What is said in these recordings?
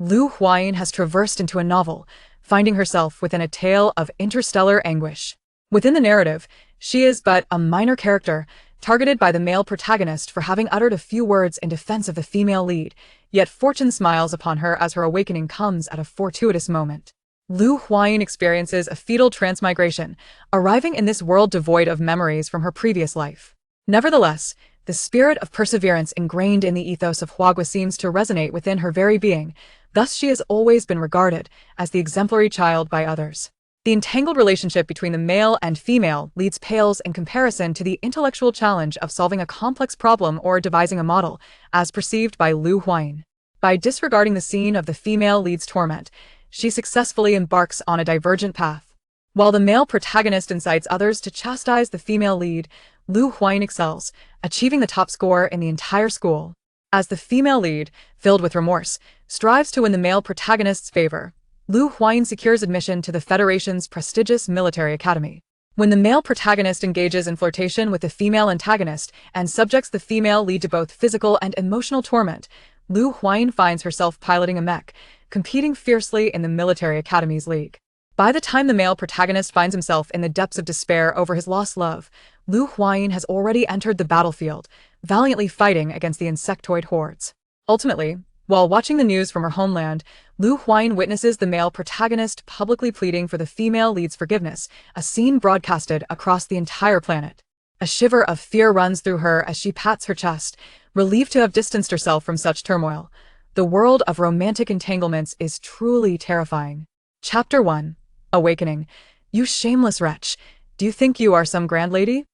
Lu Huayin has traversed into a novel, finding herself within a tale of interstellar anguish. Within the narrative, she is but a minor character, targeted by the male protagonist for having uttered a few words in defense of the female lead, yet fortune smiles upon her as her awakening comes at a fortuitous moment. Lu Huayin experiences a fetal transmigration, arriving in this world devoid of memories from her previous life. Nevertheless, the spirit of perseverance ingrained in the ethos of Huayin seems to resonate within her very being, thus she has always been regarded as the exemplary child by others. The entangled relationship between the male and female leads pales in comparison to the intellectual challenge of solving a complex problem or devising a model, as perceived by Lu Huayin. By disregarding the scene of the female lead's torment, she successfully embarks on a divergent path. While the male protagonist incites others to chastise the female lead, Lu Huayin excels, achieving the top score in the entire school. As the female lead, filled with remorse, strives to win the male protagonist's favor, Lu Huayin secures admission to the Federation's prestigious military academy. When the male protagonist engages in flirtation with the female antagonist and subjects the female lead to both physical and emotional torment, Lu Huayin finds herself piloting a mech, competing fiercely in the military academy's league. By the time the male protagonist finds himself in the depths of despair over his lost love, Lu Huayin has already entered the battlefield, valiantly fighting against the insectoid hordes. Ultimately, while watching the news from her homeland, Lu Huayin witnesses the male protagonist publicly pleading for the female lead's forgiveness, a scene broadcasted across the entire planet. A shiver of fear runs through her as she pats her chest, relieved to have distanced herself from such turmoil. The world of romantic entanglements is truly terrifying. Chapter 1. Awakening. You shameless wretch. Do you think you are some grand lady?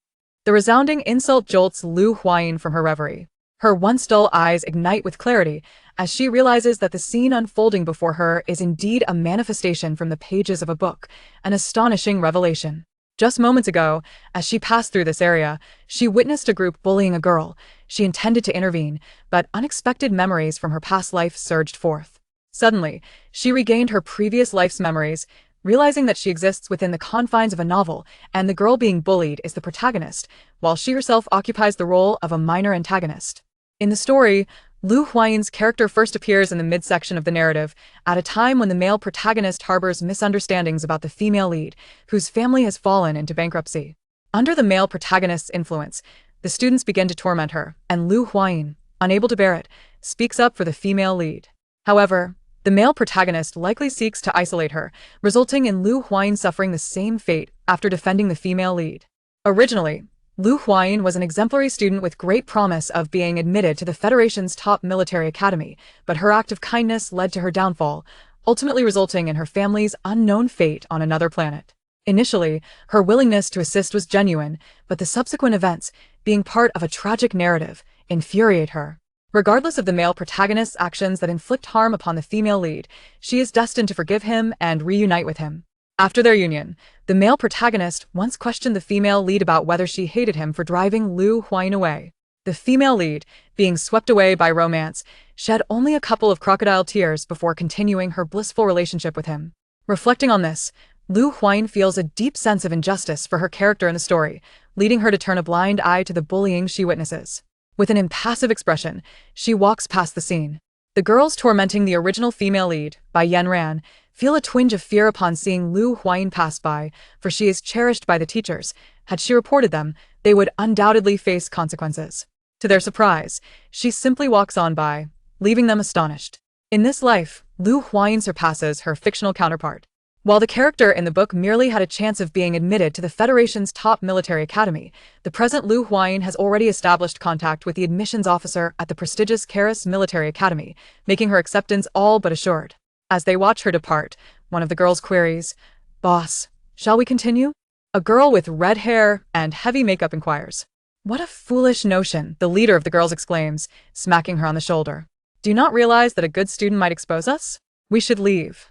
The resounding insult jolts Lu Huayin from her reverie. Her once dull eyes ignite with clarity as she realizes that the scene unfolding before her is indeed a manifestation from the pages of a book, an astonishing revelation. Just moments ago, as she passed through this area, she witnessed a group bullying a girl. She intended to intervene, but unexpected memories from her past life surged forth. Suddenly, she regained her previous life's memories, realizing that she exists within the confines of a novel, and the girl being bullied is the protagonist, while she herself occupies the role of a minor antagonist. In the story, Lu Huayin's character first appears in the midsection of the narrative, at a time when the male protagonist harbors misunderstandings about the female lead, whose family has fallen into bankruptcy. Under the male protagonist's influence, the students begin to torment her, and Lu Huayin, unable to bear it, speaks up for the female lead. However, the male protagonist likely seeks to isolate her, resulting in Lu Huayin suffering the same fate after defending the female lead. Originally, Lu Huayin was an exemplary student with great promise of being admitted to the Federation's top military academy, but her act of kindness led to her downfall, ultimately resulting in her family's unknown fate on another planet. Initially, her willingness to assist was genuine, but the subsequent events, being part of a tragic narrative, infuriate her. Regardless of the male protagonist's actions that inflict harm upon the female lead, she is destined to forgive him and reunite with him. After their union, the male protagonist once questioned the female lead about whether she hated him for driving Lu Huayin away. The female lead, being swept away by romance, shed only a couple of crocodile tears before continuing her blissful relationship with him. Reflecting on this, Lu Huayin feels a deep sense of injustice for her character in the story, leading her to turn a blind eye to the bullying she witnesses. With an impassive expression, she walks past the scene. The girls tormenting the original female lead, by Yan Ran, feel a twinge of fear upon seeing Lu Huayin pass by, for she is cherished by the teachers. Had she reported them, they would undoubtedly face consequences. To their surprise, she simply walks on by, leaving them astonished. In this life, Lu Huayin surpasses her fictional counterpart. While the character in the book merely had a chance of being admitted to the Federation's top military academy, the present Lu Huayin has already established contact with the admissions officer at the prestigious Karis Military Academy, making her acceptance all but assured. As they watch her depart, one of the girls queries, "Boss, shall we continue?" A girl with red hair and heavy makeup inquires. "What a foolish notion," the leader of the girls exclaims, smacking her on the shoulder. "Do you not realize that a good student might expose us? We should leave."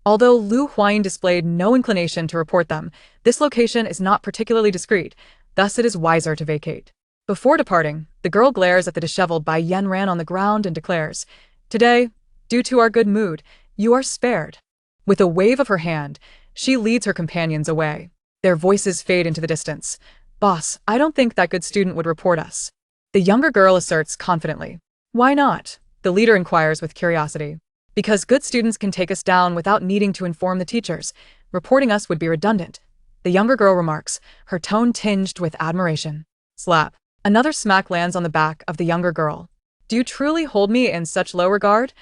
Although Lu Huayin displayed no inclination to report them, this location is not particularly discreet, thus it is wiser to vacate. Before departing, the girl glares at the disheveled Bai Yan Ran on the ground and declares, "Today, due to our good mood, you are spared." With a wave of her hand, she leads her companions away. Their voices fade into the distance. "Boss, I don't think that good student would report us." The younger girl asserts confidently. "Why not?" the leader inquires with curiosity. Because good students can take us down without needing to inform the teachers. Reporting us would be redundant. The younger girl remarks, her tone tinged with admiration. Slap. Another smack lands on the back of the younger girl. Do you truly hold me in such low regard?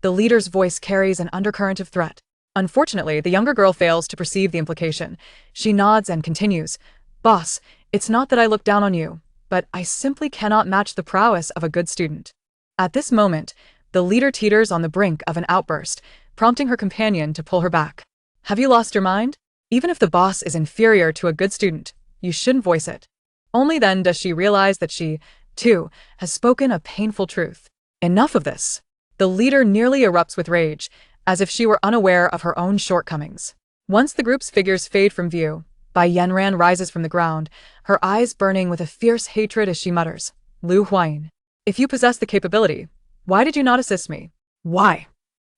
The leader's voice carries an undercurrent of threat. Unfortunately, the younger girl fails to perceive the implication. She nods and continues, Boss, it's not that I look down on you, but I simply cannot match the prowess of a good student. At this moment, the leader teeters on the brink of an outburst, prompting her companion to pull her back. Have you lost your mind? Even if the boss is inferior to a good student, you shouldn't voice it. Only then does she realize that she, too, has spoken a painful truth. Enough of this. The leader nearly erupts with rage, as if she were unaware of her own shortcomings. Once the group's figures fade from view, Bai Yanran rises from the ground, her eyes burning with a fierce hatred as she mutters, Lu Huayin, if you possess the capability, why did you not assist me? Why?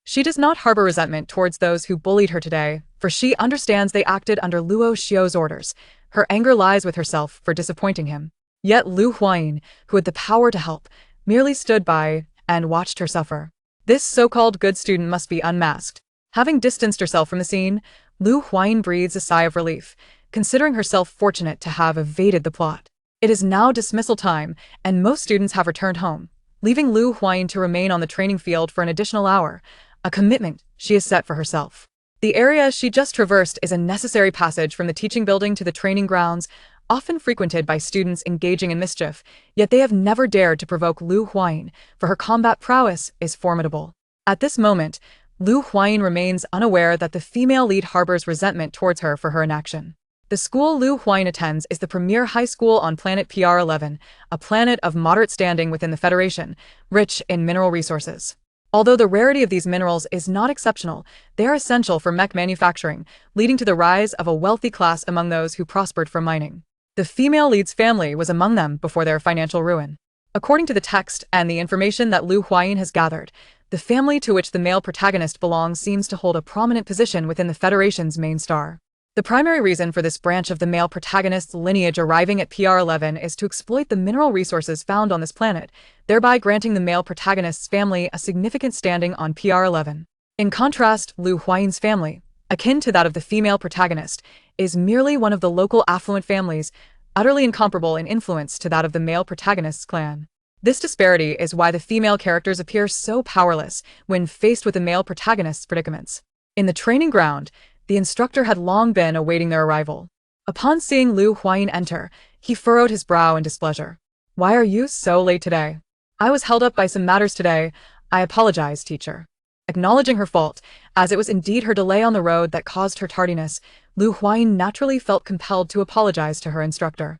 She does not harbor resentment towards those who bullied her today, for she understands they acted under Luo Xiu's orders. Her anger lies with herself for disappointing him. Yet Lu Huayin, who had the power to help, merely stood by and watched her suffer. This so-called good student must be unmasked. Having distanced herself from the scene, Lu Huayin breathes a sigh of relief, considering herself fortunate to have evaded the plot. It is now dismissal time, and most students have returned home, leaving Lu Huayin to remain on the training field for an additional hour, a commitment she has set for herself. The area she just traversed is a necessary passage from the teaching building to the training grounds, often frequented by students engaging in mischief, yet they have never dared to provoke Lu Huayin, for her combat prowess is formidable. At this moment, Lu Huayin remains unaware that the female lead harbors resentment towards her for her inaction. The school Lu Huayin attends is the premier high school on planet PR-11, a planet of moderate standing within the Federation, rich in mineral resources. Although the rarity of these minerals is not exceptional, they are essential for mech manufacturing, leading to the rise of a wealthy class among those who prospered from mining. The female lead's family was among them before their financial ruin. According to the text and the information that Lu Huayin has gathered, the family to which the male protagonist belongs seems to hold a prominent position within the Federation's main star. The primary reason for this branch of the male protagonist's lineage arriving at PR-11 is to exploit the mineral resources found on this planet, thereby granting the male protagonist's family a significant standing on PR-11. In contrast, Lu Huayin's family, akin to that of the female protagonist, is merely one of the local affluent families, utterly incomparable in influence to that of the male protagonist's clan. This disparity is why the female characters appear so powerless when faced with the male protagonist's predicaments. In the training ground, the instructor had long been awaiting their arrival. Upon seeing Lu Huayin enter, he furrowed his brow in displeasure. Why are you so late today? I was held up by some matters today. I apologize, teacher. Acknowledging her fault, as it was indeed her delay on the road that caused her tardiness, Lu Huayin naturally felt compelled to apologize to her instructor.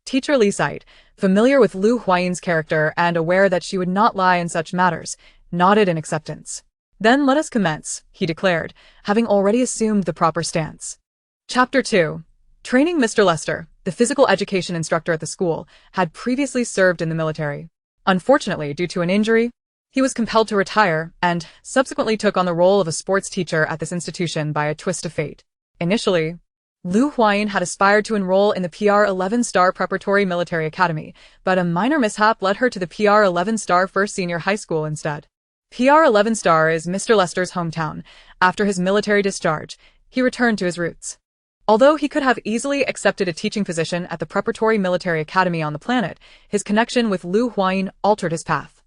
Teacher Li Site, familiar with Lu Huayin's character and aware that she would not lie in such matters, nodded in acceptance. Then let us commence, he declared, having already assumed the proper stance. Chapter 2. Training Mr. Lester, the physical education instructor at the school, had previously served in the military. Unfortunately, due to an injury, he was compelled to retire and subsequently took on the role of a sports teacher at this institution by a twist of fate. Initially, Lu Huayin had aspired to enroll in the PR-11 Star Preparatory Military Academy, but a minor mishap led her to the PR-11 Star First Senior High School instead. PR-11 Star is Mr. Lester's hometown. After his military discharge, he returned to his roots. Although he could have easily accepted a teaching position at the Preparatory Military Academy on the planet, his connection with Lu Huayin altered his path.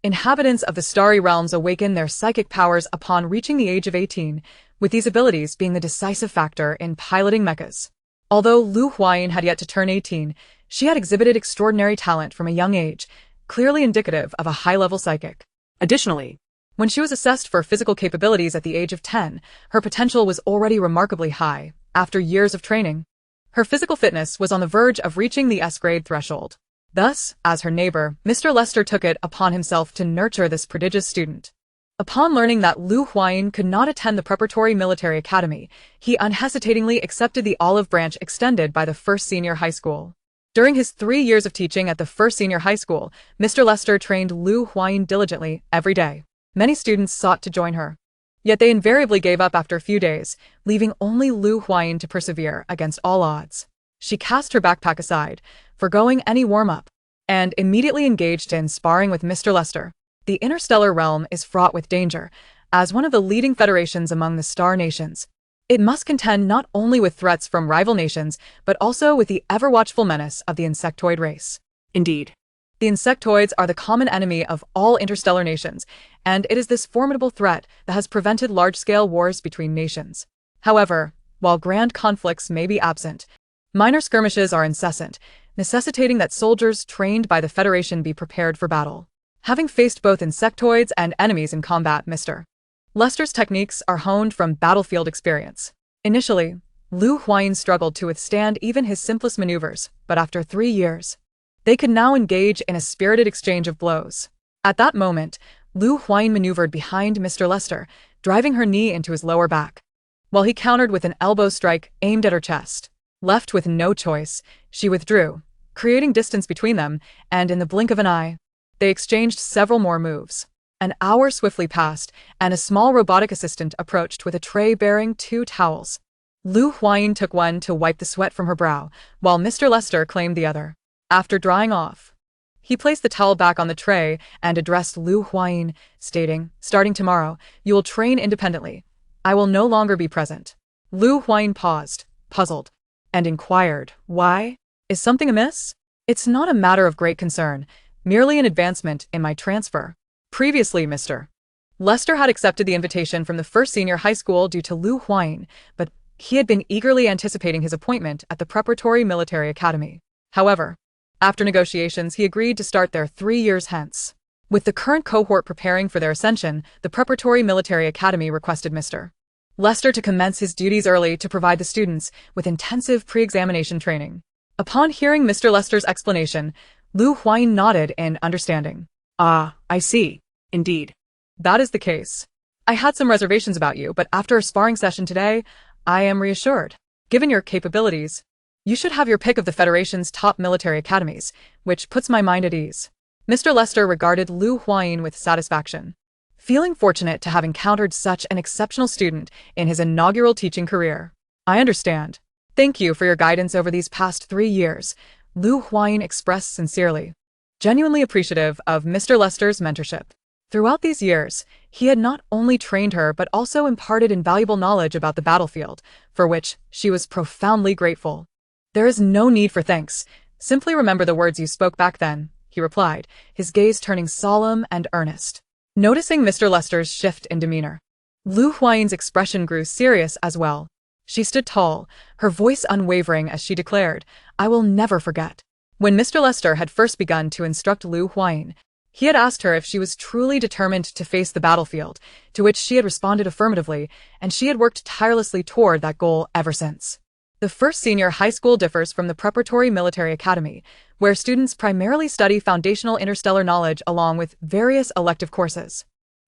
Inhabitants of the starry realms awaken their psychic powers upon reaching the age of 18, with these abilities being the decisive factor in piloting mechas. Although Lu Huayin had yet to turn 18, she had exhibited extraordinary talent from a young age, clearly indicative of a high-level psychic. Additionally, when she was assessed for physical capabilities at the age of 10, her potential was already remarkably high. After years of training, her physical fitness was on the verge of reaching the S-grade threshold. Thus, as her neighbor, Mr. Lester took it upon himself to nurture this prodigious student. Upon learning that Lu Huayin could not attend the Preparatory Military Academy, he unhesitatingly accepted the olive branch extended by the First Senior High School. During his 3 years of teaching at the First Senior High School, Mr. Lester trained Lu Huayin diligently every day. Many students sought to join her. Yet they invariably gave up after a few days, leaving only Lu Huayin to persevere against all odds. She cast her backpack aside, forgoing any warm-up, and immediately engaged in sparring with Mr. Lester. The interstellar realm is fraught with danger. As one of the leading federations among the star nations, it must contend not only with threats from rival nations, but also with the ever-watchful menace of the insectoid race. Indeed, the insectoids are the common enemy of all interstellar nations, and it is this formidable threat that has prevented large-scale wars between nations. However, while grand conflicts may be absent, minor skirmishes are incessant, necessitating that soldiers trained by the Federation be prepared for battle. Having faced both insectoids and enemies in combat, Mr. Lester's techniques are honed from battlefield experience. Initially, Huayin struggled to withstand even his simplest maneuvers, but after 3 years, they could now engage in a spirited exchange of blows. At that moment, Huayin maneuvered behind Mr. Lester, driving her knee into his lower back, while he countered with an elbow strike aimed at her chest. Left with no choice, she withdrew, creating distance between them, and in the blink of an eye, they exchanged several more moves. An hour swiftly passed, and a small robotic assistant approached with a tray bearing 2 towels. Huayin took one to wipe the sweat from her brow, while Mr. Lester claimed the other. After drying off, he placed the towel back on the tray and addressed Huayin, stating, "Starting tomorrow, you will train independently. I will no longer be present." Huayin paused, puzzled, and inquired, "Why? Is something amiss?" "It's not a matter of great concern, merely an advancement in my transfer." Previously, Mr. Lester had accepted the invitation from the first senior high school due to Huayin, but he had been eagerly anticipating his appointment at the preparatory military academy. However, after negotiations, he agreed to start there 3 years hence. With the current cohort preparing for their ascension, the preparatory military academy requested Mr. Lester to commence his duties early to provide the students with intensive pre-examination training. Upon hearing Mr. Lester's explanation, Huayin nodded in understanding. "Ah, I see. Indeed. That is the case. I had some reservations about you, but after a sparring session today, I am reassured. Given your capabilities, you should have your pick of the Federation's top military academies, which puts my mind at ease." Mr. Lester regarded Huayin with satisfaction, feeling fortunate to have encountered such an exceptional student in his inaugural teaching career. "I understand. Thank you for your guidance over these past 3 years," Huayin expressed sincerely, genuinely appreciative of Mr. Lester's mentorship. Throughout these years, he had not only trained her but also imparted invaluable knowledge about the battlefield, for which she was profoundly grateful. "There is no need for thanks. Simply remember the words you spoke back then," he replied, his gaze turning solemn and earnest. Noticing Mr. Lester's shift in demeanor, Huayin's expression grew serious as well. She stood tall, her voice unwavering as she declared, "I will never forget." When Mr. Lester had first begun to instruct Huayin, he had asked her if she was truly determined to face the battlefield, to which she had responded affirmatively, and she had worked tirelessly toward that goal ever since. The first senior high school differs from the preparatory military academy, where students primarily study foundational interstellar knowledge along with various elective courses.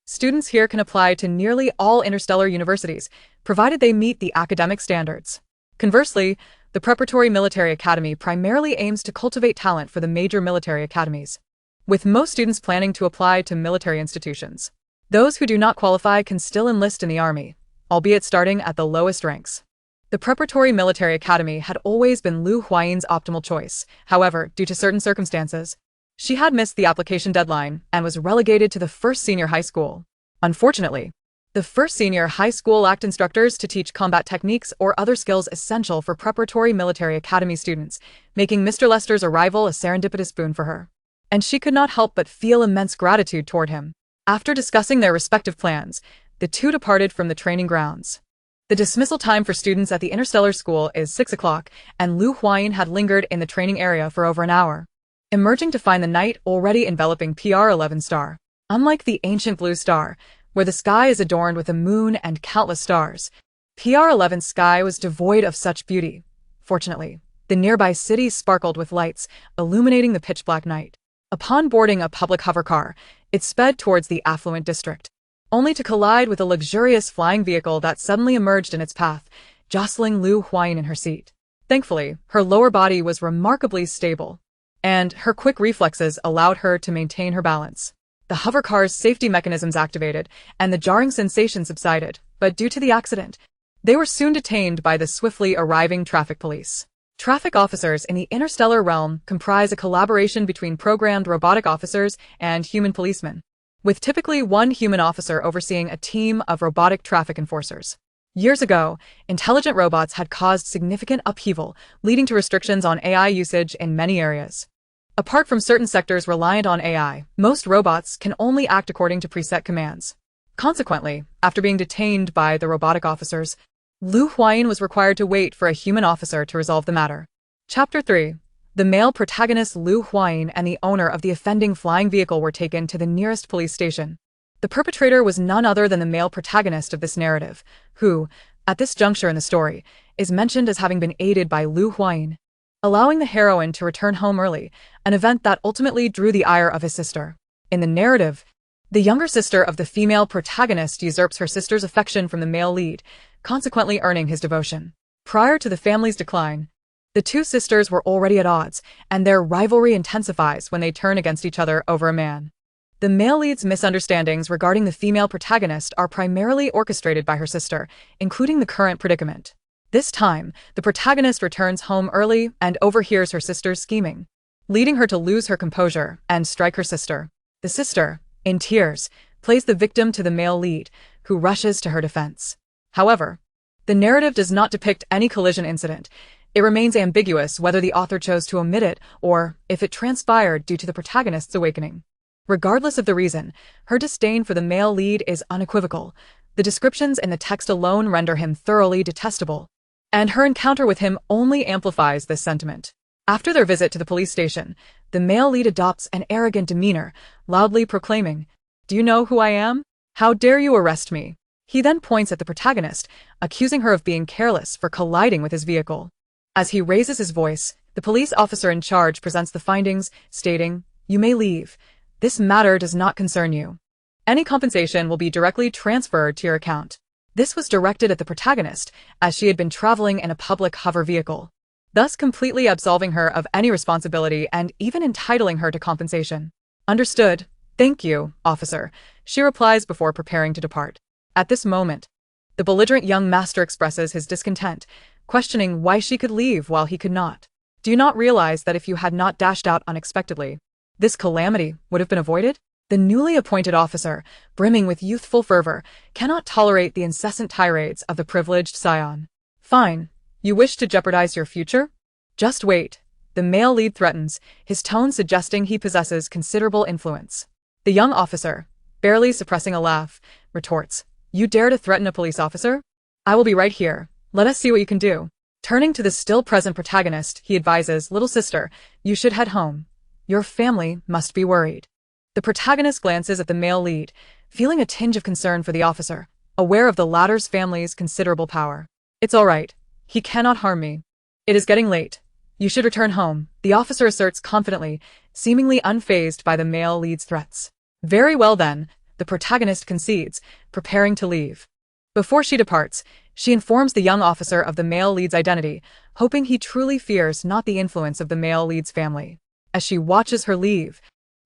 Students here can apply to nearly all interstellar universities, provided they meet the academic standards. Conversely, the preparatory military academy primarily aims to cultivate talent for the major military academies, with most students planning to apply to military institutions. Those who do not qualify can still enlist in the army, albeit starting at the lowest ranks. The preparatory military academy had always been Huayin's optimal choice. However, due to certain circumstances, she had missed the application deadline and was relegated to the first senior high school. Unfortunately, the first senior high school lacked instructors to teach combat techniques or other skills essential for preparatory military academy students, making Mr. Lester's arrival a serendipitous boon for her. And she could not help but feel immense gratitude toward him. After discussing their respective plans, the two departed from the training grounds. The dismissal time for students at the Interstellar School is 6 o'clock, and Huayin had lingered in the training area for over an hour, emerging to find the night already enveloping PR-11 star. Unlike the ancient blue star, where the sky is adorned with a moon and countless stars, PR-11's sky was devoid of such beauty. Fortunately, the nearby city sparkled with lights, illuminating the pitch-black night. Upon boarding a public hover car, it sped towards the affluent district, only to collide with a luxurious flying vehicle that suddenly emerged in its path, jostling Huayin in her seat. Thankfully, her lower body was remarkably stable, and her quick reflexes allowed her to maintain her balance. The hover car's safety mechanisms activated, and the jarring sensation subsided, but due to the accident, they were soon detained by the swiftly arriving traffic police. Traffic officers in the interstellar realm comprise a collaboration between programmed robotic officers and human policemen. with typically one human officer overseeing a team of robotic traffic enforcers. Years ago, intelligent robots had caused significant upheaval, leading to restrictions on AI usage in many areas. Apart from certain sectors reliant on AI, most robots can only act according to preset commands. Consequently, after being detained by the robotic officers, Huayin was required to wait for a human officer to resolve the matter. Chapter 3. The male protagonist Huayin and the owner of the offending flying vehicle were taken to the nearest police station. The perpetrator was none other than the male protagonist of this narrative, who, at this juncture in the story, is mentioned as having been aided by Huayin, allowing the heroine to return home early, an event that ultimately drew the ire of his sister. In the narrative, the younger sister of the female protagonist usurps her sister's affection from the male lead, consequently earning his devotion. Prior to the family's decline, the two sisters were already at odds, and their rivalry intensifies when they turn against each other over a man. The male lead's misunderstandings regarding the female protagonist are primarily orchestrated by her sister, including the current predicament. This time, the protagonist returns home early and overhears her sister's scheming, leading her to lose her composure and strike her sister. The sister, in tears, plays the victim to the male lead, who rushes to her defense. However, the narrative does not depict any collision incident. It remains ambiguous whether the author chose to omit it or if it transpired due to the protagonist's awakening. Regardless of the reason, her disdain for the male lead is unequivocal. The descriptions in the text alone render him thoroughly detestable, and her encounter with him only amplifies this sentiment. After their visit to the police station, the male lead adopts an arrogant demeanor, loudly proclaiming, "Do you know who I am? How dare you arrest me?" He then points at the protagonist, accusing her of being careless for colliding with his vehicle. As he raises his voice, the police officer in charge presents the findings, stating, "You may leave. This matter does not concern you. Any compensation will be directly transferred to your account." This was directed at the protagonist, as she had been traveling in a public hover vehicle, thus completely absolving her of any responsibility and even entitling her to compensation. "Understood. Thank you, officer," she replies before preparing to depart. At this moment, the belligerent young master expresses his discontent, questioning why she could leave while he could not. "Do you not realize that if you had not dashed out unexpectedly, this calamity would have been avoided?" The newly appointed officer, brimming with youthful fervor, cannot tolerate the incessant tirades of the privileged scion. "Fine. You wish to jeopardize your future? Just wait," the male lead threatens, his tone suggesting he possesses considerable influence. The young officer, barely suppressing a laugh, retorts, "You dare to threaten a police officer? I will be right here. Let us see what you can do." Turning to the still-present protagonist, he advises, "Little sister, you should head home. Your family must be worried." The protagonist glances at the male lead, feeling a tinge of concern for the officer, aware of the latter's family's considerable power. "It's all right. He cannot harm me. It is getting late. You should return home," the officer asserts confidently, seemingly unfazed by the male lead's threats. "Very well then," the protagonist concedes, preparing to leave. Before she departs, she informs the young officer of the male lead's identity, hoping he truly fears not the influence of the male lead's family. As she watches her leave,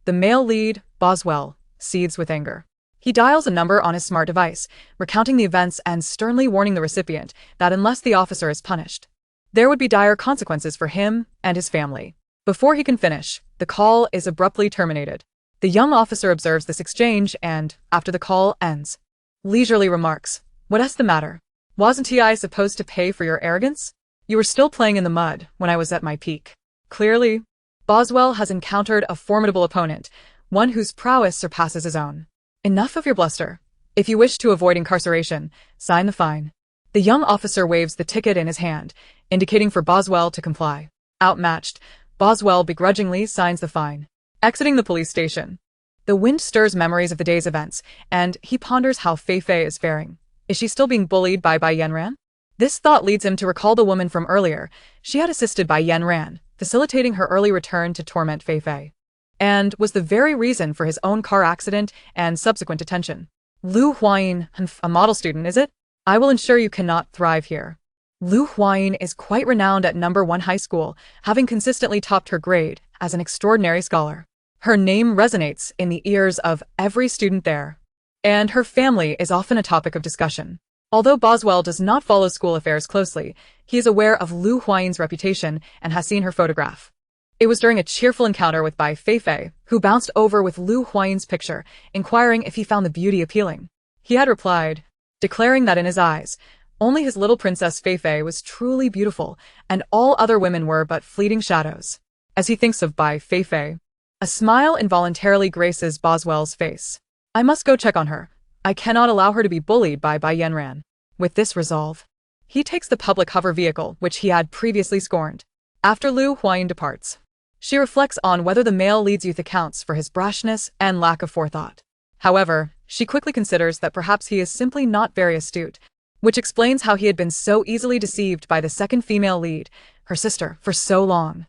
the male lead, Boswell, seethes with anger. He dials a number on his smart device, recounting the events and sternly warning the recipient that unless the officer is punished, there would be dire consequences for him and his family. Before he can finish, the call is abruptly terminated. The young officer observes this exchange and, after the call ends, leisurely remarks, "What's the matter? Wasn't I supposed to pay for your arrogance? You were still playing in the mud when I was at my peak." Clearly, Boswell has encountered a formidable opponent, one whose prowess surpasses his own. "Enough of your bluster. If you wish to avoid incarceration, sign the fine." The young officer waves the ticket in his hand, indicating for Boswell to comply. Outmatched, Boswell begrudgingly signs the fine, exiting the police station. The wind stirs memories of the day's events, and he ponders how Fei Fei is faring. Is she still being bullied by Yanran? This thought leads him to recall the woman from earlier. She had assisted by Yanran, facilitating her early return to torment Fei Fei, and was the very reason for his own car accident and subsequent detention. Huayin, a model student, is it? I will ensure you cannot thrive here. Huayin is quite renowned at No. 1 high school, having consistently topped her grade as an extraordinary scholar. Her name resonates in the ears of every student there, and her family is often a topic of discussion. Although Boswell does not follow school affairs closely, he is aware of Huayin's reputation and has seen her photograph. It was during a cheerful encounter with Bai Feifei, who bounced over with Lu Huayin's picture, inquiring if he found the beauty appealing. He had replied, declaring that in his eyes, only his little princess Feifei was truly beautiful, and all other women were but fleeting shadows. As he thinks of Bai Feifei, a smile involuntarily graces Boswell's face. I must go check on her. I cannot allow her to be bullied by Bai Yanran. With this resolve, he takes the public hover vehicle which he had previously scorned. After Lu Huayin departs, she reflects on whether the male lead's youth accounts for his brashness and lack of forethought. However, she quickly considers that perhaps he is simply not very astute, which explains how he had been so easily deceived by the second female lead, her sister, for so long.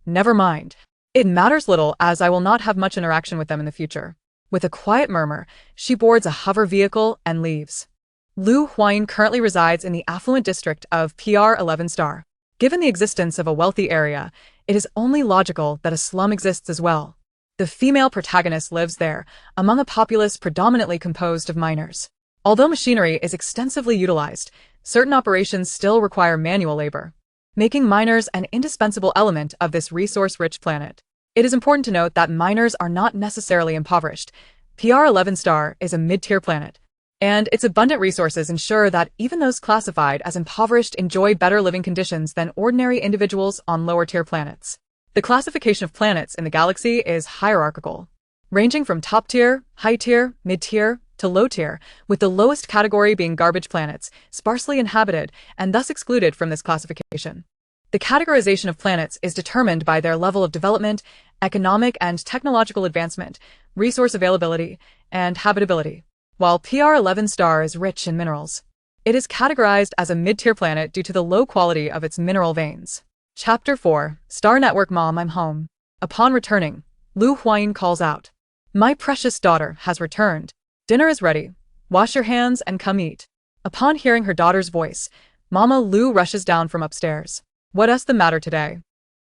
Never mind. It matters little, as I will not have much interaction with them in the future. With a quiet murmur, she boards a hover vehicle and leaves. Lu Huayin currently resides in the affluent district of PR11 Star. Given the existence of a wealthy area, it is only logical that a slum exists as well. The female protagonist lives there, among a populace predominantly composed of miners. Although machinery is extensively utilized, certain operations still require manual labor, making miners an indispensable element of this resource-rich planet. It is important to note that miners are not necessarily impoverished. PR11 Star is a mid-tier planet, and its abundant resources ensure that even those classified as impoverished enjoy better living conditions than ordinary individuals on lower-tier planets. The classification of planets in the galaxy is hierarchical, ranging from top-tier, high-tier, mid-tier, to low-tier, with the lowest category being garbage planets, sparsely inhabited, and thus excluded from this classification. The categorization of planets is determined by their level of development, economic and technological advancement, resource availability, and habitability. While PR11 Star is rich in minerals, it is categorized as a mid-tier planet due to the low quality of its mineral veins. Chapter 4, Star Network. Mom, I'm home. Upon returning, Lu Huayin calls out, my precious daughter has returned. Dinner is ready. Wash your hands and come eat. Upon hearing her daughter's voice, Mama Lu rushes down from upstairs. What's the matter today?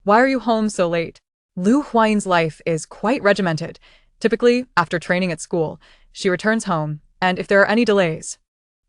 Why are you home so late? Lu Huayin's life is quite regimented. Typically, after training at school, she returns home, and if there are any delays,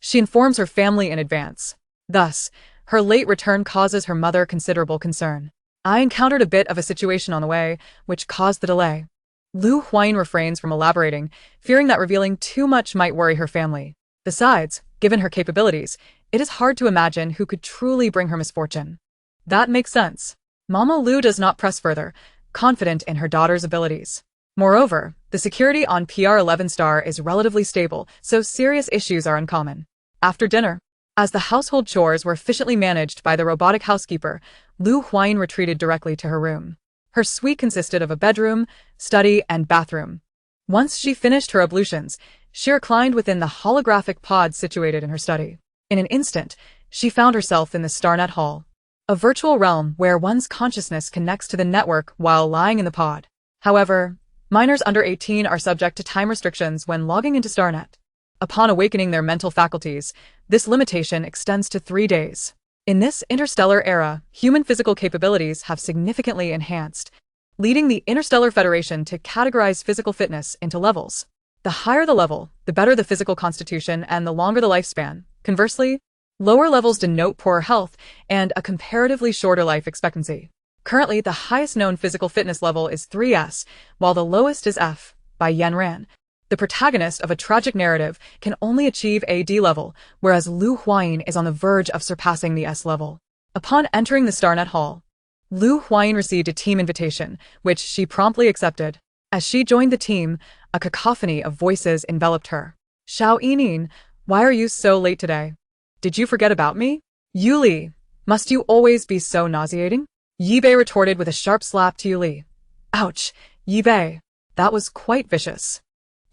she informs her family in advance. Thus, her late return causes her mother considerable concern. I encountered a bit of a situation on the way, which caused the delay. Lu Huayin refrains from elaborating, fearing that revealing too much might worry her family. Besides, given her capabilities, it is hard to imagine who could truly bring her misfortune. That makes sense. Mama Lu does not press further, confident in her daughter's abilities. Moreover, the security on PR11 Star is relatively stable, so serious issues are uncommon. After dinner, as the household chores were efficiently managed by the robotic housekeeper, Lu Huayin retreated directly to her room. Her suite consisted of a bedroom, study, and bathroom. Once she finished her ablutions, she reclined within the holographic pod situated in her study. In an instant, she found herself in the Starnet Hall, a virtual realm where one's consciousness connects to the network while lying in the pod. However, minors under 18 are subject to time restrictions when logging into Starnet. Upon awakening their mental faculties, this limitation extends to 3 days. In this interstellar era, human physical capabilities have significantly enhanced, leading the Interstellar Federation to categorize physical fitness into levels. The higher the level, the better the physical constitution and the longer the lifespan. Conversely, lower levels denote poorer health and a comparatively shorter life expectancy. Currently, the highest known physical fitness level is 3S, while the lowest is F, by Yanran. The protagonist of a tragic narrative can only achieve a D level, whereas Lu Huayin is on the verge of surpassing the S level. Upon entering the Starnet Hall, Lu Huayin received a team invitation, which she promptly accepted. As she joined the team, a cacophony of voices enveloped her. Huayin, why are you so late today? Did you forget about me? Yuli, must you always be so nauseating? Yibei retorted with a sharp slap to Yuli. Ouch, Yibei. That was quite vicious.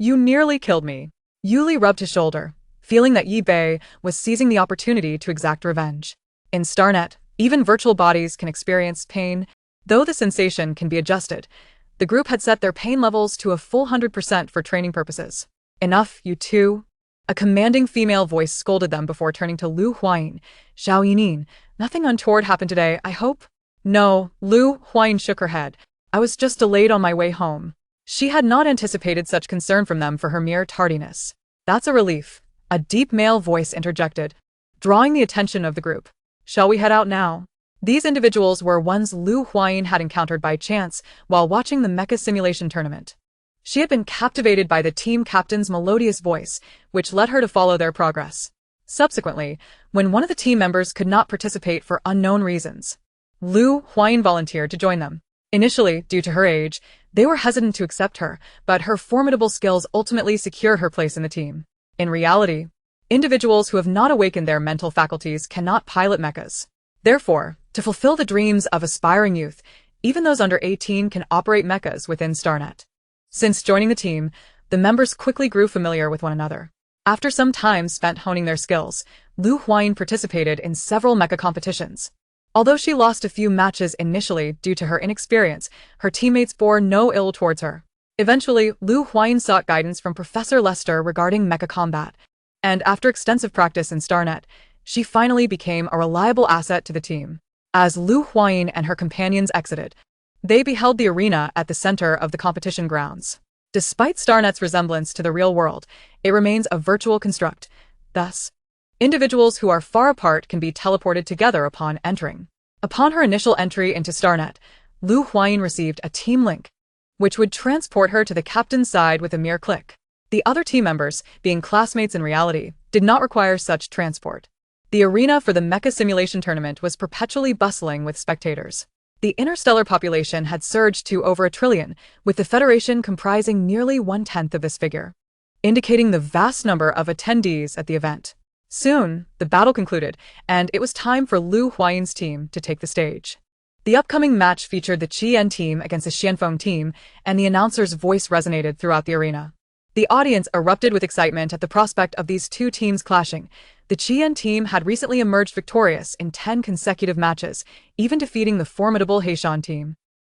You nearly killed me. Yuli rubbed his shoulder, feeling that Yibei was seizing the opportunity to exact revenge. In Starnet, even virtual bodies can experience pain, though the sensation can be adjusted. The group had set their pain levels to a full 100% for training purposes. Enough, you two. A commanding female voice scolded them before turning to Lu Huayin. Huayin, nothing untoward happened today, I hope? No, Lu Huayin shook her head. I was just delayed on my way home. She had not anticipated such concern from them for her mere tardiness. That's a relief, a deep male voice interjected, drawing the attention of the group. Shall we head out now? These individuals were ones Huayin had encountered by chance while watching the mecha simulation tournament. She had been captivated by the team captain's melodious voice, which led her to follow their progress. Subsequently, when one of the team members could not participate for unknown reasons, Huayin volunteered to join them. Initially, due to her age, they were hesitant to accept her, but her formidable skills ultimately secured her place in the team. In reality, individuals who have not awakened their mental faculties cannot pilot mechas. Therefore, to fulfill the dreams of aspiring youth, even those under 18 can operate mechas within StarNet. Since joining the team, the members quickly grew familiar with one another. After some time spent honing their skills, Huayin participated in several mecha competitions. Although she lost a few matches initially due to her inexperience, her teammates bore no ill towards her. Eventually, Huayin sought guidance from Professor Lester regarding mecha combat, and after extensive practice in StarNet, she finally became a reliable asset to the team. As Huayin and her companions exited, they beheld the arena at the center of the competition grounds. Despite StarNet's resemblance to the real world, it remains a virtual construct. Thus, individuals who are far apart can be teleported together upon entering. Upon her initial entry into StarNet, Huayin received a team link, which would transport her to the captain's side with a mere click. The other team members, being classmates in reality, did not require such transport. The arena for the mecha simulation tournament was perpetually bustling with spectators. The interstellar population had surged to over 1 trillion, with the Federation comprising nearly 1/10 of this figure, indicating the vast number of attendees at the event. Soon, the battle concluded, and it was time for Huayin's team to take the stage. The upcoming match featured the Qian team against the Xianfeng team, and the announcer's voice resonated throughout the arena. The audience erupted with excitement at the prospect of these two teams clashing. The Qian team had recently emerged victorious in 10 consecutive matches, even defeating the formidable Heishan team,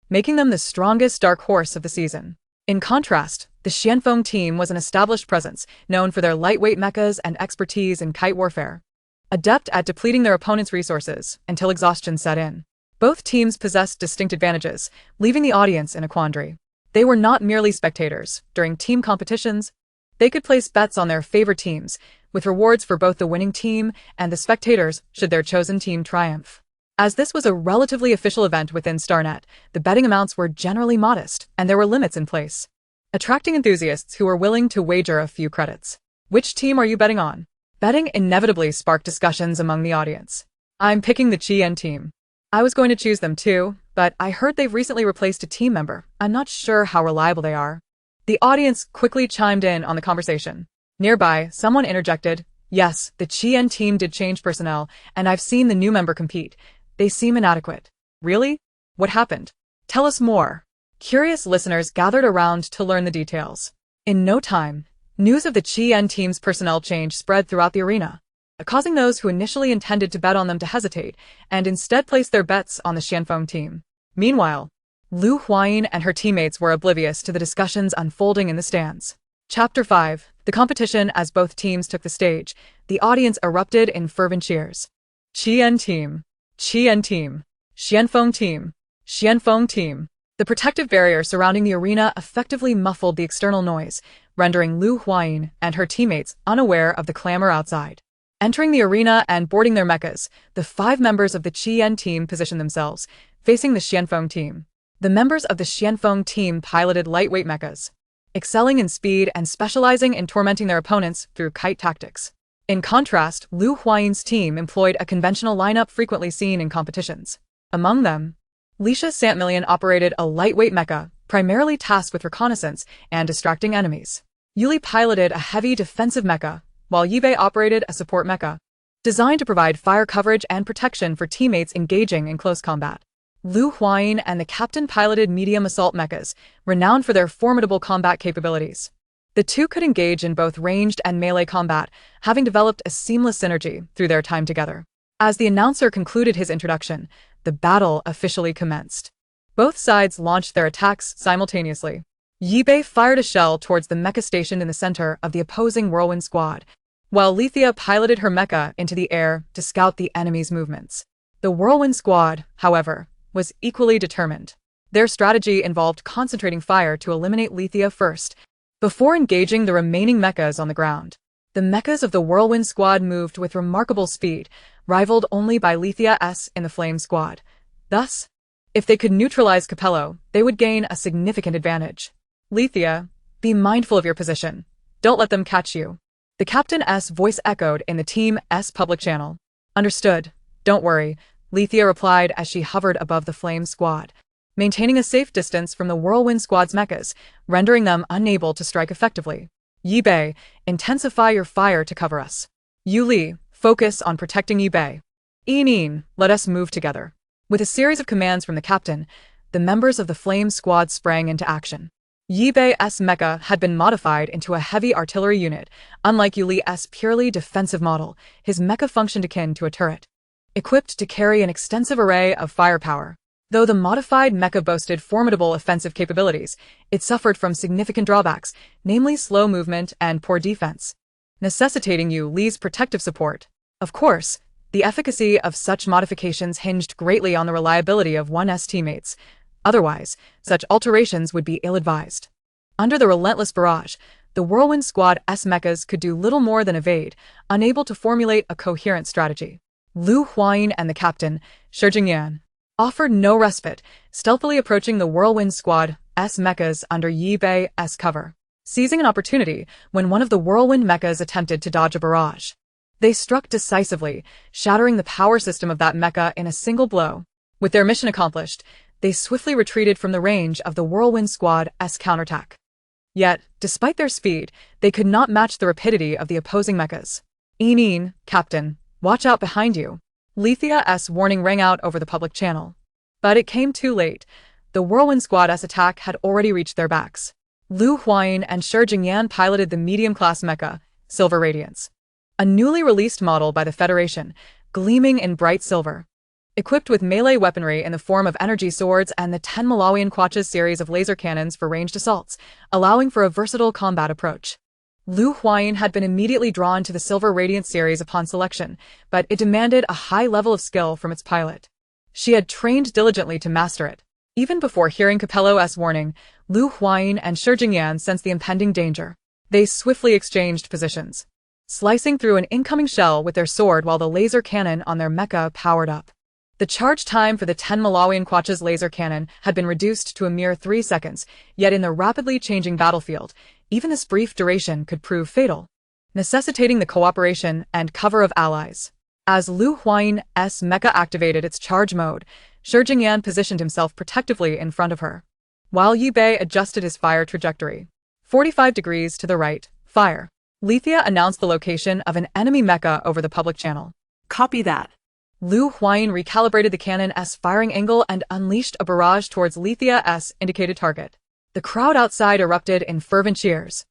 making them the strongest dark horse of the season. In contrast, the Xianfeng team was an established presence, known for their lightweight mechas and expertise in kite warfare, adept at depleting their opponent's resources until exhaustion set in. Both teams possessed distinct advantages, leaving the audience in a quandary. They were not merely spectators. During team competitions, they could place bets on their favorite teams, with rewards for both the winning team and the spectators should their chosen team triumph. As this was a relatively official event within StarNet, the betting amounts were generally modest, and there were limits in place, attracting enthusiasts who were willing to wager a few credits. Which team are you betting on? Betting inevitably sparked discussions among the audience. I'm picking the Qian team. I was going to choose them too, but I heard they've recently replaced a team member. I'm not sure how reliable they are. The audience quickly chimed in on the conversation. Nearby, someone interjected, "Yes, the Qian team did change personnel, and I've seen the new member compete. They seem inadequate." "Really? What happened? Tell us more." Curious listeners gathered around to learn the details. In no time, news of the Qian team's personnel change spread throughout the arena, causing those who initially intended to bet on them to hesitate and instead place their bets on the Xianfeng team. Meanwhile, Huayin and her teammates were oblivious to the discussions unfolding in the stands. Chapter 5. The competition. As both teams took the stage, the audience erupted in fervent cheers. Qian team. Qian team. Xianfeng team. Xianfeng team. The protective barrier surrounding the arena effectively muffled the external noise, rendering Huayin and her teammates unaware of the clamor outside. Entering the arena and boarding their mechas, the 5 members of the Qian team positioned themselves, facing the Xianfeng team. The members of the Xianfeng team piloted lightweight mechas, excelling in speed and specializing in tormenting their opponents through kite tactics. In contrast, Huayin's team employed a conventional lineup frequently seen in competitions. Among them, Lisha Santmillion operated a lightweight mecha, primarily tasked with reconnaissance and distracting enemies. Yuli piloted a heavy defensive mecha, while Yibei operated a support mecha, designed to provide fire coverage and protection for teammates engaging in close combat. Huayin and the captain piloted medium assault mechas, renowned for their formidable combat capabilities. The two could engage in both ranged and melee combat, having developed a seamless synergy through their time together. As the announcer concluded his introduction, the battle officially commenced. Both sides launched their attacks simultaneously. Yibei fired a shell towards the mecha stationed in the center of the opposing whirlwind squad, while Lethia piloted her mecha into the air to scout the enemy's movements. The whirlwind squad, however, was equally determined. Their strategy involved concentrating fire to eliminate Lethia first, before engaging the remaining mechas on the ground. The mechas of the Whirlwind Squad moved with remarkable speed, rivaled only by Lithia's in the Flame Squad. Thus, if they could neutralize Capello, they would gain a significant advantage. Lithia, be mindful of your position. Don't let them catch you. The captain's voice echoed in the team's public channel. Understood. Don't worry, Lithia replied as she hovered above the Flame Squad, maintaining a safe distance from the Whirlwind Squad's mechas, rendering them unable to strike effectively. Yi Bei, intensify your fire to cover us. Yu Li, focus on protecting Yi Bei. Yi Nin, let us move together. With a series of commands from the captain, the members of the Flame Squad sprang into action. Yi Bei's mecha had been modified into a heavy artillery unit. Unlike Yu Li's purely defensive model, his mecha functioned akin to a turret, equipped to carry an extensive array of firepower. Though the modified mecha boasted formidable offensive capabilities, it suffered from significant drawbacks, namely slow movement and poor defense, necessitating Yu Li's protective support. Of course, the efficacy of such modifications hinged greatly on the reliability of one's teammates. Otherwise, such alterations would be ill-advised. Under the relentless barrage, the Whirlwind Squad's mechas could do little more than evade, unable to formulate a coherent strategy. Lu Huayin and the captain, Shi Jingyan, offered no respite, stealthily approaching the Whirlwind Squad's mechas under Yi Bei's cover. Seizing an opportunity when one of the Whirlwind mechas attempted to dodge a barrage, they struck decisively, shattering the power system of that mecha in a single blow. With their mission accomplished, they swiftly retreated from the range of the Whirlwind Squad's counterattack. Yet, despite their speed, they could not match the rapidity of the opposing mechas. Yi Nin, Captain, watch out behind you. Lithia's warning rang out over the public channel. But it came too late. The Whirlwind Squad's attack had already reached their backs. Lu Huayin and Shi Jingyan piloted the medium-class mecha, Silver Radiance, a newly released model by the Federation, gleaming in bright silver. Equipped with melee weaponry in the form of energy swords and the 10 Malawian Quachas series of laser cannons for ranged assaults, allowing for a versatile combat approach. Lu Huayin had been immediately drawn to the Silver Radiance series upon selection, but it demanded a high level of skill from its pilot. She had trained diligently to master it. Even before hearing Capello's warning, Lu Huayin and Shi Jingyan sensed the impending danger. They swiftly exchanged positions, slicing through an incoming shell with their sword while the laser cannon on their mecha powered up. The charge time for the 10 Malawian Quachas laser cannon had been reduced to a mere 3 seconds, yet in the rapidly changing battlefield, even this brief duration could prove fatal, necessitating the cooperation and cover of allies. As Lu Huayin's mecha activated its charge mode, Shi Jingyan positioned himself protectively in front of her, while Yi Bei adjusted his fire trajectory. 45 degrees to the right, fire. Lithia announced the location of an enemy mecha over the public channel. Copy that. Lu Huayin recalibrated the cannon's firing angle and unleashed a barrage towards Lithia's indicated target. The crowd outside erupted in fervent cheers,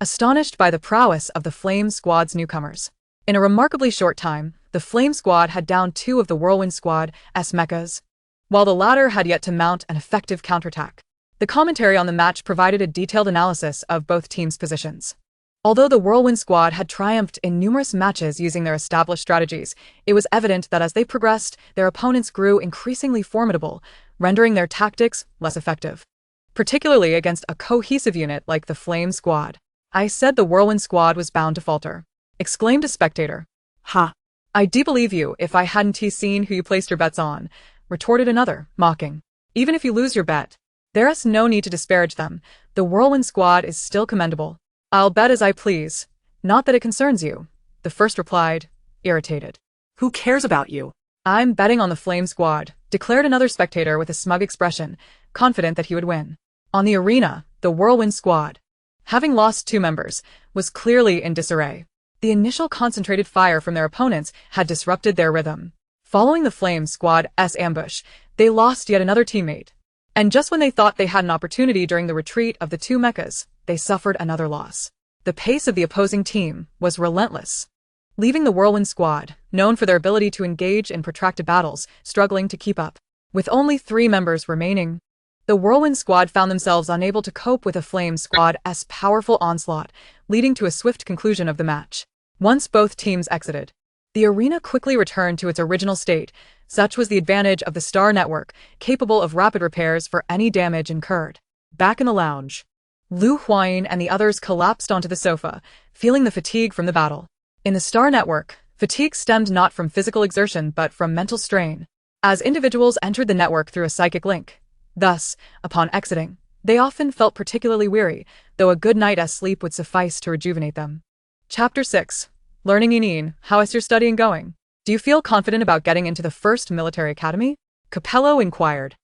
astonished by the prowess of the Flame Squad's newcomers. In a remarkably short time, the Flame Squad had downed 2 of the Whirlwind Squad's mechas, while the latter had yet to mount an effective counterattack. The commentary on the match provided a detailed analysis of both teams' positions. Although the Whirlwind Squad had triumphed in numerous matches using their established strategies, it was evident that as they progressed, their opponents grew increasingly formidable, rendering their tactics less effective, particularly against a cohesive unit like the Flame Squad. I said the Whirlwind Squad was bound to falter, exclaimed a spectator. Ha! I do believe you if I hadn't seen who you placed your bets on, retorted another, mocking. Even if you lose your bet, there's no need to disparage them. The Whirlwind Squad is still commendable. I'll bet as I please. Not that it concerns you, the first replied, irritated. Who cares about you? I'm betting on the Flame Squad, declared another spectator with a smug expression, confident that he would win. On the arena, the Whirlwind Squad, having lost 2 members, was clearly in disarray. The initial concentrated fire from their opponents had disrupted their rhythm. Following the Flame Squad's ambush, they lost yet another teammate. And just when they thought they had an opportunity during the retreat of the 2 mechas, they suffered another loss. The pace of the opposing team was relentless, leaving the Whirlwind Squad, known for their ability to engage in protracted battles, struggling to keep up. With only 3 members remaining, the Whirlwind Squad found themselves unable to cope with the Flame Squad's powerful onslaught, leading to a swift conclusion of the match. Once both teams exited, the arena quickly returned to its original state. Such was the advantage of the Star Network, capable of rapid repairs for any damage incurred. Back in the lounge, Lu Huayin and the others collapsed onto the sofa, feeling the fatigue from the battle. In the Star Network, fatigue stemmed not from physical exertion but from mental strain, as individuals entered the network through a psychic link. Thus, upon exiting, they often felt particularly weary, though a good night's sleep would suffice to rejuvenate them. Chapter 6. Learning Inin, how is your studying going? Do you feel confident about getting into the first military academy? Capello inquired,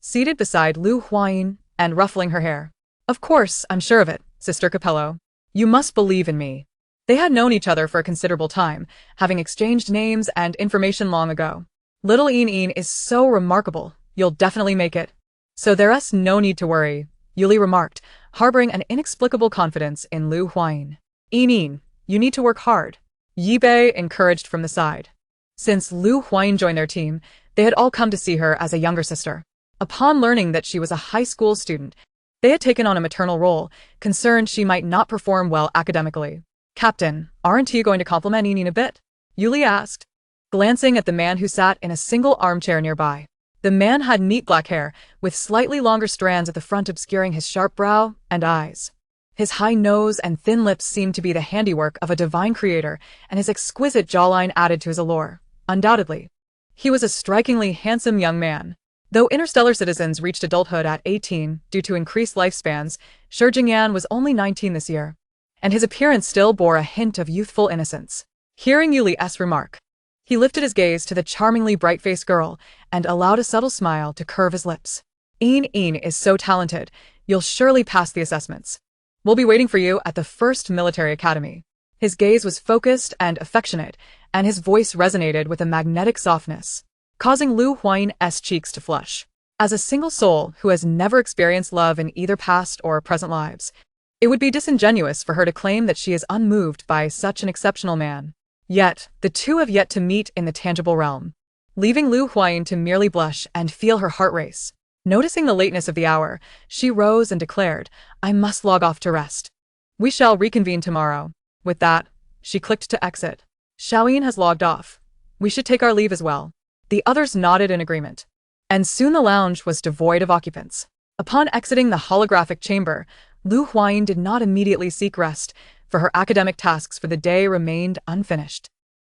seated beside Lu Huayin and ruffling her hair. Of course, I'm sure of it, Sister Capello. You must believe in me. They had known each other for a considerable time, having exchanged names and information long ago. Little Inin is so remarkable, you'll definitely make it. So there's no need to worry, Yuli remarked, harboring an inexplicable confidence in Lu Huayin. Inin, you need to work hard, Yibei encouraged from the side. Since Lu Huayin joined their team, they had all come to see her as a younger sister. Upon learning that she was a high school student, they had taken on a maternal role, concerned she might not perform well academically. Captain, aren't you going to compliment Inin a bit? Yuli asked, glancing at the man who sat in a single armchair nearby. The man had neat black hair, with slightly longer strands at the front obscuring his sharp brow and eyes. His high nose and thin lips seemed to be the handiwork of a divine creator, and his exquisite jawline added to his allure. Undoubtedly, he was a strikingly handsome young man. Though interstellar citizens reached adulthood at 18 due to increased lifespans, Shi Jingyan was only 19 this year, and his appearance still bore a hint of youthful innocence. Hearing Yuli's remark, he lifted his gaze to the charmingly bright-faced girl and allowed a subtle smile to curve his lips. Inin is so talented, you'll surely pass the assessments. We'll be waiting for you at the first military academy. His gaze was focused and affectionate, and his voice resonated with a magnetic softness, causing Lu Huayin's cheeks to flush. As a single soul who has never experienced love in either past or present lives, it would be disingenuous for her to claim that she is unmoved by such an exceptional man. Yet, the two have yet to meet in the tangible realm, leaving Lu Huayin to merely blush and feel her heart race. Noticing the lateness of the hour, she rose and declared, I must log off to rest. We shall reconvene tomorrow. With that, she clicked to exit. Huayin has logged off. We should take our leave as well. The others nodded in agreement, and soon the lounge was devoid of occupants. Upon exiting the holographic chamber, Lu Huayin did not immediately seek rest, for her academic tasks for the day remained unfinished.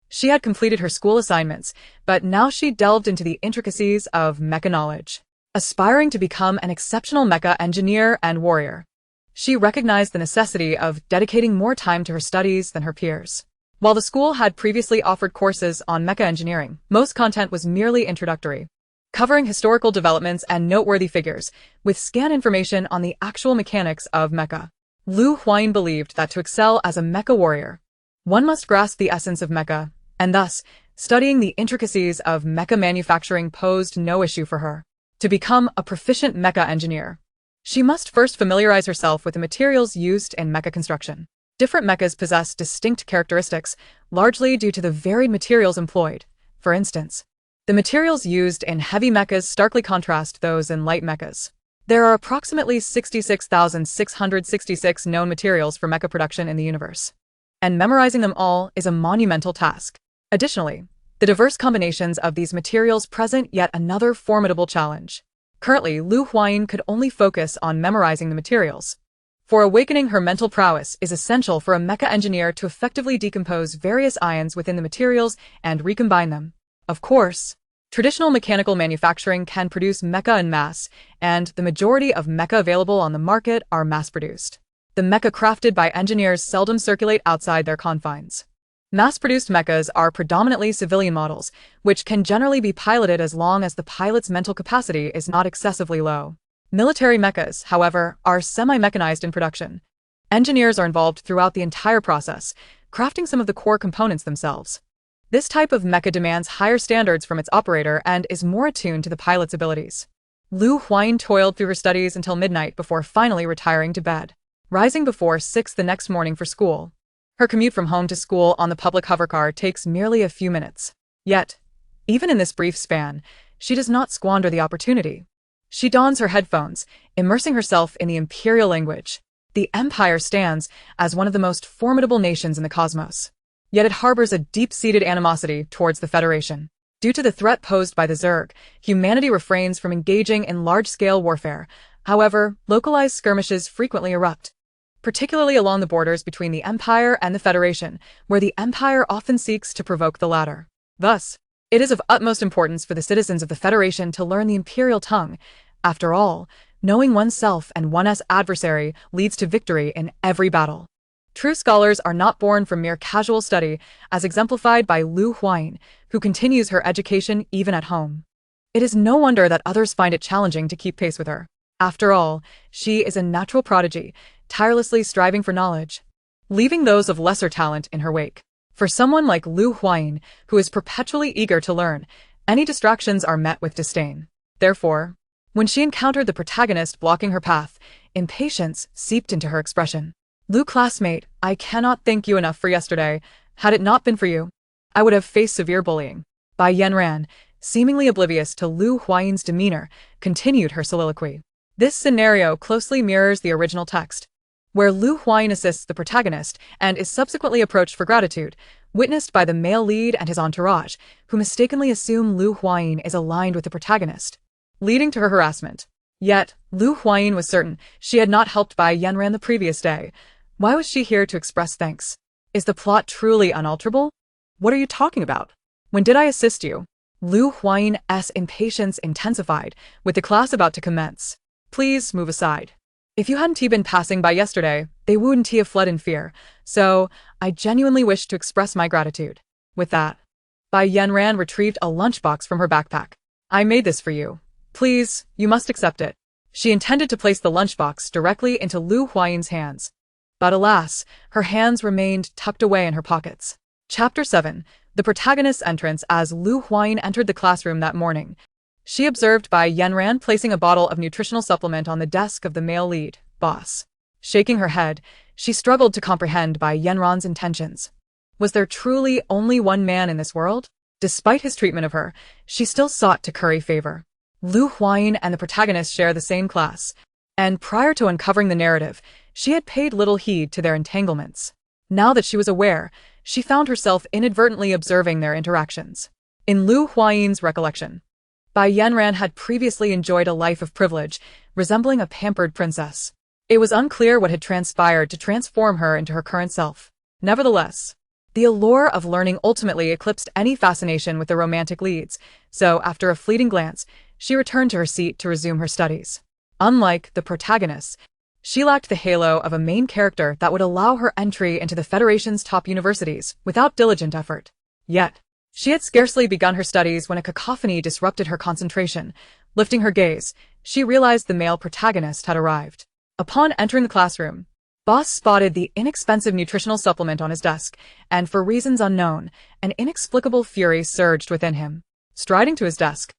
She had completed her school assignments, but now she delved into the intricacies of mecha knowledge. Aspiring to become an exceptional mecha engineer and warrior, she recognized the necessity of dedicating more time to her studies than her peers. While the school had previously offered courses on mecha engineering, most content was merely introductory, covering historical developments and noteworthy figures, with scant information on the actual mechanics of mecha. Lu Huayin believed that to excel as a mecha warrior, one must grasp the essence of mecha, and thus, studying the intricacies of mecha manufacturing posed no issue for her. To become a proficient mecha engineer, she must first familiarize herself with the materials used in mecha construction. Different mechas possess distinct characteristics, largely due to the varied materials employed. For instance, the materials used in heavy mechas starkly contrast those in light mechas. There are approximately 66,666 known materials for mecha production in the universe, and memorizing them all is a monumental task. Additionally, the diverse combinations of these materials present yet another formidable challenge. Currently, Lu Huayin could only focus on memorizing the materials. For awakening her mental prowess is essential for a mecha engineer to effectively decompose various ions within the materials and recombine them. Of course, traditional mechanical manufacturing can produce mecha en masse, and the majority of mecha available on the market are mass-produced. The mecha crafted by engineers seldom circulate outside their confines. Mass-produced mechas are predominantly civilian models, which can generally be piloted as long as the pilot's mental capacity is not excessively low. Military mechas, however, are semi-mechanized in production. Engineers are involved throughout the entire process, crafting some of the core components themselves. This type of mecha demands higher standards from its operator and is more attuned to the pilot's abilities. Lu Huayin toiled through her studies until midnight before finally retiring to bed, rising before 6 the next morning for school. Her commute from home to school on the public hovercar takes merely a few minutes. Yet, even in this brief span, she does not squander the opportunity. She dons her headphones, immersing herself in the imperial language. The Empire stands as one of the most formidable nations in the cosmos. Yet it harbors a deep-seated animosity towards the Federation. Due to the threat posed by the Zerg, humanity refrains from engaging in large-scale warfare. However, localized skirmishes frequently erupt. particularly along the borders between the Empire and the Federation, where the Empire often seeks to provoke the latter. Thus, it is of utmost importance for the citizens of the Federation to learn the Imperial tongue. After all, knowing oneself and one's adversary leads to victory in every battle. True scholars are not born from mere casual study, as exemplified by Huayin, who continues her education even at home. It is no wonder that others find it challenging to keep pace with her. After all, she is a natural prodigy, tirelessly striving for knowledge, leaving those of lesser talent in her wake. For someone like Huayin, who is perpetually eager to learn, any distractions are met with disdain. Therefore, when she encountered the protagonist blocking her path, impatience seeped into her expression. Classmate, I cannot thank you enough for yesterday. Had it not been for you, I would have faced severe bullying. Bai Yanran, seemingly oblivious to Huayin's demeanor, continued her soliloquy. This scenario closely mirrors the original text, where Huayin assists the protagonist and is subsequently approached for gratitude, witnessed by the male lead and his entourage, who mistakenly assume Huayin is aligned with the protagonist, leading to her harassment. Yet, Huayin was certain she had not helped Bai Yanran the previous day. Why was she here to express thanks? Is the plot truly unalterable? What are you talking about? When did I assist you? Huayin's impatience intensified, with the class about to commence. Please move aside. If you hadn't been passing by yesterday, they wouldn't have fled in fear, so I genuinely wish to express my gratitude. With that, Bai Yanran retrieved a lunchbox from her backpack. I made this for you. Please, you must accept it. She intended to place the lunchbox directly into Huayin's hands. But alas, her hands remained tucked away in her pockets. Chapter 7. The protagonist's entrance. As Huayin entered the classroom that morning, she observed Bai Yanran placing a bottle of nutritional supplement on the desk of the male lead, boss. Shaking her head, she struggled to comprehend Bai Yanran's intentions. Was there truly only one man in this world? Despite his treatment of her, she still sought to curry favor. Huayin and the protagonist share the same class, and prior to uncovering the narrative, she had paid little heed to their entanglements. Now that she was aware, she found herself inadvertently observing their interactions. In Huayin's recollection, Bai Yanran had previously enjoyed a life of privilege, resembling a pampered princess. It was unclear what had transpired to transform her into her current self. Nevertheless, the allure of learning ultimately eclipsed any fascination with the romantic leads, so after a fleeting glance, she returned to her seat to resume her studies. Unlike the protagonists, she lacked the halo of a main character that would allow her entry into the Federation's top universities without diligent effort. Yet, she had scarcely begun her studies when a cacophony disrupted her concentration. Lifting her gaze, she realized the male protagonist had arrived. Upon entering the classroom, Boss spotted the inexpensive nutritional supplement on his desk, and for reasons unknown, an inexplicable fury surged within him. Striding to his desk,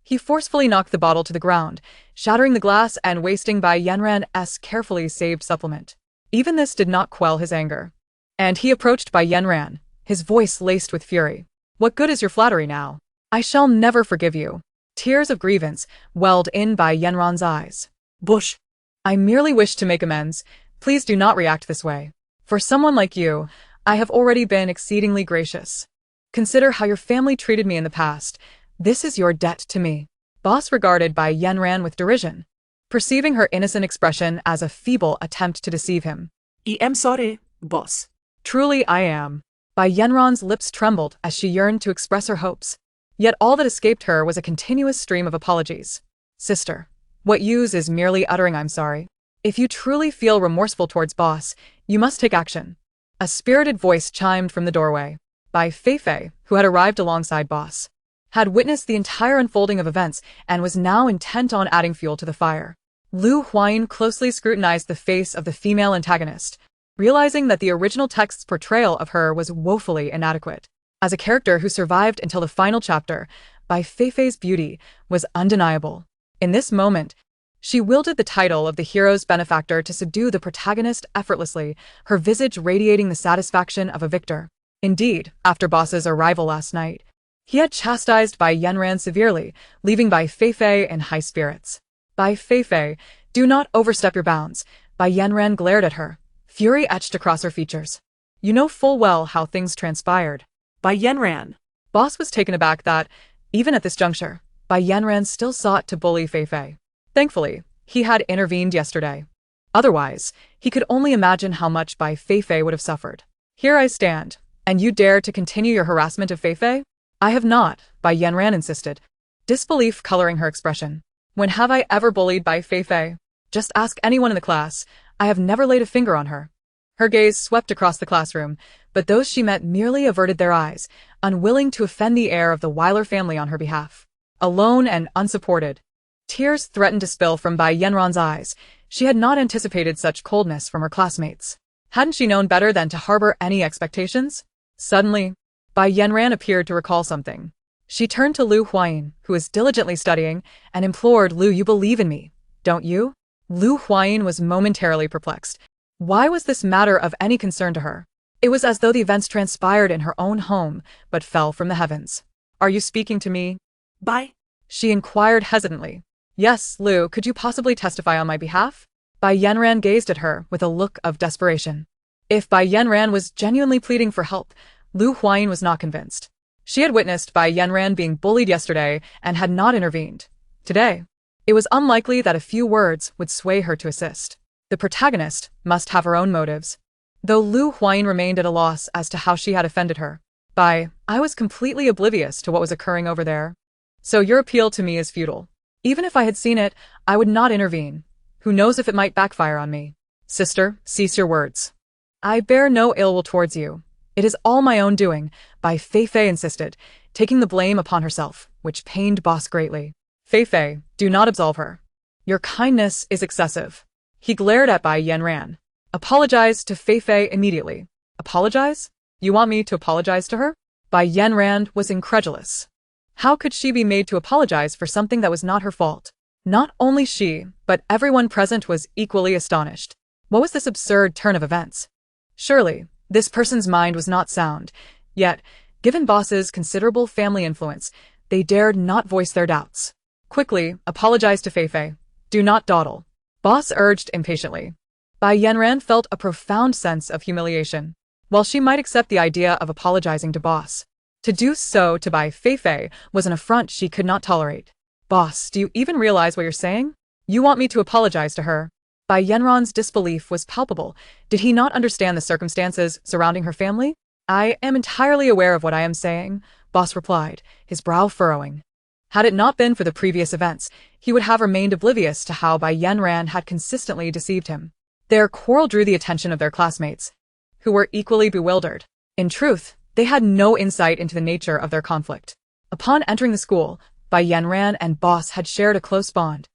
he forcefully knocked the bottle to the ground, shattering the glass and wasting Bai Yanran's carefully saved supplement. Even this did not quell his anger, and he approached Bai Yanran, his voice laced with fury. What good is your flattery now? I shall never forgive you. Tears of grievance welled in Bai Yanran's eyes. Bush. I merely wish to make amends. Please do not react this way. For someone like you, I have already been exceedingly gracious. Consider how your family treated me in the past. This is your debt to me. Boss regarded Bai Yanran with derision, perceiving her innocent expression as a feeble attempt to deceive him. I am sorry, boss. Truly I am. Bai Yanran's lips trembled as she yearned to express her hopes. Yet all that escaped her was a continuous stream of apologies. Sister, what use is merely uttering I'm sorry? If you truly feel remorseful towards Boss, you must take action. A spirited voice chimed from the doorway. Bai Feifei, who had arrived alongside Boss, had witnessed the entire unfolding of events and was now intent on adding fuel to the fire. Huayin closely scrutinized the face of the female antagonist, realizing that the original text's portrayal of her was woefully inadequate. As a character who survived until the final chapter, Bai Feifei's beauty was undeniable. In this moment, she wielded the title of the hero's benefactor to subdue the protagonist effortlessly, her visage radiating the satisfaction of a victor. Indeed, after Boss's arrival last night, he had chastised Bai Yanran severely, leaving Bai Feifei in high spirits. Bai Feifei, do not overstep your bounds. Bai Yanran glared at her, fury etched across her features. You know full well how things transpired. Bai Yanran. Boss was taken aback that, even at this juncture, Bai Yanran still sought to bully Feifei. Thankfully, he had intervened yesterday. Otherwise, he could only imagine how much Bai Feifei would have suffered. Here I stand, and you dare to continue your harassment of Feifei? I have not, Bai Yanran insisted, disbelief coloring her expression. When have I ever bullied Bai Feifei? Just ask anyone in the class. I have never laid a finger on her. Her gaze swept across the classroom, but those she met merely averted their eyes, unwilling to offend the heir of the Weiler family on her behalf. Alone and unsupported. Tears threatened to spill from Bai Yanran's eyes. She had not anticipated such coldness from her classmates. Hadn't she known better than to harbor any expectations? Suddenly, Bai Yanran appeared to recall something. She turned to Lu Huayin, who was diligently studying, and implored, "Lu, you believe in me, don't you?" Lu Huayin was momentarily perplexed. Why was this matter of any concern to her? It was as though the events transpired in her own home, but fell from the heavens. "Are you speaking to me?" Bai? She inquired hesitantly. "Yes, Lu, could you possibly testify on my behalf?" Bai Yanran gazed at her with a look of desperation. If Bai Yanran was genuinely pleading for help, Lu Huayin was not convinced. She had witnessed Bai Yanran being bullied yesterday and had not intervened. Today, it was unlikely that a few words would sway her to assist. The protagonist must have her own motives. Though Lu Huayin remained at a loss as to how she had offended her. I was completely oblivious to what was occurring over there. So your appeal to me is futile. Even if I had seen it, I would not intervene. Who knows if it might backfire on me? Sister, cease your words. I bear no ill will towards you. It is all my own doing, Bai Feifei insisted, taking the blame upon herself, which pained Boss greatly. Feifei, do not absolve her. Your kindness is excessive. He glared at Bai Yanran. Apologize to Feifei immediately. Apologize? You want me to apologize to her? Bai Yanran was incredulous. How could she be made to apologize for something that was not her fault? Not only she, but everyone present was equally astonished. What was this absurd turn of events? Surely, this person's mind was not sound. Yet, given Boss's considerable family influence, they dared not voice their doubts. Quickly, apologize to Feifei. Do not dawdle. Boss urged impatiently. Bai Yanran felt a profound sense of humiliation. While she might accept the idea of apologizing to Boss, to do so to Bai Feifei was an affront she could not tolerate. Boss, do you even realize what you're saying? You want me to apologize to her? Bai Yanran's disbelief was palpable. Did he not understand the circumstances surrounding her family? I am entirely aware of what I am saying, Boss replied, his brow furrowing. Had it not been for the previous events, he would have remained oblivious to how Bai Yanran had consistently deceived him. Their quarrel drew the attention of their classmates, who were equally bewildered. In truth, they had no insight into the nature of their conflict. Upon entering the school, Bai Yanran and Boss had shared a close bond,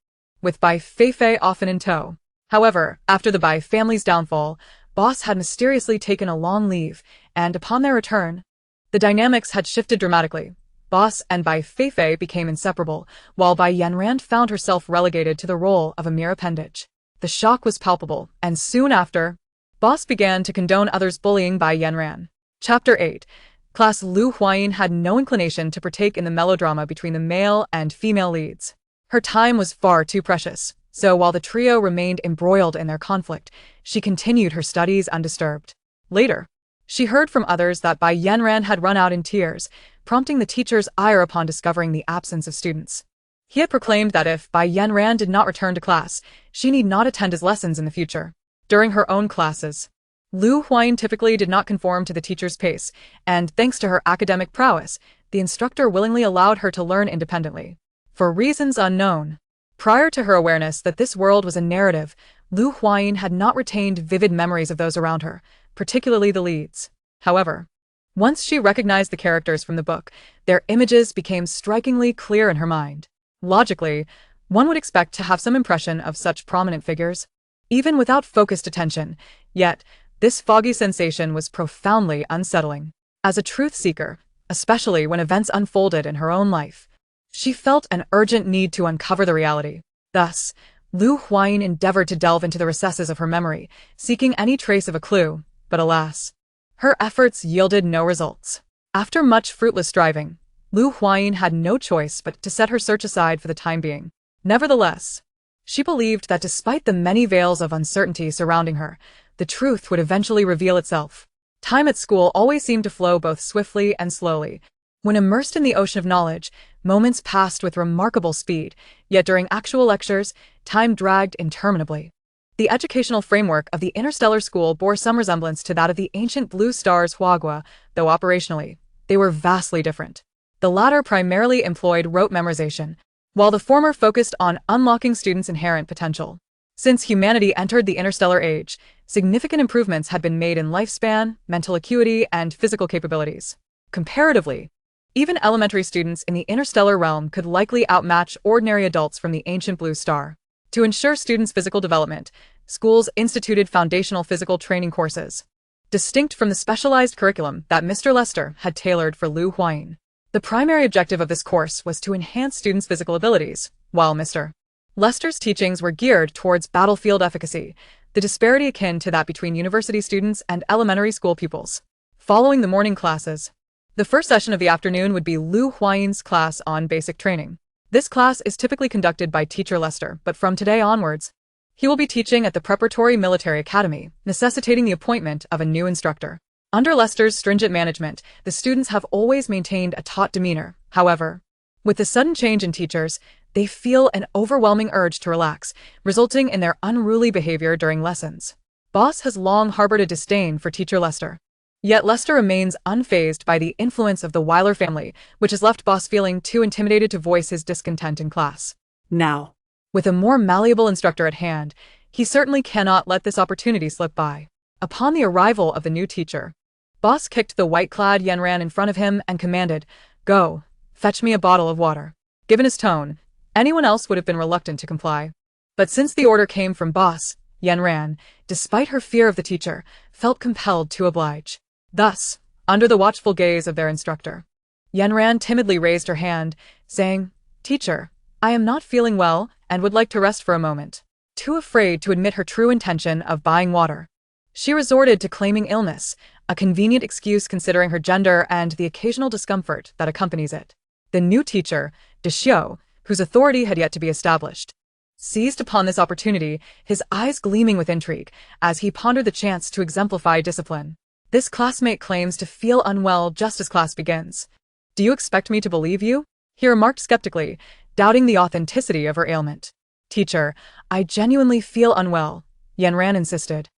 with Bai Feifei often in tow. However, after the Bai family's downfall, Boss had mysteriously taken a long leave, and upon their return, the dynamics had shifted dramatically. Boss and Bai Feifei became inseparable, while Bai Yanran found herself relegated to the role of a mere appendage. The shock was palpable, and soon after, Boss began to condone others bullying Bai Yanran. Chapter 8. Class Lu Huayin had no inclination to partake in the melodrama between the male and female leads. Her time was far too precious, so while the trio remained embroiled in their conflict, she continued her studies undisturbed. Later, she heard from others that Bai Yanran had run out in tears, prompting the teacher's ire upon discovering the absence of students. He had proclaimed that if Bai Yanran did not return to class, she need not attend his lessons in the future. During her own classes, Lu Huayin typically did not conform to the teacher's pace, and thanks to her academic prowess, the instructor willingly allowed her to learn independently. For reasons unknown, prior to her awareness that this world was a narrative, Lu Huayin had not retained vivid memories of those around her, particularly the leads. However, once she recognized the characters from the book, their images became strikingly clear in her mind. Logically, one would expect to have some impression of such prominent figures, even without focused attention, yet this foggy sensation was profoundly unsettling. As a truth seeker, especially when events unfolded in her own life, she felt an urgent need to uncover the reality. Thus, Lu Huayin endeavored to delve into the recesses of her memory, seeking any trace of a clue, but alas, her efforts yielded no results. After much fruitless striving, Lu Huayin had no choice but to set her search aside for the time being. Nevertheless, she believed that despite the many veils of uncertainty surrounding her, the truth would eventually reveal itself. Time at school always seemed to flow both swiftly and slowly. When immersed in the ocean of knowledge, moments passed with remarkable speed, yet during actual lectures, time dragged interminably. The educational framework of the interstellar school bore some resemblance to that of the ancient blue stars Huayin, though operationally, they were vastly different. The latter primarily employed rote memorization, while the former focused on unlocking students' inherent potential. Since humanity entered the interstellar age, significant improvements had been made in lifespan, mental acuity, and physical capabilities. Comparatively, even elementary students in the interstellar realm could likely outmatch ordinary adults from the ancient blue star. To ensure students' physical development, schools instituted foundational physical training courses, distinct from the specialized curriculum that Mr. Lester had tailored for Huayin. The primary objective of this course was to enhance students' physical abilities, while Mr. Lester's teachings were geared towards battlefield efficacy, the disparity akin to that between university students and elementary school pupils. Following the morning classes, the first session of the afternoon would be Huayin's class on basic training. This class is typically conducted by Teacher Lester, but from today onwards, he will be teaching at the Preparatory Military Academy, necessitating the appointment of a new instructor. Under Lester's stringent management, the students have always maintained a taut demeanor. However, with the sudden change in teachers, they feel an overwhelming urge to relax, resulting in their unruly behavior during lessons. Boss has long harbored a disdain for Teacher Lester. Yet Lester remains unfazed by the influence of the Weiler family, which has left Boss feeling too intimidated to voice his discontent in class. Now, With a more malleable instructor at hand, he certainly cannot let this opportunity slip by. Upon the arrival of the new teacher, Boss kicked the white-clad Yenran in front of him and commanded, "Go, fetch me a bottle of water." Given his tone, anyone else would have been reluctant to comply. But since the order came from Boss, Yenran, despite her fear of the teacher, felt compelled to oblige. Thus, under the watchful gaze of their instructor, Yenran timidly raised her hand, saying, "Teacher, I am not feeling well and would like to rest for a moment." Too afraid to admit her true intention of buying water, she resorted to claiming illness, a convenient excuse considering her gender and the occasional discomfort that accompanies it. The new teacher, Deshiou, whose authority had yet to be established, seized upon this opportunity, his eyes gleaming with intrigue, as he pondered the chance to exemplify discipline. This classmate claims to feel unwell just as class begins. "Do you expect me to believe you?" he remarked skeptically, doubting the authenticity of her ailment. "Teacher, I genuinely feel unwell," Yenran insisted,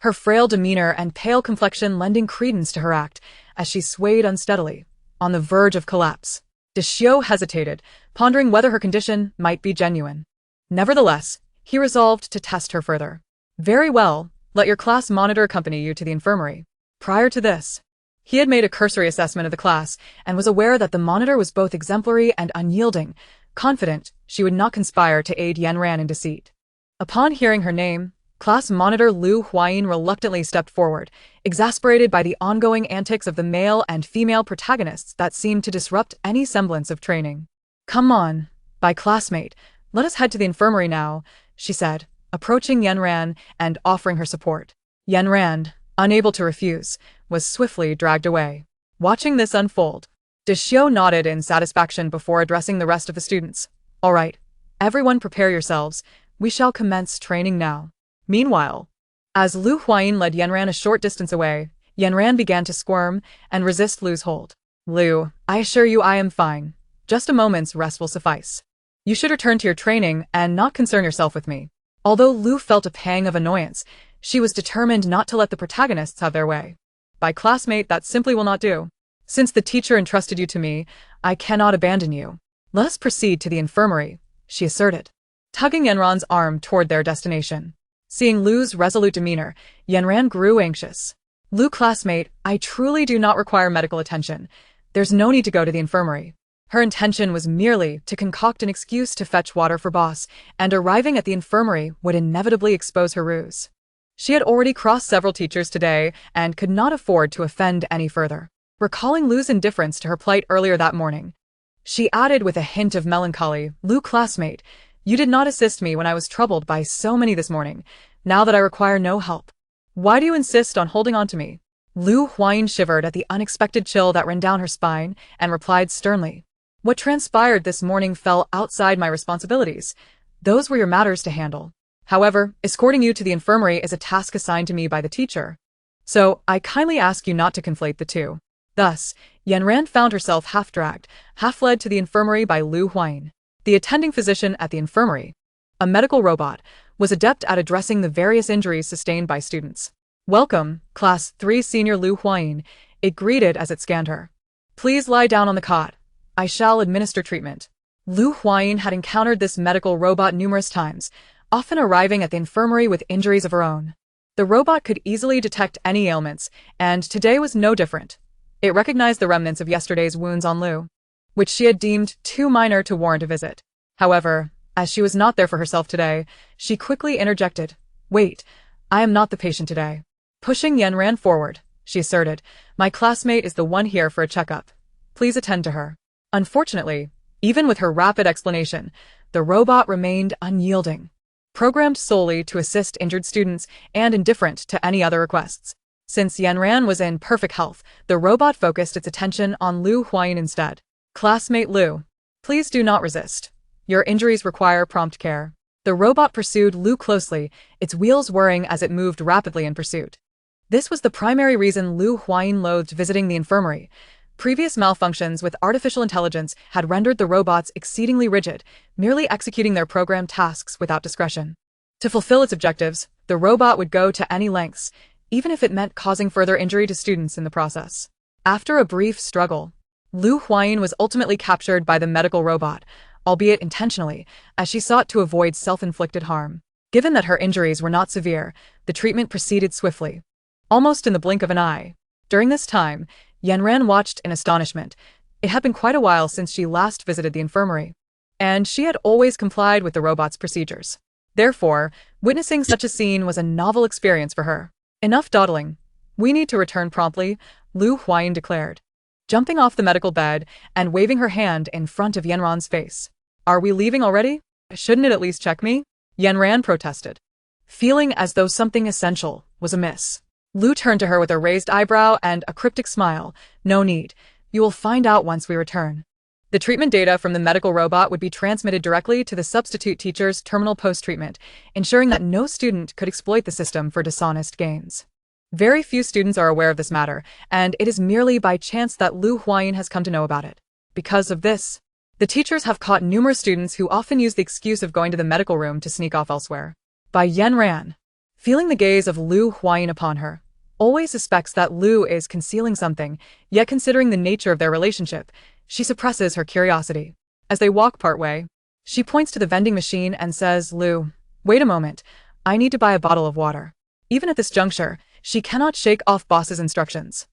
her frail demeanor and pale complexion lending credence to her act as she swayed unsteadily, on the verge of collapse. Deshiou hesitated, pondering whether her condition might be genuine. Nevertheless, he resolved to test her further. "Very well, let your class monitor accompany you to the infirmary." Prior to this, he had made a cursory assessment of the class and was aware that the monitor was both exemplary and unyielding, confident she would not conspire to aid Yenran in deceit. Upon hearing her name, class monitor Huayin reluctantly stepped forward, exasperated by the ongoing antics of the male and female protagonists that seemed to disrupt any semblance of training. "Come on, by classmate, let us head to the infirmary now," she said, approaching Yenran and offering her support. Yenran, unable to refuse, was swiftly dragged away. Watching this unfold, Deshiou nodded in satisfaction before addressing the rest of the students. "All right, everyone prepare yourselves, we shall commence training now." Meanwhile, as Huayin led Yenran a short distance away, Yenran began to squirm and resist Lu's hold. "Lu, I assure you I am fine. Just a moment's rest will suffice. You should return to your training and not concern yourself with me." Although Lu felt a pang of annoyance, she was determined not to let the protagonists have their way. "By classmate, that simply will not do. Since the teacher entrusted you to me, I cannot abandon you. Let us proceed to the infirmary," she asserted, tugging Yenran's arm toward their destination. Seeing Lu's resolute demeanor, Yenran grew anxious. "Lu classmate, I truly do not require medical attention. There's no need to go to the infirmary." Her intention was merely to concoct an excuse to fetch water for Boss, and arriving at the infirmary would inevitably expose her ruse. She had already crossed several teachers today and could not afford to offend any further. Recalling Lu's indifference to her plight earlier that morning, she added with a hint of melancholy, "Lu classmate, you did not assist me when I was troubled by so many this morning. Now that I require no help, why do you insist on holding on to me?" Huayin shivered at the unexpected chill that ran down her spine and replied sternly, "What transpired this morning fell outside my responsibilities. Those were your matters to handle. However, escorting you to the infirmary is a task assigned to me by the teacher. So, I kindly ask you not to conflate the two." Thus, Yenran found herself half-dragged, half-led to the infirmary by Huayin. The attending physician at the infirmary, a medical robot, was adept at addressing the various injuries sustained by students. "Welcome, Class 3 Senior Lu Huayin," it greeted as it scanned her. "Please lie down on the cot. I shall administer treatment." Lu Huayin had encountered this medical robot numerous times, often arriving at the infirmary with injuries of her own. The robot could easily detect any ailments, and today was no different. It recognized the remnants of yesterday's wounds on Lu, which she had deemed too minor to warrant a visit. However, as she was not there for herself today, she quickly interjected, "Wait, I am not the patient today." Pushing Yanran forward, she asserted, "My classmate is the one here for a checkup. Please attend to her." Unfortunately, even with her rapid explanation, the robot remained unyielding, programmed solely to assist injured students and indifferent to any other requests. Since Yanran was in perfect health, the robot focused its attention on Lu Huayin instead. "Classmate Lu, please do not resist. Your injuries require prompt care." The robot pursued Lu closely, its wheels whirring as it moved rapidly in pursuit. This was the primary reason Lu Huayin loathed visiting the infirmary. Previous malfunctions with artificial intelligence had rendered the robots exceedingly rigid, merely executing their programmed tasks without discretion. To fulfill its objectives, the robot would go to any lengths, even if it meant causing further injury to students in the process. After a brief struggle, Lu Huayin was ultimately captured by the medical robot, albeit intentionally, as she sought to avoid self-inflicted harm. Given that her injuries were not severe, the treatment proceeded swiftly, almost in the blink of an eye. During this time, Yanran watched in astonishment. It had been quite a while since she last visited the infirmary, and she had always complied with the robot's procedures. Therefore, witnessing such a scene was a novel experience for her. "Enough dawdling. We need to return promptly," Lu Huayin declared, jumping off the medical bed and waving her hand in front of Yanran's face. "Are we leaving already? Shouldn't it at least check me?" Yanran protested, feeling as though something essential was amiss. Lu turned to her with a raised eyebrow and a cryptic smile. "No need. You will find out once we return." The treatment data from the medical robot would be transmitted directly to the substitute teacher's terminal post-treatment, ensuring that no student could exploit the system for dishonest gains. Very few students are aware of this matter, and it is merely by chance that Lu Huayin has come to know about it. Because of this, the teachers have caught numerous students who often use the excuse of going to the medical room to sneak off elsewhere. By Yanran, feeling the gaze of Lu Huayin upon her, always suspects that Lu is concealing something, yet considering the nature of their relationship, she suppresses her curiosity. As they walk partway, she points to the vending machine and says, "Lu, wait a moment. I need to buy a bottle of water." Even at this juncture, she cannot shake off boss's instructions.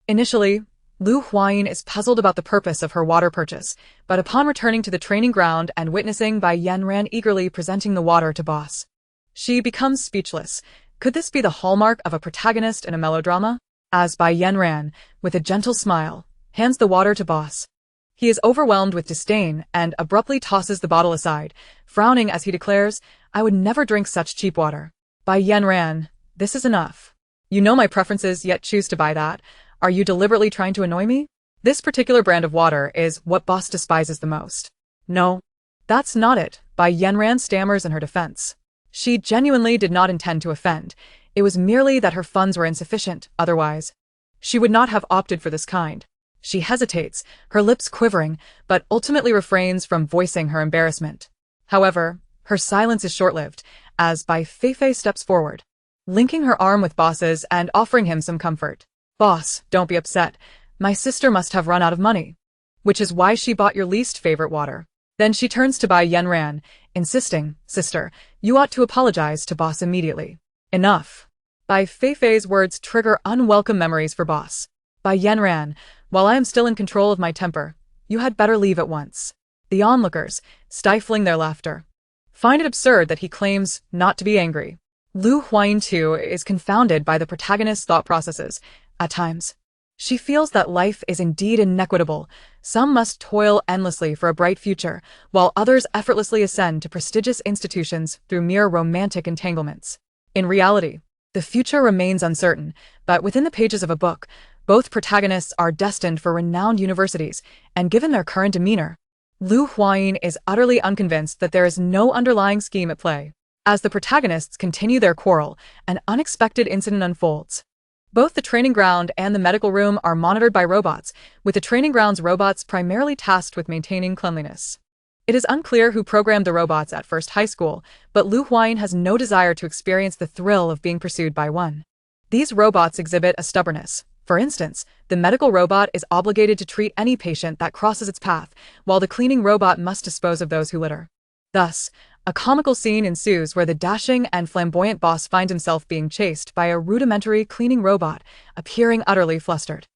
Initially, Lu Huayin is puzzled about the purpose of her water purchase, but upon returning to the training ground and witnessing Bai Yanran eagerly presenting the water to boss, she becomes speechless. Could this be the hallmark of a protagonist in a melodrama? As Bai Yanran, with a gentle smile, hands the water to boss, he is overwhelmed with disdain and abruptly tosses the bottle aside, frowning as he declares, "I would never drink such cheap water." Bai Yanran, this is enough. You know my preferences yet choose to buy that. Are you deliberately trying to annoy me? This particular brand of water is what boss despises the most. No, that's not it, Bai Yanran stammers in her defense. She genuinely did not intend to offend. It was merely that her funds were insufficient, otherwise she would not have opted for this kind. She hesitates, her lips quivering, but ultimately refrains from voicing her embarrassment. However, her silence is short-lived, as Bai Feifei steps forward, linking her arm with Boss's and offering him some comfort. "Boss, don't be upset. My sister must have run out of money, which is why she bought your least favorite water." Then she turns to Bai Yanran, insisting, "Sister, you ought to apologize to Boss immediately." "Enough." Bai Feifei's words trigger unwelcome memories for Boss. "Bai Yanran, while I am still in control of my temper, you had better leave at once." The onlookers, stifling their laughter, find it absurd that he claims not to be angry. Lu Huayin too is confounded by the protagonist's thought processes. At times, she feels that life is indeed inequitable. Some must toil endlessly for a bright future, while others effortlessly ascend to prestigious institutions through mere romantic entanglements. In reality, the future remains uncertain, but within the pages of a book, both protagonists are destined for renowned universities, and given their current demeanor, Lu Huayin is utterly unconvinced that there is no underlying scheme at play. As the protagonists continue their quarrel, an unexpected incident unfolds. Both the training ground and the medical room are monitored by robots, with the training ground's robots primarily tasked with maintaining cleanliness. It is unclear who programmed the robots at first high school, but Huayin has no desire to experience the thrill of being pursued by one. These robots exhibit a stubbornness. For instance, the medical robot is obligated to treat any patient that crosses its path, while the cleaning robot must dispose of those who litter. Thus, a comical scene ensues where the dashing and flamboyant boss finds himself being chased by a rudimentary cleaning robot, appearing utterly flustered.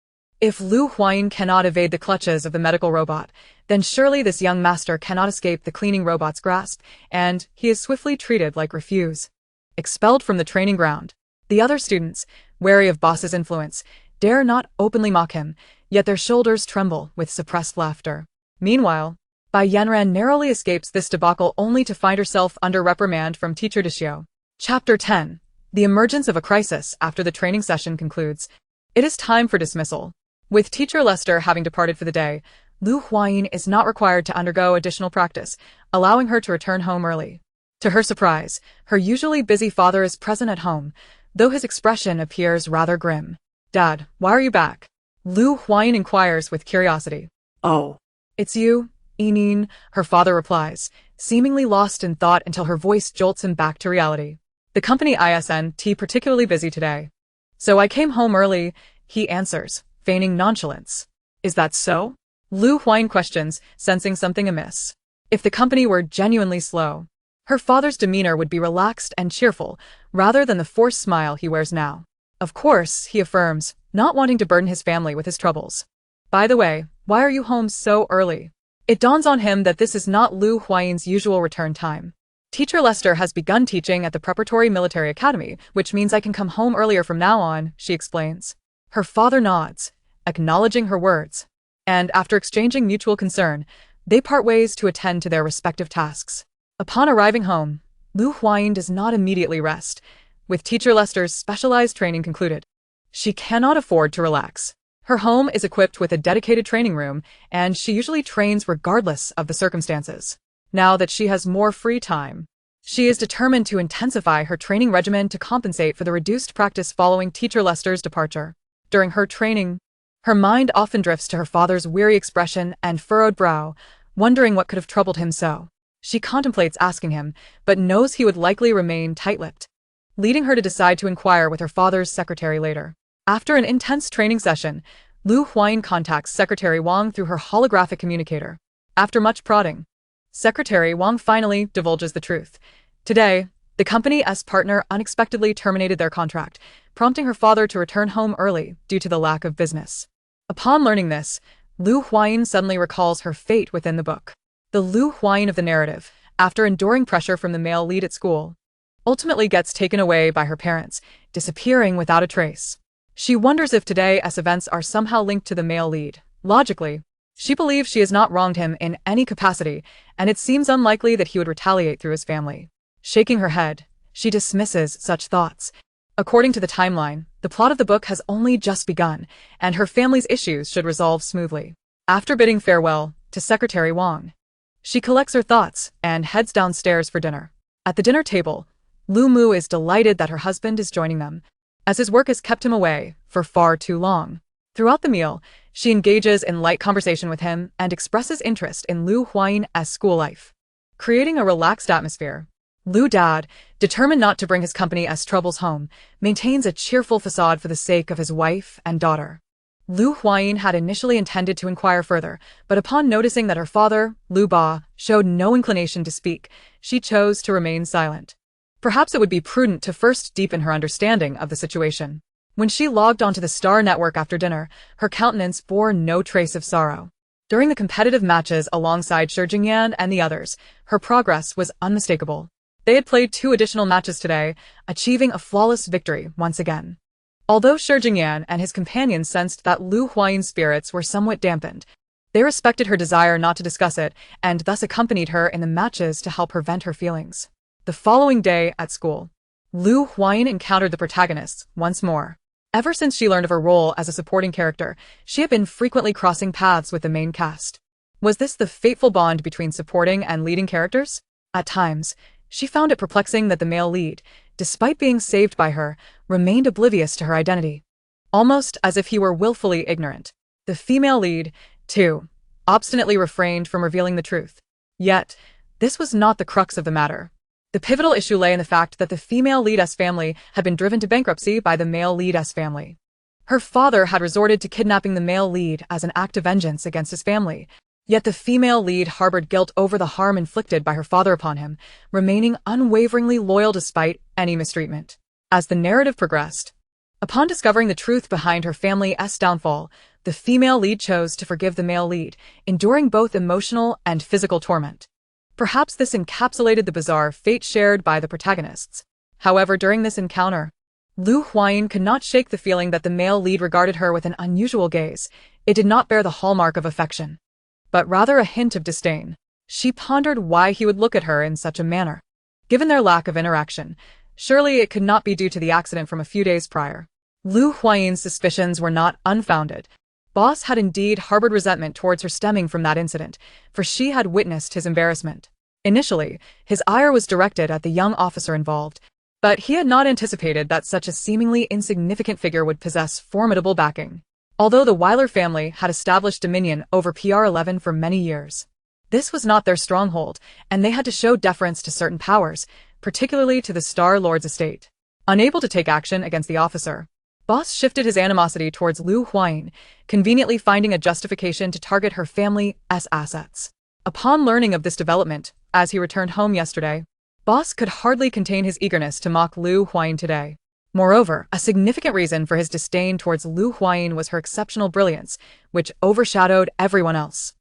If Huayin cannot evade the clutches of the medical robot, then surely this young master cannot escape the cleaning robot's grasp, and he is swiftly treated like refuse. Expelled from the training ground, the other students, wary of boss's influence, dare not openly mock him, yet their shoulders tremble with suppressed laughter. Meanwhile, Bai Yanran narrowly escapes this debacle only to find herself under reprimand from teacher Dishio. Chapter 10. The emergence of a crisis after the training session concludes. It is time for dismissal. With teacher Lester having departed for the day, Huayin is not required to undergo additional practice, allowing her to return home early. To her surprise, her usually busy father is present at home, though his expression appears rather grim. "Dad, why are you back?" Huayin inquires with curiosity. Oh. "It's you, Enine," her father replies, seemingly lost in thought until her voice jolts him back to reality. "The company isn't particularly busy today. So I came home early," he answers, feigning nonchalance. "Is that so?" Huayin questions, sensing something amiss. If the company were genuinely slow, her father's demeanor would be relaxed and cheerful, rather than the forced smile he wears now. "Of course," he affirms, not wanting to burden his family with his troubles. "By the way, why are you home so early?" It dawns on him that this is not Huayin's usual return time. "Teacher Lester has begun teaching at the preparatory military academy, which means I can come home earlier from now on," she explains. Her father nods, acknowledging her words, and after exchanging mutual concern, they part ways to attend to their respective tasks. Upon arriving home, Huayin does not immediately rest. With teacher Lester's specialized training concluded, she cannot afford to relax. Her home is equipped with a dedicated training room, and she usually trains regardless of the circumstances. Now that she has more free time, she is determined to intensify her training regimen to compensate for the reduced practice following teacher Lester's departure. During her training, her mind often drifts to her father's weary expression and furrowed brow, wondering what could have troubled him so. She contemplates asking him, but knows he would likely remain tight-lipped, leading her to decide to inquire with her father's secretary later. After an intense training session, Huayin contacts Secretary Wang through her holographic communicator. After much prodding, Secretary Wang finally divulges the truth. Today, the company's partner unexpectedly terminated their contract, prompting her father to return home early due to the lack of business. Upon learning this, Huayin suddenly recalls her fate within the book. The Huayin of the narrative, after enduring pressure from the male lead at school, ultimately gets taken away by her parents, disappearing without a trace. She wonders if today's events are somehow linked to the male lead. Logically, she believes she has not wronged him in any capacity, and it seems unlikely that he would retaliate through his family. Shaking her head, she dismisses such thoughts. According to the timeline, the plot of the book has only just begun, and her family's issues should resolve smoothly. After bidding farewell to Secretary Wang, she collects her thoughts and heads downstairs for dinner. At the dinner table, Lu Mu is delighted that her husband is joining them, as his work has kept him away for far too long. Throughout the meal, she engages in light conversation with him and expresses interest in Huayin's school life, creating a relaxed atmosphere. Lu Dad, determined not to bring his company's troubles home, maintains a cheerful facade for the sake of his wife and daughter. Huayin had initially intended to inquire further, but upon noticing that her father, Lu Ba, showed no inclination to speak, she chose to remain silent. Perhaps it would be prudent to first deepen her understanding of the situation. When she logged onto the Star Network after dinner, her countenance bore no trace of sorrow. During the competitive matches alongside Shi Jingyan and the others, her progress was unmistakable. They had played 2 additional matches today, achieving a flawless victory once again. Although Shi Jingyan and his companions sensed that Huayin's spirits were somewhat dampened, they respected her desire not to discuss it and thus accompanied her in the matches to help her vent her feelings. The following day at school, Huayin encountered the protagonists once more. Ever since she learned of her role as a supporting character, she had been frequently crossing paths with the main cast. Was this the fateful bond between supporting and leading characters? At times, she found it perplexing that the male lead, despite being saved by her, remained oblivious to her identity, almost as if he were willfully ignorant. The female lead, too, obstinately refrained from revealing the truth. Yet, this was not the crux of the matter. The pivotal issue lay in the fact that the female lead S family had been driven to bankruptcy by the male lead S family. Her father had resorted to kidnapping the male lead as an act of vengeance against his family, yet the female lead harbored guilt over the harm inflicted by her father upon him, remaining unwaveringly loyal despite any mistreatment. As the narrative progressed, upon discovering the truth behind her family's downfall, the female lead chose to forgive the male lead, enduring both emotional and physical torment. Perhaps this encapsulated the bizarre fate shared by the protagonists. However, during this encounter, Huayin could not shake the feeling that the male lead regarded her with an unusual gaze. It did not bear the hallmark of affection, but rather a hint of disdain. She pondered why he would look at her in such a manner. Given their lack of interaction, surely it could not be due to the accident from a few days prior. Huayin's suspicions were not unfounded. Boss had indeed harbored resentment towards her stemming from that incident, for she had witnessed his embarrassment. Initially, his ire was directed at the young officer involved, but he had not anticipated that such a seemingly insignificant figure would possess formidable backing. Although the Weiler family had established dominion over PR-11 for many years, this was not their stronghold, and they had to show deference to certain powers, particularly to the Star Lord's estate. Unable to take action against the officer, Boss shifted his animosity towards Huayin, conveniently finding a justification to target her family's assets. Upon learning of this development, as he returned home yesterday, Boss could hardly contain his eagerness to mock Huayin today. Moreover, a significant reason for his disdain towards Huayin was her exceptional brilliance, which overshadowed everyone else.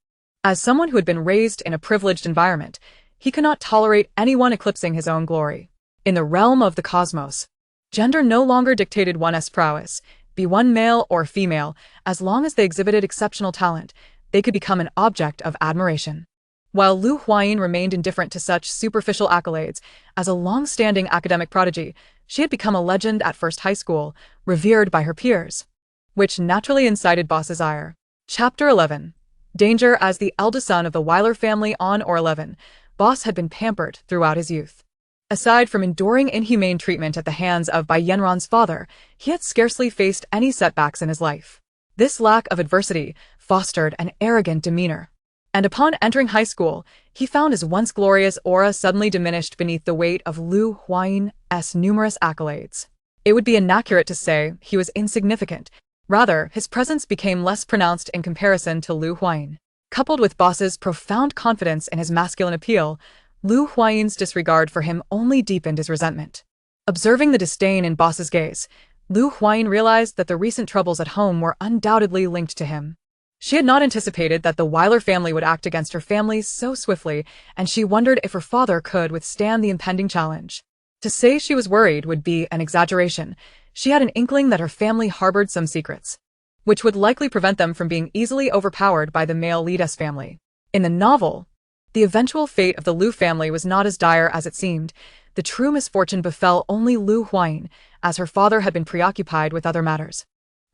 As someone who had been raised in a privileged environment, he could not tolerate anyone eclipsing his own glory. In the realm of the cosmos, gender no longer dictated one's prowess. Be one male or female, as long as they exhibited exceptional talent, they could become an object of admiration. While Huayin remained indifferent to such superficial accolades, as a long-standing academic prodigy, she had become a legend at First High School, revered by her peers, which naturally incited Boss's ire. Chapter 11. Danger. As the eldest son of the Weiler family on or 11, Boss had been pampered throughout his youth. Aside from enduring inhumane treatment at the hands of Yenron's father, he had scarcely faced any setbacks in his life. This lack of adversity fostered an arrogant demeanor, and upon entering high school, he found his once glorious aura suddenly diminished beneath the weight of Huayin's numerous accolades. It would be inaccurate to say he was insignificant. Rather, his presence became less pronounced in comparison to Huayin. Coupled with Boss's profound confidence in his masculine appeal, Huayin's disregard for him only deepened his resentment. Observing the disdain in Boss's gaze, Huayin realized that the recent troubles at home were undoubtedly linked to him. She had not anticipated that the Weiler family would act against her family so swiftly, and she wondered if her father could withstand the impending challenge. To say she was worried would be an exaggeration. She had an inkling that her family harbored some secrets, which would likely prevent them from being easily overpowered by the male lead's family. In the novel, the eventual fate of the Liu family was not as dire as it seemed. The true misfortune befell only Huayin, as her father had been preoccupied with other matters,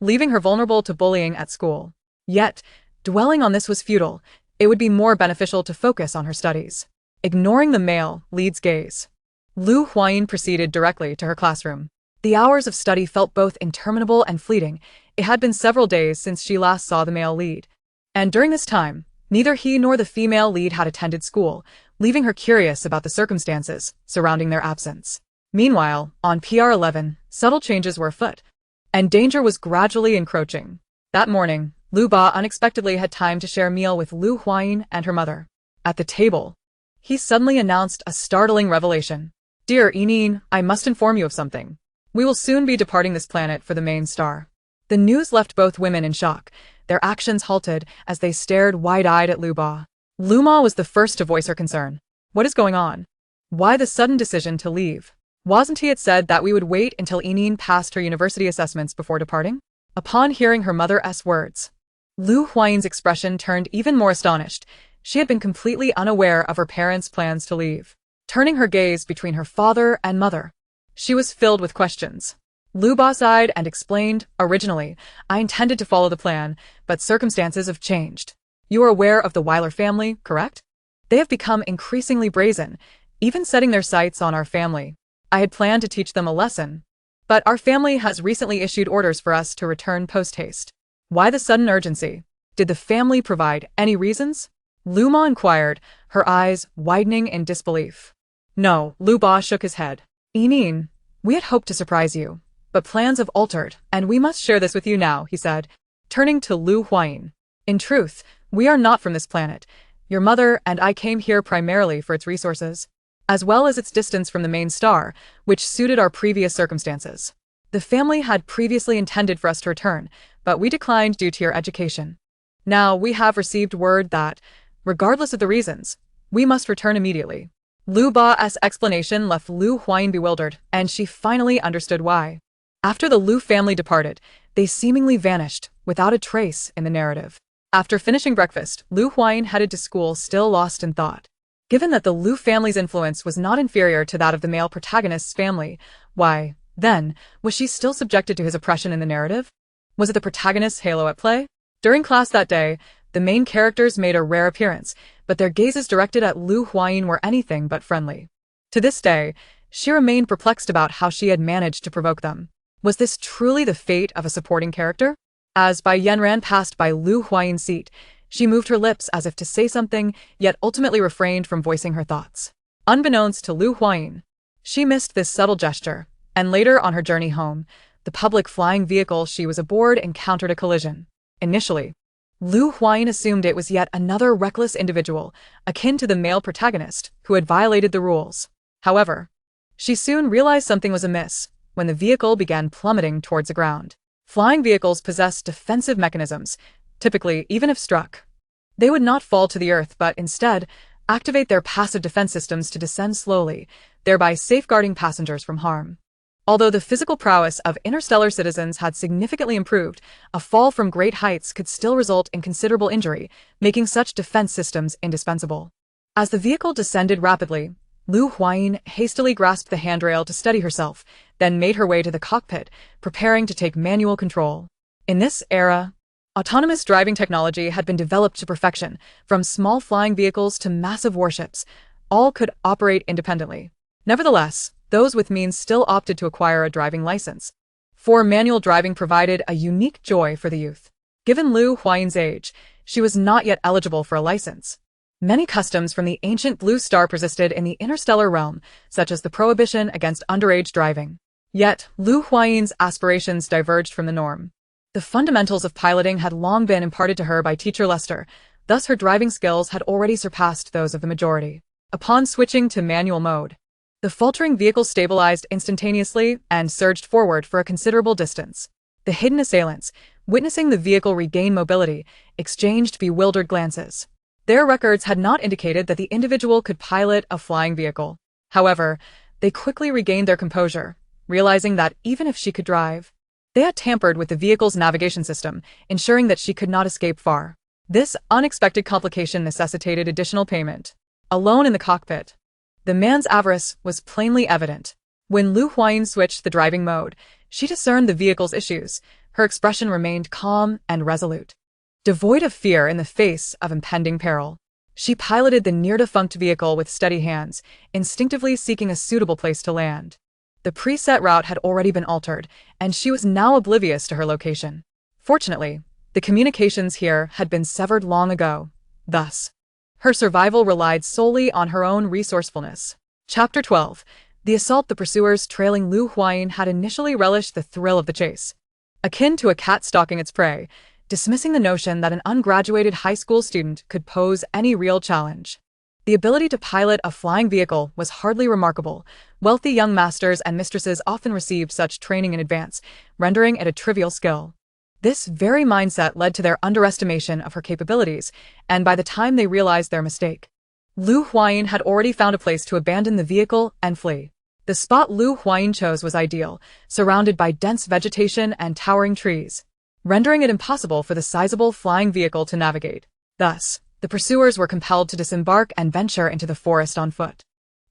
leaving her vulnerable to bullying at school. Yet, dwelling on this was futile. It would be more beneficial to focus on her studies. Ignoring the male lead's gaze, Huayin proceeded directly to her classroom. The hours of study felt both interminable and fleeting. It had been several days since she last saw the male lead, and during this time, neither he nor the female lead had attended school, leaving her curious about the circumstances surrounding their absence. Meanwhile, on PR-11, subtle changes were afoot, and danger was gradually encroaching. That morning, Lu Ba unexpectedly had time to share a meal with Huayin and her mother. At the table, he suddenly announced a startling revelation. "Dear Enine, I must inform you of something. We will soon be departing this planet for the main star." The news left both women in shock. Their actions halted as they stared wide-eyed at Lu Ba. Lu Ma was the first to voice her concern. "What is going on? Why the sudden decision to leave? Wasn't it said that we would wait until Enine passed her university assessments before departing?" Upon hearing her mother's words, Huayin's expression turned even more astonished. She had been completely unaware of her parents' plans to leave. Turning her gaze between her father and mother, she was filled with questions. Lu Ba sighed and explained, "Originally, I intended to follow the plan, but circumstances have changed. You are aware of the Weiler family, correct? They have become increasingly brazen, even setting their sights on our family. I had planned to teach them a lesson, but our family has recently issued orders for us to return post-haste." "Why the sudden urgency? Did the family provide any reasons?" Lu Ma inquired, her eyes widening in disbelief. No, Lu Ba shook his head. Enin, we had hoped to surprise you, but plans have altered, and we must share this with you now, he said, turning to Lu Huayin. In truth, we are not from this planet. Your mother and I came here primarily for its resources, as well as its distance from the main star, which suited our previous circumstances. The family had previously intended for us to return, but we declined due to your education. Now we have received word that, regardless of the reasons, we must return immediately. Lu Ba's explanation left Lu Huayin bewildered, and she finally understood why. After the Lu family departed, they seemingly vanished, without a trace in the narrative. After finishing breakfast, Lu Huayin headed to school still lost in thought. Given that the Lu family's influence was not inferior to that of the male protagonist's family, why, then, was she still subjected to his oppression in the narrative? Was it the protagonist's halo at play? During class that day, the main characters made a rare appearance, but their gazes directed at Lu Huayin were anything but friendly. To this day, she remained perplexed about how she had managed to provoke them. Was this truly the fate of a supporting character? As Bai Yanran passed by Lu Huayin's seat, she moved her lips as if to say something, yet ultimately refrained from voicing her thoughts. Unbeknownst to Lu Huayin, she missed this subtle gesture, and later on her journey home, the public flying vehicle she was aboard encountered a collision. Initially, Lu Huayin assumed it was yet another reckless individual, akin to the male protagonist, who had violated the rules. However, she soon realized something was amiss when the vehicle began plummeting towards the ground. Flying vehicles possess defensive mechanisms, typically even if struck. They would not fall to the earth but instead activate their passive defense systems to descend slowly, thereby safeguarding passengers from harm. Although the physical prowess of interstellar citizens had significantly improved, a fall from great heights could still result in considerable injury, making such defense systems indispensable. As the vehicle descended rapidly, Lu Huayin hastily grasped the handrail to steady herself, then made her way to the cockpit, preparing to take manual control. In this era, autonomous driving technology had been developed to perfection, from small flying vehicles to massive warships. All could operate independently. Nevertheless, those with means still opted to acquire a driving license, for manual driving provided a unique joy for the youth. Given Lu Huayin's age, she was not yet eligible for a license. Many customs from the ancient Blue Star persisted in the interstellar realm, such as the prohibition against underage driving. Yet, Lu Huayin's aspirations diverged from the norm. The fundamentals of piloting had long been imparted to her by teacher Lester, thus her driving skills had already surpassed those of the majority. Upon switching to manual mode, the faltering vehicle stabilized instantaneously and surged forward for a considerable distance. The hidden assailants, witnessing the vehicle regain mobility, exchanged bewildered glances. Their records had not indicated that the individual could pilot a flying vehicle. However, they quickly regained their composure, realizing that even if she could drive, they had tampered with the vehicle's navigation system, ensuring that she could not escape far. This unexpected complication necessitated additional payment. Alone in the cockpit, the man's avarice was plainly evident. When Lu Huayin switched the driving mode, she discerned the vehicle's issues. Her expression remained calm and resolute. Devoid of fear in the face of impending peril, she piloted the near-defunct vehicle with steady hands, instinctively seeking a suitable place to land. The preset route had already been altered, and she was now oblivious to her location. Fortunately, the communications here had been severed long ago. Thus, her survival relied solely on her own resourcefulness. Chapter 12. The assault. The pursuers trailing Lu Huayin had initially relished the thrill of the chase, akin to a cat stalking its prey, dismissing the notion that an ungraduated high school student could pose any real challenge. The ability to pilot a flying vehicle was hardly remarkable. Wealthy young masters and mistresses often received such training in advance, rendering it a trivial skill. This very mindset led to their underestimation of her capabilities, and by the time they realized their mistake, Lu Huayin had already found a place to abandon the vehicle and flee. The spot Lu Huayin chose was ideal, surrounded by dense vegetation and towering trees, rendering it impossible for the sizable flying vehicle to navigate. Thus, the pursuers were compelled to disembark and venture into the forest on foot.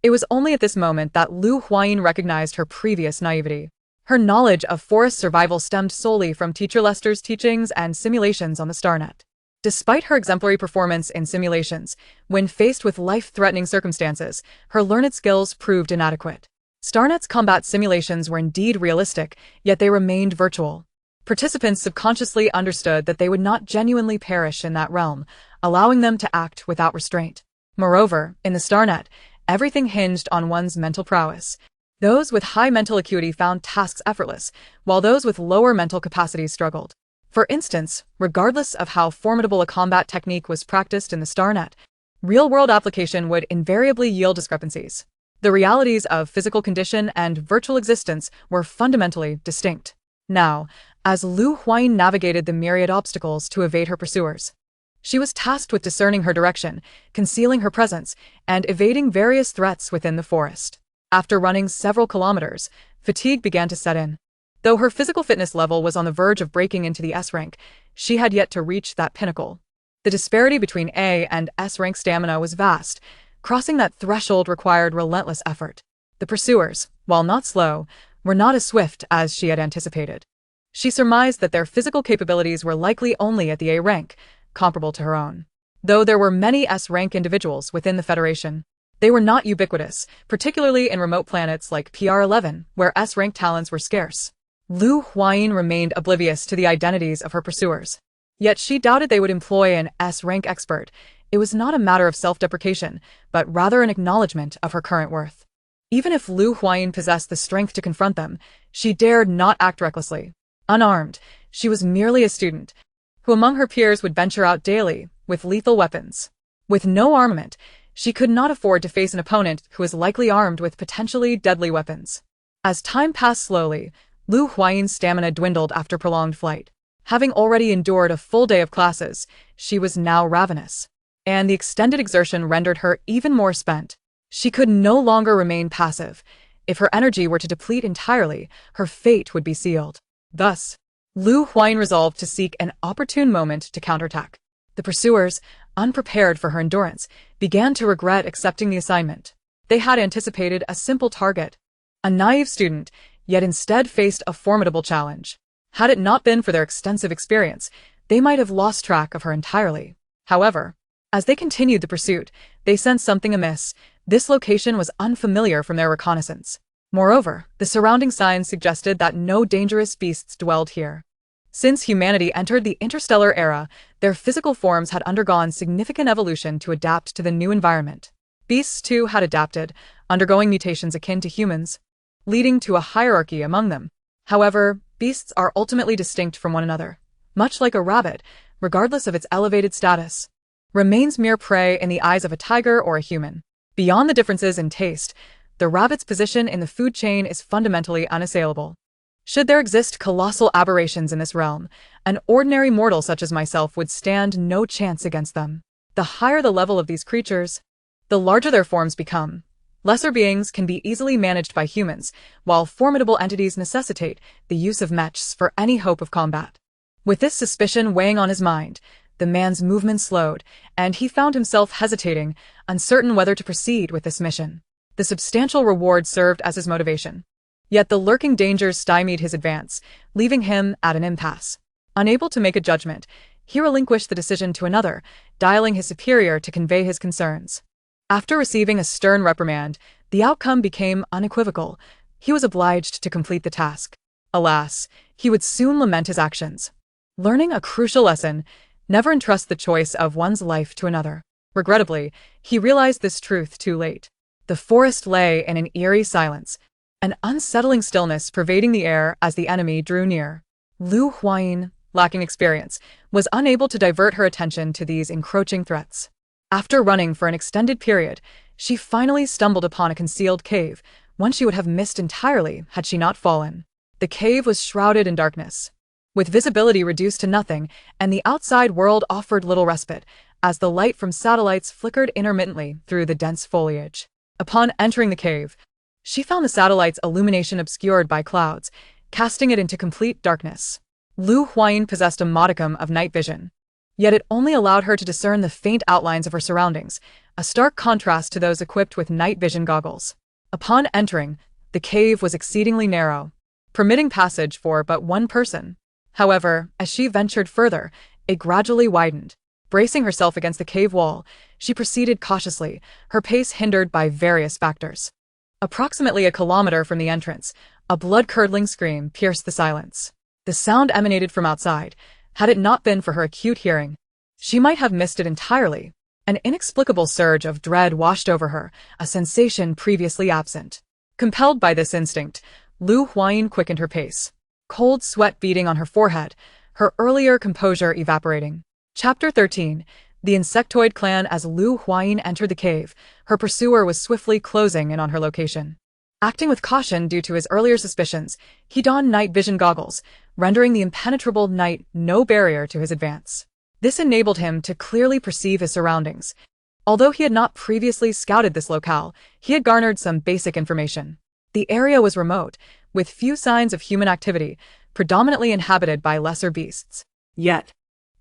It was only at this moment that Lu Huayin recognized her previous naivety. Her knowledge of forest survival stemmed solely from teacher Lester's teachings and simulations on the StarNet. Despite her exemplary performance in simulations, when faced with life-threatening circumstances, her learned skills proved inadequate. StarNet's combat simulations were indeed realistic, yet they remained virtual. Participants subconsciously understood that they would not genuinely perish in that realm, allowing them to act without restraint. Moreover, in the Starnet, everything hinged on one's mental prowess. Those with high mental acuity found tasks effortless, while those with lower mental capacities struggled. For instance, regardless of how formidable a combat technique was practiced in the Starnet, real-world application would invariably yield discrepancies. The realities of physical condition and virtual existence were fundamentally distinct. Now, as Lu Huayin navigated the myriad obstacles to evade her pursuers, she was tasked with discerning her direction, concealing her presence, and evading various threats within the forest. After running several kilometers, fatigue began to set in. Though her physical fitness level was on the verge of breaking into the S rank, she had yet to reach that pinnacle. The disparity between A and S rank stamina was vast. Crossing that threshold required relentless effort. The pursuers, while not slow, were not as swift as she had anticipated. She surmised that their physical capabilities were likely only at the A rank, comparable to her own. Though there were many S rank individuals within the Federation, they were not ubiquitous, particularly in remote planets like PR-11, where S rank talents were scarce. Lu Huayin remained oblivious to the identities of her pursuers. Yet she doubted they would employ an S rank expert. It was not a matter of self-deprecation, but rather an acknowledgement of her current worth. Even if Lu Huayin possessed the strength to confront them, she dared not act recklessly. Unarmed, she was merely a student, who among her peers would venture out daily with lethal weapons. With no armament, she could not afford to face an opponent who was likely armed with potentially deadly weapons. As time passed slowly, Lu Huayin's stamina dwindled after prolonged flight. Having already endured a full day of classes, she was now ravenous, and the extended exertion rendered her even more spent. She could no longer remain passive. If her energy were to deplete entirely, her fate would be sealed. Thus, Lu Huayin resolved to seek an opportune moment to counterattack. The pursuers, unprepared for her endurance, began to regret accepting the assignment. They had anticipated a simple target, a naive student, yet instead faced a formidable challenge. Had it not been for their extensive experience, they might have lost track of her entirely. However, as they continued the pursuit, they sensed something amiss. This location was unfamiliar from their reconnaissance. Moreover, the surrounding signs suggested that no dangerous beasts dwelled here. Since humanity entered the interstellar era, their physical forms had undergone significant evolution to adapt to the new environment. Beasts, too, had adapted, undergoing mutations akin to humans, leading to a hierarchy among them. However, beasts are ultimately distinct from one another. Much like a rabbit, regardless of its elevated status, remains mere prey in the eyes of a tiger or a human. Beyond the differences in taste, the rabbit's position in the food chain is fundamentally unassailable. Should there exist colossal aberrations in this realm, an ordinary mortal such as myself would stand no chance against them. The higher the level of these creatures, the larger their forms become. Lesser beings can be easily managed by humans, while formidable entities necessitate the use of mechs for any hope of combat. With this suspicion weighing on his mind, the man's movement slowed, and he found himself hesitating, uncertain whether to proceed with this mission. The substantial reward served as his motivation. Yet the lurking dangers stymied his advance, leaving him at an impasse. Unable to make a judgment, he relinquished the decision to another, dialing his superior to convey his concerns. After receiving a stern reprimand, the outcome became unequivocal. He was obliged to complete the task. Alas, he would soon lament his actions. Learning a crucial lesson: never entrust the choice of one's life to another. Regrettably, he realized this truth too late. The forest lay in an eerie silence, an unsettling stillness pervading the air as the enemy drew near. Lu Huayin, lacking experience, was unable to divert her attention to these encroaching threats. After running for an extended period, she finally stumbled upon a concealed cave, one she would have missed entirely had she not fallen. The cave was shrouded in darkness, with visibility reduced to nothing, and the outside world offered little respite, as the light from satellites flickered intermittently through the dense foliage. Upon entering the cave, she found the satellite's illumination obscured by clouds, casting it into complete darkness. Lu Huayin possessed a modicum of night vision, yet it only allowed her to discern the faint outlines of her surroundings, a stark contrast to those equipped with night vision goggles. Upon entering, the cave was exceedingly narrow, permitting passage for but one person. However, as she ventured further, it gradually widened. Bracing herself against the cave wall, she proceeded cautiously, her pace hindered by various factors. Approximately a kilometer from the entrance, a blood-curdling scream pierced the silence. The sound emanated from outside. Had it not been for her acute hearing, she might have missed it entirely. An inexplicable surge of dread washed over her, a sensation previously absent. Compelled by this instinct, Huayin quickened her pace. Cold sweat beading on her forehead, her earlier composure evaporating. Chapter 13. The Insectoid Clan. As Huayin entered the cave, her pursuer was swiftly closing in on her location. Acting with caution due to his earlier suspicions, he donned night vision goggles, rendering the impenetrable night no barrier to his advance. This enabled him to clearly perceive his surroundings. Although he had not previously scouted this locale, he had garnered some basic information. The area was remote, with few signs of human activity, predominantly inhabited by lesser beasts. Yet,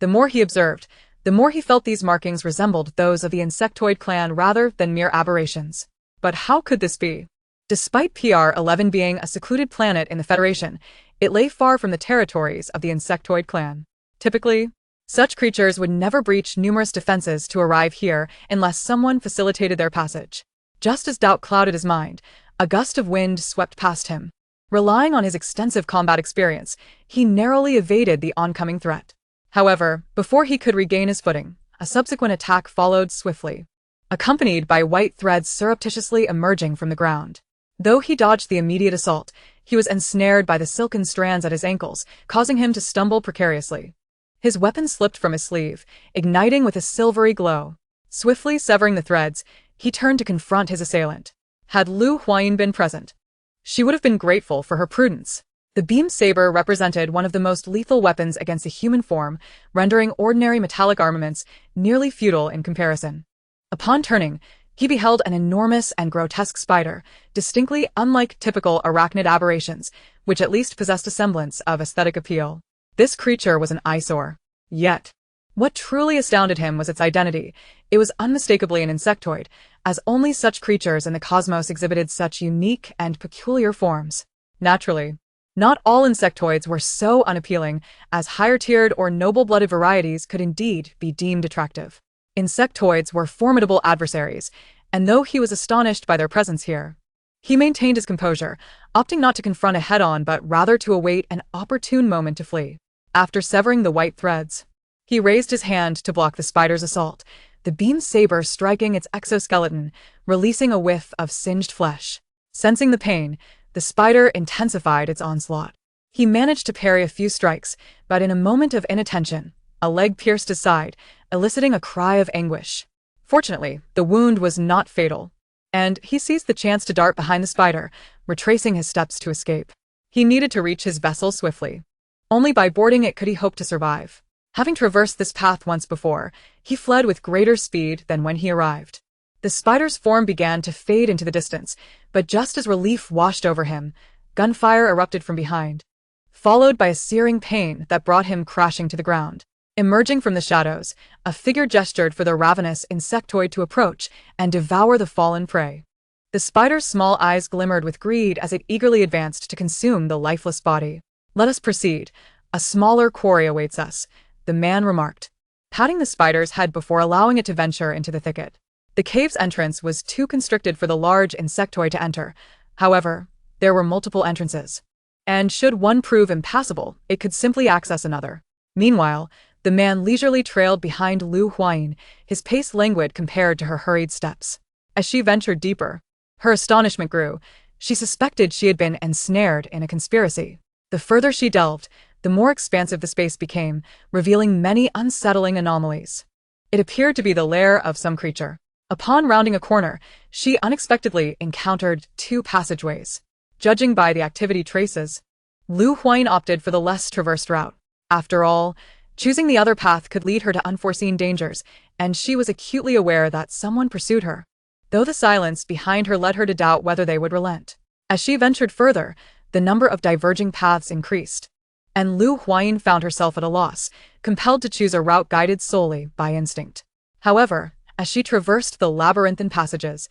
The more he observed, the more he felt these markings resembled those of the Insectoid clan rather than mere aberrations. But how could this be? Despite PR-11 being a secluded planet in the Federation, it lay far from the territories of the Insectoid clan. Typically, such creatures would never breach numerous defenses to arrive here unless someone facilitated their passage. Just as doubt clouded his mind, a gust of wind swept past him. Relying on his extensive combat experience, he narrowly evaded the oncoming threat. However, before he could regain his footing, a subsequent attack followed swiftly, accompanied by white threads surreptitiously emerging from the ground. Though he dodged the immediate assault, he was ensnared by the silken strands at his ankles, causing him to stumble precariously. His weapon slipped from his sleeve, igniting with a silvery glow. Swiftly severing the threads, he turned to confront his assailant. Had Huayin been present, she would have been grateful for her prudence. The beam saber represented one of the most lethal weapons against the human form, rendering ordinary metallic armaments nearly futile in comparison. Upon turning, he beheld an enormous and grotesque spider, distinctly unlike typical arachnid aberrations, which at least possessed a semblance of aesthetic appeal. This creature was an eyesore. Yet, what truly astounded him was its identity. It was unmistakably an insectoid, as only such creatures in the cosmos exhibited such unique and peculiar forms. Naturally, not all insectoids were so unappealing, as higher-tiered or noble-blooded varieties could indeed be deemed attractive. Insectoids were formidable adversaries, and though he was astonished by their presence here, he maintained his composure, opting not to confront it head-on but rather to await an opportune moment to flee. After severing the white threads, he raised his hand to block the spider's assault, the beam saber striking its exoskeleton, releasing a whiff of singed flesh. Sensing the pain, the spider intensified its onslaught. He managed to parry a few strikes, but in a moment of inattention, a leg pierced his side, eliciting a cry of anguish. Fortunately, the wound was not fatal, and he seized the chance to dart behind the spider, retracing his steps to escape. He needed to reach his vessel swiftly. Only by boarding it could he hope to survive. Having traversed this path once before, he fled with greater speed than when he arrived. The spider's form began to fade into the distance, but just as relief washed over him, gunfire erupted from behind, followed by a searing pain that brought him crashing to the ground. Emerging from the shadows, a figure gestured for the ravenous insectoid to approach and devour the fallen prey. The spider's small eyes glimmered with greed as it eagerly advanced to consume the lifeless body. "Let us proceed. A smaller quarry awaits us," the man remarked, patting the spider's head before allowing it to venture into the thicket. The cave's entrance was too constricted for the large insectoid to enter. However, there were multiple entrances, and should one prove impassable, it could simply access another. Meanwhile, the man leisurely trailed behind Huayin, his pace languid compared to her hurried steps. As she ventured deeper, her astonishment grew. She suspected she had been ensnared in a conspiracy. The further she delved, the more expansive the space became, revealing many unsettling anomalies. It appeared to be the lair of some creature. Upon rounding a corner, she unexpectedly encountered two passageways. Judging by the activity traces, Huayin opted for the less traversed route. After all, choosing the other path could lead her to unforeseen dangers, and she was acutely aware that someone pursued her, though the silence behind her led her to doubt whether they would relent. As she ventured further, the number of diverging paths increased, and Huayin found herself at a loss, compelled to choose a route guided solely by instinct. However, as she traversed the labyrinthine passages,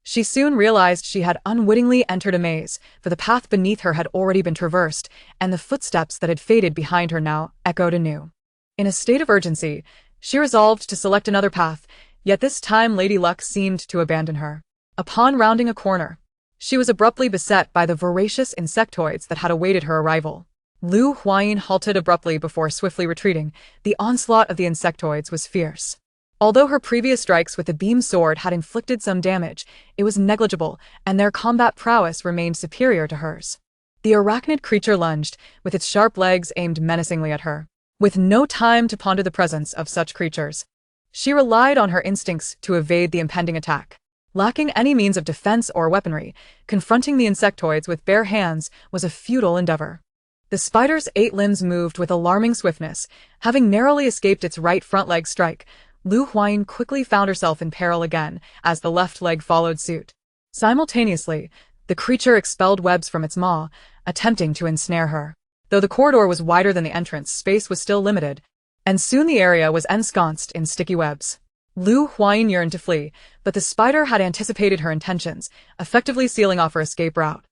she soon realized she had unwittingly entered a maze, for the path beneath her had already been traversed, and the footsteps that had faded behind her now echoed anew. In a state of urgency, she resolved to select another path, yet this time Lady Luck seemed to abandon her. Upon rounding a corner, she was abruptly beset by the voracious insectoids that had awaited her arrival. Huayin halted abruptly before swiftly retreating. The onslaught of the insectoids was fierce. Although her previous strikes with the beam sword had inflicted some damage, it was negligible, and their combat prowess remained superior to hers. The arachnid creature lunged, with its sharp legs aimed menacingly at her. With no time to ponder the presence of such creatures, she relied on her instincts to evade the impending attack. Lacking any means of defense or weaponry, confronting the insectoids with bare hands was a futile endeavor. The spider's 8 limbs moved with alarming swiftness. Having narrowly escaped its right front leg strike, Huayin quickly found herself in peril again as the left leg followed suit. Simultaneously, the creature expelled webs from its maw, attempting to ensnare her. Though the corridor was wider than the entrance, space was still limited, and soon the area was ensconced in sticky webs. Huayin yearned to flee, but the spider had anticipated her intentions, effectively sealing off her escape route.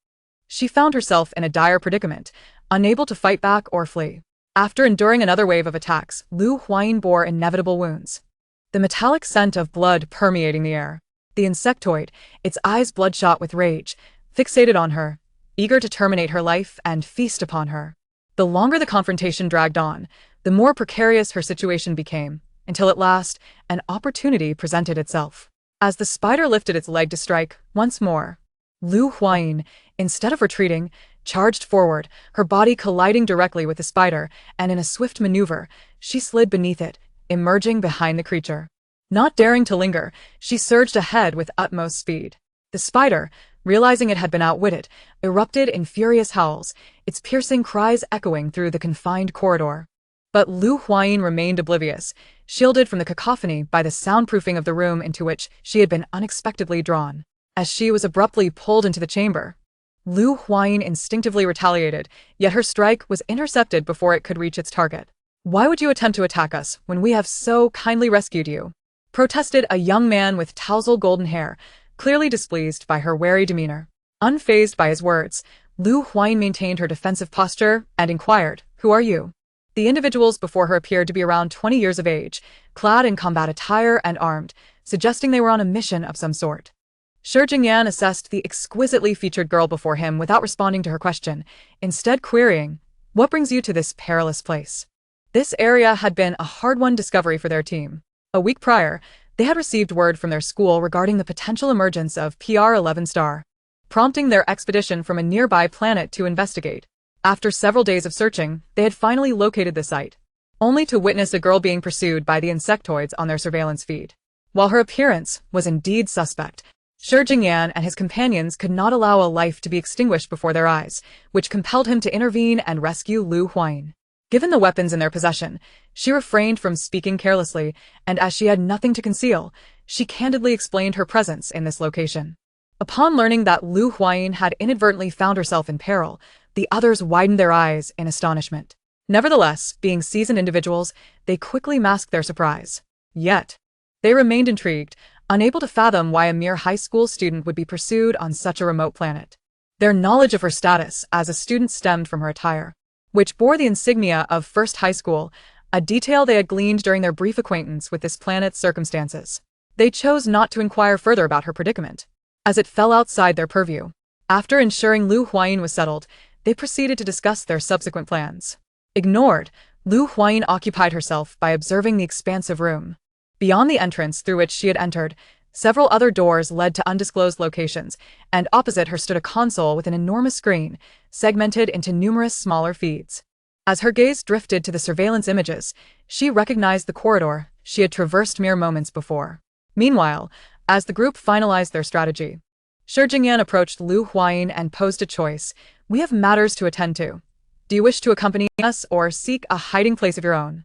She found herself in a dire predicament, unable to fight back or flee. After enduring another wave of attacks, Huayin bore inevitable wounds. The metallic scent of blood permeating the air. The insectoid, its eyes bloodshot with rage, fixated on her, eager to terminate her life and feast upon her. The longer the confrontation dragged on, the more precarious her situation became, until at last, an opportunity presented itself. As the spider lifted its leg to strike, once more, Huayin, instead of retreating, charged forward, her body colliding directly with the spider, and in a swift maneuver, she slid beneath it, emerging behind the creature. Not daring to linger, she surged ahead with utmost speed. The spider, realizing it had been outwitted, erupted in furious howls, its piercing cries echoing through the confined corridor. But Huayin remained oblivious, shielded from the cacophony by the soundproofing of the room into which she had been unexpectedly drawn. As she was abruptly pulled into the chamber, Huayin instinctively retaliated, yet her strike was intercepted before it could reach its target. "Why would you attempt to attack us when we have so kindly rescued you?" protested a young man with tousled golden hair, clearly displeased by her wary demeanor. Unfazed by his words, Huayin maintained her defensive posture and inquired, "Who are you?" The individuals before her appeared to be around 20 years of age, clad in combat attire and armed, suggesting they were on a mission of some sort. Shurjingyan assessed the exquisitely featured girl before him without responding to her question, instead querying, "What brings you to this perilous place?" This area had been a hard-won discovery for their team. A week prior, they had received word from their school regarding the potential emergence of PR-11 star, prompting their expedition from a nearby planet to investigate. After several days of searching, they had finally located the site, only to witness a girl being pursued by the insectoids on their surveillance feed. While her appearance was indeed suspect, Shurjingyan and his companions could not allow a life to be extinguished before their eyes, which compelled him to intervene and rescue Huayin. Given the weapons in their possession, she refrained from speaking carelessly, and as she had nothing to conceal, she candidly explained her presence in this location. Upon learning that Huayin had inadvertently found herself in peril, the others widened their eyes in astonishment. Nevertheless, being seasoned individuals, they quickly masked their surprise. Yet, they remained intrigued, unable to fathom why a mere high school student would be pursued on such a remote planet. Their knowledge of her status as a student stemmed from her attire, which bore the insignia of First High School, a detail they had gleaned during their brief acquaintance with this planet's circumstances. They chose not to inquire further about her predicament, as it fell outside their purview. After ensuring Huayin was settled, they proceeded to discuss their subsequent plans. Ignored, Huayin occupied herself by observing the expansive room. Beyond the entrance through which she had entered, several other doors led to undisclosed locations, and opposite her stood a console with an enormous screen, segmented into numerous smaller feeds. As her gaze drifted to the surveillance images, she recognized the corridor she had traversed mere moments before. Meanwhile, as the group finalized their strategy, Shurjingyan approached Huayin and posed a choice. "We have matters to attend to. Do you wish to accompany us or seek a hiding place of your own?"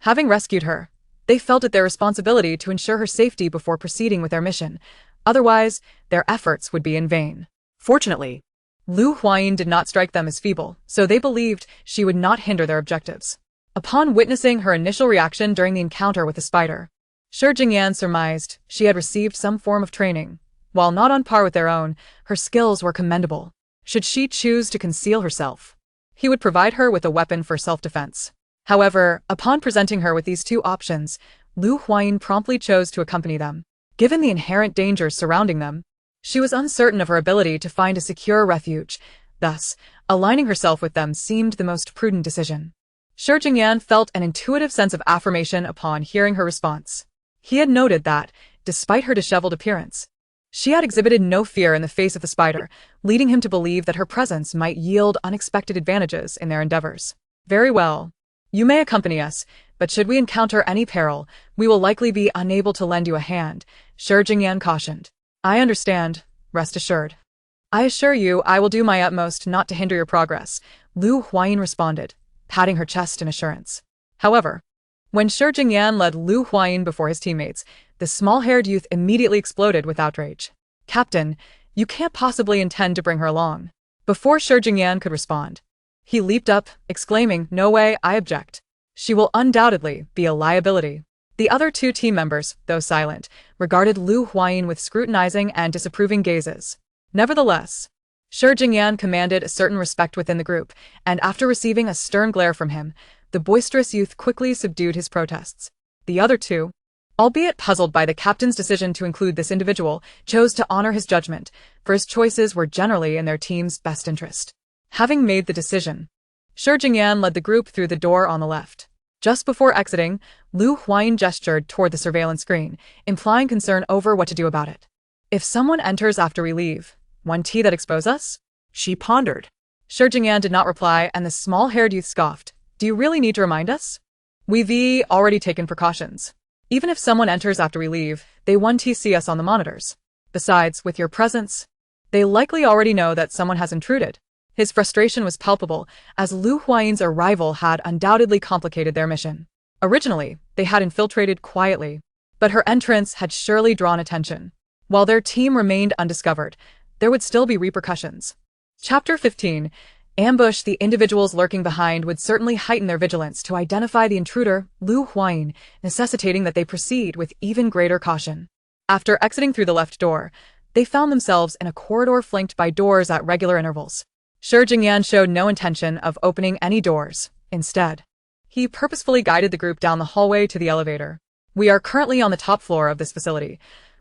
Having rescued her, they felt it their responsibility to ensure her safety before proceeding with their mission. Otherwise, their efforts would be in vain. Fortunately, Huayin did not strike them as feeble, so they believed she would not hinder their objectives. Upon witnessing her initial reaction during the encounter with the spider, Shurjingyan surmised she had received some form of training. While not on par with their own, her skills were commendable. Should she choose to conceal herself, he would provide her with a weapon for self-defense. However, upon presenting her with these two options, Huayin promptly chose to accompany them. Given the inherent dangers surrounding them, she was uncertain of her ability to find a secure refuge. Thus, aligning herself with them seemed the most prudent decision. Shurjingyan felt an intuitive sense of affirmation upon hearing her response. He had noted that, despite her disheveled appearance, she had exhibited no fear in the face of the spider, leading him to believe that her presence might yield unexpected advantages in their endeavors. Very well. You may accompany us, but should we encounter any peril, we will likely be unable to lend you a hand, Shi Jingyan cautioned. I understand, rest assured. I assure you I will do my utmost not to hinder your progress, Lu Huayin responded, patting her chest in assurance. However, when Shi Jingyan led Lu Huayin before his teammates, the small-haired youth immediately exploded with outrage. Captain, you can't possibly intend to bring her along. Before Shi Jingyan could respond, he leaped up, exclaiming, No way, I object. She will undoubtedly be a liability. The other two team members, though silent, regarded Lu Huayin with scrutinizing and disapproving gazes. Nevertheless, Shi Jingyan commanded a certain respect within the group, and after receiving a stern glare from him, the boisterous youth quickly subdued his protests. The other two, albeit puzzled by the captain's decision to include this individual, chose to honor his judgment, for his choices were generally in their team's best interest. Having made the decision, Shi Jingyan led the group through the door on the left. Just before exiting, Lu Huayin gestured toward the surveillance screen, implying concern over what to do about it. If someone enters after we leave, one tea that expose us? She pondered. Shi Jingyan did not reply, and the small-haired youth scoffed. Do you really need to remind us? We've already taken precautions. Even if someone enters after we leave, they won't see us on the monitors. Besides, with your presence, they likely already know that someone has intruded. His frustration was palpable, as Lu Huayin's arrival had undoubtedly complicated their mission. Originally, they had infiltrated quietly, but her entrance had surely drawn attention. While their team remained undiscovered, there would still be repercussions. Chapter 15. Ambush. The individuals lurking behind would certainly heighten their vigilance to identify the intruder, Lu Huayin, necessitating that they proceed with even greater caution. After exiting through the left door, they found themselves in a corridor flanked by doors at regular intervals. Shi Jingyan showed no intention of opening any doors. Instead, he purposefully guided the group down the hallway to the elevator. We are currently on the top floor of this facility.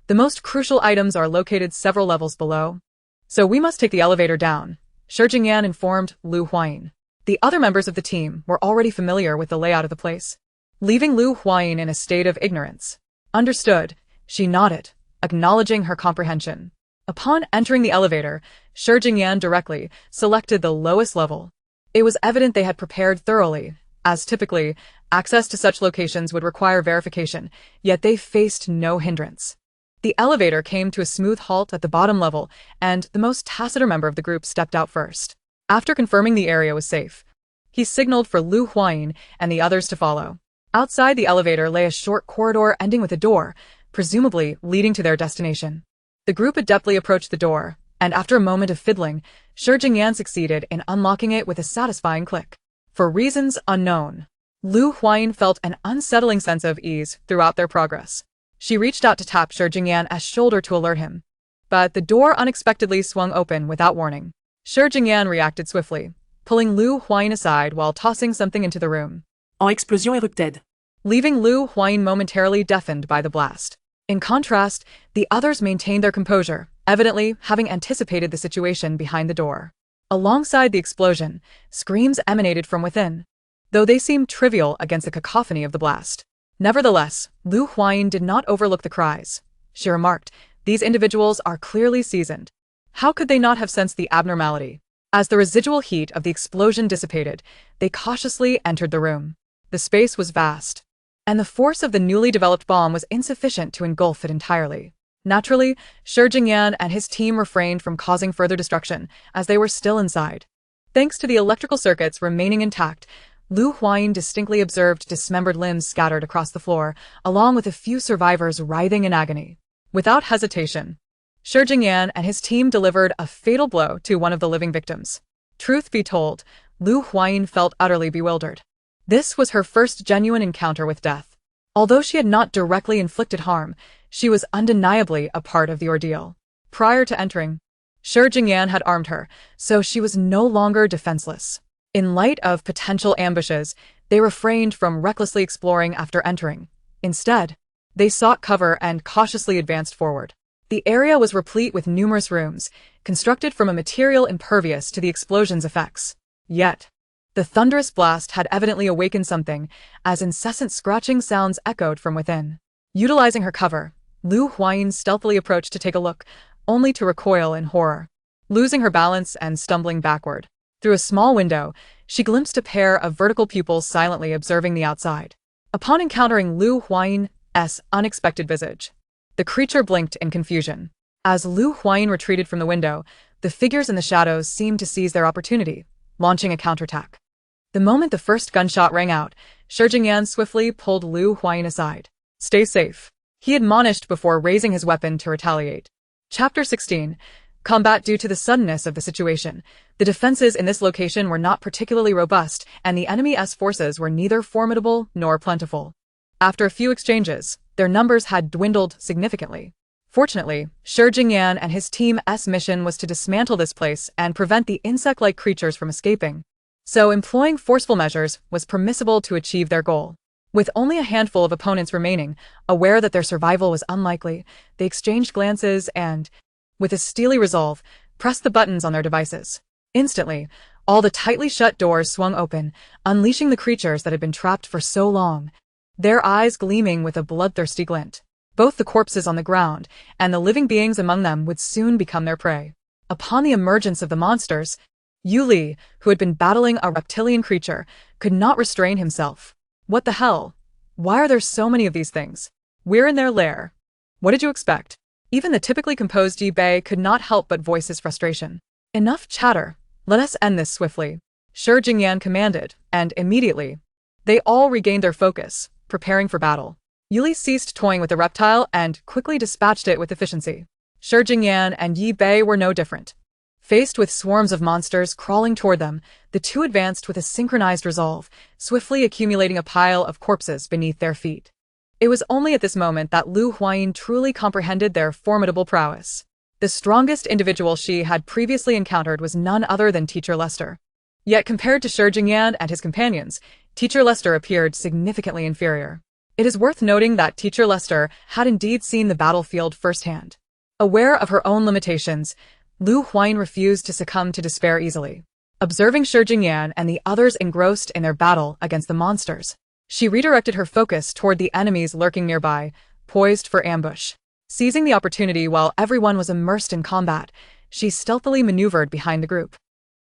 The most crucial items are located several levels below, so we must take the elevator down, Shi Jingyan informed Lu Huayin. The other members of the team were already familiar with the layout of the place, leaving Lu Huayin in a state of ignorance. Understood, she nodded, acknowledging her comprehension. Upon entering the elevator, Shi Jingyan directly selected the lowest level. It was evident they had prepared thoroughly, as typically, access to such locations would require verification, yet they faced no hindrance. The elevator came to a smooth halt at the bottom level, and the most taciturn member of the group stepped out first. After confirming the area was safe, he signaled for Lu Huayin and the others to follow. Outside the elevator lay a short corridor ending with a door, presumably leading to their destination. The group adeptly approached the door, and after a moment of fiddling, Shi Jingyan succeeded in unlocking it with a satisfying click. For reasons unknown, Lu Huayin felt an unsettling sense of ease throughout their progress. She reached out to tap Shi Jingyan's shoulder to alert him, but the door unexpectedly swung open without warning. Shi Jingyan reacted swiftly, pulling Lu Huayin aside while tossing something into the room. En explosion érupted. Leaving Lu Huayin momentarily deafened by the blast. In contrast, the others maintained their composure, evidently having anticipated the situation behind the door. Alongside the explosion, screams emanated from within, though they seemed trivial against the cacophony of the blast. Nevertheless, Lu Huayin did not overlook the cries. She remarked, these individuals are clearly seasoned. How could they not have sensed the abnormality? As the residual heat of the explosion dissipated, they cautiously entered the room. The space was vast, and the force of the newly developed bomb was insufficient to engulf it entirely. Naturally, Shi Jingyan and his team refrained from causing further destruction, as they were still inside. Thanks to the electrical circuits remaining intact, Lu Huayin distinctly observed dismembered limbs scattered across the floor, along with a few survivors writhing in agony. Without hesitation, Shi Jingyan and his team delivered a fatal blow to one of the living victims. Truth be told, Lu Huayin felt utterly bewildered. This was her first genuine encounter with death. Although she had not directly inflicted harm, she was undeniably a part of the ordeal. Prior to entering, Shi Jingyan had armed her, so she was no longer defenseless. In light of potential ambushes, they refrained from recklessly exploring after entering. Instead, they sought cover and cautiously advanced forward. The area was replete with numerous rooms, constructed from a material impervious to the explosion's effects. Yet, the thunderous blast had evidently awakened something, as incessant scratching sounds echoed from within. Utilizing her cover, Huayin stealthily approached to take a look, only to recoil in horror. Losing her balance and stumbling backward. Through a small window, she glimpsed a pair of vertical pupils silently observing the outside. Upon encountering Huayin's unexpected visage, the creature blinked in confusion. As Huayin retreated from the window, the figures in the shadows seemed to seize their opportunity, launching a counterattack. The moment the first gunshot rang out, Shurjingyan swiftly pulled Huayin aside. "Stay safe," he admonished before raising his weapon to retaliate. Chapter 16. Combat. Due to the suddenness of the situation, the defenses in this location were not particularly robust, and the enemy's forces were neither formidable nor plentiful. After a few exchanges, their numbers had dwindled significantly. Fortunately, Shurjingyan and his team's mission was to dismantle this place and prevent the insect-like creatures from escaping. So employing forceful measures was permissible to achieve their goal. With only a handful of opponents remaining, aware that their survival was unlikely, they exchanged glances and, with a steely resolve, pressed the buttons on their devices. Instantly, all the tightly shut doors swung open, unleashing the creatures that had been trapped for so long, their eyes gleaming with a bloodthirsty glint. Both the corpses on the ground and the living beings among them would soon become their prey. Upon the emergence of the monsters, Yuli, who had been battling a reptilian creature, could not restrain himself. "What the hell? Why are there so many of these things? We're in their lair. What did you expect?" Even the typically composed Yi Bei could not help but voice his frustration. "Enough chatter. Let us end this swiftly," Shurjingyan commanded, and immediately, they all regained their focus, preparing for battle. Yuli ceased toying with the reptile and quickly dispatched it with efficiency. Shurjingyan and Yi Bei were no different. Faced with swarms of monsters crawling toward them, the two advanced with a synchronized resolve, swiftly accumulating a pile of corpses beneath their feet. It was only at this moment that Huayin truly comprehended their formidable prowess. The strongest individual she had previously encountered was none other than Teacher Lester. Yet compared to Shurjingyan and his companions, Teacher Lester appeared significantly inferior. It is worth noting that Teacher Lester had indeed seen the battlefield firsthand. Aware of her own limitations, Huayin refused to succumb to despair easily. Observing Shurjingyan and the others engrossed in their battle against the monsters, she redirected her focus toward the enemies lurking nearby, poised for ambush. Seizing the opportunity while everyone was immersed in combat, she stealthily maneuvered behind the group,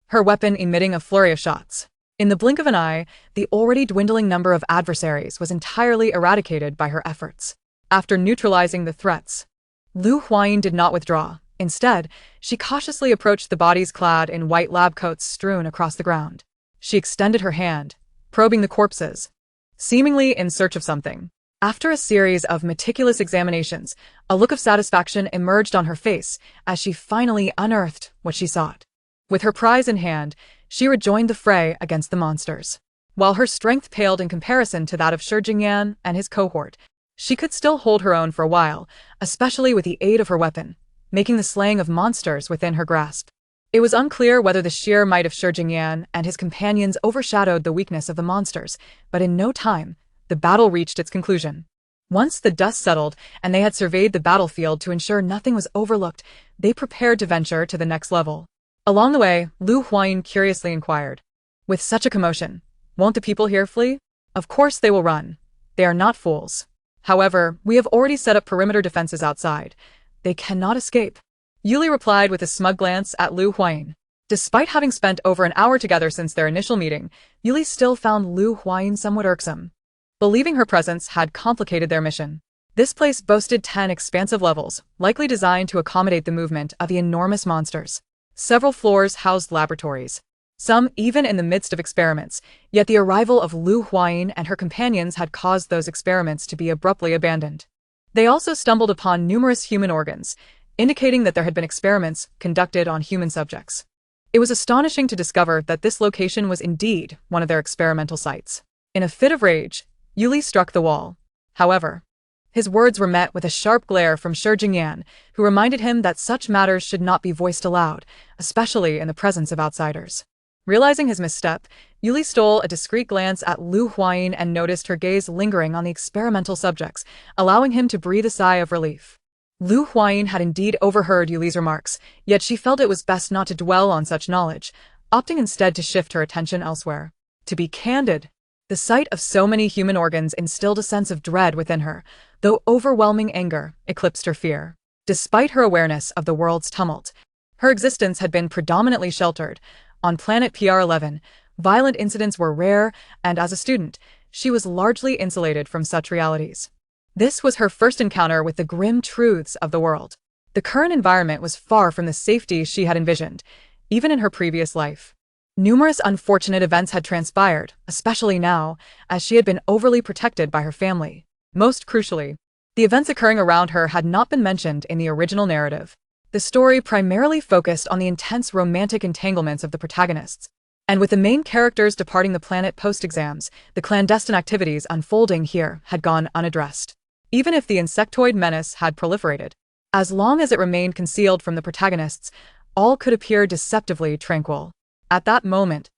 her weapon emitting a flurry of shots. In the blink of an eye, the already dwindling number of adversaries was entirely eradicated by her efforts. After neutralizing the threats, Huayin did not withdraw. Instead, she cautiously approached the bodies clad in white lab coats strewn across the ground. She extended her hand, probing the corpses, seemingly in search of something. After a series of meticulous examinations, a look of satisfaction emerged on her face as she finally unearthed what she sought. With her prize in hand, she rejoined the fray against the monsters. While her strength paled in comparison to that of Shurjingyan and his cohort, she could still hold her own for a while, especially with the aid of her weapon, making the slaying of monsters within her grasp. It was unclear whether the sheer might of Shurjingyan and his companions overshadowed the weakness of the monsters, but in no time, the battle reached its conclusion. Once the dust settled and they had surveyed the battlefield to ensure nothing was overlooked, they prepared to venture to the next level. Along the way, Huayin curiously inquired, "With such a commotion, won't the people here flee?" "Of course they will run. They are not fools. However, we have already set up perimeter defenses outside. They cannot escape." Yuli replied with a smug glance at Huayin. Despite having spent over an hour together since their initial meeting, Yuli still found Huayin somewhat irksome. Believing her presence had complicated their mission. This place boasted 10 expansive levels, likely designed to accommodate the movement of the enormous monsters. Several floors housed laboratories, some even in the midst of experiments, yet the arrival of Huayin and her companions had caused those experiments to be abruptly abandoned. They also stumbled upon numerous human organs, indicating that there had been experiments conducted on human subjects. It was astonishing to discover that this location was indeed one of their experimental sites. In a fit of rage, Yuli struck the wall. However, his words were met with a sharp glare from Shurjingyan, who reminded him that such matters should not be voiced aloud, especially in the presence of outsiders. Realizing his misstep, Yuli stole a discreet glance at Huayin and noticed her gaze lingering on the experimental subjects, allowing him to breathe a sigh of relief. Huayin had indeed overheard Yuli's remarks, yet she felt it was best not to dwell on such knowledge, opting instead to shift her attention elsewhere. To be candid, the sight of so many human organs instilled a sense of dread within her, though overwhelming anger eclipsed her fear. Despite her awareness of the world's tumult, her existence had been predominantly sheltered. On planet PR-11, violent incidents were rare, and as a student, she was largely insulated from such realities. This was her first encounter with the grim truths of the world. The current environment was far from the safety she had envisioned, even in her previous life. Numerous unfortunate events had transpired, especially now, as she had been overly protected by her family. Most crucially, the events occurring around her had not been mentioned in the original narrative. The story primarily focused on the intense romantic entanglements of the protagonists, and with the main characters departing the planet post-exams, the clandestine activities unfolding here had gone unaddressed. Even if the insectoid menace had proliferated, as long as it remained concealed from the protagonists, all could appear deceptively tranquil. At that moment,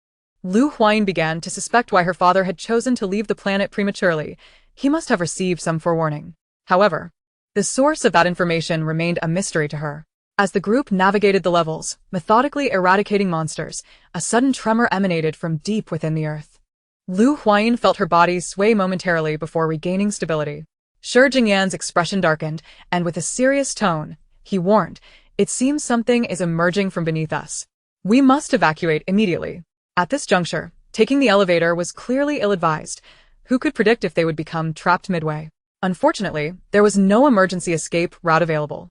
Huayin began to suspect why her father had chosen to leave the planet prematurely. He must have received some forewarning. However, the source of that information remained a mystery to her. As the group navigated the levels, methodically eradicating monsters, a sudden tremor emanated from deep within the earth. Huayin felt her body sway momentarily before regaining stability. Shi Jingyan's expression darkened, and with a serious tone, he warned, "It seems something is emerging from beneath us. We must evacuate immediately." At this juncture, taking the elevator was clearly ill-advised. Who could predict if they would become trapped midway? Unfortunately, there was no emergency escape route available.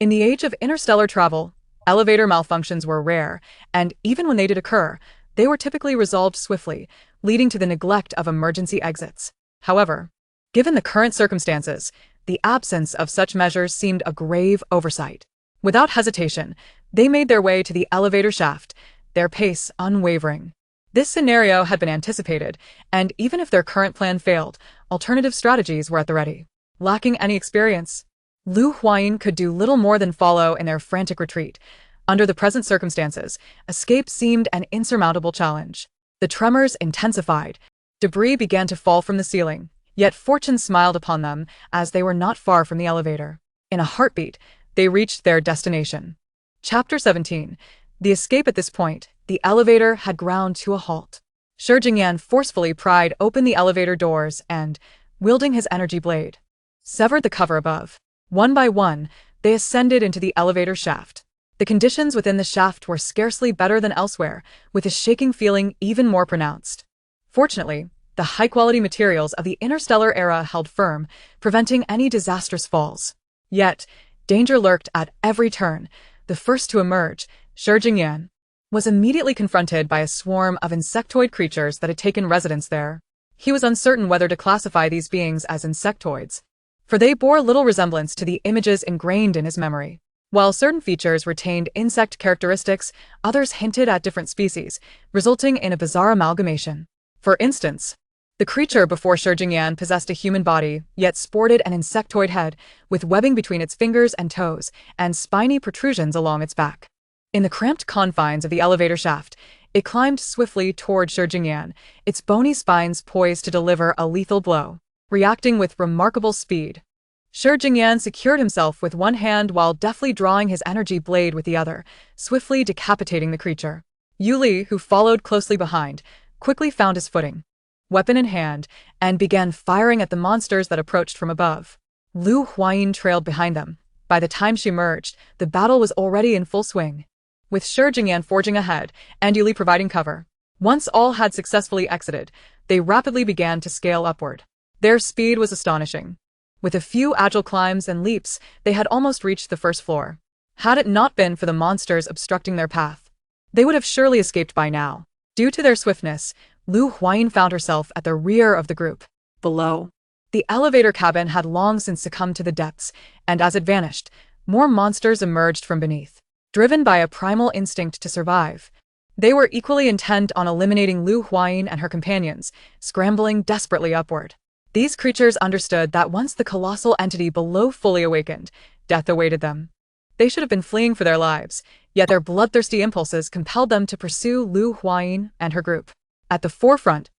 In the age of interstellar travel, elevator malfunctions were rare, and even when they did occur, they were typically resolved swiftly, leading to the neglect of emergency exits. However, given the current circumstances, the absence of such measures seemed a grave oversight. Without hesitation, they made their way to the elevator shaft, their pace unwavering. This scenario had been anticipated, and even if their current plan failed, alternative strategies were at the ready. Lacking any experience, Huayin could do little more than follow in their frantic retreat. Under the present circumstances, escape seemed an insurmountable challenge. The tremors intensified. Debris began to fall from the ceiling, yet fortune smiled upon them as they were not far from the elevator. In a heartbeat, they reached their destination. Chapter 17. The escape. At this point, the elevator had ground to a halt. Shi Jingyan forcefully pried open the elevator doors and, wielding his energy blade, severed the cover above. One by one, they ascended into the elevator shaft. The conditions within the shaft were scarcely better than elsewhere, with the shaking feeling even more pronounced. Fortunately, the high-quality materials of the interstellar era held firm, preventing any disastrous falls. Yet, danger lurked at every turn. The first to emerge, Shi Jingyan, was immediately confronted by a swarm of insectoid creatures that had taken residence there. He was uncertain whether to classify these beings as insectoids, for they bore little resemblance to the images ingrained in his memory. While certain features retained insect characteristics, others hinted at different species, resulting in a bizarre amalgamation. For instance, the creature before Shi Jingyan possessed a human body, yet sported an insectoid head, with webbing between its fingers and toes, and spiny protrusions along its back. In the cramped confines of the elevator shaft, it climbed swiftly toward Shi Jingyan, its bony spines poised to deliver a lethal blow. Reacting with remarkable speed, Shi Jingyan secured himself with one hand while deftly drawing his energy blade with the other, swiftly decapitating the creature. Yuli, who followed closely behind, quickly found his footing, weapon in hand, and began firing at the monsters that approached from above. Huayin trailed behind them. By the time she emerged, the battle was already in full swing, with Shi Jingyan forging ahead and Yuli providing cover. Once all had successfully exited, they rapidly began to scale upward. Their speed was astonishing. With a few agile climbs and leaps, they had almost reached the first floor. Had it not been for the monsters obstructing their path, they would have surely escaped by now. Due to their swiftness, Huayin found herself at the rear of the group. Below, the elevator cabin had long since succumbed to the depths, and as it vanished, more monsters emerged from beneath. Driven by a primal instinct to survive, they were equally intent on eliminating Huayin and her companions, scrambling desperately upward. These creatures understood that once the colossal entity below fully awakened, death awaited them. They should have been fleeing for their lives, yet their bloodthirsty impulses compelled them to pursue Huayin and her group. At the forefront,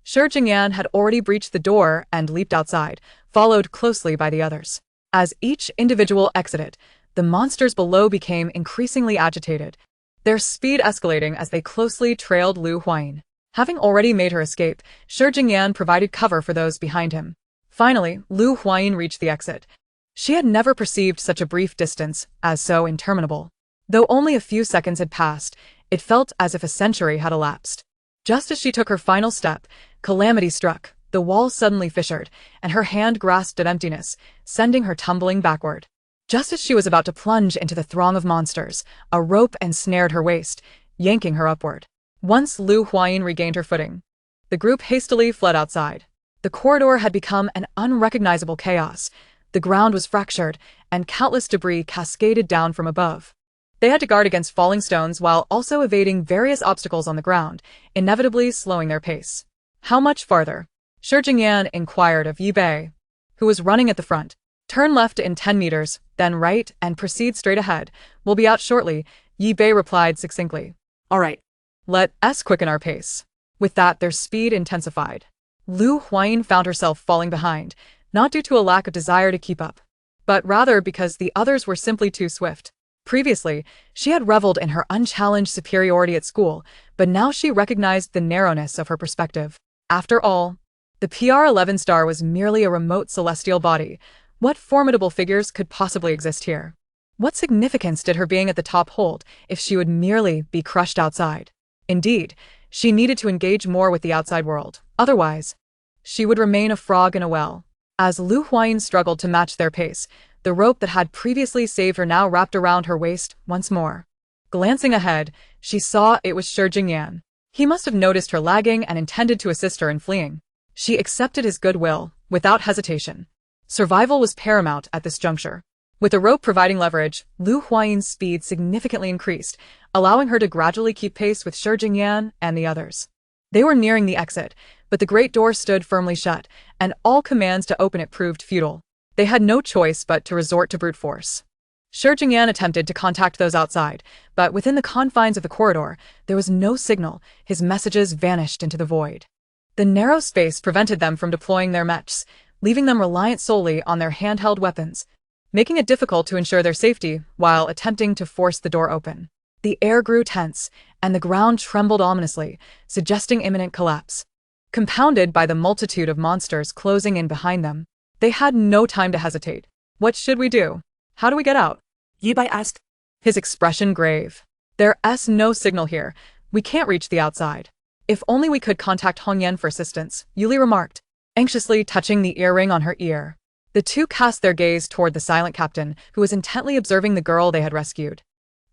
Shi Jingyan had already breached the door and leaped outside, followed closely by the others. As each individual exited, the monsters below became increasingly agitated, their speed escalating as they closely trailed Huayin. Having already made her escape, Shi Jingyan provided cover for those behind him. Finally, Lu Huayin reached the exit. She had never perceived such a brief distance as so interminable. Though only a few seconds had passed, it felt as if a century had elapsed. Just as she took her final step, calamity struck, the wall suddenly fissured, and her hand grasped at emptiness, sending her tumbling backward. Just as she was about to plunge into the throng of monsters, a rope ensnared her waist, yanking her upward. Once Lu Huayin regained her footing, the group hastily fled outside. The corridor had become an unrecognizable chaos. The ground was fractured, and countless debris cascaded down from above. They had to guard against falling stones while also evading various obstacles on the ground, inevitably slowing their pace. How much farther? Shi Jingyan inquired of Yi Bei, who was running at the front. Turn left in 10 meters, then right, and proceed straight ahead. We'll be out shortly, Yi Bei replied succinctly. All right. Let us quicken our pace. With that, their speed intensified. Lu Huayin found herself falling behind, not due to a lack of desire to keep up, but rather because the others were simply too swift. Previously, she had reveled in her unchallenged superiority at school, but now she recognized the narrowness of her perspective. After all, the PR-11 star was merely a remote celestial body. What formidable figures could possibly exist here? What significance did her being at the top hold if she would merely be crushed outside? Indeed, she needed to engage more with the outside world. Otherwise, she would remain a frog in a well. As Lu Huayin struggled to match their pace, the rope that had previously saved her now wrapped around her waist once more. Glancing ahead, she saw it was Shi Jingyan. He must have noticed her lagging and intended to assist her in fleeing. She accepted his goodwill, without hesitation. Survival was paramount at this juncture. With the rope providing leverage, Lu Huayin's speed significantly increased, allowing her to gradually keep pace with Shi Jingyan and the others. They were nearing the exit, but the great door stood firmly shut, and all commands to open it proved futile. They had no choice but to resort to brute force. Shi Jingyan attempted to contact those outside, but within the confines of the corridor, there was no signal. His messages vanished into the void. The narrow space prevented them from deploying their mechs, leaving them reliant solely on their handheld weapons, making it difficult to ensure their safety while attempting to force the door open. The air grew tense, and the ground trembled ominously, suggesting imminent collapse. Compounded by the multitude of monsters closing in behind them, they had no time to hesitate. What should we do? How do we get out? Yi Bei asked. His expression grave. There's no signal here. We can't reach the outside. If only we could contact Hongyan for assistance, Yuli remarked, anxiously touching the earring on her ear. The two cast their gaze toward the silent captain, who was intently observing the girl they had rescued.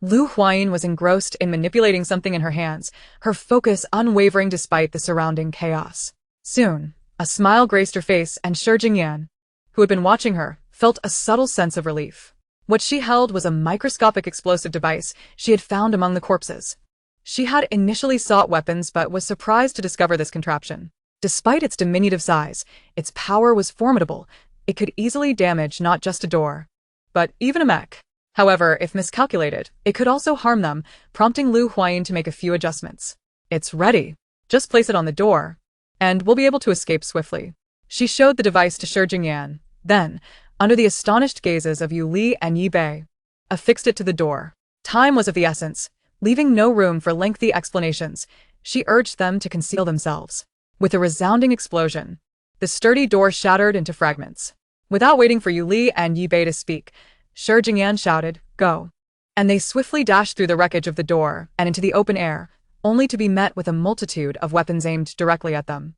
Lu Huayin was engrossed in manipulating something in her hands, her focus unwavering despite the surrounding chaos. Soon, a smile graced her face, and Shi Jingyan, who had been watching her, felt a subtle sense of relief. What she held was a microscopic explosive device she had found among the corpses. She had initially sought weapons but was surprised to discover this contraption. Despite its diminutive size, its power was formidable. It could easily damage not just a door, but even a mech. However, if miscalculated, it could also harm them, prompting Lu Huayin to make a few adjustments. It's ready. Just place it on the door, and we'll be able to escape swiftly. She showed the device to Shi Jingyan. Then, under the astonished gazes of Yu Li and Yi Bei, affixed it to the door. Time was of the essence. Leaving no room for lengthy explanations, she urged them to conceal themselves. With a resounding explosion, the sturdy door shattered into fragments. Without waiting for Yu Li and Yi Bei to speak, Shi Jingyan shouted, "Go!" And they swiftly dashed through the wreckage of the door and into the open air, only to be met with a multitude of weapons aimed directly at them.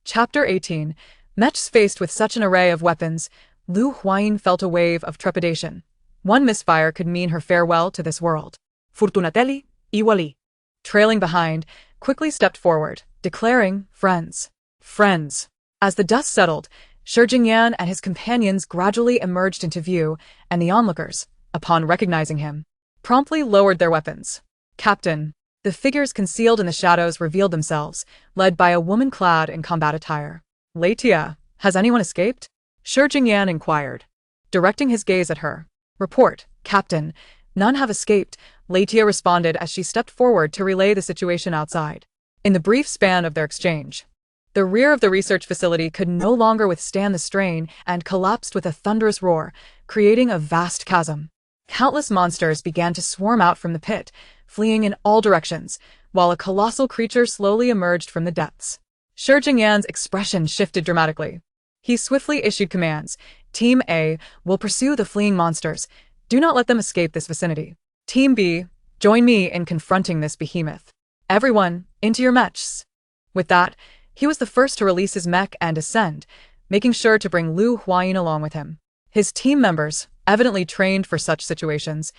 Chapter 18. Mechs faced with such an array of weapons, Lu Huayin felt a wave of trepidation. One misfire could mean her farewell to this world. Fortunatelli, Iwali. Trailing behind, quickly stepped forward, declaring, "Friends. Friends." As the dust settled, Shi Jingyan and his companions gradually emerged into view, and the onlookers, upon recognizing him, promptly lowered their weapons. "Captain." The figures concealed in the shadows revealed themselves, led by a woman clad in combat attire. "Leitia, has anyone escaped?" Shi Jingyan inquired, directing his gaze at her. "Report, Captain. None have escaped," Leitia responded as she stepped forward to relay the situation outside. In the brief span of their exchange, the rear of the research facility could no longer withstand the strain and collapsed with a thunderous roar, creating a vast chasm. Countless monsters began to swarm out from the pit, fleeing in all directions, while a colossal creature slowly emerged from the depths. Shi Jingyan's expression shifted dramatically. He swiftly issued commands. Team A will pursue the fleeing monsters. Do not let them escape this vicinity. Team B, join me in confronting this behemoth. Everyone, into your mechs. With that, he was the first to release his mech and ascend, making sure to bring Huayin along with him. His team members, evidently trained for such situations,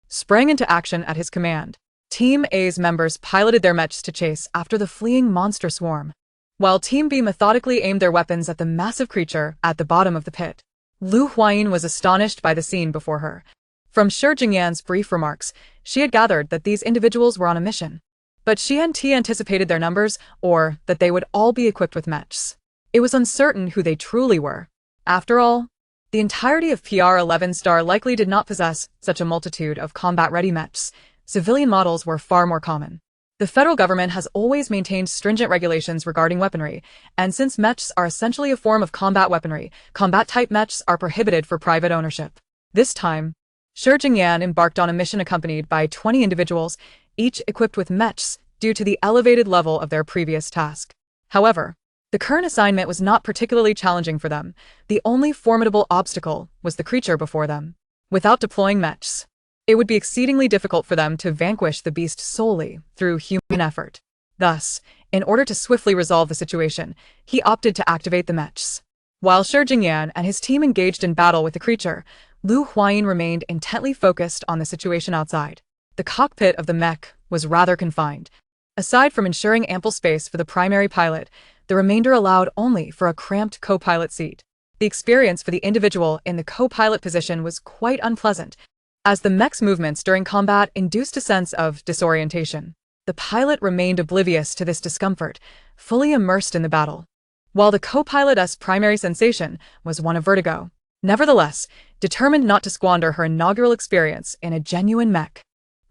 sprang into action at his command. Team A's members piloted their mechs to chase after the fleeing monster swarm, while Team B methodically aimed their weapons at the massive creature at the bottom of the pit. Huayin was astonished by the scene before her. From Shi Jingyan's brief remarks, she had gathered that these individuals were on a mission. But she hadn't anticipated their numbers, or that they would all be equipped with mechs. It was uncertain who they truly were. After all, the entirety of PR-11 Star likely did not possess such a multitude of combat-ready mechs. Civilian models were far more common. The federal government has always maintained stringent regulations regarding weaponry, and since mechs are essentially a form of combat weaponry, combat-type mechs are prohibited for private ownership. This time, Shi Jingyan embarked on a mission accompanied by 20 individuals, each equipped with mechs due to the elevated level of their previous task. However, the current assignment was not particularly challenging for them. The only formidable obstacle was the creature before them. Without deploying mechs, it would be exceedingly difficult for them to vanquish the beast solely through human effort. Thus, in order to swiftly resolve the situation, he opted to activate the mechs. While Shi Jingyan and his team engaged in battle with the creature, Huayin remained intently focused on the situation outside. The cockpit of the mech was rather confined. Aside from ensuring ample space for the primary pilot, the remainder allowed only for a cramped co-pilot seat. The experience for the individual in the co-pilot position was quite unpleasant, as the mech's movements during combat induced a sense of disorientation. The pilot remained oblivious to this discomfort, fully immersed in the battle, while the co-pilot's primary sensation was one of vertigo. Nevertheless, determined not to squander her inaugural experience in a genuine mech,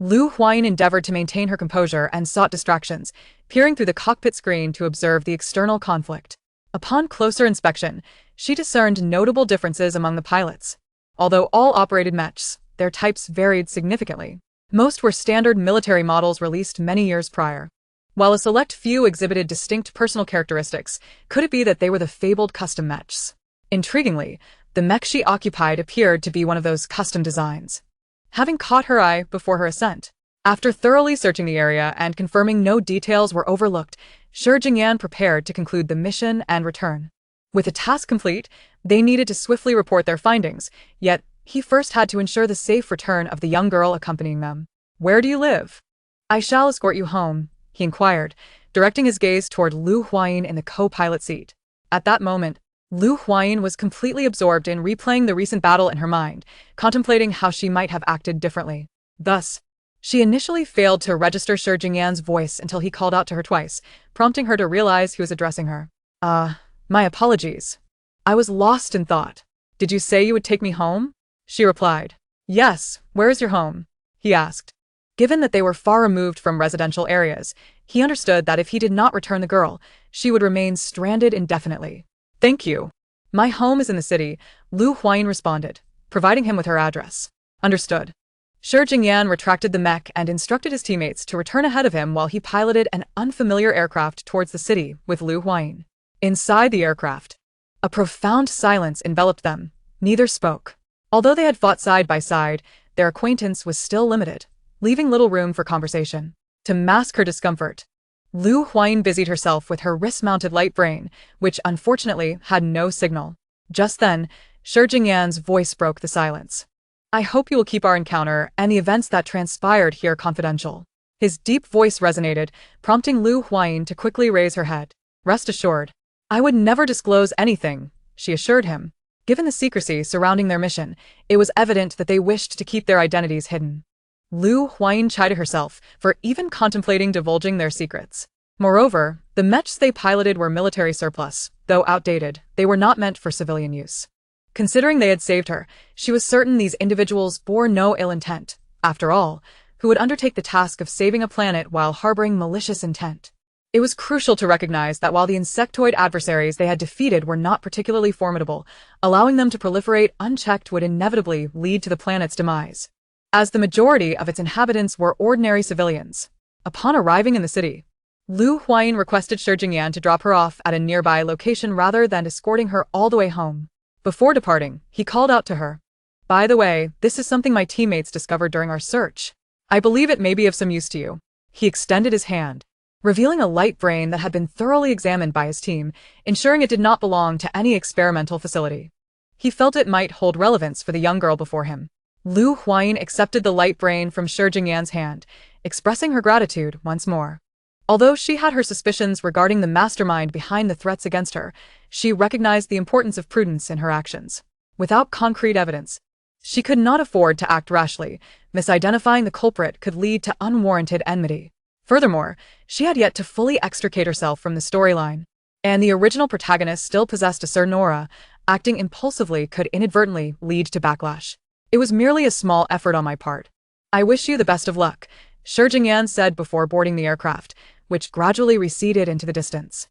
Huayin endeavored to maintain her composure and sought distractions, peering through the cockpit screen to observe the external conflict. Upon closer inspection, she discerned notable differences among the pilots. Although all operated mechs, their types varied significantly. Most were standard military models released many years prior. While a select few exhibited distinct personal characteristics, could it be that they were the fabled custom mechs? Intriguingly, the mech she occupied appeared to be one of those custom designs. Having caught her eye before her ascent, after thoroughly searching the area and confirming no details were overlooked, Shi Jingyan prepared to conclude the mission and return. With the task complete, they needed to swiftly report their findings, yet he first had to ensure the safe return of the young girl accompanying them. "Where do you live?" "I shall escort you home," he inquired, directing his gaze toward Huayin in the co-pilot seat. At that moment, Huayin was completely absorbed in replaying the recent battle in her mind, contemplating how she might have acted differently. Thus, she initially failed to register Shi Jingyan's voice until he called out to her twice, prompting her to realize he was addressing her. My apologies. I was lost in thought. Did you say you would take me home?" She replied. "Yes, where is your home?" he asked. Given that they were far removed from residential areas, he understood that if he did not return the girl, she would remain stranded indefinitely. "Thank you. My home is in the city," Huayin responded, providing him with her address. "Understood." Shi Jingyan retracted the mech and instructed his teammates to return ahead of him while he piloted an unfamiliar aircraft towards the city with Huayin. Inside the aircraft, a profound silence enveloped them. Neither spoke. Although they had fought side by side, their acquaintance was still limited, leaving little room for conversation. To mask her discomfort, Huayin busied herself with her wrist-mounted light brain, which unfortunately had no signal. Just then, Shi Jingyan's voice broke the silence. "I hope you will keep our encounter and the events that transpired here confidential." His deep voice resonated, prompting Huayin to quickly raise her head. "Rest assured, I would never disclose anything," she assured him. Given the secrecy surrounding their mission, it was evident that they wished to keep their identities hidden. Huayin chided herself for even contemplating divulging their secrets. Moreover, the mechs they piloted were military surplus. Though outdated, they were not meant for civilian use. Considering they had saved her, she was certain these individuals bore no ill intent. After all, who would undertake the task of saving a planet while harboring malicious intent? It was crucial to recognize that while the insectoid adversaries they had defeated were not particularly formidable, allowing them to proliferate unchecked would inevitably lead to the planet's demise, as the majority of its inhabitants were ordinary civilians. Upon arriving in the city, Lu Huayin requested Shi Jingyan to drop her off at a nearby location rather than escorting her all the way home. Before departing, he called out to her. By the way, this is something my teammates discovered during our search. I believe it may be of some use to you. He extended his hand, revealing a light brain that had been thoroughly examined by his team, ensuring it did not belong to any experimental facility. He felt it might hold relevance for the young girl before him. Lu Huayin accepted the light brain from Shi Jingyan's hand, expressing her gratitude once more. Although she had her suspicions regarding the mastermind behind the threats against her, she recognized the importance of prudence in her actions. Without concrete evidence, she could not afford to act rashly. Misidentifying the culprit could lead to unwarranted enmity. Furthermore, she had yet to fully extricate herself from the storyline, and the original protagonist still possessed a certain aura. Acting impulsively could inadvertently lead to backlash. It was merely a small effort on my part. I wish you the best of luck, Shi Jingyan said before boarding the aircraft, which gradually receded into the distance.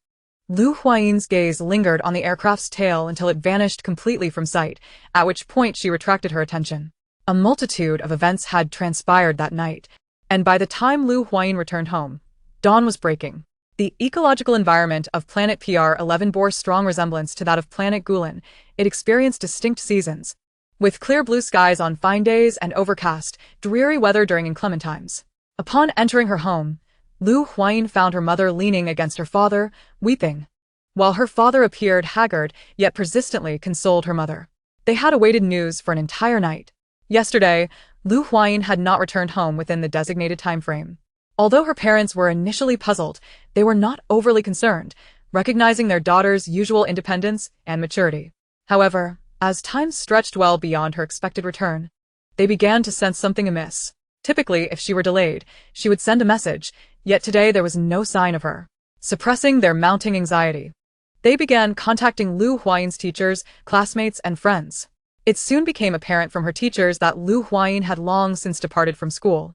Lu Huayin's gaze lingered on the aircraft's tail until it vanished completely from sight, at which point she retracted her attention. A multitude of events had transpired that night, and by the time Lu Huayin returned home, dawn was breaking. The ecological environment of planet PR-11 bore strong resemblance to that of planet Gulen. It experienced distinct seasons, with clear blue skies on fine days and overcast, dreary weather during inclement times. Upon entering her home, Lu Huayin found her mother leaning against her father, weeping, while her father appeared haggard yet persistently consoled her mother. They had awaited news for an entire night. Yesterday, Lu Huayin had not returned home within the designated time frame. Although her parents were initially puzzled, they were not overly concerned, recognizing their daughter's usual independence and maturity. However, as time stretched well beyond her expected return, they began to sense something amiss. Typically, if she were delayed, she would send a message, yet today there was no sign of her. Suppressing their mounting anxiety, they began contacting Lu Huayin's teachers, classmates, and friends. It soon became apparent from her teachers that Lu Huayin had long since departed from school,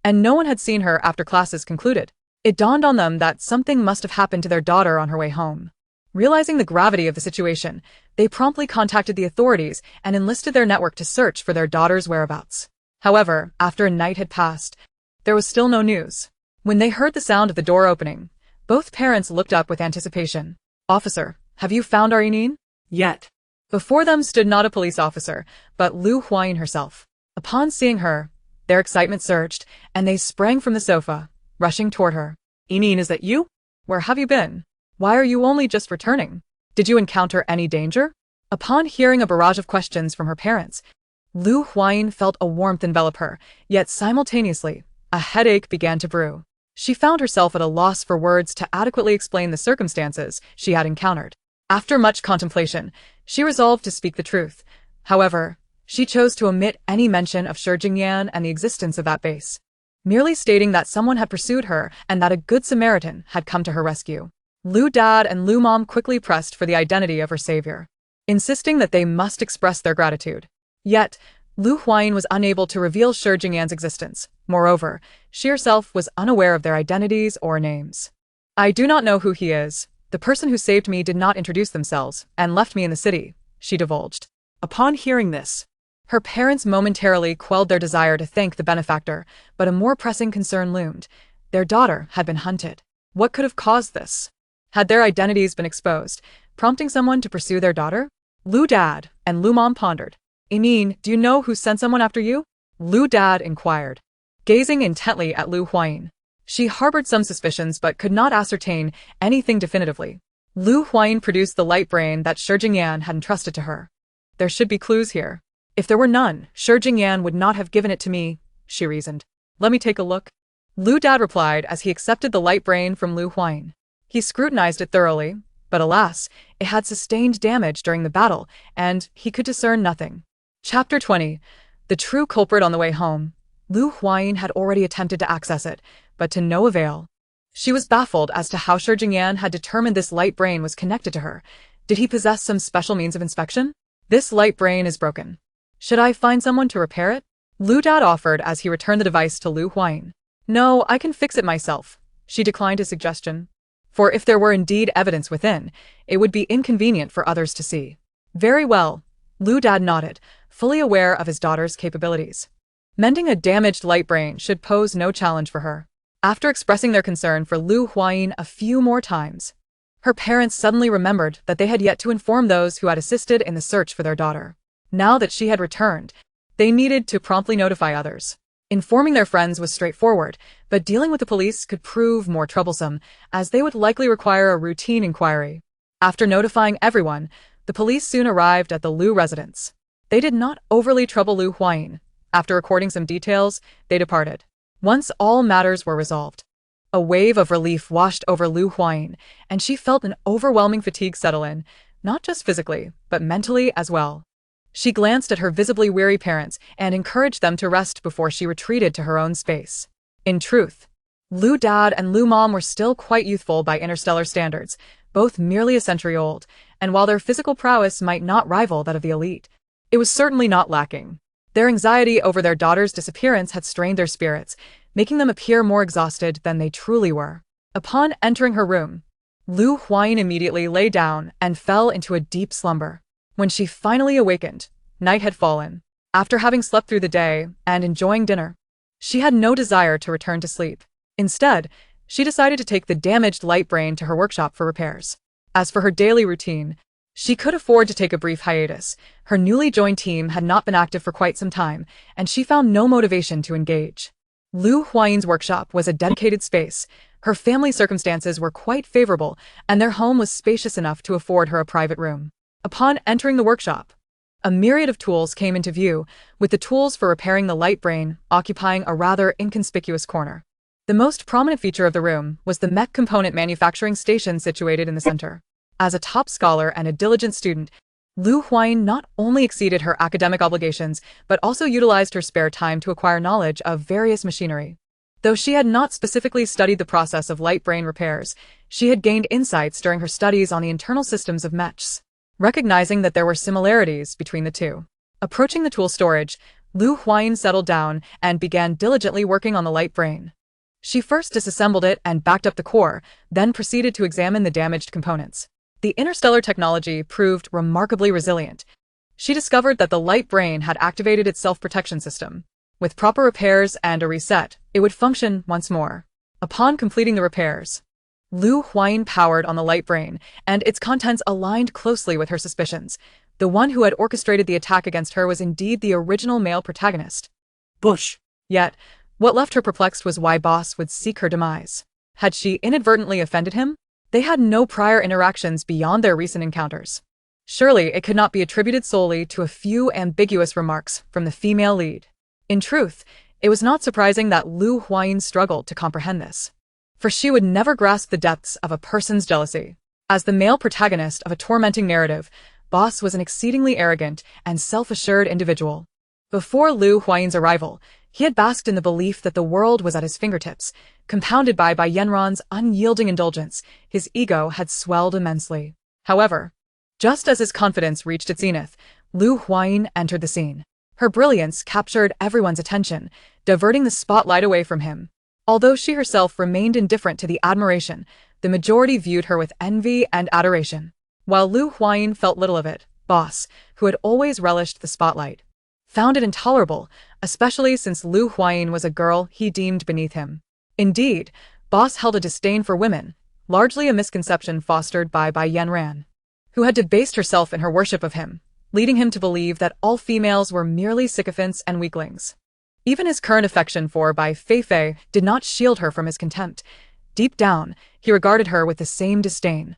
and no one had seen her after classes concluded. It dawned on them that something must have happened to their daughter on her way home. Realizing the gravity of the situation, they promptly contacted the authorities and enlisted their network to search for their daughter's whereabouts. However, after a night had passed, there was still no news. When they heard the sound of the door opening, both parents looked up with anticipation. "Officer, have you found our Yinyin?" Yet. Before them stood not a police officer, but Lu Huayin herself. Upon seeing her, their excitement surged, and they sprang from the sofa, rushing toward her. "Yinyin, is that you? Where have you been? Why are you only just returning? Did you encounter any danger?" Upon hearing a barrage of questions from her parents, Lu Huayin felt a warmth envelop her, yet simultaneously, a headache began to brew. She found herself at a loss for words to adequately explain the circumstances she had encountered. After much contemplation, she resolved to speak the truth. However, she chose to omit any mention of Shi Jingyan and the existence of that base, merely stating that someone had pursued her and that a good Samaritan had come to her rescue. Lu Dad and Lu Mom quickly pressed for the identity of her savior, insisting that they must express their gratitude. Yet, Lu Huayin was unable to reveal Shi Jingyan's existence. Moreover, she herself was unaware of their identities or names. "I do not know who he is. The person who saved me did not introduce themselves and left me in the city," she divulged. Upon hearing this, her parents momentarily quelled their desire to thank the benefactor, but a more pressing concern loomed. Their daughter had been hunted. What could have caused this? Had their identities been exposed, prompting someone to pursue their daughter? Lu Dad and Lu Mom pondered. "Yinyin, do you know who sent someone after you?" Lu Dad inquired, gazing intently at Lu Huayin. She harbored some suspicions but could not ascertain anything definitively. Lu Huayin produced the light brain that Shi Jingyan had entrusted to her. "There should be clues here. If there were none, Shi Jingyan would not have given it to me," she reasoned. "Let me take a look." Lu Dad replied as he accepted the light brain from Lu Huayin. He scrutinized it thoroughly, but alas, it had sustained damage during the battle, and he could discern nothing. Chapter 20. The true culprit on the way home. Lu Huayin had already attempted to access it, but to no avail. She was baffled as to how Shi Jingyan had determined this light brain was connected to her. Did he possess some special means of inspection? "This light brain is broken. Should I find someone to repair it?" Lu Dad offered as he returned the device to Lu Huayin. "No, I can fix it myself," she declined his suggestion. For if there were indeed evidence within, it would be inconvenient for others to see. "Very well," Lu Dad nodded, fully aware of his daughter's capabilities. Mending a damaged light brain should pose no challenge for her. After expressing their concern for Lu Huayin a few more times, her parents suddenly remembered that they had yet to inform those who had assisted in the search for their daughter. Now that she had returned, they needed to promptly notify others. Informing their friends was straightforward, but dealing with the police could prove more troublesome, as they would likely require a routine inquiry. After notifying everyone, the police soon arrived at the Lu residence. They did not overly trouble Lu Huayin. After recording some details, they departed. Once all matters were resolved, a wave of relief washed over Lu Huayin, and she felt an overwhelming fatigue settle in, not just physically, but mentally as well. She glanced at her visibly weary parents and encouraged them to rest before she retreated to her own space. In truth, Lu Dad and Lu Mom were still quite youthful by interstellar standards, both merely a century old, and while their physical prowess might not rival that of the elite, it was certainly not lacking. Their anxiety over their daughter's disappearance had strained their spirits, making them appear more exhausted than they truly were. Upon entering her room, Lu Huayin immediately lay down and fell into a deep slumber. When she finally awakened, night had fallen. After having slept through the day and enjoying dinner, she had no desire to return to sleep. Instead, she decided to take the damaged light brain to her workshop for repairs. As for her daily routine, she could afford to take a brief hiatus. Her newly joined team had not been active for quite some time, and she found no motivation to engage. Lu Huayin's workshop was a dedicated space. Her family circumstances were quite favorable, and their home was spacious enough to afford her a private room. Upon entering the workshop, a myriad of tools came into view, with the tools for repairing the light brain occupying a rather inconspicuous corner. The most prominent feature of the room was the mech component manufacturing station situated in the center. As a top scholar and a diligent student, Lu Huayin not only exceeded her academic obligations, but also utilized her spare time to acquire knowledge of various machinery. Though she had not specifically studied the process of light brain repairs, she had gained insights during her studies on the internal systems of mechs, recognizing that there were similarities between the two. Approaching the tool storage, Lu Huayin settled down and began diligently working on the light brain. She first disassembled it and backed up the core, then proceeded to examine the damaged components. The interstellar technology proved remarkably resilient. She discovered that the light brain had activated its self-protection system. With proper repairs and a reset, it would function once more. Upon completing the repairs, Lu Huayin powered on the light brain, and its contents aligned closely with her suspicions. The one who had orchestrated the attack against her was indeed the original male protagonist. Bush. Yet, what left her perplexed was why Boss would seek her demise. Had she inadvertently offended him? They had no prior interactions beyond their recent encounters. Surely it could not be attributed solely to a few ambiguous remarks from the female lead. In truth, it was not surprising that Lu Huayin struggled to comprehend this, for she would never grasp the depths of a person's jealousy. As the male protagonist of a tormenting narrative, Boss was an exceedingly arrogant and self-assured individual. Before Lu Huayin's arrival, he had basked in the belief that the world was at his fingertips. Compounded by Yanran's unyielding indulgence, his ego had swelled immensely. However, just as his confidence reached its zenith, Lu Huayin entered the scene. Her brilliance captured everyone's attention, diverting the spotlight away from him. Although she herself remained indifferent to the admiration, the majority viewed her with envy and adoration. While Lu Huayin felt little of it, Boss, who had always relished the spotlight, found it intolerable, especially since Lu Huayin was a girl he deemed beneath him. Indeed, Boss held a disdain for women, largely a misconception fostered by Yanran, who had debased herself in her worship of him, leading him to believe that all females were merely sycophants and weaklings. Even his current affection for Bai Feifei did not shield her from his contempt. Deep down, he regarded her with the same disdain,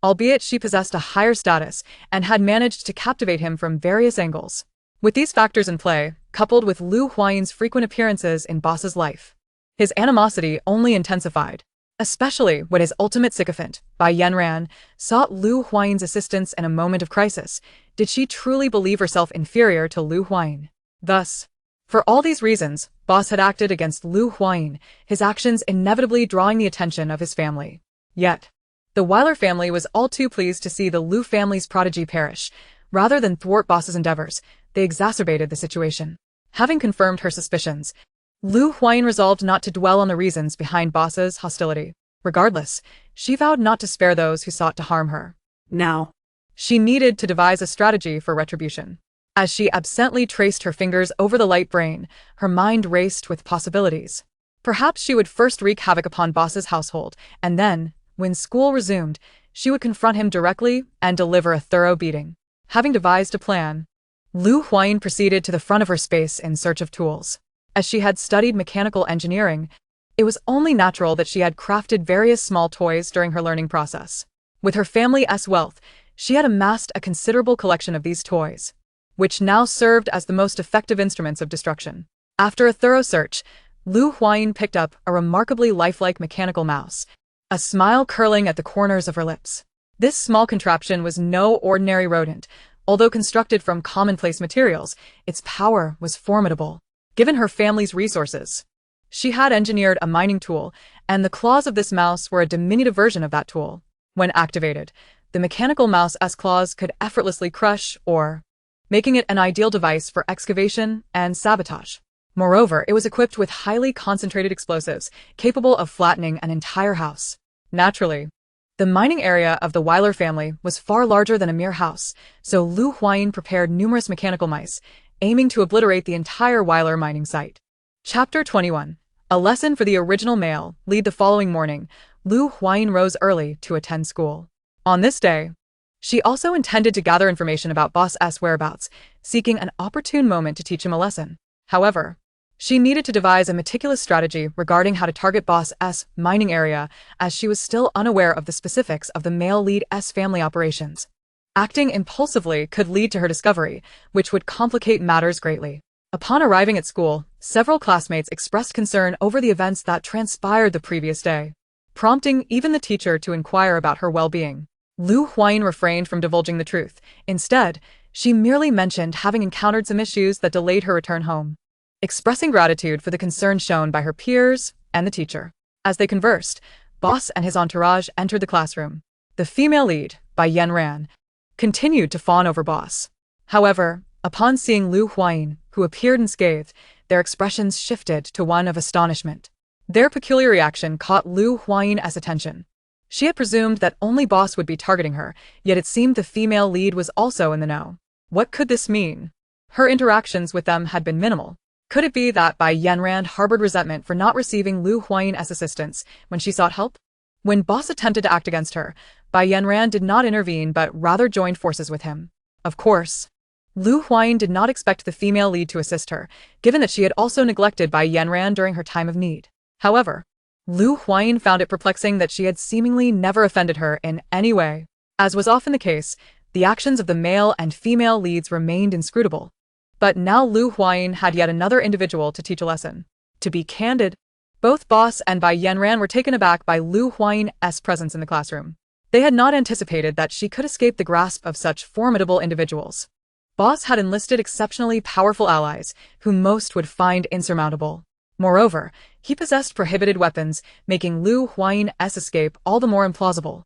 albeit she possessed a higher status and had managed to captivate him from various angles. With these factors in play, coupled with Lu Huayin's frequent appearances in Boss's life, his animosity only intensified, especially when his ultimate sycophant, Bai Yanran, sought Lu Huayin's assistance in a moment of crisis. Did she truly believe herself inferior to Lu Huayin? Thus, for all these reasons, Boss had acted against Lu Huayin, his actions inevitably drawing the attention of his family. Yet, the Weiler family was all too pleased to see the Lu family's prodigy perish. Rather than thwart Boss's endeavors, they exacerbated the situation. Having confirmed her suspicions, Lu Huayin resolved not to dwell on the reasons behind Boss's hostility. Regardless, she vowed not to spare those who sought to harm her. Now, she needed to devise a strategy for retribution. As she absently traced her fingers over the light brain, her mind raced with possibilities. Perhaps she would first wreak havoc upon Boss's household, and then, when school resumed, she would confront him directly and deliver a thorough beating. Having devised a plan, Lu Huayin proceeded to the front of her space in search of tools. As she had studied mechanical engineering, it was only natural that she had crafted various small toys during her learning process. With her family's wealth, she had amassed a considerable collection of these toys, which now served as the most effective instruments of destruction. After a thorough search, Lu Huayin picked up a remarkably lifelike mechanical mouse, a smile curling at the corners of her lips. This small contraption was no ordinary rodent. Although constructed from commonplace materials, its power was formidable. Given her family's resources, she had engineered a mining tool, and the claws of this mouse were a diminutive version of that tool. When activated, the mechanical mouse's claws could effortlessly crush ore, making it an ideal device for excavation and sabotage. Moreover, it was equipped with highly concentrated explosives, capable of flattening an entire house. Naturally, the mining area of the Weiler family was far larger than a mere house, so Lu Huayin prepared numerous mechanical mice, aiming to obliterate the entire Weiler mining site. Chapter 21. A lesson for the original male. Lead. The following morning, Lu Huayin rose early to attend school. On this day, she also intended to gather information about Boss's whereabouts, seeking an opportune moment to teach him a lesson. However, she needed to devise a meticulous strategy regarding how to target Boss's mining area, as she was still unaware of the specifics of the male lead's family operations. Acting impulsively could lead to her discovery, which would complicate matters greatly. Upon arriving at school, several classmates expressed concern over the events that transpired the previous day, prompting even the teacher to inquire about her well-being. Lu Huayin refrained from divulging the truth. Instead, she merely mentioned having encountered some issues that delayed her return home, expressing gratitude for the concern shown by her peers and the teacher. As they conversed, Boss and his entourage entered the classroom. The female lead, by Yen Ran, continued to fawn over Boss. However, upon seeing Lu Huayin, who appeared unscathed, their expressions shifted to one of astonishment. Their peculiar reaction caught Lu Huayin's attention. She had presumed that only Boss would be targeting her, yet it seemed the female lead was also in the know. What could this mean? Her interactions with them had been minimal. Could it be that Bai Yanran harbored resentment for not receiving Lu Huayin's assistance when she sought help? When Boss attempted to act against her, Bai Yanran did not intervene but rather joined forces with him. Of course, Lu Huayin did not expect the female lead to assist her, given that she had also neglected Bai Yanran during her time of need. However, Lu Huayin found it perplexing that she had seemingly never offended her in any way. As was often the case, the actions of the male and female leads remained inscrutable. But now Lu Huayin had yet another individual to teach a lesson. To be candid, both Boss and Bai Yanran were taken aback by Lu Huayin's presence in the classroom. They had not anticipated that she could escape the grasp of such formidable individuals. Boss had enlisted exceptionally powerful allies, whom most would find insurmountable. Moreover, he possessed prohibited weapons, making Lu Huayin's escape all the more implausible.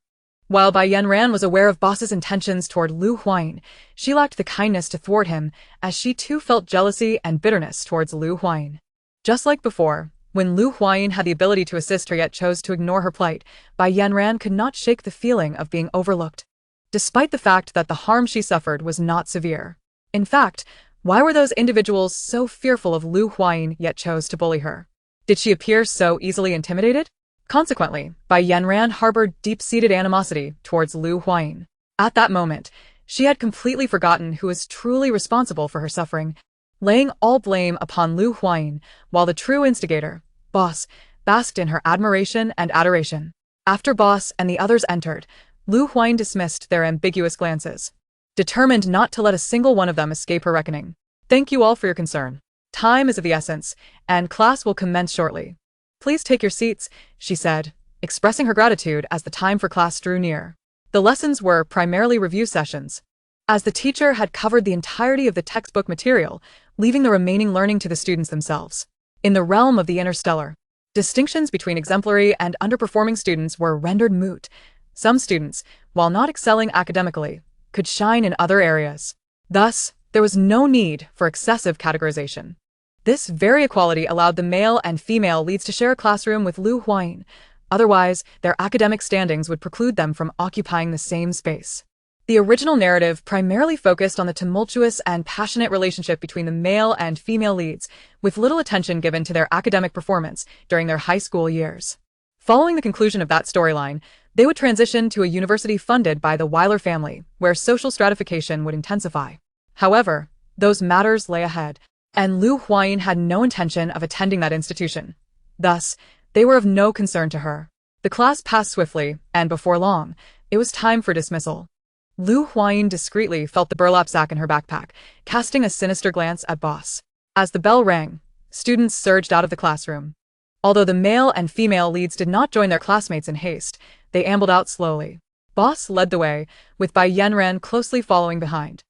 While Bai Yanran was aware of Boss's intentions toward Lu Huayin, she lacked the kindness to thwart him, as she too felt jealousy and bitterness towards Lu Huayin. Just like before, when Lu Huayin had the ability to assist her yet chose to ignore her plight, Bai Yanran could not shake the feeling of being overlooked, despite the fact that the harm she suffered was not severe. In fact, why were those individuals so fearful of Lu Huayin yet chose to bully her? Did she appear so easily intimidated? Consequently, Bai Yanran harbored deep-seated animosity towards Lu Huayin. At that moment, she had completely forgotten who was truly responsible for her suffering, laying all blame upon Lu Huayin, while the true instigator, Boss, basked in her admiration and adoration. After Boss and the others entered, Lu Huayin dismissed their ambiguous glances, determined not to let a single one of them escape her reckoning. Thank you all for your concern. Time is of the essence, and class will commence shortly. Please take your seats, she said, expressing her gratitude as the time for class drew near. The lessons were primarily review sessions, as the teacher had covered the entirety of the textbook material, leaving the remaining learning to the students themselves. In the realm of the interstellar, distinctions between exemplary and underperforming students were rendered moot. Some students, while not excelling academically, could shine in other areas. Thus, there was no need for excessive categorization. This very equality allowed the male and female leads to share a classroom with Lu Huayin. Otherwise, their academic standings would preclude them from occupying the same space. The original narrative primarily focused on the tumultuous and passionate relationship between the male and female leads, with little attention given to their academic performance during their high school years. Following the conclusion of that storyline, they would transition to a university funded by the Weiler family, where social stratification would intensify. However, those matters lay ahead, and Lu Huayin had no intention of attending that institution. Thus, they were of no concern to her. The class passed swiftly, and before long, it was time for dismissal. Lu Huayin discreetly felt the burlap sack in her backpack, casting a sinister glance at Boss. As the bell rang, students surged out of the classroom. Although the male and female leads did not join their classmates in haste, they ambled out slowly. Boss led the way, with Bai Yanran closely following behind.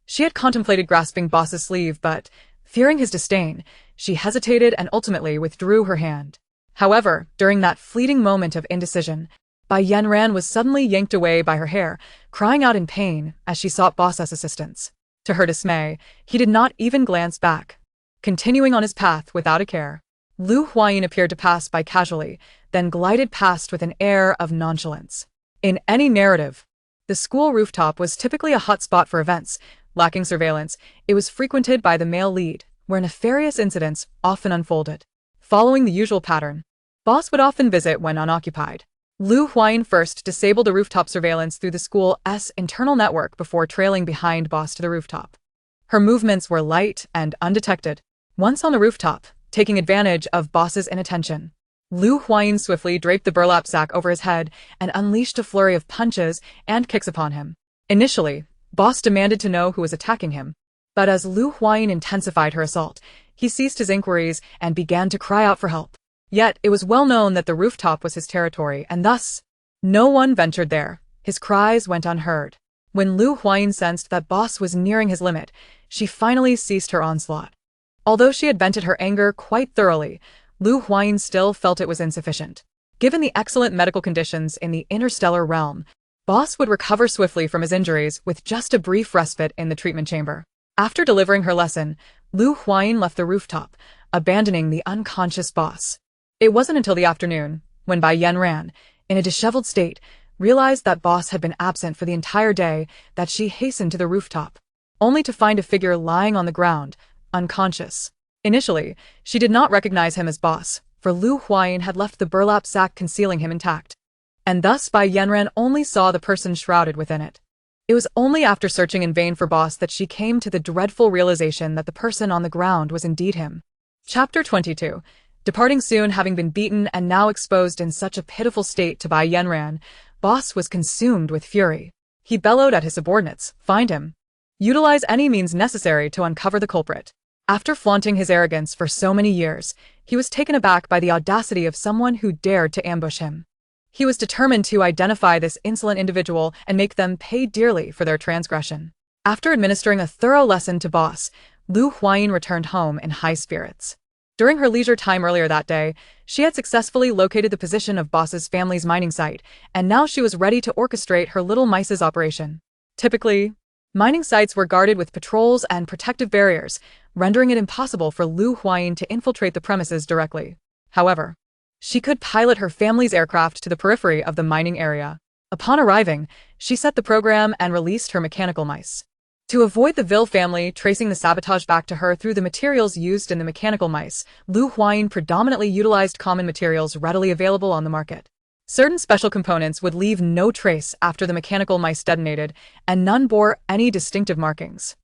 She had contemplated grasping Boss's sleeve, but, fearing his disdain, she hesitated and ultimately withdrew her hand. However, during that fleeting moment of indecision, Bai Yanran was suddenly yanked away by her hair, crying out in pain as she sought Boss's assistance. To her dismay, he did not even glance back. Continuing on his path without a care, Lu Huayin appeared to pass by casually, then glided past with an air of nonchalance. In any narrative, the school rooftop was typically a hot spot for events. Lacking surveillance, it was frequented by the male lead, where nefarious incidents often unfolded. Following the usual pattern, Boss would often visit when unoccupied. Lu Huayin first disabled the rooftop surveillance through the school's internal network before trailing behind Boss to the rooftop. Her movements were light and undetected. Once on the rooftop, taking advantage of Boss's inattention, Lu Huayin swiftly draped the burlap sack over his head and unleashed a flurry of punches and kicks upon him. Initially, Boss demanded to know who was attacking him, but as Lu Huayin intensified her assault, he ceased his inquiries and began to cry out for help. Yet it was well known that the rooftop was his territory, and thus, no one ventured there. His cries went unheard. When Lu Huayin sensed that Boss was nearing his limit, she finally ceased her onslaught. Although she had vented her anger quite thoroughly, Lu Huayin still felt it was insufficient. Given the excellent medical conditions in the interstellar realm, Boss would recover swiftly from his injuries with just a brief respite in the treatment chamber. After delivering her lesson, Lu Huayin left the rooftop, abandoning the unconscious Boss. It wasn't until the afternoon, when Bai Yanran, in a disheveled state, realized that Boss had been absent for the entire day, that she hastened to the rooftop, only to find a figure lying on the ground, unconscious. Initially, she did not recognize him as Boss, for Lu Huayin had left the burlap sack concealing him intact, and thus Bai Yanran only saw the person shrouded within it. It was only after searching in vain for Boss that she came to the dreadful realization that the person on the ground was indeed him. Chapter 22. Departing soon, having been beaten and now exposed in such a pitiful state to Bai Yanran, Boss was consumed with fury. He bellowed at his subordinates, "Find him. Utilize any means necessary to uncover the culprit." After flaunting his arrogance for so many years, he was taken aback by the audacity of someone who dared to ambush him. He was determined to identify this insolent individual and make them pay dearly for their transgression. After administering a thorough lesson to Boss, Lu Huayin returned home in high spirits. During her leisure time earlier that day, she had successfully located the position of Boss's family's mining site, and now she was ready to orchestrate her little mice's operation. Typically, mining sites were guarded with patrols and protective barriers, rendering it impossible for Lu Huayin to infiltrate the premises directly. However, she could pilot her family's aircraft to the periphery of the mining area. Upon arriving, she set the program and released her mechanical mice. To avoid the Vil family tracing the sabotage back to her through the materials used in the mechanical mice, Lu Huayin predominantly utilized common materials readily available on the market. Certain special components would leave no trace after the mechanical mice detonated, and none bore any distinctive markings.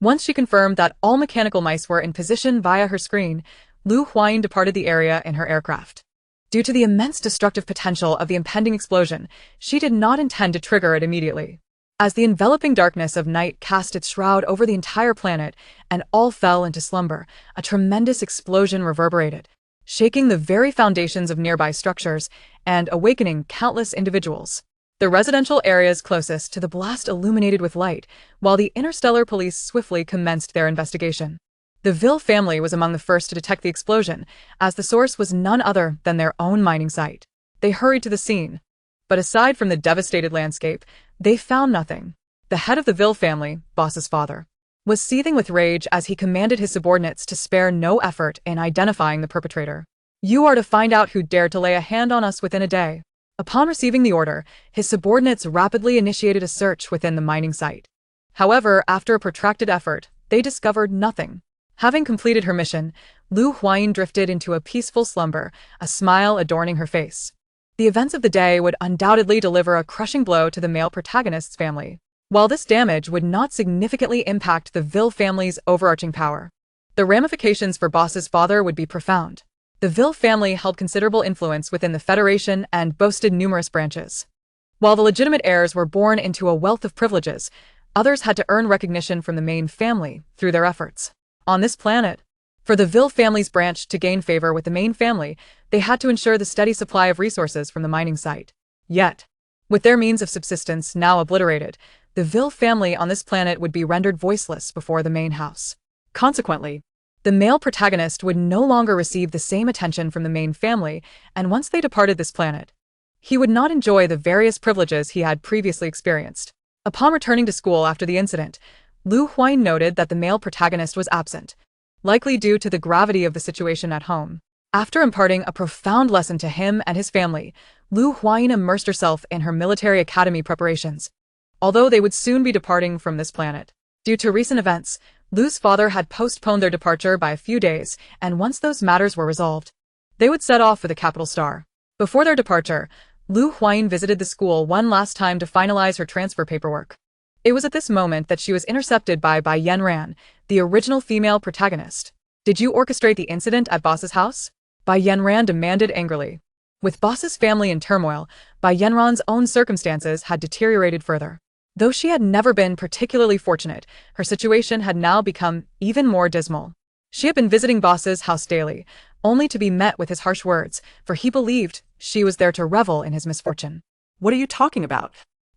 Once she confirmed that all mechanical mice were in position via her screen, Lu Huayin departed the area in her aircraft. Due to the immense destructive potential of the impending explosion, she did not intend to trigger it immediately. As the enveloping darkness of night cast its shroud over the entire planet and all fell into slumber, a tremendous explosion reverberated, shaking the very foundations of nearby structures and awakening countless individuals. The residential areas closest to the blast illuminated with light, while the interstellar police swiftly commenced their investigation. The Vil family was among the first to detect the explosion, as the source was none other than their own mining site. They hurried to the scene, but aside from the devastated landscape, they found nothing. The head of the Vil family, Boss's father, was seething with rage as he commanded his subordinates to spare no effort in identifying the perpetrator. "You are to find out who dared to lay a hand on us within a day. Upon receiving the order, his subordinates rapidly initiated a search within the mining site. However, after a protracted effort, they discovered nothing. Having completed her mission, Huayin drifted into a peaceful slumber, a smile adorning her face. The events of the day would undoubtedly deliver a crushing blow to the male protagonist's family. While this damage would not significantly impact the Vil family's overarching power, the ramifications for Boss's father would be profound. The Vil family held considerable influence within the Federation and boasted numerous branches. While the legitimate heirs were born into a wealth of privileges, others had to earn recognition from the main family through their efforts. On this planet, for the Vil family's branch to gain favor with the main family, they had to ensure the steady supply of resources from the mining site. Yet, with their means of subsistence now obliterated, the Vil family on this planet would be rendered voiceless before the main house. Consequently, the male protagonist would no longer receive the same attention from the main family, and once they departed this planet, he would not enjoy the various privileges he had previously experienced. Upon returning to school after the incident, Huayin noted that the male protagonist was absent, likely due to the gravity of the situation at home. After imparting a profound lesson to him and his family, Huayin immersed herself in her military academy preparations. Although they would soon be departing from this planet, due to recent events, Lu's father had postponed their departure by a few days, and once those matters were resolved, they would set off for the capital star. Before their departure, Huayin visited the school one last time to finalize her transfer paperwork. It was at this moment that she was intercepted by Yanran, the original female protagonist. "Did you orchestrate the incident at Boss's house?" Yanran demanded angrily. With Boss's family in turmoil, Yanran's own circumstances had deteriorated further. Though she had never been particularly fortunate, her situation had now become even more dismal. She had been visiting Boss's house daily, only to be met with his harsh words, for he believed she was there to revel in his misfortune. What are you talking about?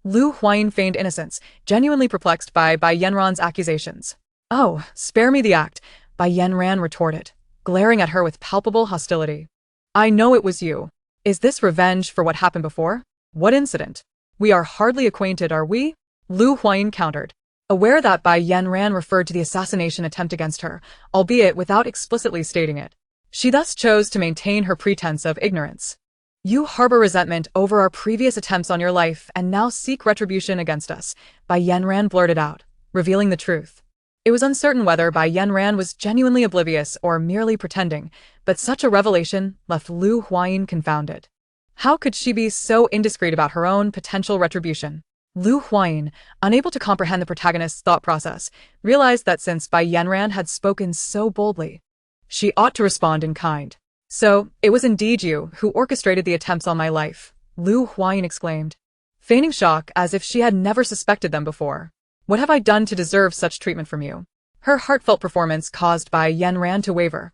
Huayin feigned innocence, genuinely perplexed by Yanran's accusations. "Oh, spare me the act," Yanran retorted, glaring at her with palpable hostility. "I know it was you. Is this revenge for what happened before? What incident? We are hardly acquainted, are we?" Huayin countered, aware that Yanran referred to the assassination attempt against her, albeit without explicitly stating it. She thus chose to maintain her pretense of ignorance. "You harbor resentment over our previous attempts on your life and now seek retribution against us," Yanran blurted out, revealing the truth. It was uncertain whether Yanran was genuinely oblivious or merely pretending, but such a revelation left Huayin confounded. How could she be so indiscreet about her own potential retribution? Huayin, unable to comprehend the protagonist's thought process, realized that since Yanran had spoken so boldly, she ought to respond in kind. "So, it was indeed you who orchestrated the attempts on my life," Huayin exclaimed, feigning shock as if she had never suspected them before. "What have I done to deserve such treatment from you?" Her heartfelt performance caused Yanran to waver,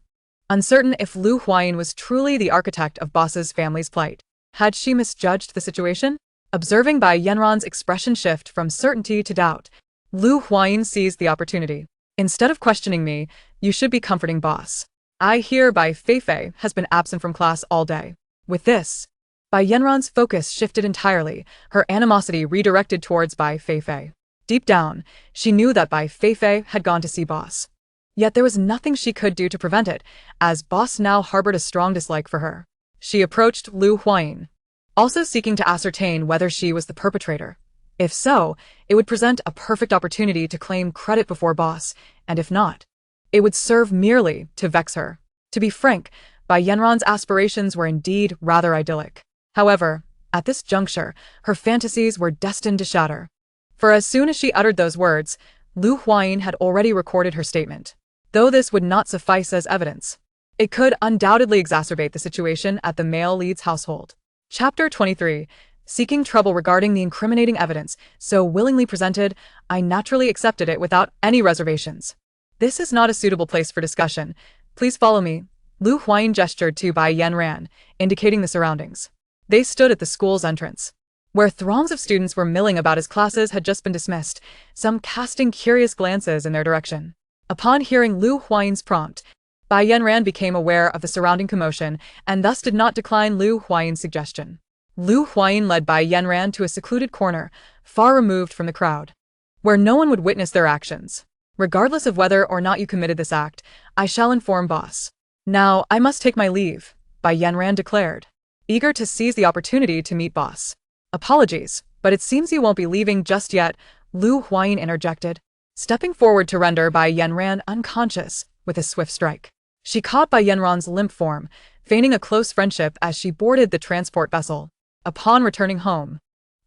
uncertain if Huayin was truly the architect of Boss's family's plight. Had she misjudged the situation? Observing Yanran's expression shift from certainty to doubt, Huayin seized the opportunity. "Instead of questioning me, you should be comforting Boss. I hear Feifei has been absent from class all day." With this, Yanran's focus shifted entirely, her animosity redirected towards Feifei. Deep down, she knew that Feifei had gone to see Boss. Yet there was nothing she could do to prevent it, as Boss now harbored a strong dislike for her. She approached Huayin, also seeking to ascertain whether she was the perpetrator. If so, it would present a perfect opportunity to claim credit before Boss, and if not, it would serve merely to vex her. To be frank, Yanran's aspirations were indeed rather idyllic. However, at this juncture, her fantasies were destined to shatter. For as soon as she uttered those words, Huayin had already recorded her statement. Though this would not suffice as evidence, it could undoubtedly exacerbate the situation at the male lead's household. Chapter 23. Seeking trouble regarding the incriminating evidence so willingly presented, I naturally accepted it without any reservations. "This is not a suitable place for discussion. Please follow me." Huayin gestured to Yanran, indicating the surroundings. They stood at the school's entrance, where throngs of students were milling about as classes had just been dismissed, some casting curious glances in their direction. Upon hearing Huayin's prompt, Yanran became aware of the surrounding commotion and thus did not decline Huayin's suggestion. Huayin led Yanran to a secluded corner, far removed from the crowd, where no one would witness their actions. "Regardless of whether or not you committed this act, I shall inform Boss. Now, I must take my leave," Yanran declared. eager to seize the opportunity to meet boss. Apologies, but it seems you won't be leaving just yet, Lu Huayin interjected, stepping forward to render Bai Yanran unconscious with a swift strike. She caught Bai Yanran's limp form, feigning a close friendship as she boarded the transport vessel. Upon returning home,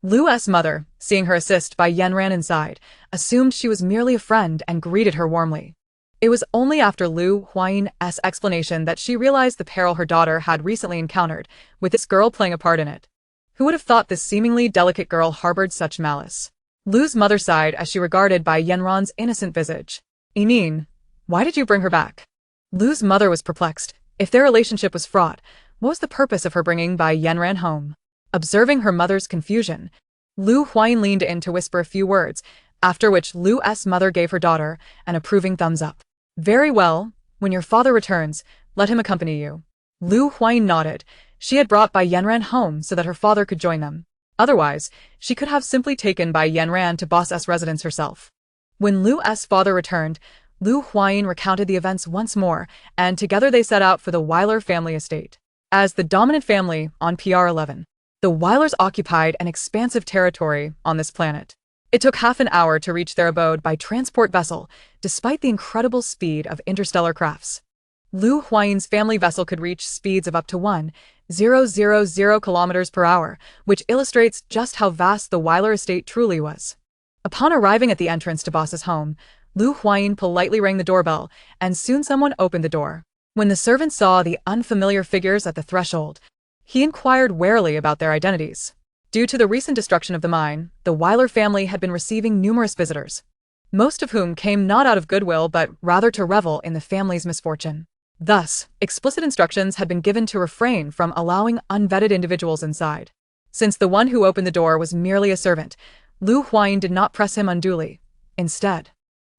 Lu's mother, seeing her assist Bai Yanran inside, assumed she was merely a friend and greeted her warmly. It was only after Lu Huayin's explanation that she realized the peril her daughter had recently encountered, with this girl playing a part in it. Who would have thought this seemingly delicate girl harbored such malice? Lu's mother sighed as she regarded Bai Yanran's innocent visage. Enin, why did you bring her back? Lu's mother was perplexed. If their relationship was fraught, what was the purpose of her bringing Bai Yanran home? Observing her mother's confusion, Lu Huayin leaned in to whisper a few words, after which Lu's mother gave her daughter an approving thumbs up. Very well, when your father returns, let him accompany you. Lu Huayin nodded. She had brought Bai Yanran home so that her father could join them. Otherwise, she could have simply taken Bai Yanran to boss's residence herself. When Lu's father returned, Lu Huayin recounted the events once more, and together they set out for the Weiler family estate. As the dominant family on PR11, the Weilers occupied an expansive territory on this planet. It took half an hour to reach their abode by transport vessel, despite the incredible speed of interstellar crafts. Lu Huayin's family vessel could reach speeds of up to 1,000 kilometers per hour, which illustrates just how vast the Weiler estate truly was. Upon arriving at the entrance to boss's home, Lu Huayin politely rang the doorbell, and soon someone opened the door. When the servant saw the unfamiliar figures at the threshold, he inquired warily about their identities. Due to the recent destruction of the mine, the Weiler family had been receiving numerous visitors, most of whom came not out of goodwill but rather to revel in the family's misfortune. Thus, explicit instructions had been given to refrain from allowing unvetted individuals inside. Since the one who opened the door was merely a servant, Lu Huayin did not press him unduly. Instead,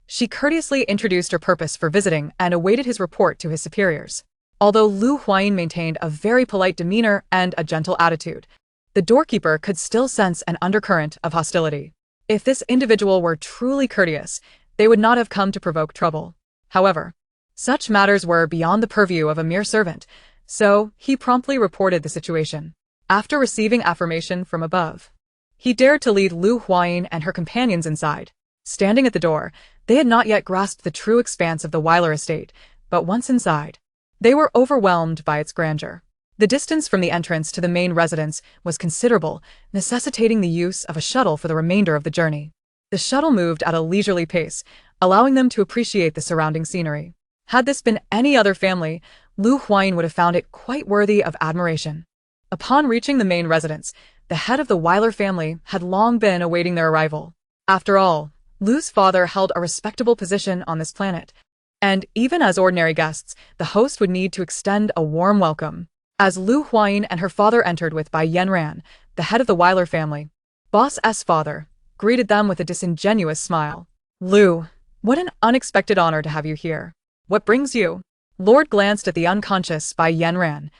she courteously introduced her purpose for visiting and awaited his report to his superiors. Although Lu Huayin maintained a very polite demeanor and a gentle attitude, the doorkeeper could still sense an undercurrent of hostility. If this individual were truly courteous, they would not have come to provoke trouble. However, such matters were beyond the purview of a mere servant, so he promptly reported the situation. After receiving affirmation from above, he dared to lead Lu Huayin and her companions inside. Standing at the door, they had not yet grasped the true expanse of the Weiler estate, but once inside, they were overwhelmed by its grandeur. The distance from the entrance to the main residence was considerable, necessitating the use of a shuttle for the remainder of the journey. The shuttle moved at a leisurely pace, allowing them to appreciate the surrounding scenery. Had this been any other family, Lu Huayin would have found it quite worthy of admiration. Upon reaching the main residence, the head of the Weiler family had long been awaiting their arrival. After all, Lu's father held a respectable position on this planet, and even as ordinary guests, the host would need to extend a warm welcome. As Lu Huayin and her father entered with Bai Yanran, the head of the Weiler family, boss's father greeted them with a disingenuous smile. Lu, what an unexpected honor to have you here. What brings you? Lord glanced at the unconscious Bai Yanran,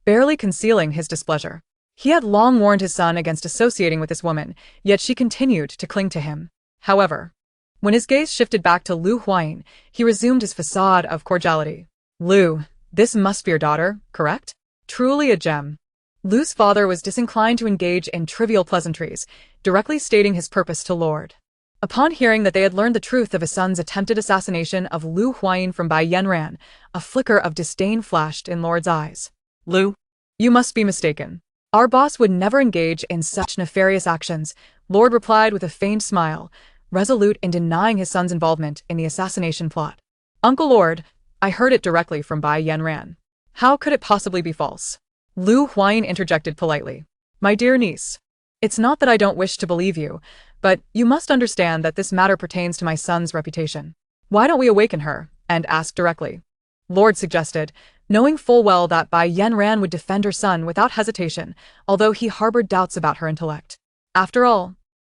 barely concealing his displeasure. He had long warned his son against associating with this woman, yet she continued to cling to him. However, when his gaze shifted back to Lu Huayin, he resumed his facade of cordiality. Lu, this must be your daughter, correct? Truly a gem. Lu's father was disinclined to engage in trivial pleasantries, directly stating his purpose to Lord. Upon hearing that they had learned the truth of his son's attempted assassination of Lu Huayin from Bai Yanran, a flicker of disdain flashed in Lord's eyes. Lu, you must be mistaken. Our boss would never engage in such nefarious actions, Lord replied with a faint smile, resolute in denying his son's involvement in the assassination plot. Uncle Lord, I heard it directly from Bai Yanran. How could it possibly be false? Lu Huayin interjected politely. My dear niece, it's not that I don't wish to believe you, but you must understand that this matter pertains to my son's reputation. Why don't we awaken her and ask directly? Lord suggested, knowing full well that Bai Yanran would defend her son without hesitation, although he harbored doubts about her intellect. After all,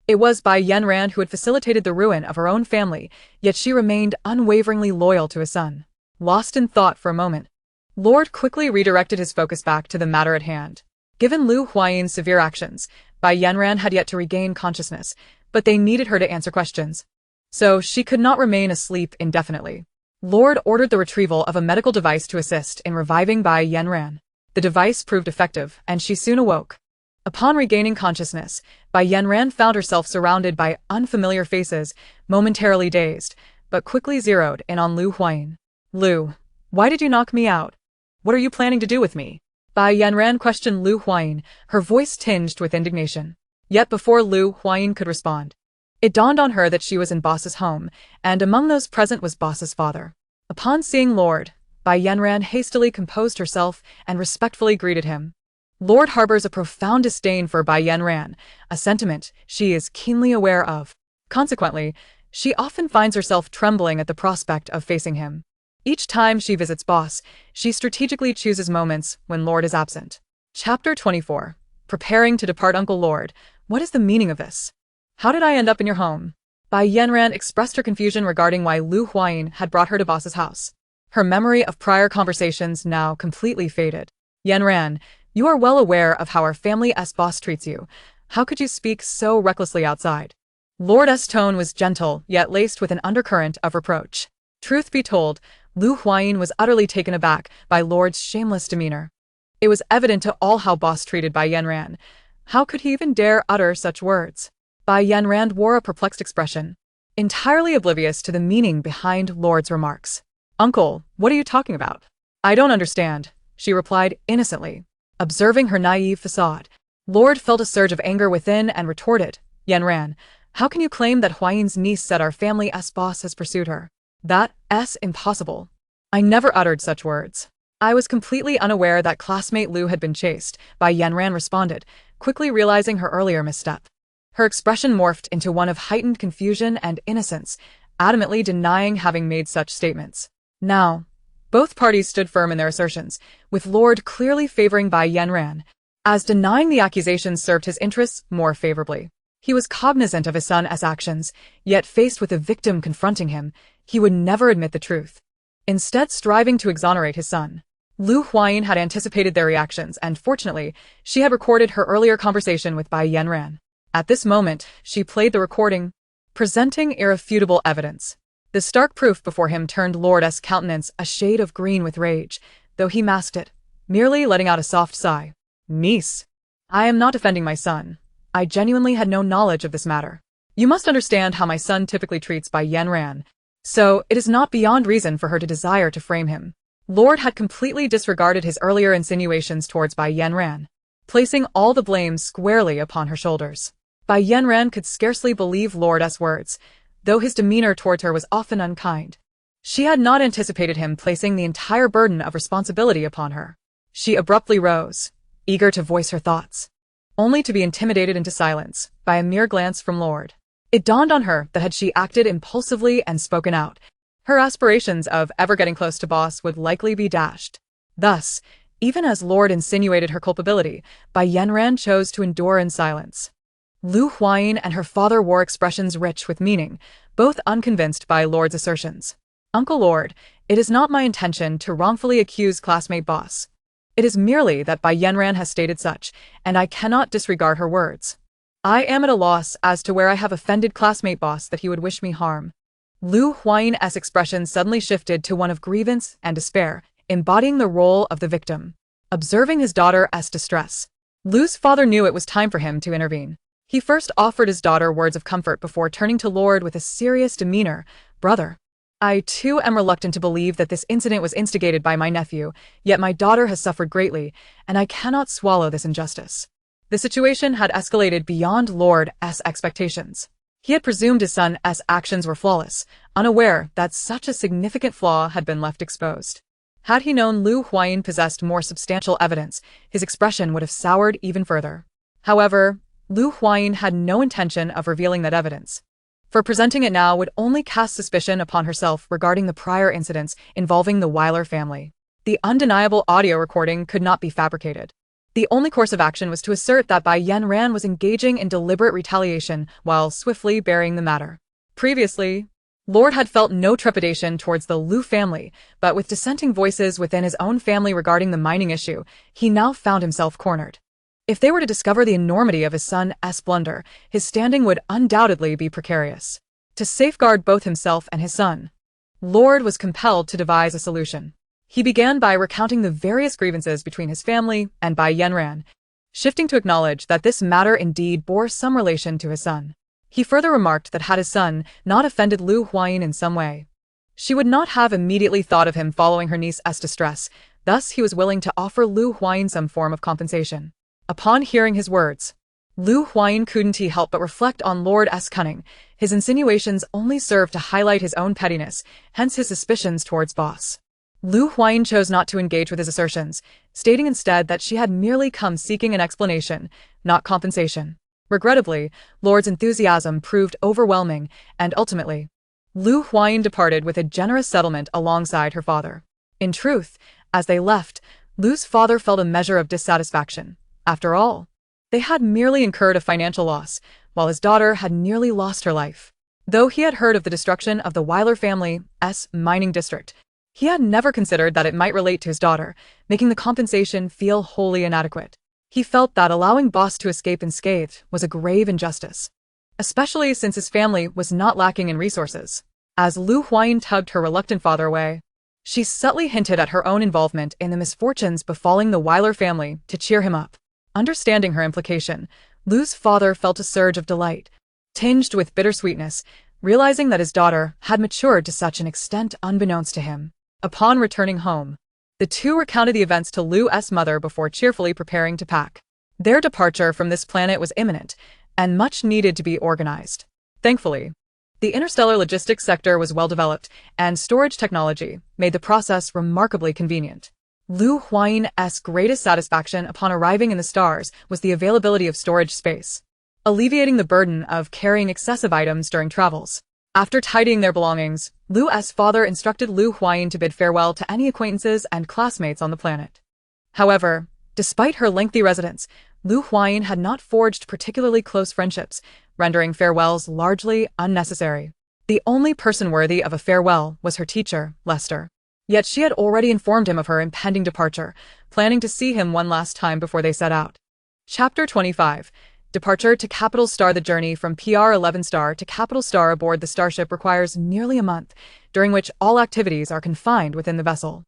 it was Bai Yanran who had facilitated the ruin of her own family, yet she remained unwaveringly loyal to his son. Lost in thought for a moment, Lord quickly redirected his focus back to the matter at hand. Given Lu Huayin's severe actions, Bai Yanran had yet to regain consciousness, but they needed her to answer questions. So she could not remain asleep indefinitely. Lord ordered the retrieval of a medical device to assist in reviving Bai Yanran. The device proved effective, and she soon awoke. Upon regaining consciousness, Bai Yanran found herself surrounded by unfamiliar faces, momentarily dazed, but quickly zeroed in on Lu Huayin. Lu, why did you knock me out? What are you planning to do with me? Bai Yanran questioned Lu Huayin, her voice tinged with indignation. Yet before Lu Huayin could respond, it dawned on her that she was in Boss's home, and among those present was Boss's father. Upon seeing Lord, Bai Yanran hastily composed herself and respectfully greeted him. Lord harbors a profound disdain for Bai Yanran, a sentiment she is keenly aware of. Consequently, she often finds herself trembling at the prospect of facing him. Each time she visits Boss, she strategically chooses moments when Lord is absent. Chapter 24. Preparing to depart. Uncle Lord, what is the meaning of this? How did I end up in your home? Bai Yanran expressed her confusion regarding why Lu Huayin had brought her to Boss's house. Her memory of prior conversations now completely faded. Yanran, you are well aware of how our family's boss treats you. How could you speak so recklessly outside? Lord's tone was gentle, yet laced with an undercurrent of reproach. Truth be told, Lu Huayin was utterly taken aback by Lord's shameless demeanor. It was evident to all how Boss treated Bai Yanran. How could he even dare utter such words? Bai Yanran wore a perplexed expression, entirely oblivious to the meaning behind Lord's remarks. Uncle, what are you talking about? I don't understand, she replied innocently. Observing her naive facade, Lord felt a surge of anger within and retorted, Yanran, how can you claim that Huayin's niece said our family's boss has pursued her? That's impossible. I never uttered such words. I was completely unaware that classmate Lu had been chased, Bai Yanran responded, quickly realizing her earlier misstep. Her expression morphed into one of heightened confusion and innocence, adamantly denying having made such statements. Now, both parties stood firm in their assertions, with Lord clearly favoring Bai Yanran, as denying the accusations served his interests more favorably. He was cognizant of his son's actions, yet faced with a victim confronting him, he would never admit the truth. Instead, striving to exonerate his son. Lu Huayin had anticipated their reactions, and fortunately, she had recorded her earlier conversation with Bai Yanran. At this moment, she played the recording, presenting irrefutable evidence. The stark proof before him turned Lord's countenance a shade of green with rage, though he masked it, merely letting out a soft sigh. Niece, I am not defending my son. I genuinely had no knowledge of this matter. You must understand how my son typically treats Bai Yanran, so it is not beyond reason for her to desire to frame him. Lord had completely disregarded his earlier insinuations towards Bai Yanran, placing all the blame squarely upon her shoulders. Bai Yanran could scarcely believe Lord's words, though his demeanor towards her was often unkind. She had not anticipated him placing the entire burden of responsibility upon her. She abruptly rose, eager to voice her thoughts, only to be intimidated into silence by a mere glance from Lord. It dawned on her that had she acted impulsively and spoken out, her aspirations of ever getting close to Boss would likely be dashed. Thus, even as Lord insinuated her culpability, Bai Yanran chose to endure in silence. Lu Huayin and her father wore expressions rich with meaning, both unconvinced by Lord's assertions. Uncle Lord, it is not my intention to wrongfully accuse classmate Boss. It is merely that Bai Yanran has stated such, and I cannot disregard her words. I am at a loss as to where I have offended classmate Boss that he would wish me harm. Lu Huayin's expression suddenly shifted to one of grievance and despair, embodying the role of the victim. Observing his daughter's distress, Lu's father knew it was time for him to intervene. He first offered his daughter words of comfort before turning to Lord with a serious demeanor. Brother, I too am reluctant to believe that this incident was instigated by my nephew, yet my daughter has suffered greatly, and I cannot swallow this injustice. The situation had escalated beyond Lord's expectations. He had presumed his son's actions were flawless, unaware that such a significant flaw had been left exposed. Had he known Lu Huayin possessed more substantial evidence, his expression would have soured even further. However, Lu Huayin had no intention of revealing that evidence, for presenting it now would only cast suspicion upon herself regarding the prior incidents involving the Weiler family. The undeniable audio recording could not be fabricated. The only course of action was to assert that Bai Yanran was engaging in deliberate retaliation while swiftly burying the matter. Previously, Lord had felt no trepidation towards the Lu family, but with dissenting voices within his own family regarding the mining issue, he now found himself cornered. If they were to discover the enormity of his son's blunder, his standing would undoubtedly be precarious. To safeguard both himself and his son, Lord was compelled to devise a solution. He began by recounting the various grievances between his family and Bai Yanran, shifting to acknowledge that this matter indeed bore some relation to his son. He further remarked that had his son not offended Lu Huayin in some way, she would not have immediately thought of him following her niece's distress, thus he was willing to offer Lu Huayin some form of compensation. Upon hearing his words, Lu Huayin couldn't help but reflect on Lord's cunning. His insinuations only served to highlight his own pettiness, hence his suspicions towards boss. Lu Huayin chose not to engage with his assertions, stating instead that she had merely come seeking an explanation, not compensation. Regrettably, Lord's enthusiasm proved overwhelming, and ultimately, Lu Huayin departed with a generous settlement alongside her father. In truth, as they left, Lu's father felt a measure of dissatisfaction. After all, they had merely incurred a financial loss, while his daughter had nearly lost her life. Though he had heard of the destruction of the Weiler family's mining district, he had never considered that it might relate to his daughter, making the compensation feel wholly inadequate. He felt that allowing boss to escape unscathed was a grave injustice, especially since his family was not lacking in resources. As Lu Huayin tugged her reluctant father away, she subtly hinted at her own involvement in the misfortunes befalling the Weiler family to cheer him up. Understanding her implication, Lu's father felt a surge of delight, tinged with bittersweetness, realizing that his daughter had matured to such an extent unbeknownst to him. Upon returning home, the two recounted the events to Lu's mother before cheerfully preparing to pack. Their departure from this planet was imminent, and much needed to be organized. Thankfully, the interstellar logistics sector was well developed, and storage technology made the process remarkably convenient. Lu Huayin's greatest satisfaction upon arriving in the stars was the availability of storage space, alleviating the burden of carrying excessive items during travels. After tidying their belongings, Lu's father instructed Lu Huayin to bid farewell to any acquaintances and classmates on the planet. However, despite her lengthy residence, Lu Huayin had not forged particularly close friendships, rendering farewells largely unnecessary. The only person worthy of a farewell was her teacher, Lester. Yet she had already informed him of her impending departure, planning to see him one last time before they set out. Chapter 25. Departure to Capital Star. The journey from PR-11 Star to Capital Star aboard the starship requires nearly a month, during which all activities are confined within the vessel.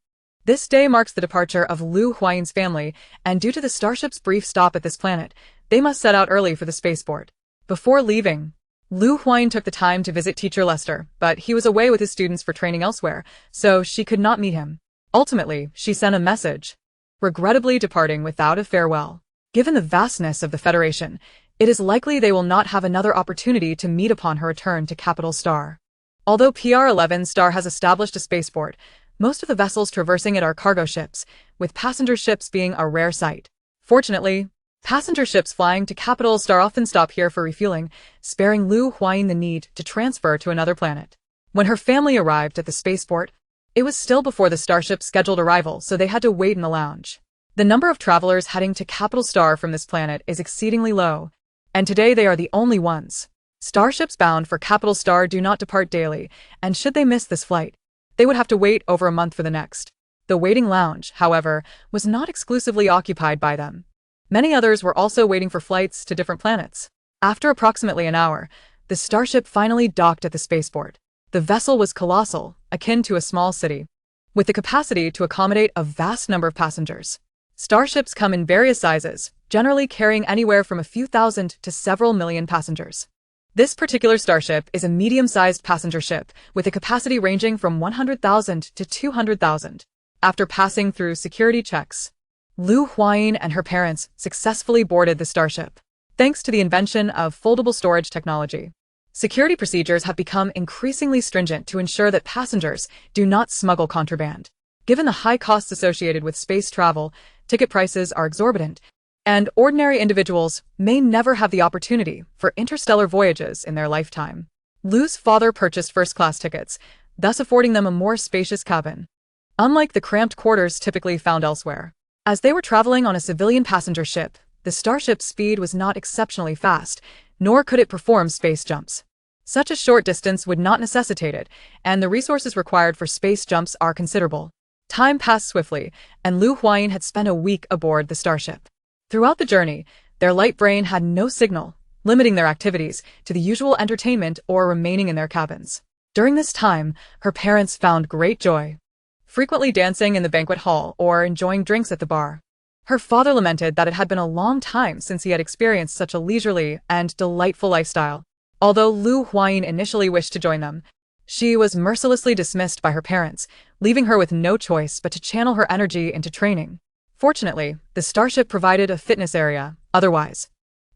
This day marks the departure of Lu Huayin's family, and due to the starship's brief stop at this planet, they must set out early for the spaceport. Before leaving, Lu Huayin took the time to visit teacher Lester, but he was away with his students for training elsewhere, so she could not meet him. Ultimately, she sent a message, regrettably departing without a farewell. Given the vastness of the Federation, it is likely they will not have another opportunity to meet upon her return to Capital Star. Although PR-11 Star has established a spaceport, most of the vessels traversing it are cargo ships, with passenger ships being a rare sight. Fortunately, passenger ships flying to Capital Star often stop here for refueling, sparing Lu Huayin the need to transfer to another planet. When her family arrived at the spaceport, it was still before the starship's scheduled arrival, so they had to wait in the lounge. The number of travelers heading to Capital Star from this planet is exceedingly low, and today they are the only ones. Starships bound for Capital Star do not depart daily, and should they miss this flight, they would have to wait over a month for the next. The waiting lounge, however, was not exclusively occupied by them. Many others were also waiting for flights to different planets. After approximately an hour, the starship finally docked at the spaceport. The vessel was colossal, akin to a small city, with the capacity to accommodate a vast number of passengers. Starships come in various sizes, generally carrying anywhere from a few thousand to several million passengers. This particular starship is a medium-sized passenger ship, with a capacity ranging from 100,000 to 200,000. After passing through security checks, Lu Huayin and her parents successfully boarded the starship. Thanks to the invention of foldable storage technology, security procedures have become increasingly stringent to ensure that passengers do not smuggle contraband. Given the high costs associated with space travel, ticket prices are exorbitant, and ordinary individuals may never have the opportunity for interstellar voyages in their lifetime. Lu's father purchased first-class tickets, thus affording them a more spacious cabin, unlike the cramped quarters typically found elsewhere. As they were traveling on a civilian passenger ship, the starship's speed was not exceptionally fast, nor could it perform space jumps. Such a short distance would not necessitate it, and the resources required for space jumps are considerable. Time passed swiftly, and Lu Huayin had spent a week aboard the starship. Throughout the journey, their light brain had no signal, limiting their activities to the usual entertainment or remaining in their cabins. During this time, her parents found great joy. frequently dancing in the banquet hall or enjoying drinks at the bar. Her father lamented that it had been a long time since he had experienced such a leisurely and delightful lifestyle. Although Huayin initially wished to join them, she was mercilessly dismissed by her parents, leaving her with no choice but to channel her energy into training. Fortunately, the starship provided a fitness area, otherwise,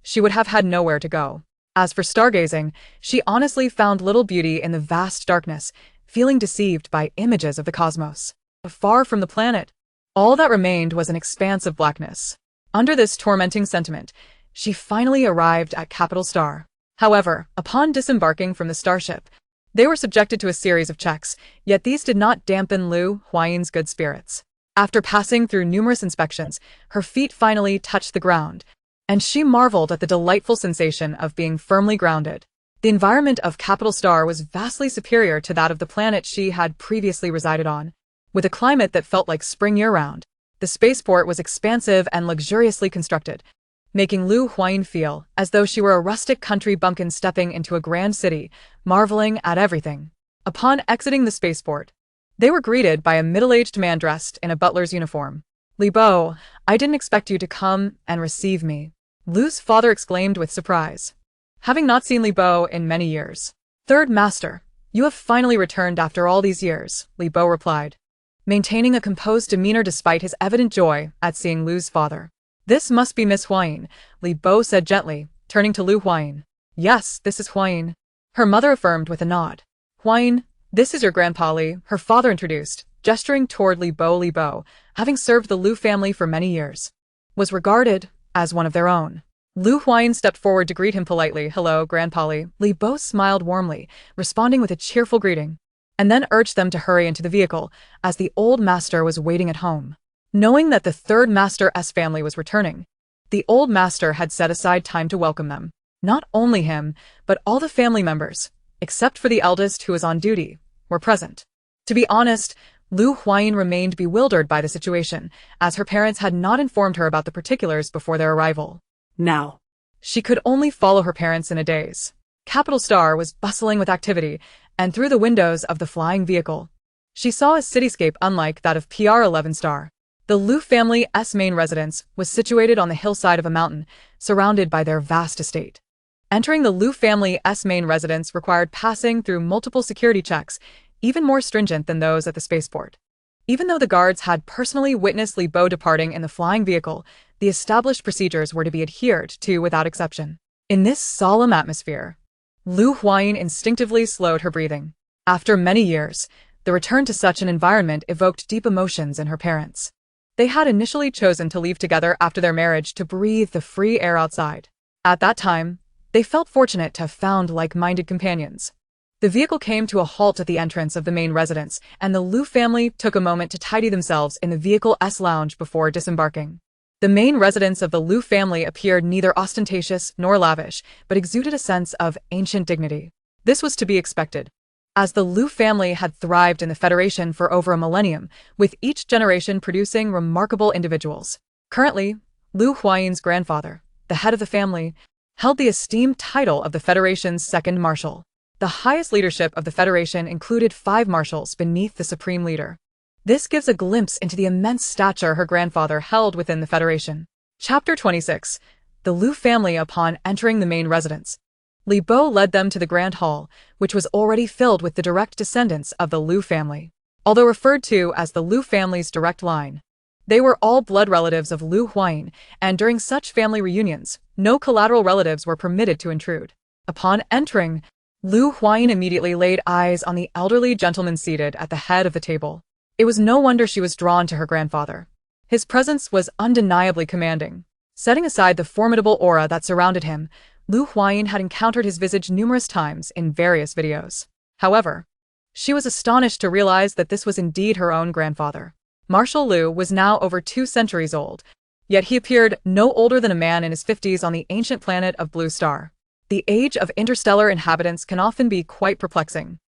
she would have had nowhere to go. As for stargazing, she honestly found little beauty in the vast darkness, feeling deceived by images of the cosmos. Far from the planet, all that remained was an expanse of blackness. Under this tormenting sentiment, she finally arrived at Capital Star. However, upon disembarking from the starship, they were subjected to a series of checks, yet these did not dampen Huayin's good spirits. After passing through numerous inspections, her feet finally touched the ground, and she marveled at the delightful sensation of being firmly grounded. The environment of Capital Star was vastly superior to that of the planet she had previously resided on. With a climate that felt like spring year-round, the spaceport was expansive and luxuriously constructed, making Huayin feel as though she were a rustic country bumpkin stepping into a grand city, marveling at everything. Upon exiting the spaceport, they were greeted by a middle-aged man dressed in a butler's uniform. "Libo, I didn't expect you to come and receive me," Lu's father exclaimed with surprise, having not seen Libo in many years. "Third Master, you have finally returned after all these years," Libo replied, maintaining a composed demeanor despite his evident joy at seeing Lu's father. "This must be Miss Huayin," Libo said gently, turning to Huayin. "Yes, this is Huayin," her mother affirmed with a nod. "Huayin, this is your grandpa Li," her father introduced, gesturing toward Libo, having served the Lu family for many years, was regarded as one of their own. Huayin stepped forward to greet him politely. "Hello, Grandpa Li." Libo smiled warmly, responding with a cheerful greeting, and then urged them to hurry into the vehicle, as the old master was waiting at home. Knowing that the third Master's family was returning, the old master had set aside time to welcome them. Not only him, but all the family members, except for the eldest who was on duty, were present. To be honest, Huayin remained bewildered by the situation, as her parents had not informed her about the particulars before their arrival. Now, she could only follow her parents in a daze. Capital Star was bustling with activity, and through the windows of the flying vehicle, she saw a cityscape unlike that of PR-11 Star. The Lu family's main residence was situated on the hillside of a mountain, surrounded by their vast estate. Entering the Lu family's main residence required passing through multiple security checks, even more stringent than those at the spaceport. Even though the guards had personally witnessed Libo departing in the flying vehicle, the established procedures were to be adhered to without exception. In this solemn atmosphere, Huayin instinctively slowed her breathing. After many years, the return to such an environment evoked deep emotions in her parents. They had initially chosen to leave together after their marriage to breathe the free air outside. At that time, they felt fortunate to have found like-minded companions. The vehicle came to a halt at the entrance of the main residence, and the Lu family took a moment to tidy themselves in the vehicle's lounge before disembarking. The main residence of the Lu family appeared neither ostentatious nor lavish, but exuded a sense of ancient dignity. This was to be expected, as the Lu family had thrived in the Federation for over a millennium, with each generation producing remarkable individuals. Currently, Huayin's grandfather, the head of the family, held the esteemed title of the Federation's second marshal. The highest leadership of the Federation included 5 marshals beneath the supreme leader. This gives a glimpse into the immense stature her grandfather held within the Federation. Chapter 26. The Lu family upon entering the main residence. Libo led them to the Grand Hall, which was already filled with the direct descendants of the Lu family. Although referred to as the Lu family's direct line, they were all blood relatives of Huayin, and during such family reunions, no collateral relatives were permitted to intrude. Upon entering, Huayin immediately laid eyes on the elderly gentleman seated at the head of the table. It was no wonder she was drawn to her grandfather. His presence was undeniably commanding. Setting aside the formidable aura that surrounded him, Huayin had encountered his visage numerous times in various videos. However, she was astonished to realize that this was indeed her own grandfather. Marshal Lu was now over 2 centuries old, yet he appeared no older than a man in his 50s on the ancient planet of Blue Star. The age of interstellar inhabitants can often be quite perplexing.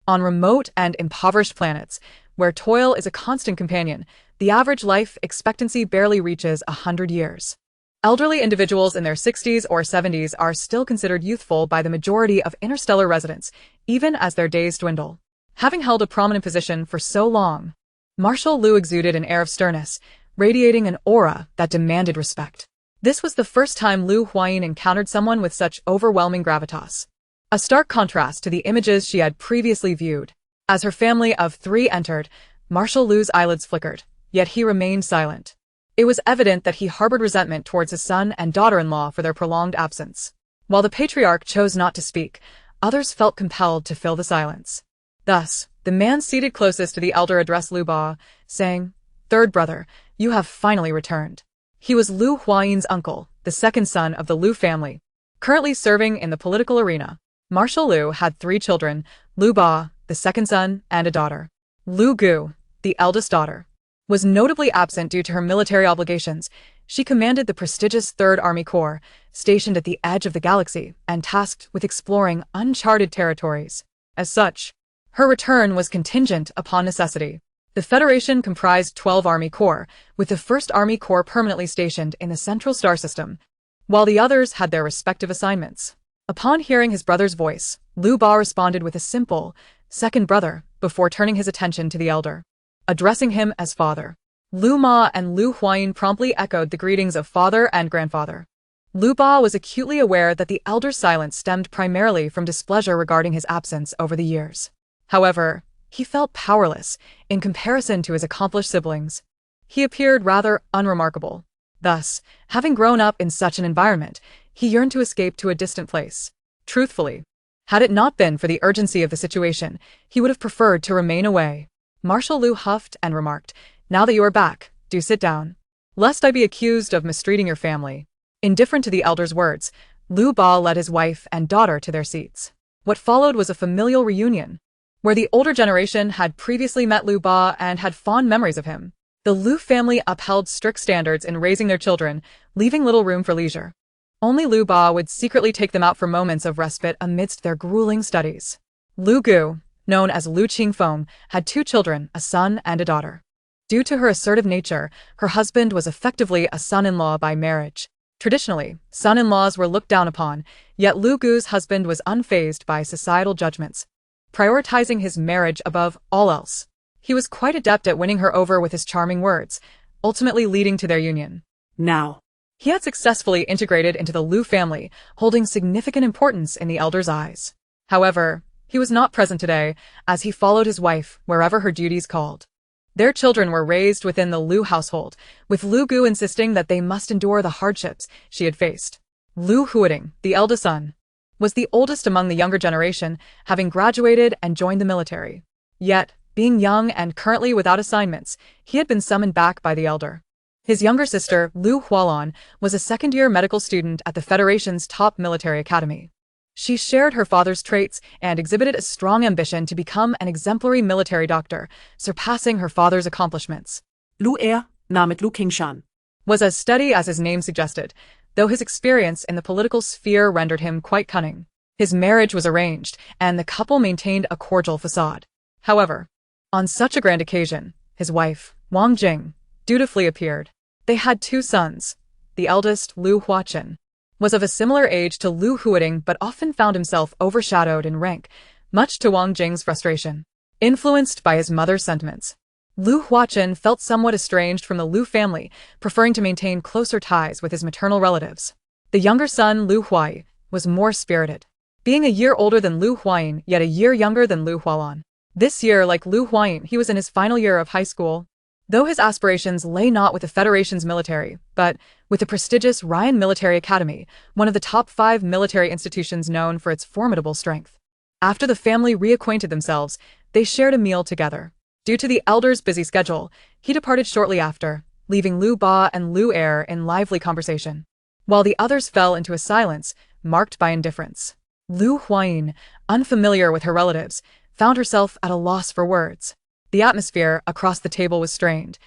On remote and impoverished planets, where toil is a constant companion, the average life expectancy barely reaches 100 years. Elderly individuals in their 60s or 70s are still considered youthful by the majority of interstellar residents, even as their days dwindle. Having held a prominent position for so long, Marshal Lu exuded an air of sternness, radiating an aura that demanded respect. This was the first time Lu Huayin encountered someone with such overwhelming gravitas. A stark contrast to the images she had previously viewed. As her family of 3 entered, Marshal Lu's eyelids flickered, yet he remained silent. It was evident that he harbored resentment towards his son and daughter-in-law for their prolonged absence. While the patriarch chose not to speak, others felt compelled to fill the silence. Thus, the man seated closest to the elder addressed Lu Ba, saying, "Third brother, you have finally returned." He was Lu Huayin's uncle, the second son of the Lu family, currently serving in the political arena. Marshal Lu had 3 children, Lu Ba, the second son, and a daughter. Lu Gu, the eldest daughter, was notably absent due to her military obligations. She commanded the prestigious 3rd Army Corps, stationed at the edge of the galaxy and tasked with exploring uncharted territories. As such, her return was contingent upon necessity. The Federation comprised 12 Army Corps, with the 1st Army Corps permanently stationed in the Central Star System, while the others had their respective assignments. Upon hearing his brother's voice, Lu Ba responded with a simple, "Second brother," before turning his attention to the elder, addressing him as father. Lu Ma and Lu Huayin promptly echoed the greetings of father and grandfather. Lu Ba was acutely aware that the elder's silence stemmed primarily from displeasure regarding his absence over the years. However, he felt powerless in comparison to his accomplished siblings. He appeared rather unremarkable. Thus, having grown up in such an environment, he yearned to escape to a distant place. Truthfully, had it not been for the urgency of the situation, he would have preferred to remain away. Marshal Lu huffed and remarked, "Now that you are back, do sit down, lest I be accused of mistreating your family." Indifferent to the elder's words, Lu Ba led his wife and daughter to their seats. What followed was a familial reunion, where the older generation had previously met Lu Ba and had fond memories of him. The Lu family upheld strict standards in raising their children, leaving little room for leisure. Only Lu Ba would secretly take them out for moments of respite amidst their grueling studies. Lu Gu, known as Lu Qingfeng, had 2 children, a son and a daughter. Due to her assertive nature, her husband was effectively a son-in-law by marriage. Traditionally, son-in-laws were looked down upon, yet Lu Gu's husband was unfazed by societal judgments, prioritizing his marriage above all else. He was quite adept at winning her over with his charming words, ultimately leading to their union. Now, He had successfully integrated into the Lu family, holding significant importance in the elder's eyes. However, he was not present today, as he followed his wife wherever her duties called. Their children were raised within the Lu household, with Lu Gu insisting that they must endure the hardships she had faced. Lu Huayin, the eldest son, was the oldest among the younger generation, having graduated and joined the military. Yet, being young and currently without assignments, he had been summoned back by the elder. His younger sister, Lu Hualan, was a second-year medical student at the Federation's top military academy. She shared her father's traits and exhibited a strong ambition to become an exemplary military doctor, surpassing her father's accomplishments. Lu namnet Lu Qingshan, Was as steady as his name suggested, though his experience in the political sphere rendered him quite cunning. His marriage was arranged, and the couple maintained a cordial facade. However, on such a grand occasion, his wife, Wang Jing, dutifully appeared. They had 2 sons. The eldest, Lu Huaqin, was of a similar age to Lu Huayin but often found himself overshadowed in rank, much to Wang Jing's frustration. Influenced by his mother's sentiments, Lu Huaqin felt somewhat estranged from the Lu family, preferring to maintain closer ties with his maternal relatives. The younger son, Lu Huai, was more spirited, being a year older than Lu Huayin yet a year younger than Lu Hualan. This year, like Lu Huayin, he was in his final year of high school. Though his aspirations lay not with the Federation's military, but with the prestigious Huayin Military Academy, one of the top 5 military institutions known for its formidable strength. After the family reacquainted themselves, they shared a meal together. Due to the elder's busy schedule, he departed shortly after, leaving Lu Ba and Lu in lively conversation, while the others fell into a silence marked by indifference. Lu Huayin, unfamiliar with her relatives, found herself at a loss for words. The atmosphere across the table was strained.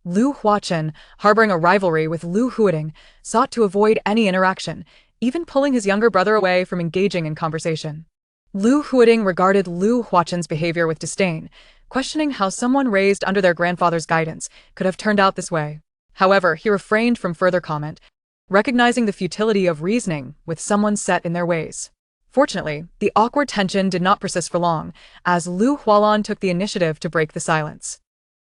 Lu Huaqin, harboring a rivalry with Lu Huayin, sought to avoid any interaction, even pulling his younger brother away from engaging in conversation. Lu Huayin regarded Lu Huaqin's behavior with disdain, questioning how someone raised under their grandfather's guidance could have turned out this way. However, he refrained from further comment, recognizing the futility of reasoning with someone set in their ways. Fortunately, the awkward tension did not persist for long, as Lu Hualan took the initiative to break the silence.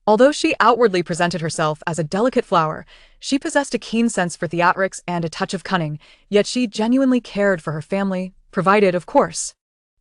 Although she outwardly presented herself as a delicate flower, she possessed a keen sense for theatrics and a touch of cunning, yet she genuinely cared for her family, provided, of course,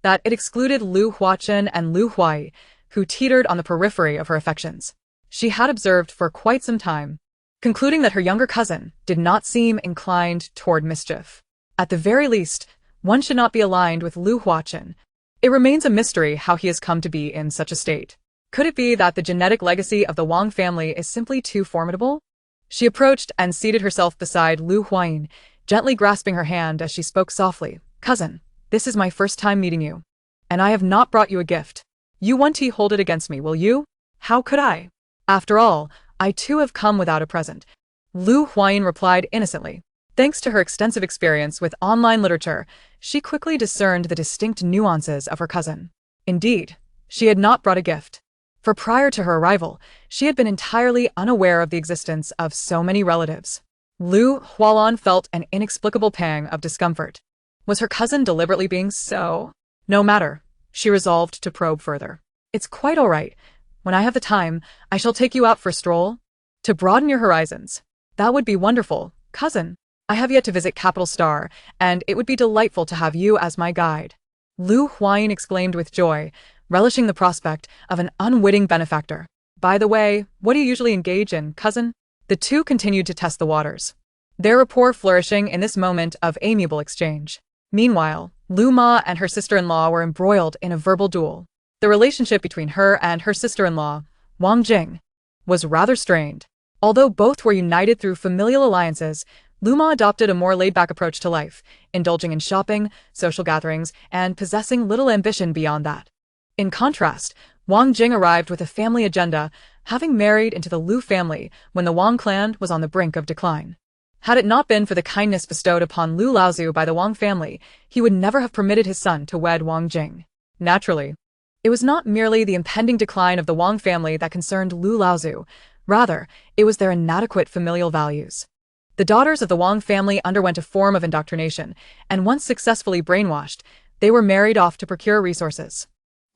that it excluded Lu Huayin and Lu Huai, who teetered on the periphery of her affections. She had observed for quite some time, concluding that her younger cousin did not seem inclined toward mischief. At the very least, one should not be aligned with Lu Huayin. It remains a mystery how he has come to be in such a state. Could it be that the genetic legacy of the Wang family is simply too formidable? She approached and seated herself beside Lu Huayin, gently grasping her hand as she spoke softly. Cousin, this is my first time meeting you, and I have not brought you a gift. You won't hold it against me, will you? How could I? After all, I too have come without a present. Lu Huayin replied innocently. Thanks to her extensive experience with online literature, she quickly discerned the distinct nuances of her cousin. Indeed, she had not brought a gift. For prior to her arrival, she had been entirely unaware of the existence of so many relatives. Lu Hualan felt an inexplicable pang of discomfort. Was her cousin deliberately being so? No matter, she resolved to probe further. It's quite all right. When I have the time, I shall take you out for a stroll. To broaden your horizons. That would be wonderful, cousin. I have yet to visit Capital Star, and it would be delightful to have you as my guide. Lu Huayin exclaimed with joy, relishing the prospect of an unwitting benefactor. By the way, what do you usually engage in, cousin? The two continued to test the waters, their rapport flourishing in this moment of amiable exchange. Meanwhile, Lu Ma and her sister-in-law were embroiled in a verbal duel. The relationship between her and her sister-in-law, Wang Jing, was rather strained. Although both were united through familial alliances, Lu Ma adopted a more laid-back approach to life, indulging in shopping, social gatherings, and possessing little ambition beyond that. In contrast, Wang Jing arrived with a family agenda, having married into the Lu family when the Wang clan was on the brink of decline. Had it not been for the kindness bestowed upon Lu Laozu by the Wang family, he would never have permitted his son to wed Wang Jing. Naturally, it was not merely the impending decline of the Wang family that concerned Lu Laozu, rather, it was their inadequate familial values. The daughters of the Wang family underwent a form of indoctrination, and once successfully brainwashed, they were married off to procure resources.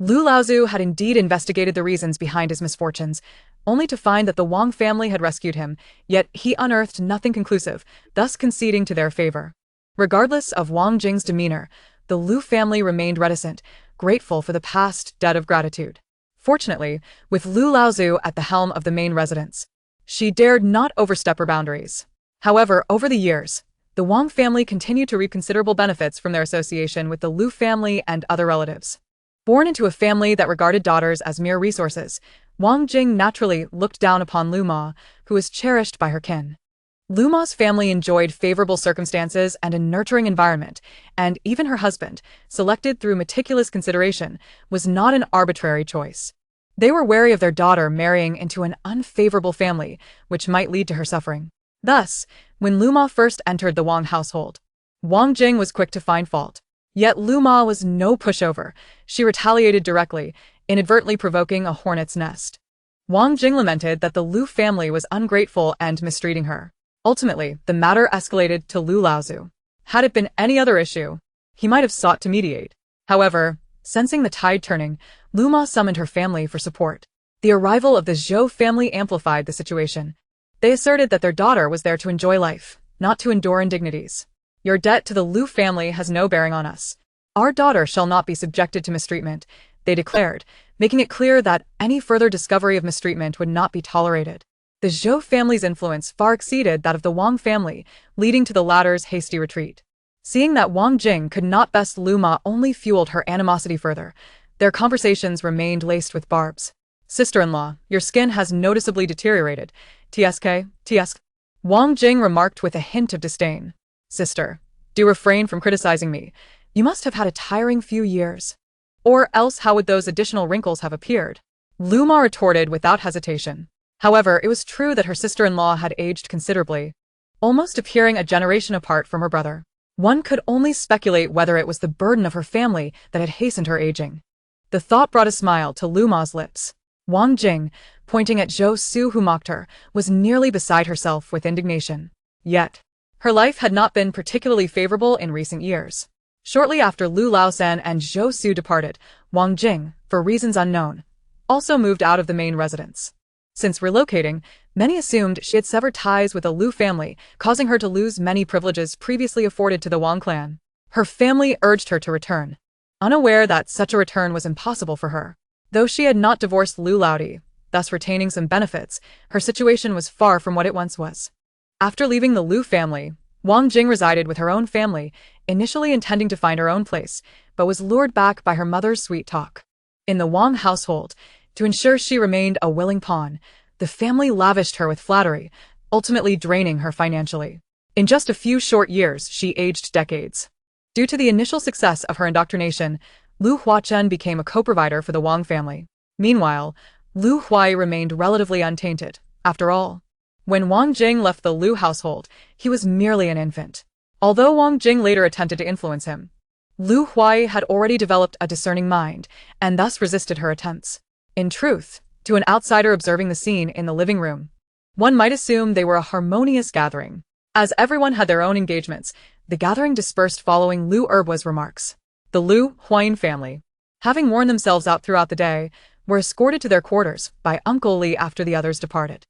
Lu Laozu had indeed investigated the reasons behind his misfortunes, only to find that the Wang family had rescued him, yet he unearthed nothing conclusive, thus conceding to their favor. Regardless of Wang Jing's demeanor, the Lu family remained reticent, grateful for the past debt of gratitude. Fortunately, with Lu Laozu at the helm of the main residence, she dared not overstep her boundaries. However, over the years, the Wang family continued to reap considerable benefits from their association with the Lu family and other relatives. Born into a family that regarded daughters as mere resources, Wang Jing naturally looked down upon Lu Ma, who was cherished by her kin. Lu Ma's family enjoyed favorable circumstances and a nurturing environment, and even her husband, selected through meticulous consideration, was not an arbitrary choice. They were wary of their daughter marrying into an unfavorable family, which might lead to her suffering. Thus, when Lu Ma first entered the Wang household, Wang Jing was quick to find fault. Yet Lu Ma was no pushover. She retaliated directly, inadvertently provoking a hornet's nest. Wang Jing lamented that the Lu family was ungrateful and mistreating her. Ultimately, the matter escalated to Lu Laozu. Had it been any other issue, he might have sought to mediate. However, sensing the tide turning, Lu Ma summoned her family for support. The arrival of the Zhou family amplified the situation. They asserted that their daughter was there to enjoy life, not to endure indignities. Your debt to the Lu family has no bearing on us. Our daughter shall not be subjected to mistreatment, they declared, making it clear that any further discovery of mistreatment would not be tolerated. The Zhou family's influence far exceeded that of the Wang family, leading to the latter's hasty retreat. Seeing that Wang Jing could not best Lu Ma only fueled her animosity further. Their conversations remained laced with barbs. Sister-in-law, your skin has noticeably deteriorated. TSK. Wang Jing remarked with a hint of disdain. Sister, do refrain from criticizing me. You must have had a tiring few years. Or else how would those additional wrinkles have appeared? Lu Ma retorted without hesitation. However, it was true that her sister-in-law had aged considerably, almost appearing a generation apart from her brother. One could only speculate whether it was the burden of her family that had hastened her aging. The thought brought a smile to Lu Ma's lips. Wang Jing, pointing at Zhou Su who mocked her, was nearly beside herself with indignation. Yet, her life had not been particularly favorable in recent years. Shortly after Lu Laosan and Zhou Su departed, Wang Jing, for reasons unknown, also moved out of the main residence. Since relocating, many assumed she had severed ties with the Lu family, causing her to lose many privileges previously afforded to the Wang clan. Her family urged her to return, unaware that such a return was impossible for her. Though she had not divorced Lu Laodi, thus retaining some benefits, her situation was far from what it once was. After leaving the Lu family, Wang Jing resided with her own family, initially intending to find her own place, but was lured back by her mother's sweet talk. In the Wang household, to ensure she remained a willing pawn, the family lavished her with flattery, ultimately draining her financially. In just a few short years, she aged decades. Due to the initial success of her indoctrination, Lu Huachen became a co-provider for the Wang family. Meanwhile, Lu Huai remained relatively untainted. After all, when Wang Jing left the Lu household, he was merely an infant. Although Wang Jing later attempted to influence him, Lu Huai had already developed a discerning mind, and thus resisted her attempts. In truth, to an outsider observing the scene in the living room, one might assume they were a harmonious gathering. As everyone had their own engagements, the gathering dispersed following Lu Erbua's remarks. The Lu Huayin family, having worn themselves out throughout the day, were escorted to their quarters by Uncle Li after the others departed.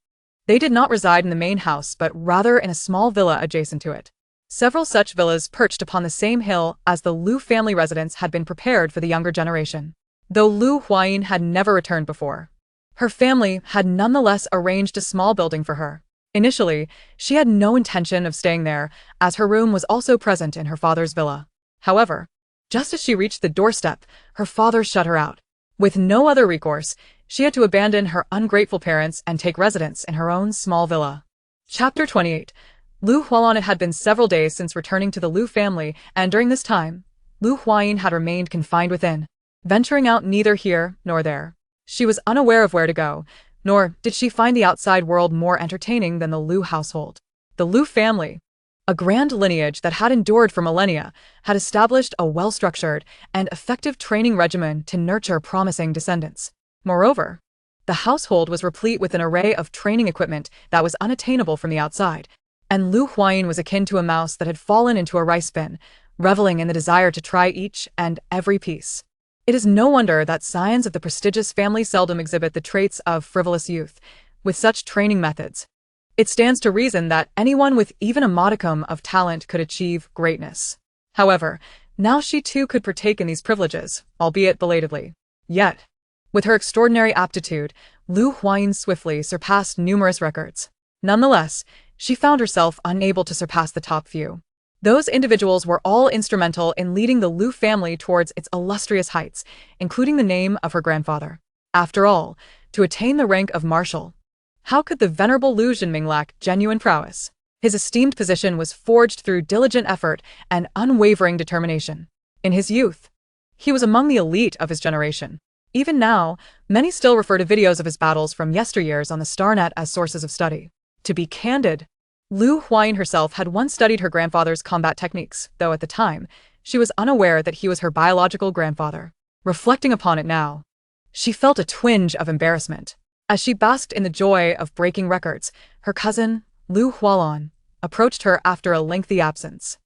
They did not reside in the main house but rather in a small villa adjacent to it. Several such villas perched upon the same hill as the Lu family residence had been prepared for the younger generation. Though Lu Huayin had never returned before, her family had nonetheless arranged a small building for her. Initially, she had no intention of staying there, as her room was also present in her father's villa. However, just as she reached the doorstep, her father shut her out. With no other recourse, she had to abandon her ungrateful parents and take residence in her own small villa. Chapter 28. Lu Hualan. It had been several days since returning to the Lu family, and during this time, Lu Huayin had remained confined within, venturing out neither here nor there. She was unaware of where to go, nor did she find the outside world more entertaining than the Lu household. The Lu family, a grand lineage that had endured for millennia, had established a well-structured and effective training regimen to nurture promising descendants. Moreover, the household was replete with an array of training equipment that was unattainable from the outside, and Lu Huayin was akin to a mouse that had fallen into a rice bin, reveling in the desire to try each and every piece. It is no wonder that scions of the prestigious family seldom exhibit the traits of frivolous youth. With such training methods, it stands to reason that anyone with even a modicum of talent could achieve greatness. However, now she too could partake in these privileges, albeit belatedly. Yet, with her extraordinary aptitude, Lu Huayin swiftly surpassed numerous records. Nonetheless, she found herself unable to surpass the top few. Those individuals were all instrumental in leading the Lu family towards its illustrious heights, including the name of her grandfather. After all, to attain the rank of marshal, how could the venerable Lu Zhenming lack genuine prowess? His esteemed position was forged through diligent effort and unwavering determination. In his youth, he was among the elite of his generation. Even now, many still refer to videos of his battles from yesteryears on the Starnet as sources of study. To be candid, Lu Huayin herself had once studied her grandfather's combat techniques, though at the time, she was unaware that he was her biological grandfather. Reflecting upon it now, she felt a twinge of embarrassment. As she basked in the joy of breaking records, her cousin, Lu Hualan, approached her after a lengthy absence.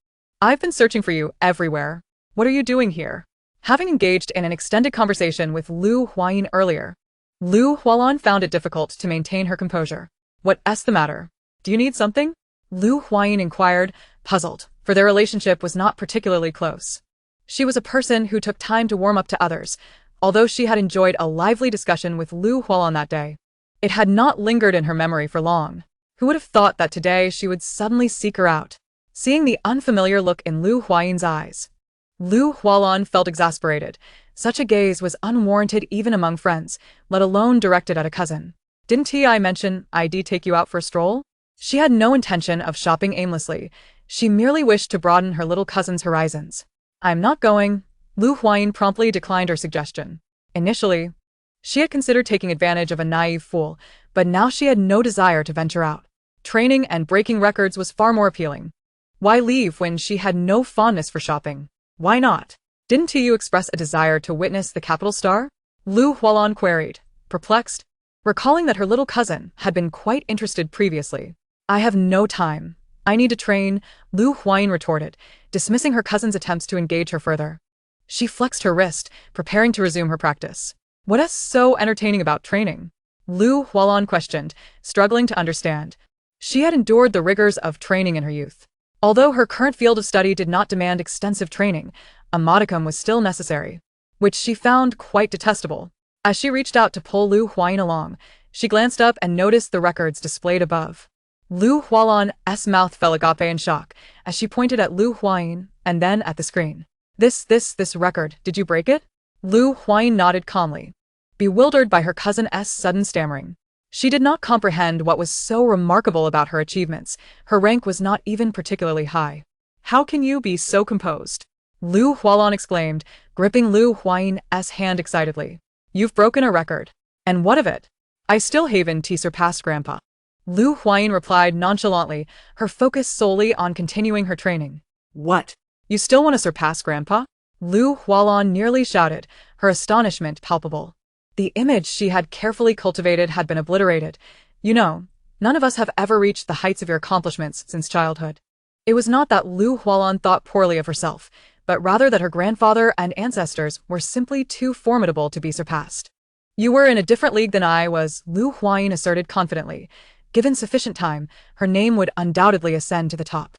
"I've been searching for you everywhere. What are you doing here?" Having engaged in an extended conversation with Lu Huayin earlier, Lu Hualan found it difficult to maintain her composure. "What's the matter? Do you need something?" Lu Huayin inquired, puzzled, for their relationship was not particularly close. She was a person who took time to warm up to others, although she had enjoyed a lively discussion with Lu Hualan that day. It had not lingered in her memory for long. Who would have thought that today she would suddenly seek her out? Seeing the unfamiliar look in Lu Huayin's eyes, Lu Hualan felt exasperated. Such a gaze was unwarranted even among friends, let alone directed at a cousin. "Didn't I mention I'd take you out for a stroll?" She had no intention of shopping aimlessly. She merely wished to broaden her little cousin's horizons. "I'm not going." Lu Huayin promptly declined her suggestion. Initially, she had considered taking advantage of a naive fool, but now she had no desire to venture out. Training and breaking records was far more appealing. Why leave when she had no fondness for shopping? Why not? "Didn't you express a desire to witness the capital star?" Lu Hualan queried, perplexed, recalling that her little cousin had been quite interested previously. "I have no time. I need to train," Lu Huayin retorted, dismissing her cousin's attempts to engage her further. She flexed her wrist, preparing to resume her practice. "What's so entertaining about training?" Lu Hualan questioned, struggling to understand. She had endured the rigors of training in her youth. Although her current field of study did not demand extensive training, a modicum was still necessary, which she found quite detestable. As she reached out to pull Lu Huayin along, she glanced up and noticed the records displayed above. Lu Hualan's mouth fell agape in shock as she pointed at Lu Huayin and then at the screen. This record, did you break it? Lu Huayin nodded calmly, bewildered by her cousin's sudden stammering. She did not comprehend what was so remarkable about her achievements. Her rank was not even particularly high. How can you be so composed? Lu Hualan exclaimed, gripping Lu Huayin's hand excitedly. You've broken a record. And what of it? I still haven't surpassed Grandpa. Lu Huayin replied nonchalantly, her focus solely on continuing her training. What? You still want to surpass Grandpa? Lu Hualan nearly shouted, her astonishment palpable. The image she had carefully cultivated had been obliterated. You know, none of us have ever reached the heights of your accomplishments since childhood. It was not that Lu Hualan thought poorly of herself, but rather that her grandfather and ancestors were simply too formidable to be surpassed. You were in a different league than I was, Lu Huayin asserted confidently. Given sufficient time, her name would undoubtedly ascend to the top.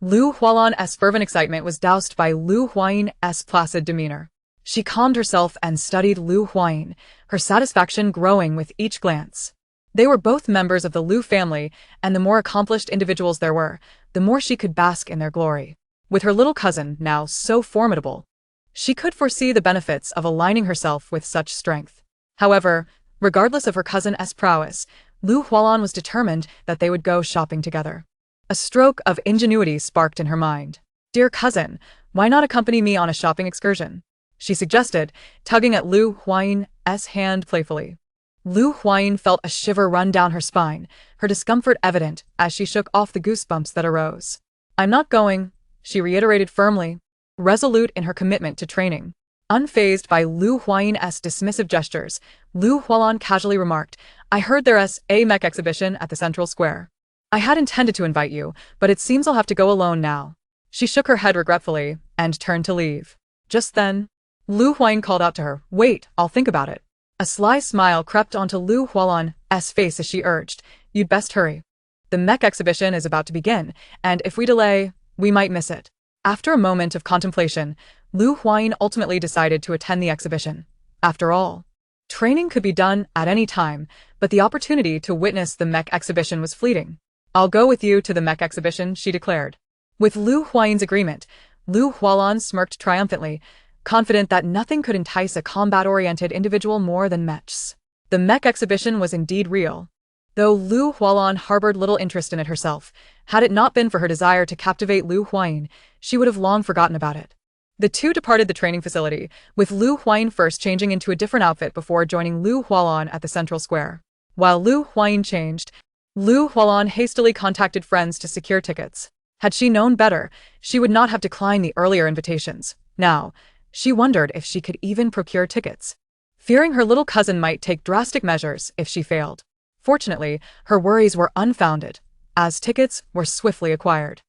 Lu Hualan's fervent excitement was doused by Lu Huayin's placid demeanor. She calmed herself and studied Lu Huayin, her satisfaction growing with each glance. They were both members of the Lu family, and the more accomplished individuals there were, the more she could bask in their glory. With her little cousin now so formidable, she could foresee the benefits of aligning herself with such strength. However, regardless of her cousin's prowess, Lu Hualan was determined that they would go shopping together. A stroke of ingenuity sparked in her mind. Dear cousin, why not accompany me on a shopping excursion? She suggested, tugging at Lu Huayin's hand playfully. Lu Huayin felt a shiver run down her spine, her discomfort evident as she shook off the goosebumps that arose. I'm not going, she reiterated firmly, resolute in her commitment to training. Unfazed by Lu Huayin's dismissive gestures, Lu Hualan casually remarked, I heard there's a mech exhibition at the central square. I had intended to invite you, but it seems I'll have to go alone now. She shook her head regretfully and turned to leave. Just then, Lu Huayin called out to her, Wait, I'll think about it. A sly smile crept onto Lu Hualan's face as she urged, You'd best hurry. The mech exhibition is about to begin, and if we delay, we might miss it. After a moment of contemplation, Lu Huayin ultimately decided to attend the exhibition. After all, training could be done at any time, but the opportunity to witness the mech exhibition was fleeting. I'll go with you to the mech exhibition, she declared. With Lu Huayin's agreement, Lu Hualan smirked triumphantly, confident that nothing could entice a combat-oriented individual more than mechs. The mech exhibition was indeed real. Though Lu Hualan harbored little interest in it herself, had it not been for her desire to captivate Lu Huayin, she would have long forgotten about it. The two departed the training facility, with Lu Huayin first changing into a different outfit before joining Lu Hualan at the central square. While Lu Huayin changed, Lu Hualan hastily contacted friends to secure tickets. Had she known better, she would not have declined the earlier invitations. Now, she wondered if she could even procure tickets, fearing her little cousin might take drastic measures if she failed. Fortunately, her worries were unfounded, as tickets were swiftly acquired.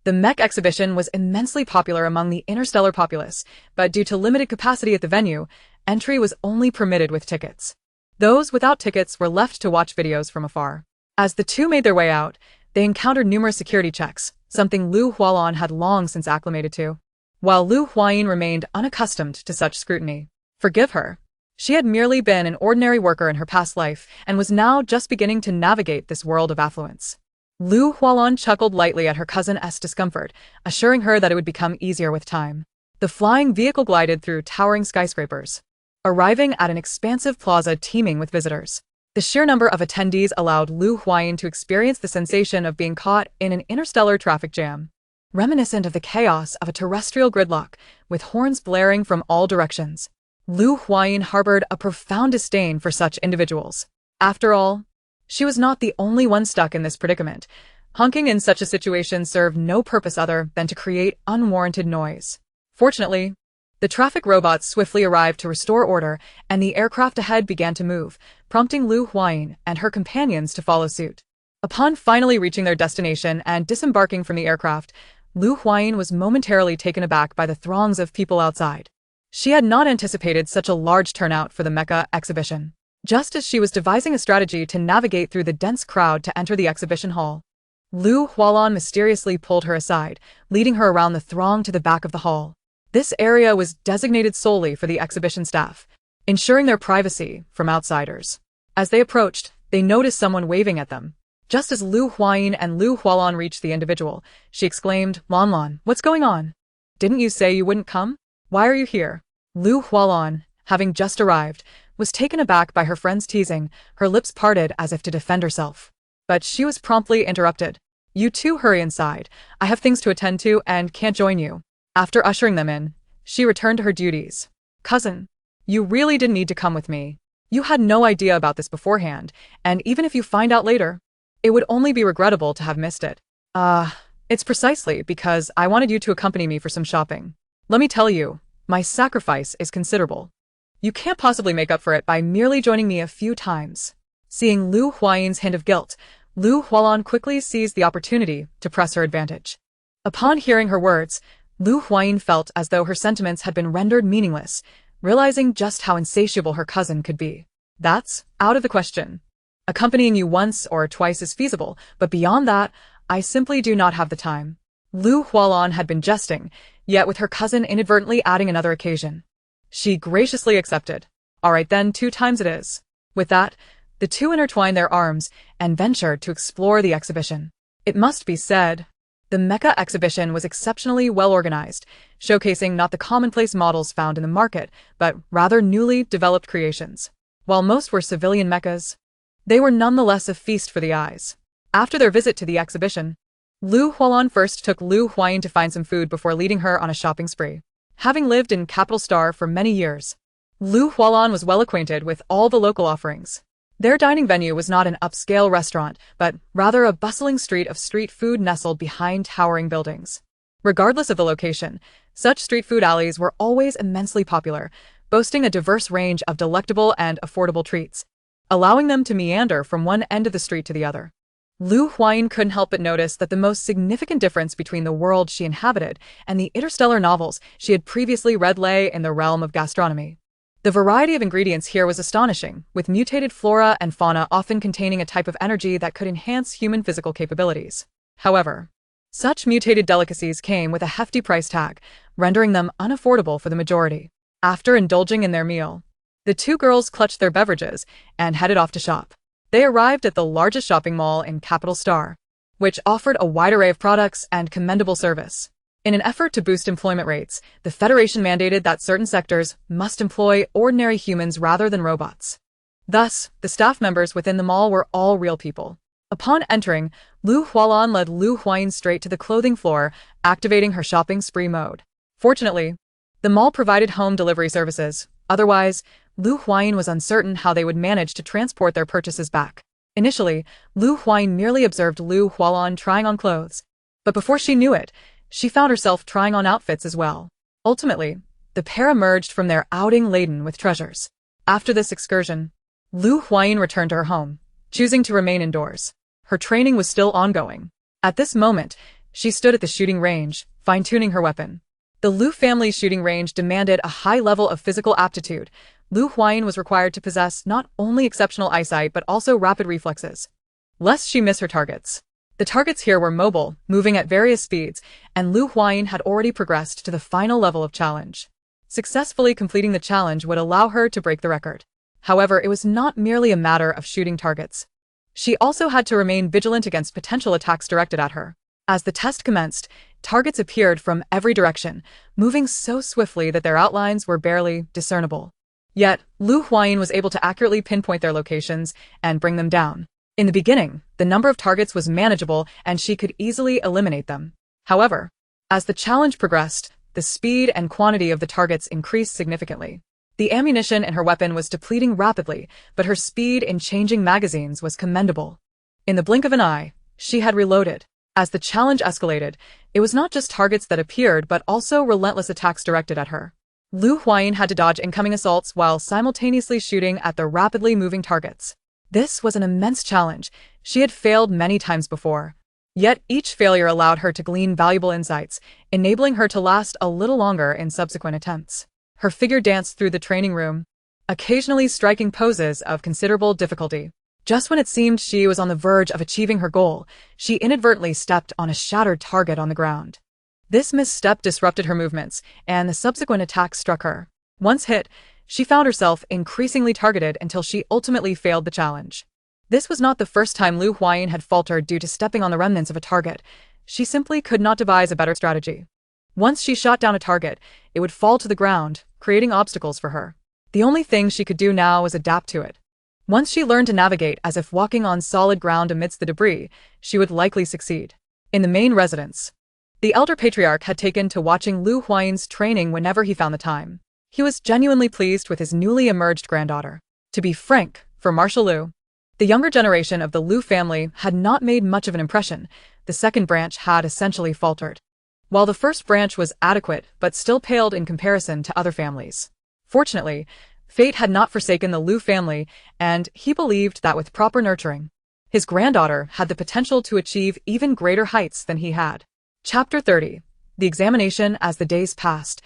The mech exhibition was immensely popular among the interstellar populace, but due to limited capacity at the venue, entry was only permitted with tickets. Those without tickets were left to watch videos from afar. As the two made their way out, they encountered numerous security checks, something Lu Hualan had long since acclimated to. While Lu Huayin remained unaccustomed to such scrutiny. Forgive her. She had merely been an ordinary worker in her past life and was now just beginning to navigate this world of affluence. Lu Hualan chuckled lightly at her cousin's discomfort, assuring her that it would become easier with time. The flying vehicle glided through towering skyscrapers, arriving at an expansive plaza teeming with visitors. The sheer number of attendees allowed Lu Huayin to experience the sensation of being caught in an interstellar traffic jam, reminiscent of the chaos of a terrestrial gridlock, with horns blaring from all directions. Lu Huayin harbored a profound disdain for such individuals. After all, she was not the only one stuck in this predicament. Honking in such a situation served no purpose other than to create unwarranted noise. Fortunately, the traffic robots swiftly arrived to restore order, and the aircraft ahead began to move, prompting Lu Huayin and her companions to follow suit. Upon finally reaching their destination and disembarking from the aircraft, Lu Huayin was momentarily taken aback by the throngs of people outside. She had not anticipated such a large turnout for the mecha exhibition. just as she was devising a strategy to navigate through the dense crowd to enter the exhibition hall. Huayin mysteriously pulled her aside, leading her around the throng to the back of the hall. This area was designated solely for the exhibition staff, ensuring their privacy from outsiders. As they approached, they noticed someone waving at them. Just as Huayin and Huayin reached the individual, she exclaimed, "Lan, what's going on? Didn't you say you wouldn't come? Why are you here?" Huayin, having just arrived, was taken aback by her friend's teasing, her lips parted as if to defend herself. But she was promptly interrupted. "You two hurry inside. I have things to attend to and can't join you." After ushering them in, she returned to her duties. "Cousin, you really didn't need to come with me. You had no idea about this beforehand, and even if you find out later, it would only be regrettable to have missed it." It's precisely because I wanted you to accompany me for some shopping. Let me tell you, my sacrifice is considerable. You can't possibly make up for it by merely joining me a few times." Seeing Huayin's hint of guilt, Huayin quickly seized the opportunity to press her advantage. Upon hearing her words, Huayin felt as though her sentiments had been rendered meaningless, realizing just how insatiable her cousin could be. "That's out of the question. Accompanying you once or twice is feasible, but beyond that, I simply do not have the time." Huayin had been jesting, yet with her cousin inadvertently adding another occasion. She graciously accepted. "All right then, 2 times it is." With that, the two intertwined their arms and ventured to explore the exhibition. It must be said, the mecha exhibition was exceptionally well organized, showcasing not the commonplace models found in the market, but rather newly developed creations. While most were civilian mechas, they were nonetheless a feast for the eyes. After their visit to the exhibition, Huayin first took Huayin to find some food before leading her on a shopping spree. Having lived in Capital Star for many years, Huayin was well acquainted with all the local offerings. Their dining venue was not an upscale restaurant, but rather a bustling street of street food nestled behind towering buildings. Regardless of the location, such street food alleys were always immensely popular, boasting a diverse range of delectable and affordable treats, allowing them to meander from one end of the street to the other. Huayin couldn't help but notice that the most significant difference between the world she inhabited and the interstellar novels she had previously read lay in the realm of gastronomy. The variety of ingredients here was astonishing, with mutated flora and fauna often containing a type of energy that could enhance human physical capabilities. However, such mutated delicacies came with a hefty price tag, rendering them unaffordable for the majority. After indulging in their meal, the two girls clutched their beverages and headed off to shop. They arrived at the largest shopping mall in Capital Star, which offered a wide array of products and commendable service. In an effort to boost employment rates, the Federation mandated that certain sectors must employ ordinary humans rather than robots. Thus, the staff members within the mall were all real people. Upon entering, Huayin led Huayin straight to the clothing floor, activating her shopping spree mode. Fortunately, the mall provided home delivery services. Otherwise, Huayin was uncertain how they would manage to transport their purchases back. Initially, Huayin merely observed Huayin trying on clothes. But before she knew it, she found herself trying on outfits as well. Ultimately, the pair emerged from their outing laden with treasures. After this excursion, Huayin returned to her home, choosing to remain indoors. Her training was still ongoing. At this moment, she stood at the shooting range, fine-tuning her weapon. The Liu family's shooting range demanded a high level of physical aptitude. Huayin was required to possess not only exceptional eyesight but also rapid reflexes, lest she miss her targets. The targets here were mobile, moving at various speeds, and Huayin had already progressed to the final level of challenge. Successfully completing the challenge would allow her to break the record. However, it was not merely a matter of shooting targets. She also had to remain vigilant against potential attacks directed at her. As the test commenced, targets appeared from every direction, moving so swiftly that their outlines were barely discernible. Yet, Huayin was able to accurately pinpoint their locations and bring them down. In the beginning, the number of targets was manageable and she could easily eliminate them. However, as the challenge progressed, the speed and quantity of the targets increased significantly. The ammunition in her weapon was depleting rapidly, but her speed in changing magazines was commendable. In the blink of an eye, she had reloaded. As the challenge escalated, it was not just targets that appeared but also relentless attacks directed at her. Huayin had to dodge incoming assaults while simultaneously shooting at the rapidly moving targets. This was an immense challenge. She had failed many times before. Yet each failure allowed her to glean valuable insights, enabling her to last a little longer in subsequent attempts. Her figure danced through the training room, occasionally striking poses of considerable difficulty. Just when it seemed she was on the verge of achieving her goal, she inadvertently stepped on a shattered target on the ground. This misstep disrupted her movements, and the subsequent attack struck her. Once hit, she found herself increasingly targeted until she ultimately failed the challenge. This was not the first time Huayin had faltered due to stepping on the remnants of a target. She simply could not devise a better strategy. Once she shot down a target, it would fall to the ground, creating obstacles for her. The only thing she could do now was adapt to it. Once she learned to navigate as if walking on solid ground amidst the debris, she would likely succeed. In the main residence, the elder patriarch had taken to watching Huayin's training whenever he found the time. He was genuinely pleased with his newly emerged granddaughter. To be frank, for Marshal Lu, the younger generation of the Lu family had not made much of an impression. The second branch had essentially faltered, while the first branch was adequate but still paled in comparison to other families. Fortunately, fate had not forsaken the Lu family, and he believed that with proper nurturing, his granddaughter had the potential to achieve even greater heights than he had. Chapter 30. The examination. As the days passed,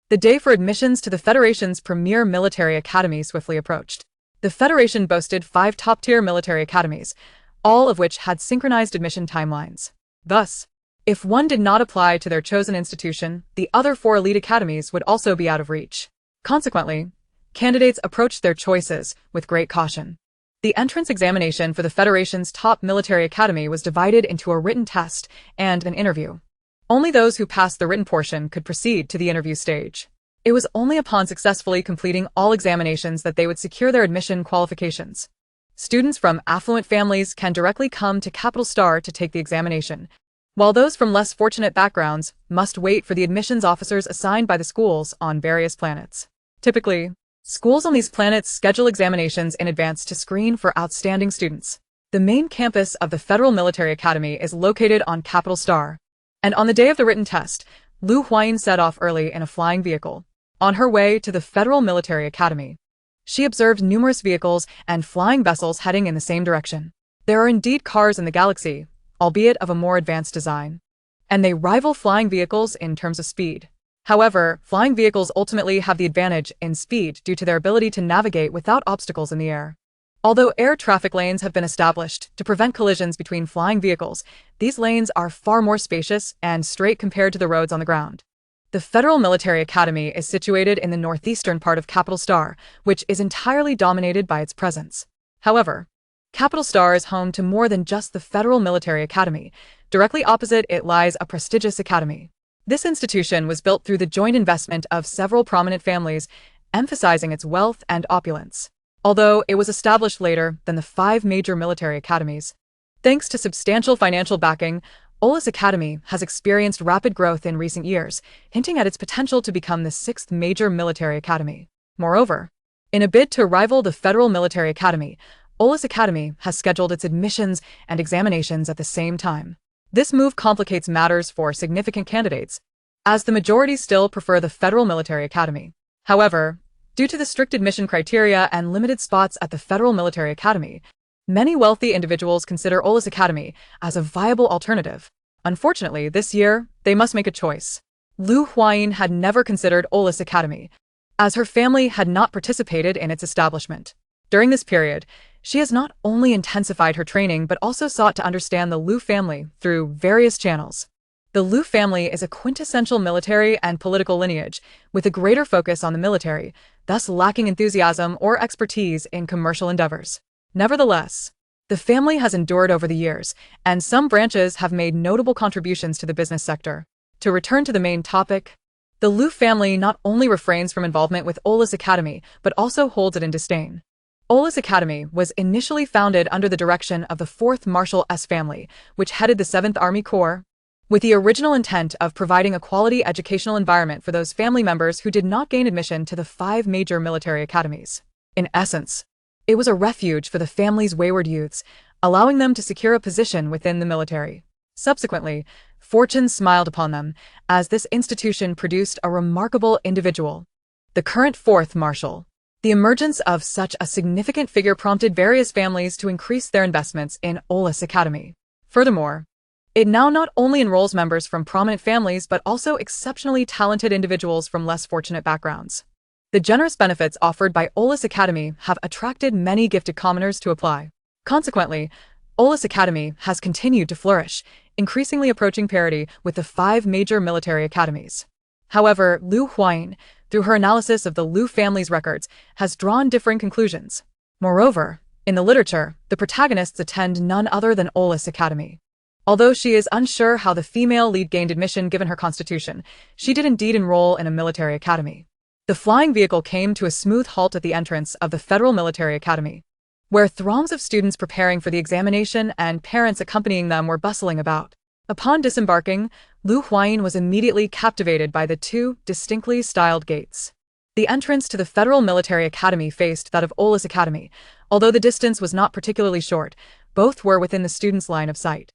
the day for admissions to the Federation's premier military academy swiftly approached. The Federation boasted 5 top-tier military academies, all of which had synchronized admission timelines. Thus, if one did not apply to their chosen institution, the other 4 elite academies would also be out of reach. Consequently, candidates approached their choices with great caution. The entrance examination for the Federation's top military academy was divided into a written test and an interview. Only those who passed the written portion could proceed to the interview stage. It was only upon successfully completing all examinations that they would secure their admission qualifications. Students from affluent families can directly come to Capital Star to take the examination, while those from less fortunate backgrounds must wait for the admissions officers assigned by the schools on various planets. Typically, schools on these planets schedule examinations in advance to screen for outstanding students. The main campus of the Federal Military Academy is located on Capital Star, and on the day of the written test, Huayin set off early in a flying vehicle. On her way to the Federal Military Academy, she observed numerous vehicles and flying vessels heading in the same direction. There are indeed cars in the galaxy, albeit of a more advanced design, and they rival flying vehicles in terms of speed. However, flying vehicles ultimately have the advantage in speed due to their ability to navigate without obstacles in the air. Although air traffic lanes have been established to prevent collisions between flying vehicles, these lanes are far more spacious and straight compared to the roads on the ground. The Federal Military Academy is situated in the northeastern part of Capital Star, which is entirely dominated by its presence. However, Capital Star is home to more than just the Federal Military Academy. Directly opposite it lies a prestigious academy. This institution was built through the joint investment of several prominent families, emphasizing its wealth and opulence. Although it was established later than the 5 major military academies. Thanks to substantial financial backing, Olis Academy has experienced rapid growth in recent years, hinting at its potential to become the 6th major military academy. Moreover, in a bid to rival the Federal Military Academy, Olis Academy has scheduled its admissions and examinations at the same time. This move complicates matters for significant candidates, as the majority still prefer the Federal Military Academy. However, due to the strict admission criteria and limited spots at the Federal Military Academy, many wealthy individuals consider Olis Academy as a viable alternative. Unfortunately, this year, they must make a choice. Huayin had never considered Olis Academy, as her family had not participated in its establishment. During this period, she has not only intensified her training but also sought to understand the Lu family through various channels. The Lu family is a quintessential military and political lineage, with a greater focus on the military, thus lacking enthusiasm or expertise in commercial endeavors. Nevertheless, the family has endured over the years, and some branches have made notable contributions to the business sector. To return to the main topic, the Lu family not only refrains from involvement with Olis Academy, but also holds it in disdain. Olis Academy was initially founded under the direction of the 4th Marshal S family, which headed the 7th Army Corps, with the original intent of providing a quality educational environment for those family members who did not gain admission to the 5 major military academies. In essence, it was a refuge for the family's wayward youths, allowing them to secure a position within the military. Subsequently, fortune smiled upon them, as this institution produced a remarkable individual, the current 4th Marshal. The emergence of such a significant figure prompted various families to increase their investments in Olis Academy. Furthermore, it now not only enrolls members from prominent families but also exceptionally talented individuals from less fortunate backgrounds. The generous benefits offered by Olis Academy have attracted many gifted commoners to apply. Consequently, Olis Academy has continued to flourish, increasingly approaching parity with the 5 major military academies. However, Liu Huayin, through her analysis of the Liu family's records, has drawn differing conclusions. Moreover, in the literature, the protagonists attend none other than Olis Academy. Although she is unsure how the female lead gained admission given her constitution, she did indeed enroll in a military academy. The flying vehicle came to a smooth halt at the entrance of the Federal Military Academy, where throngs of students preparing for the examination and parents accompanying them were bustling about. Upon disembarking, Liu Huayin was immediately captivated by the 2 distinctly styled gates. The entrance to the Federal Military Academy faced that of Olis Academy. Although the distance was not particularly short, both were within the student's line of sight.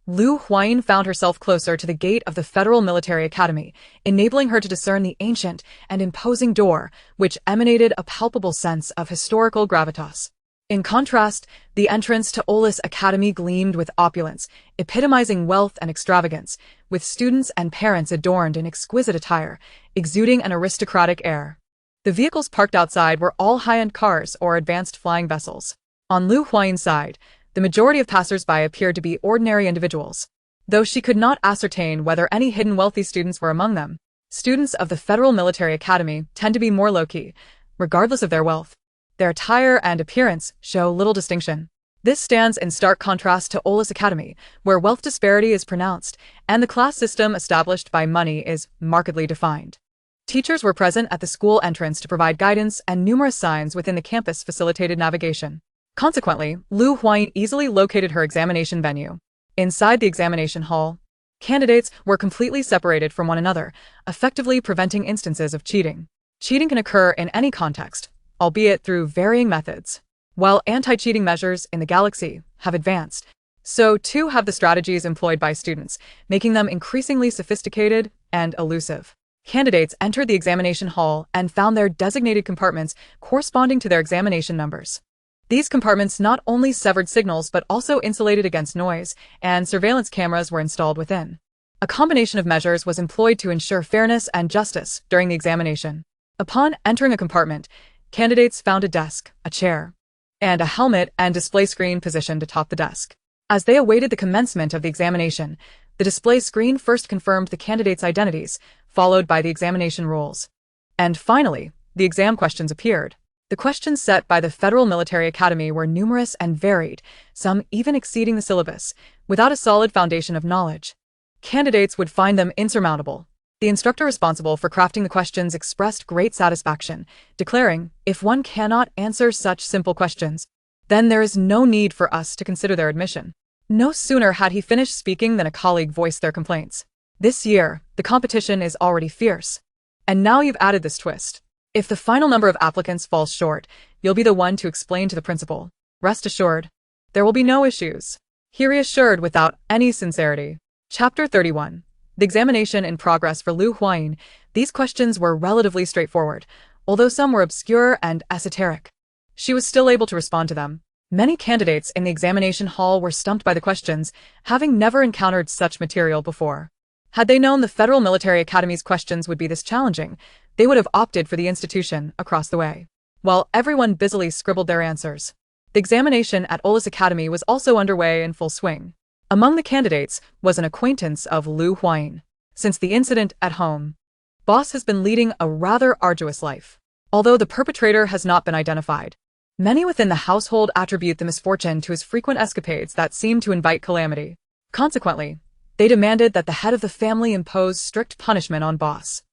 Liu Huayin found herself closer to the gate of the Federal Military Academy, enabling her to discern the ancient and imposing door, which emanated a palpable sense of historical gravitas. In contrast, the entrance to Olis Academy gleamed with opulence, epitomizing wealth and extravagance, with students and parents adorned in exquisite attire, exuding an aristocratic air. The vehicles parked outside were all high-end cars or advanced flying vessels. On Liu Huayin's side, the majority of passers-by appeared to be ordinary individuals. Though she could not ascertain whether any hidden wealthy students were among them, students of the Federal Military Academy tend to be more low-key, regardless of their wealth. Their attire and appearance show little distinction. This stands in stark contrast to Olis Academy, where wealth disparity is pronounced, and the class system established by money is markedly defined. Teachers were present at the school entrance to provide guidance, and numerous signs within the campus facilitated navigation. Consequently, Liu Huayin easily located her examination venue. Inside the examination hall, candidates were completely separated from one another, effectively preventing instances of cheating. Cheating can occur in any context, albeit through varying methods. While anti-cheating measures in the galaxy have advanced, so too have the strategies employed by students, making them increasingly sophisticated and elusive. Candidates entered the examination hall and found their designated compartments corresponding to their examination numbers. These compartments not only severed signals but also insulated against noise, and surveillance cameras were installed within. A combination of measures was employed to ensure fairness and justice during the examination. Upon entering a compartment, candidates found a desk, a chair, and a helmet and display screen positioned atop the desk. As they awaited the commencement of the examination, the display screen first confirmed the candidates' identities, followed by the examination rules. And finally, the exam questions appeared. The questions set by the Federal Military Academy were numerous and varied, some even exceeding the syllabus. Without a solid foundation of knowledge, candidates would find them insurmountable. The instructor responsible for crafting the questions expressed great satisfaction, declaring, "If one cannot answer such simple questions, then there is no need for us to consider their admission." No sooner had he finished speaking than a colleague voiced their complaints. "This year, the competition is already fierce. And now you've added this twist. If the final number of applicants falls short, you'll be the one to explain to the principal. Rest assured, there will be no issues." He reassured without any sincerity. Chapter 31. The examination in progress for Liu Huayin. These questions were relatively straightforward, although some were obscure and esoteric. She was still able to respond to them. Many candidates in the examination hall were stumped by the questions, having never encountered such material before. Had they known the Federal Military Academy's questions would be this challenging, they would have opted for the institution across the way. While everyone busily scribbled their answers, the examination at Olis Academy was also underway in full swing. Among the candidates was an acquaintance of Liu Huayin. Since the incident at home, Boss has been leading a rather arduous life. Although the perpetrator has not been identified, many within the household attribute the misfortune to his frequent escapades that seem to invite calamity. Consequently, they demanded that the head of the family impose strict punishment on Boss.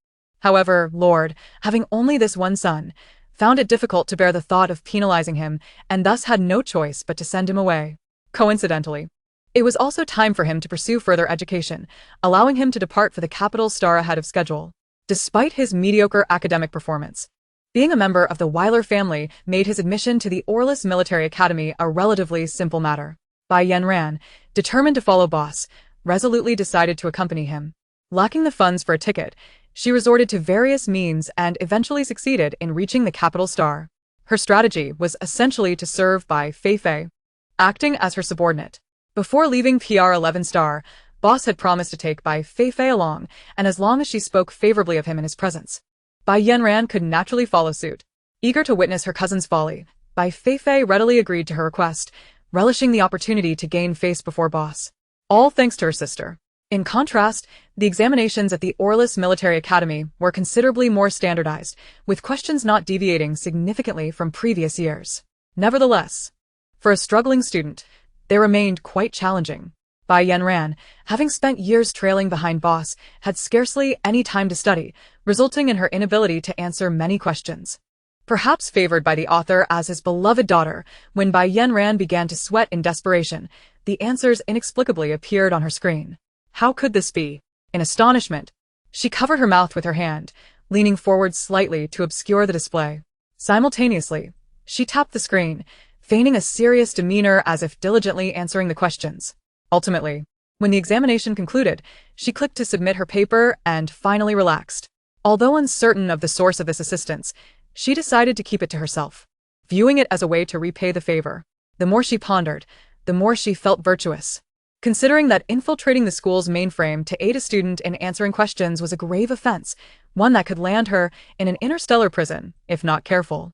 However, Lord, having only this one son, found it difficult to bear the thought of penalizing him and thus had no choice but to send him away. Coincidentally, it was also time for him to pursue further education, allowing him to depart for the capital star ahead of schedule. Despite his mediocre academic performance, being a member of the Weiler family made his admission to the Orlis Military Academy a relatively simple matter. Bai Yanran, determined to follow Boss, resolutely decided to accompany him. Lacking the funds for a ticket, she resorted to various means and eventually succeeded in reaching the capital star. Her strategy was essentially to serve Bai Feifei, acting as her subordinate. Before leaving PR11 Star, Boss had promised to take Bai Feifei along, and as long as she spoke favorably of him in his presence, Bai Yanran could naturally follow suit. Eager to witness her cousin's folly, Bai Feifei readily agreed to her request, relishing the opportunity to gain face before boss. All thanks to her sister. In contrast, the examinations at the Orlis Military Academy were considerably more standardized, with questions not deviating significantly from previous years. Nevertheless, for a struggling student, they remained quite challenging. Bai Yanran, having spent years trailing behind boss, had scarcely any time to study, resulting in her inability to answer many questions. Perhaps favored by the author as his beloved daughter, when Bai Yanran began to sweat in desperation, the answers inexplicably appeared on her screen. How could this be? In astonishment, she covered her mouth with her hand, leaning forward slightly to obscure the display. Simultaneously, she tapped the screen, feigning a serious demeanor as if diligently answering the questions. Ultimately, when the examination concluded, she clicked to submit her paper and finally relaxed. Although uncertain of the source of this assistance, she decided to keep it to herself, viewing it as a way to repay the favor. The more she pondered, the more she felt virtuous. Considering that infiltrating the school's mainframe to aid a student in answering questions was a grave offense, one that could land her in an interstellar prison, if not careful.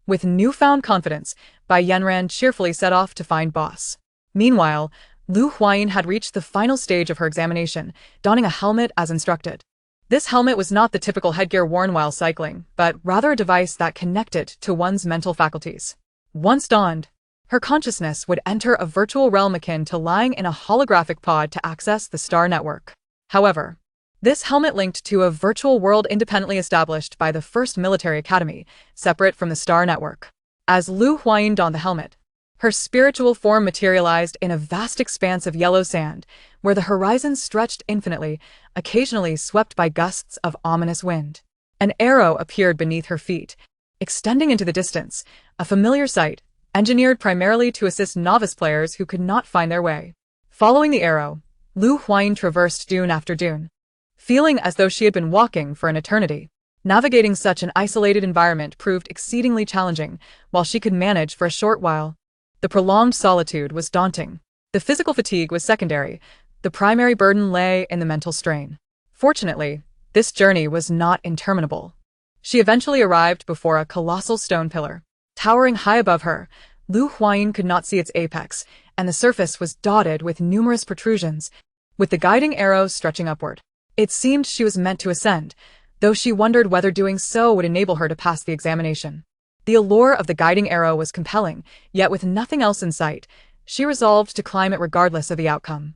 With newfound confidence, Bai Yanran cheerfully set off to find boss. Meanwhile, Lu Huayin had reached the final stage of her examination, donning a helmet as instructed. This helmet was not the typical headgear worn while cycling, but rather a device that connected to one's mental faculties. Once donned, her consciousness would enter a virtual realm akin to lying in a holographic pod to access the star network. However, this helmet linked to a virtual world independently established by the First Military Academy, separate from the star network. As Lu Huayin donned the helmet, her spiritual form materialized in a vast expanse of yellow sand, where the horizon stretched infinitely, occasionally swept by gusts of ominous wind. An arrow appeared beneath her feet, extending into the distance, a familiar sight, engineered primarily to assist novice players who could not find their way. Following the arrow, Lu Huayin traversed dune after dune, feeling as though she had been walking for an eternity. Navigating such an isolated environment proved exceedingly challenging, while she could manage for a short while. The prolonged solitude was daunting. The physical fatigue was secondary. The primary burden lay in the mental strain. Fortunately, this journey was not interminable. She eventually arrived before a colossal stone pillar. Towering high above her, Lu Huayin could not see its apex, and the surface was dotted with numerous protrusions, with the guiding arrow stretching upward. It seemed she was meant to ascend, though she wondered whether doing so would enable her to pass the examination. The allure of the guiding arrow was compelling, yet with nothing else in sight, she resolved to climb it regardless of the outcome.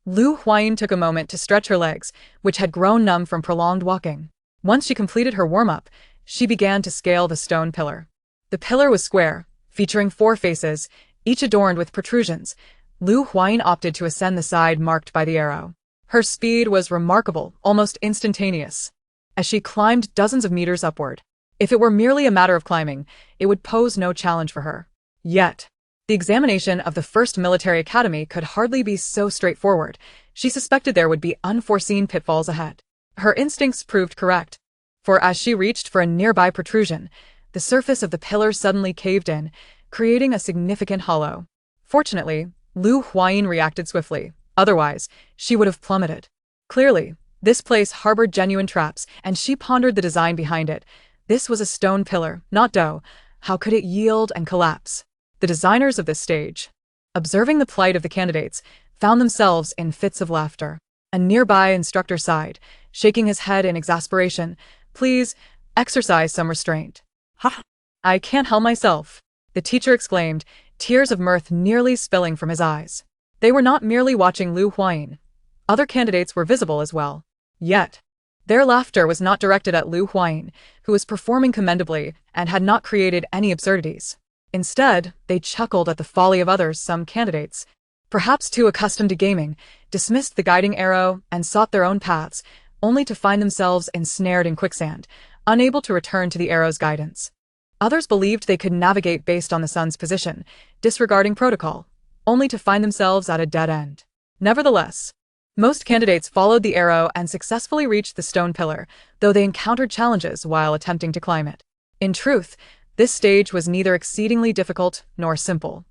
Lu Huayin took a moment to stretch her legs, which had grown numb from prolonged walking. Once she completed her warm-up, she began to scale the stone pillar. The pillar was square, featuring 4 faces, each adorned with protrusions. Lu Huayin opted to ascend the side marked by the arrow. Her speed was remarkable, almost instantaneous, as she climbed dozens of meters upward. If it were merely a matter of climbing, it would pose no challenge for her. Yet, the examination of the First Military Academy could hardly be so straightforward. She suspected there would be unforeseen pitfalls ahead. Her instincts proved correct, for as she reached for a nearby protrusion, the surface of the pillar suddenly caved in, creating a significant hollow. Fortunately, Lu Huayin reacted swiftly. Otherwise, she would have plummeted. Clearly, this place harbored genuine traps, and she pondered the design behind it. This was a stone pillar, not dough. How could it yield and collapse? The designers of this stage, observing the plight of the candidates, found themselves in fits of laughter. A nearby instructor sighed, shaking his head in exasperation. Please, exercise some restraint. Ha! I can't help myself, the teacher exclaimed, tears of mirth nearly spilling from his eyes. They were not merely watching Lu Huayin. Other candidates were visible as well. Yet, their laughter was not directed at Lu Huayin, who was performing commendably and had not created any absurdities. Instead, they chuckled at the folly of others. Some candidates, perhaps too accustomed to gaming, dismissed the guiding arrow and sought their own paths, only to find themselves ensnared in quicksand, unable to return to the arrow's guidance. Others believed they could navigate based on the sun's position, disregarding protocol, only to find themselves at a dead end. Nevertheless, most candidates followed the arrow and successfully reached the stone pillar, though they encountered challenges while attempting to climb it. In truth, this stage was neither exceedingly difficult nor simple.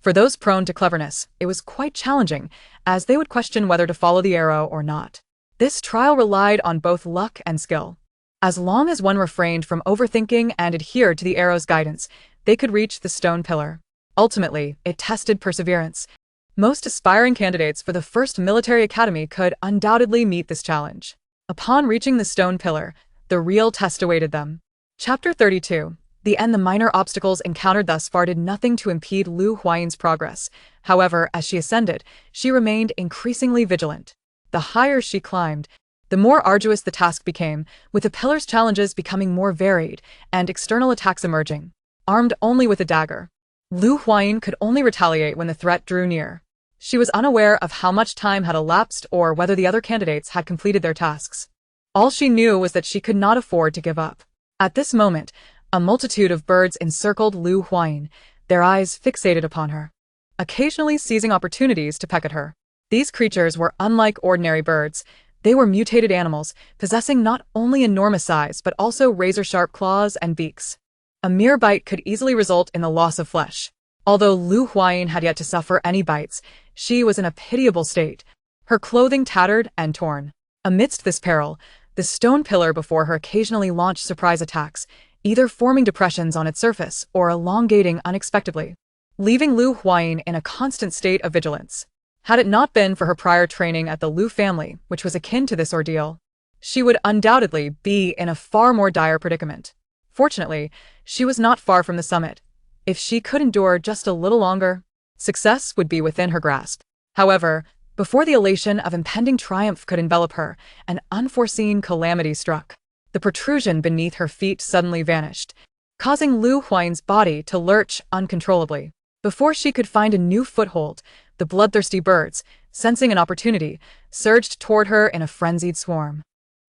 For those prone to cleverness, it was quite challenging, as they would question whether to follow the arrow or not. This trial relied on both luck and skill. As long as one refrained from overthinking and adhered to the arrow's guidance, they could reach the stone pillar. Ultimately, it tested perseverance. Most aspiring candidates for the first military academy could undoubtedly meet this challenge. Upon reaching the stone pillar, the real test awaited them. Chapter 32. The end. The minor obstacles encountered thus far did nothing to impede Lu Huayin's progress. However, as she ascended, she remained increasingly vigilant. The higher she climbed, the more arduous the task became, with the pillar's challenges becoming more varied and external attacks emerging. Armed only with a dagger, Lu Huayin could only retaliate when the threat drew near. She was unaware of how much time had elapsed or whether the other candidates had completed their tasks. All she knew was that she could not afford to give up. At this moment, a multitude of birds encircled Lu Huayin, their eyes fixated upon her, occasionally seizing opportunities to peck at her. These creatures were unlike ordinary birds. They were mutated animals, possessing not only enormous size but also razor-sharp claws and beaks. A mere bite could easily result in the loss of flesh. Although Lu Huayin had yet to suffer any bites, she was in a pitiable state, her clothing tattered and torn. Amidst this peril, the stone pillar before her occasionally launched surprise attacks, either forming depressions on its surface or elongating unexpectedly, leaving Lu Huayin in a constant state of vigilance. Had it not been for her prior training at the Lu family, which was akin to this ordeal, she would undoubtedly be in a far more dire predicament. Fortunately, she was not far from the summit. If she could endure just a little longer, success would be within her grasp. However, before the elation of impending triumph could envelop her, an unforeseen calamity struck. The protrusion beneath her feet suddenly vanished, causing Lu Huayin's body to lurch uncontrollably. Before she could find a new foothold, the bloodthirsty birds, sensing an opportunity, surged toward her in a frenzied swarm.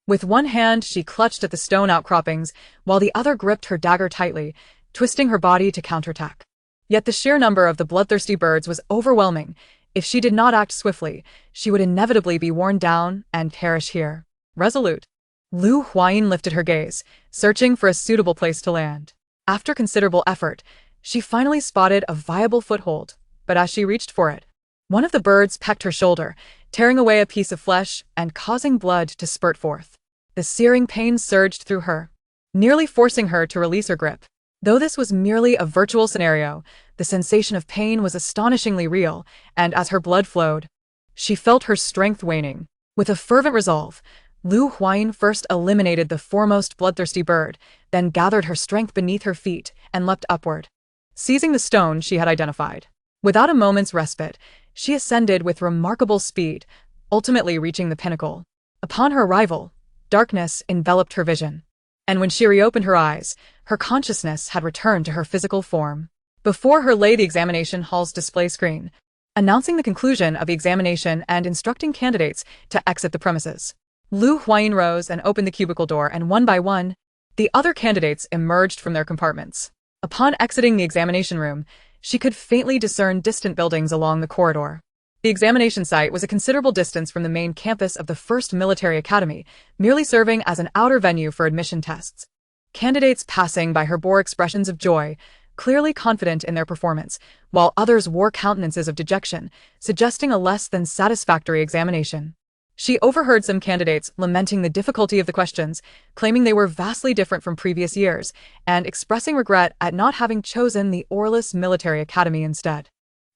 With one hand she clutched at the stone outcroppings, while the other gripped her dagger tightly, twisting her body to counterattack. Yet the sheer number of the bloodthirsty birds was overwhelming. If she did not act swiftly, she would inevitably be worn down and perish here. Resolute, Lu Huayin lifted her gaze, searching for a suitable place to land. After considerable effort, she finally spotted a viable foothold, but as she reached for it, one of the birds pecked her shoulder, tearing away a piece of flesh and causing blood to spurt forth. The searing pain surged through her, nearly forcing her to release her grip. Though this was merely a virtual scenario, the sensation of pain was astonishingly real, and as her blood flowed, she felt her strength waning. With a fervent resolve, Lu Huayin first eliminated the foremost bloodthirsty bird, then gathered her strength beneath her feet and leapt upward, seizing the stone she had identified. Without a moment's respite, she ascended with remarkable speed, ultimately reaching the pinnacle. Upon her arrival, darkness enveloped her vision, and when she reopened her eyes, her consciousness had returned to her physical form. Before her lay the examination hall's display screen, announcing the conclusion of the examination and instructing candidates to exit the premises. Lu Huayin rose and opened the cubicle door, and one by one, the other candidates emerged from their compartments. Upon exiting the examination room, she could faintly discern distant buildings along the corridor. The examination site was a considerable distance from the main campus of the First Military Academy, merely serving as an outer venue for admission tests. Candidates passing by her bore expressions of joy, clearly confident in their performance, while others wore countenances of dejection, suggesting a less than satisfactory examination. She overheard some candidates lamenting the difficulty of the questions, claiming they were vastly different from previous years, and expressing regret at not having chosen the Orlis Military Academy instead.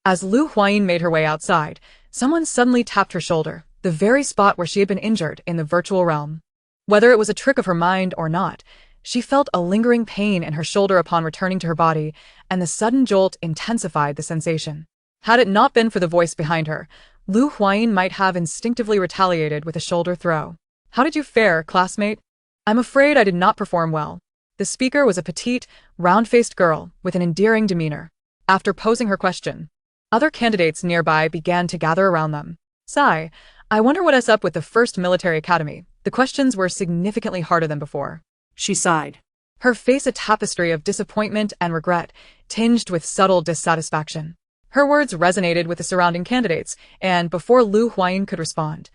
As Lu Huayin made her way outside, someone suddenly tapped her shoulder, the very spot where she had been injured in the virtual realm. Whether it was a trick of her mind or not, she felt a lingering pain in her shoulder upon returning to her body, and the sudden jolt intensified the sensation. Had it not been for the voice behind her, Lu Huayin might have instinctively retaliated with a shoulder throw. "How did you fare, classmate?" "I'm afraid I did not perform well." The speaker was a petite, round-faced girl with an endearing demeanor. After posing her question, other candidates nearby began to gather around them. "Sigh, I wonder what's up with the First Military Academy. The questions were significantly harder than before." She sighed, her face a tapestry of disappointment and regret, tinged with subtle dissatisfaction. Her words resonated with the surrounding candidates, and before Lu Huayin could respond,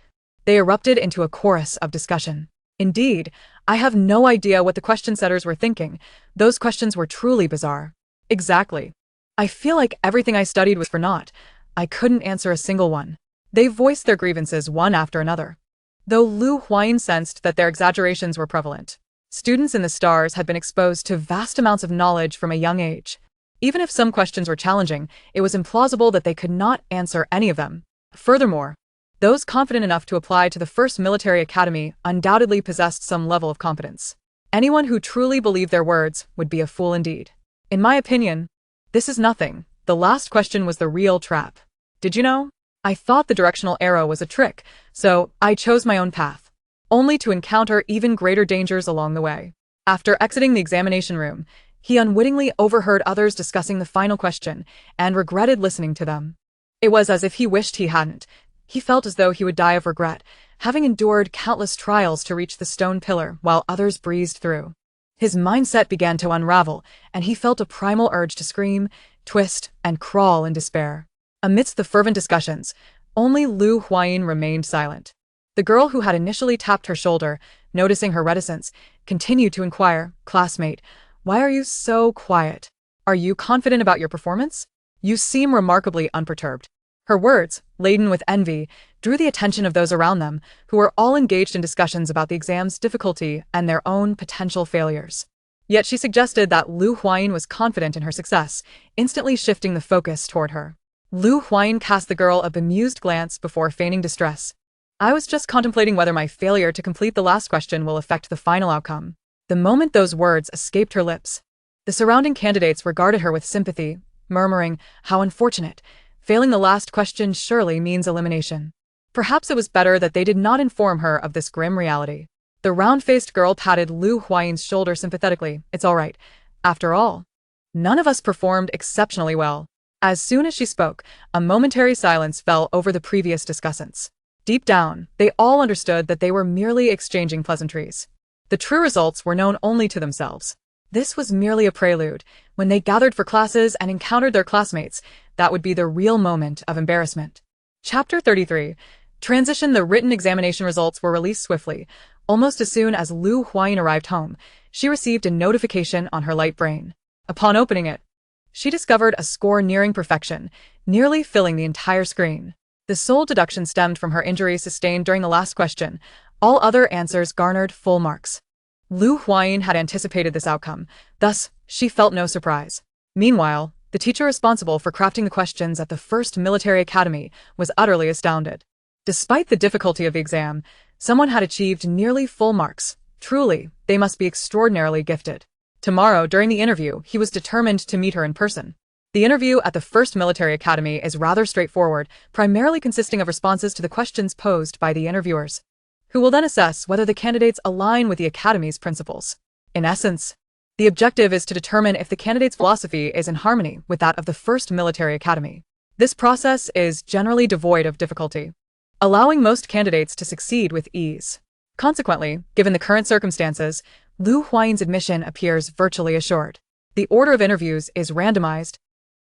they erupted into a chorus of discussion. "Indeed, I have no idea what the question setters were thinking. Those questions were truly bizarre." "Exactly. I feel like everything I studied was for naught. I couldn't answer a single one." They voiced their grievances one after another, though Lu Huayin sensed that their exaggerations were prevalent. Students in the stars had been exposed to vast amounts of knowledge from a young age. Even if some questions were challenging, it was implausible that they could not answer any of them. Furthermore, those confident enough to apply to the first military academy undoubtedly possessed some level of competence. Anyone who truly believed their words would be a fool indeed. In my opinion, this is nothing. The last question was the real trap. Did you know? I thought the directional arrow was a trick, so I chose my own path, only to encounter even greater dangers along the way. After exiting the examination room, he unwittingly overheard others discussing the final question and regretted listening to them. It was as if he wished he hadn't. He felt as though he would die of regret, having endured countless trials to reach the stone pillar while others breezed through. His mindset began to unravel, and he felt a primal urge to scream, twist, and crawl in despair. Amidst the fervent discussions, only Lu Huayin remained silent. The girl who had initially tapped her shoulder, noticing her reticence, continued to inquire, "Classmate, why are you so quiet? Are you confident about your performance? You seem remarkably unperturbed." Her words, laden with envy, drew the attention of those around them, who were all engaged in discussions about the exam's difficulty and their own potential failures. Yet she suggested that Lu Huayin was confident in her success, instantly shifting the focus toward her. Lu Huayin cast the girl a bemused glance before feigning distress. "I was just contemplating whether my failure to complete the last question will affect the final outcome." The moment those words escaped her lips, the surrounding candidates regarded her with sympathy, murmuring, "How unfortunate. Failing the last question surely means elimination." Perhaps it was better that they did not inform her of this grim reality. The round-faced girl patted Lu Huayin's shoulder sympathetically. "It's all right. After all, none of us performed exceptionally well." As soon as she spoke, a momentary silence fell over the previous discussants. Deep down, they all understood that they were merely exchanging pleasantries. The true results were known only to themselves. This was merely a prelude. When they gathered for classes and encountered their classmates, that would be the real moment of embarrassment. Chapter 33. Transition. The written examination results were released swiftly. Almost as soon as Lu Huayin arrived home, she received a notification on her light brain. Upon opening it, she discovered a score nearing perfection, nearly filling the entire screen. The sole deduction stemmed from her injury sustained during the last question. All other answers garnered full marks. Lu Huayin had anticipated this outcome, thus, she felt no surprise. Meanwhile, the teacher responsible for crafting the questions at the first military academy was utterly astounded. Despite the difficulty of the exam, someone had achieved nearly full marks. Truly, they must be extraordinarily gifted. Tomorrow, during the interview, he was determined to meet her in person. The interview at the first military academy is rather straightforward, primarily consisting of responses to the questions posed by the interviewers, who will then assess whether the candidates align with the academy's principles. In essence, the objective is to determine if the candidate's philosophy is in harmony with that of the first military academy. This process is generally devoid of difficulty, allowing most candidates to succeed with ease. Consequently, given the current circumstances, Lu Huayin's admission appears virtually assured. The order of interviews is randomized,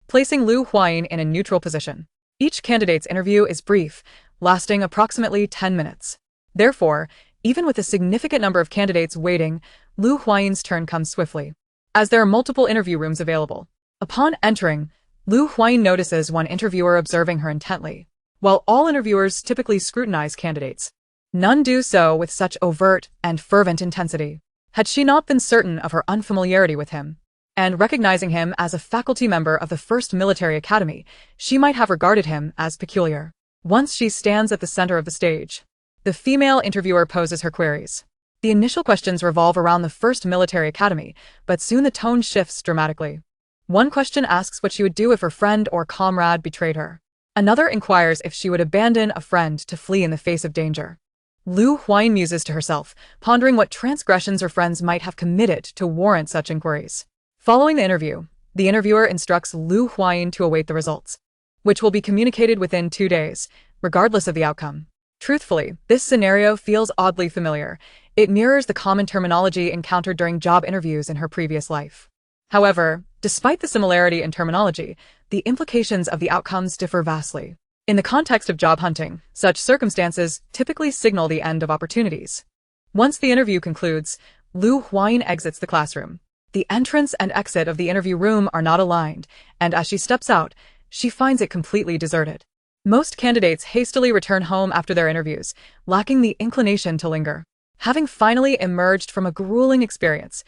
placing Lu Huayin in a neutral position. Each candidate's interview is brief, lasting approximately 10 minutes. Therefore, even with a significant number of candidates waiting, Lu Huayin's turn comes swiftly, as there are multiple interview rooms available. Upon entering, Lu Huayin notices one interviewer observing her intently. While all interviewers typically scrutinize candidates, none do so with such overt and fervent intensity. Had she not been certain of her unfamiliarity with him, and recognizing him as a faculty member of the first military academy, she might have regarded him as peculiar. Once she stands at the center of the stage, the female interviewer poses her queries. The initial questions revolve around the first military academy, but soon the tone shifts dramatically. One question asks what she would do if her friend or comrade betrayed her. Another inquires if she would abandon a friend to flee in the face of danger. Lu Huayin muses to herself, pondering what transgressions her friends might have committed to warrant such inquiries. Following the interview, the interviewer instructs Lu Huayin to await the results, which will be communicated within 2 days, regardless of the outcome. Truthfully, this scenario feels oddly familiar. It mirrors the common terminology encountered during job interviews in her previous life. However, despite the similarity in terminology, the implications of the outcomes differ vastly. In the context of job hunting, such circumstances typically signal the end of opportunities. Once the interview concludes, Lu Huayin exits the classroom. The entrance and exit of the interview room are not aligned, and as she steps out, she finds it completely deserted. Most candidates hastily return home after their interviews, lacking the inclination to linger. Having finally emerged from a grueling experience,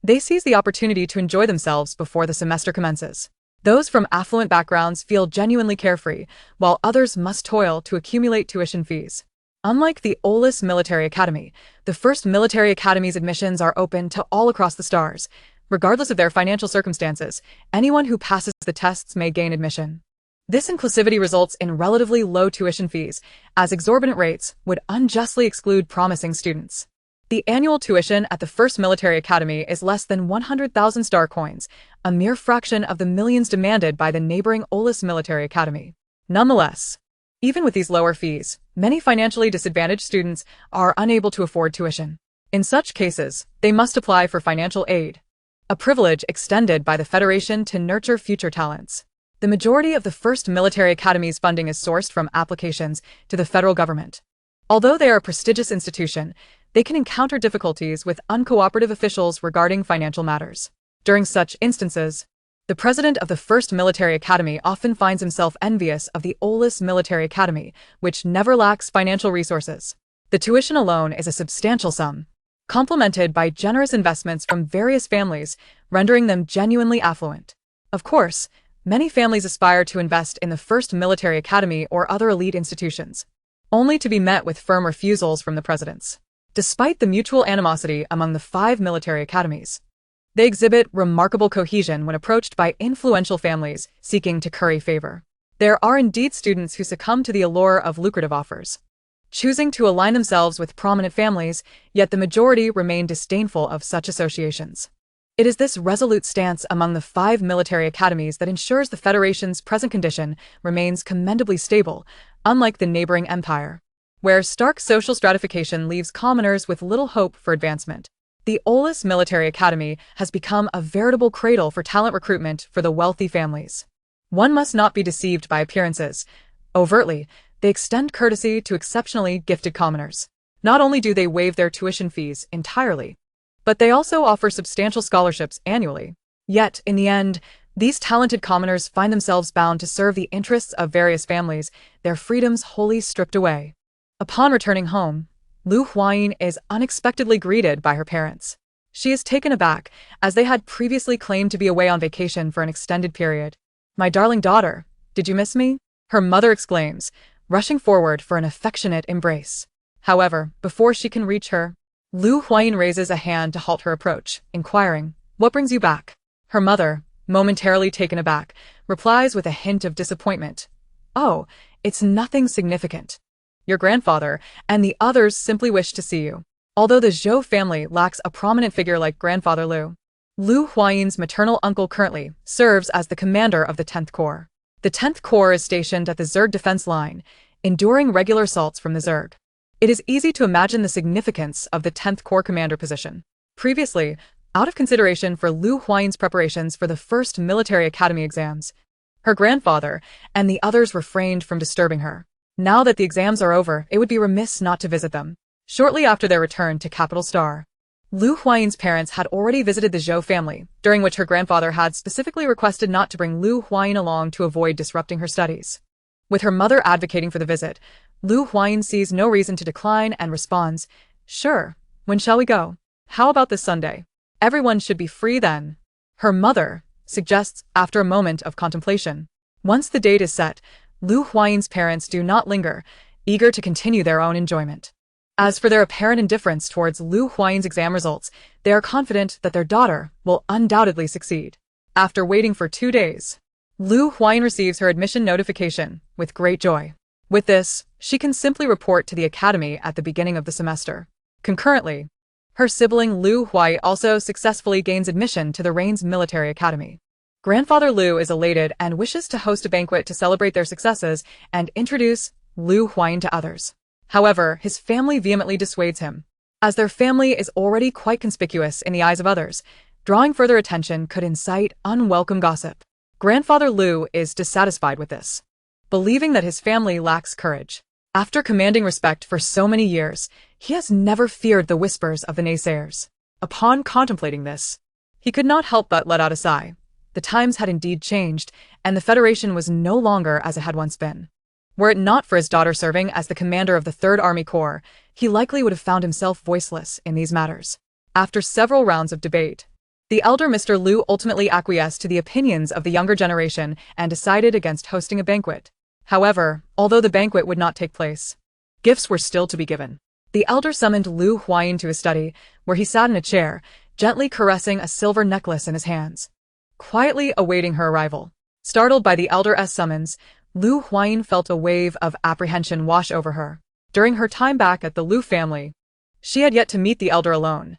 they seize the opportunity to enjoy themselves before the semester commences. Those from affluent backgrounds feel genuinely carefree, while others must toil to accumulate tuition fees. Unlike the oldest military academy, the first military academy's admissions are open to all across the stars. Regardless of their financial circumstances, anyone who passes the tests may gain admission. This inclusivity results in relatively low tuition fees, as exorbitant rates would unjustly exclude promising students. The annual tuition at the First Military Academy is less than 100,000 star coins, a mere fraction of the millions demanded by the neighboring Olis Military Academy. Nonetheless, even with these lower fees, many financially disadvantaged students are unable to afford tuition. In such cases, they must apply for financial aid, a privilege extended by the Federation to nurture future talents. The majority of the First Military Academy's funding is sourced from applications to the federal government. Although they are a prestigious institution, they can encounter difficulties with uncooperative officials regarding financial matters. During such instances, the president of the First Military Academy often finds himself envious of the Olis Military Academy, which never lacks financial resources. The tuition alone is a substantial sum, complemented by generous investments from various families, rendering them genuinely affluent. Of course, many families aspire to invest in the First Military Academy or other elite institutions, only to be met with firm refusals from the presidents. Despite the mutual animosity among the 5 military academies, they exhibit remarkable cohesion when approached by influential families seeking to curry favor. There are indeed students who succumb to the allure of lucrative offers, choosing to align themselves with prominent families, yet the majority remain disdainful of such associations. It is this resolute stance among the 5 military academies that ensures the Federation's present condition remains commendably stable, unlike the neighboring empire, where stark social stratification leaves commoners with little hope for advancement. The Olis Military Academy has become a veritable cradle for talent recruitment for the wealthy families. One must not be deceived by appearances. Overtly, they extend courtesy to exceptionally gifted commoners. Not only do they waive their tuition fees entirely, but they also offer substantial scholarships annually. Yet, in the end, these talented commoners find themselves bound to serve the interests of various families, their freedoms wholly stripped away. Upon returning home, Huayin is unexpectedly greeted by her parents. She is taken aback, as they had previously claimed to be away on vacation for an extended period. "My darling daughter, did you miss me?" her mother exclaims, rushing forward for an affectionate embrace. However, before she can reach her, Huayin raises a hand to halt her approach, inquiring, "What brings you back?" Her mother, momentarily taken aback, replies with a hint of disappointment, "Oh, it's nothing significant. Your grandfather and the others simply wish to see you." Although the Zhou family lacks a prominent figure like Grandfather Lu Huayin's maternal uncle currently serves as the commander of the 10th Corps. The 10th Corps is stationed at the Zerg defense line, enduring regular assaults from the Zerg. It is easy to imagine the significance of the 10th Corps commander position. Previously, out of consideration for Huayin's preparations for the first military academy exams, her grandfather and the others refrained from disturbing her. Now that the exams are over, it would be remiss not to visit them. Shortly after their return to Capital Star, Huayin's parents had already visited the Zhou family, during which her grandfather had specifically requested not to bring Huayin along to avoid disrupting her studies. With her mother advocating for the visit, Huayin sees no reason to decline and responds, "Sure, when shall we go? How about this Sunday? Everyone should be free then." Her mother suggests after a moment of contemplation. Once the date is set, Huayin's parents do not linger, eager to continue their own enjoyment. As for their apparent indifference towards Huayin's exam results, they are confident that their daughter will undoubtedly succeed. After waiting for 2 days, Huayin receives her admission notification with great joy. With this, she can simply report to the academy at the beginning of the semester. Concurrently, her sibling Huayi also successfully gains admission to the Rain's military academy. Grandfather Lu is elated and wishes to host a banquet to celebrate their successes and introduce Huayin to others. However, his family vehemently dissuades him, as their family is already quite conspicuous in the eyes of others. Drawing further attention could incite unwelcome gossip. Grandfather Lu is dissatisfied with this, believing that his family lacks courage. After commanding respect for so many years, he has never feared the whispers of the naysayers. Upon contemplating this, he could not help but let out a sigh. The times had indeed changed, and the Federation was no longer as it had once been. Were it not for his daughter serving as the commander of the 3rd Army Corps, he likely would have found himself voiceless in these matters. After several rounds of debate, the elder Mr. Liu ultimately acquiesced to the opinions of the younger generation and decided against hosting a banquet. However, although the banquet would not take place, gifts were still to be given. The elder summoned Lu Huayin to his study, where he sat in a chair, gently caressing a silver necklace in his hands, quietly awaiting her arrival. Startled by the elder's summons, Lu Huayin felt a wave of apprehension wash over her. During her time back at the Liu family, she had yet to meet the elder alone.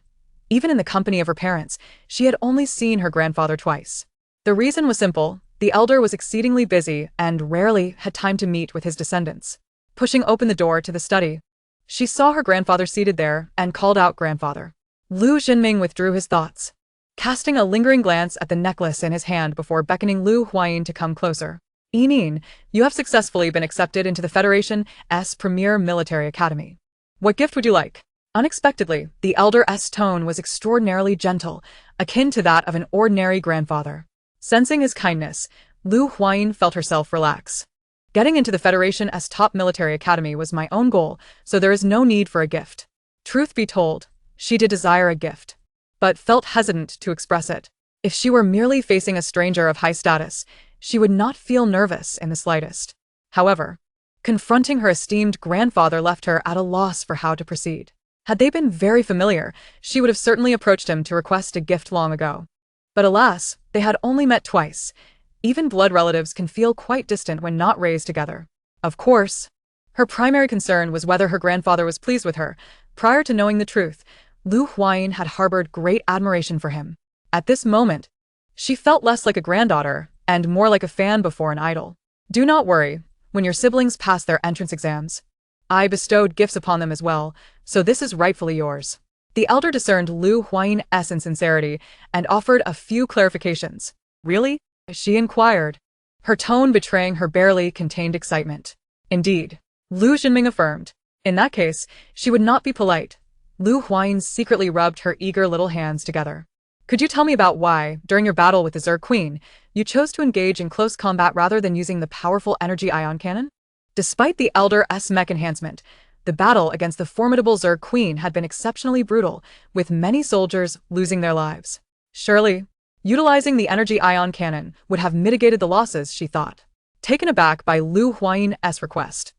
Even in the company of her parents, she had only seen her grandfather twice. The reason was simple: the elder was exceedingly busy and rarely had time to meet with his descendants. Pushing open the door to the study, she saw her grandfather seated there and called out, "Grandfather." Lu Jinming withdrew his thoughts, casting a lingering glance at the necklace in his hand before beckoning Lu Huayin to come closer. "Enin, you have successfully been accepted into the Federation's premier military academy. What gift would you like?" Unexpectedly, the elder's tone was extraordinarily gentle, akin to that of an ordinary grandfather. Sensing his kindness, Lu Huayin felt herself relax. Getting into the Federation's top military academy was my own goal, so there is no need for a gift. Truth be told, she did desire a gift, but felt hesitant to express it. If she were merely facing a stranger of high status, she would not feel nervous in the slightest. However, confronting her esteemed grandfather left her at a loss for how to proceed. Had they been very familiar, she would have certainly approached him to request a gift long ago. But alas, they had only met twice. Even blood relatives can feel quite distant when not raised together. Of course, her primary concern was whether her grandfather was pleased with her. Prior to knowing the truth, Lu Huayin had harbored great admiration for him. At this moment, she felt less like a granddaughter and more like a fan before an idol. "Do not worry, when your siblings pass their entrance exams, I bestowed gifts upon them as well, so this is rightfully yours." The elder discerned Lu Huayin's insincerity and offered a few clarifications. "Really?" she inquired, her tone betraying her barely contained excitement. "Indeed," Lu Jinming affirmed. "In that case, she would not be polite." Lu Huayin secretly rubbed her eager little hands together. "Could you tell me about why, during your battle with the Zerg Queen, you chose to engage in close combat rather than using the powerful energy ion cannon?" Despite the elder's mech enhancement, the battle against the formidable Zerg Queen had been exceptionally brutal, with many soldiers losing their lives. Surely, utilizing the energy ion cannon would have mitigated the losses, she thought. Taken aback by Lu Huayin's request,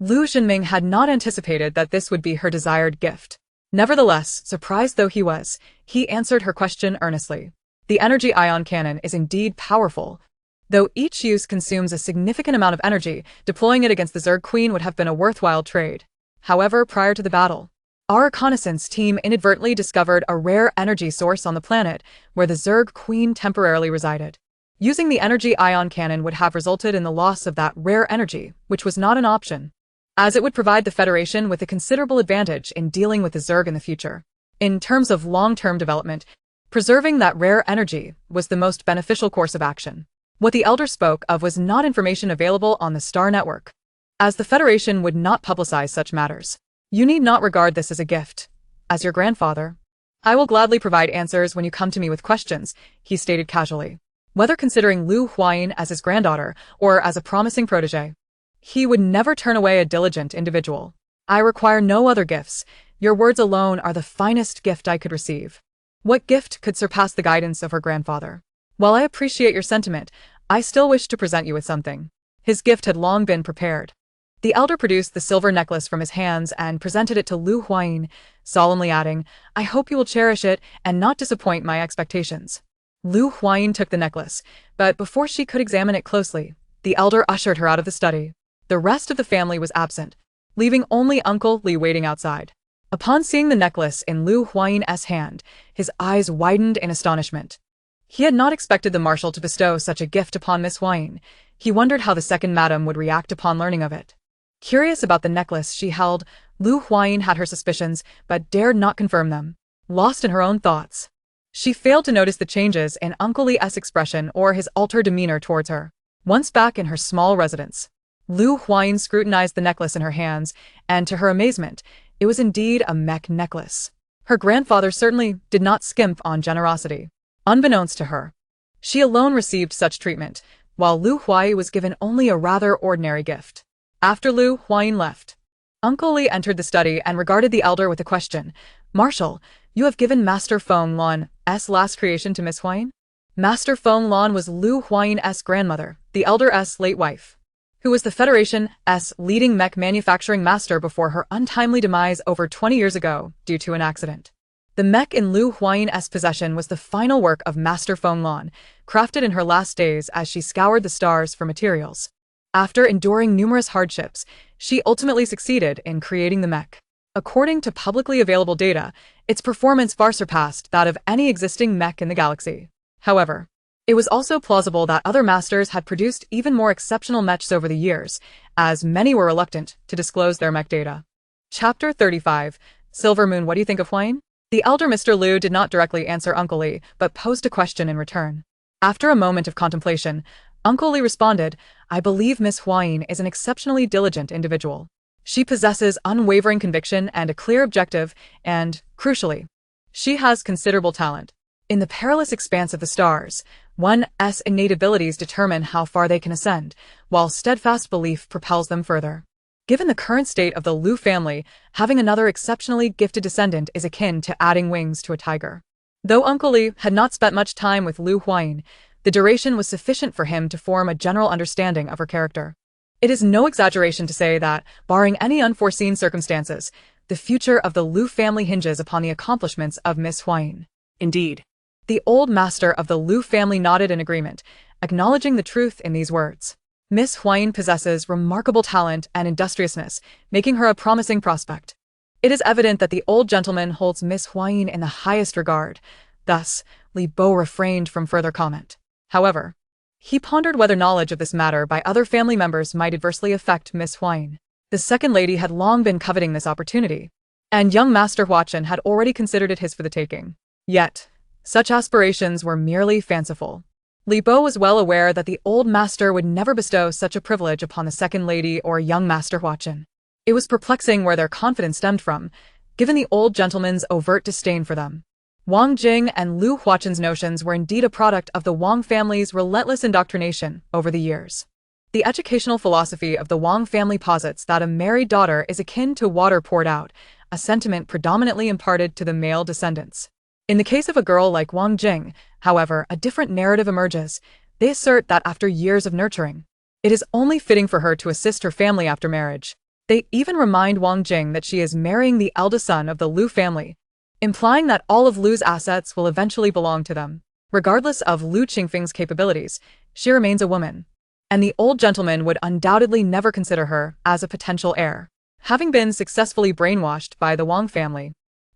Lu Jinming had not anticipated that this would be her desired gift. Nevertheless, surprised though he was, he answered her question earnestly. "The energy ion cannon is indeed powerful. Though each use consumes a significant amount of energy, deploying it against the Zerg Queen would have been a worthwhile trade. However, prior to the battle, our reconnaissance team inadvertently discovered a rare energy source on the planet where the Zerg Queen temporarily resided. Using the energy ion cannon would have resulted in the loss of that rare energy, which was not an option, as it would provide the Federation with a considerable advantage in dealing with the Zerg in the future. In terms of long-term development, preserving that rare energy was the most beneficial course of action." What the elder spoke of was not information available on the Star Network, as the Federation would not publicize such matters. "You need not regard this as a gift. As your grandfather, I will gladly provide answers when you come to me with questions," he stated casually. Whether considering Lu Huayin as his granddaughter or as a promising protege, he would never turn away a diligent individual. "I require no other gifts. Your words alone are the finest gift I could receive." What gift could surpass the guidance of her grandfather? "While I appreciate your sentiment, I still wish to present you with something." His gift had long been prepared. The elder produced the silver necklace from his hands and presented it to Lu Huayin, solemnly adding, "I hope you will cherish it and not disappoint my expectations." Lu Huayin took the necklace, but before she could examine it closely, the elder ushered her out of the study. The rest of the family was absent, leaving only Uncle Li waiting outside. Upon seeing the necklace in Lu Huayin's hand, his eyes widened in astonishment. He had not expected the marshal to bestow such a gift upon Miss Huayin. He wondered how the second madam would react upon learning of it. Curious about the necklace she held, Lu Huayin had her suspicions, but dared not confirm them. Lost in her own thoughts, she failed to notice the changes in Uncle Li's expression or his altered demeanor towards her. Once back in her small residence, Lu Huayin scrutinized the necklace in her hands, and to her amazement, it was indeed a mech necklace. Her grandfather certainly did not skimp on generosity. Unbeknownst to her, she alone received such treatment, while Lu Huayin was given only a rather ordinary gift. After Lu Huayin left, Uncle Li entered the study and regarded the elder with a question. Marshal, you have given Master Feng Lan's last creation to Miss Huayin? Master Feng Lan was Lu Huayin's grandmother, the elder's late wife, who was the Federation's leading mech manufacturing master before her untimely demise over 20 years ago due to an accident. The mech in Lu Huayin's possession was the final work of Master Feng Lan, crafted in her last days as she scoured the stars for materials. After enduring numerous hardships, she ultimately succeeded in creating the mech. According to publicly available data, its performance far surpassed that of any existing mech in the galaxy. However, it was also plausible that other masters had produced even more exceptional mechs over the years, as many were reluctant to disclose their mech data. Chapter 35, Silver Moon. What do you think of Huayin? The elder Mr. Liu did not directly answer Uncle Li, but posed a question in return. After a moment of contemplation, Uncle Li responded, I believe Miss Huayin is an exceptionally diligent individual. She possesses unwavering conviction and a clear objective, and, crucially, she has considerable talent. In the perilous expanse of the stars, one's innate abilities determine how far they can ascend, while steadfast belief propels them further. Given the current state of the Liu family, having another exceptionally gifted descendant is akin to adding wings to a tiger. Though Uncle Li had not spent much time with Liu Huayin, the duration was sufficient for him to form a general understanding of her character. It is no exaggeration to say that, barring any unforeseen circumstances, the future of the Liu family hinges upon the accomplishments of Miss Huayin. Indeed. The old master of the Liu family nodded in agreement, acknowledging the truth in these words. Miss Huayin possesses remarkable talent and industriousness, making her a promising prospect. It is evident that the old gentleman holds Miss Huayin in the highest regard. Thus, Li Bo refrained from further comment. However, he pondered whether knowledge of this matter by other family members might adversely affect Miss Huayin. The second lady had long been coveting this opportunity, and young Master Huachen had already considered it his for the taking. Yet, such aspirations were merely fanciful. Li Bo was well aware that the old master would never bestow such a privilege upon the second lady or young Master Huachen. It was perplexing where their confidence stemmed from, given the old gentleman's overt disdain for them. Wang Jing and Liu Huachen's notions were indeed a product of the Wang family's relentless indoctrination over the years. The educational philosophy of the Wang family posits that a married daughter is akin to water poured out, a sentiment predominantly imparted to the male descendants. In the case of a girl like Wang Jing, however, a different narrative emerges. They assert that after years of nurturing, it is only fitting for her to assist her family after marriage. They even remind Wang Jing that she is marrying the eldest son of the Liu family, implying that all of Liu's assets will eventually belong to them. Regardless of Liu Qingfeng's capabilities, she remains a woman, and the old gentleman would undoubtedly never consider her as a potential heir. Having been successfully brainwashed by the Wang family,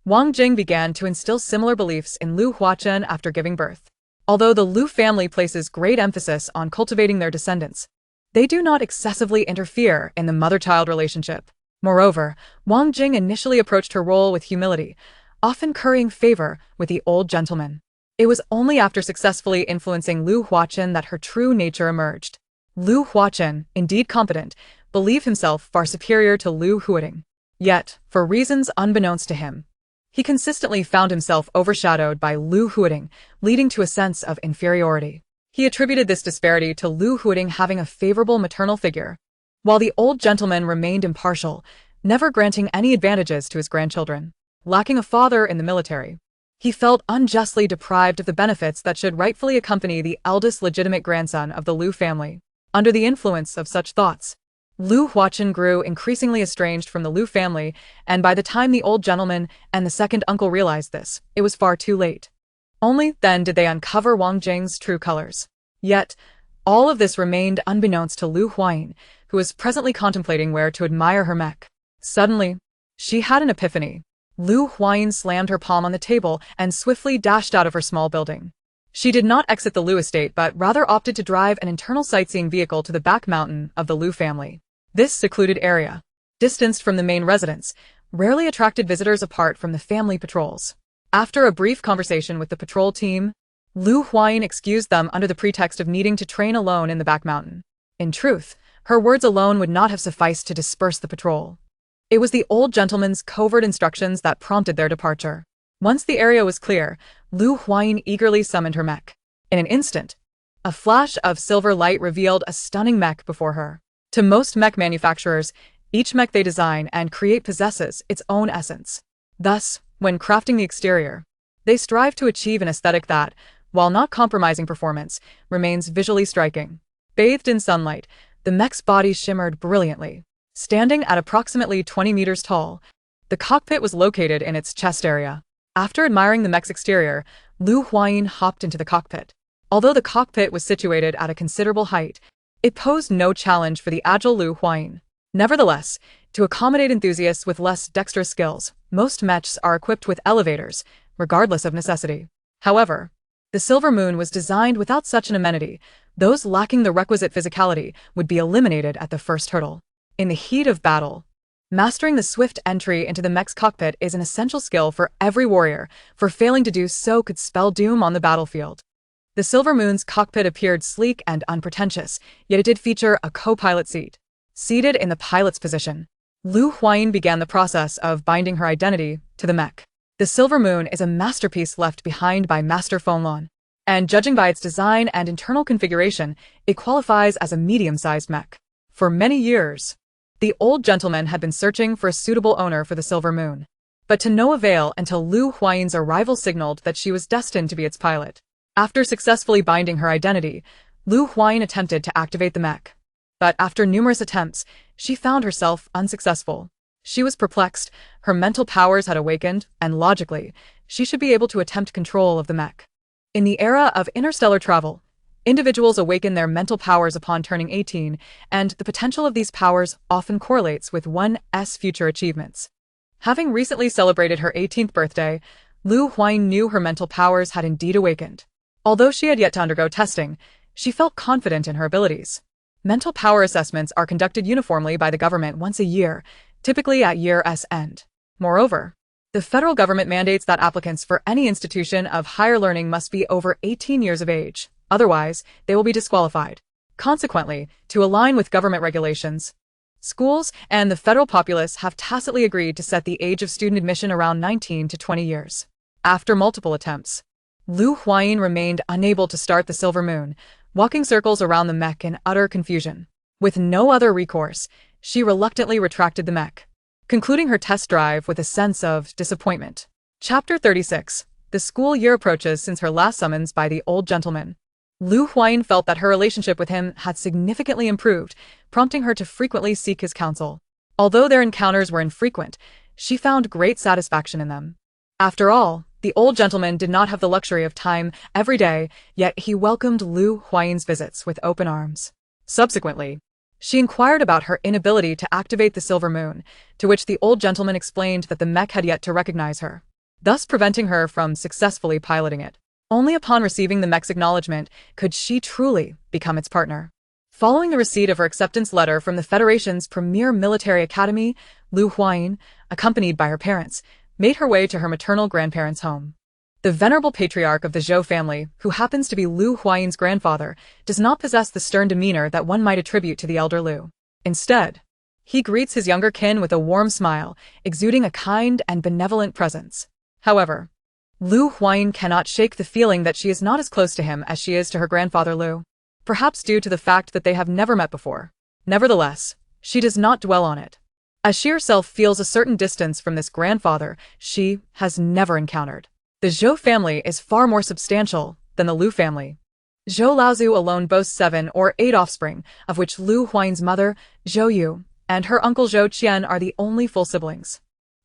Wang Jing began to instill similar beliefs in Liu Huachen after giving birth. Although the Liu family places great emphasis on cultivating their descendants, they do not excessively interfere in the mother-child relationship. Moreover, Wang Jing initially approached her role with humility, often currying favor with the old gentleman. It was only after successfully influencing Liu Huachen that her true nature emerged. Liu Huachen, indeed competent, believed himself far superior to Liu Huating. Yet, for reasons unbeknownst to him, he consistently found himself overshadowed by Liu Huating, leading to a sense of inferiority. He attributed this disparity to Liu Huating having a favorable maternal figure, while the old gentleman remained impartial, never granting any advantages to his grandchildren. Lacking a father in the military, he felt unjustly deprived of the benefits that should rightfully accompany the eldest legitimate grandson of the Liu family. Under the influence of such thoughts, Liu Huachen grew increasingly estranged from the Liu family, and by the time the old gentleman and the second uncle realized this, it was far too late. Only then did they uncover Wang Jing's true colors. Yet, all of this remained unbeknownst to Liu Huayin, who was presently contemplating where to admire her mech. Suddenly, she had an epiphany. Liu Huayin slammed her palm on the table and swiftly dashed out of her small building. She did not exit the Liu estate but rather opted to drive an internal sightseeing vehicle to the back mountain of the Liu family. This secluded area, distanced from the main residence, rarely attracted visitors apart from the family patrols. After a brief conversation with the patrol team, Liu Huayin excused them under the pretext of needing to train alone in the back mountain. In truth, her words alone would not have sufficed to disperse the patrol. It was the old gentleman's covert instructions that prompted their departure. Once the area was clear, Liu Huayin eagerly summoned her mech. In an instant, a flash of silver light revealed a stunning mech before her. To most mech manufacturers, Each mech they design and create possesses its own essence. Thus, when crafting the exterior, they strive to achieve an aesthetic that, while not compromising performance, remains visually striking. Bathed in sunlight, the mech's body shimmered brilliantly. Standing at approximately 20 meters tall, the cockpit was located in its chest area. After admiring the mech's exterior, Huayin hopped into the cockpit. Although the cockpit was situated at a considerable height, it posed no challenge for the agile Huayin. Nevertheless, to accommodate enthusiasts with less dexterous skills, most mechs are equipped with elevators, regardless of necessity. However, the Silver Moon was designed without such an amenity. Those lacking the requisite physicality would be eliminated at the first hurdle. In the heat of battle, mastering the swift entry into the mech's cockpit is an essential skill for every warrior, for failing to do so could spell doom on the battlefield. The Silver Moon's cockpit appeared sleek and unpretentious, yet it did feature a co-pilot seat. Seated in the pilot's position, Huayin began the process of binding her identity to the mech. The Silver Moon is a masterpiece left behind by Master Fonlon, and judging by its design and internal configuration, it qualifies as a medium-sized mech. For many years, the old gentleman had been searching for a suitable owner for the Silver Moon, but to no avail until Huayin's arrival signaled that she was destined to be its pilot. After successfully binding her identity, Huayin attempted to activate the mech. But after numerous attempts, she found herself unsuccessful. She was perplexed, her mental powers had awakened, and logically, she should be able to attempt control of the mech. In the era of interstellar travel, individuals awaken their mental powers upon turning 18, and the potential of these powers often correlates with one's future achievements. Having recently celebrated her 18th birthday, Huayin knew her mental powers had indeed awakened. Although she had yet to undergo testing, she felt confident in her abilities. Mental power assessments are conducted uniformly by the government once a year, typically at year's end. Moreover, the federal government mandates that applicants for any institution of higher learning must be over 18 years of age, otherwise, they will be disqualified. Consequently, to align with government regulations, schools and the federal populace have tacitly agreed to set the age of student admission around 19 to 20 years. After multiple attempts, Huayin remained unable to start the Silver Moon, walking circles around the mech in utter confusion. With no other recourse, she reluctantly retracted the mech, concluding her test drive with a sense of disappointment. Chapter 36. The school year approaches since her last summons by the old gentleman. Huayin felt that her relationship with him had significantly improved, prompting her to frequently seek his counsel. Although their encounters were infrequent, she found great satisfaction in them. After all, the old gentleman did not have the luxury of time every day, yet he welcomed Huayin's visits with open arms. Subsequently, she inquired about her inability to activate the Silver Moon, to which the old gentleman explained that the mech had yet to recognize her, thus preventing her from successfully piloting it. Only upon receiving the mech's acknowledgement could she truly become its partner. Following the receipt of her acceptance letter from the Federation's premier military academy, Huayin, accompanied by her parents, made her way to her maternal grandparents' home. The venerable patriarch of the Zhou family, who happens to be Huayin's grandfather, does not possess the stern demeanor that one might attribute to the elder Lu. Instead, he greets his younger kin with a warm smile, exuding a kind and benevolent presence. However, Huayin cannot shake the feeling that she is not as close to him as she is to her grandfather Lu, perhaps due to the fact that they have never met before. Nevertheless, she does not dwell on it, as she herself feels a certain distance from this grandfather she has never encountered. The Zhou family is far more substantial than the Lu family. Zhou Laozu alone boasts 7 or 8 offspring, of which Huayin's mother, Zhou Yu, and her uncle Zhou Qian are the only full siblings.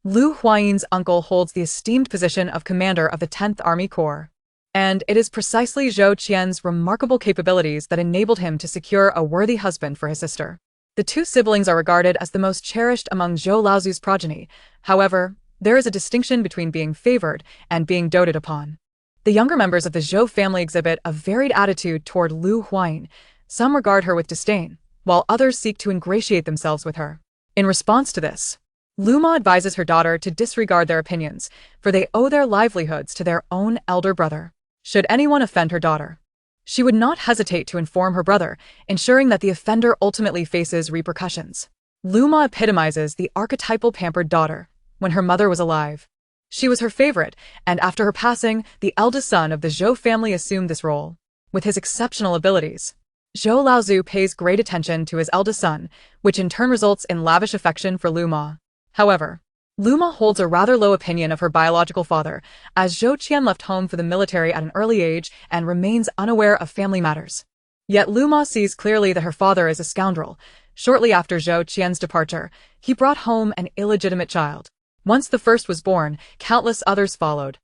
Huayin's uncle holds the esteemed position of commander of the 10th Army Corps, and it is precisely Zhou Qian's remarkable capabilities that enabled him to secure a worthy husband for his sister. The two siblings are regarded as the most cherished among Zhou Laozu's progeny. However, there is a distinction between being favored and being doted upon. The younger members of the Zhou family exhibit a varied attitude toward Huayin. Some regard her with disdain, while others seek to ingratiate themselves with her. In response to this, Luma advises her daughter to disregard their opinions, for they owe their livelihoods to their own elder brother. Should anyone offend her daughter, she would not hesitate to inform her brother, ensuring that the offender ultimately faces repercussions. Luma epitomizes the archetypal pampered daughter. When her mother was alive, she was her favorite, and after her passing, the eldest son of the Zhou family assumed this role. With his exceptional abilities, Zhou Laozu pays great attention to his eldest son, which in turn results in lavish affection for Lu Ma. However, Lu Ma holds a rather low opinion of her biological father, as Zhou Qian left home for the military at an early age and remains unaware of family matters. Yet Lu Ma sees clearly that her father is a scoundrel. Shortly after Zhou Qian's departure, he brought home an illegitimate child. Once the first was born, countless others followed,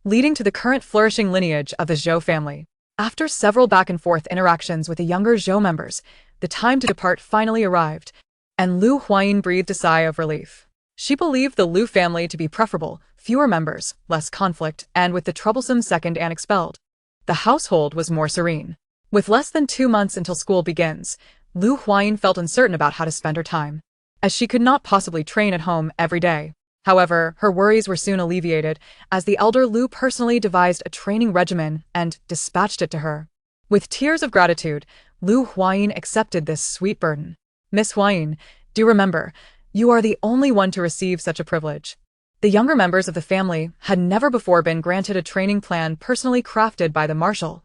leading to the current flourishing lineage of the Zhou family. After several back-and-forth interactions with the younger Zhou members, the time to depart finally arrived, and Lu Huayin breathed a sigh of relief. She believed the Lu family to be preferable, fewer members, less conflict, and with the troublesome second and expelled, the household was more serene. With less than 2 months until school begins, Lu Huayin felt uncertain about how to spend her time, as she could not possibly train at home every day. However, her worries were soon alleviated, as the elder Lu personally devised a training regimen and dispatched it to her. With tears of gratitude, Lu Huayin accepted this sweet burden. Miss Huayin, do remember, you are the only one to receive such a privilege. The younger members of the family had never before been granted a training plan personally crafted by the marshal.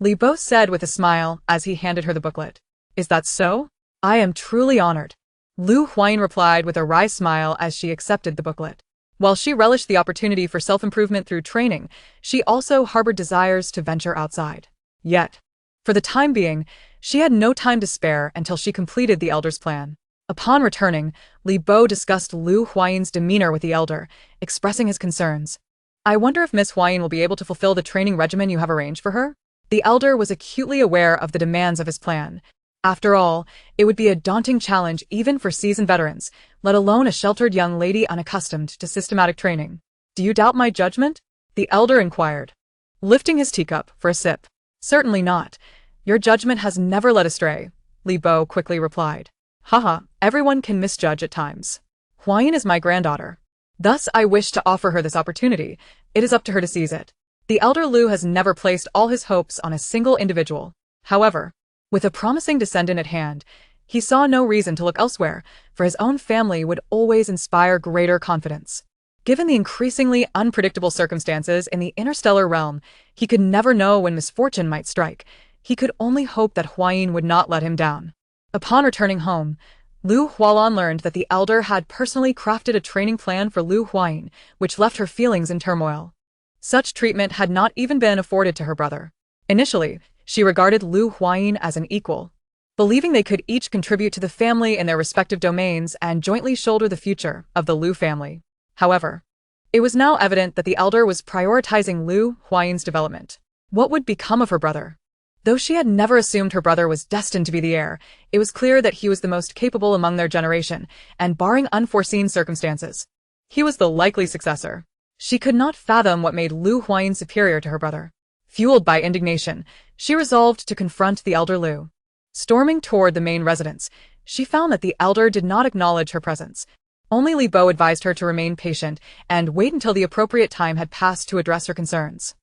Li Bo said with a smile as he handed her the booklet. Is that so? I am truly honored. Lu Huayin replied with a wry smile as she accepted the booklet. While she relished the opportunity for self-improvement through training, she also harbored desires to venture outside. Yet, for the time being, she had no time to spare until she completed the elder's plan. Upon returning, Li Bo discussed Lu Huayin's demeanor with the elder, expressing his concerns. I wonder if Miss Huayin will be able to fulfill the training regimen you have arranged for her? The elder was acutely aware of the demands of his plan. After all, it would be a daunting challenge even for seasoned veterans, let alone a sheltered young lady unaccustomed to systematic training. Do you doubt my judgment? The elder inquired, lifting his teacup for a sip. Certainly not. Your judgment has never led astray, Li Bo quickly replied. Haha, everyone can misjudge at times. Huayin is my granddaughter. Thus I wish to offer her this opportunity. It is up to her to seize it. The elder Lu has never placed all his hopes on a single individual. However, with a promising descendant at hand, he saw no reason to look elsewhere, for his own family would always inspire greater confidence. Given the increasingly unpredictable circumstances in the interstellar realm, he could never know when misfortune might strike. He could only hope that Huayin would not let him down. Upon returning home, Lu Hualan learned that the elder had personally crafted a training plan for Lu Huayin, which left her feelings in turmoil. Such treatment had not even been afforded to her brother. Initially, she regarded Lu Huayin as an equal, believing they could each contribute to the family in their respective domains and jointly shoulder the future of the Lu family. However, it was now evident that the elder was prioritizing Lu Huayin's development. What would become of her brother? Though she had never assumed her brother was destined to be the heir, it was clear that he was the most capable among their generation, and barring unforeseen circumstances, he was the likely successor. She could not fathom what made Lu Huayin superior to her brother. Fueled by indignation, she resolved to confront the elder Lu. Storming toward the main residence, she found that the elder did not acknowledge her presence. Only Li Bo advised her to remain patient and wait until the appropriate time had passed to address her concerns.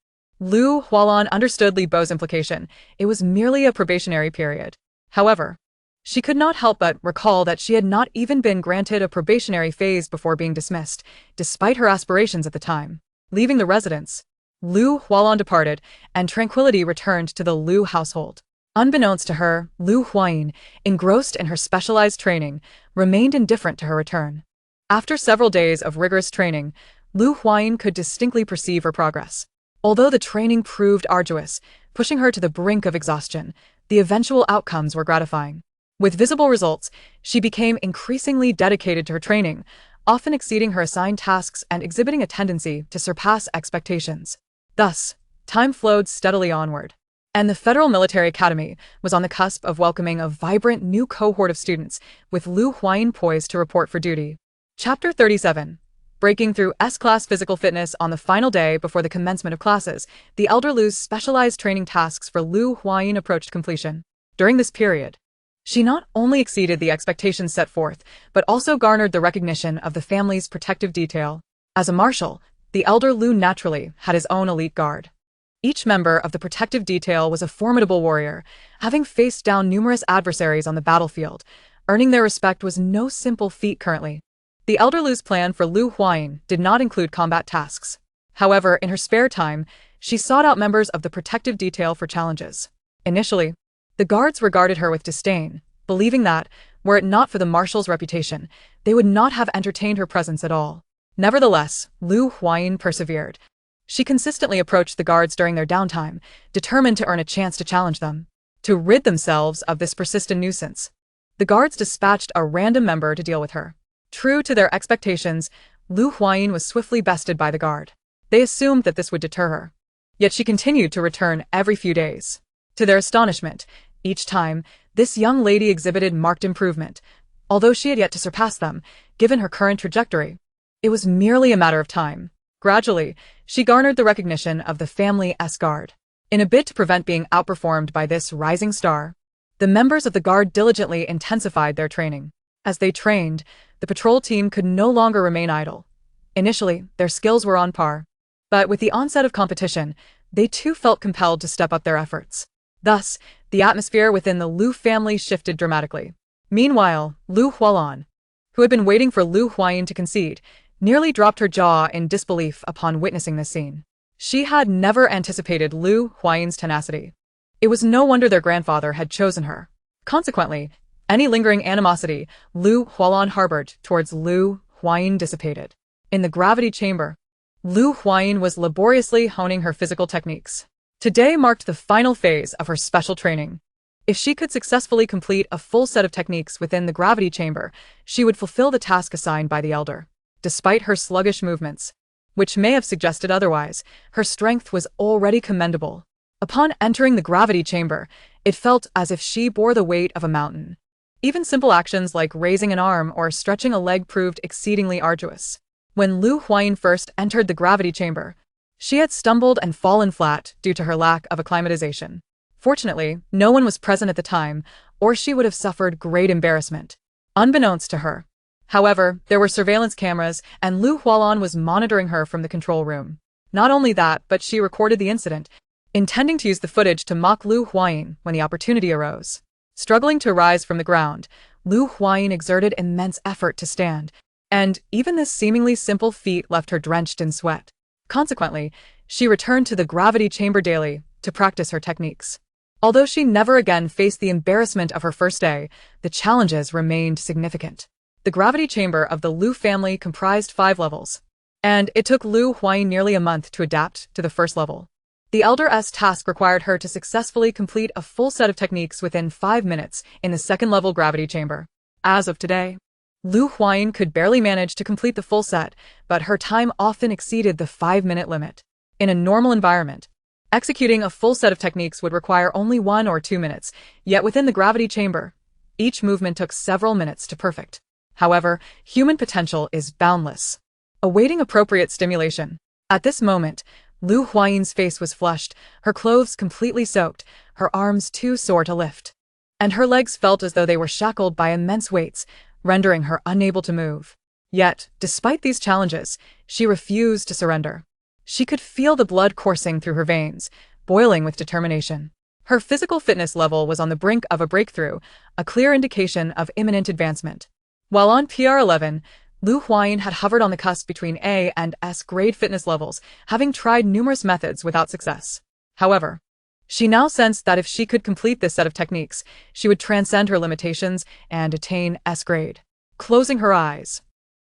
Lu Hualan understood Li Bo's implication. It was merely a probationary period. However, she could not help but recall that she had not even been granted a probationary phase before being dismissed, despite her aspirations at the time. Leaving the residence, Lu Hualan departed, and tranquility returned to the Lu household. Unbeknownst to her, Lu Huayin, engrossed in her specialized training, remained indifferent to her return. After several days of rigorous training, Lu Huayin could distinctly perceive her progress. Although the training proved arduous, pushing her to the brink of exhaustion, the eventual outcomes were gratifying. With visible results, she became increasingly dedicated to her training, often exceeding her assigned tasks and exhibiting a tendency to surpass expectations. Thus, time flowed steadily onward, and the Federal Military Academy was on the cusp of welcoming a vibrant new cohort of students, with Lu Huayin poised to report for duty. Chapter 37. Breaking through S-class physical fitness on the final day before the commencement of classes, the elder Lu's specialized training tasks for Lu Huayin approached completion. During this period, she not only exceeded the expectations set forth, but also garnered the recognition of the family's protective detail. As a marshal, the elder Lu naturally had his own elite guard. Each member of the protective detail was a formidable warrior, having faced down numerous adversaries on the battlefield. Earning their respect was no simple feat currently. The elder Lu's plan for Lu Huayin did not include combat tasks. However, in her spare time, she sought out members of the protective detail for challenges. Initially, The guards regarded her with disdain, believing that, were it not for the marshal's reputation, they would not have entertained her presence at all. Nevertheless, Huayin persevered. She consistently approached the guards during their downtime, determined to earn a chance to challenge them, to rid themselves of this persistent nuisance. The guards dispatched a random member to deal with her. True to their expectations, Huayin was swiftly bested by the guard. They assumed that this would deter her. Yet she continued to return every few days. To their astonishment, each time, this young lady exhibited marked improvement, although she had yet to surpass them, given her current trajectory. It was merely a matter of time. Gradually, she garnered the recognition of the family's guard. In a bid to prevent being outperformed by this rising star, the members of the guard diligently intensified their training. As they trained, the patrol team could no longer remain idle. Initially, their skills were on par. But with the onset of competition, they too felt compelled to step up their efforts. Thus, the atmosphere within the Lu family shifted dramatically. Meanwhile, Lu Hualan, who had been waiting for Huayin to concede, nearly dropped her jaw in disbelief upon witnessing this scene. She had never anticipated Huayin's tenacity. It was no wonder their grandfather had chosen her. Consequently, any lingering animosity Hualan harbored towards Huayin dissipated. In the gravity chamber, Huayin was laboriously honing her physical techniques. Today marked the final phase of her special training. If she could successfully complete a full set of techniques within the gravity chamber, she would fulfill the task assigned by the elder. Despite her sluggish movements, which may have suggested otherwise, her strength was already commendable. Upon entering the gravity chamber, it felt as if she bore the weight of a mountain. Even simple actions like raising an arm or stretching a leg proved exceedingly arduous. When Huayin first entered the gravity chamber, she had stumbled and fallen flat due to her lack of acclimatization. Fortunately, no one was present at the time, or she would have suffered great embarrassment. Unbeknownst to her, however, there were surveillance cameras, and Hualan was monitoring her from the control room. Not only that, but she recorded the incident, intending to use the footage to mock Huayin when the opportunity arose. Struggling to rise from the ground, Huayin exerted immense effort to stand, and even this seemingly simple feat left her drenched in sweat. Consequently, she returned to the gravity chamber daily to practice her techniques. Although she never again faced the embarrassment of her first day, the challenges remained significant. The gravity chamber of the Lu family comprised 5 levels, and it took Huayin nearly a month to adapt to the first level. The elder's task required her to successfully complete a full set of techniques within 5 minutes in the second-level gravity chamber. As of today, Huayin could barely manage to complete the full set, but her time often exceeded the 5-minute limit. In a normal environment, executing a full set of techniques would require only 1 or 2 minutes, yet within the gravity chamber, each movement took several minutes to perfect. However, human potential is boundless. Awaiting appropriate stimulation. At this moment, Huayin's face was flushed, her clothes completely soaked, her arms too sore to lift, and her legs felt as though they were shackled by immense weights, rendering her unable to move. Yet, despite these challenges, she refused to surrender. She could feel the blood coursing through her veins, boiling with determination. Her physical fitness level was on the brink of a breakthrough, a clear indication of imminent advancement. While on PR11, Huayin had hovered on the cusp between A and S grade fitness levels, having tried numerous methods without success. However, she now sensed that if she could complete this set of techniques, she would transcend her limitations and attain S grade. Closing her eyes,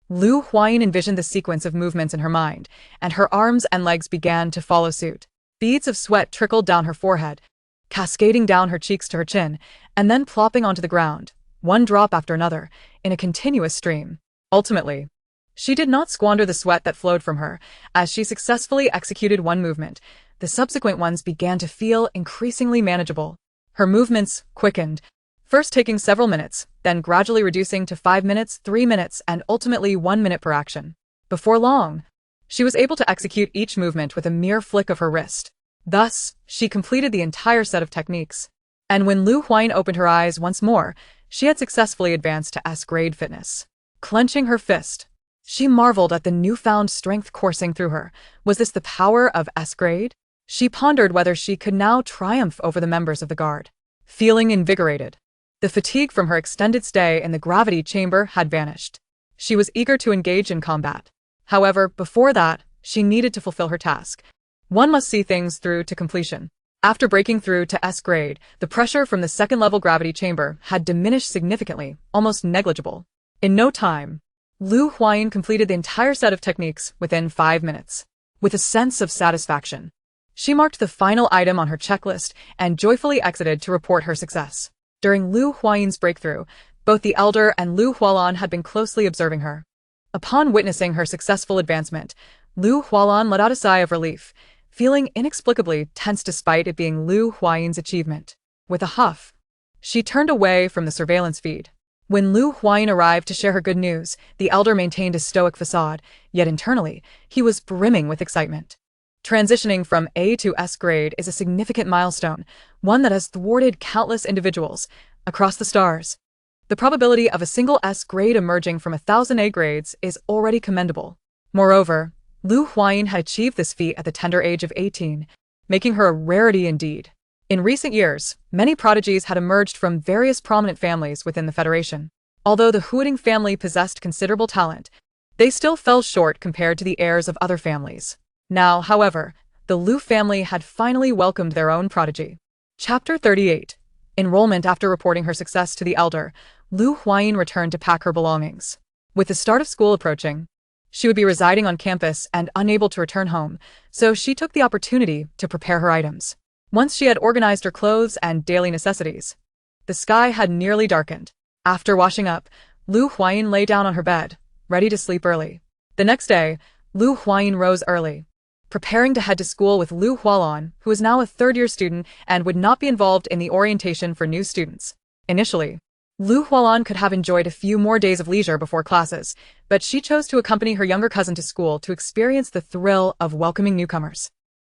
Huayin envisioned the sequence of movements in her mind, and her arms and legs began to follow suit. Beads of sweat trickled down her forehead, cascading down her cheeks to her chin, and then plopping onto the ground, one drop after another, in a continuous stream. Ultimately, she did not squander the sweat that flowed from her. As she successfully executed one movement, the subsequent ones began to feel increasingly manageable. Her movements quickened, first taking several minutes, then gradually reducing to 5 minutes, 3 minutes, and ultimately 1 minute per action. Before long, she was able to execute each movement with a mere flick of her wrist. Thus, she completed the entire set of techniques. And when Huayin opened her eyes once more, she had successfully advanced to S-grade fitness. Clenching her fist, she marveled at the newfound strength coursing through her. Was this the power of S-grade? She pondered whether she could now triumph over the members of the guard. Feeling invigorated, the fatigue from her extended stay in the gravity chamber had vanished. She was eager to engage in combat. However, before that, she needed to fulfill her task. One must see things through to completion. After breaking through to S grade, the pressure from the second-level gravity chamber had diminished significantly, almost negligible. In no time, Lu Huayin completed the entire set of techniques within 5 minutes. With a sense of satisfaction, she marked the final item on her checklist and joyfully exited to report her success. During Lu Huayin's breakthrough, both the elder and Lu Hualan had been closely observing her. Upon witnessing her successful advancement, Lu Hualan let out a sigh of relief, feeling inexplicably tense despite it being Lu Huayin's achievement. With a huff, she turned away from the surveillance feed. When Lu Huayin arrived to share her good news, the elder maintained a stoic facade, yet internally, he was brimming with excitement. Transitioning from A to S grade is a significant milestone, one that has thwarted countless individuals across the stars. The probability of a single S grade emerging from 1,000 A grades is already commendable. Moreover, Lu Huayin had achieved this feat at the tender age of 18, making her a rarity indeed. In recent years, many prodigies had emerged from various prominent families within the Federation. Although the Huayin family possessed considerable talent, they still fell short compared to the heirs of other families. Now, however, the Lu family had finally welcomed their own prodigy. Chapter 38. Enrollment. After reporting her success to the elder, Lu Huayin returned to pack her belongings. With the start of school approaching, she would be residing on campus and unable to return home, so she took the opportunity to prepare her items. Once she had organized her clothes and daily necessities, the sky had nearly darkened. After washing up, Lu Huayin lay down on her bed, ready to sleep early. The next day, Lu Huayin rose early, preparing to head to school with Lu Hualan, who was now a third-year student and would not be involved in the orientation for new students. Initially, Lu Hualan could have enjoyed a few more days of leisure before classes, but she chose to accompany her younger cousin to school to experience the thrill of welcoming newcomers.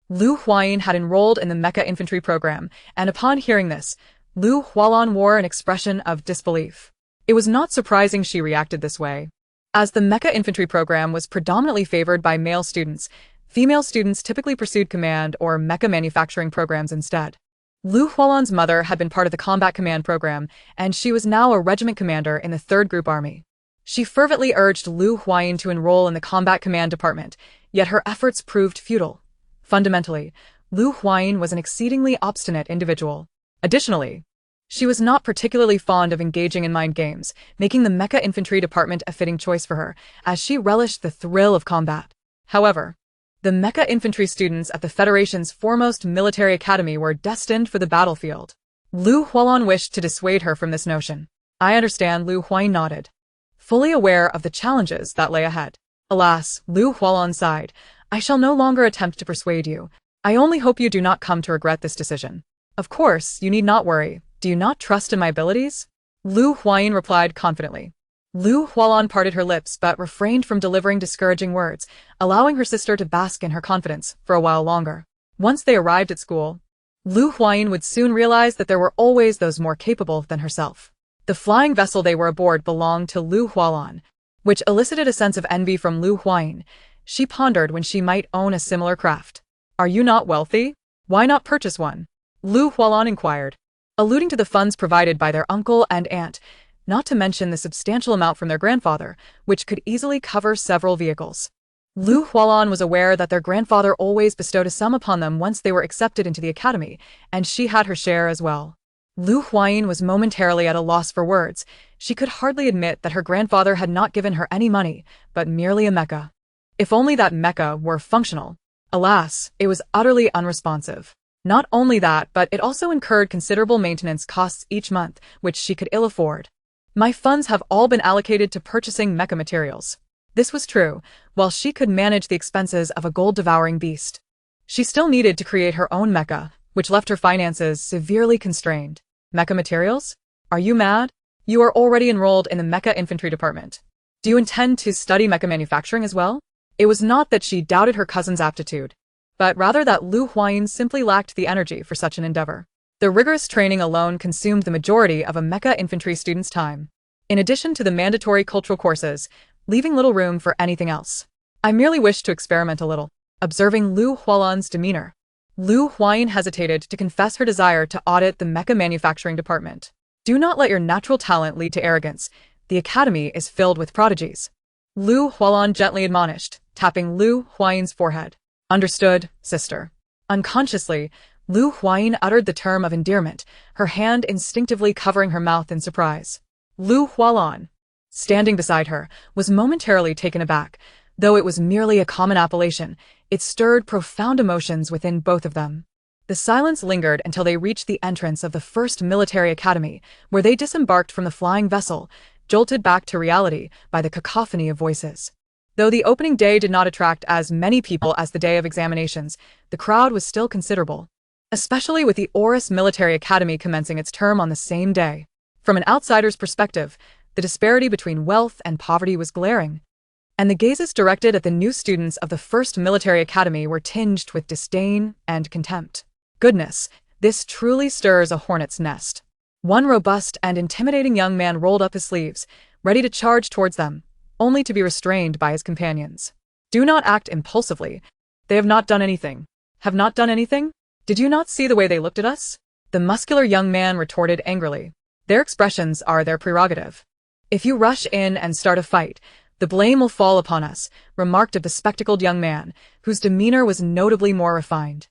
Lu Huayin had enrolled in the mecha infantry program, and upon hearing this, Lu Hualan wore an expression of disbelief. It was not surprising she reacted this way. As the mecha infantry program was predominantly favored by male students, female students typically pursued command or mecha manufacturing programs instead. Lu Hualan's mother had been part of the combat command program, and she was now a regiment commander in the 3rd Group Army. She fervently urged Lu Huayin to enroll in the combat command department, yet her efforts proved futile. Fundamentally, Lu Huayin was an exceedingly obstinate individual. Additionally, she was not particularly fond of engaging in mind games, making the mecha infantry department a fitting choice for her, as she relished the thrill of combat. However, the mecha infantry students at the Federation's foremost military academy were destined for the battlefield. Lu Hualan wished to dissuade her from this notion. I understand. Lu Huayin nodded, fully aware of the challenges that lay ahead. Alas, Lu Hualan sighed, I shall no longer attempt to persuade you. I only hope you do not come to regret this decision. Of course, you need not worry. Do you not trust in my abilities? Lu Huayin replied confidently. Lu Hualan parted her lips but refrained from delivering discouraging words, allowing her sister to bask in her confidence for a while longer. Once they arrived at school, Lu Huayin would soon realize that there were always those more capable than herself. The flying vessel they were aboard belonged to Lu Hualan, which elicited a sense of envy from Lu Huayin. She pondered when she might own a similar craft. Are you not wealthy? Why not purchase one? Lu Hualan inquired, alluding to the funds provided by their uncle and aunt, not to mention the substantial amount from their grandfather, which could easily cover several vehicles. Lu Hualan was aware that their grandfather always bestowed a sum upon them once they were accepted into the academy, and she had her share as well. Lu Huayin was momentarily at a loss for words. She could hardly admit that her grandfather had not given her any money, but merely a mecha. If only that mecha were functional. Alas, it was utterly unresponsive. Not only that, but it also incurred considerable maintenance costs each month, which she could ill afford. My funds have all been allocated to purchasing mecha materials. This was true, while she could manage the expenses of a gold-devouring beast. She still needed to create her own mecha, which left her finances severely constrained. Mecha materials? Are you mad? You are already enrolled in the mecha infantry department. Do you intend to study mecha manufacturing as well? It was not that she doubted her cousin's aptitude, but rather that Lu Huayin simply lacked the energy for such an endeavor. The rigorous training alone consumed the majority of a mecha infantry student's time, in addition to the mandatory cultural courses, leaving little room for anything else. I merely wished to experiment a little. Observing Lu Hualan's demeanor, Lu Huayin hesitated to confess her desire to audit the mecha manufacturing department. Do not let your natural talent lead to arrogance. The academy is filled with prodigies. Lu Hualan gently admonished, tapping Lu Huayin's forehead. Understood, sister. Unconsciously, Lu Huayin uttered the term of endearment, her hand instinctively covering her mouth in surprise. Lu Hualan, standing beside her, was momentarily taken aback. Though it was merely a common appellation, it stirred profound emotions within both of them. The silence lingered until they reached the entrance of the first military academy, where they disembarked from the flying vessel, jolted back to reality by the cacophony of voices. Though the opening day did not attract as many people as the day of examinations, the crowd was still considerable, especially with the Oris Military Academy commencing its term on the same day. From an outsider's perspective, the disparity between wealth and poverty was glaring, and the gazes directed at the new students of the first military academy were tinged with disdain and contempt. Goodness, this truly stirs a hornet's nest. One robust and intimidating young man rolled up his sleeves, ready to charge towards them, only to be restrained by his companions. Do not act impulsively. They have not done anything. Have not done anything? Did you not see the way they looked at us? The muscular young man retorted angrily. Their expressions are their prerogative. If you rush in and start a fight, the blame will fall upon us, remarked a bespectacled young man, whose demeanor was notably more refined.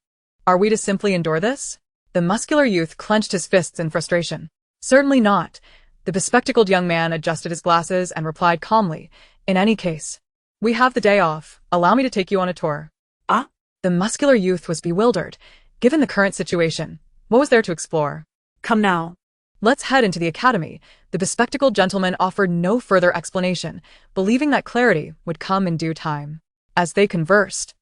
Are we to simply endure this? The muscular youth clenched his fists in frustration. Certainly not. The bespectacled young man adjusted his glasses and replied calmly, in any case, we have the day off. Allow me to take you on a tour. Ah? The muscular youth was bewildered. Given the current situation, what was there to explore? Come now. Let's head into the academy. The bespectacled gentleman offered no further explanation, believing that clarity would come in due time. As they conversed,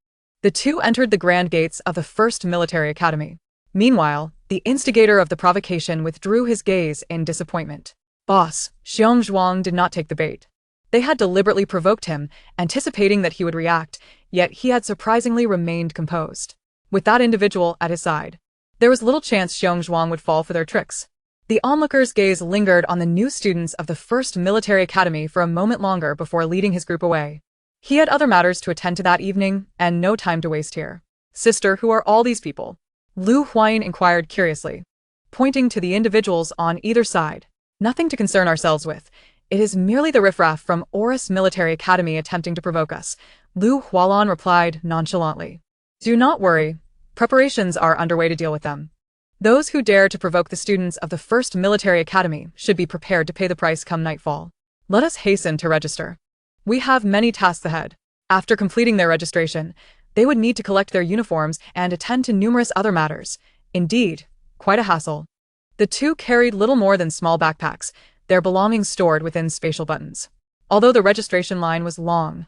the two entered the grand gates of the first military academy. Meanwhile, the instigator of the provocation withdrew his gaze in disappointment. Boss, Xiong Zhuang did not take the bait. They had deliberately provoked him, anticipating that he would react, yet he had surprisingly remained composed. With that individual at his side, there was little chance Xiong Zhuang would fall for their tricks. The onlookers' gaze lingered on the new students of the first military academy for a moment longer before leading his group away. He had other matters to attend to that evening, and no time to waste here. Sister, who are all these people? Lu Huayin inquired curiously, pointing to the individuals on either side. Nothing to concern ourselves with. It is merely the riffraff from Oris Military Academy attempting to provoke us, Lu Hualan replied nonchalantly. Do not worry. Preparations are underway to deal with them. Those who dare to provoke the students of the first military academy should be prepared to pay the price come nightfall. Let us hasten to register. We have many tasks ahead. After completing their registration, they would need to collect their uniforms and attend to numerous other matters. Indeed, quite a hassle. The two carried little more than small backpacks, their belongings stored within spatial buttons. Although the registration line was long,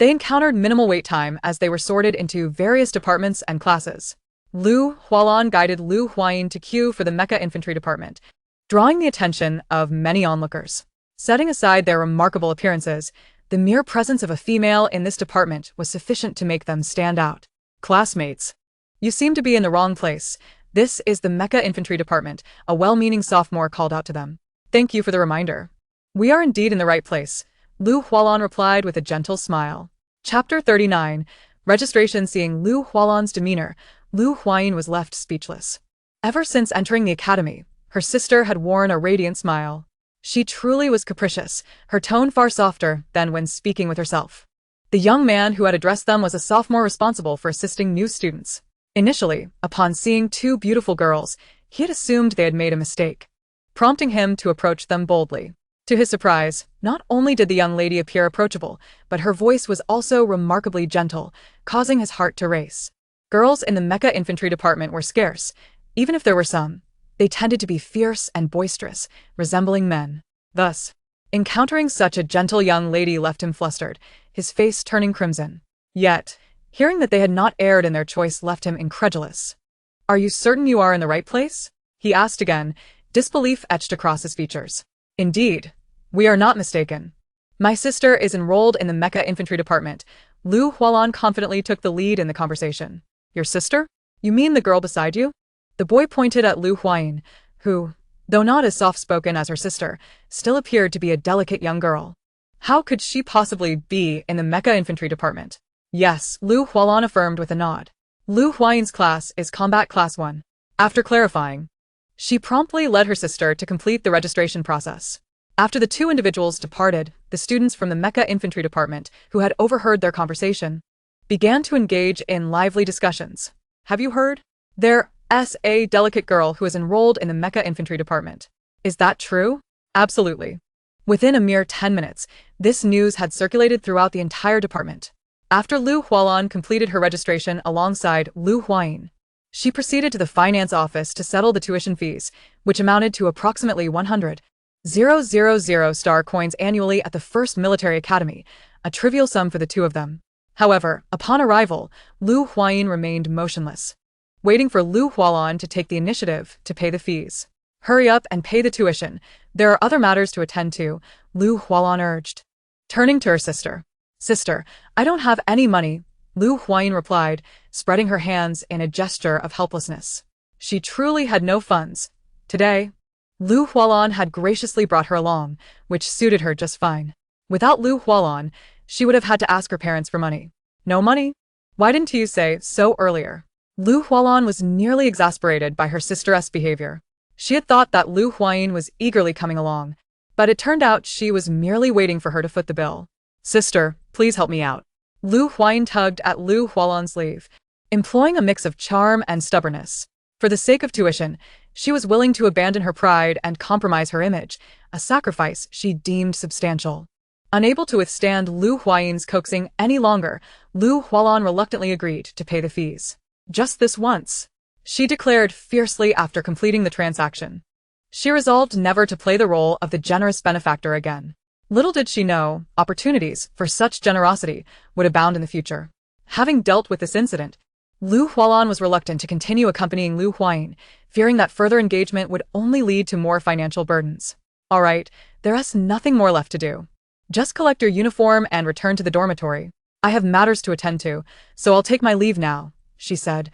they encountered minimal wait time as they were sorted into various departments and classes. Lu Hualan guided Lu Huayin to queue for the mecha infantry department, drawing the attention of many onlookers. Setting aside their remarkable appearances, the mere presence of a female in this department was sufficient to make them stand out. Classmates, you seem to be in the wrong place. This is the mecha infantry department, a well-meaning sophomore called out to them. Thank you for the reminder. We are indeed in the right place, Lu Hualan replied with a gentle smile. Chapter 39. Registration. Seeing Lu Hualan's demeanor, Lu Huayin was left speechless. Ever since entering the academy, her sister had worn a radiant smile. She truly was capricious, her tone far softer than when speaking with herself. The young man who had addressed them was a sophomore responsible for assisting new students. Initially, upon seeing two beautiful girls, he had assumed they had made a mistake, prompting him to approach them boldly. To his surprise, not only did the young lady appear approachable, but her voice was also remarkably gentle, causing his heart to race. Girls in the mecha infantry department were scarce. Even if there were some, they tended to be fierce and boisterous, resembling men. Thus, encountering such a gentle young lady left him flustered, his face turning crimson. Yet, hearing that they had not erred in their choice left him incredulous. Are you certain you are in the right place? He asked again, disbelief etched across his features. Indeed, we are not mistaken. My sister is enrolled in the mecha infantry department. Lu Hualan confidently took the lead in the conversation. Your sister? You mean the girl beside you? The boy pointed at Lu Huayin, who, though not as soft-spoken as her sister, still appeared to be a delicate young girl. How could she possibly be in the mecha infantry department? Yes, Lu Hualan affirmed with a nod. Lu Huayin's class is Combat Class 1. After clarifying, she promptly led her sister to complete the registration process. After the two individuals departed, the students from the mecha infantry department, who had overheard their conversation, began to engage in lively discussions. Have you heard? There a delicate girl who is enrolled in the mecha infantry department. Is that true? Absolutely. Within a mere 10 minutes, this news had circulated throughout the entire department. After Lu Hualan completed her registration alongside Lu Huayin, she proceeded to the finance office to settle the tuition fees, which amounted to approximately 100,000 star coins annually at the first military academy, a trivial sum for the two of them. However, upon arrival, Lu Huayin remained motionless, waiting for Lu Hualan to take the initiative to pay the fees. Hurry up and pay the tuition. There are other matters to attend to, Lu Hualan urged. Turning to her sister. Sister, I don't have any money, Lu Huayin replied, spreading her hands in a gesture of helplessness. She truly had no funds. Today, Lu Hualan had graciously brought her along, which suited her just fine. Without Lu Hualan, she would have had to ask her parents for money. No money? Why didn't you say so earlier? Lu Hualan was nearly exasperated by her sister's behavior. She had thought that Lu Huayin was eagerly coming along, but it turned out she was merely waiting for her to foot the bill. Sister, please help me out. Lu Huayin tugged at Lu Hualan's sleeve, employing a mix of charm and stubbornness. For the sake of tuition, she was willing to abandon her pride and compromise her image, a sacrifice she deemed substantial. Unable to withstand Lu Huayin's coaxing any longer, Lu Hualan reluctantly agreed to pay the fees. Just this once, she declared fiercely after completing the transaction. She resolved never to play the role of the generous benefactor again. Little did she know, opportunities for such generosity would abound in the future. Having dealt with this incident, Lu Hualan was reluctant to continue accompanying Lu Huayin, fearing that further engagement would only lead to more financial burdens. All right, there's nothing more left to do. Just collect your uniform and return to the dormitory. I have matters to attend to, so I'll take my leave now, she said,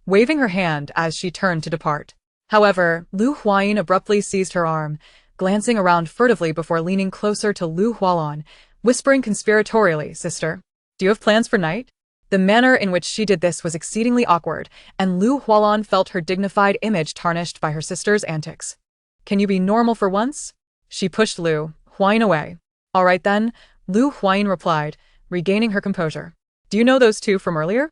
waving her hand as she turned to depart. However, Lu Huayin abruptly seized her arm, glancing around furtively before leaning closer to Lu Hualan, whispering conspiratorially, Sister, do you have plans for night? The manner in which she did this was exceedingly awkward, and Lu Hualan felt her dignified image tarnished by her sister's antics. Can you be normal for once? She pushed Lu Huayin away. All right then, Lu Huayin replied, regaining her composure. Do you know those two from earlier?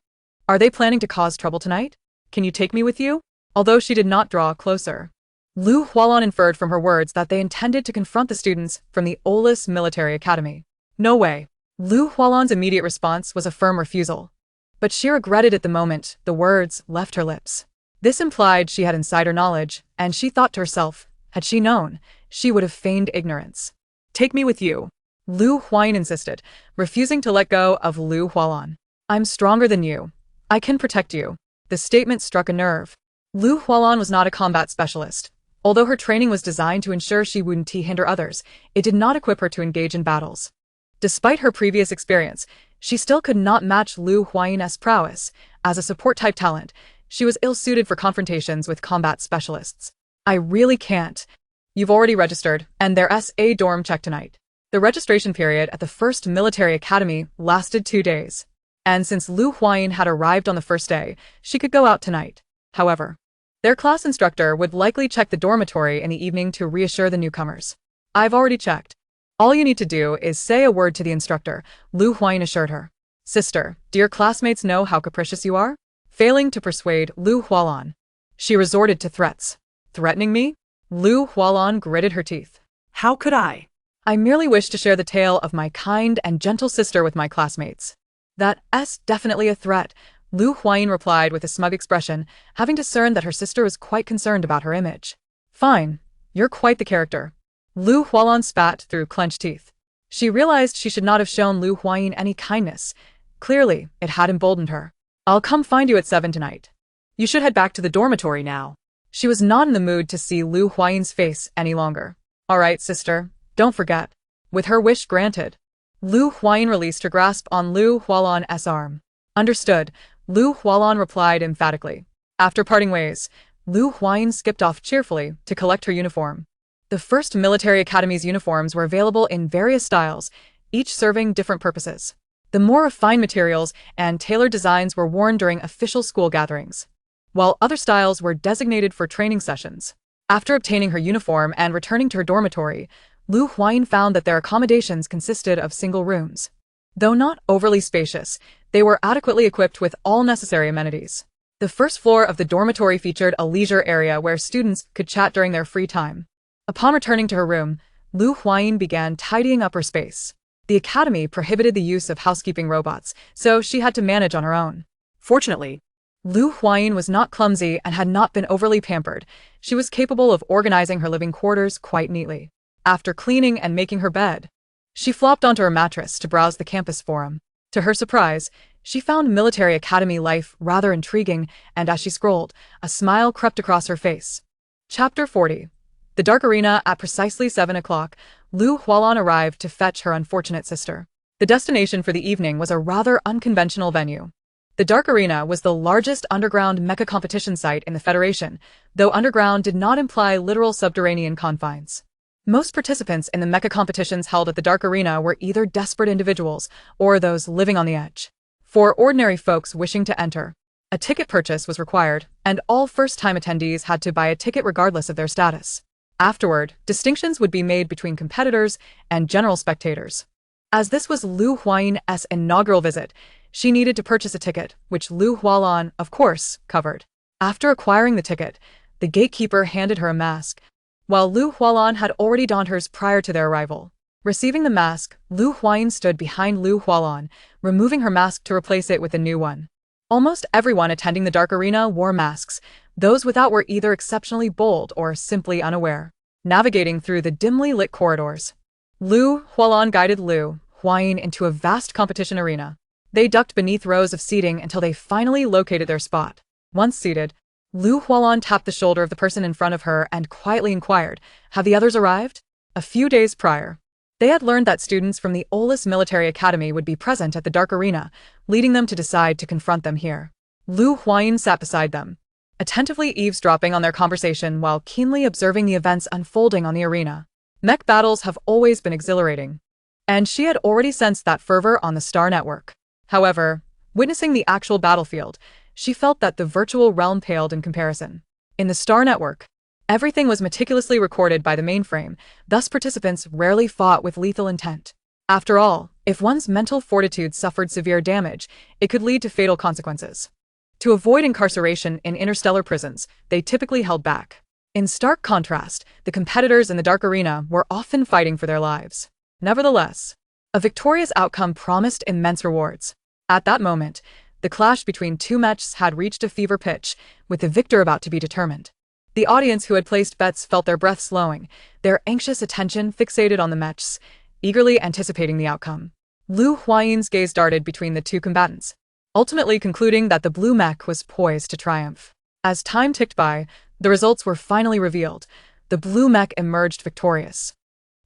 Are they planning to cause trouble tonight? Can you take me with you? Although she did not draw closer, Lu Hualan inferred from her words that they intended to confront the students from the Olis Military Academy. No way. Lu Hualan's immediate response was a firm refusal. But she regretted at the moment the words left her lips. This implied she had insider knowledge, and she thought to herself, had she known, she would have feigned ignorance. Take me with you, Lu Huayin insisted, refusing to let go of Lu Hualan. I'm stronger than you. I can protect you. The statement struck a nerve. Lu Hualan was not a combat specialist. Although her training was designed to ensure she wouldn't hinder others, it did not equip her to engage in battles. Despite her previous experience, she still could not match Lu Huayin's prowess. As a support-type talent, she was ill-suited for confrontations with combat specialists. I really can't. You've already registered, and there's a dorm check tonight. The registration period at the first military academy lasted 2 days. And since Lu Huayin had arrived on the first day, she could go out tonight. However, their class instructor would likely check the dormitory in the evening to reassure the newcomers. I've already checked. All you need to do is say a word to the instructor, Lu Huayin assured her. Sister, do your classmates know how capricious you are? Failing to persuade Lu Hualan, she resorted to threats. Threatening me? Lu Hualan gritted her teeth. How could I? I merely wish to share the tale of my kind and gentle sister with my classmates. That's definitely a threat, Lu Huayin replied with a smug expression, having discerned that her sister was quite concerned about her image. Fine, you're quite the character. Lu Hualan spat through clenched teeth. She realized she should not have shown Lu Huayin any kindness. Clearly, it had emboldened her. I'll come find you at 7 tonight. You should head back to the dormitory now. She was not in the mood to see Lu Huayin's face any longer. All right, sister, don't forget. With her wish granted, Lu Huayin released her grasp on Lu Hualan's arm. Understood, Lu Hualan replied emphatically. After parting ways, Lu Huayin skipped off cheerfully to collect her uniform. The first military academy's uniforms were available in various styles, each serving different purposes. The more refined materials and tailored designs were worn during official school gatherings, while other styles were designated for training sessions. After obtaining her uniform and returning to her dormitory, Lu Huayin found that their accommodations consisted of single rooms. Though not overly spacious, they were adequately equipped with all necessary amenities. The first floor of the dormitory featured a leisure area where students could chat during their free time. Upon returning to her room, Huayin began tidying up her space. The academy prohibited the use of housekeeping robots, so she had to manage on her own. Fortunately, Huayin was not clumsy and had not been overly pampered. She was capable of organizing her living quarters quite neatly. After cleaning and making her bed, she flopped onto her mattress to browse the campus forum. To her surprise, she found military academy life rather intriguing, and as she scrolled, a smile crept across her face. Chapter 40. The Dark Arena. At precisely 7 o'clock, Huayin arrived to fetch her unfortunate sister. The destination for the evening was a rather unconventional venue. The Dark Arena was the largest underground mecha competition site in the Federation, though underground did not imply literal subterranean confines. Most participants in the mecha competitions held at the Dark Arena were either desperate individuals or those living on the edge. For ordinary folks wishing to enter, a ticket purchase was required, and all first-time attendees had to buy a ticket regardless of their status. Afterward, distinctions would be made between competitors and general spectators. As this was Huayin's inaugural visit, she needed to purchase a ticket, which Huayin, of course, covered. After acquiring the ticket, the gatekeeper handed her a mask, while Huayin had already donned hers prior to their arrival. Receiving the mask, Huayin stood behind Huayin, removing her mask to replace it with a new one. Almost everyone attending the Dark Arena wore masks. Those without were either exceptionally bold or simply unaware. Navigating through the dimly lit corridors, Huayin guided Huayin into a vast competition arena. They ducked beneath rows of seating until they finally located their spot. Once seated, Huayin tapped the shoulder of the person in front of her and quietly inquired, "Have the others arrived?" A few days prior, they had learned that students from the Olis Military Academy would be present at the Dark Arena, leading them to decide to confront them here. Huayin sat beside them, attentively eavesdropping on their conversation while keenly observing the events unfolding on the arena. Mech battles have always been exhilarating, and she had already sensed that fervor on the Star Network. However, witnessing the actual battlefield, she felt that the virtual realm paled in comparison. In the Star Network, everything was meticulously recorded by the mainframe, thus participants rarely fought with lethal intent. After all, if one's mental fortitude suffered severe damage, it could lead to fatal consequences. To avoid incarceration in interstellar prisons, they typically held back. In stark contrast, the competitors in the Dark Arena were often fighting for their lives. Nevertheless, a victorious outcome promised immense rewards. At that moment, the clash between two mechs had reached a fever pitch, with the victor about to be determined. The audience who had placed bets felt their breath slowing, their anxious attention fixated on the mechs, eagerly anticipating the outcome. Huayin's gaze darted between the two combatants, ultimately concluding that the blue mech was poised to triumph. As time ticked by, the results were finally revealed. The blue mech emerged victorious.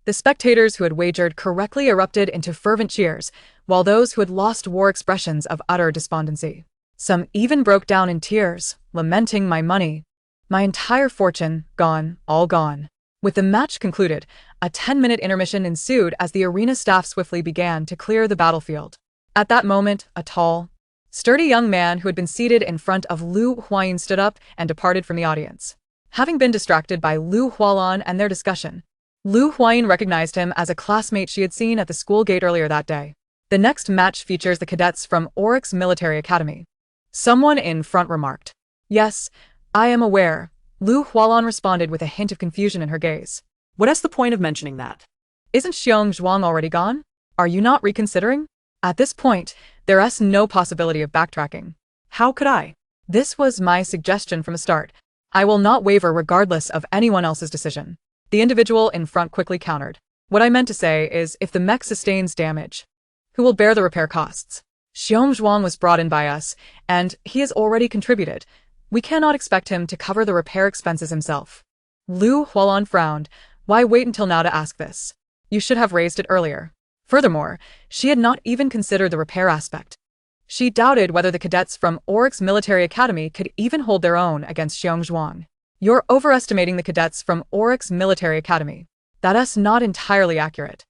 The spectators who had wagered correctly erupted into fervent cheers, while those who had lost wore expressions of utter despondency. Some even broke down in tears, lamenting, "My money, my entire fortune, gone, all gone." With the match concluded, a 10-minute intermission ensued as the arena staff swiftly began to clear the battlefield. At that moment, a tall, sturdy young man who had been seated in front of Huayin stood up and departed from the audience. Having been distracted by Huayin and their discussion, Huayin recognized him as a classmate she had seen at the school gate earlier that day. The next match features the cadets from Oryx Military Academy. Someone in front remarked. "Yes, I am aware," Huayin responded with a hint of confusion in her gaze. What is the point of mentioning that? "Isn't Xiong Zhuang already gone? Are you not reconsidering?" At this point, there is no possibility of backtracking. How could I? This was my suggestion from the start. I will not waver regardless of anyone else's decision. The individual in front quickly countered. "What I meant to say is if the mech sustains damage, who will bear the repair costs? Xiong Zhuang was brought in by us, and he has already contributed. We cannot expect him to cover the repair expenses himself." Huayin frowned. "Why wait until now to ask this? You should have raised it earlier." Furthermore, she had not even considered the repair aspect. She doubted whether the cadets from Oryx Military Academy could even hold their own against Xiong Zhuang. "You're overestimating the cadets from Oryx Military Academy. That is not entirely accurate.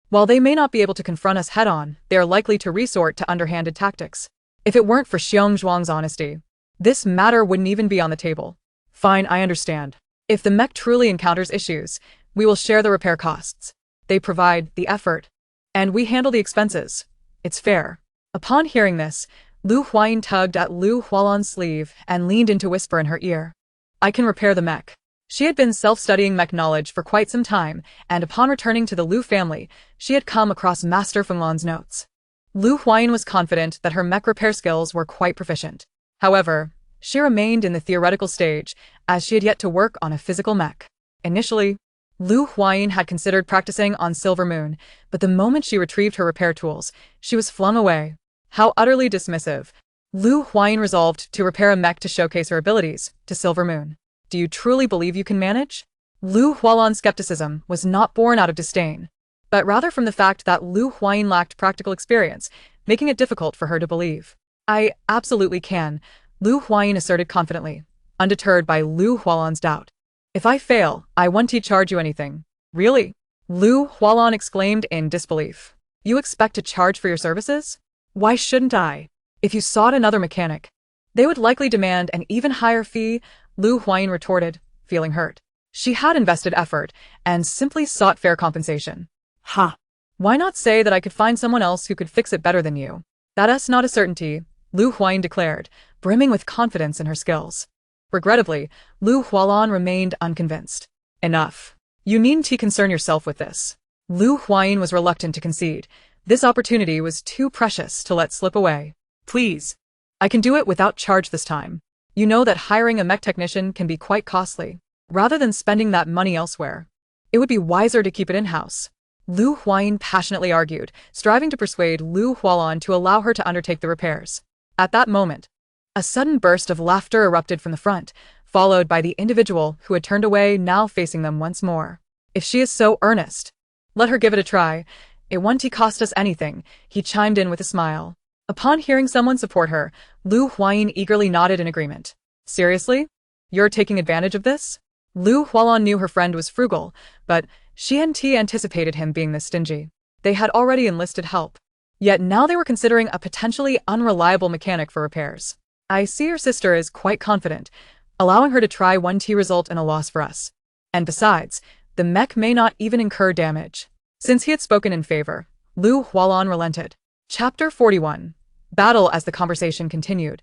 While they may not be able to confront us head-on, they are likely to resort to underhanded tactics. If it weren't for Xiong Zhuang's honesty, this matter wouldn't even be on the table." "Fine, I understand. If the mech truly encounters issues, we will share the repair costs. They provide the effort, and we handle the expenses. It's fair." Upon hearing this, Lu Huayin tugged at Lu Hualan's sleeve and leaned in to whisper in her ear. I can repair the mech. She had been self-studying mech knowledge for quite some time, and upon returning to the Lu family, she had come across Master Fenglan's notes. Lu Huayin was confident that her mech repair skills were quite proficient. However, she remained in the theoretical stage, as she had yet to work on a physical mech. Initially, Lu Huayin had considered practicing on Silver Moon, but the moment she retrieved her repair tools, she was flung away. How utterly dismissive. Lu Huayin resolved to repair a mech to showcase her abilities to Silver Moon. Do you truly believe you can manage? Lu Hualan's skepticism was not born out of disdain, but rather from the fact that Lu Huayin lacked practical experience, making it difficult for her to believe. I absolutely can, Lu Huayin asserted confidently, undeterred by Lu Hualan's doubt. If I fail, I won't charge you anything. Really? Lu Hualan exclaimed in disbelief. You expect to charge for your services? Why shouldn't I? If you sought another mechanic, they would likely demand an even higher fee, Lu Huayin retorted, feeling hurt. She had invested effort and simply sought fair compensation. Ha! Why not say that I could find someone else who could fix it better than you? That's not a certainty, Lu Huayin declared, brimming with confidence in her skills. Regrettably, Lu Hualan remained unconvinced. Enough. You needn't concern yourself with this. Lu Huayin was reluctant to concede. This opportunity was too precious to let slip away. Please. I can do it without charge this time. You know that hiring a mech technician can be quite costly. Rather than spending that money elsewhere, it would be wiser to keep it in-house. Lu Huayin passionately argued, striving to persuade Lu Hualan to allow her to undertake the repairs. At that moment, a sudden burst of laughter erupted from the front, followed by the individual who had turned away now facing them once more. If she is so earnest, let her give it a try. It won't cost us anything, he chimed in with a smile. Upon hearing someone support her, Lu Huayin eagerly nodded in agreement. Seriously? You're taking advantage of this? Lu Hualan knew her friend was frugal, but she hadn't anticipated him being this stingy. They had already enlisted help. Yet now they were considering a potentially unreliable mechanic for repairs. I see your sister is quite confident. Allowing her to try won't result in a loss for us. And besides, the mech may not even incur damage. Since he had spoken in favor, Lu Hualan relented. Chapter 41. Battle. As the conversation continued,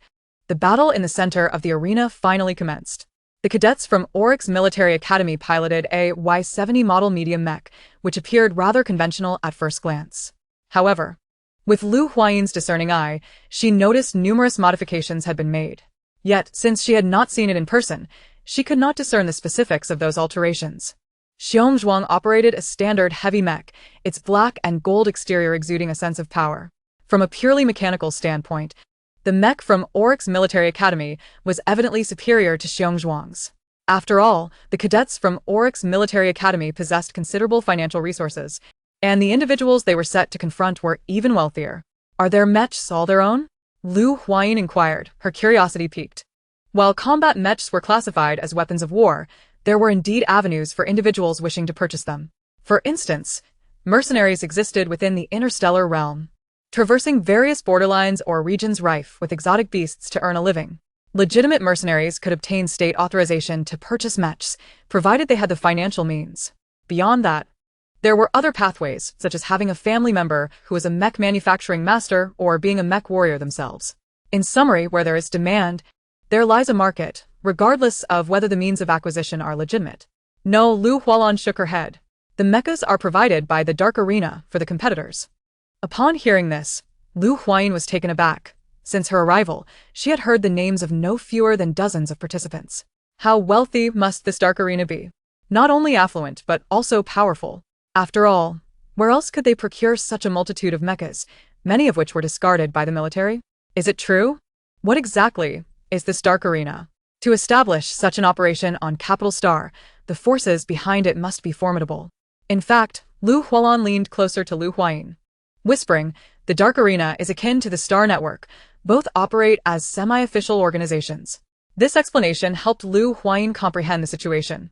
the battle in the center of the arena finally commenced. The cadets from Oryx Military Academy piloted a Y-70 model medium mech, which appeared rather conventional at first glance. However, with Lu Huayin's discerning eye, she noticed numerous modifications had been made. Yet, since she had not seen it in person, she could not discern the specifics of those alterations. Xiongzhuang operated a standard heavy mech, its black and gold exterior exuding a sense of power. From a purely mechanical standpoint, the mech from Oryx Military Academy was evidently superior to Xiongzhuang's. After all, the cadets from Oryx Military Academy possessed considerable financial resources, and the individuals they were set to confront were even wealthier. Are their mechs all their own? Lu Huayin inquired, her curiosity piqued. While combat mechs were classified as weapons of war, there were indeed avenues for individuals wishing to purchase them. For instance, mercenaries existed within the interstellar realm, traversing various borderlines or regions rife with exotic beasts to earn a living. Legitimate mercenaries could obtain state authorization to purchase mechs, provided they had the financial means. Beyond that, there were other pathways, such as having a family member who was a mech manufacturing master or being a mech warrior themselves. In summary, where there is demand, there lies a market, regardless of whether the means of acquisition are legitimate. No, Lu Hualan shook her head. The mechas are provided by the Dark Arena for the competitors. Upon hearing this, Lu Huayin was taken aback. Since her arrival, she had heard the names of no fewer than dozens of participants. How wealthy must this Dark Arena be? Not only affluent, but also powerful. After all, where else could they procure such a multitude of mechas, many of which were discarded by the military? Is it true? What exactly is this Dark Arena? To establish such an operation on Capital Star, the forces behind it must be formidable. In fact, Lu Hualan leaned closer to Lu Huayin, whispering, the Dark Arena is akin to the Star Network. Both operate as semi-official organizations. This explanation helped Lu Huayin comprehend the situation.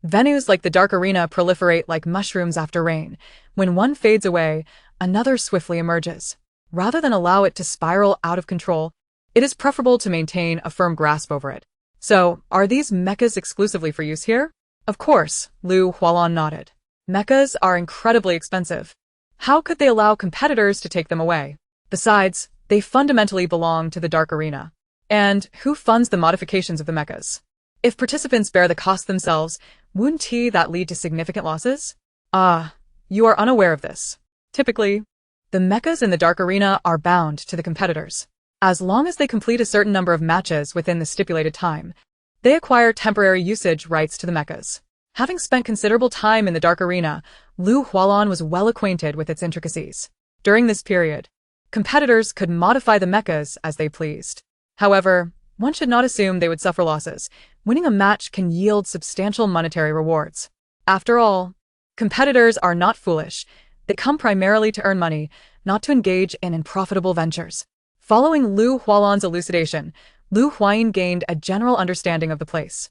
Venues like the Dark Arena proliferate like mushrooms after rain. When one fades away, another swiftly emerges. Rather than allow it to spiral out of control, it is preferable to maintain a firm grasp over it. So, are these mechas exclusively for use here? Of course, Lu Hualan nodded. Mechas are incredibly expensive. How could they allow competitors to take them away? Besides, They fundamentally belong to the Dark Arena. And who funds the modifications of the mechas? If participants bear the cost themselves, wouldn't that lead to significant losses? You are unaware of this. Typically, the mechas in the Dark Arena are bound to the competitors. As long as they complete a certain number of matches within the stipulated time, they acquire temporary usage rights to the mechas. Having spent considerable time in the Dark Arena, Lu Hualan was well acquainted with its intricacies. During this period, competitors could modify the mechas as they pleased. However, one should not assume they would suffer losses. Winning a match can yield substantial monetary rewards. After all, competitors are not foolish. They come primarily to earn money, not to engage in unprofitable ventures. Following Lu Hualan's elucidation, Lu Huayin gained a general understanding of the place.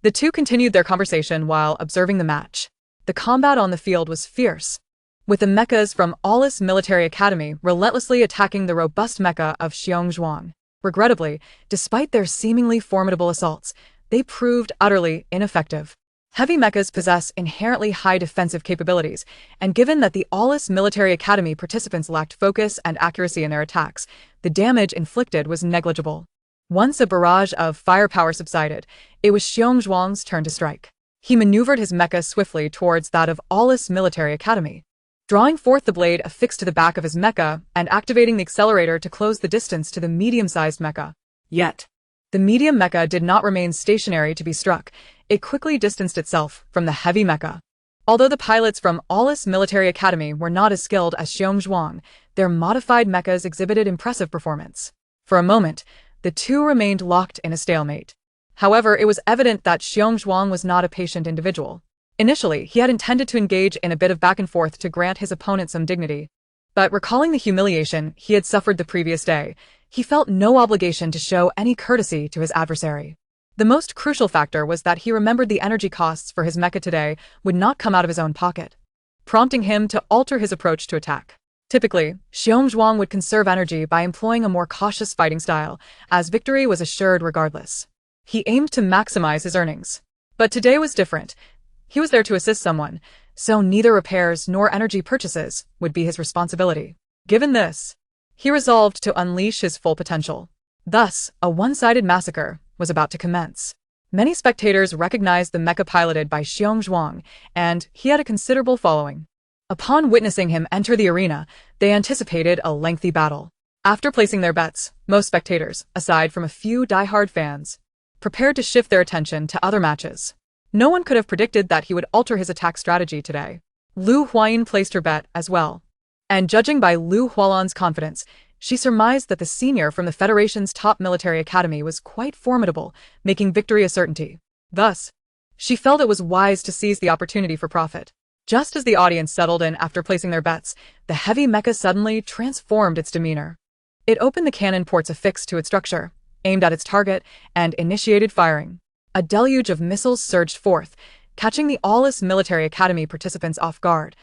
The two continued their conversation while observing the match. The combat on the field was fierce, with the mechas from Awakens Military Academy relentlessly attacking the robust mecha of Xiongzhuang. Regrettably, despite their seemingly formidable assaults, they proved utterly ineffective. Heavy mechas possess inherently high defensive capabilities, and given that the Awakens Military Academy participants lacked focus and accuracy in their attacks, the damage inflicted was negligible. Once a barrage of firepower subsided, it was Xiongzhuang's turn to strike. He maneuvered his mecha swiftly towards that of Awakens Military Academy, drawing forth the blade affixed to the back of his mecha and activating the accelerator to close the distance to the medium-sized mecha. Yet, the medium mecha did not remain stationary to be struck. It quickly distanced itself from the heavy mecha. Although the pilots from Awakens Military Academy were not as skilled as Xiongzhuang, their modified mechas exhibited impressive performance. For a moment, the two remained locked in a stalemate. However, it was evident that Xiongzhuang was not a patient individual. Initially, he had intended to engage in a bit of back and forth to grant his opponent some dignity. But recalling the humiliation he had suffered the previous day, he felt no obligation to show any courtesy to his adversary. The most crucial factor was that he remembered the energy costs for his mecha today would not come out of his own pocket, prompting him to alter his approach to attack. Typically, Xiongzhuang would conserve energy by employing a more cautious fighting style, as victory was assured regardless. He aimed to maximize his earnings. But today was different. He was there to assist someone, so neither repairs nor energy purchases would be his responsibility. Given this, he resolved to unleash his full potential. Thus, a one-sided massacre was about to commence. Many spectators recognized the mecha piloted by Xiongzhuang, and he had a considerable following. Upon witnessing him enter the arena, they anticipated a lengthy battle. After placing their bets, most spectators, aside from a few die-hard fans, prepared to shift their attention to other matches. No one could have predicted that he would alter his attack strategy today. Lu Huayin placed her bet as well. And judging by Lu Hualan's confidence, she surmised that the senior from the Federation's top military academy was quite formidable, making victory a certainty. Thus, she felt it was wise to seize the opportunity for profit. Just as the audience settled in after placing their bets, the heavy mecha suddenly transformed its demeanor. It opened the cannon ports affixed to its structure, aimed at its target, and initiated firing. A deluge of missiles surged forth, catching the Awakens Military Academy participants off guard,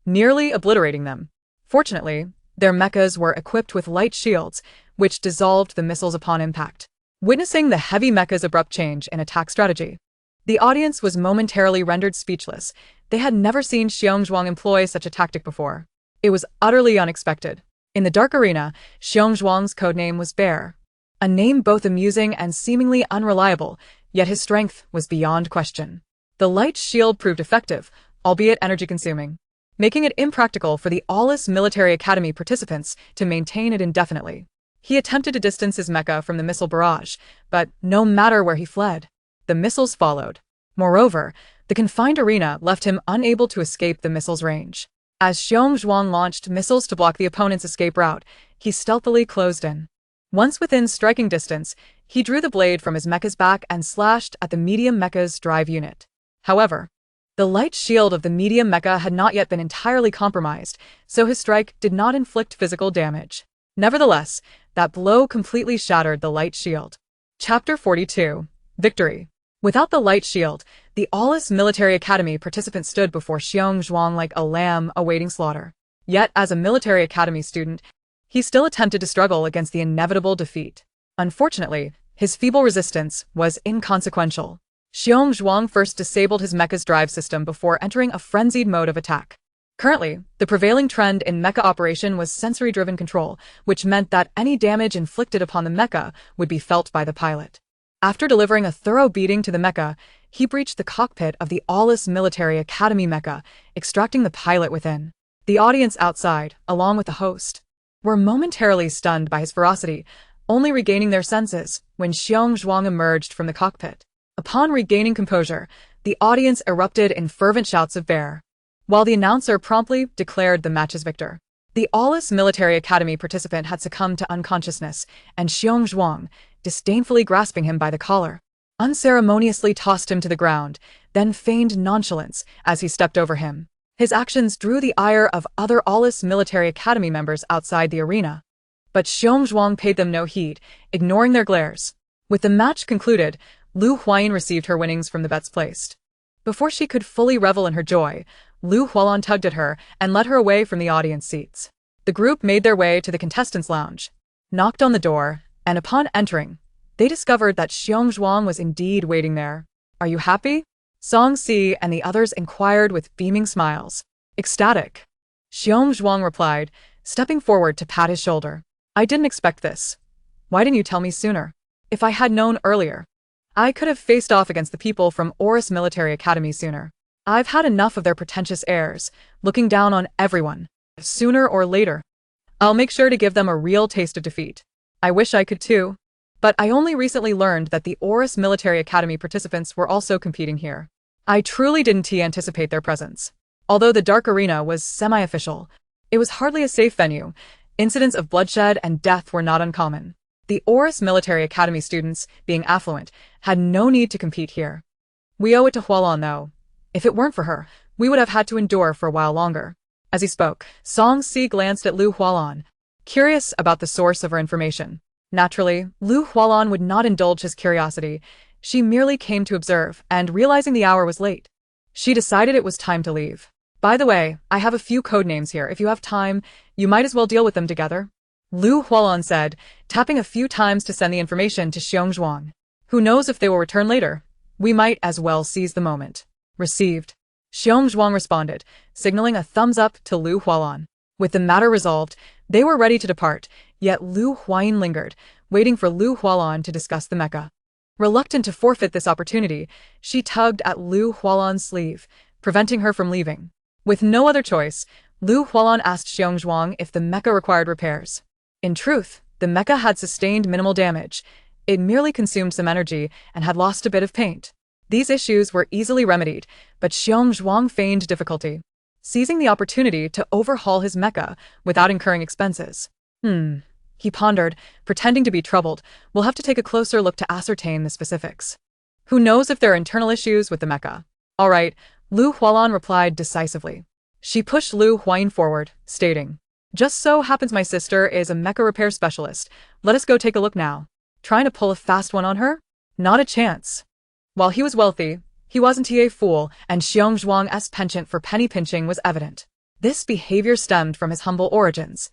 nearly obliterating them. Fortunately, their mechas were equipped with light shields, which dissolved the missiles upon impact. Witnessing the heavy mecha's abrupt change in attack strategy, the audience was momentarily rendered speechless. They had never seen Xiongzhuang employ such a tactic before. It was utterly unexpected. In the Dark Arena, Xiongzhuang's codename was Bear, a name both amusing and seemingly unreliable, yet his strength was beyond question. The light shield proved effective, albeit energy-consuming, making it impractical for the Awakens Military Academy participants to maintain it indefinitely. He attempted to distance his mecha from the missile barrage, but no matter where he fled, the missiles followed. Moreover, the confined arena left him unable to escape the missile's range. As Xiongzhuang launched missiles to block the opponent's escape route, he stealthily closed in. Once within striking distance, he drew the blade from his mecha's back and slashed at the medium mecha's drive unit. However, the light shield of the medium mecha had not yet been entirely compromised, so his strike did not inflict physical damage. Nevertheless, that blow completely shattered the light shield. Chapter 42. Victory. Without the light shield, the Awakens Military Academy participant stood before Xiongzhuang like a lamb awaiting slaughter. Yet, as a military academy student, he still attempted to struggle against the inevitable defeat. Unfortunately, his feeble resistance was inconsequential. Xiongzhuang first disabled his mecha's drive system before entering a frenzied mode of attack. Currently, the prevailing trend in mecha operation was sensory-driven control, which meant that any damage inflicted upon the mecha would be felt by the pilot. After delivering a thorough beating to the mecha, he breached the cockpit of the Awless Military Academy mecha, extracting the pilot within. The audience outside, along with the host, were momentarily stunned by his ferocity, only regaining their senses when Xiong Zhuang emerged from the cockpit. Upon regaining composure, the audience erupted in fervent shouts of "Bear," while the announcer promptly declared the match's victor. The Awless Military Academy participant had succumbed to unconsciousness, and Xiong Zhuang, disdainfully grasping him by the collar, unceremoniously tossed him to the ground, then feigned nonchalance as he stepped over him. His actions drew the ire of other Awless Military Academy members outside the arena. But Xiong Zhuang paid them no heed, ignoring their glares. With the match concluded, Lu Huayin received her winnings from the bets placed. Before she could fully revel in her joy, Lu Hualan tugged at her and led her away from the audience seats. The group made their way to the contestants' lounge, knocked on the door, and upon entering, they discovered that Xiong Zhuang was indeed waiting there. "Are you happy?" Song Si and the others inquired with beaming smiles. "Ecstatic," Xiong Zhuang replied, stepping forward to pat his shoulder. "I didn't expect this. Why didn't you tell me sooner? If I had known earlier, I could have faced off against the people from Awless Military Academy sooner. I've had enough of their pretentious airs, looking down on everyone. Sooner or later, I'll make sure to give them a real taste of defeat. I wish I could too. But I only recently learned that the Awless Military Academy participants were also competing here. I truly didn't anticipate their presence. Although the Dark Arena was semi-official, it was hardly a safe venue. Incidents of bloodshed and death were not uncommon. The Awless Military Academy students, being affluent, had no need to compete here. We owe it to Hualan, though. If it weren't for her, we would have had to endure for a while longer." As he spoke, Song Si glanced at Lu Hualan, curious about the source of her information. Naturally, Lu Hualan would not indulge his curiosity. She merely came to observe, and realizing the hour was late, she decided it was time to leave. "By the way, I have a few code names here. If you have time, you might as well deal with them together," Lu Hualan said, tapping a few times to send the information to Xiong Zhuang. "Who knows if they will return later? We might as well seize the moment." "Received," Xiong Zhuang responded, signaling a thumbs up to Lu Hualan. With the matter resolved, they were ready to depart, yet Lu Huayin lingered, waiting for Lu Hualan to discuss the mecha. Reluctant to forfeit this opportunity, she tugged at Lu Hualan's sleeve, preventing her from leaving. With no other choice, Lu Hualan asked Xiong Zhuang if the mecha required repairs. In truth, the mecha had sustained minimal damage. It merely consumed some energy and had lost a bit of paint. These issues were easily remedied, but Xiong Zhuang feigned difficulty, seizing the opportunity to overhaul his mecha without incurring expenses. He pondered, pretending to be troubled. "We'll have to take a closer look to ascertain the specifics. Who knows if there are internal issues with the mecha?" "All right," Lu Hualan replied decisively. She pushed Lu Huayin forward, stating, "Just so happens my sister is a mecha repair specialist. Let us go take a look now." Trying to pull a fast one on her? Not a chance. While he was wealthy, he wasn't a fool, and Xiong Zhuang's penchant for penny pinching was evident. This behavior stemmed from his humble origins.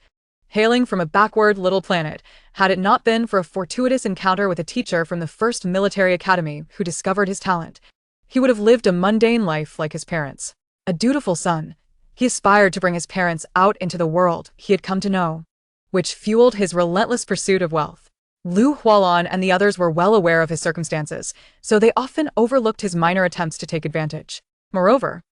Hailing from a backward little planet, had it not been for a fortuitous encounter with a teacher from the first military academy who discovered his talent, he would have lived a mundane life like his parents. A dutiful son, he aspired to bring his parents out into the world he had come to know, which fueled his relentless pursuit of wealth. Lu Hualan and the others were well aware of his circumstances, so they often overlooked his minor attempts to take advantage. Moreover,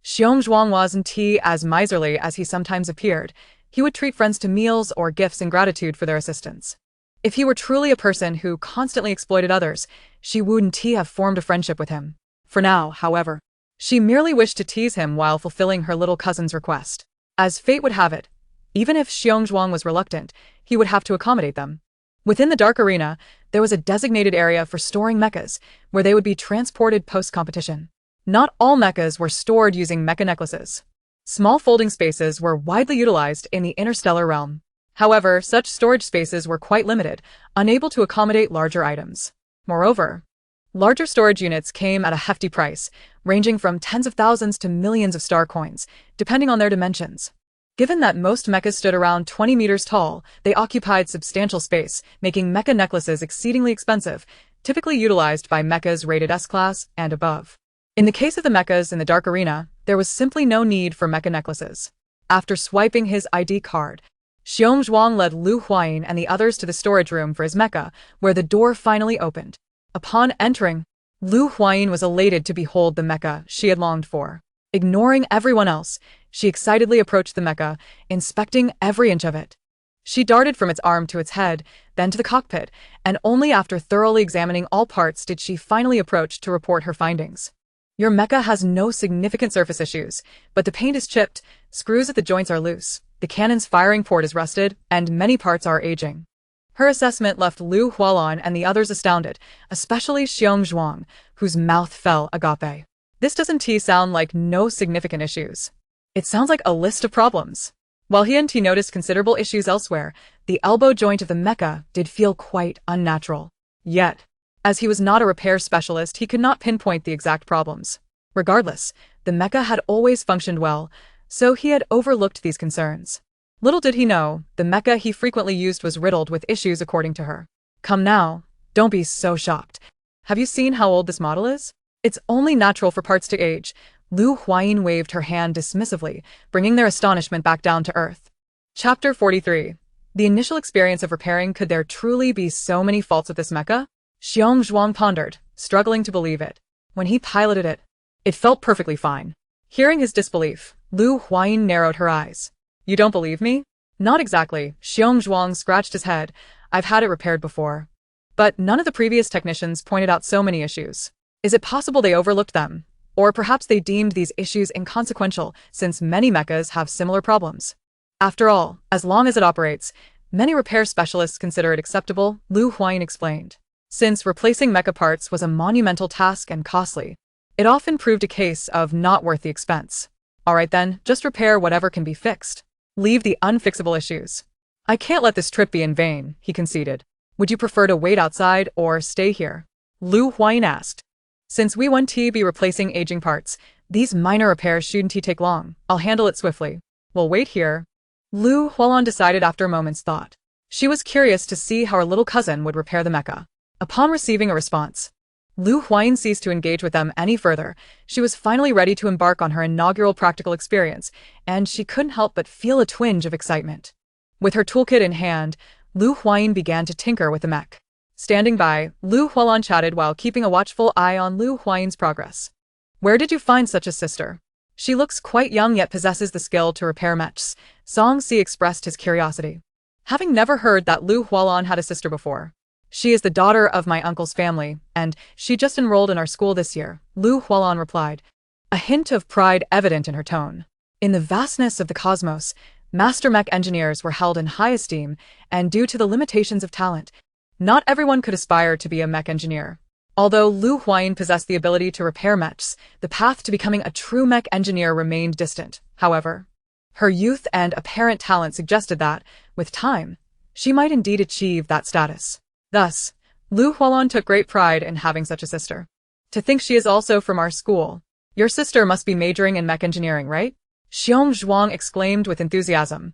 Xiong Zhuang wasn't as miserly as he sometimes appeared. He would treat friends to meals or gifts in gratitude for their assistance. If he were truly a person who constantly exploited others, she wouldn't have formed a friendship with him. For now, however, she merely wished to tease him while fulfilling her little cousin's request. As fate would have it, even if Xiong Zhuang was reluctant, he would have to accommodate them. Within the Dark Arena, there was a designated area for storing mechas, where they would be transported post-competition. Not all mechas were stored using mecha necklaces. Small folding spaces were widely utilized in the interstellar realm. However, such storage spaces were quite limited, unable to accommodate larger items. Moreover, larger storage units came at a hefty price, ranging from tens of thousands to millions of star coins, depending on their dimensions. Given that most mechas stood around 20 meters tall, they occupied substantial space, making mecha necklaces exceedingly expensive, typically utilized by mechas rated S-class and above. In the case of the mechas in the Dark Arena, there was simply no need for mecha necklaces. After swiping his ID card, Zhuang led Lu Huayin and the others to the storage room for his mecha, where the door finally opened. Upon entering, Lu Huayin was elated to behold the mecha she had longed for. Ignoring everyone else, she excitedly approached the mecha, inspecting every inch of it. She darted from its arm to its head, then to the cockpit, and only after thoroughly examining all parts did she finally approach to report her findings. Your mecha has no significant surface issues, but the paint is chipped, screws at the joints are loose, the cannon's firing port is rusted, and many parts are aging. Her assessment left Lu Hualan and the others astounded, especially Zhuang, whose mouth fell agape. This doesn't sound like no significant issues. It sounds like a list of problems. While he and T noticed considerable issues elsewhere, the elbow joint of the mecha did feel quite unnatural. Yet, as he was not a repair specialist, he could not pinpoint the exact problems. Regardless, the mecha had always functioned well, so he had overlooked these concerns. Little did he know, the mecha he frequently used was riddled with issues according to her. Come now, don't be so shocked. Have you seen how old this model is? It's only natural for parts to age. Lu Huayin waved her hand dismissively, bringing their astonishment back down to earth. Chapter 43. The initial experience of repairing. Could there truly be so many faults with this mecha? Zhuang pondered, struggling to believe it. When he piloted it, it felt perfectly fine. Hearing his disbelief, Lu Huayin narrowed her eyes. You don't believe me? Not exactly. Zhuang scratched his head. I've had it repaired before. But none of the previous technicians pointed out so many issues. Is it possible they overlooked them? Or perhaps they deemed these issues inconsequential, since many mechas have similar problems. After all, as long as it operates, many repair specialists consider it acceptable, Lu Huayin explained. Since replacing mecha parts was a monumental task and costly, it often proved a case of not worth the expense. Alright then, just repair whatever can be fixed. Leave the unfixable issues. I can't let this trip be in vain, he conceded. Would you prefer to wait outside or stay here? Lu Huayin asked. Since we want to be replacing aging parts, these minor repairs shouldn't take long. I'll handle it swiftly. We'll wait here. Lu Hualan decided after a moment's thought. She was curious to see how her little cousin would repair the mecha. Upon receiving a response, Lu Huayin ceased to engage with them any further. She was finally ready to embark on her inaugural practical experience, and she couldn't help but feel a twinge of excitement. With her toolkit in hand, Lu Huayin began to tinker with the mech. Standing by, Lu Hualan chatted while keeping a watchful eye on Lu Huayin's progress. Where did you find such a sister? She looks quite young yet possesses the skill to repair mechs. Song Si expressed his curiosity. Having never heard that Lu Hualan had a sister before. She is the daughter of my uncle's family, and she just enrolled in our school this year, Lu Hualan replied, a hint of pride evident in her tone. In the vastness of the cosmos, master mech engineers were held in high esteem, and due to the limitations of talent, not everyone could aspire to be a mech engineer. Although Lu Huayin possessed the ability to repair mechs, the path to becoming a true mech engineer remained distant. However, her youth and apparent talent suggested that, with time, she might indeed achieve that status. Thus, Lu Hualan took great pride in having such a sister. To think she is also from our school. Your sister must be majoring in mech engineering, right? Zhuang exclaimed with enthusiasm.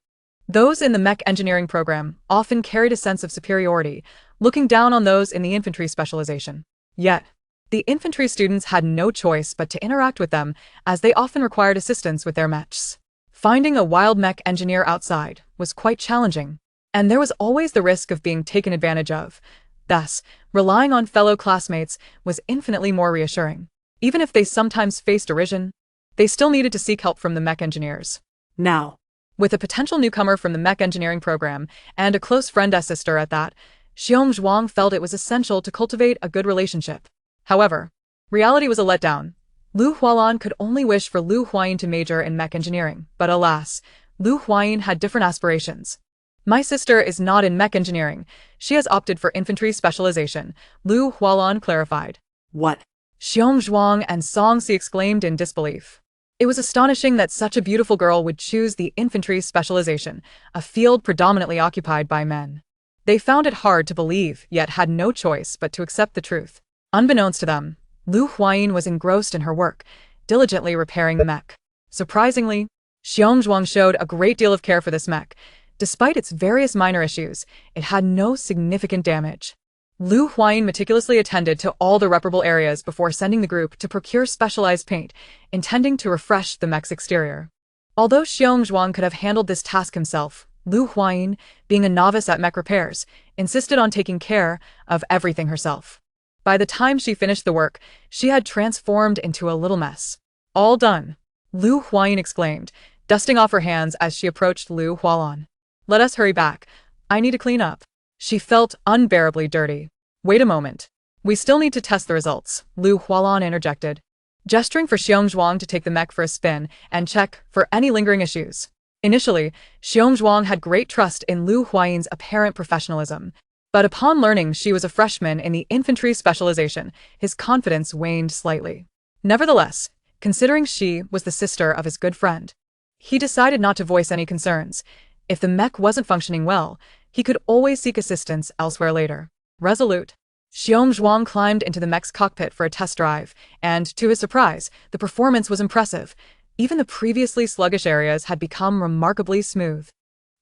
Those in the mech engineering program often carried a sense of superiority, looking down on those in the infantry specialization. Yet, the infantry students had no choice but to interact with them, as they often required assistance with their mechs. Finding a wild mech engineer outside was quite challenging, and there was always the risk of being taken advantage of. Thus, relying on fellow classmates was infinitely more reassuring. Even if they sometimes faced derision, they still needed to seek help from the mech engineers. Now, with a potential newcomer from the mech engineering program, and a close friend as sister at that, Zhuang felt it was essential to cultivate a good relationship. However, reality was a letdown. Lu Hualan could only wish for Lu Huayin to major in mech engineering, but alas, Lu Huayin had different aspirations. My sister is not in mech engineering. She has opted for infantry specialization, Lu Hualan clarified. What? Zhuang and Song Si exclaimed in disbelief. It was astonishing that such a beautiful girl would choose the infantry specialization, a field predominantly occupied by men. They found it hard to believe, yet had no choice but to accept the truth. Unbeknownst to them, Lu Huayin was engrossed in her work, diligently repairing the mech. Surprisingly, Zhuang showed a great deal of care for this mech. Despite its various minor issues, it had no significant damage. Lu Huayin meticulously attended to all the reparable areas before sending the group to procure specialized paint, intending to refresh the mech's exterior. Although Xiong Zhuang could have handled this task himself, Lu Huayin, being a novice at mech repairs, insisted on taking care of everything herself. By the time she finished the work, she had transformed into a little mess. All done, Lu Huayin exclaimed, dusting off her hands as she approached Lu Hualan. Let us hurry back. I need to clean up. She felt unbearably dirty. Wait a moment. We still need to test the results, Lu Hualan interjected, gesturing for Xiong Zhuang to take the mech for a spin and check for any lingering issues. Initially, Xiong Zhuang had great trust in Lu Huayin's apparent professionalism, but upon learning she was a freshman in the infantry specialization, his confidence waned slightly. Nevertheless, considering she was the sister of his good friend, he decided not to voice any concerns. If the mech wasn't functioning well, he could always seek assistance elsewhere later. Resolute, Xiong Zhuang climbed into the mech's cockpit for a test drive, and, to his surprise, the performance was impressive. Even the previously sluggish areas had become remarkably smooth.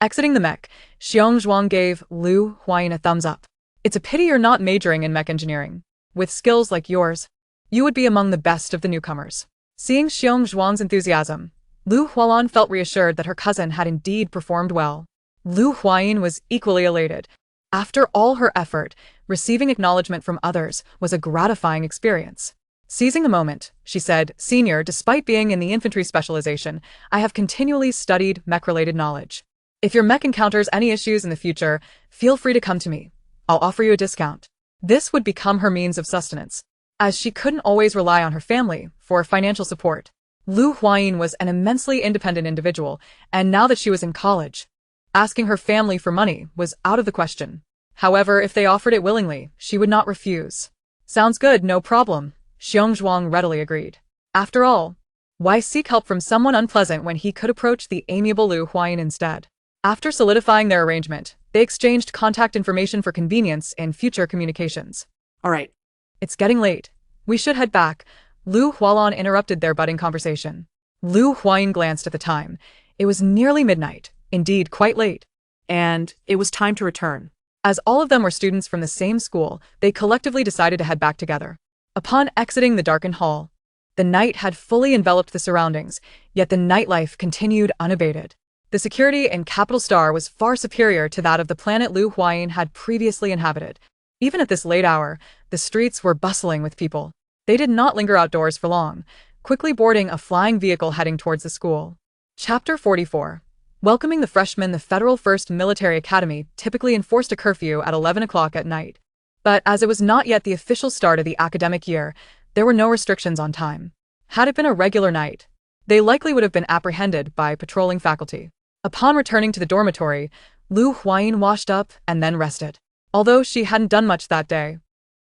Exiting the mech, Xiong Zhuang gave Lu Huayin a thumbs up. It's a pity you're not majoring in mech engineering. With skills like yours, you would be among the best of the newcomers. Seeing Xiong Zhuang's enthusiasm, Lu Hualan felt reassured that her cousin had indeed performed well. Lu Huayin was equally elated. After all her effort, receiving acknowledgement from others was a gratifying experience. Seizing the moment, she said, Senior, despite being in the infantry specialization, I have continually studied mech-related knowledge. If your mech encounters any issues in the future, feel free to come to me. I'll offer you a discount. This would become her means of sustenance, as she couldn't always rely on her family for financial support. Lu Huayin was an immensely independent individual, and now that she was in college, asking her family for money was out of the question. However, if they offered it willingly, she would not refuse. Sounds good, no problem, Xiong Zhuang readily agreed. After all, why seek help from someone unpleasant when he could approach the amiable Lu Huayin instead? After solidifying their arrangement, they exchanged contact information for convenience in future communications. All right. It's getting late. We should head back. Lu Hualan interrupted their budding conversation. Lu Huayin glanced at the time. It was nearly midnight, indeed quite late. And it was time to return. As all of them were students from the same school, they collectively decided to head back together. Upon exiting the darkened hall, the night had fully enveloped the surroundings, yet the nightlife continued unabated. The security in Capital Star was far superior to that of the planet Lu Huayin had previously inhabited. Even at this late hour, the streets were bustling with people. They did not linger outdoors for long, quickly boarding a flying vehicle heading towards the school. Chapter 44. Welcoming the freshmen, the Federal 1st Military Academy typically enforced a curfew at 11 o'clock at night. But as it was not yet the official start of the academic year, there were no restrictions on time. Had it been a regular night, they likely would have been apprehended by patrolling faculty. Upon returning to the dormitory, Lu Huayin washed up and then rested. Although she hadn't done much that day,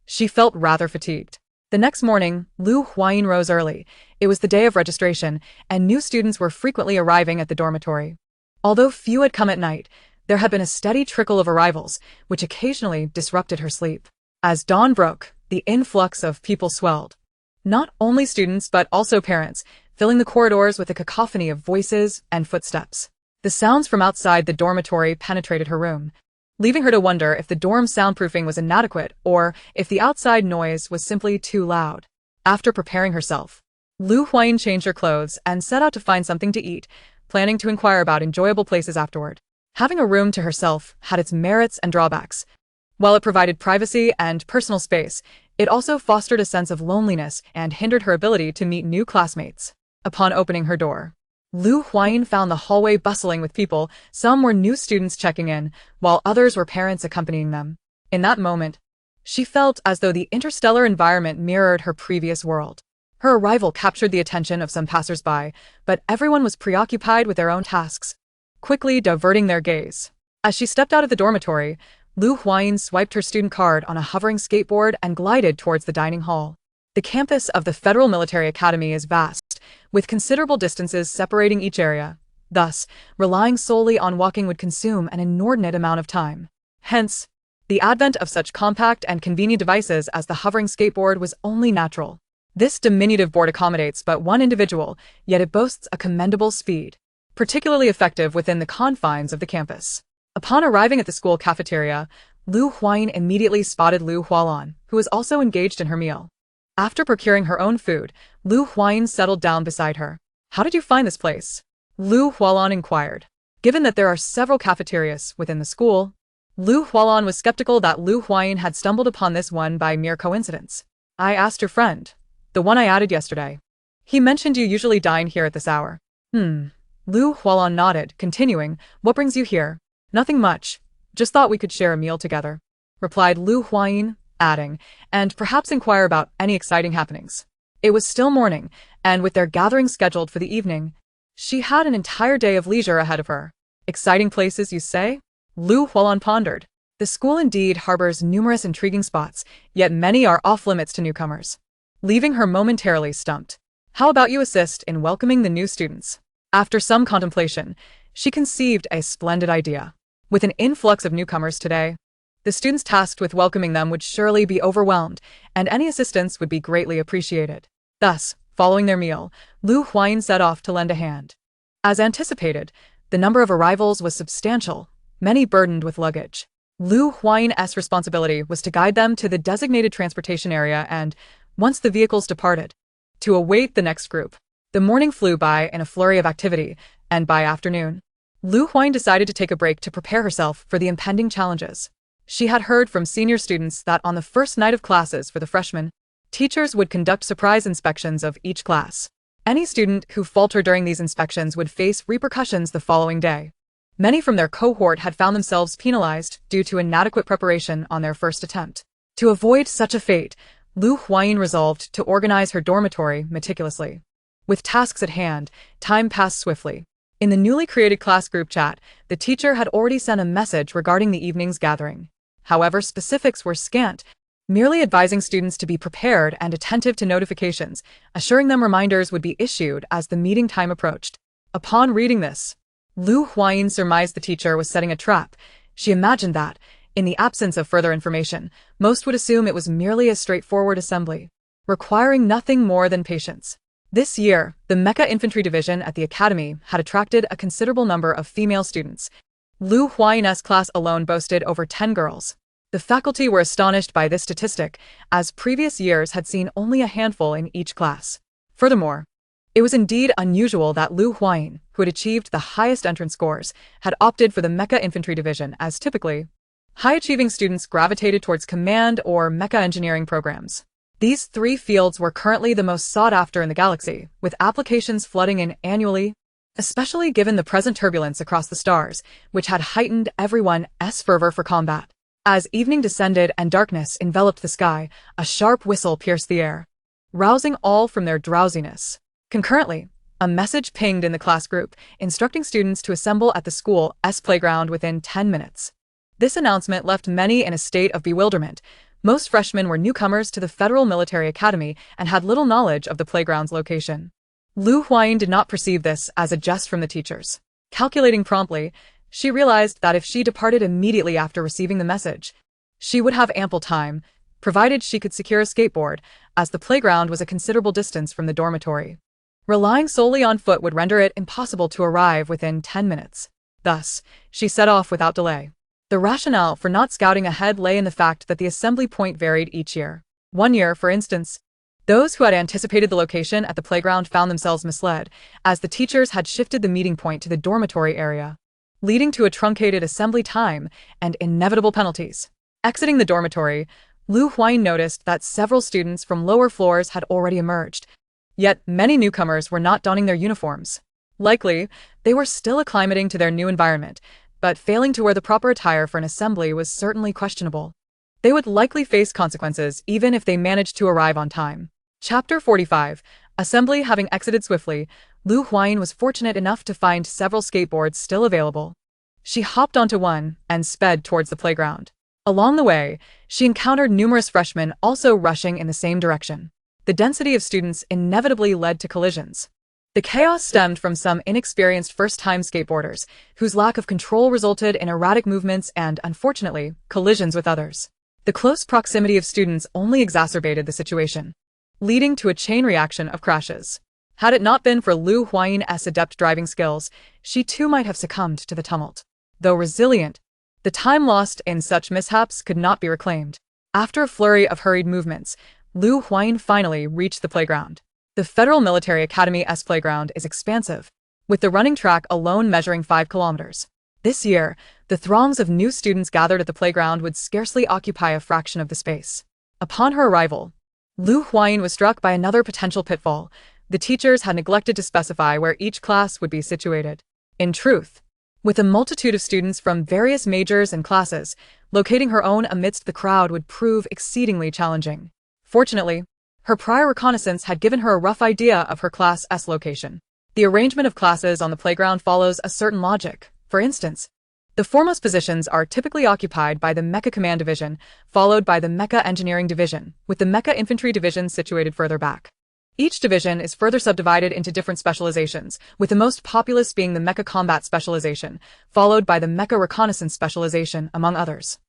she felt rather fatigued. The next morning, Lu Huayin rose early. It was the day of registration, and new students were frequently arriving at the dormitory. Although few had come at night, there had been a steady trickle of arrivals, which occasionally disrupted her sleep. As dawn broke, the influx of people swelled. Not only students but also parents, filling the corridors with a cacophony of voices and footsteps. The sounds from outside the dormitory penetrated her room, leaving her to wonder if the dorm's soundproofing was inadequate or if the outside noise was simply too loud. After preparing herself, Lu Huayin changed her clothes and set out to find something to eat, planning to inquire about enjoyable places afterward. Having a room to herself had its merits and drawbacks. While it provided privacy and personal space, it also fostered a sense of loneliness and hindered her ability to meet new classmates. Upon opening her door, Lu Huayin found the hallway bustling with people. Some were new students checking in, while others were parents accompanying them. In that moment, she felt as though the interstellar environment mirrored her previous world. Her arrival captured the attention of some passers-by, but everyone was preoccupied with their own tasks, quickly diverting their gaze. As she stepped out of the dormitory, Lu Huayin swiped her student card on a hovering skateboard and glided towards the dining hall. The campus of the Federal Military Academy is vast, with considerable distances separating each area. Thus, relying solely on walking would consume an inordinate amount of time. Hence, the advent of such compact and convenient devices as the hovering skateboard was only natural. This diminutive board accommodates but one individual, yet it boasts a commendable speed, particularly effective within the confines of the campus. Upon arriving at the school cafeteria, Lu Huayin immediately spotted Lu Hualan, who was also engaged in her meal. After procuring her own food, Lu Huayin settled down beside her. "How did you find this place?" Lu Hualan inquired. Given that there are several cafeterias within the school, Lu Hualan was skeptical that Lu Huayin had stumbled upon this one by mere coincidence. "I asked your friend, the one I added yesterday. He mentioned you usually dine here at this hour." Lu Hualan nodded, continuing, "What brings you here?" "Nothing much. Just thought we could share a meal together," replied Lu Huayin, adding, "and perhaps inquire about any exciting happenings." It was still morning, and with their gathering scheduled for the evening, she had an entire day of leisure ahead of her. "Exciting places, you say?" Lu Hualan pondered. The school indeed harbors numerous intriguing spots, yet many are off-limits to newcomers, leaving her momentarily stumped. "How about you assist in welcoming the new students?" After some contemplation, she conceived a splendid idea. With an influx of newcomers today, the students tasked with welcoming them would surely be overwhelmed, and any assistance would be greatly appreciated. Thus, following their meal, Lu Huayin set off to lend a hand. As anticipated, the number of arrivals was substantial, many burdened with luggage. Lu Huayin's responsibility was to guide them to the designated transportation area and, once the vehicles departed, to await the next group. The morning flew by in a flurry of activity, and by afternoon, Lu Huayin decided to take a break to prepare herself for the impending challenges. She had heard from senior students that on the first night of classes for the freshmen, teachers would conduct surprise inspections of each class. Any student who faltered during these inspections would face repercussions the following day. Many from their cohort had found themselves penalized due to inadequate preparation on their first attempt. To avoid such a fate, Lu Huayin resolved to organize her dormitory meticulously. With tasks at hand, time passed swiftly. In the newly created class group chat, the teacher had already sent a message regarding the evening's gathering. However, specifics were scant, merely advising students to be prepared and attentive to notifications, assuring them reminders would be issued as the meeting time approached. Upon reading this, Lu Huayin surmised the teacher was setting a trap. She imagined that, in the absence of further information, most would assume it was merely a straightforward assembly, requiring nothing more than patience. This year, the Mecha Infantry Division at the Academy had attracted a considerable number of female students. Lu Huayin's class alone boasted over 10 girls. The faculty were astonished by this statistic, as previous years had seen only a handful in each class. Furthermore, it was indeed unusual that Lu Huayin, who had achieved the highest entrance scores, had opted for the Mecha Infantry Division, as typically, high-achieving students gravitated towards command or mecha engineering programs. These three fields were currently the most sought after in the galaxy, with applications flooding in annually, especially given the present turbulence across the stars, which had heightened everyone's fervor for combat. As evening descended and darkness enveloped the sky, a sharp whistle pierced the air, rousing all from their drowsiness. Concurrently, a message pinged in the class group, instructing students to assemble at the school's playground within 10 minutes. This announcement left many in a state of bewilderment. Most freshmen were newcomers to the Federal Military Academy and had little knowledge of the playground's location. Lu Huayin did not perceive this as a jest from the teachers. Calculating promptly, she realized that if she departed immediately after receiving the message, she would have ample time, provided she could secure a skateboard, as the playground was a considerable distance from the dormitory. Relying solely on foot would render it impossible to arrive within 10 minutes. Thus, she set off without delay. The rationale for not scouting ahead lay in the fact that the assembly point varied each year. One year, for instance, those who had anticipated the location at the playground found themselves misled, as the teachers had shifted the meeting point to the dormitory area, leading to a truncated assembly time and inevitable penalties. Exiting the dormitory, Lu Huayin noticed that several students from lower floors had already emerged, yet many newcomers were not donning their uniforms. Likely, they were still acclimating to their new environment, but failing to wear the proper attire for an assembly was certainly questionable. They would likely face consequences even if they managed to arrive on time. Chapter 45. Assembly having exited swiftly, Lu Huayin was fortunate enough to find several skateboards still available. She hopped onto one and sped towards the playground. Along the way, she encountered numerous freshmen also rushing in the same direction. The density of students inevitably led to collisions. The chaos stemmed from some inexperienced first-time skateboarders, whose lack of control resulted in erratic movements and, unfortunately, collisions with others. The close proximity of students only exacerbated the situation, leading to a chain reaction of crashes. Had it not been for Lu Huayin's adept driving skills, she too might have succumbed to the tumult. Though resilient, The time lost in such mishaps could not be reclaimed. After a flurry of hurried movements, Huayin finally reached the playground. The Federal Military Academy's playground is expansive, with the running track alone measuring 5 kilometers. This year, the throngs of new students gathered at the playground would scarcely occupy a fraction of the space. Upon her arrival, Huayin was struck by another potential pitfall. The teachers had neglected to specify where each class would be situated. In truth, with a multitude of students from various majors and classes, locating her own amidst the crowd would prove exceedingly challenging. Fortunately, her prior reconnaissance had given her a rough idea of her class's location. The arrangement of classes on the playground follows a certain logic. For instance, the foremost positions are typically occupied by the Mecha Command Division, followed by the Mecha Engineering Division, with the Mecha Infantry Division situated further back. Each division is further subdivided into different specializations, with the most populous being the Mecha Combat Specialization, followed by the Mecha Reconnaissance Specialization, among others.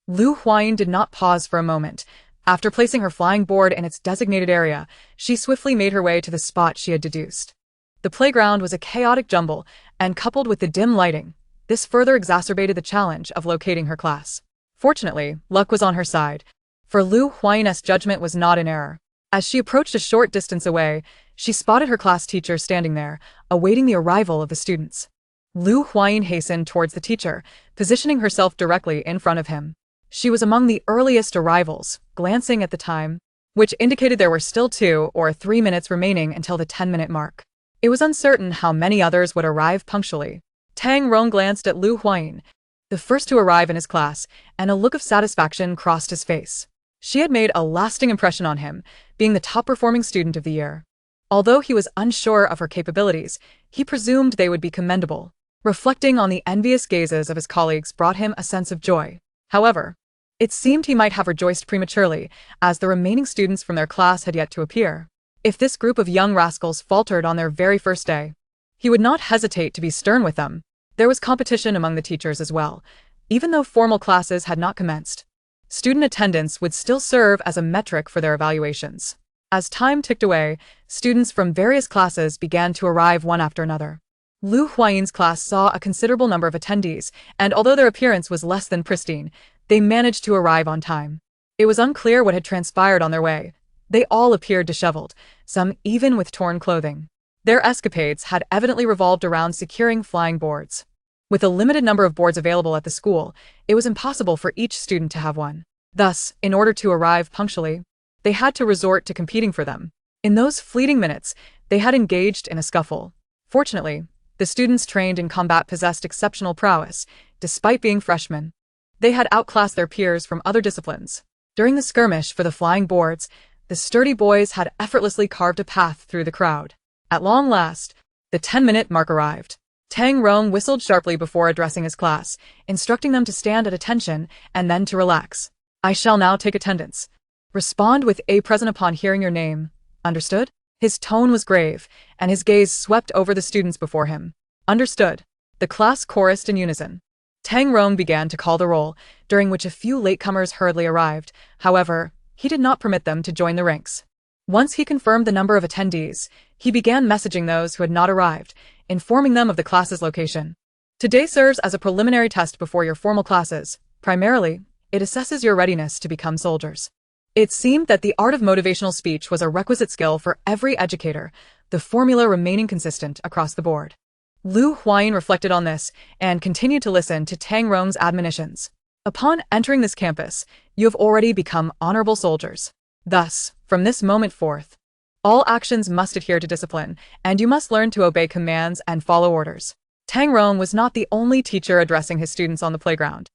Huayin did not pause for a moment. After placing her flying board in its designated area, she swiftly made her way to the spot she had deduced. The playground was a chaotic jumble, and coupled with the dim lighting, this further exacerbated the challenge of locating her class. Fortunately, luck was on her side, for Huayin's judgment was not in error. As she approached a short distance away, she spotted her class teacher standing there, awaiting the arrival of the students. Huayin hastened towards the teacher, positioning herself directly in front of him. She was among the earliest arrivals, glancing at the time, which indicated there were still 2 or 3 minutes remaining until the 10-minute mark. It was uncertain how many others would arrive punctually. Tang Rong glanced at Huayin, the first to arrive in his class, and a look of satisfaction crossed his face. She had made a lasting impression on him, being the top-performing student of the year. Although he was unsure of her capabilities, he presumed they would be commendable. Reflecting on the envious gazes of his colleagues brought him a sense of joy. However, it seemed he might have rejoiced prematurely, as the remaining students from their class had yet to appear. If this group of young rascals faltered on their very first day, he would not hesitate to be stern with them. There was competition among the teachers as well. Even though formal classes had not commenced, student attendance would still serve as a metric for their evaluations. As time ticked away, students from various classes began to arrive one after another. Huayin's class saw a considerable number of attendees, and although their appearance was less than pristine, they managed to arrive on time. It was unclear what had transpired on their way. They all appeared disheveled, some even with torn clothing. Their escapades had evidently revolved around securing flying boards. With a limited number of boards available at the school, it was impossible for each student to have one. Thus, in order to arrive punctually, they had to resort to competing for them. In those fleeting minutes, they had engaged in a scuffle. Fortunately, the students trained in combat possessed exceptional prowess, despite being freshmen. They had outclassed their peers from other disciplines. During the skirmish for the flying boards, the sturdy boys had effortlessly carved a path through the crowd. At long last, the 10-minute mark arrived. Tang Rong whistled sharply before addressing his class, instructing them to stand at attention and then to relax. "I shall now take attendance. Respond with a present upon hearing your name. Understood?" His tone was grave, and his gaze swept over the students before him. "Understood." The class chorused in unison. Tang Rong began to call the roll, during which a few latecomers hurriedly arrived. However, he did not permit them to join the ranks. Once he confirmed the number of attendees, he began messaging those who had not arrived, informing them of the class's location. Today serves as a preliminary test before your formal classes. Primarily, it assesses your readiness to become soldiers. It seemed that the art of motivational speech was a requisite skill for every educator, the formula remaining consistent across the board. Huayin reflected on this and continued to listen to Tang Rong's admonitions. Upon entering this campus, you have already become honorable soldiers. Thus, from this moment forth, all actions must adhere to discipline, and you must learn to obey commands and follow orders. Tang Rong was not the only teacher addressing his students on the playground.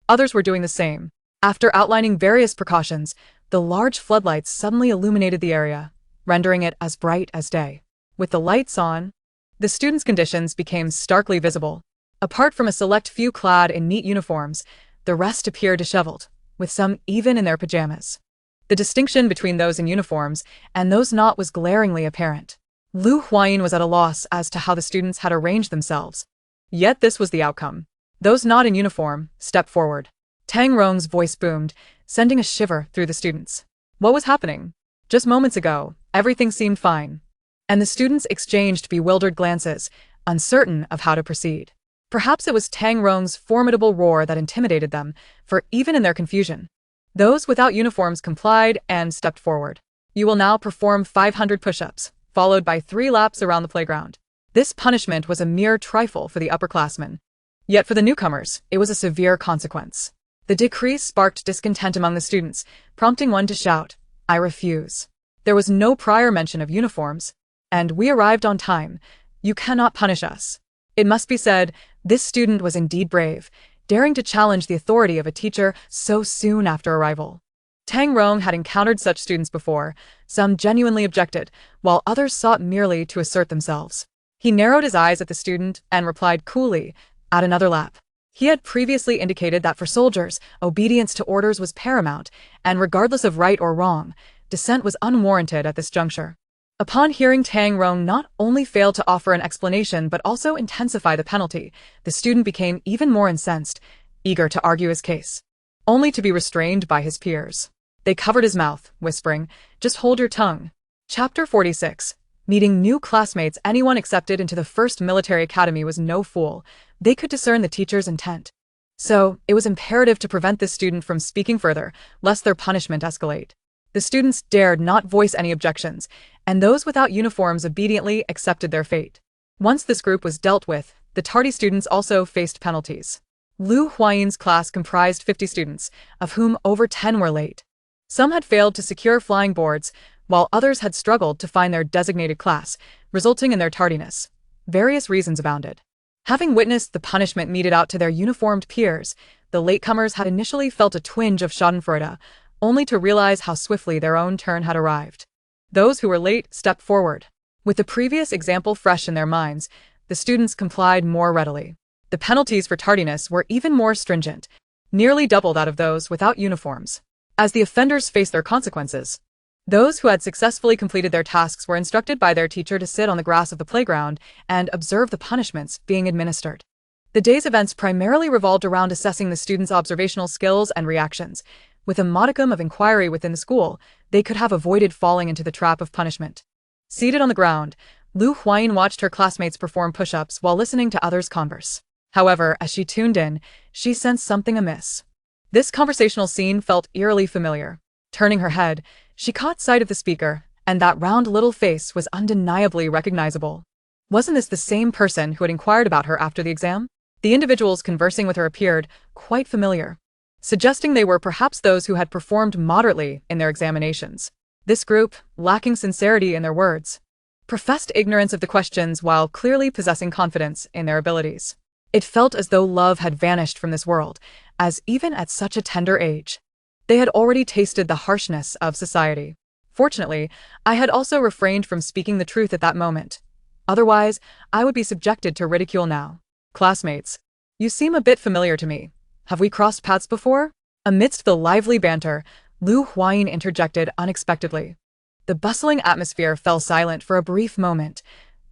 Others were doing the same. After outlining various precautions, the large floodlights suddenly illuminated the area, rendering it as bright as day. With the lights on, the students' conditions became starkly visible. Apart from a select few clad in neat uniforms, the rest appeared disheveled, with some even in their pajamas. The distinction between those in uniforms and those not was glaringly apparent. Huayin was at a loss as to how the students had arranged themselves. Yet this was the outcome. Those not in uniform stepped forward. Tang Rong's voice boomed, sending a shiver through the students. What was happening? Just moments ago, everything seemed fine. And the students exchanged bewildered glances, uncertain of how to proceed. Perhaps it was Tang Rong's formidable roar that intimidated them, for even in their confusion, those without uniforms complied and stepped forward. You will now perform 500 push-ups, followed by 3 laps around the playground. This punishment was a mere trifle for the upperclassmen. Yet for the newcomers, it was a severe consequence. The decree sparked discontent among the students, prompting one to shout, "I refuse." There was no prior mention of uniforms, and we arrived on time. You cannot punish us. It must be said, this student was indeed brave, daring to challenge the authority of a teacher so soon after arrival. Tang Rong had encountered such students before. Some genuinely objected, while others sought merely to assert themselves. He narrowed his eyes at the student and replied coolly, "Add another lap." He had previously indicated that for soldiers, obedience to orders was paramount, and regardless of right or wrong, dissent was unwarranted at this juncture. Upon hearing Tang Rong not only fail to offer an explanation but also intensify the penalty, the student became even more incensed, eager to argue his case, only to be restrained by his peers. They covered his mouth, whispering, "Just hold your tongue." Chapter 46. Meeting new classmates. Anyone accepted into the first military academy was no fool. They could discern the teacher's intent. So, it was imperative to prevent this student from speaking further, lest their punishment escalate. The students dared not voice any objections, and those without uniforms obediently accepted their fate. Once this group was dealt with, the tardy students also faced penalties. Lu Huayin's class comprised 50 students, of whom over 10 were late. Some had failed to secure flying boards, while others had struggled to find their designated class, resulting in their tardiness. Various reasons abounded. Having witnessed the punishment meted out to their uniformed peers, the latecomers had initially felt a twinge of schadenfreude, only to realize how swiftly their own turn had arrived. Those who were late stepped forward. With the previous example fresh in their minds, the students complied more readily. The penalties for tardiness were even more stringent, nearly double that of those without uniforms. As the offenders faced their consequences, those who had successfully completed their tasks were instructed by their teacher to sit on the grass of the playground and observe the punishments being administered. The day's events primarily revolved around assessing the students' observational skills and reactions. With a modicum of inquiry within the school, they could have avoided falling into the trap of punishment. Seated on the ground, Lu Huayin watched her classmates perform push-ups while listening to others converse. However, as she tuned in, she sensed something amiss. This conversational scene felt eerily familiar. Turning her head, she caught sight of the speaker, and that round little face was undeniably recognizable. Wasn't this the same person who had inquired about her after the exam? The individuals conversing with her appeared quite familiar, suggesting they were perhaps those who had performed moderately in their examinations. This group, lacking sincerity in their words, professed ignorance of the questions while clearly possessing confidence in their abilities. It felt as though love had vanished from this world, as even at such a tender age, they had already tasted the harshness of society. Fortunately, I had also refrained from speaking the truth at that moment. Otherwise, I would be subjected to ridicule now. Classmates, you seem a bit familiar to me. Have we crossed paths before? Amidst the lively banter, Lu Huayin interjected unexpectedly. The bustling atmosphere fell silent for a brief moment.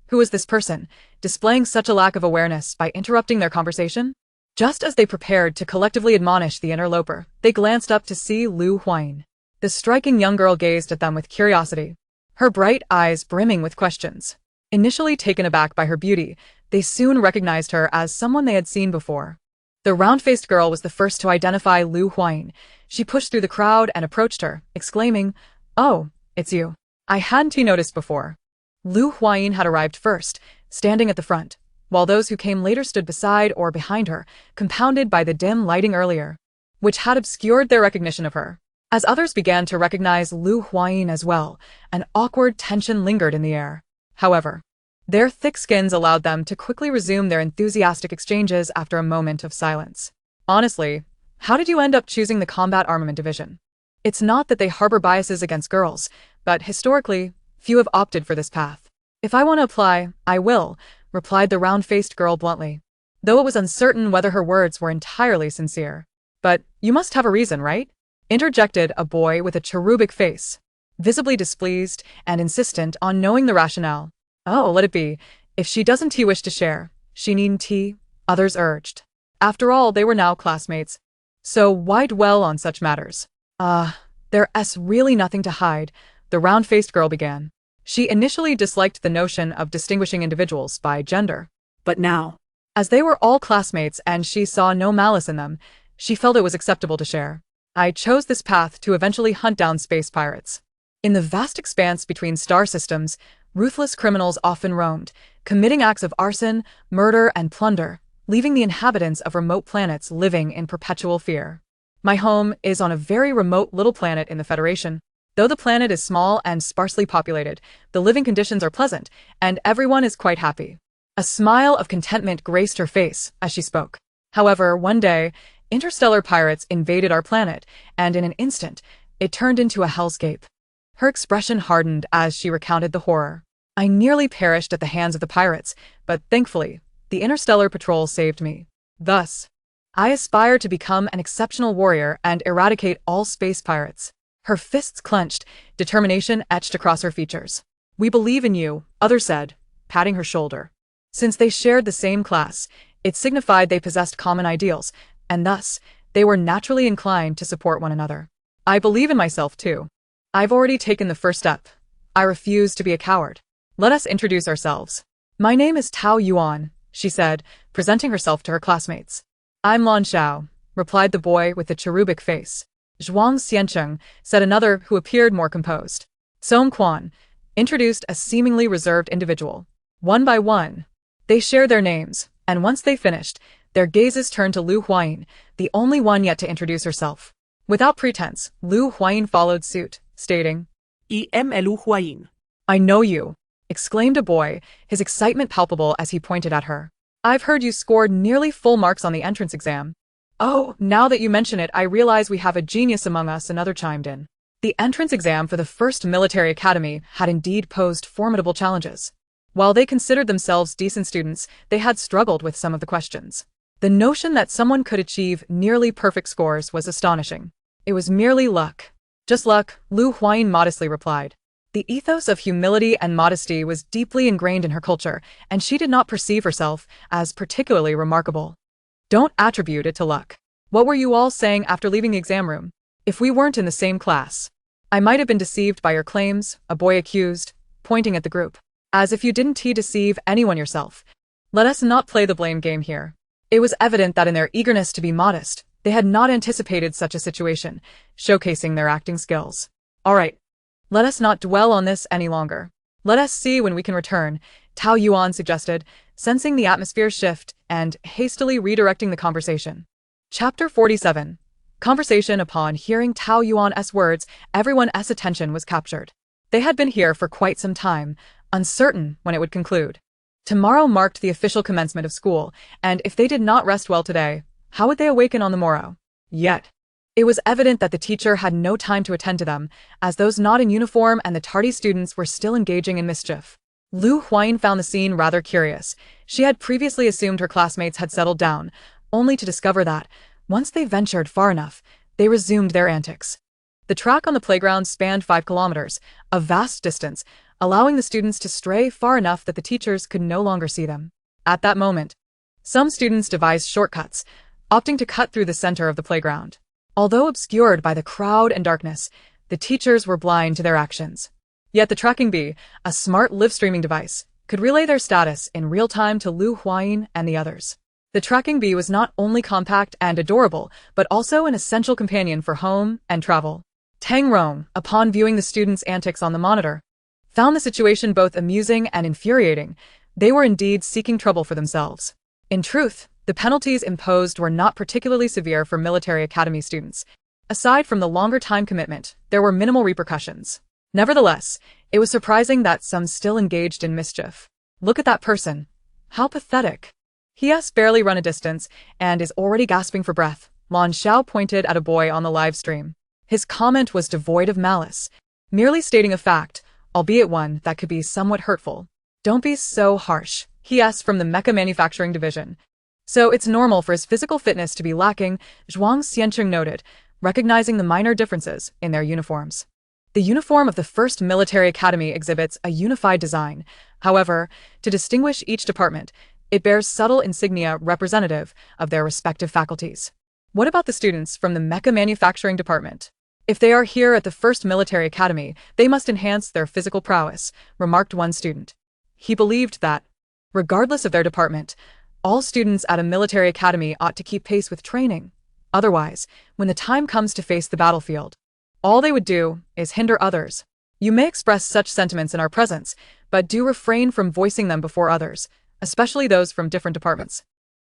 Who was this person, displaying such a lack of awareness by interrupting their conversation? Just as they prepared to collectively admonish the interloper, they glanced up to see Lu Huayin. The striking young girl gazed at them with curiosity, her bright eyes brimming with questions. Initially taken aback by her beauty, they soon recognized her as someone they had seen before. The round-faced girl was the first to identify Lu Huayin. She pushed through the crowd and approached her, exclaiming, "Oh, it's you. I hadn't noticed before." Lu Huayin had arrived first, standing at the front, while those who came later stood beside or behind her, compounded by the dim lighting earlier, which had obscured their recognition of her. As others began to recognize Lu Huayin as well, an awkward tension lingered in the air. However, their thick skins allowed them to quickly resume their enthusiastic exchanges after a moment of silence. Honestly, how did you end up choosing the combat armament division? It's not that they harbor biases against girls, but historically, few have opted for this path. If I want to apply, I will, replied the round-faced girl bluntly, though it was uncertain whether her words were entirely sincere. But you must have a reason, right? Interjected a boy with a cherubic face, visibly displeased and insistent on knowing the rationale. Oh, let it be. If she doesn't wish to share, she needn't, others urged. After all, they were now classmates. So why dwell on such matters? There's really nothing to hide, the round-faced girl began. She initially disliked the notion of distinguishing individuals by gender. But now, As they were all classmates and she saw no malice in them, she felt it was acceptable to share. I chose this path to eventually hunt down space pirates. In the vast expanse between star systems, ruthless criminals often roamed, committing acts of arson, murder, and plunder, leaving the inhabitants of remote planets living in perpetual fear. My home is on a very remote little planet in the Federation. Though the planet is small and sparsely populated, the living conditions are pleasant, and everyone is quite happy. A smile of contentment graced her face as she spoke. However, one day, interstellar pirates invaded our planet, and in an instant, it turned into a hellscape. Her expression hardened as she recounted the horror. I nearly perished at the hands of the pirates, but thankfully, the interstellar patrol saved me. Thus, I aspire to become an exceptional warrior and eradicate all space pirates. Her fists clenched, determination etched across her features. We believe in you, others said, patting her shoulder. Since they shared the same class, it signified they possessed common ideals, and thus, they were naturally inclined to support one another. I believe in myself too. I've already taken the first step. I refuse to be a coward. Let us introduce ourselves. My name is Tao Yuan, she said, presenting herself to her classmates. I'm Lan Xiao, replied the boy with the cherubic face. Zhuang Xiancheng, said another who appeared more composed. Song Quan, introduced a seemingly reserved individual. One by one, they shared their names, and once they finished, their gazes turned to Lu Huayin, the only one yet to introduce herself. Without pretense, Lu Huayin followed suit, stating, I'm Lu Huayin. I know you, exclaimed a boy, his excitement palpable as he pointed at her. I've heard you scored nearly full marks on the entrance exam. Oh, now that you mention it, I realize we have a genius among us, another chimed in. The entrance exam for the first military academy had indeed posed formidable challenges. While they considered themselves decent students, they had struggled with some of the questions. The notion that someone could achieve nearly perfect scores was astonishing. It was merely luck. Just luck, Lu Huayin modestly replied. The ethos of humility and modesty was deeply ingrained in her culture, and she did not perceive herself as particularly remarkable. Don't attribute it to luck. What were you all saying after leaving the exam room? If we weren't in the same class, I might have been deceived by your claims, a boy accused, pointing at the group. As if you didn't deceive anyone yourself. Let us not play the blame game here. It was evident that in their eagerness to be modest, they had not anticipated such a situation, showcasing their acting skills. All right. Let us not dwell on this any longer. Let us see when we can return, Tao Yuan suggested, sensing the atmosphere shift and hastily redirecting the conversation. Chapter 47. Conversation. Upon hearing Tao Yuan's words, everyone's attention was captured. They had been here for quite some time, uncertain when it would conclude. Tomorrow marked the official commencement of school, and if they did not rest well today, how would they awaken on the morrow? Yet, it was evident that the teacher had no time to attend to them, as those not in uniform and the tardy students were still engaging in mischief. Lu Huayin found the scene rather curious. She had previously assumed her classmates had settled down, only to discover that, once they ventured far enough, they resumed their antics. The track on the playground spanned 5 kilometers, a vast distance, allowing the students to stray far enough that the teachers could no longer see them. At that moment, some students devised shortcuts, opting to cut through the center of the playground. Although obscured by the crowd and darkness, the teachers were blind to their actions. Yet the tracking bee, a smart live-streaming device, could relay their status in real time to Lu Huayin and the others. The tracking bee was not only compact and adorable, but also an essential companion for home and travel. Tang Rong, upon viewing the students' antics on the monitor, found the situation both amusing and infuriating. They were indeed seeking trouble for themselves. In truth, the penalties imposed were not particularly severe for military academy students. Aside from the longer time commitment, there were minimal repercussions. Nevertheless, it was surprising that some still engaged in mischief. Look at that person. How pathetic. He has barely run a distance and is already gasping for breath. Lan Xiao pointed at a boy on the live stream. His comment was devoid of malice, merely stating a fact, albeit one that could be somewhat hurtful. Don't be so harsh, he asked from the mecha manufacturing division. So it's normal for his physical fitness to be lacking, Zhuang Xiancheng noted, recognizing the minor differences in their uniforms. The uniform of the first military academy exhibits a unified design. However, to distinguish each department, it bears subtle insignia representative of their respective faculties. What about the students from the mecha manufacturing department? If they are here at the first military academy, they must enhance their physical prowess, remarked one student. He believed that, regardless of their department, All students at a military academy ought to keep pace with training. Otherwise, when the time comes to face the battlefield, all they would do is hinder others. You may express such sentiments in our presence, but do refrain from voicing them before others, especially those from different departments.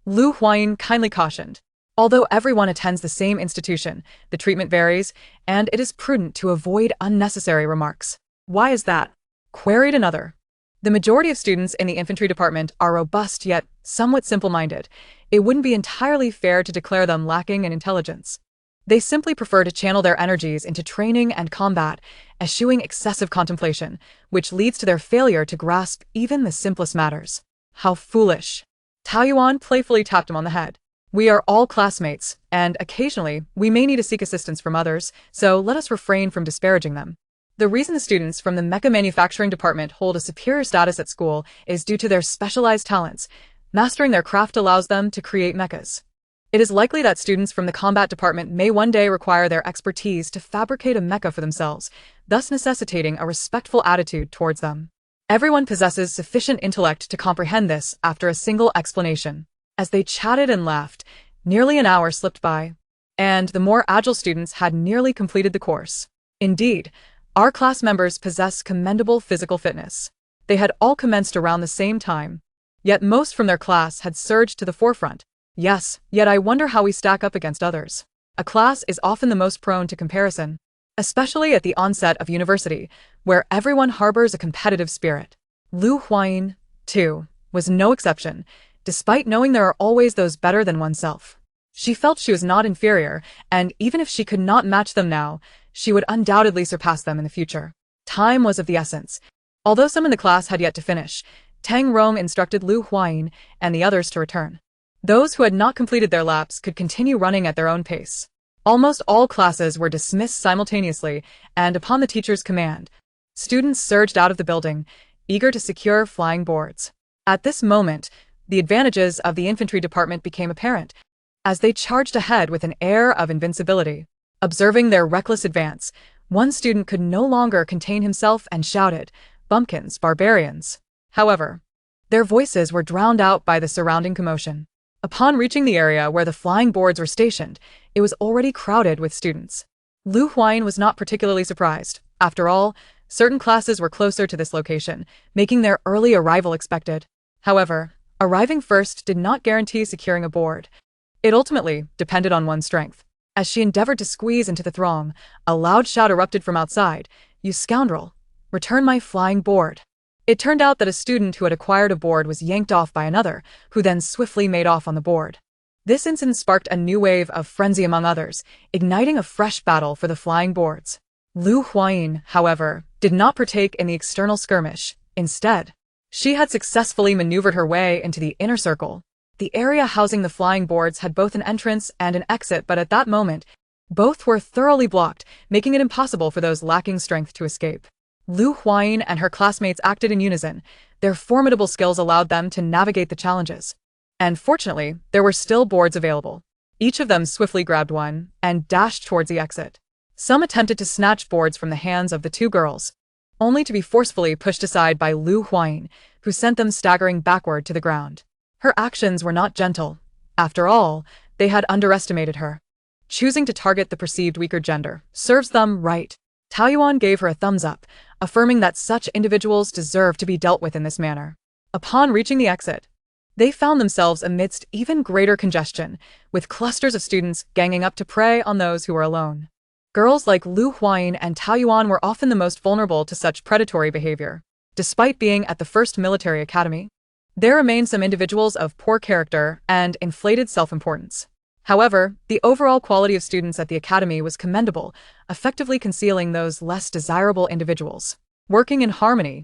Lu Huayin kindly cautioned. Although everyone attends the same institution, the treatment varies, and it is prudent to avoid unnecessary remarks. Why is that? Queried another. The majority of students in the infantry department are robust yet somewhat simple-minded. It wouldn't be entirely fair to declare them lacking in intelligence. They simply prefer to channel their energies into training and combat, eschewing excessive contemplation, which leads to their failure to grasp even the simplest matters. How foolish! Taoyuan playfully tapped him on the head. We are all classmates, and occasionally we may need to seek assistance from others, so let us refrain from disparaging them. The reason the students from the mecha manufacturing department hold a superior status at school is due to their specialized talents. Mastering their craft allows them to create mechas. It is likely that students from the combat department may one day require their expertise to fabricate a mecha for themselves, thus necessitating a respectful attitude towards them. Everyone possesses sufficient intellect to comprehend this after a single explanation. As they chatted and laughed, nearly an hour slipped by, and the more agile students had nearly completed the course. Indeed, our class members possess commendable physical fitness. They had all commenced around the same time, yet most from their class had surged to the forefront. Yes, yet I wonder how we stack up against others. A class is often the most prone to comparison, especially at the onset of university, where everyone harbors a competitive spirit. Lu Huayin, too, was no exception, despite knowing there are always those better than oneself. She felt she was not inferior, and even if she could not match them now, she would undoubtedly surpass them in the future. Time was of the essence. Although some in the class had yet to finish, Tang Rong instructed Lu Huayin and the others to return. Those who had not completed their laps could continue running at their own pace. Almost all classes were dismissed simultaneously, and upon the teacher's command, students surged out of the building, eager to secure flying boards. At this moment, the advantages of the infantry department became apparent, as they charged ahead with an air of invincibility. Observing their reckless advance, one student could no longer contain himself and shouted, "Bumpkins, barbarians!" However, their voices were drowned out by the surrounding commotion. Upon reaching the area where the flying boards were stationed, it was already crowded with students. Lu Huayin was not particularly surprised. After all, certain classes were closer to this location, making their early arrival expected. However, arriving first did not guarantee securing a board. It ultimately depended on one's strength. As she endeavored to squeeze into the throng, a loud shout erupted from outside. "You scoundrel! Return my flying board!" It turned out that a student who had acquired a board was yanked off by another, who then swiftly made off on the board. This incident sparked a new wave of frenzy among others, igniting a fresh battle for the flying boards. Lu Huayin, however, did not partake in the external skirmish. Instead, she had successfully maneuvered her way into the inner circle. The area housing the flying boards had both an entrance and an exit, but at that moment, both were thoroughly blocked, making it impossible for those lacking strength to escape. Lu Huayin and her classmates acted in unison. Their formidable skills allowed them to navigate the challenges. And fortunately, there were still boards available. Each of them swiftly grabbed one and dashed towards the exit. Some attempted to snatch boards from the hands of the two girls, only to be forcefully pushed aside by Lu Huayin, who sent them staggering backward to the ground. Her actions were not gentle. After all, they had underestimated her. Choosing to target the perceived weaker gender serves them right. Taoyuan gave her a thumbs up, affirming that such individuals deserve to be dealt with in this manner. Upon reaching the exit, they found themselves amidst even greater congestion, with clusters of students ganging up to prey on those who were alone. Girls like Lu Huayin and Taoyuan were often the most vulnerable to such predatory behavior. Despite being at the first military academy, there remained some individuals of poor character and inflated self-importance. However, the overall quality of students at the academy was commendable, effectively concealing those less desirable individuals. Working in harmony,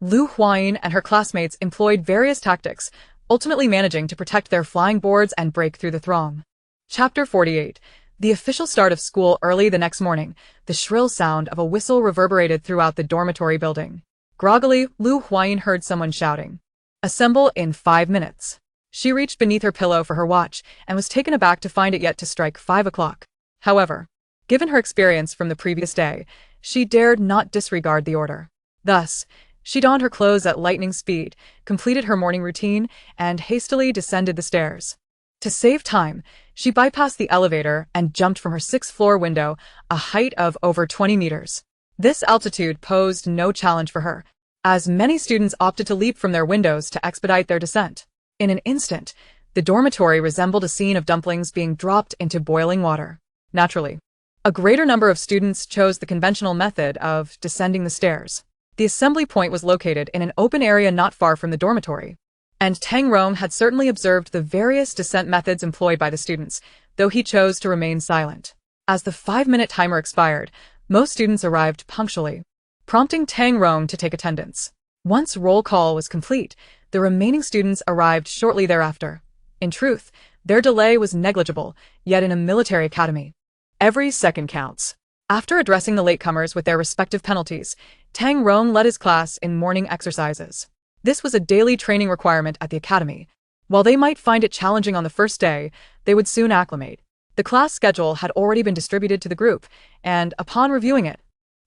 Lu Huayin and her classmates employed various tactics, ultimately managing to protect their flying boards and break through the throng. Chapter 48. The official start of school early the next morning, the shrill sound of a whistle reverberated throughout the dormitory building. Groggily, Lu Huayin heard someone shouting, "Assemble in 5 minutes." She reached beneath her pillow for her watch and was taken aback to find it yet to strike 5 o'clock. However, given her experience from the previous day, she dared not disregard the order. Thus, She donned her clothes at lightning speed, completed her morning routine, and hastily descended the stairs. To save time, she bypassed the elevator and jumped from her sixth-floor window, a height of over 20 meters. This altitude posed no challenge for her, as many students opted to leap from their windows to expedite their descent. In an instant, the dormitory resembled a scene of dumplings being dropped into boiling water. Naturally, a greater number of students chose the conventional method of descending the stairs. The assembly point was located in an open area not far from the dormitory, and Tang Rong had certainly observed the various descent methods employed by the students, though he chose to remain silent. As the 5-minute timer expired, most students arrived punctually, prompting Tang Rong to take attendance. Once roll call was complete, the remaining students arrived shortly thereafter. In truth, their delay was negligible, yet in a military academy, every second counts. After addressing the latecomers with their respective penalties, Tang Rong led his class in morning exercises. This was a daily training requirement at the academy. While they might find it challenging on the first day, they would soon acclimate. The class schedule had already been distributed to the group, and upon reviewing it,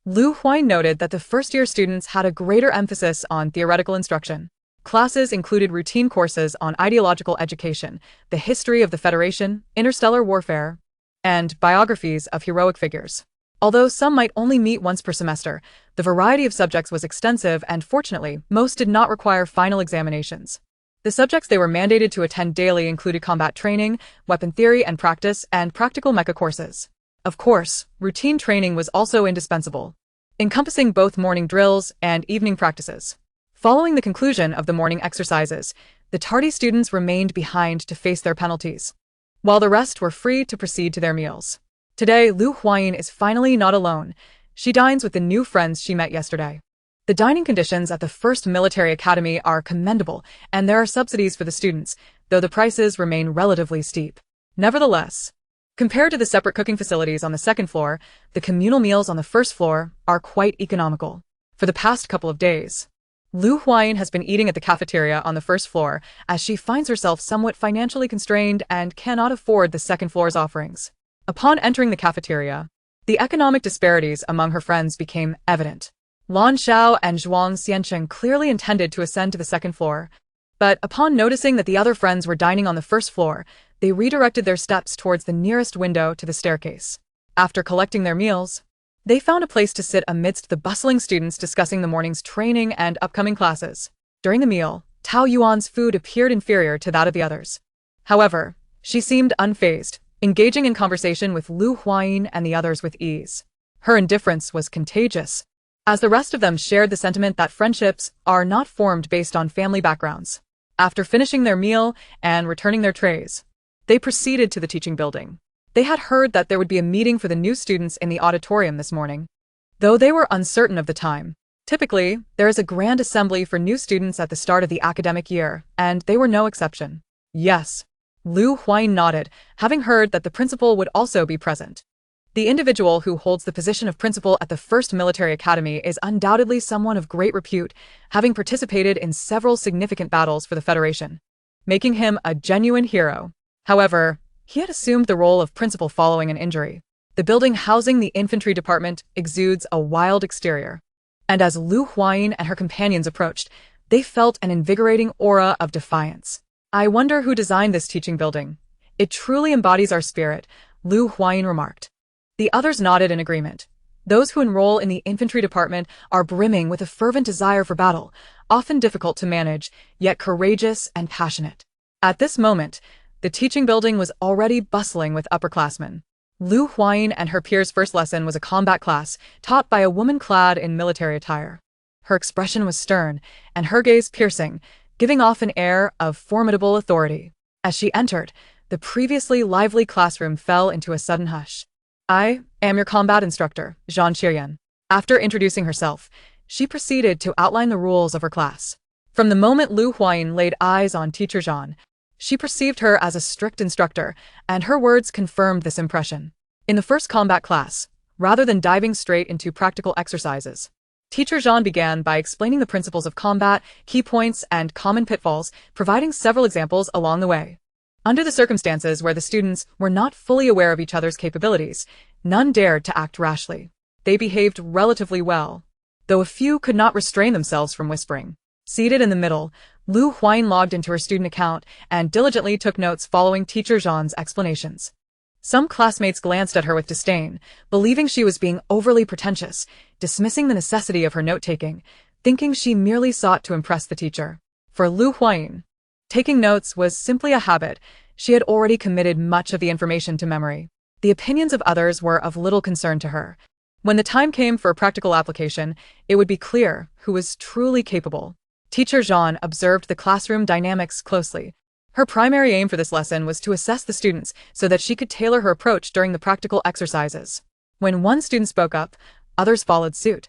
Lu Huayin noted that the first-year students had a greater emphasis on theoretical instruction. Classes included routine courses on ideological education, the history of the Federation, interstellar warfare, and biographies of heroic figures. Although some might only meet once per semester, the variety of subjects was extensive and fortunately, most did not require final examinations. The subjects they were mandated to attend daily included combat training, weapon theory and practice, and practical mecha courses. Of course, routine training was also indispensable, encompassing both morning drills and evening practices. Following the conclusion of the morning exercises, the tardy students remained behind to face their penalties, while the rest were free to proceed to their meals. Today, Lu Huayin is finally not alone. She dines with the new friends she met yesterday. The dining conditions at the first military academy are commendable, and there are subsidies for the students, though the prices remain relatively steep. Nevertheless, compared to the separate cooking facilities on the second floor, the communal meals on the first floor are quite economical. For the past couple of days, Lu Huayin has been eating at the cafeteria on the first floor, as she finds herself somewhat financially constrained and cannot afford the second floor's offerings. Upon entering the cafeteria, the economic disparities among her friends became evident. Lan Xiao and Zhuang Xiancheng clearly intended to ascend to the second floor, but upon noticing that the other friends were dining on the first floor, they redirected their steps towards the nearest window to the staircase. After collecting their meals, they found a place to sit amidst the bustling students discussing the morning's training and upcoming classes. During the meal, Tao Yuan's food appeared inferior to that of the others. However, she seemed unfazed, engaging in conversation with Lu Huayin and the others with ease. Her indifference was contagious, as the rest of them shared the sentiment that friendships are not formed based on family backgrounds. After finishing their meal and returning their trays, they proceeded to the teaching building. They had heard that there would be a meeting for the new students in the auditorium this morning, though they were uncertain of the time. Typically, there is a grand assembly for new students at the start of the academic year, and they were no exception. Yes. Lu Huayin nodded, having heard that the principal would also be present. The individual who holds the position of principal at the First Military Academy is undoubtedly someone of great repute, having participated in several significant battles for the Federation, making him a genuine hero. However, he had assumed the role of principal following an injury. The building housing the infantry department exudes a wild exterior, and as Lu Huayin and her companions approached, they felt an invigorating aura of defiance. I wonder who designed this teaching building. It truly embodies our spirit, Lu Huayin remarked. The others nodded in agreement. Those who enroll in the infantry department are brimming with a fervent desire for battle, often difficult to manage, yet courageous and passionate. At this moment, the teaching building was already bustling with upperclassmen. Lu Huayin and her peers' first lesson was a combat class, taught by a woman clad in military attire. Her expression was stern, and her gaze piercing, giving off an air of formidable authority. As she entered, the previously lively classroom fell into a sudden hush. I am your combat instructor, Zhang Qiyan. After introducing herself, she proceeded to outline the rules of her class. From the moment Lu Huayin laid eyes on teacher Zhang, she perceived her as a strict instructor, and her words confirmed this impression. In the first combat class, rather than diving straight into practical exercises, Teacher Zhang began by explaining the principles of combat, key points, and common pitfalls, providing several examples along the way. Under the circumstances where the students were not fully aware of each other's capabilities, none dared to act rashly. They behaved relatively well. though a few could not restrain themselves from whispering. Seated in the middle, Huayin logged into her student account and diligently took notes following teacher Zhang's explanations. Some classmates glanced at her with disdain, believing she was being overly pretentious, dismissing the necessity of her note-taking, thinking she merely sought to impress the teacher. For Huayin, taking notes was simply a habit. She had already committed much of the information to memory. The opinions of others were of little concern to her. When the time came for a practical application, it would be clear who was truly capable. Teacher Zhang observed the classroom dynamics closely. Her primary aim for this lesson was to assess the students so that she could tailor her approach during the practical exercises. When one student spoke up, others followed suit,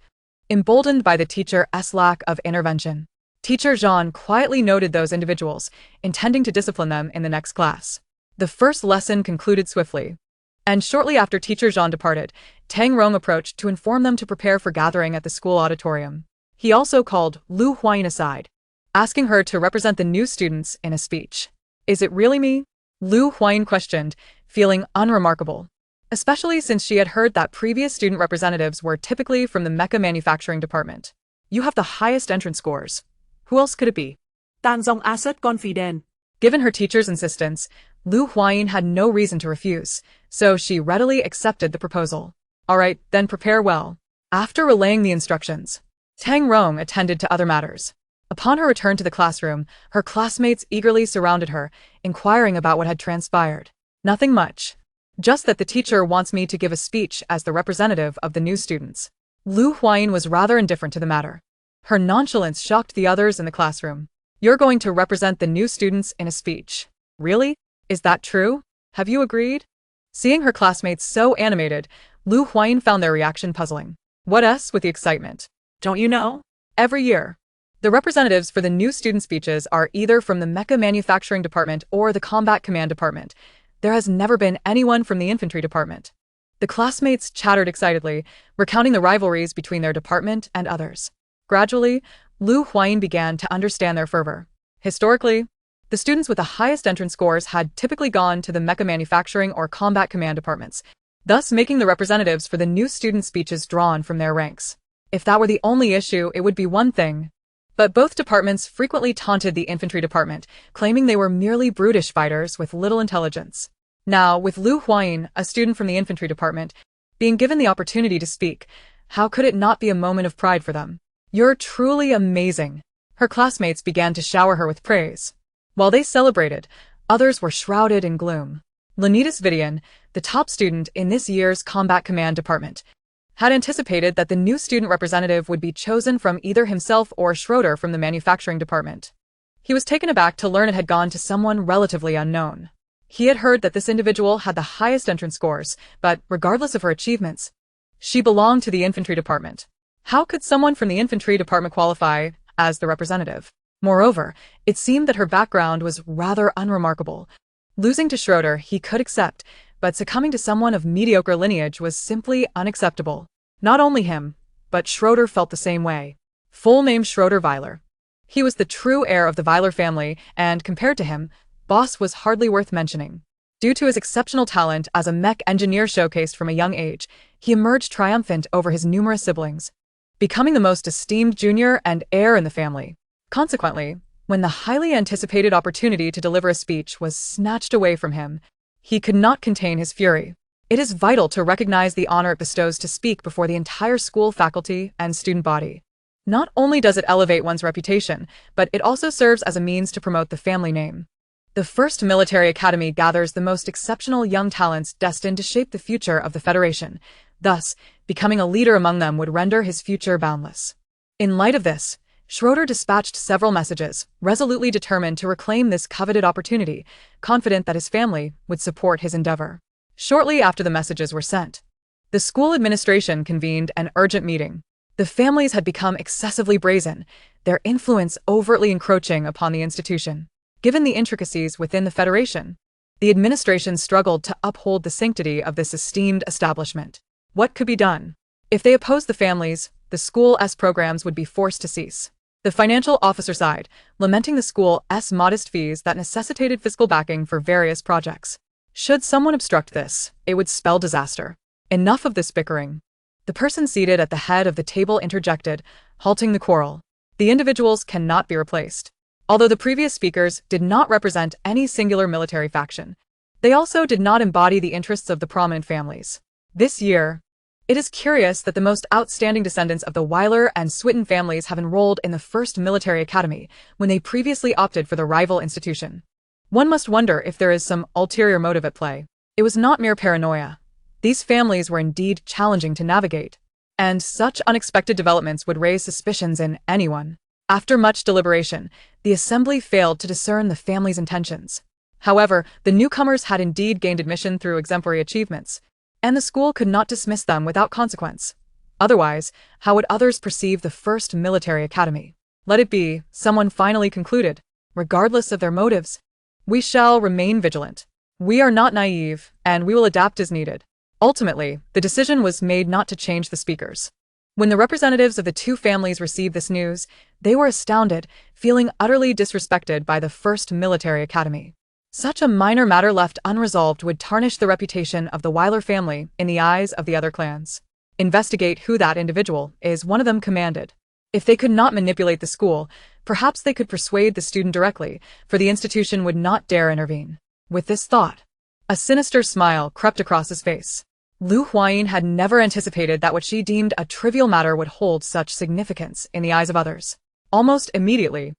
emboldened by the teacher's lack of intervention. Teacher Zhang quietly noted those individuals, intending to discipline them in the next class. The first lesson concluded swiftly, and shortly after Teacher Zhang departed, Tang Rong approached to inform them to prepare for gathering at the school auditorium. He also called Huayin aside, asking her to represent the new students in a speech. "Is it really me?" Huayin questioned, feeling unremarkable, especially since she had heard that previous student representatives were typically from the mecha manufacturing department. "You have the highest entrance scores. Who else could it be?" Tan Zong asked confident. Given her teacher's insistence, Huayin had no reason to refuse, so she readily accepted the proposal. "All right, then prepare well." After relaying the instructions, Tang Rong attended to other matters. Upon her return to the classroom, her classmates eagerly surrounded her, inquiring about what had transpired. "Nothing much. Just that the teacher wants me to give a speech as the representative of the new students." Huayin was rather indifferent to the matter. Her nonchalance shocked the others in the classroom. "You're going to represent the new students in a speech. Really? Is that true? Have you agreed?" Seeing her classmates so animated, Huayin found their reaction puzzling. What else with the excitement? Don't you know? Every year, the representatives for the new student speeches are either from the mecha manufacturing department or the combat command department. There has never been anyone from the infantry department. The classmates chattered excitedly, recounting the rivalries between their department and others. Gradually, Huayin began to understand their fervor. Historically, the students with the highest entrance scores had typically gone to the mecha manufacturing or combat command departments, thus making the representatives for the new student speeches drawn from their ranks. If that were the only issue, it would be one thing. But both departments frequently taunted the infantry department, claiming they were merely brutish fighters with little intelligence. Now, with Huayin, a student from the infantry department, being given the opportunity to speak, how could it not be a moment of pride for them? "You're truly amazing." Her classmates began to shower her with praise. While they celebrated, others were shrouded in gloom. Leonidas Vidian, the top student in this year's Combat Command Department, had anticipated that the new student representative would be chosen from either himself or Schroeder from the manufacturing department. He was taken aback to learn it had gone to someone relatively unknown. He had heard that this individual had the highest entrance scores, but regardless of her achievements, she belonged to the infantry department. How could someone from the infantry department qualify as the representative? Moreover, it seemed that her background was rather unremarkable. Losing to Schroeder he could accept, but succumbing to someone of mediocre lineage was simply unacceptable. Not only him, but Schroeder felt the same way. Full name Schroeder Weiler. He was the true heir of the Weiler family, and compared to him, Boss was hardly worth mentioning. Due to his exceptional talent as a mech engineer showcased from a young age, he emerged triumphant over his numerous siblings, becoming the most esteemed junior and heir in the family. Consequently, when the highly anticipated opportunity to deliver a speech was snatched away from him, he could not contain his fury. It is vital to recognize the honor it bestows to speak before the entire school faculty and student body. Not only does it elevate one's reputation, but it also serves as a means to promote the family name. The first military academy gathers the most exceptional young talents destined to shape the future of the Federation. Thus, becoming a leader among them would render his future boundless. In light of this, Schroeder dispatched several messages, resolutely determined to reclaim this coveted opportunity, confident that his family would support his endeavor. Shortly after the messages were sent, the school administration convened an urgent meeting. The families had become excessively brazen, their influence overtly encroaching upon the institution. Given the intricacies within the Federation, the administration struggled to uphold the sanctity of this esteemed establishment. What could be done? If they opposed the families, the school's programs would be forced to cease. The financial officer sighed, lamenting the school's modest fees that necessitated fiscal backing for various projects. Should someone obstruct this, it would spell disaster. Enough of this bickering. The person seated at the head of the table interjected, halting the quarrel. The individuals cannot be replaced. Although the previous speakers did not represent any singular military faction, they also did not embody the interests of the prominent families. This year, it is curious that the most outstanding descendants of the Weiler and Switten families have enrolled in the first military academy when they previously opted for the rival institution. One must wonder if there is some ulterior motive at play. It was not mere paranoia. These families were indeed challenging to navigate, and such unexpected developments would raise suspicions in anyone. After much deliberation, the assembly failed to discern the family's intentions. However, the newcomers had indeed gained admission through exemplary achievements, and the school could not dismiss them without consequence. Otherwise, how would others perceive the first military academy? Let it be, someone finally concluded. Regardless of their motives, we shall remain vigilant. We are not naive, and we will adapt as needed. Ultimately, the decision was made not to change the speakers. When the representatives of the two families received this news, they were astounded, feeling utterly disrespected by the first military academy. Such a minor matter left unresolved would tarnish the reputation of the Weiler family in the eyes of the other clans. Investigate who that individual is, one of them commanded. If they could not manipulate the school, perhaps they could persuade the student directly, for the institution would not dare intervene. With this thought, a sinister smile crept across his face. Huayin had never anticipated that what she deemed a trivial matter would hold such significance in the eyes of others. Almost immediately,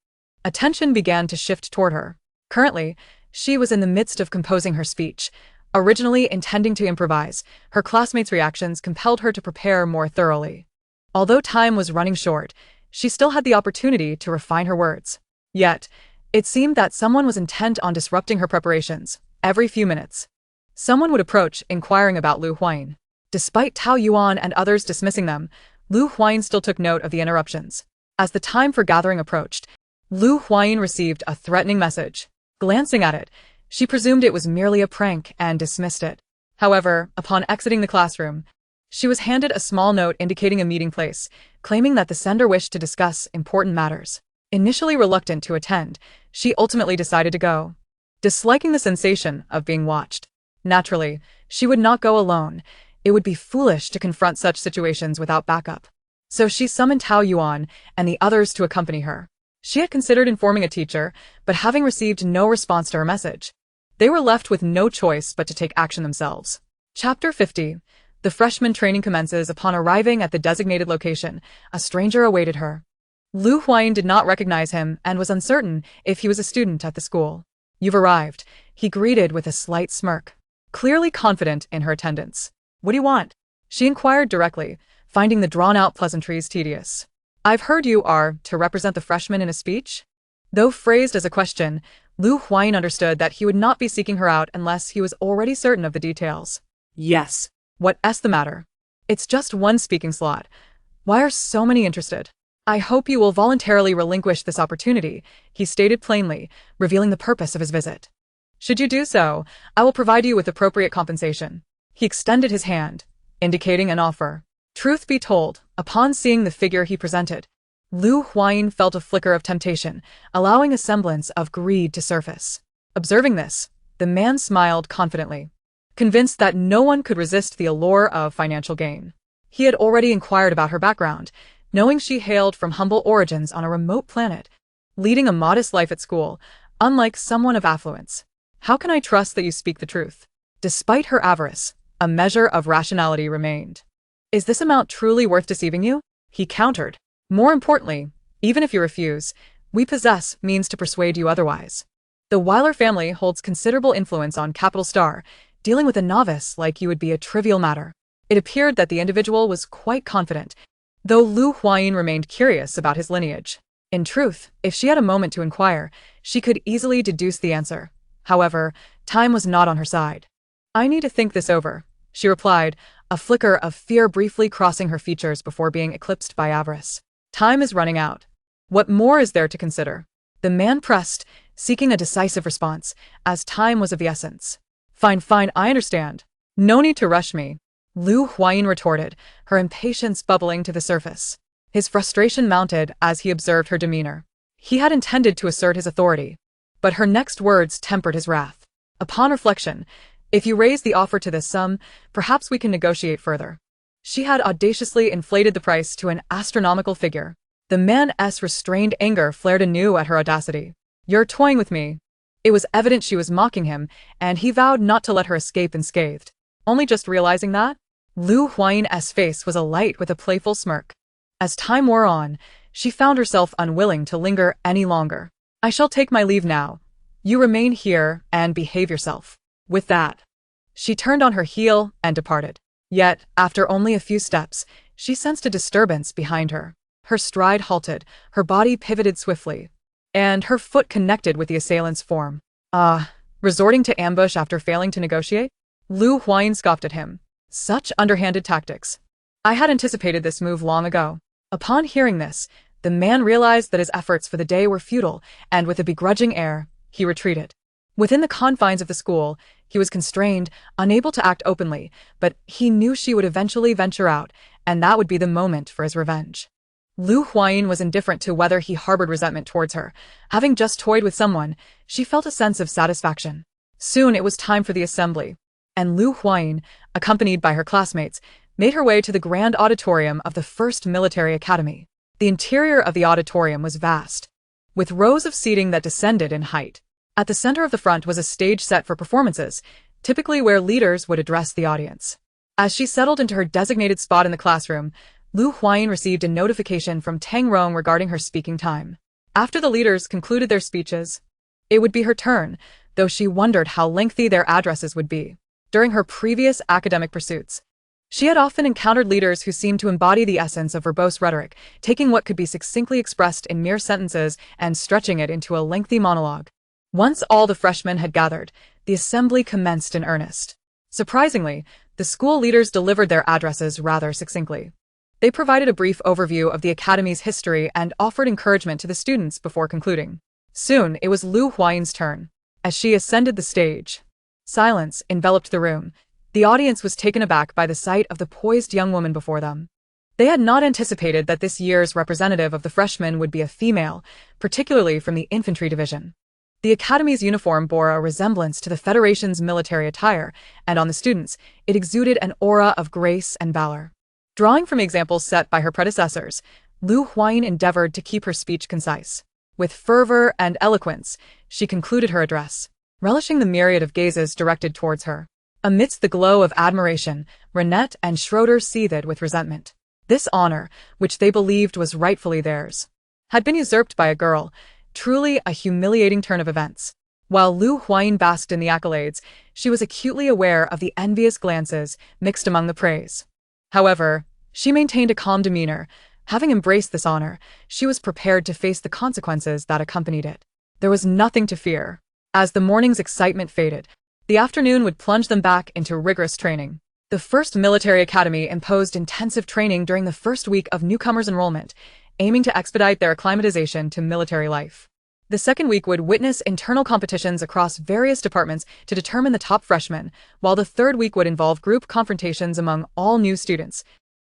attention began to shift toward her. Currently, she was in the midst of composing her speech. Originally intending to improvise, her classmates' reactions compelled her to prepare more thoroughly. Although time was running short, she still had the opportunity to refine her words. Yet, it seemed that someone was intent on disrupting her preparations. Every few minutes, someone would approach, inquiring about Huayin. Despite Tao Yuan and others dismissing them, Huayin still took note of the interruptions. As the time for gathering approached, Huayin received a threatening message. Glancing at it, she presumed it was merely a prank and dismissed it. However, upon exiting the classroom, she was handed a small note indicating a meeting place, claiming that the sender wished to discuss important matters. Initially reluctant to attend, she ultimately decided to go. Disliking the sensation of being watched, naturally, she would not go alone. It would be foolish to confront such situations without backup. So she summoned Tao Yuan and the others to accompany her. She had considered informing a teacher, but having received no response to her message, they were left with no choice but to take action themselves. Chapter 50. The freshman training commences. Upon arriving at the designated location, a stranger awaited her. Huayin did not recognize him and was uncertain if he was a student at the school. "You've arrived," he greeted with a slight smirk, clearly confident in her attendance. "What do you want?" she inquired directly, finding the drawn-out pleasantries tedious. "I've heard you are to represent the freshmen in a speech?" Though phrased as a question, Huayin understood that he would not be seeking her out unless he was already certain of the details. Yes. "What's the matter?" "It's just one speaking slot. Why are so many interested?" "I hope you will voluntarily relinquish this opportunity," he stated plainly, revealing the purpose of his visit. "Should you do so, I will provide you with appropriate compensation." He extended his hand, indicating an offer. Truth be told, upon seeing the figure he presented, Huayin felt a flicker of temptation, allowing a semblance of greed to surface. Observing this, the man smiled confidently, convinced that no one could resist the allure of financial gain. He had already inquired about her background, knowing she hailed from humble origins on a remote planet, leading a modest life at school, unlike someone of affluence. "How can I trust that you speak the truth?" Despite her avarice, a measure of rationality remained. "Is this amount truly worth deceiving you?" he countered. "More importantly, even if you refuse, we possess means to persuade you otherwise. The Weiler family holds considerable influence on Capital Star. Dealing with a novice like you would be a trivial matter." It appeared that the individual was quite confident, though Huayin remained curious about his lineage. In truth, if she had a moment to inquire, she could easily deduce the answer. However, time was not on her side. "I need to think this over," she replied, a flicker of fear briefly crossing her features before being eclipsed by avarice. "Time is running out. What more is there to consider?" The man pressed, seeking a decisive response, as time was of the essence. Fine, I understand. No need to rush me," Huayin retorted, her impatience bubbling to the surface. His frustration mounted as he observed her demeanor. He had intended to assert his authority, but her next words tempered his wrath. "Upon reflection, if you raise the offer to this sum, perhaps we can negotiate further." She had audaciously inflated the price to an astronomical figure. The man's restrained anger flared anew at her audacity. "You're toying with me." It was evident she was mocking him, and he vowed not to let her escape unscathed. Only just realizing that, Lu Huayin's face was alight with a playful smirk. As time wore on, she found herself unwilling to linger any longer. "I shall take my leave now. You remain here and behave yourself." With that, she turned on her heel and departed. Yet, after only a few steps, she sensed a disturbance behind her. Her stride halted, her body pivoted swiftly, and her foot connected with the assailant's form. Resorting to ambush after failing to negotiate? Lu Huayin scoffed at him. Such underhanded tactics. I had anticipated this move long ago. Upon hearing this, the man realized that his efforts for the day were futile, and with a begrudging air, he retreated. Within the confines of the school, he was constrained, unable to act openly, but he knew she would eventually venture out, and that would be the moment for his revenge. Lu Huayin was indifferent to whether he harbored resentment towards her. Having just toyed with someone, she felt a sense of satisfaction. Soon it was time for the assembly, and Lu Huayin, accompanied by her classmates, made her way to the grand auditorium of the First Military Academy. The interior of the auditorium was vast, with rows of seating that descended in height. At the center of the front was a stage set for performances, typically where leaders would address the audience. As she settled into her designated spot in the classroom, Lu Huayin received a notification from Tang Rong regarding her speaking time. After the leaders concluded their speeches, it would be her turn, though she wondered how lengthy their addresses would be. During her previous academic pursuits, she had often encountered leaders who seemed to embody the essence of verbose rhetoric, taking what could be succinctly expressed in mere sentences and stretching it into a lengthy monologue. Once all the freshmen had gathered, the assembly commenced in earnest. Surprisingly, the school leaders delivered their addresses rather succinctly. They provided a brief overview of the academy's history and offered encouragement to the students before concluding. Soon, it was Lu Huayin's turn. As she ascended the stage, silence enveloped the room. The audience was taken aback by the sight of the poised young woman before them. They had not anticipated that this year's representative of the freshmen would be a female, particularly from the infantry division. The Academy's uniform bore a resemblance to the Federation's military attire, and on the students, it exuded an aura of grace and valor. Drawing from examples set by her predecessors, Lu Huayin endeavored to keep her speech concise. With fervor and eloquence, she concluded her address, relishing the myriad of gazes directed towards her. Amidst the glow of admiration, Renette and Schroeder seethed with resentment. This honor, which they believed was rightfully theirs, had been usurped by a girl. Truly a humiliating turn of events. While Lu Huayin basked in the accolades, she was acutely aware of the envious glances mixed among the praise. However, she maintained a calm demeanor. Having embraced this honor, she was prepared to face the consequences that accompanied it. There was nothing to fear. As the morning's excitement faded, the afternoon would plunge them back into rigorous training. The First Military Academy imposed intensive training during the first week of newcomers' enrollment, aiming to expedite their acclimatization to military life. The second week would witness internal competitions across various departments to determine the top freshmen, while the third week would involve group confrontations among all new students,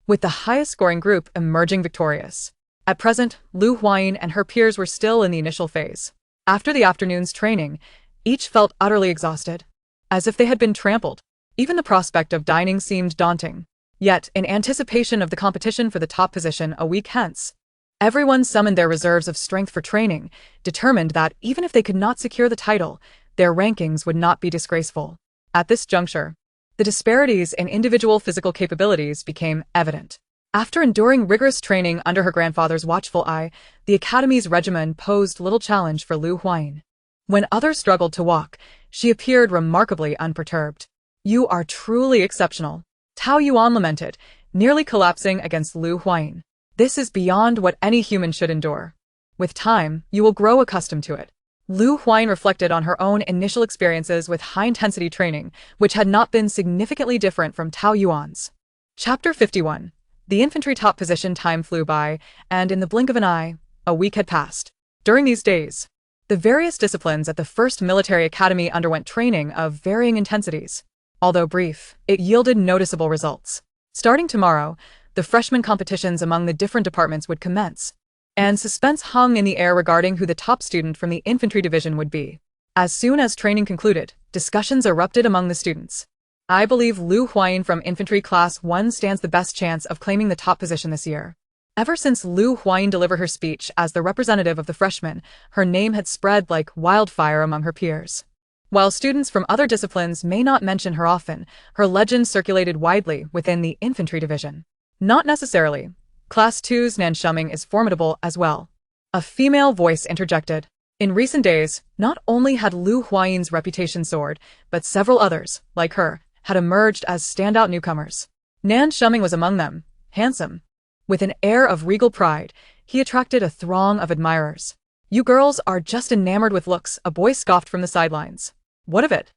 with the highest-scoring group emerging victorious. At present, Lu Huayin and her peers were still in the initial phase. After the afternoon's training, each felt utterly exhausted, as if they had been trampled. Even the prospect of dining seemed daunting. Yet, in anticipation of the competition for the top position a week hence, everyone summoned their reserves of strength for training, determined that even if they could not secure the title, their rankings would not be disgraceful. At this juncture, the disparities in individual physical capabilities became evident. After enduring rigorous training under her grandfather's watchful eye, the Academy's regimen posed little challenge for Lu Huayin. When others struggled to walk, she appeared remarkably unperturbed. "You are truly exceptional," Tao Yuan lamented, nearly collapsing against Lu Huayin. "This is beyond what any human should endure. With time, you will grow accustomed to it." Lu Huayin reflected on her own initial experiences with high-intensity training, which had not been significantly different from Tao Yuan's. Chapter 51. The infantry top position. Time flew by, and in the blink of an eye, a week had passed. During these days, the various disciplines at the First Military Academy underwent training of varying intensities. Although brief, it yielded noticeable results. Starting tomorrow, the freshman competitions among the different departments would commence, and suspense hung in the air regarding who the top student from the infantry division would be. As soon as training concluded, discussions erupted among the students. I believe Lu Huayin from Infantry Class 1 stands the best chance of claiming the top position this year. Ever since Lu Huayin delivered her speech as the representative of the freshmen, her name had spread like wildfire among her peers. While students from other disciplines may not mention her often, her legend circulated widely within the infantry division. Not necessarily. Class 2's Nan Shuming is formidable as well. A female voice interjected. In recent days, not only had Lu Huayin's reputation soared, but several others, like her, had emerged as standout newcomers. Nan Shuming was among them, handsome. With an air of regal pride, he attracted a throng of admirers. "You girls are just enamored with looks," a boy scoffed from the sidelines. "What of it?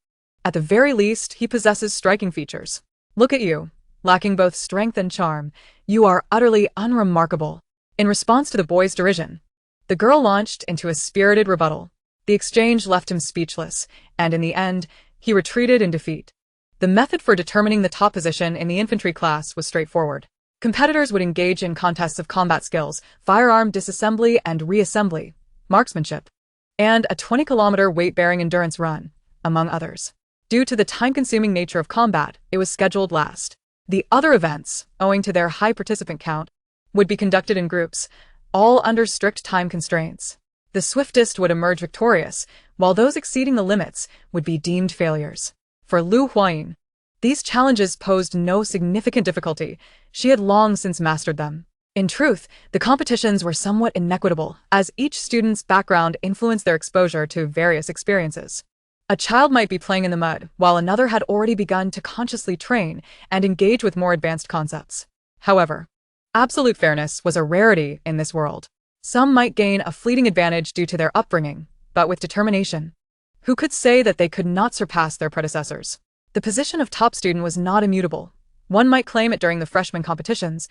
At the very least, he possesses striking features. Look at you, lacking both strength and charm. You are utterly unremarkable." In response to the boy's derision, the girl launched into a spirited rebuttal. The exchange left him speechless, and in the end, he retreated in defeat. The method for determining the top position in the infantry class was straightforward. Competitors would engage in contests of combat skills, firearm disassembly and reassembly, marksmanship, and a 20-kilometer weight-bearing endurance run, among others. Due to the time-consuming nature of combat, it was scheduled last. The other events, owing to their high participant count, would be conducted in groups, all under strict time constraints. The swiftest would emerge victorious, while those exceeding the limits would be deemed failures. For Lu Huayin, these challenges posed no significant difficulty. She had long since mastered them. In truth, the competitions were somewhat inequitable, as each student's background influenced their exposure to various experiences. A child might be playing in the mud, while another had already begun to consciously train and engage with more advanced concepts. However, absolute fairness was a rarity in this world. Some might gain a fleeting advantage due to their upbringing, but with determination, who could say that they could not surpass their predecessors? The position of top student was not immutable. One might claim it during the freshman competitions,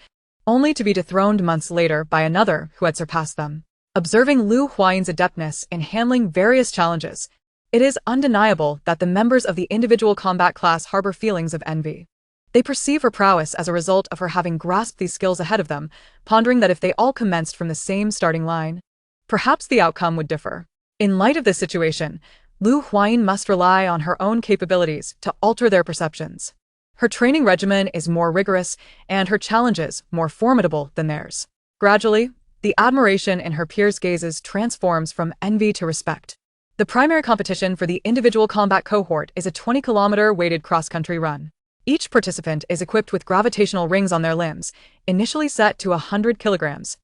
only to be dethroned months later by another who had surpassed them. Observing Lu Huayin's adeptness in handling various challenges, it is undeniable that the members of the individual combat class harbor feelings of envy. They perceive her prowess as a result of her having grasped these skills ahead of them, pondering that if they all commenced from the same starting line, perhaps the outcome would differ. In light of this situation, Lu Huayin must rely on her own capabilities to alter their perceptions. Her training regimen is more rigorous, and her challenges more formidable than theirs. Gradually, the admiration in her peers' gazes transforms from envy to respect. The primary competition for the individual combat cohort is a 20-kilometer weighted cross-country run. Each participant is equipped with gravitational rings on their limbs, initially set to 100 kilograms,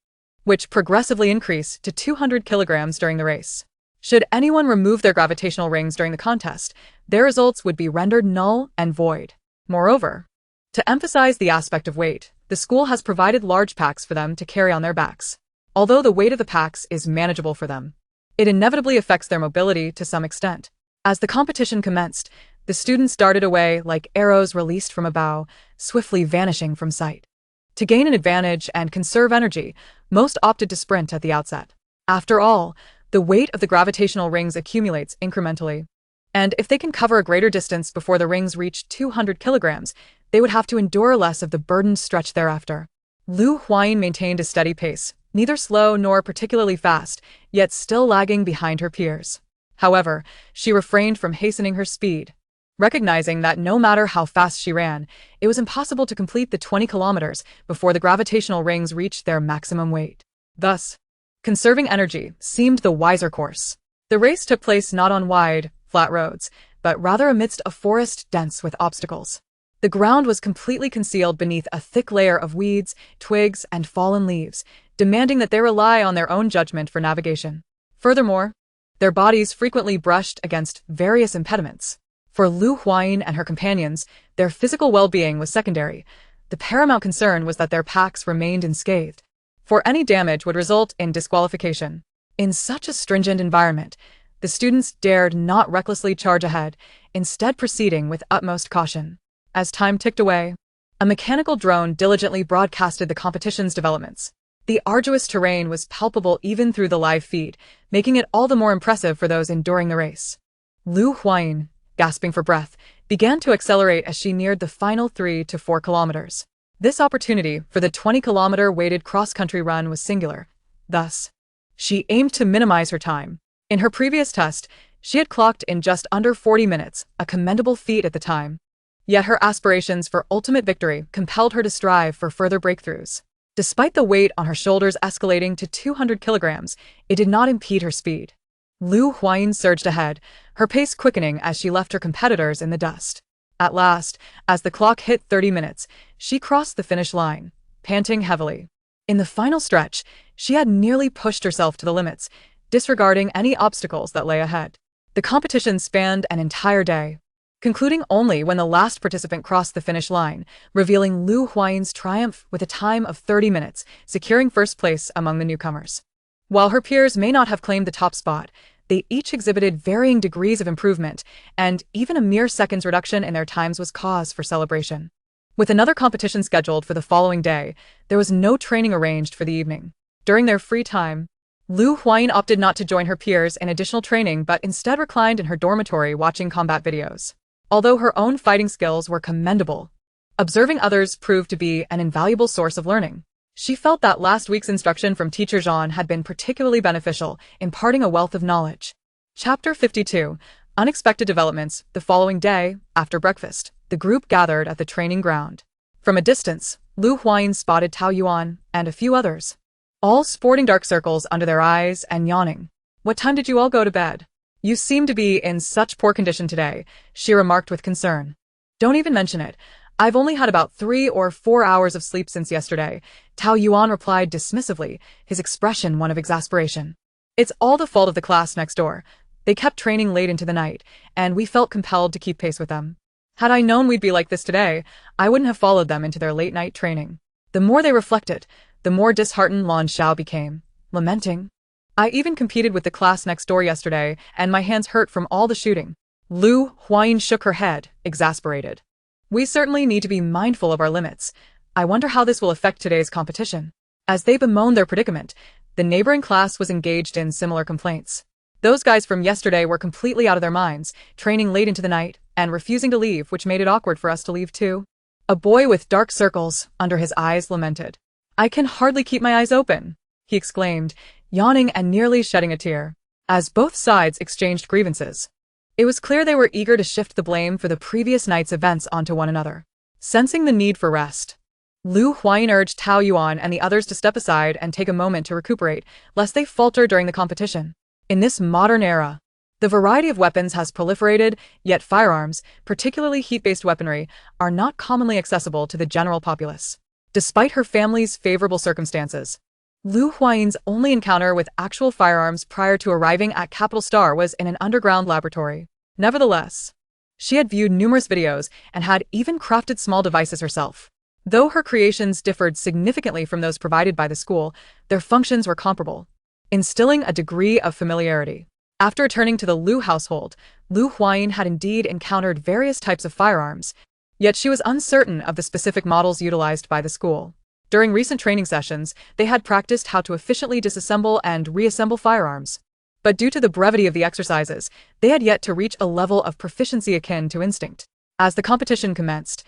which progressively increase to 200 kilograms during the race. Should anyone remove their gravitational rings during the contest, their results would be rendered null and void. Moreover, to emphasize the aspect of weight, the school has provided large packs for them to carry on their backs. Although the weight of the packs is manageable for them, it inevitably affects their mobility to some extent. As the competition commenced, the students darted away like arrows released from a bow, swiftly vanishing from sight. To gain an advantage and conserve energy, most opted to sprint at the outset. After all, the weight of the gravitational rings accumulates incrementally, and if they can cover a greater distance before the rings reach 200 kilograms, they would have to endure less of the burdened stretch thereafter. Lu Huayin maintained a steady pace, neither slow nor particularly fast, yet still lagging behind her peers. However, she refrained from hastening her speed, recognizing that no matter how fast she ran, it was impossible to complete the 20 kilometers before the gravitational rings reached their maximum weight. Thus, conserving energy seemed the wiser course. The race took place not on wide, flat roads, but rather amidst a forest dense with obstacles. The ground was completely concealed beneath a thick layer of weeds, twigs, and fallen leaves, demanding that they rely on their own judgment for navigation. Furthermore, their bodies frequently brushed against various impediments. For Lu Huayin and her companions, their physical well-being was secondary. The paramount concern was that their packs remained unscathed, for any damage would result in disqualification. In such a stringent environment, the students dared not recklessly charge ahead, instead proceeding with utmost caution. As time ticked away, a mechanical drone diligently broadcasted the competition's developments. The arduous terrain was palpable even through the live feed, making it all the more impressive for those enduring the race. Lu Huayin, gasping for breath, began to accelerate as she neared the final 3 to 4 kilometers. This opportunity for the 20-kilometer weighted cross-country run was singular. Thus, she aimed to minimize her time. In her previous test, she had clocked in just under 40 minutes, a commendable feat at the time. Yet her aspirations for ultimate victory compelled her to strive for further breakthroughs. Despite the weight on her shoulders escalating to 200 kilograms, it did not impede her speed. Lu Huayin surged ahead, her pace quickening as she left her competitors in the dust. At last, as the clock hit 30 minutes, she crossed the finish line, panting heavily. In the final stretch, she had nearly pushed herself to the limits, disregarding any obstacles that lay ahead. The competition spanned an entire day, concluding only when the last participant crossed the finish line, revealing Lu Huayin's triumph with a time of 30 minutes, securing first place among the newcomers. While her peers may not have claimed the top spot, they each exhibited varying degrees of improvement, and even a mere second's reduction in their times was cause for celebration. With another competition scheduled for the following day, there was no training arranged for the evening. During their free time, Lu Huayin opted not to join her peers in additional training but instead reclined in her dormitory watching combat videos. Although her own fighting skills were commendable, observing others proved to be an invaluable source of learning. She felt that last week's instruction from Teacher Zhan had been particularly beneficial, imparting a wealth of knowledge. Chapter 52. Unexpected developments. The following day, after breakfast, the group gathered at the training ground. From a distance, Lu Huayin spotted Tao Yuan and a few others, all sporting dark circles under their eyes and yawning. "What time did you all go to bed? You seem to be in such poor condition today," she remarked with concern. "Don't even mention it. I've only had about 3 or 4 hours of sleep since yesterday," Tao Yuan replied dismissively, his expression one of exasperation. "It's all the fault of the class next door. They kept training late into the night, and we felt compelled to keep pace with them. Had I known we'd be like this today, I wouldn't have followed them into their late-night training." The more they reflected, the more disheartened Lan Xiao became, lamenting. "I even competed with the class next door yesterday, and my hands hurt from all the shooting." Lu Huayin shook her head, exasperated. "We certainly need to be mindful of our limits. I wonder how this will affect today's competition." As they bemoaned their predicament, the neighboring class was engaged in similar complaints. Those guys from yesterday were completely out of their minds, training late into the night, and refusing to leave, which made it awkward for us to leave too. A boy with dark circles under his eyes lamented. "I can hardly keep my eyes open," he exclaimed, yawning and nearly shedding a tear. As both sides exchanged grievances, it was clear they were eager to shift the blame for the previous night's events onto one another. Sensing the need for rest, Lu Huayin urged Tao Yuan and the others to step aside and take a moment to recuperate, lest they falter during the competition. In this modern era, the variety of weapons has proliferated, yet firearms, particularly heat-based weaponry, are not commonly accessible to the general populace. Despite her family's favorable circumstances, Lu Huayin's only encounter with actual firearms prior to arriving at Capital Star was in an underground laboratory. Nevertheless, she had viewed numerous videos and had even crafted small devices herself. Though her creations differed significantly from those provided by the school, their functions were comparable, instilling a degree of familiarity. After returning to the Lu household, Lu Huayin had indeed encountered various types of firearms, yet she was uncertain of the specific models utilized by the school. During recent training sessions, they had practiced how to efficiently disassemble and reassemble firearms. But due to the brevity of the exercises, they had yet to reach a level of proficiency akin to instinct. As the competition commenced,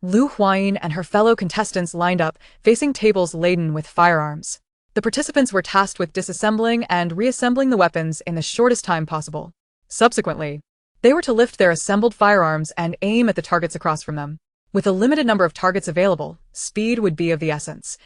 Lu Huayin and her fellow contestants lined up, facing tables laden with firearms. The participants were tasked with disassembling and reassembling the weapons in the shortest time possible. Subsequently, they were to lift their assembled firearms and aim at the targets across from them. With a limited number of targets available, speed would be of the essence.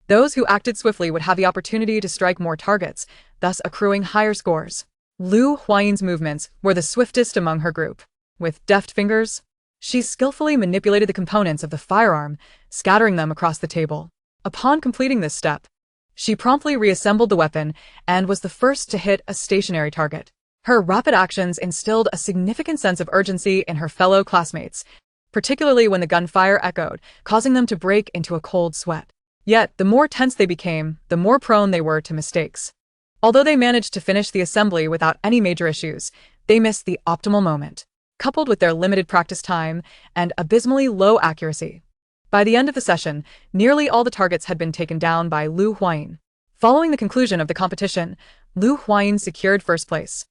Those who acted swiftly would have the opportunity to strike more targets, thus accruing higher scores. Lu Huayin's movements were the swiftest among her group. With deft fingers, she skillfully manipulated the components of the firearm, scattering them across the table. Upon completing this step, she promptly reassembled the weapon and was the first to hit a stationary target. Her rapid actions instilled a significant sense of urgency in her fellow classmates, particularly when the gunfire echoed, causing them to break into a cold sweat. Yet, the more tense they became, the more prone they were to mistakes. Although they managed to finish the assembly without any major issues, they missed the optimal moment, coupled with their limited practice time and abysmally low accuracy. By the end of the session, nearly all the targets had been taken down by Lu Huayin. Following the conclusion of the competition, Lu Huayin secured first place,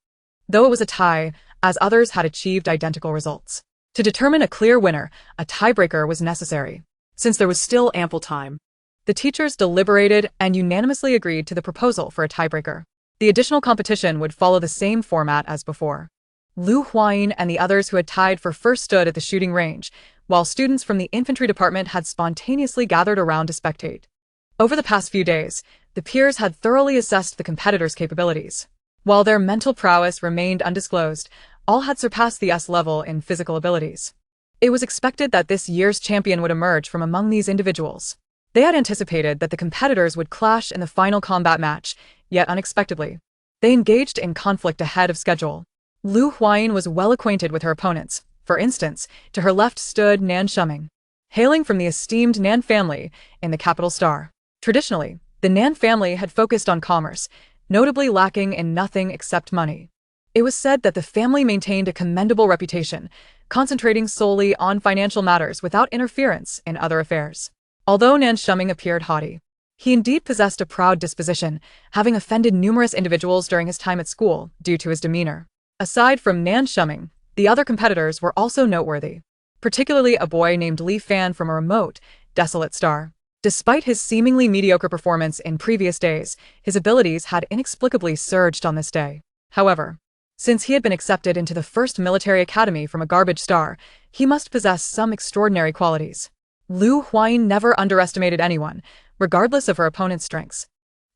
though it was a tie, as others had achieved identical results. To determine a clear winner, a tiebreaker was necessary. Since there was still ample time, the teachers deliberated and unanimously agreed to the proposal for a tiebreaker. The additional competition would follow the same format as before. Lu Huayin and the others who had tied for first stood at the shooting range, while students from the infantry department had spontaneously gathered around to spectate. Over the past few days, the peers had thoroughly assessed the competitors' capabilities. While their mental prowess remained undisclosed, all had surpassed the S level in physical abilities. It was expected that this year's champion would emerge from among these individuals. They had anticipated that the competitors would clash in the final combat match, yet unexpectedly, they engaged in conflict ahead of schedule. Huayin was well acquainted with her opponents. For instance, to her left stood Nan Shuming, hailing from the esteemed Nan family in the capital Star. Traditionally, the Nan family had focused on commerce, notably lacking in nothing except money. It was said that the family maintained a commendable reputation, concentrating solely on financial matters without interference in other affairs. Although Nan Shuming appeared haughty, he indeed possessed a proud disposition, having offended numerous individuals during his time at school due to his demeanor. Aside from Nan Shuming, the other competitors were also noteworthy, particularly a boy named Li Fan from a remote, desolate star. Despite his seemingly mediocre performance in previous days, his abilities had inexplicably surged on this day. However, since he had been accepted into the first military academy from a garbage star, he must possess some extraordinary qualities. Huayin never underestimated anyone, regardless of her opponent's strengths.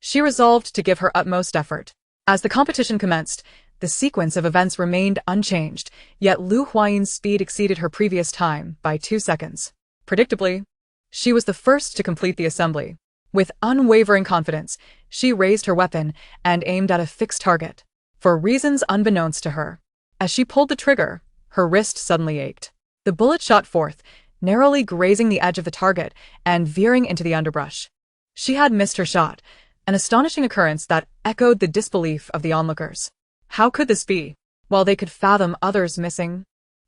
She resolved to give her utmost effort. As the competition commenced, the sequence of events remained unchanged, yet Huayin's speed exceeded her previous time by 2 seconds. Predictably, she was the first to complete the assembly. With unwavering confidence, she raised her weapon and aimed at a fixed target. For reasons unbeknownst to her, as she pulled the trigger, her wrist suddenly ached. The bullet shot forth, narrowly grazing the edge of the target and veering into the underbrush. She had missed her shot, an astonishing occurrence that echoed the disbelief of the onlookers. How could this be? While they could fathom others missing,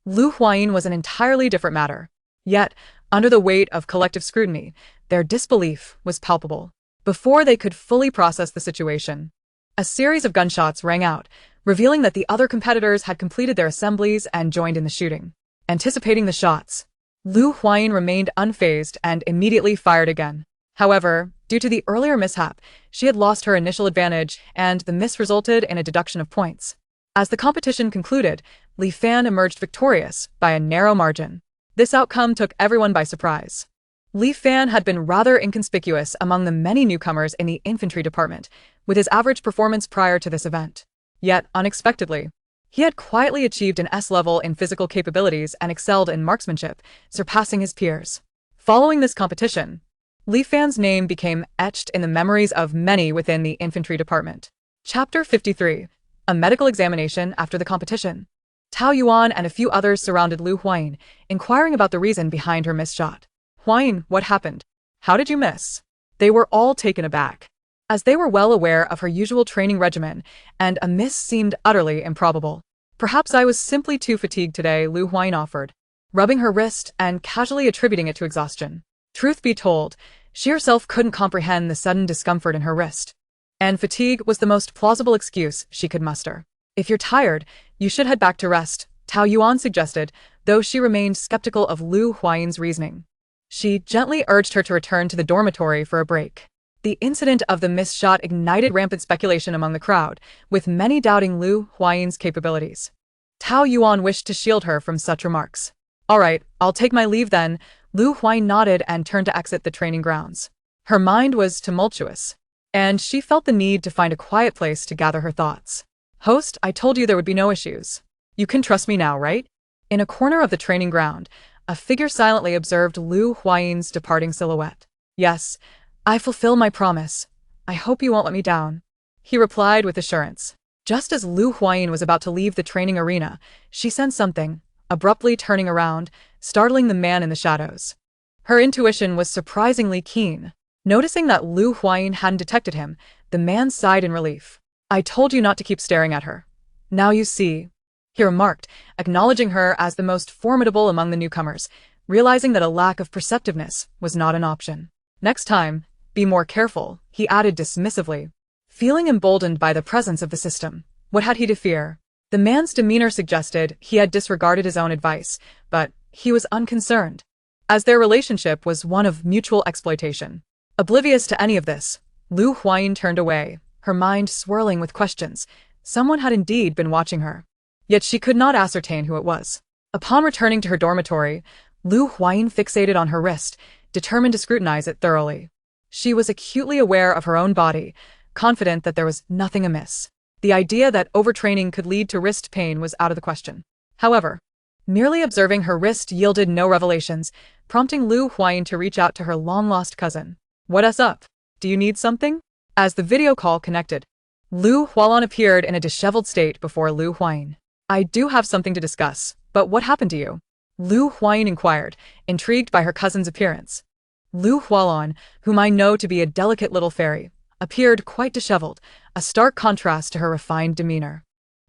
Huayin was an entirely different matter. Yet, under the weight of collective scrutiny, their disbelief was palpable. Before they could fully process the situation, a series of gunshots rang out, revealing that the other competitors had completed their assemblies and joined in the shooting. Anticipating the shots, Huayin remained unfazed and immediately fired again. However, due to the earlier mishap, she had lost her initial advantage, and the miss resulted in a deduction of points. As the competition concluded, Li Fan emerged victorious by a narrow margin. This outcome took everyone by surprise. Li Fan had been rather inconspicuous among the many newcomers in the infantry department, with his average performance prior to this event. Yet, unexpectedly, he had quietly achieved an S level in physical capabilities and excelled in marksmanship, surpassing his peers. Following this competition, Li Fan's name became etched in the memories of many within the infantry department. Chapter 53. A medical examination after the competition. Tao Yuan and a few others surrounded Huayin, inquiring about the reason behind her missed shot. Huayin, what happened? How did you miss? They were all taken aback, as they were well aware of her usual training regimen, and a miss seemed utterly improbable. Perhaps I was simply too fatigued today, Huayin offered, rubbing her wrist and casually attributing it to exhaustion. Truth be told, she herself couldn't comprehend the sudden discomfort in her wrist, and fatigue was the most plausible excuse she could muster. If you're tired, you should head back to rest, Tao Yuan suggested, though she remained skeptical of Huayin's reasoning. She gently urged her to return to the dormitory for a break. The incident of the missed shot ignited rampant speculation among the crowd, with many doubting Huayin's capabilities. Tao Yuan wished to shield her from such remarks. All right, I'll take my leave then, Huayin nodded and turned to exit the training grounds. Her mind was tumultuous, and she felt the need to find a quiet place to gather her thoughts. Host, I told you there would be no issues. You can trust me now, right? In a corner of the training ground, a figure silently observed Huayin's departing silhouette. Yes, I fulfill my promise. I hope you won't let me down, he replied with assurance. Just as Huayin was about to leave the training arena, she sensed something, abruptly turning around, startling the man in the shadows. Her intuition was surprisingly keen. Noticing that Huayin hadn't detected him, the man sighed in relief. I told you not to keep staring at her. Now you see, he remarked, acknowledging her as the most formidable among the newcomers, realizing that a lack of perceptiveness was not an option. Next time, be more careful, he added dismissively. Feeling emboldened by the presence of the system, what had he to fear? The man's demeanor suggested he had disregarded his own advice, but he was unconcerned, as their relationship was one of mutual exploitation. Oblivious to any of this, Huayin turned away, her mind swirling with questions. Someone had indeed been watching her, yet she could not ascertain who it was. Upon returning to her dormitory, Lu Huayin fixated on her wrist, determined to scrutinize it thoroughly. She was acutely aware of her own body, confident that there was nothing amiss. The idea that overtraining could lead to wrist pain was out of the question. However, merely observing her wrist yielded no revelations, prompting Lu Huayin to reach out to her long-lost cousin. "What's up? Do you need something?" As the video call connected, Lu Hualan appeared in a disheveled state before Lu Huayin. "I do have something to discuss, but what happened to you?" Lu Huayin inquired, intrigued by her cousin's appearance. Lu Hualan, whom I know to be a delicate little fairy, appeared quite disheveled, a stark contrast to her refined demeanor.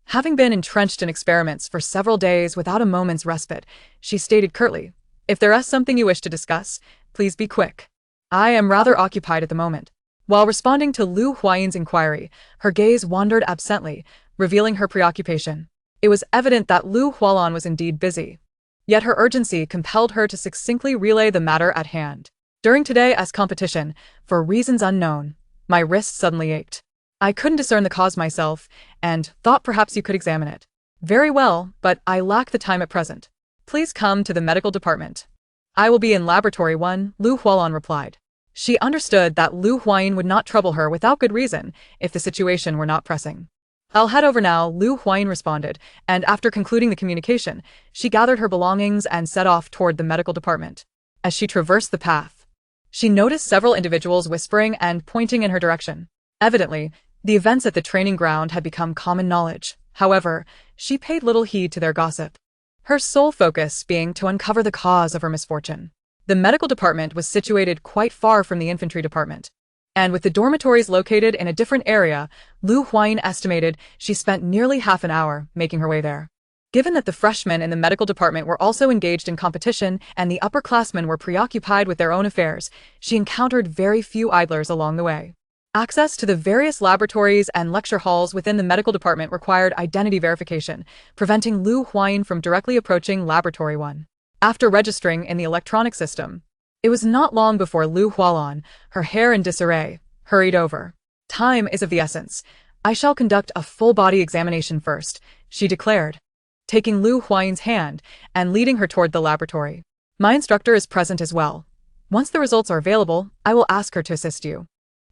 Having been entrenched in experiments for several days without a moment's respite, she stated curtly, "If there is something you wish to discuss, please be quick. I am rather occupied at the moment." While responding to Lu Huayin's inquiry, her gaze wandered absently, revealing her preoccupation. It was evident that Lu Hualan was indeed busy. Yet her urgency compelled her to succinctly relay the matter at hand. "During today's competition, for reasons unknown, my wrist suddenly ached. I couldn't discern the cause myself, and thought perhaps you could examine it." "Very well, but I lack the time at present. Please come to the medical department." "I will be in laboratory 1, Lu Hualan replied. She understood that Lu Huayin would not trouble her without good reason if the situation were not pressing. "I'll head over now," Lu Huayin responded, and after concluding the communication, she gathered her belongings and set off toward the medical department. As she traversed the path, she noticed several individuals whispering and pointing in her direction. Evidently, the events at the training ground had become common knowledge. However, she paid little heed to their gossip, her sole focus being to uncover the cause of her misfortune. The medical department was situated quite far from the infantry department, and with the dormitories located in a different area, Lu Huayin estimated she spent nearly half an hour making her way there. Given that the freshmen in the medical department were also engaged in competition and the upperclassmen were preoccupied with their own affairs, she encountered very few idlers along the way. Access to the various laboratories and lecture halls within the medical department required identity verification, preventing Lu Huayin from directly approaching Laboratory 1. After registering in the electronic system, it was not long before Lu Hualan, her hair in disarray, hurried over. "Time is of the essence. I shall conduct a full-body examination first," she declared, taking Lu Huayin's hand and leading her toward the laboratory. "My instructor is present as well. Once the results are available, I will ask her to assist you."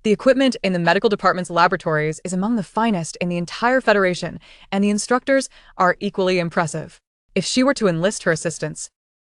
The equipment in the medical department's laboratories is among the finest in the entire Federation, and the instructors are equally impressive. If she were to enlist her assistance,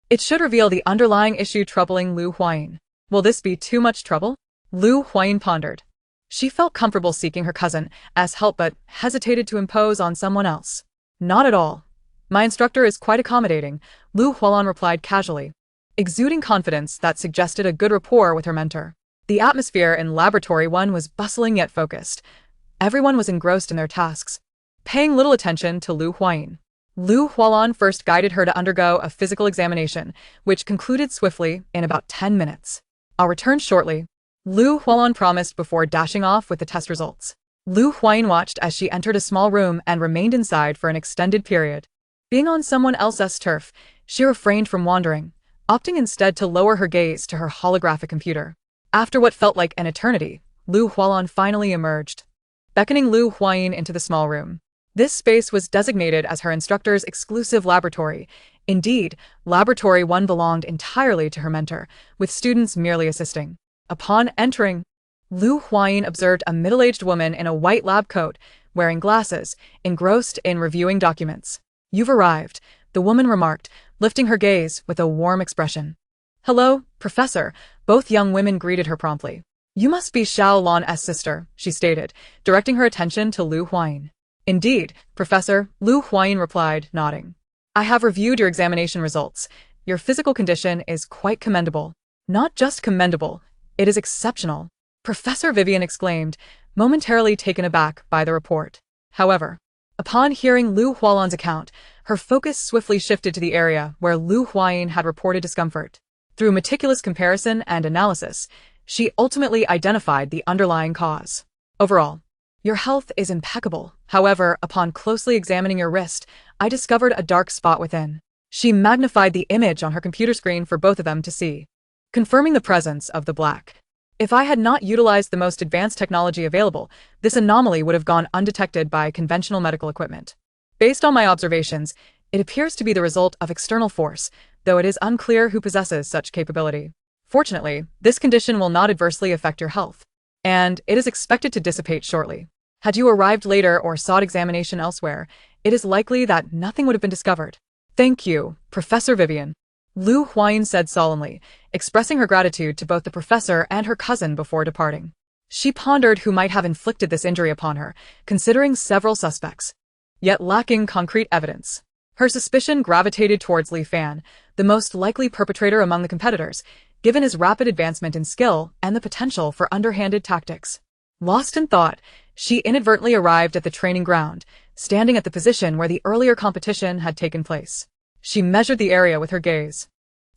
it should reveal the underlying issue troubling Lu Huayin. Will this be too much trouble? Lu Huayin pondered. She felt comfortable seeking her cousin as help but hesitated to impose on someone else. "Not at all. My instructor is quite accommodating," Lu Hualan replied casually, exuding confidence that suggested a good rapport with her mentor. The atmosphere in Laboratory 1 was bustling yet focused. Everyone was engrossed in their tasks, paying little attention to Lu Huayin. Lu Hualan first guided her to undergo a physical examination, which concluded swiftly in about 10 minutes. "I'll return shortly," Lu Hualan promised before dashing off with the test results. Lu Huayin watched as she entered a small room and remained inside for an extended period. Being on someone else's turf, she refrained from wandering, opting instead to lower her gaze to her holographic computer. After what felt like an eternity, Lu Hualan finally emerged, beckoning Lu Huayin into the small room. This space was designated as her instructor's exclusive laboratory. Indeed, Laboratory 1 belonged entirely to her mentor, with students merely assisting. Upon entering, Lu Huayin observed a middle-aged woman in a white lab coat, wearing glasses, engrossed in reviewing documents. "You've arrived," the woman remarked, lifting her gaze with a warm expression. "Hello, Professor," both young women greeted her promptly. "You must be Xiao Lan's sister," she stated, directing her attention to Lu Huayin. "Indeed, Professor," Lu Huayin replied, nodding. "I have reviewed your examination results. Your physical condition is quite commendable." "Not just commendable, it is exceptional," Professor Vivian exclaimed, momentarily taken aback by the report. However, upon hearing Lu Hualan's account, her focus swiftly shifted to the area where Lu Huayin had reported discomfort. Through meticulous comparison and analysis, she ultimately identified the underlying cause. "Overall, your health is impeccable. However, upon closely examining your wrist, I discovered a dark spot within." She magnified the image on her computer screen for both of them to see, confirming the presence of the black. "If I had not utilized the most advanced technology available, this anomaly would have gone undetected by conventional medical equipment. Based on my observations, it appears to be the result of external force, though it is unclear who possesses such capability. Fortunately, this condition will not adversely affect your health, and it is expected to dissipate shortly. Had you arrived later or sought examination elsewhere, it is likely that nothing would have been discovered. Thank you, Professor Vivian, Lu Huayin said solemnly, expressing her gratitude to both the professor and her cousin before departing. She pondered who might have inflicted this injury upon her, considering several suspects, yet lacking concrete evidence. Her suspicion gravitated towards Li Fan, the most likely perpetrator among the competitors, given his rapid advancement in skill and the potential for underhanded tactics. Lost in thought, she inadvertently arrived at the training ground, standing at the position where the earlier competition had taken place. She measured the area with her gaze,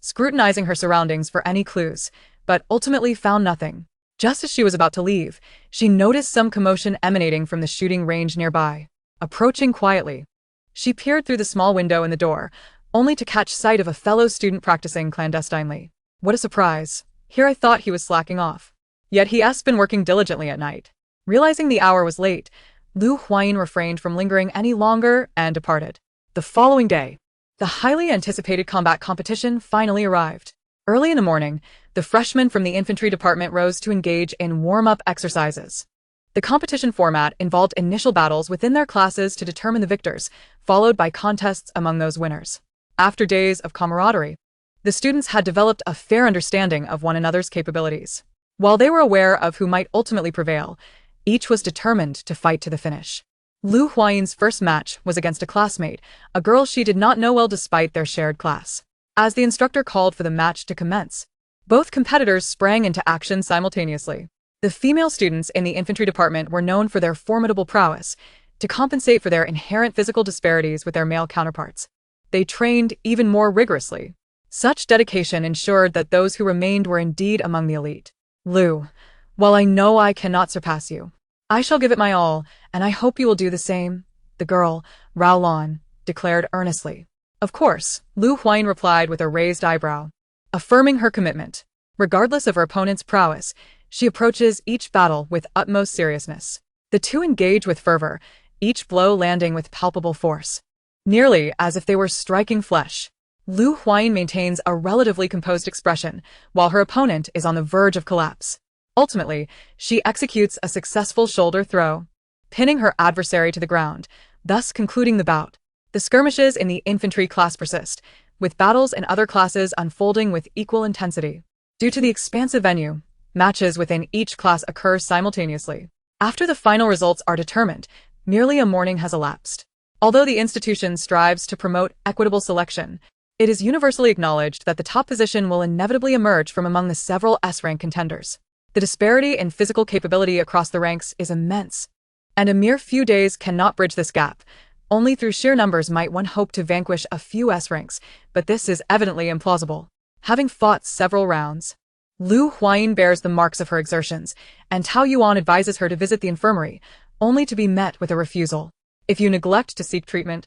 scrutinizing her surroundings for any clues, but ultimately found nothing. Just as she was about to leave, she noticed some commotion emanating from the shooting range nearby. Approaching quietly, she peered through the small window in the door, only to catch sight of a fellow student practicing clandestinely. What a surprise. Here I thought he was slacking off. Yet he has been working diligently at night. Realizing the hour was late, Lu Huayin refrained from lingering any longer and departed. The following day, the highly anticipated combat competition finally arrived. Early in the morning, the freshmen from the infantry department rose to engage in warm-up exercises. The competition format involved initial battles within their classes to determine the victors, followed by contests among those winners. After days of camaraderie, the students had developed a fair understanding of one another's capabilities. While they were aware of who might ultimately prevail, each was determined to fight to the finish. Lu Huayin's first match was against a classmate, a girl she did not know well despite their shared class. As the instructor called for the match to commence, both competitors sprang into action simultaneously. The female students in the infantry department were known for their formidable prowess. To compensate for their inherent physical disparities with their male counterparts, they trained even more rigorously. Such dedication ensured that those who remained were indeed among the elite. Lu, while I know I cannot surpass you, I shall give it my all, and I hope you will do the same, the girl, Rao Lan, declared earnestly. Of course, Lu Huayin replied with a raised eyebrow, affirming her commitment. Regardless of her opponent's prowess, she approaches each battle with utmost seriousness. The two engage with fervor, each blow landing with palpable force, nearly as if they were striking flesh. Lu Huayin maintains a relatively composed expression, while her opponent is on the verge of collapse. Ultimately, she executes a successful shoulder throw, pinning her adversary to the ground, thus concluding the bout. The skirmishes in the infantry class persist, with battles in other classes unfolding with equal intensity. Due to the expansive venue, matches within each class occur simultaneously. After the final results are determined, merely a morning has elapsed. Although the institution strives to promote equitable selection, it is universally acknowledged that the top position will inevitably emerge from among the several S-rank contenders. The disparity in physical capability across the ranks is immense, and a mere few days cannot bridge this gap. Only through sheer numbers might one hope to vanquish a few S-ranks, but this is evidently implausible. Having fought several rounds, Lu Huayin bears the marks of her exertions, and Tao Yuan advises her to visit the infirmary, only to be met with a refusal. If you neglect to seek treatment,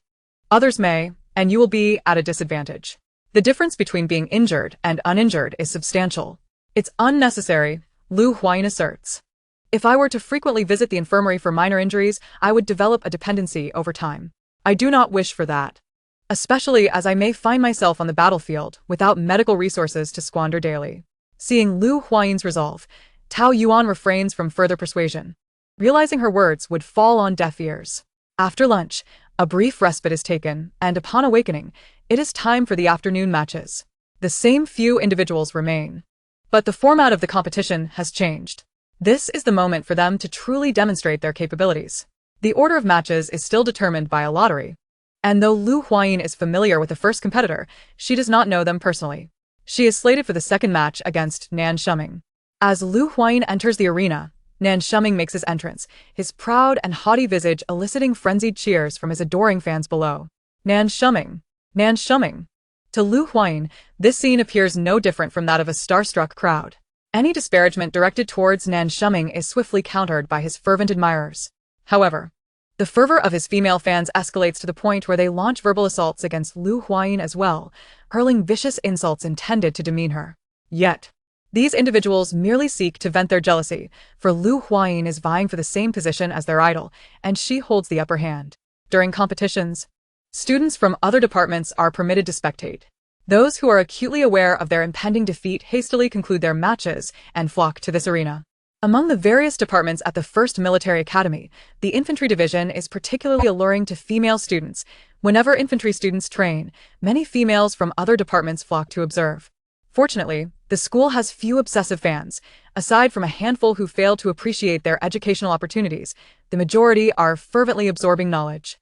others may, and you will be at a disadvantage. The difference between being injured and uninjured is substantial. It's unnecessary, Lu Huayin asserts. If I were to frequently visit the infirmary for minor injuries, I would develop a dependency over time. I do not wish for that, especially as I may find myself on the battlefield without medical resources to squander daily. Seeing Lu Huayin's resolve, Tao Yuan refrains from further persuasion, realizing her words would fall on deaf ears. After lunch, a brief respite is taken, and upon awakening, it is time for the afternoon matches. The same few individuals remain, but the format of the competition has changed. This is the moment for them to truly demonstrate their capabilities. The order of matches is still determined by a lottery, and though Lu Huayin is familiar with the first competitor, she does not know them personally. She is slated for the second match against Nan Shuming. As Lu Huayin enters the arena, Nan Shuming makes his entrance, his proud and haughty visage eliciting frenzied cheers from his adoring fans below. Nan Shuming! Nan Shuming! To Lu Huayin, this scene appears no different from that of a starstruck crowd. Any disparagement directed towards Nan Shuming is swiftly countered by his fervent admirers. However, the fervor of his female fans escalates to the point where they launch verbal assaults against Lu Huayin as well, hurling vicious insults intended to demean her. Yet, these individuals merely seek to vent their jealousy, for Lu Huayin is vying for the same position as their idol, and she holds the upper hand. During competitions, students from other departments are permitted to spectate. Those who are acutely aware of their impending defeat hastily conclude their matches and flock to this arena. Among the various departments at the First Military Academy, the infantry division is particularly alluring to female students. Whenever infantry students train, many females from other departments flock to observe. Fortunately, the school has few obsessive fans. Aside from a handful who fail to appreciate their educational opportunities, the majority are fervently absorbing knowledge.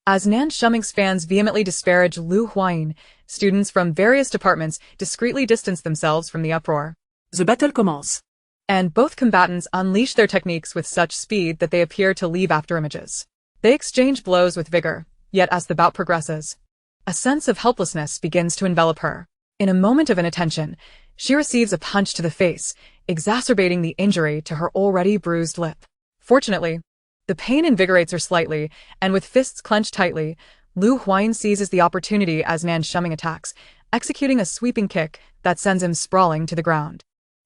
As Nan Shuming's fans vehemently disparage Lu Huayin, students from various departments discreetly distance themselves from the uproar. The battle commence. And both combatants unleash their techniques with such speed that they appear to leave after images. They exchange blows with vigor, yet as the bout progresses, a sense of helplessness begins to envelop her. In a moment of inattention, she receives a punch to the face, exacerbating the injury to her already bruised lip. Fortunately, the pain invigorates her slightly, and with fists clenched tightly, Lu Huayin seizes the opportunity as Nan Shuming attacks, executing a sweeping kick that sends him sprawling to the ground.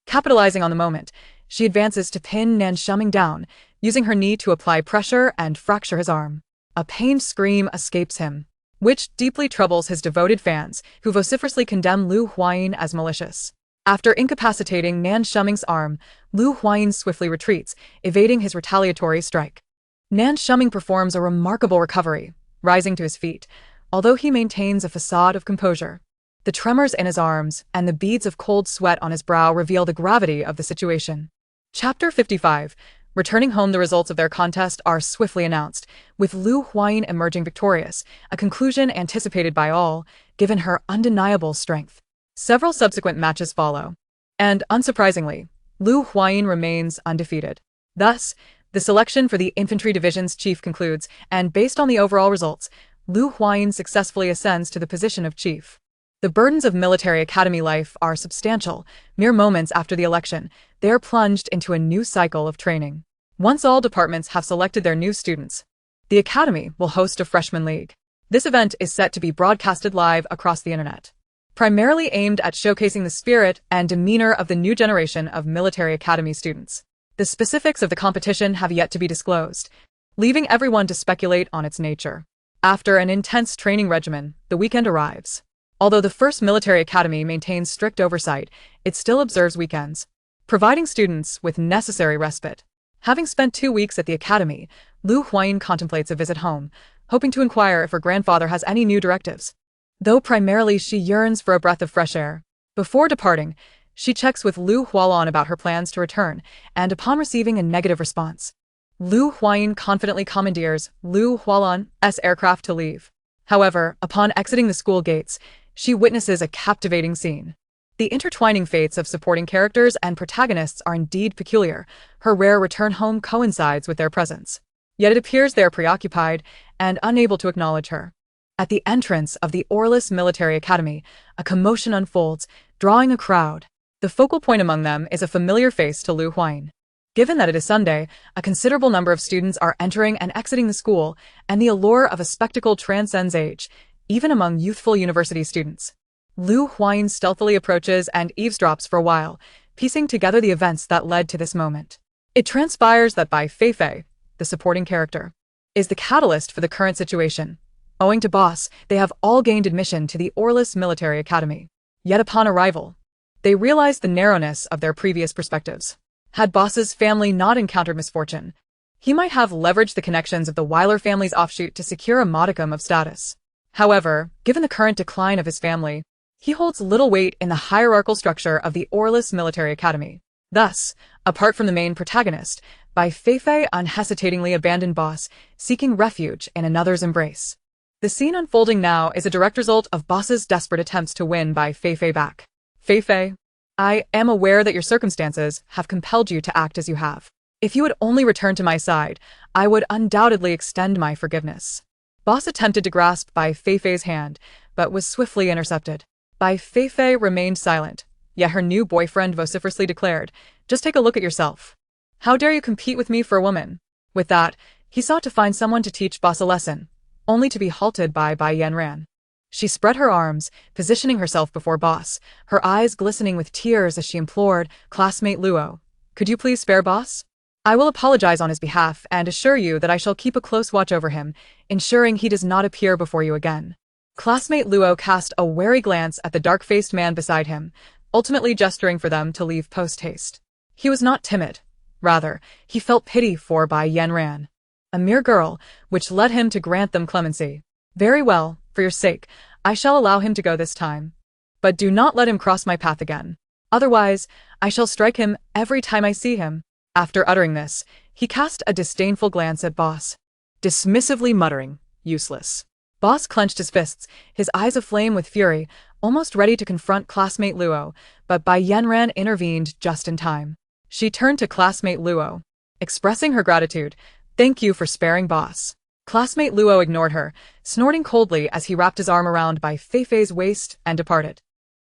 Capitalizing on the moment, she advances to pin Nan Shuming down, using her knee to apply pressure and fracture his arm. A pained scream escapes him, which deeply troubles his devoted fans, who vociferously condemn Lu Huayin as malicious. After incapacitating Nan Shuming's arm, Lu Huayin swiftly retreats, evading his retaliatory strike. Nan Shuming performs a remarkable recovery, rising to his feet, although he maintains a facade of composure. The tremors in his arms and the beads of cold sweat on his brow reveal the gravity of the situation. Chapter 55. Returning home, the results of their contest are swiftly announced, with Lu Huayin emerging victorious, a conclusion anticipated by all, given her undeniable strength. Several subsequent matches follow, and, unsurprisingly, Lu Huayin remains undefeated. Thus, the selection for the infantry division's chief concludes, and based on the overall results, Lu Huayin successfully ascends to the position of chief. The burdens of military academy life are substantial. Mere moments after the election, they are plunged into a new cycle of training. Once all departments have selected their new students, the academy will host a freshman league. This event is set to be broadcasted live across the internet, primarily aimed at showcasing the spirit and demeanor of the new generation of military academy students. The specifics of the competition have yet to be disclosed, leaving everyone to speculate on its nature. After an intense training regimen, the weekend arrives. Although the First Military Academy maintains strict oversight, it still observes weekends, providing students with necessary respite. Having spent 2 weeks at the academy, Lu Huayin contemplates a visit home, hoping to inquire if her grandfather has any new directives. Though primarily she yearns for a breath of fresh air. Before departing, she checks with Lu Hualan about her plans to return, and upon receiving a negative response, Lu Huayin confidently commandeers Lu Hualan's aircraft to leave. However, upon exiting the school gates, she witnesses a captivating scene. The intertwining fates of supporting characters and protagonists are indeed peculiar. Her rare return home coincides with their presence. Yet it appears they are preoccupied and unable to acknowledge her. At the entrance of the Orlis Military Academy, a commotion unfolds, drawing a crowd. The focal point among them is a familiar face to Lu Huayin. Given that it is Sunday, a considerable number of students are entering and exiting the school, and the allure of a spectacle transcends age, even among youthful university students. Lu Huayin stealthily approaches and eavesdrops for a while, piecing together the events that led to this moment. It transpires that Bai Feifei, the supporting character, is the catalyst for the current situation. Owing to Boss, they have all gained admission to the Orlis Military Academy. Yet upon arrival, they realize the narrowness of their previous perspectives. Had Boss's family not encountered misfortune, he might have leveraged the connections of the Weiler family's offshoot to secure a modicum of status. However, given the current decline of his family, he holds little weight in the hierarchical structure of the Orlis Military Academy. Thus, apart from the main protagonist, Bai Feifei unhesitatingly abandoned Boss, seeking refuge in another's embrace. The scene unfolding now is a direct result of Boss's desperate attempts to win Bai Feifei back. Feifei, I am aware that your circumstances have compelled you to act as you have. If you would only return to my side, I would undoubtedly extend my forgiveness. Boss attempted to grasp Bai Feifei's hand, but was swiftly intercepted. Bai Feifei remained silent, yet her new boyfriend vociferously declared, "Just take a look at yourself. How dare you compete with me for a woman?" With that, he sought to find someone to teach Boss a lesson, only to be halted by Bai Yanran. She spread her arms, positioning herself before Boss, her eyes glistening with tears as she implored, "Classmate Luo, could you please spare Boss? I will apologize on his behalf and assure you that I shall keep a close watch over him, ensuring he does not appear before you again." Classmate Luo cast a wary glance at the dark-faced man beside him, ultimately gesturing for them to leave post-haste. He was not timid. Rather, he felt pity for Bai Yanran, a mere girl, which led him to grant them clemency. Very well, for your sake, I shall allow him to go this time. But do not let him cross my path again. Otherwise, I shall strike him every time I see him. After uttering this, he cast a disdainful glance at Boss, dismissively muttering, useless. Boss clenched his fists, his eyes aflame with fury, almost ready to confront classmate Luo, but Bai Yanran intervened just in time. She turned to classmate Luo, expressing her gratitude. Thank you for sparing Boss. Classmate Luo ignored her, snorting coldly as he wrapped his arm around Bai Feifei's waist and departed.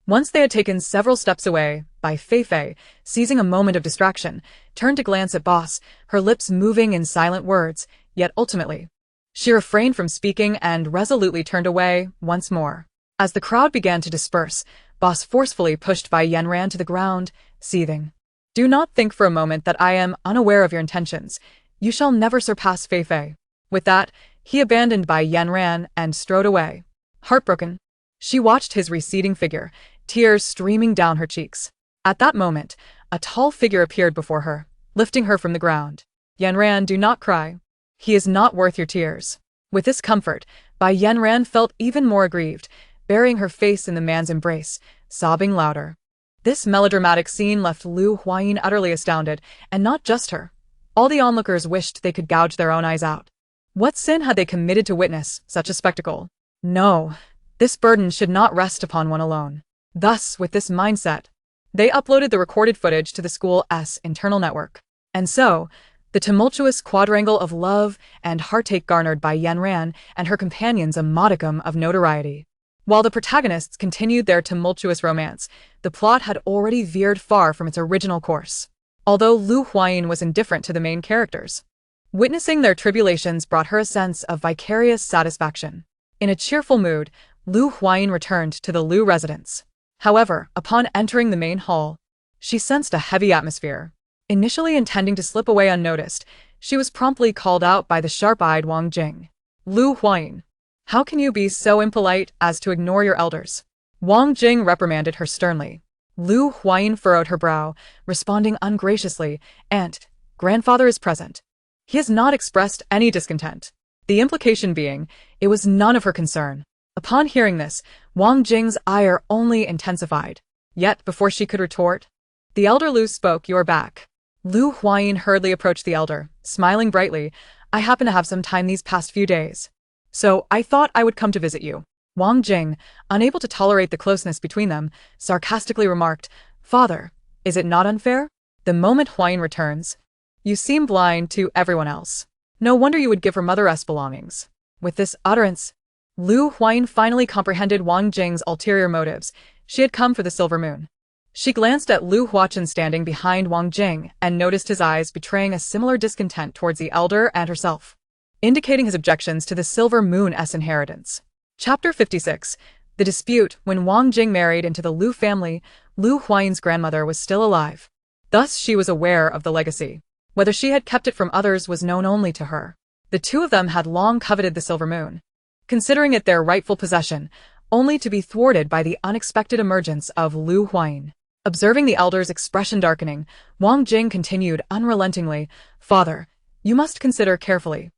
Once they had taken several steps away, Bai Feifei, seizing a moment of distraction, turned to glance at Boss, her lips moving in silent words, yet ultimately, she refrained from speaking and resolutely turned away once more. As the crowd began to disperse, Boss forcefully pushed Bai Yanran to the ground, seething. Do not think for a moment that I am unaware of your intentions. You shall never surpass Feifei. With that, he abandoned Bai Yanran and strode away. Heartbroken, she watched his receding figure, tears streaming down her cheeks. At that moment, a tall figure appeared before her, lifting her from the ground. Yanran, do not cry. He is not worth your tears. With this comfort, Bai Yanran felt even more aggrieved, burying her face in the man's embrace, sobbing louder. This melodramatic scene left Lu Huayin utterly astounded, and not just her. All the onlookers wished they could gouge their own eyes out. What sin had they committed to witness such a spectacle? No, this burden should not rest upon one alone. Thus, with this mindset, they uploaded the recorded footage to the school's internal network. And so, the tumultuous quadrangle of love and heartache garnered Bai Yanran and her companions a modicum of notoriety. While the protagonists continued their tumultuous romance, the plot had already veered far from its original course. Although Lu Huayin was indifferent to the main characters, witnessing their tribulations brought her a sense of vicarious satisfaction. In a cheerful mood, Lu Huayin returned to the Lu residence. However, upon entering the main hall, she sensed a heavy atmosphere. Initially intending to slip away unnoticed, she was promptly called out by the sharp-eyed Wang Jing. Lu Huayin, how can you be so impolite as to ignore your elders? Wang Jing reprimanded her sternly. Lu Huayin furrowed her brow, responding ungraciously, "Aunt, grandfather is present. He has not expressed any discontent." The implication being, it was none of her concern. Upon hearing this, Wang Jing's ire only intensified. Yet, before she could retort, the elder Lu spoke. "You're back." Lu Huayin hurriedly approached the elder, smiling brightly. "I happen to have some time these past few days, so I thought I would come to visit you." Wang Jing, unable to tolerate the closeness between them, sarcastically remarked, "Father, is it not unfair? The moment Huayin returns, you seem blind to everyone else. No wonder you would give her mother-esque belongings." With this utterance, Lu Huayin finally comprehended Wang Jing's ulterior motives. She had come for the silver moon. She glanced at Lu Huachin standing behind Wang Jing and noticed his eyes betraying a similar discontent towards the elder and herself, indicating his objections to the silver moon's inheritance. Chapter 56. The dispute. When Wang Jing married into the Lu family, Lu Huayin's grandmother was still alive. Thus she was aware of the legacy. Whether she had kept it from others was known only to her. The two of them had long coveted the silver moon, considering it their rightful possession, only to be thwarted by the unexpected emergence of Lu Huayin. Observing the elder's expression darkening, Wang Jing continued unrelentingly, "Father, you must consider carefully.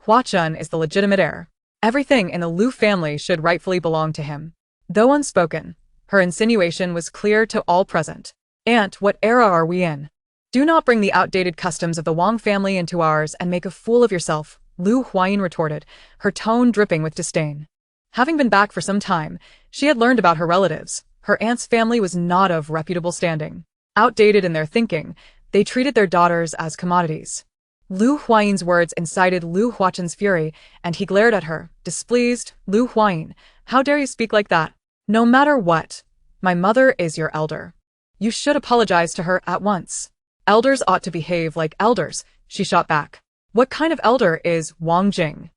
Huachun is the legitimate heir. Everything in the Lu family should rightfully belong to him." Though unspoken, her insinuation was clear to all present. "Aunt, what era are we in? Do not bring the outdated customs of the Wang family into ours and make a fool of yourself," Lu Huayin retorted, her tone dripping with disdain. Having been back for some time, she had learned about her relatives. Her aunt's family was not of reputable standing. Outdated in their thinking, they treated their daughters as commodities. Lu Huayin's words incited Lu Huachin's fury, and he glared at her, displeased. "Lu Huayin, how dare you speak like that? No matter what, my mother is your elder. You should apologize to her at once." "Elders ought to behave like elders," she shot back. "What kind of elder is Wang Jing?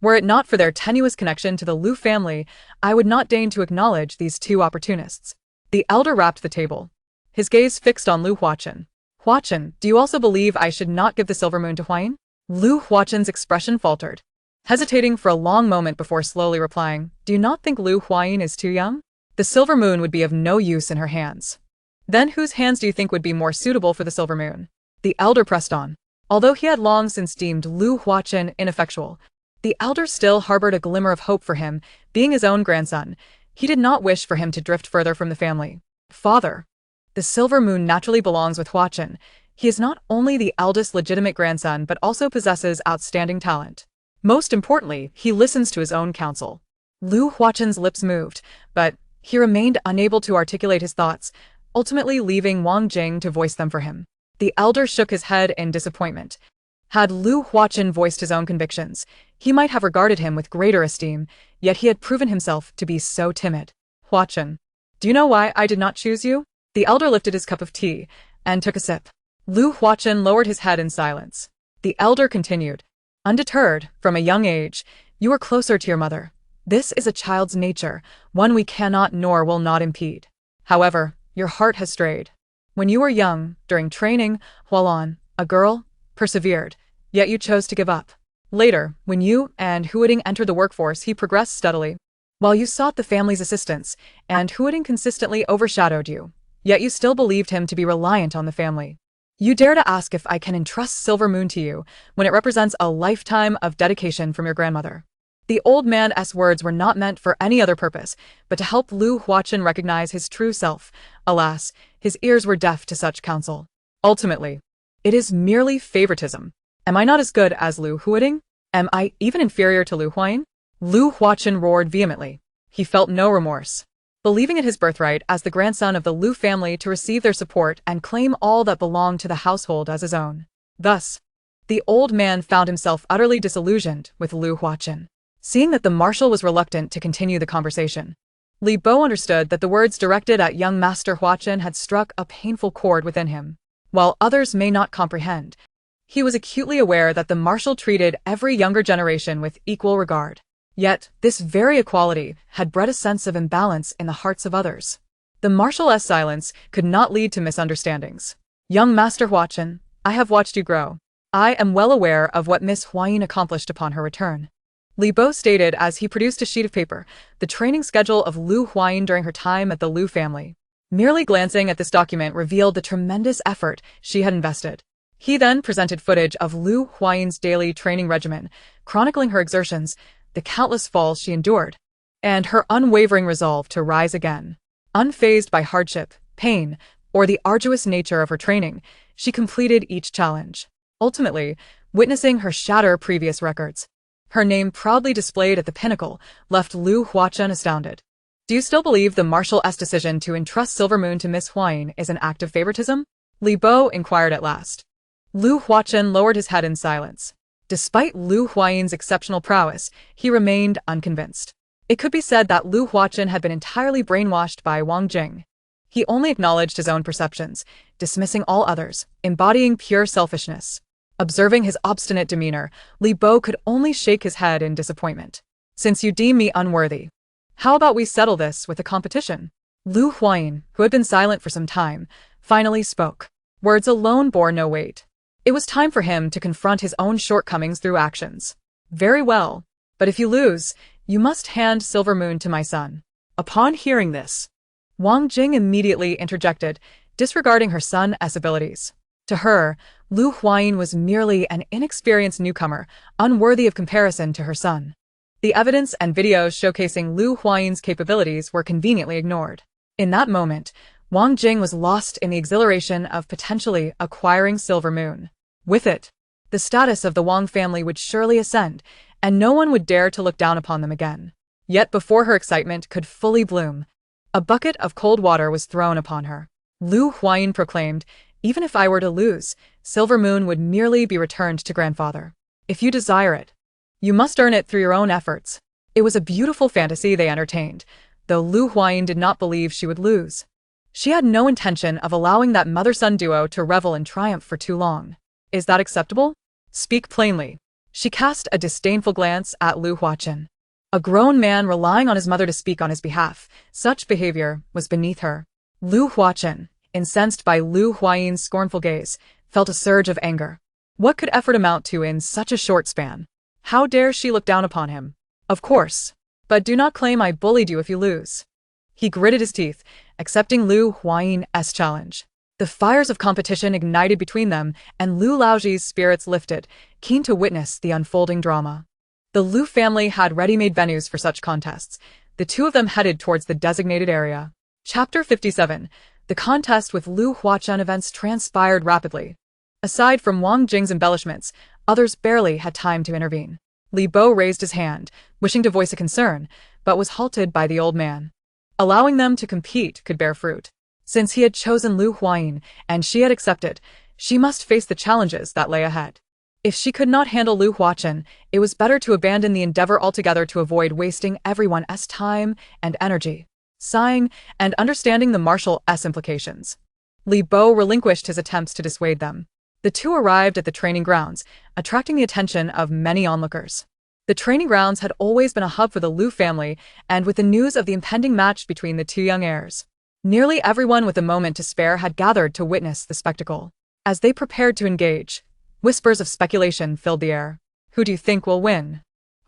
Were it not for their tenuous connection to the Lu family, I would not deign to acknowledge these two opportunists." The elder rapped the table, his gaze fixed on Lu Huachin. "Huachin, do you also believe I should not give the silver moon to Huayin?" Lu Huachin's expression faltered. hesitating for a long moment before slowly replying, "Do you not think Lu Huayin is too young? The silver moon would be of no use in her hands." "Then whose hands do you think would be more suitable for the silver moon?" The elder pressed on. Although he had long since deemed Lu Huaqin ineffectual, the elder still harbored a glimmer of hope for him, being his own grandson. He did not wish for him to drift further from the family. "Father, the silver moon naturally belongs with Huaqin. He is not only the eldest legitimate grandson but also possesses outstanding talent. Most importantly, he listens to his own counsel." Lu Huaqin's lips moved, but he remained unable to articulate his thoughts, ultimately leaving Wang Jing to voice them for him. The elder shook his head in disappointment. Had Lu Huaqin voiced his own convictions, he might have regarded him with greater esteem, yet he had proven himself to be so timid. "Huaqin, do you know why I did not choose you?" The elder lifted his cup of tea and took a sip. Lu Huaqin lowered his head in silence. The elder continued, "Undeterred, from a young age, you were closer to your mother. This is a child's nature, one we cannot nor will not impede. However, your heart has strayed. When you were young, during training, Huayin, a girl, persevered, yet you chose to give up. Later, when you and Huayin entered the workforce, he progressed steadily. While you sought the family's assistance, and Huayin consistently overshadowed you, yet you still believed him to be reliant on the family. You dare to ask if I can entrust Silver Moon to you when it represents a lifetime of dedication from your grandmother." The old man's words were not meant for any other purpose, but to help Lu Huaqin recognize his true self. Alas, his ears were deaf to such counsel. Ultimately, it is merely favoritism. Am I not as good as Lu Huayin? Am I even inferior to Lu Huayin? Lu Huaqin roared vehemently. He felt no remorse, believing it his birthright as the grandson of the Lu family to receive their support and claim all that belonged to the household as his own. Thus, the old man found himself utterly disillusioned with Lu Huaqin. Seeing that the marshal was reluctant to continue the conversation, Li Bo understood that the words directed at young Master Huaqin had struck a painful chord within him. While others may not comprehend, he was acutely aware that the marshal treated every younger generation with equal regard. Yet, this very equality had bred a sense of imbalance in the hearts of others. The marshal's silence could not lead to misunderstandings. "Young Master Huaqin, I have watched you grow. I am well aware of what Miss Huayin accomplished upon her return." Li Bo stated as he produced a sheet of paper, the training schedule of Lu Huayin during her time at the Lu family. Merely glancing at this document revealed the tremendous effort she had invested. He then presented footage of Lu Huayin's daily training regimen, chronicling her exertions, the countless falls she endured, and her unwavering resolve to rise again. Unfazed by hardship, pain, or the arduous nature of her training, she completed each challenge, ultimately witnessing her shatter previous records. Her name proudly displayed at the pinnacle left Lu Huaqin astounded. "Do you still believe the marshal's decision to entrust Silver Moon to Miss Huayin is an act of favoritism?" Li Bo inquired at last. Lu Huaqin lowered his head in silence. Despite Lu Huayin's exceptional prowess, he remained unconvinced. It could be said that Lu Huaqin had been entirely brainwashed by Wang Jing. He only acknowledged his own perceptions, dismissing all others, embodying pure selfishness. Observing his obstinate demeanor, Li Bo could only shake his head in disappointment. "Since you deem me unworthy, how about we settle this with a competition?" Lu Huayin, who had been silent for some time, finally spoke. Words alone bore no weight. It was time for him to confront his own shortcomings through actions. "Very well, but if you lose, you must hand Silver Moon to my son." Upon hearing this, Wang Jing immediately interjected, disregarding her son's abilities. To her, Lu Huayin was merely an inexperienced newcomer, unworthy of comparison to her son. The evidence and videos showcasing Lu Huayin's capabilities were conveniently ignored. In that moment, Wang Jing was lost in the exhilaration of potentially acquiring Silver Moon. With it, the status of the Wang family would surely ascend, and no one would dare to look down upon them again. Yet before her excitement could fully bloom, a bucket of cold water was thrown upon her. Lu Huayin proclaimed, "Even if I were to lose, Silver Moon would merely be returned to grandfather. If you desire it, you must earn it through your own efforts." It was a beautiful fantasy they entertained, though Lu Huayin did not believe she would lose. She had no intention of allowing that mother-son duo to revel in triumph for too long. "Is that acceptable? Speak plainly." She cast a disdainful glance at Lu Huaqin. A grown man relying on his mother to speak on his behalf, such behavior was beneath her. Lu Huaqin, incensed by Lu Huayin's scornful gaze, felt a surge of anger. What could effort amount to in such a short span? How dare she look down upon him? Of course. But do not claim I bullied you if you lose. He gritted his teeth, accepting Lu Huayin's challenge. The fires of competition ignited between them, and Lu Laoji's spirits lifted, keen to witness the unfolding drama. The Lu family had ready-made venues for such contests. The two of them headed towards the designated area. Chapter 57. The contest with Lu Huachen events transpired rapidly. Aside from Wang Jing's embellishments, others barely had time to intervene. Li Bo raised his hand, wishing to voice a concern, but was halted by the old man. Allowing them to compete could bear fruit. Since he had chosen Lu Huayin and she had accepted, she must face the challenges that lay ahead. If she could not handle Lu Huachen, it was better to abandon the endeavor altogether to avoid wasting everyone's time and energy. Sighing and understanding the martial implications, Li Bo relinquished his attempts to dissuade them. The two arrived at the training grounds, attracting the attention of many onlookers. The training grounds had always been a hub for the Lu family, and with the news of the impending match between the two young heirs, nearly everyone with a moment to spare had gathered to witness the spectacle. As they prepared to engage, whispers of speculation filled the air. Who do you think will win?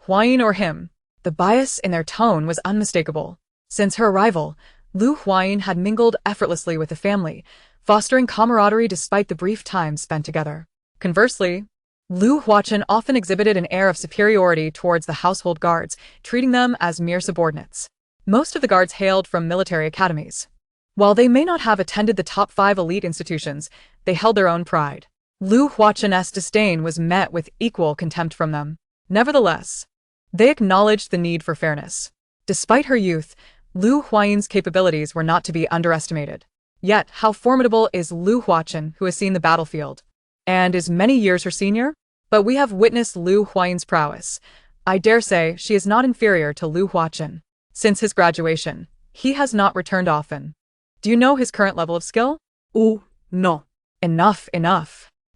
Huayin or him? The bias in their tone was unmistakable. Since her arrival, Lu Huayin had mingled effortlessly with the family, fostering camaraderie despite the brief time spent together. Conversely, Lu Huachen often exhibited an air of superiority towards the household guards, treating them as mere subordinates. Most of the guards hailed from military academies. While they may not have attended the top 5 elite institutions, they held their own pride. Lu Huachen's disdain was met with equal contempt from them. Nevertheless, they acknowledged the need for fairness. Despite her youth, Lu Huayin's capabilities were not to be underestimated. Yet, how formidable is Lu Huachen, who has seen the battlefield, and is many years her senior? But we have witnessed Lu Huayin's prowess. I dare say she is not inferior to Lu Huachen. Since his graduation, he has not returned often. Do you know his current level of skill? No. Enough.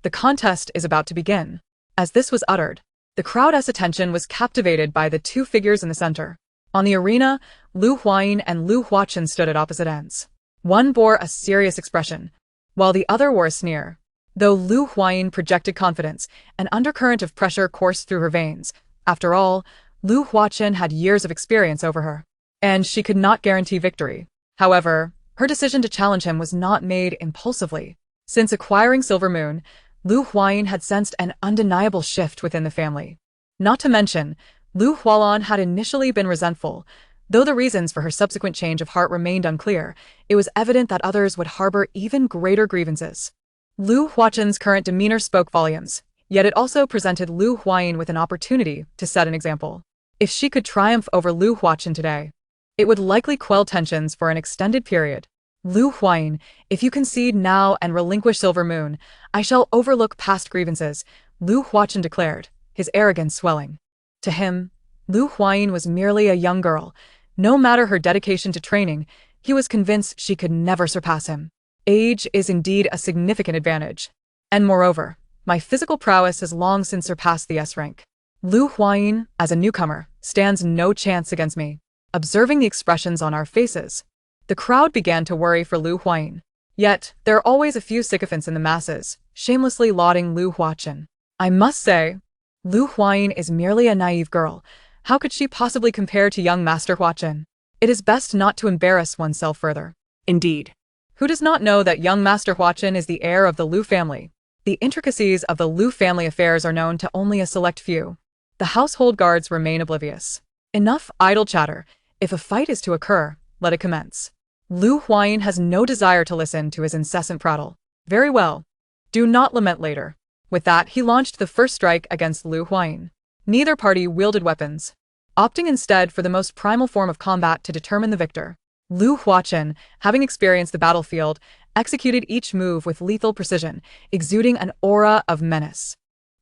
The contest is about to begin. As this was uttered, the crowd's attention was captivated by the two figures in the center. On the arena, Lu Huayin and Lu Huachen stood at opposite ends. One bore a serious expression, while the other wore a sneer. Though Lu Huayin projected confidence, an undercurrent of pressure coursed through her veins. After all, Lu Huachen had years of experience over her, and she could not guarantee victory. However, her decision to challenge him was not made impulsively. Since acquiring Silver Moon, Lu Huayin had sensed an undeniable shift within the family. Not to mention, Lu Hualan had initially been resentful. Though the reasons for her subsequent change of heart remained unclear, it was evident that others would harbor even greater grievances. Lu Huachen's current demeanor spoke volumes, yet it also presented Lu Huayin with an opportunity to set an example. If she could triumph over Lu Huachen today, it would likely quell tensions for an extended period. Lu Huayin, if you concede now and relinquish Silver Moon, I shall overlook past grievances, Lu Huachen declared, his arrogance swelling. To him, Lu Huayin was merely a young girl. No matter her dedication to training, he was convinced she could never surpass him. Age is indeed a significant advantage. And moreover, my physical prowess has long since surpassed the S rank. Lu Huayin, as a newcomer, stands no chance against me. Observing the expressions on our faces, the crowd began to worry for Lu Huayin. Yet, there are always a few sycophants in the masses, shamelessly lauding Lu Huachen. I must say, Lu Huayin is merely a naive girl. How could she possibly compare to young Master Huachen? It is best not to embarrass oneself further. Indeed. Who does not know that young Master Huachen is the heir of the Lu family? The intricacies of the Lu family affairs are known to only a select few. The household guards remain oblivious. Enough idle chatter. If a fight is to occur, let it commence. Lu Huayin has no desire to listen to his incessant prattle. Very well. Do not lament later. With that, he launched the first strike against Lu Huayin. Neither party wielded weapons, opting instead for the most primal form of combat to determine the victor. Lu Huachen, having experienced the battlefield, executed each move with lethal precision, exuding an aura of menace.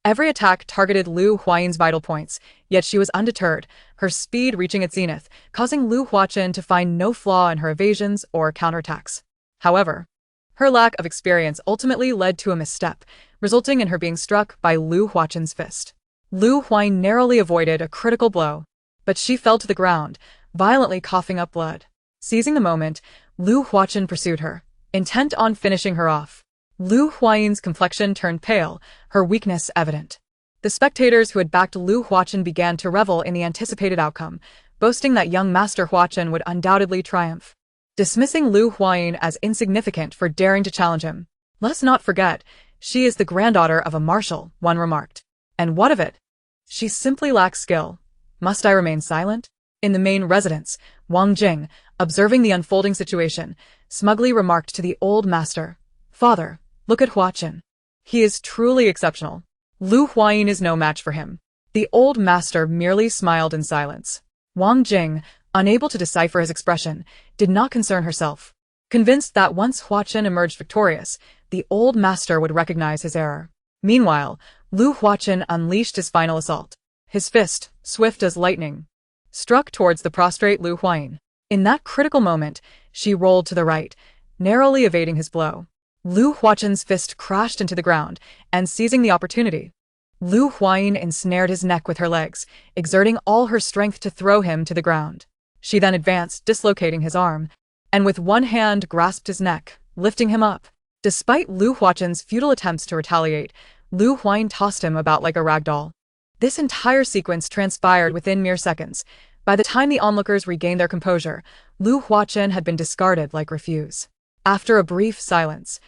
Every attack targeted Lu Huayin's vital points, yet she was undeterred, her speed reaching its zenith, causing Lu Huachen to find no flaw in her evasions or counterattacks. However, her lack of experience ultimately led to a misstep, resulting in her being struck by Lu Huachen's fist. Lu Huayin narrowly avoided a critical blow, but she fell to the ground, violently coughing up blood. Seizing the moment, Lu Huachen pursued her, intent on finishing her off. Lu Huayin's complexion turned pale, her weakness evident. The spectators who had backed Lu Huachen began to revel in the anticipated outcome, boasting that young Master Huachen would undoubtedly triumph, dismissing Lu Huayin as insignificant for daring to challenge him. Let's not forget, she is the granddaughter of a marshal, one remarked. And what of it? She simply lacks skill. Must I remain silent? In the main residence, Wang Jing, observing the unfolding situation, smugly remarked to the old master, "Father, look at Huachen. He is truly exceptional. Lu Huayin is no match for him." The old master merely smiled in silence. Wang Jing, unable to decipher his expression, did not concern herself, convinced that once Huachen emerged victorious, the old master would recognize his error. Meanwhile, Lu Huachen unleashed his final assault. His fist, swift as lightning, struck towards the prostrate Lu Huayin. In that critical moment, she rolled to the right, narrowly evading his blow. Lu Huachen's fist crashed into the ground, and seizing the opportunity, Lu Huayin ensnared his neck with her legs, exerting all her strength to throw him to the ground. She then advanced, dislocating his arm, and with one hand grasped his neck, lifting him up. Despite Lu Huachen's futile attempts to retaliate, Lu Huayin tossed him about like a rag doll. This entire sequence transpired within mere seconds. By the time the onlookers regained their composure, Lu Huachen had been discarded like refuse. After a brief silence,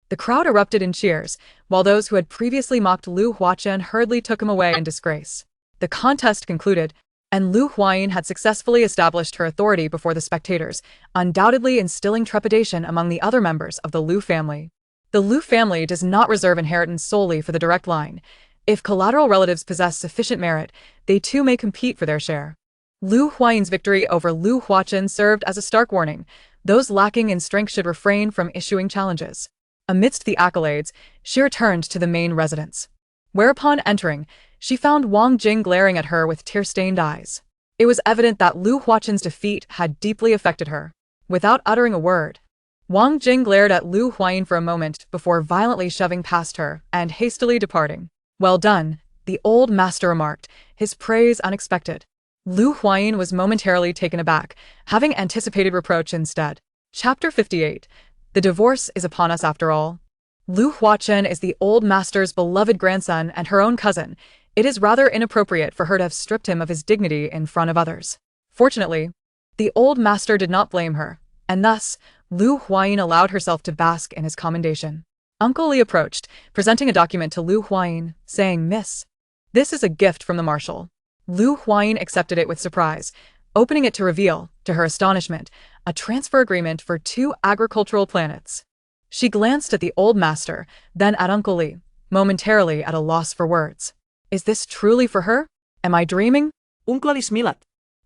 the crowd erupted in cheers, while those who had previously mocked Lu Huachen hurriedly took him away in disgrace. The contest concluded, and Lu Huayin had successfully established her authority before the spectators, undoubtedly instilling trepidation among the other members of the Lu family. The Lu family does not reserve inheritance solely for the direct line. If collateral relatives possess sufficient merit, they too may compete for their share. Lu Huayin's victory over Lu Huachen served as a stark warning. Those lacking in strength should refrain from issuing challenges. Amidst the accolades, she returned to the main residence. Whereupon entering, she found Wang Jing glaring at her with tear-stained eyes. It was evident that Lu Huachen's defeat had deeply affected her. Without uttering a word, Wang Jing glared at Lu Huayin for a moment before violently shoving past her and hastily departing. "Well done," the old master remarked, his praise unexpected. Lu Huayin was momentarily taken aback, having anticipated reproach instead. Chapter 58. The divorce is upon us after all. Lu Huachen is the old master's beloved grandson and her own cousin. It is rather inappropriate for her to have stripped him of his dignity in front of others. Fortunately, the old master did not blame her, and thus, Lu Huayin allowed herself to bask in his commendation. Uncle Li approached, presenting a document to Lu Huayin, saying, "Miss, this is a gift from the marshal." Lu Huayin accepted it with surprise, opening it to reveal, to her astonishment, a transfer agreement for 2 agricultural planets. She glanced at the old master, then at Uncle Li, momentarily at a loss for words. Is this truly for her? Am I dreaming? Uncle Ismilat.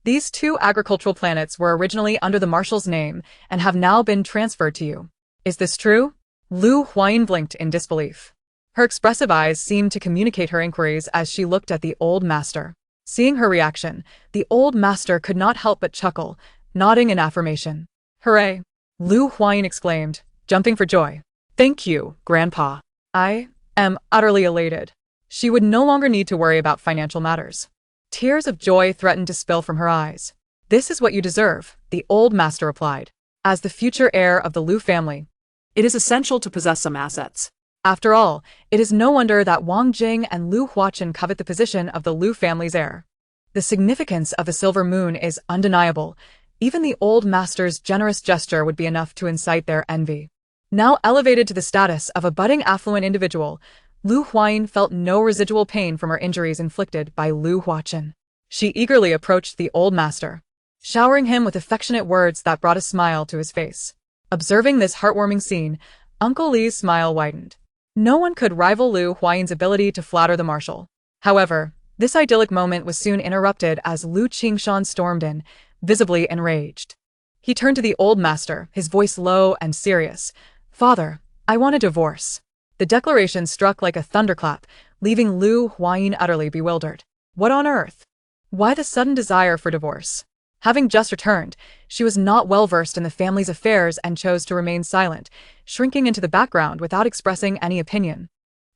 These 2 agricultural planets were originally under the marshal's name and have now been transferred to you. Is this true? Lu Huayin blinked in disbelief. Her expressive eyes seemed to communicate her inquiries as she looked at the old master. Seeing her reaction, the old master could not help but chuckle, nodding in affirmation. "Hooray!" Lu Huayin exclaimed, jumping for joy. "Thank you, Grandpa. I am utterly elated." She would no longer need to worry about financial matters. Tears of joy threatened to spill from her eyes. "This is what you deserve," the old master replied. "As the future heir of the Lu family, It is essential to possess some assets. after all, it is no wonder that Wang Jing and Lu Huachen covet the position of the Lu family's heir. The significance of the silver moon is undeniable. Even the old master's generous gesture would be enough to incite their envy. Now elevated to the status of a budding affluent individual, Lu Huayin felt no residual pain from her injuries inflicted by Lu Huachen. She eagerly approached the old master, showering him with affectionate words that brought a smile to his face. Observing this heartwarming scene, Uncle Li's smile widened. No one could rival Lu Huayin's ability to flatter the marshal. However, this idyllic moment was soon interrupted as Lu Qingshan stormed in, visibly enraged. He turned to the old master, his voice low and serious. "Father, I want a divorce." The declaration struck like a thunderclap, leaving Lu Huayin utterly bewildered. What on earth? Why the sudden desire for divorce? Having just returned, she was not well versed in the family's affairs and chose to remain silent, shrinking into the background without expressing any opinion.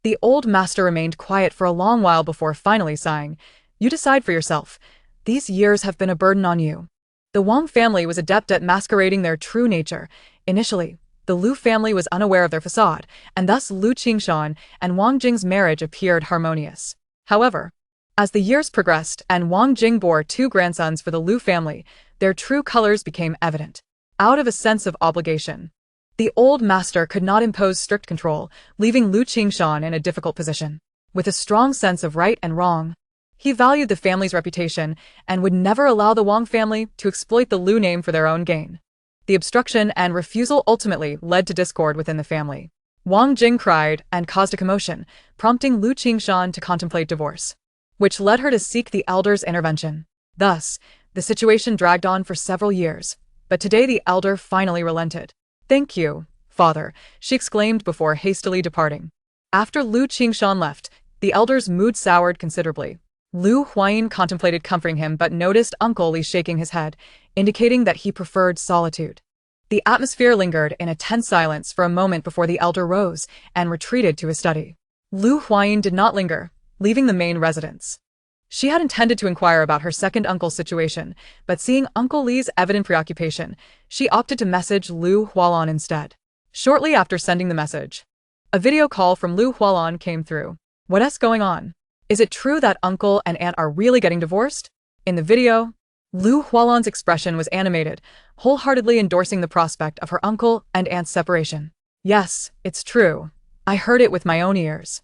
The old master remained quiet for a long while before finally sighing, "You decide for yourself. These years have been a burden on you." The Wang family was adept at masquerading their true nature. Initially, the Lu family was unaware of their facade, and thus Lu Qingshan and Wang Jing's marriage appeared harmonious. However, as the years progressed and Wang Jing bore 2 grandsons for the Lu family, their true colors became evident. Out of a sense of obligation, the old master could not impose strict control, leaving Lu Qingshan in a difficult position. With a strong sense of right and wrong, he valued the family's reputation and would never allow the Wang family to exploit the Lu name for their own gain. The obstruction and refusal ultimately led to discord within the family. Wang Jing cried and caused a commotion, prompting Lu Qingshan to contemplate divorce, which led her to seek the elder's intervention. Thus, the situation dragged on for several years, but today the elder finally relented. "Thank you, father," she exclaimed before hastily departing. After Lu Qingshan left, the elder's mood soured considerably. Lu Huayin contemplated comforting him but noticed Uncle Li shaking his head, indicating that he preferred solitude. The atmosphere lingered in a tense silence for a moment before the elder rose and retreated to his study. Lu Huayin did not linger, leaving the main residence. She had intended to inquire about her second uncle's situation, but seeing Uncle Li's evident preoccupation, she opted to message Lu Hualan instead. Shortly after sending the message, a video call from Lu Hualan came through. "What's going on? Is it true that uncle and aunt are really getting divorced?" In the video, Lu Hualan's expression was animated, wholeheartedly endorsing the prospect of her uncle and aunt's separation. "Yes, it's true. I heard it with my own ears."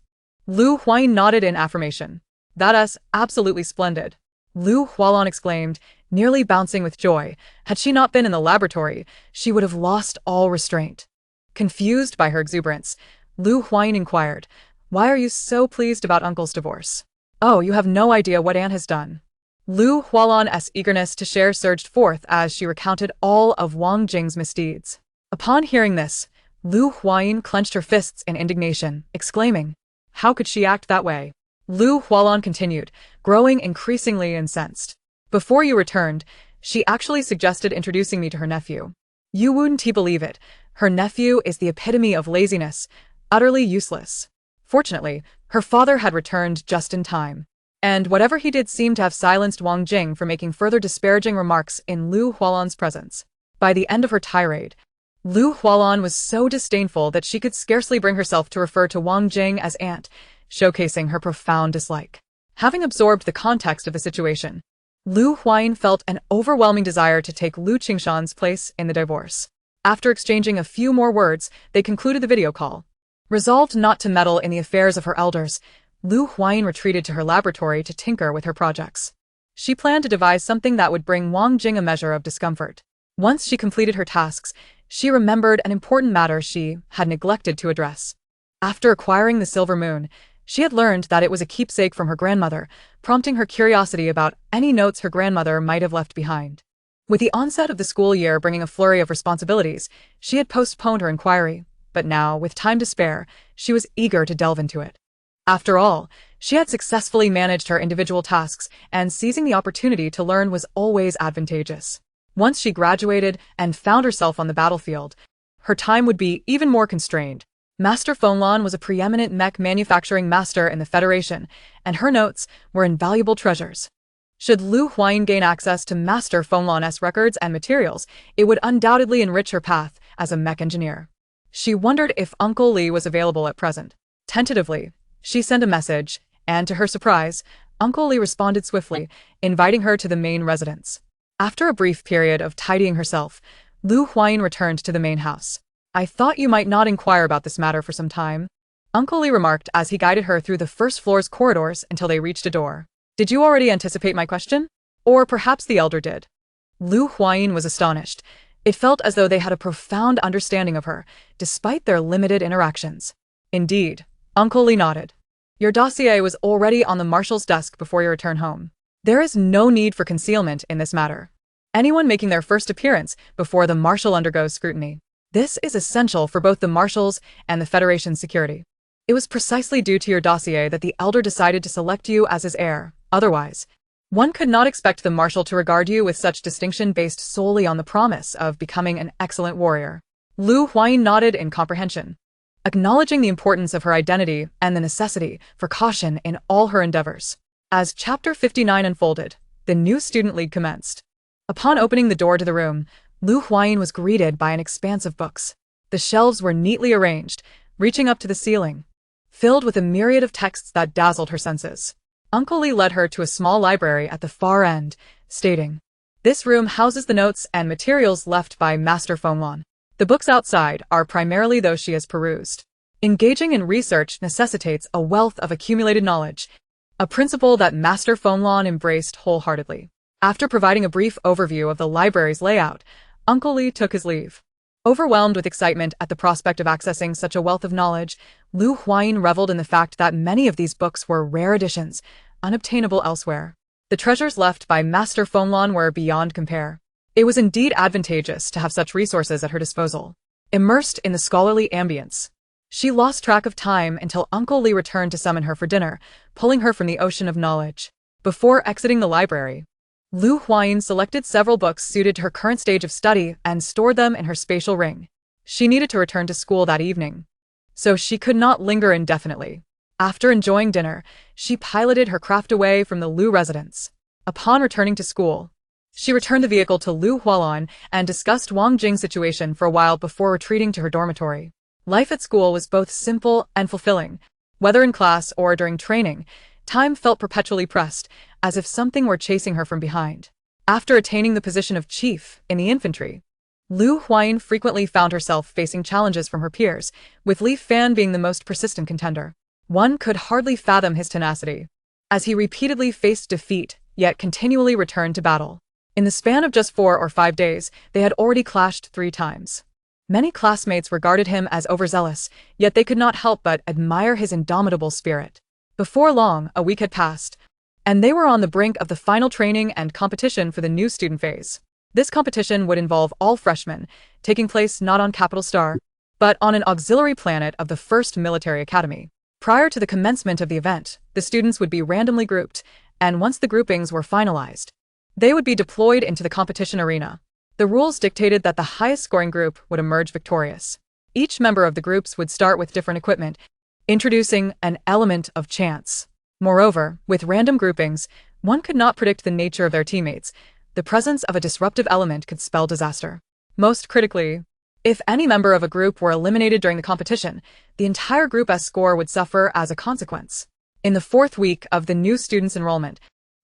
Lu Huayin nodded in affirmation. "That's absolutely splendid," Lu Hualan exclaimed, nearly bouncing with joy. Had she not been in the laboratory, she would have lost all restraint. Confused by her exuberance, Lu Huayin inquired, "Why are you so pleased about uncle's divorce?" "Oh, you have no idea what aunt has done." Lu Hualan's eagerness to share surged forth as she recounted all of Wang Jing's misdeeds. Upon hearing this, Lu Huayin clenched her fists in indignation, exclaiming, "How could she act that way?" Lu Hualan continued, growing increasingly incensed. "Before you returned, she actually suggested introducing me to her nephew. You wouldn't believe it, her nephew is the epitome of laziness, utterly useless." Fortunately, her father had returned just in time, and whatever he did seemed to have silenced Wang Jing from making further disparaging remarks in Lu Hualan's presence. By the end of her tirade, Lu Hualan was so disdainful that she could scarcely bring herself to refer to Wang Jing as aunt, showcasing her profound dislike. Having absorbed the context of the situation, Lu Huayin felt an overwhelming desire to take Lu Qingshan's place in the divorce. After exchanging a few more words, they concluded the video call. Resolved not to meddle in the affairs of her elders, Lu Huayin retreated to her laboratory to tinker with her projects. She planned to devise something that would bring Wang Jing a measure of discomfort. Once she completed her tasks, she remembered an important matter she had neglected to address. After acquiring the silver moon, she had learned that it was a keepsake from her grandmother, prompting her curiosity about any notes her grandmother might have left behind. With the onset of the school year bringing a flurry of responsibilities, she had postponed her inquiry, but now, with time to spare, she was eager to delve into it. After all, she had successfully managed her individual tasks, and seizing the opportunity to learn was always advantageous. Once she graduated and found herself on the battlefield, her time would be even more constrained. Master Fenglan was a preeminent mech manufacturing master in the Federation, and her notes were invaluable treasures. Should Lu Huayin gain access to Master Fenglan's records and materials, it would undoubtedly enrich her path as a mech engineer. She wondered if Uncle Li was available at present. Tentatively, she sent a message, and to her surprise, Uncle Li responded swiftly, inviting her to the main residence. After a brief period of tidying herself, Lu Huayin returned to the main house. "I thought you might not inquire about this matter for some time," Uncle Li remarked as he guided her through the first floor's corridors until they reached a door. "Did you already anticipate my question? Or perhaps the elder did?" Lu Huayin was astonished. It felt as though they had a profound understanding of her, despite their limited interactions. "Indeed," Uncle Li nodded. "Your dossier was already on the marshal's desk before your return home. There is no need for concealment in this matter. Anyone making their first appearance before the marshal undergoes scrutiny. This is essential for both the Marshals and the Federation's security. It was precisely due to your dossier that the Elder decided to select you as his heir. Otherwise, one could not expect the Marshal to regard you with such distinction based solely on the promise of becoming an excellent warrior." Lu Huayin nodded in comprehension, acknowledging the importance of her identity and the necessity for caution in all her endeavors. As Chapter 59 unfolded, the new student league commenced. Upon opening the door to the room, Lu Huayin was greeted by an expanse of books. The shelves were neatly arranged, reaching up to the ceiling, filled with a myriad of texts that dazzled her senses. Uncle Lee led her to a small library at the far end, stating, "This room houses the notes and materials left by Master Fenglan. The books outside are primarily those she has perused. Engaging in research necessitates a wealth of accumulated knowledge, a principle that Master Fenglan embraced wholeheartedly." After providing a brief overview of the library's layout, Uncle Lee took his leave. Overwhelmed with excitement at the prospect of accessing such a wealth of knowledge, Lu Huayin reveled in the fact that many of these books were rare editions, unobtainable elsewhere. The treasures left by Master Fenglan were beyond compare. It was indeed advantageous to have such resources at her disposal. Immersed in the scholarly ambience, she lost track of time until Uncle Lee returned to summon her for dinner, pulling her from the ocean of knowledge. Before exiting the library, Lu Huayin selected several books suited to her current stage of study and stored them in her spatial ring. She needed to return to school that evening, so she could not linger indefinitely. After enjoying dinner, she piloted her craft away from the Lu residence. Upon returning to school, she returned the vehicle to Lu Hualan and discussed Wang Jing's situation for a while before retreating to her dormitory. Life at school was both simple and fulfilling. Whether in class or during training, time felt perpetually pressed, as if something were chasing her from behind. After attaining the position of chief in the infantry, Lu Huayin frequently found herself facing challenges from her peers, with Li Fan being the most persistent contender. One could hardly fathom his tenacity, as he repeatedly faced defeat, yet continually returned to battle. In the span of just 4 or 5 days, they had already clashed 3 times. Many classmates regarded him as overzealous, yet they could not help but admire his indomitable spirit. Before long, a week had passed, and they were on the brink of the final training and competition for the new student phase. This competition would involve all freshmen, taking place not on Capital Star, but on an auxiliary planet of the 1st Military Academy. Prior to the commencement of the event, the students would be randomly grouped, and once the groupings were finalized, they would be deployed into the competition arena. The rules dictated that the highest scoring group would emerge victorious. Each member of the groups would start with different equipment, introducing an element of chance. Moreover, with random groupings, one could not predict the nature of their teammates. The presence of a disruptive element could spell disaster. Most critically, if any member of a group were eliminated during the competition, the entire group's score would suffer as a consequence. In the 4th week of the new students' enrollment,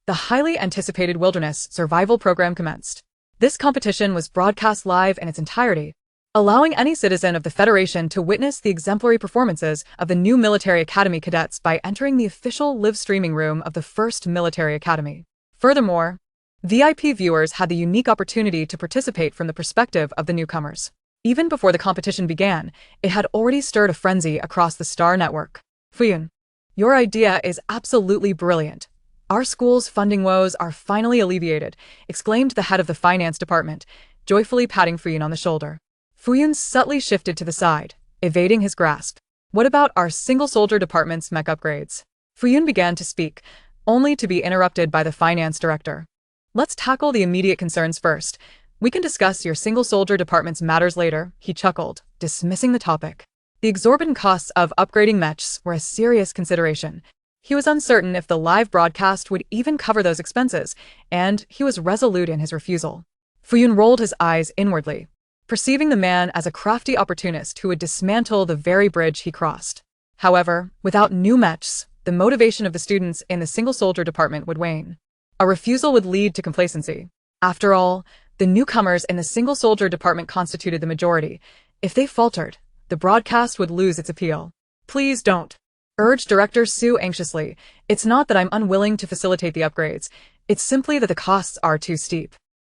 the highly anticipated Wilderness Survival Program commenced. This competition was broadcast live in its entirety, allowing any citizen of the Federation to witness the exemplary performances of the new Military Academy cadets by entering the official live streaming room of the 1st Military Academy. Furthermore, VIP viewers had the unique opportunity to participate from the perspective of the newcomers. Even before the competition began, it had already stirred a frenzy across the Star Network. Huayin, your idea is absolutely brilliant. Our school's funding woes are finally alleviated, exclaimed the head of the finance department, joyfully patting Huayin on the shoulder. Huayin subtly shifted to the side, evading his grasp. What about our single soldier department's mech upgrades? Huayin began to speak, only to be interrupted by the finance director. Let's tackle the immediate concerns first. We can discuss your single soldier department's matters later, he chuckled, dismissing the topic. The exorbitant costs of upgrading mechs were a serious consideration. He was uncertain if the live broadcast would even cover those expenses, and he was resolute in his refusal. Huayin rolled his eyes inwardly, perceiving the man as a crafty opportunist who would dismantle the very bridge he crossed. However, without new mechs, the motivation of the students in the single soldier department would wane. A refusal would lead to complacency. After all, the newcomers in the single soldier department constituted the majority. If they faltered, the broadcast would lose its appeal. Please don't, urged Director Su anxiously. It's not that I'm unwilling to facilitate the upgrades. It's simply that the costs are too steep.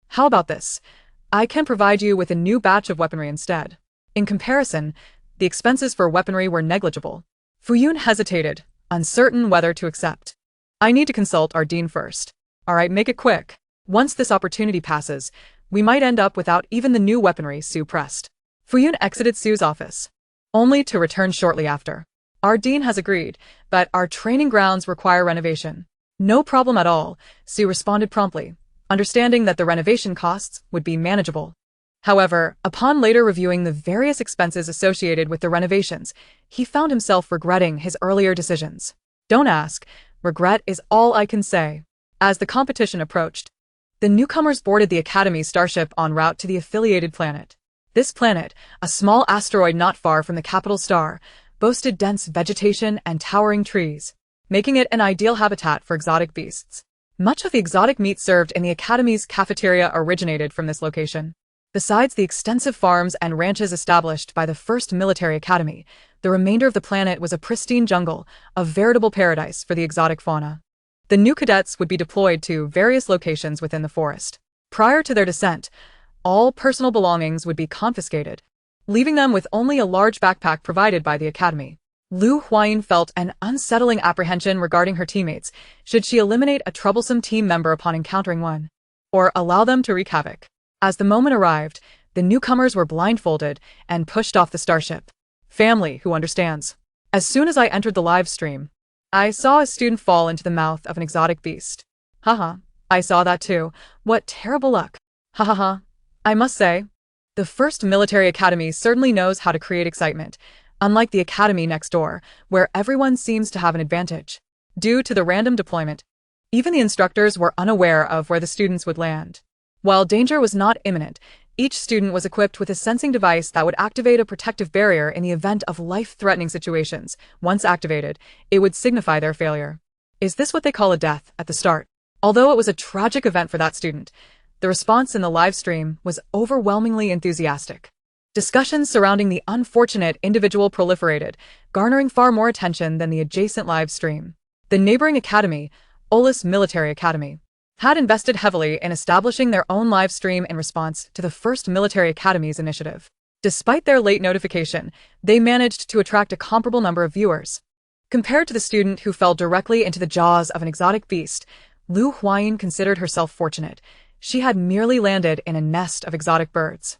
How about this? I can provide you with a new batch of weaponry instead. In comparison, the expenses for weaponry were negligible. Huayin hesitated, uncertain whether to accept. I need to consult our dean first. All right, make it quick. Once this opportunity passes, we might end up without even the new weaponry, Su pressed. Huayin exited Su's office, only to return shortly after. Our dean has agreed, but our training grounds require renovation. No problem at all, Su responded promptly, understanding that the renovation costs would be manageable. However, upon later reviewing the various expenses associated with the renovations, he found himself regretting his earlier decisions. Don't ask, regret is all I can say. As the competition approached, the newcomers boarded the Academy's starship en route to the affiliated planet. This planet, a small asteroid not far from the capital star, boasted dense vegetation and towering trees. making it an ideal habitat for exotic beasts. Much of the exotic meat served in the Academy's cafeteria originated from this location. Besides the extensive farms and ranches established by the first military academy, the remainder of the planet was a pristine jungle, a veritable paradise for the exotic fauna. The new cadets would be deployed to various locations within the forest. Prior to their descent, all personal belongings would be confiscated, leaving them with only a large backpack provided by the academy. Huayin felt an unsettling apprehension regarding her teammates should she eliminate a troublesome team member upon encountering one, or allow them to wreak havoc. As the moment arrived, the newcomers were blindfolded and pushed off the starship. Family who understands. As soon as I entered the live stream, I saw a student fall into the mouth of an exotic beast. Haha, I saw that too. What terrible luck. Hahaha. I must say, the first military academy certainly knows how to create excitement, unlike the academy next door, where everyone seems to have an advantage. Due to the random deployment, even the instructors were unaware of where the students would land. While danger was not imminent, each student was equipped with a sensing device that would activate a protective barrier in the event of life-threatening situations. Once activated, it would signify their failure. Is this what they call a death at the start? Although it was a tragic event for that student, the response in the live stream was overwhelmingly enthusiastic. Discussions surrounding the unfortunate individual proliferated, garnering far more attention than the adjacent live stream. The neighboring academy, Olis Military Academy, had invested heavily in establishing their own live stream in response to the first military academy's initiative. Despite their late notification, they managed to attract a comparable number of viewers. Compared to the student who fell directly into the jaws of an exotic beast, Huayin considered herself fortunate. She had merely landed in a nest of exotic birds.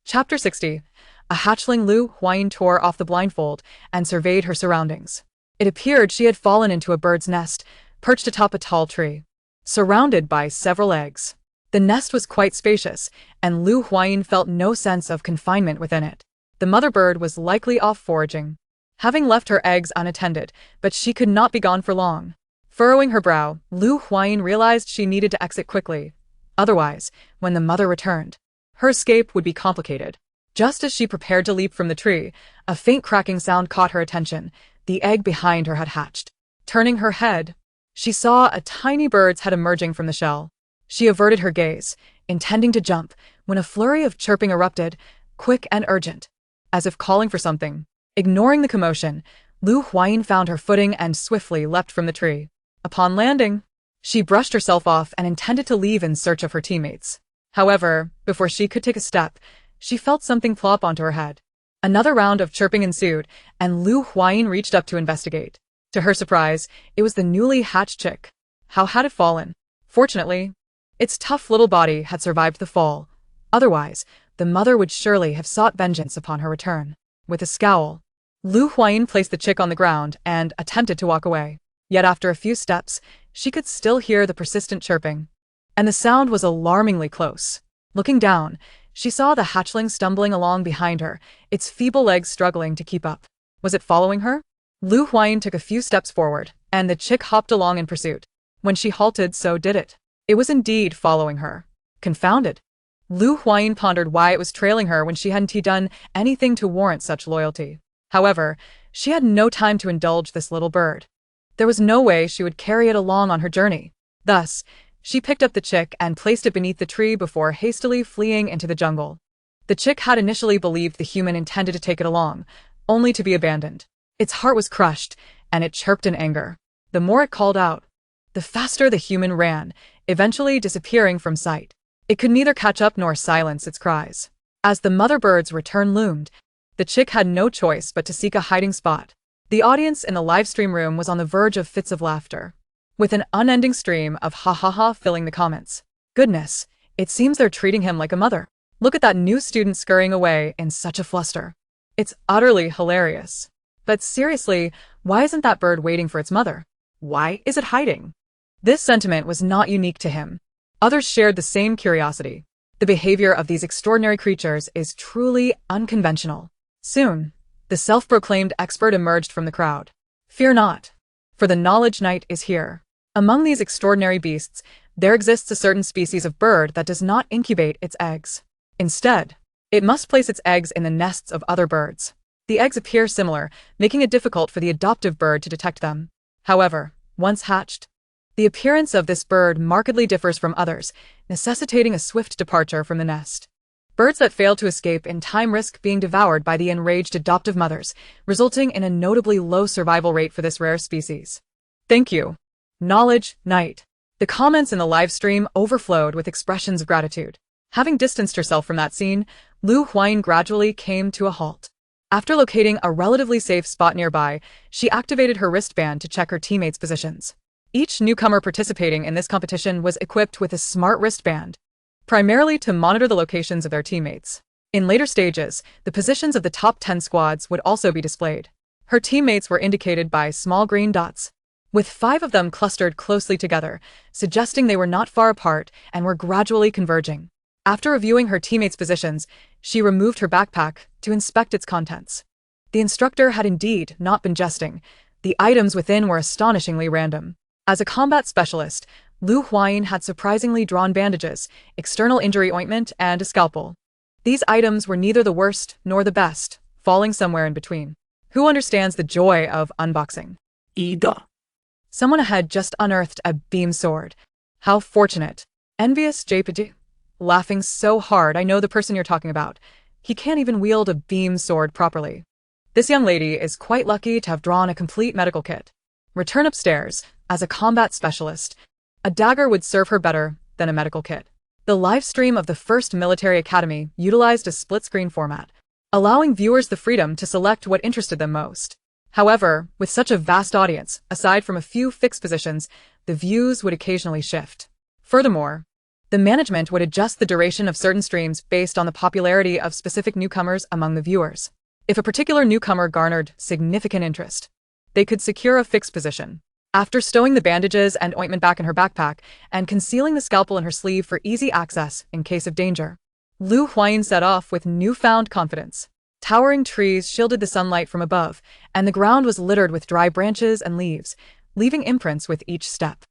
Chapter 60. A hatchling Huayin tore off the blindfold and surveyed her surroundings. It appeared she had fallen into a bird's nest, perched atop a tall tree, surrounded by several eggs. The nest was quite spacious, and Huayin felt no sense of confinement within it. The mother bird was likely off foraging, having left her eggs unattended, but she could not be gone for long. Furrowing her brow, Huayin realized she needed to exit quickly. Otherwise, when the mother returned, her escape would be complicated. Just as she prepared to leap from the tree, a faint cracking sound caught her attention. The egg behind her had hatched. Turning her head, she saw a tiny bird's head emerging from the shell. She averted her gaze, intending to jump, when a flurry of chirping erupted, quick and urgent, as if calling for something. Ignoring the commotion, Huayin found her footing and swiftly leapt from the tree. Upon landing, she brushed herself off and intended to leave in search of her teammates. However, before she could take a step, she felt something plop onto her head. Another round of chirping ensued, and Huayin reached up to investigate. To her surprise, it was the newly hatched chick. How had it fallen? Fortunately, its tough little body had survived the fall. Otherwise, the mother would surely have sought vengeance upon her return. With a scowl, Huayin placed the chick on the ground and attempted to walk away. Yet after a few steps, she could still hear the persistent chirping, and the sound was alarmingly close. Looking down, she saw the hatchling stumbling along behind her, its feeble legs struggling to keep up. Was it following her? Huayin took a few steps forward, and the chick hopped along in pursuit. When she halted, so did it. It was indeed following her. Confounded, Huayin pondered why it was trailing her when she hadn't done anything to warrant such loyalty. However, she had no time to indulge this little bird. There was no way she would carry it along on her journey. Thus, she picked up the chick and placed it beneath the tree before hastily fleeing into the jungle. The chick had initially believed the human intended to take it along, only to be abandoned. Its heart was crushed, and it chirped in anger. The more it called out, the faster the human ran, eventually disappearing from sight. It could neither catch up nor silence its cries. As the mother bird's return loomed, the chick had no choice but to seek a hiding spot. The audience in the livestream room was on the verge of fits of laughter, with an unending stream of ha-ha-ha filling the comments. Goodness, it seems they're treating him like a mother. Look at that new student scurrying away in such a fluster. It's utterly hilarious. But seriously, why isn't that bird waiting for its mother? Why is it hiding? This sentiment was not unique to him. Others shared the same curiosity. The behavior of these extraordinary creatures is truly unconventional. Soon, the self-proclaimed expert emerged from the crowd. Fear not, for the knowledge knight is here. Among these extraordinary beasts, there exists a certain species of bird that does not incubate its eggs. Instead, it must place its eggs in the nests of other birds. The eggs appear similar, making it difficult for the adoptive bird to detect them. However, once hatched, the appearance of this bird markedly differs from others, necessitating a swift departure from the nest. Birds that fail to escape in time risk being devoured by the enraged adoptive mothers, resulting in a notably low survival rate for this rare species. Thank you. Knowledge, Knight. The comments in the live stream overflowed with expressions of gratitude. Having distanced herself from that scene, Huayin gradually came to a halt. After locating a relatively safe spot nearby, she activated her wristband to check her teammates' positions. Each newcomer participating in this competition was equipped with a smart wristband, primarily to monitor the locations of their teammates. In later stages, the positions of the top 10 squads would also be displayed. Her teammates were indicated by small green dots, with 5 of them clustered closely together, suggesting they were not far apart and were gradually converging. After reviewing her teammates' positions, she removed her backpack to inspect its contents. The instructor had indeed not been jesting. The items within were astonishingly random. As a combat specialist, Huayin had surprisingly drawn bandages, external injury ointment, and a scalpel. These items were neither the worst nor the best, falling somewhere in between. Who understands the joy of unboxing? Ida. Someone had just unearthed a beam sword. How fortunate. Envious JPG. Laughing so hard I know the person you're talking about. He can't even wield a beam sword properly. This young lady is quite lucky to have drawn a complete medical kit. Return upstairs. As a combat specialist, a dagger would serve her better than a medical kit. The live stream of the first military academy utilized a split-screen format, allowing viewers the freedom to select what interested them most. However, with such a vast audience, aside from a few fixed positions, the views would occasionally shift. Furthermore, the management would adjust the duration of certain streams based on the popularity of specific newcomers among the viewers. If a particular newcomer garnered significant interest, they could secure a fixed position. After stowing the bandages and ointment back in her backpack and concealing the scalpel in her sleeve for easy access in case of danger, Huayin set off with newfound confidence. Towering trees shielded the sunlight from above, and the ground was littered with dry branches and leaves, leaving imprints with each step.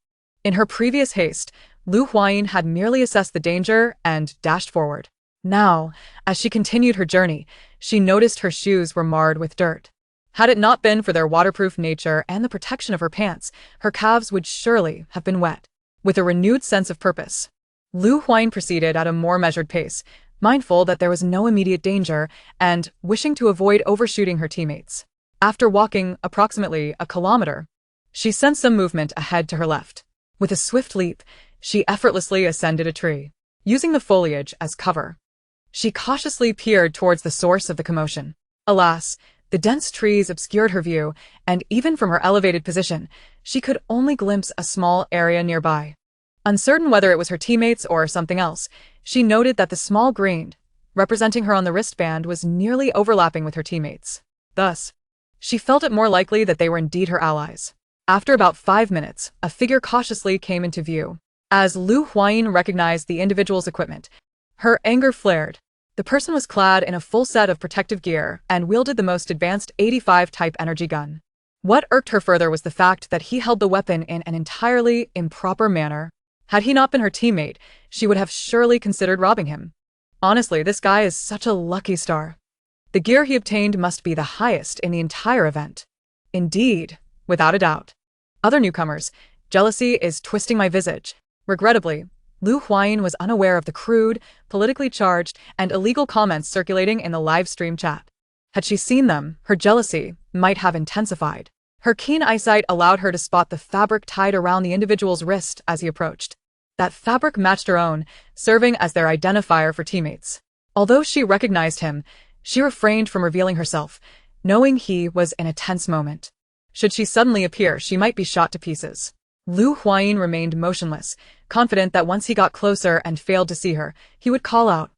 In her previous haste, Huayin had merely assessed the danger and dashed forward. Now, as she continued her journey, she noticed her shoes were marred with dirt. Had it not been for their waterproof nature and the protection of her pants, her calves would surely have been wet. With a renewed sense of purpose, Huayin proceeded at a more measured pace, mindful that there was no immediate danger and wishing to avoid overshooting her teammates. After walking approximately a kilometer, she sensed some movement ahead to her left. With a swift leap, she effortlessly ascended a tree, using the foliage as cover. She cautiously peered towards the source of the commotion. Alas, the dense trees obscured her view, and even from her elevated position, she could only glimpse a small area nearby. Uncertain whether it was her teammates or something else, she noted that the small green, representing her on the wristband, was nearly overlapping with her teammates. Thus, she felt it more likely that they were indeed her allies. After about 5 minutes, a figure cautiously came into view. As Huayin recognized the individual's equipment, her anger flared. The person was clad in a full set of protective gear and wielded the most advanced 85-type energy gun. What irked her further was the fact that he held the weapon in an entirely improper manner. Had he not been her teammate, she would have surely considered robbing him. Honestly, this guy is such a lucky star. The gear he obtained must be the highest in the entire event. Indeed, without a doubt. Other newcomers, jealousy is twisting my visage. Regrettably, Huayin was unaware of the crude, politically charged, and illegal comments circulating in the live stream chat. Had she seen them, her jealousy might have intensified. Her keen eyesight allowed her to spot the fabric tied around the individual's wrist as he approached. That fabric matched her own, serving as their identifier for teammates. Although she recognized him, she refrained from revealing herself, knowing he was in a tense moment. Should she suddenly appear, she might be shot to pieces. Huayin remained motionless, confident that once he got closer and failed to see her, he would call out.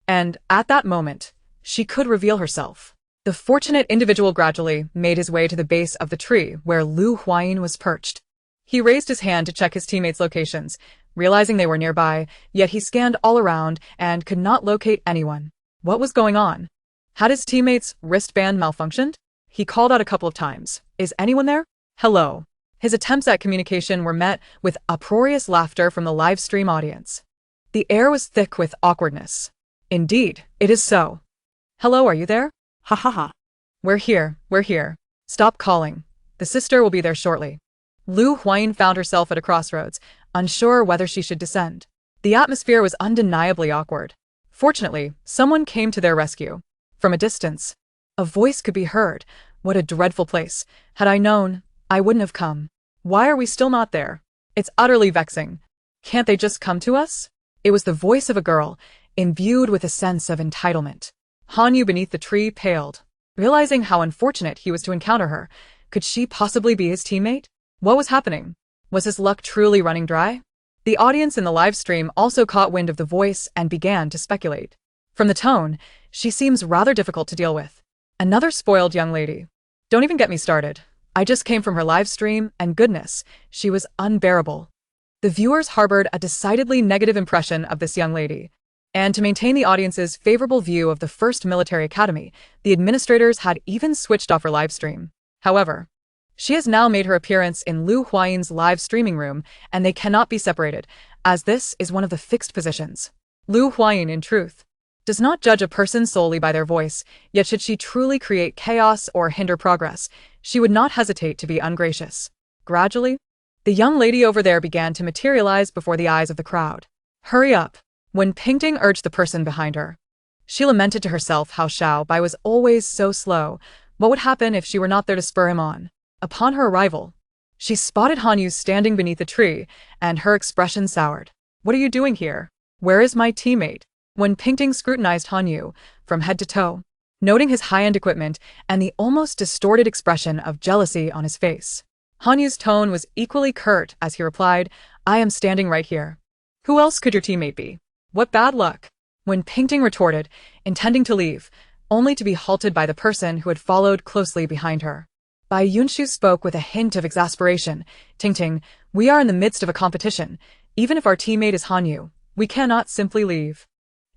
And, at that moment, she could reveal herself. The fortunate individual gradually made his way to the base of the tree where Huayin was perched. He raised his hand to check his teammates' locations, realizing they were nearby, yet he scanned all around and could not locate anyone. What was going on? Had his teammates' wristband malfunctioned? He called out a couple of times. Is anyone there? Hello. His attempts at communication were met with uproarious laughter from the live stream audience. The air was thick with awkwardness. Indeed, it is so. Hello, are you there? Ha ha ha. We're here. Stop calling. The sister will be there shortly. Huayin found herself at a crossroads, unsure whether she should descend. The atmosphere was undeniably awkward. Fortunately, someone came to their rescue. From a distance, a voice could be heard. What a dreadful place. Had I known, I wouldn't have come. Why are we still not there? It's utterly vexing. Can't they just come to us? It was the voice of a girl, imbued with a sense of entitlement. Hanyu beneath the tree paled. Realizing how unfortunate he was to encounter her, could she possibly be his teammate? What was happening? Was his luck truly running dry? The audience in the live stream also caught wind of the voice and began to speculate. From the tone, she seems rather difficult to deal with. Another spoiled young lady. Don't even get me started. I just came from her live stream, and goodness, she was unbearable. The viewers harbored a decidedly negative impression of this young lady. And to maintain the audience's favorable view of the first military academy, the administrators had even switched off her live stream. However, she has now made her appearance in Huayin's live streaming room, and they cannot be separated, as this is one of the fixed positions. Huayin, in truth, does not judge a person solely by their voice, yet should she truly create chaos or hinder progress, she would not hesitate to be ungracious. Gradually, the young lady over there began to materialize before the eyes of the crowd. Hurry up! When Pingting urged the person behind her. She lamented to herself how Xiao Bai was always so slow. What would happen if she were not there to spur him on? Upon her arrival, she spotted Hanyu standing beneath a tree, and her expression soured. What are you doing here? Where is my teammate? When Pingting scrutinized Hanyu from head to toe, noting his high-end equipment and the almost distorted expression of jealousy on his face. Hanyu's tone was equally curt as he replied, I am standing right here. Who else could your teammate be? What bad luck! When Pingting retorted, intending to leave, only to be halted by the person who had followed closely behind her. Bai Yunshu spoke with a hint of exasperation. Ting, we are in the midst of a competition. Even if our teammate is Hanyu, we cannot simply leave.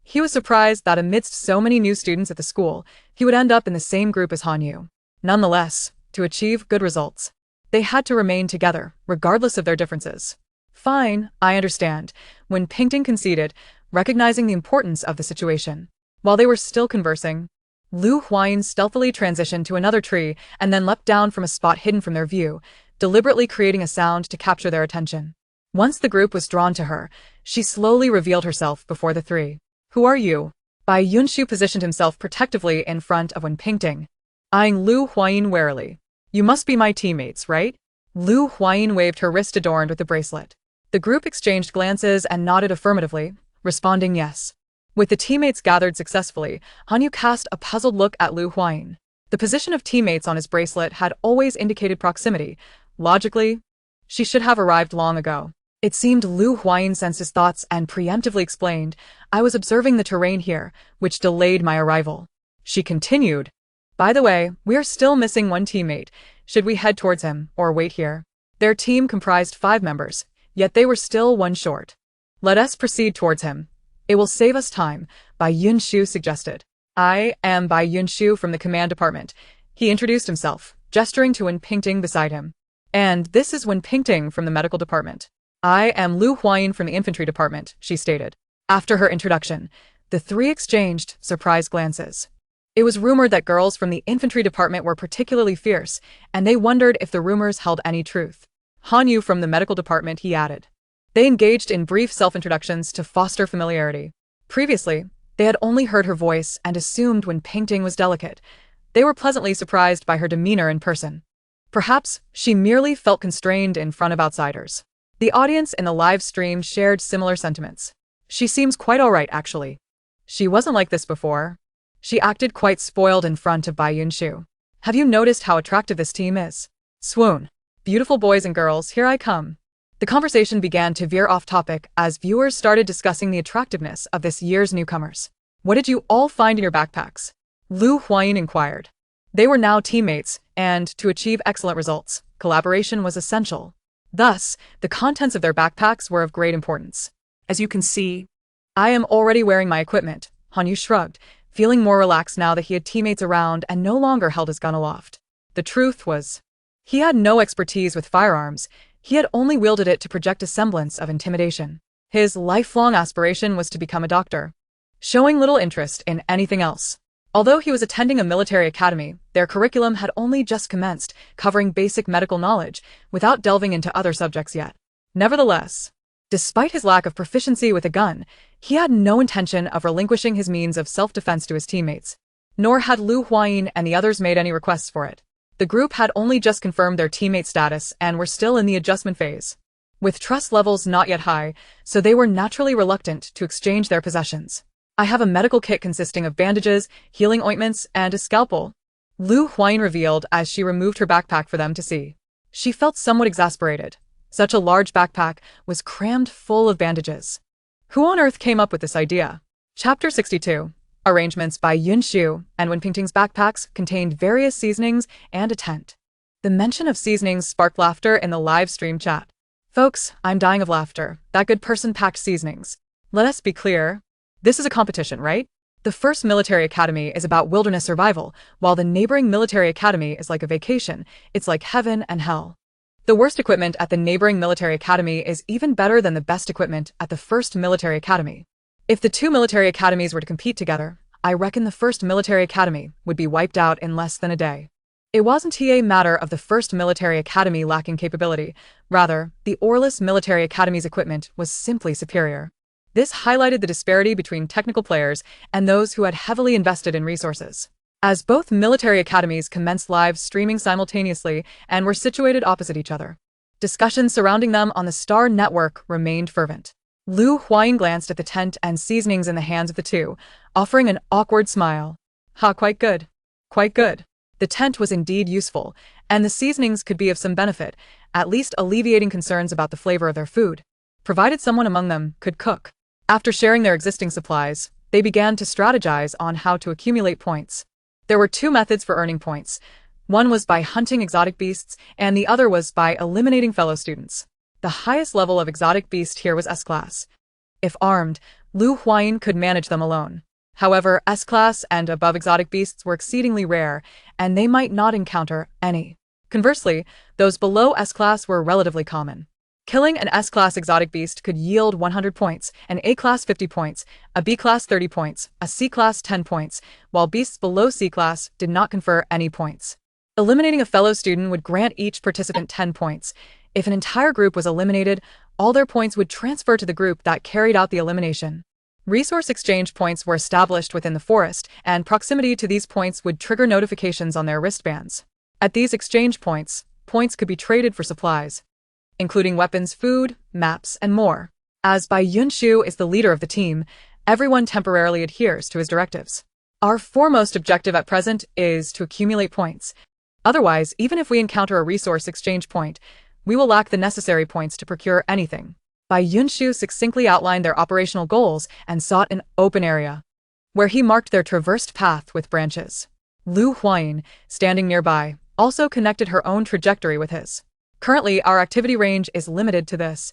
He was surprised that amidst so many new students at the school, he would end up in the same group as Hanyu. Nonetheless, to achieve good results, they had to remain together, regardless of their differences. Fine, I understand. When Pingting conceded, recognizing the importance of the situation. While they were still conversing, Huayin stealthily transitioned to another tree and then leapt down from a spot hidden from their view, deliberately creating a sound to capture their attention. Once the group was drawn to her, she slowly revealed herself before the three. Who are you? Bai Yunshu positioned himself protectively in front of Wen Pingting, eyeing Huayin warily. You must be my teammates, right? Huayin waved her wrist adorned with the bracelet. The group exchanged glances and nodded affirmatively, responding yes. With the teammates gathered successfully, Hanyu cast a puzzled look at Huayin. The position of teammates on his bracelet had always indicated proximity. Logically, she should have arrived long ago. It seemed Huayin sensed his thoughts and preemptively explained, I was observing the terrain here, which delayed my arrival. She continued, by the way, we are still missing one teammate. Should we head towards him, or wait here? Their team comprised 5 members, yet they were still one short. Let us proceed towards him. It will save us time, Bai Yunshu suggested. I am Bai Yunshu from the command department. He introduced himself, gesturing to Wen Pingting beside him. And this is Wen Pingting from the medical department. I am Huayin from the infantry department, she stated. After her introduction, the three exchanged surprised glances. It was rumored that girls from the infantry department were particularly fierce, and they wondered if the rumors held any truth. Hanyu from the medical department, he added. They engaged in brief self-introductions to foster familiarity. Previously, they had only heard her voice and assumed Wen Pingting was delicate. They were pleasantly surprised by her demeanor in person. Perhaps she merely felt constrained in front of outsiders. The audience in the live stream shared similar sentiments. She seems quite alright, actually. She wasn't like this before. She acted quite spoiled in front of Bai Yunshu. Have you noticed how attractive this team is? Swoon. Beautiful boys and girls, here I come. The conversation began to veer off topic as viewers started discussing the attractiveness of this year's newcomers. What did you all find in your backpacks? Huayin inquired. They were now teammates, and to achieve excellent results, collaboration was essential. Thus, the contents of their backpacks were of great importance. As you can see, I am already wearing my equipment, Hanyu shrugged, feeling more relaxed now that he had teammates around and no longer held his gun aloft. The truth was, he had no expertise with firearms. He had only wielded it to project a semblance of intimidation. His lifelong aspiration was to become a doctor, showing little interest in anything else. Although he was attending a military academy, their curriculum had only just commenced, covering basic medical knowledge, without delving into other subjects yet. Nevertheless, despite his lack of proficiency with a gun, he had no intention of relinquishing his means of self-defense to his teammates. Nor had Huayin and the others made any requests for it. The group had only just confirmed their teammate status and were still in the adjustment phase, with trust levels not yet high, so they were naturally reluctant to exchange their possessions. I have a medical kit consisting of bandages, healing ointments, and a scalpel, Huayin revealed as she removed her backpack for them to see. She felt somewhat exasperated. Such a large backpack was crammed full of bandages. Who on earth came up with this idea? Chapter 62. Arrangements by Yunshu and Wenpingting's backpacks contained various seasonings and a tent. The mention of seasonings sparked laughter in the live stream chat. Folks, I'm dying of laughter. That good person packed seasonings. Let us be clear. This is a competition, right? The first military academy is about wilderness survival, while the neighboring military academy is like a vacation. It's like heaven and hell. The worst equipment at the neighboring military academy is even better than the best equipment at the first military academy. If the two military academies were to compete together, I reckon the first military academy would be wiped out in less than a day. It wasn't a matter of the first military academy lacking capability. Rather, the Orlis military academy's equipment was simply superior. This highlighted the disparity between technical players and those who had heavily invested in resources. As both military academies commenced live streaming simultaneously and were situated opposite each other, discussions surrounding them on the Star Network remained fervent. Huayin glanced at the tent and seasonings in the hands of the two, offering an awkward smile. Ha, quite good. Quite good. The tent was indeed useful, and the seasonings could be of some benefit, at least alleviating concerns about the flavor of their food, provided someone among them could cook. After sharing their existing supplies, they began to strategize on how to accumulate points. There were two methods for earning points. One was by hunting exotic beasts, and the other was by eliminating fellow students. The highest level of exotic beast here was S-Class. If armed, Huayin could manage them alone. However, S-Class and above exotic beasts were exceedingly rare, and they might not encounter any. Conversely, those below S-Class were relatively common. Killing an S-Class exotic beast could yield 100 points, an A-Class 50 points, a B-Class 30 points, a C-Class 10 points, while beasts below C-Class did not confer any points. Eliminating a fellow student would grant each participant 10 points. If an entire group was eliminated, all their points would transfer to the group that carried out the elimination. Resource exchange points were established within the forest, and proximity to these points would trigger notifications on their wristbands. At these exchange points, points could be traded for supplies, including weapons, food, maps, and more. As Bai Yunshu is the leader of the team, everyone temporarily adheres to his directives. Our foremost objective at present is to accumulate points. Otherwise, even if we encounter a resource exchange point, we will lack the necessary points to procure anything. Bai Yunshu succinctly outlined their operational goals and sought an open area, where he marked their traversed path with branches. Huayin, standing nearby, also connected her own trajectory with his. Currently, our activity range is limited to this,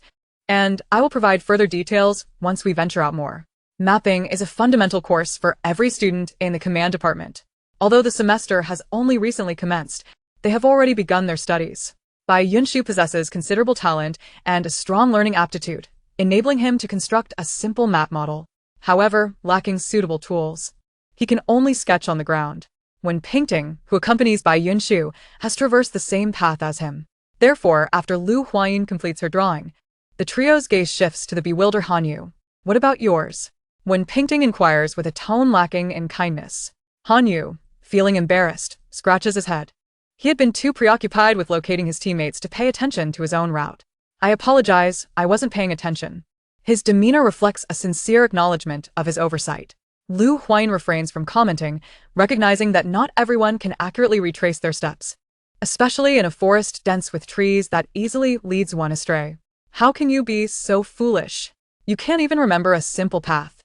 and I will provide further details once we venture out more. Mapping is a fundamental course for every student in the command department. Although the semester has only recently commenced, they have already begun their studies. Bai Yunshu possesses considerable talent and a strong learning aptitude, enabling him to construct a simple map model. However, lacking suitable tools, he can only sketch on the ground. Wenpingting, who accompanies Bai Yunshu, has traversed the same path as him. Therefore, after Huayin completes her drawing, the trio's gaze shifts to the bewildered Hanyu. What about yours? Wenpingting inquires with a tone lacking in kindness. Hanyu, feeling embarrassed, scratches his head. He had been too preoccupied with locating his teammates to pay attention to his own route. I apologize, I wasn't paying attention. His demeanor reflects a sincere acknowledgement of his oversight. Huayin refrains from commenting, recognizing that not everyone can accurately retrace their steps, especially in a forest dense with trees that easily leads one astray. How can you be so foolish? You can't even remember a simple path.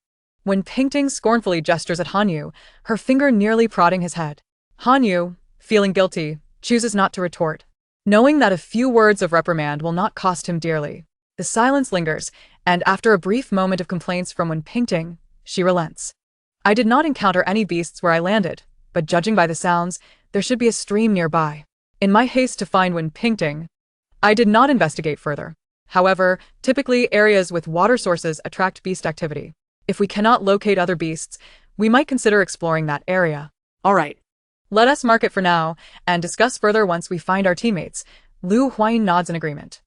Wenpingting scornfully gestures at Hanyu, her finger nearly prodding his head. Hanyu, feeling guilty, chooses not to retort, knowing that a few words of reprimand will not cost him dearly. The silence lingers, and after a brief moment of complaints from Wenpingting, she relents. I did not encounter any beasts where I landed, but judging by the sounds, there should be a stream nearby. In my haste to find Wenpingting, I did not investigate further. However, typically areas with water sources attract beast activity. If we cannot locate other beasts, We might consider exploring that area. Alright. Let us mark it for now, and discuss further once we find our teammates. Huayin nods in agreement.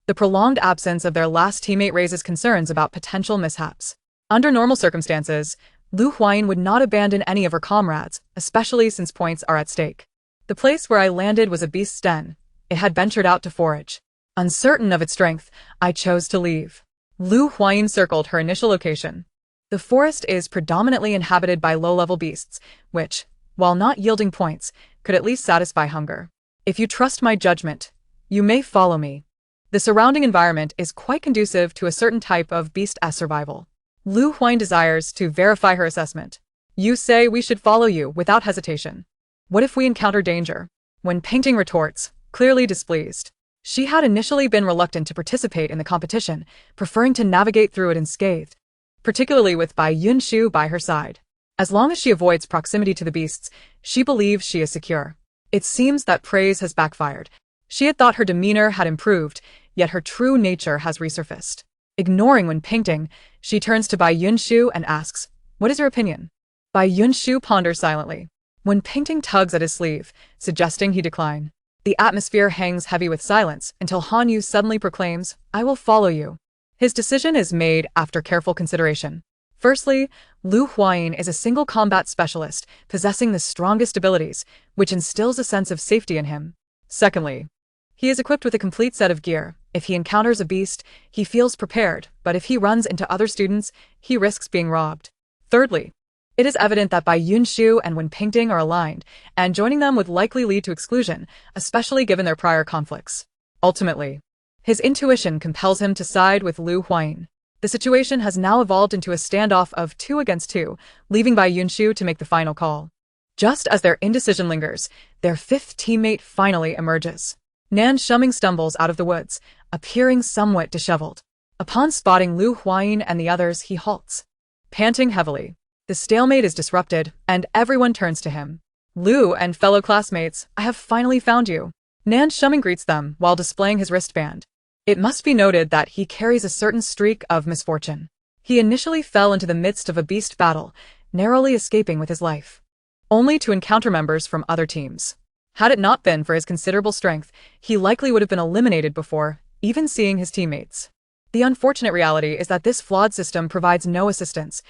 The prolonged absence of their last teammate raises concerns about potential mishaps. Under normal circumstances, Huayin would not abandon any of her comrades, especially since points are at stake. The place where I landed was a beast's den. It had ventured out to forage. Uncertain of its strength, I chose to leave. Huayin circled her initial location. The forest is predominantly inhabited by low-level beasts, which, while not yielding points, could at least satisfy hunger. If you trust my judgment, you may follow me. The surrounding environment is quite conducive to a certain type of beast-s survival. Huayin desires to verify her assessment. You say we should follow you without hesitation. What if we encounter danger? When Painting retorts, clearly displeased. She had initially been reluctant to participate in the competition, preferring to navigate through it unscathed, particularly with Bai Yunshu by her side. As long as she avoids proximity to the beasts, she believes she is secure. It seems that praise has backfired. She had thought her demeanor had improved, yet her true nature has resurfaced. Ignoring Wen Painting, she turns to Bai Yunshu and asks, "What is your opinion?" Bai Yunshu ponders silently. Wen Painting tugs at his sleeve, suggesting he decline. The atmosphere hangs heavy with silence until Han Yu suddenly proclaims, "I will follow you." His decision is made after careful consideration. Firstly, Huayin is a single combat specialist, possessing the strongest abilities, which instills a sense of safety in him. Secondly, he is equipped with a complete set of gear. If he encounters a beast, he feels prepared, but if he runs into other students, he risks being robbed. Thirdly, it is evident that Bai Yunshu and Wen Painting are aligned, and joining them would likely lead to exclusion, especially given their prior conflicts. Ultimately, his intuition compels him to side with Huayin. The situation has now evolved into a standoff of 2 against 2, leaving Bai Yunshu to make the final call. Just as their indecision lingers, their fifth teammate finally emerges. Nan Shuming stumbles out of the woods, appearing somewhat disheveled. Upon spotting Huayin and the others, he halts. Panting heavily, the stalemate is disrupted, and everyone turns to him. "Lu and fellow classmates, I have finally found you." Nan Shuming greets them while displaying his wristband. It must be noted that he carries a certain streak of misfortune. He initially fell into the midst of a beast battle, narrowly escaping with his life, only to encounter members from other teams. Had it not been for his considerable strength, he likely would have been eliminated before even seeing his teammates. The unfortunate reality is that this flawed system provides no assistance.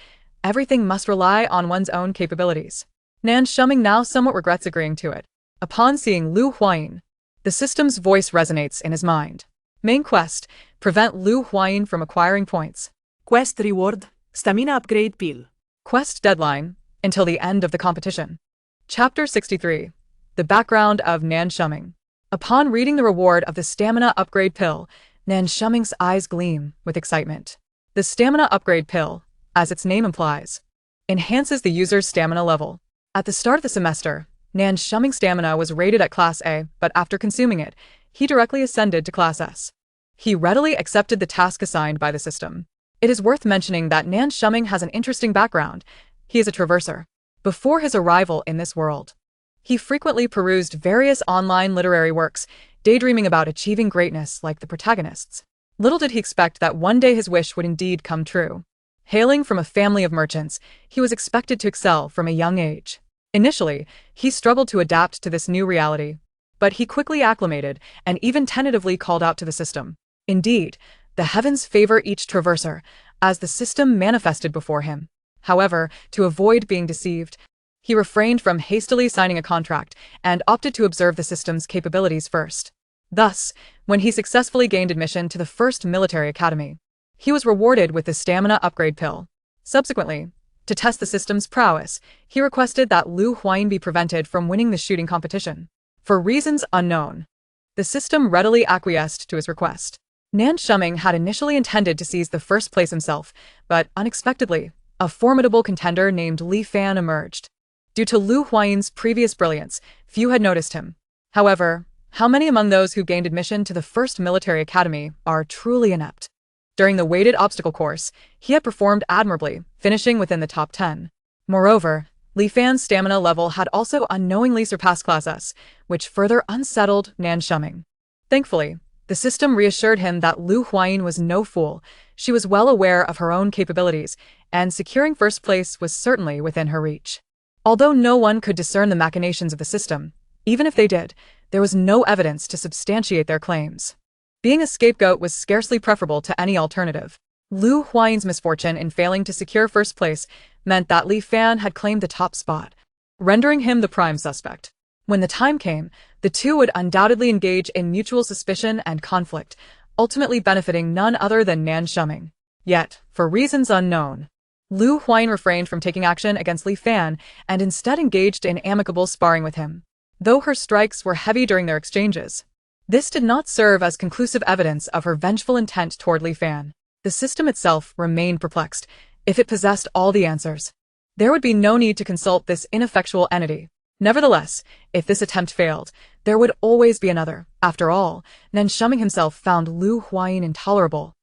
Everything must rely on one's own capabilities. Nan Shuming now somewhat regrets agreeing to it. Upon seeing Huayin, the system's voice resonates in his mind. Main quest: prevent Huayin from acquiring points. Quest reward: stamina upgrade pill. Quest deadline: until the end of the competition. Chapter 63. The background of Nan Shuming. Upon reading the reward of the stamina upgrade pill, Nan Shuming's eyes gleam with excitement. The stamina upgrade pill, as its name implies, enhances the user's stamina level. At the start of the semester, Nan Shuming's stamina was rated at Class A, but after consuming it, he directly ascended to Class S. He readily accepted the task assigned by the system. It is worth mentioning that Nan Shuming has an interesting background. He is a traverser. Before his arrival in this world, he frequently perused various online literary works, daydreaming about achieving greatness like the protagonists. Little did he expect that one day his wish would indeed come true. Hailing from a family of merchants, he was expected to excel from a young age. Initially, he struggled to adapt to this new reality, but he quickly acclimated and even tentatively called out to the system. Indeed, the heavens favor each traverser, as the system manifested before him. However, to avoid being deceived, he refrained from hastily signing a contract and opted to observe the system's capabilities first. Thus, when he successfully gained admission to the first military academy, he was rewarded with the stamina upgrade pill. Subsequently, to test the system's prowess, he requested that Huayin be prevented from winning the shooting competition. For reasons unknown, the system readily acquiesced to his request. Nan Shuming had initially intended to seize the first place himself, but unexpectedly, a formidable contender named Li Fan emerged. Due to Huayin's previous brilliance, few had noticed him. However, how many among those who gained admission to the first military academy are truly inept? During the weighted obstacle course, he had performed admirably, finishing within the top 10. Moreover, Li Fan's stamina level had also unknowingly surpassed Class S, which further unsettled Nan Shuming. Thankfully, The system reassured him that Huayin was no fool. She was well aware of her own capabilities, and securing first place was certainly within her reach. Although no one could discern the machinations of the system, even if they did, there was no evidence to substantiate their claims. Being a scapegoat was scarcely preferable to any alternative. Huayin's misfortune in failing to secure first place meant that Li Fan had claimed the top spot, rendering him the prime suspect. When the time came, the two would undoubtedly engage in mutual suspicion and conflict, ultimately benefiting none other than Nan Shuming. Yet, for reasons unknown, Huayin refrained from taking action against Li Fan and instead engaged in amicable sparring with him. Though her strikes were heavy during their exchanges, this did not serve as conclusive evidence of her vengeful intent toward Li Fan. The system itself remained perplexed. If it possessed all the answers, there would be no need to consult this ineffectual entity. Nevertheless, if this attempt failed, there would always be another. After all, Nan Shuming himself found Huayin intolerable,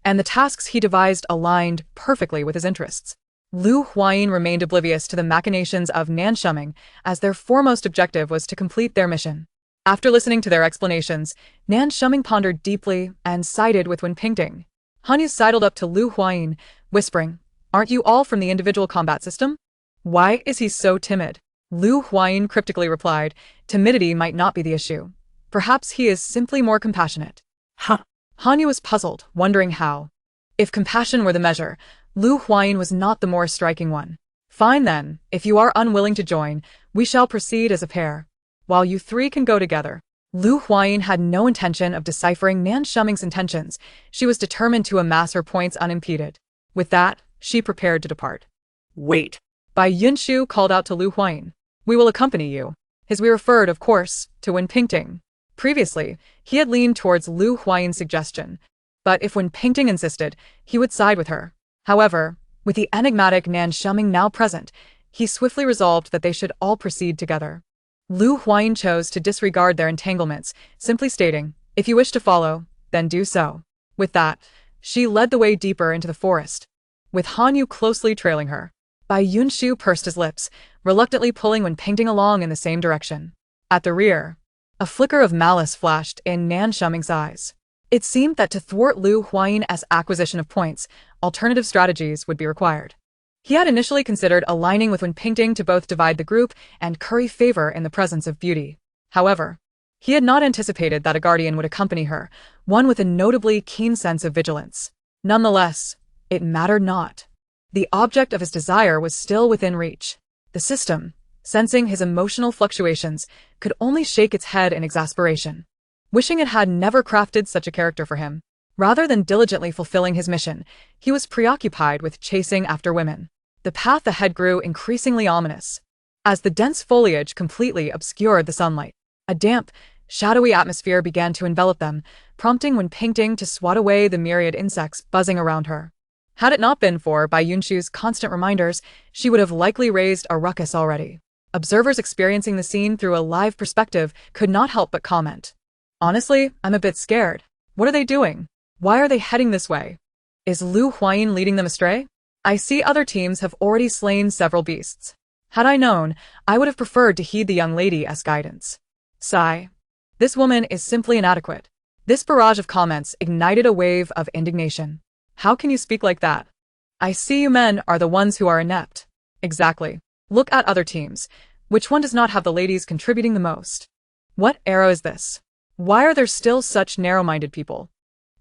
and the tasks he devised aligned perfectly with his interests. Huayin remained oblivious to the machinations of Nan Shuming, as their foremost objective was to complete their mission. After listening to their explanations, Nan Shuming pondered deeply and sided with Wen Pingting. Hanyu sidled up to Huayin, whispering, "Aren't you all from the individual combat system? Why is he so timid?" Huayin cryptically replied, "Timidity might not be the issue. Perhaps he is simply more compassionate." Huh. Hanyu was puzzled, wondering how. If compassion were the measure, Huayin was not the more striking one. "Fine then, if you are unwilling to join, we shall proceed as a pair. While you three can go together." Huayin had no intention of deciphering Nan Shuming's intentions. She was determined to amass her points unimpeded. With that, she prepared to depart. Wait. Bai Yunshu called out to Huayin, "We will accompany you." His we referred, of course, to Wen Pingting. Previously, he had leaned towards Huayin's suggestion, but if Wen Pingting insisted, he would side with her. However, with the enigmatic Nan Shuming now present, he swiftly resolved that they should all proceed together. Huayin chose to disregard their entanglements, simply stating, "If you wish to follow, then do so." With that, she led the way deeper into the forest, with Hanyu closely trailing her. Bai Yunshu pursed his lips, reluctantly pulling Wen Pingting along in the same direction. At the rear, a flicker of malice flashed in Nan Shuming's eyes. It seemed that to thwart Huayin's acquisition of points, alternative strategies would be required. He had initially considered aligning with Wen Pingting to both divide the group and curry favor in the presence of beauty. However, he had not anticipated that a guardian would accompany her, one with a notably keen sense of vigilance. Nonetheless, it mattered not. The object of his desire was still within reach. The system, sensing his emotional fluctuations, could only shake its head in exasperation, wishing it had never crafted such a character for him. Rather than diligently fulfilling his mission, he was preoccupied with chasing after women. The path ahead grew increasingly ominous, as the dense foliage completely obscured the sunlight. A damp, shadowy atmosphere began to envelop them, prompting Wen Pingting to swat away the myriad insects buzzing around her. Had it not been for Bai Yunshu's constant reminders, she would have likely raised a ruckus already. Observers experiencing the scene through a live perspective could not help but comment, "Honestly, I'm a bit scared. What are they doing? Why are they heading this way? Is Huayin leading them astray? I see other teams have already slain several beasts. Had I known, I would have preferred to heed the young lady's guidance." Sigh. This woman is simply inadequate. This barrage of comments ignited a wave of indignation. "How can you speak like that? I see you men are the ones who are inept." Exactly. Look at other teams. Which one does not have the ladies contributing the most? What era is this? Why are there still such narrow-minded people?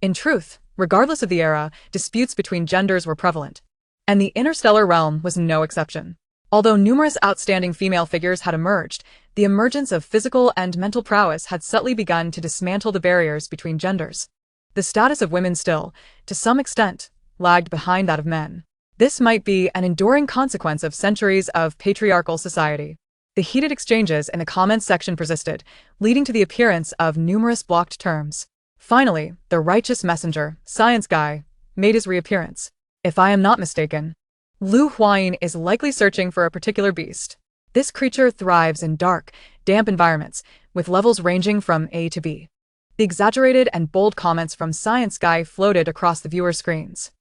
In truth, regardless of the era, disputes between genders were prevalent, and the interstellar realm was no exception. Although numerous outstanding female figures had emerged, the emergence of physical and mental prowess had subtly begun to dismantle the barriers between genders. The status of women still, to some extent, lagged behind that of men. This might be an enduring consequence of centuries of patriarchal society. The heated exchanges in the comments section persisted, leading to the appearance of numerous blocked terms. Finally, the righteous messenger, Science Guy, made his reappearance. If I am not mistaken, Huayin is likely searching for a particular beast. This creature thrives in dark, damp environments, with levels ranging from A to B. The exaggerated and bold comments from Science Guy floated across the viewer screens.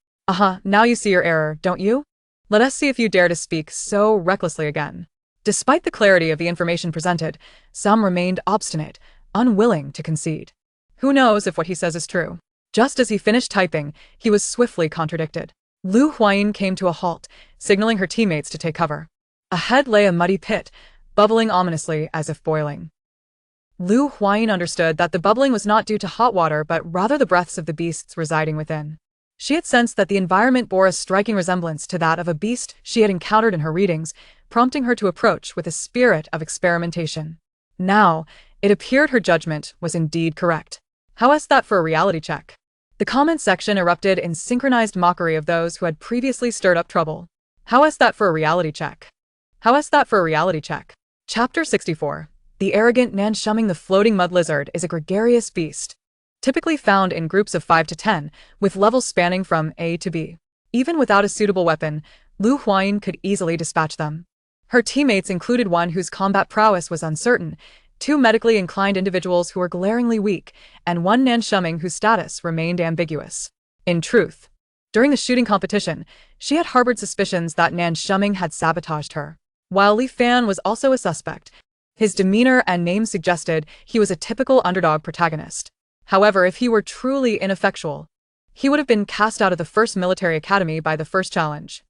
Now you see your error, don't you? Let us see if you dare to speak so recklessly again. Despite the clarity of the information presented, some remained obstinate, unwilling to concede. Who knows if what he says is true? Just as he finished typing, he was swiftly contradicted. Lu Huayin came to a halt, signaling her teammates to take cover. Ahead lay a muddy pit, bubbling ominously as if boiling. Lu Huayin understood that the bubbling was not due to hot water but rather the breaths of the beasts residing within. She had sensed that the environment bore a striking resemblance to that of a beast she had encountered in her readings, prompting her to approach with a spirit of experimentation. Now, it appeared her judgment was indeed correct. How is that for a reality check? The comment section erupted in synchronized mockery of those who had previously stirred up trouble. How is that for a reality check? How is that for a reality check? Chapter 64. The arrogant Nanshumming. The floating mud lizard is a gregarious beast, typically found in groups of 5 to 10, with levels spanning from A to B. Even without a suitable weapon, Lu Huayin could easily dispatch them. Her teammates included one whose combat prowess was uncertain, 2 medically inclined individuals who were glaringly weak, and 1 Nanshumming whose status remained ambiguous. In truth, during the shooting competition, she had harbored suspicions that Nanshumming had sabotaged her. While Li Fan was also a suspect, his demeanor and name suggested he was a typical underdog protagonist. However, if he were truly ineffectual, he would have been cast out of the first military academy by the first challenge.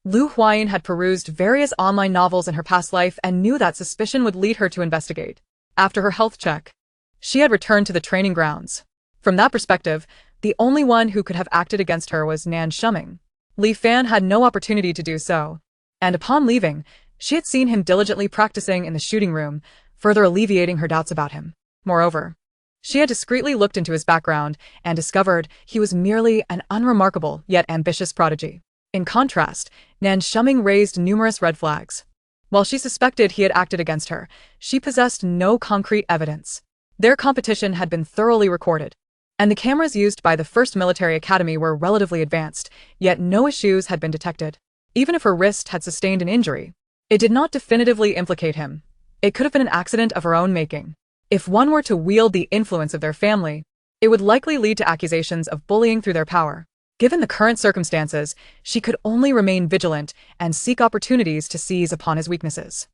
Lu Huayin had perused various online novels in her past life and knew that suspicion would lead her to investigate. After her health check, she had returned to the training grounds. From that perspective, the only one who could have acted against her was Nanshumming. Li Fan had no opportunity to do so, and upon leaving, she had seen him diligently practicing in the shooting room, further alleviating her doubts about him. Moreover, she had discreetly looked into his background and discovered he was merely an unremarkable yet ambitious prodigy. In contrast, Nanshumming raised numerous red flags. While she suspected he had acted against her, she possessed no concrete evidence. Their competition had been thoroughly recorded, and the cameras used by the First Military Academy were relatively advanced, yet no issues had been detected. Even if her wrist had sustained an injury, it did not definitively implicate him. It could have been an accident of her own making. If one were to wield the influence of their family, it would likely lead to accusations of bullying through their power. Given the current circumstances, she could only remain vigilant and seek opportunities to seize upon his weaknesses.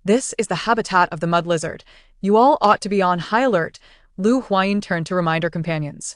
This is the habitat of the mud lizard. You all ought to be on high alert. Lu Huayin turned to remind her companions.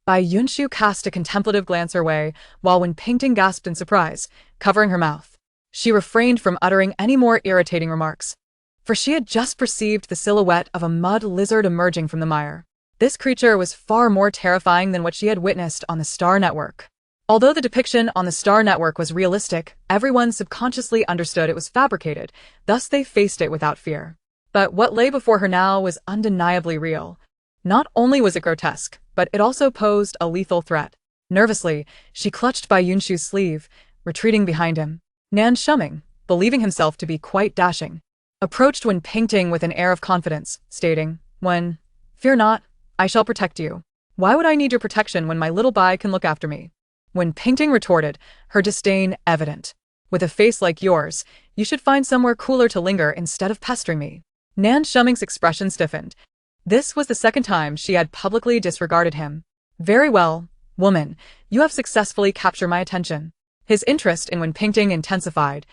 Bai Yunshu cast a contemplative glance her way, while Wen Pingting gasped in surprise, covering her mouth. She refrained from uttering any more irritating remarks, for she had just perceived the silhouette of a mud lizard emerging from the mire. This creature was far more terrifying than what she had witnessed on the Star Network. Although the depiction on the Star Network was realistic, everyone subconsciously understood it was fabricated, thus they faced it without fear. But what lay before her now was undeniably real. Not only was it grotesque, but it also posed a lethal threat. Nervously, she clutched Bai Yunshu's sleeve, retreating behind him. Nanshumming, believing himself to be quite dashing, approached Wen Pingting with an air of confidence, stating, "Wen, fear not, I shall protect you. Why would I need your protection when my little Bai can look after me?" Wen Pingting retorted, her disdain evident. "With a face like yours, you should find somewhere cooler to linger instead of pestering me." Nanshumming's expression stiffened. This was the second time she had publicly disregarded him. "Very well, woman, you have successfully captured my attention." His interest in Wen Pingting intensified,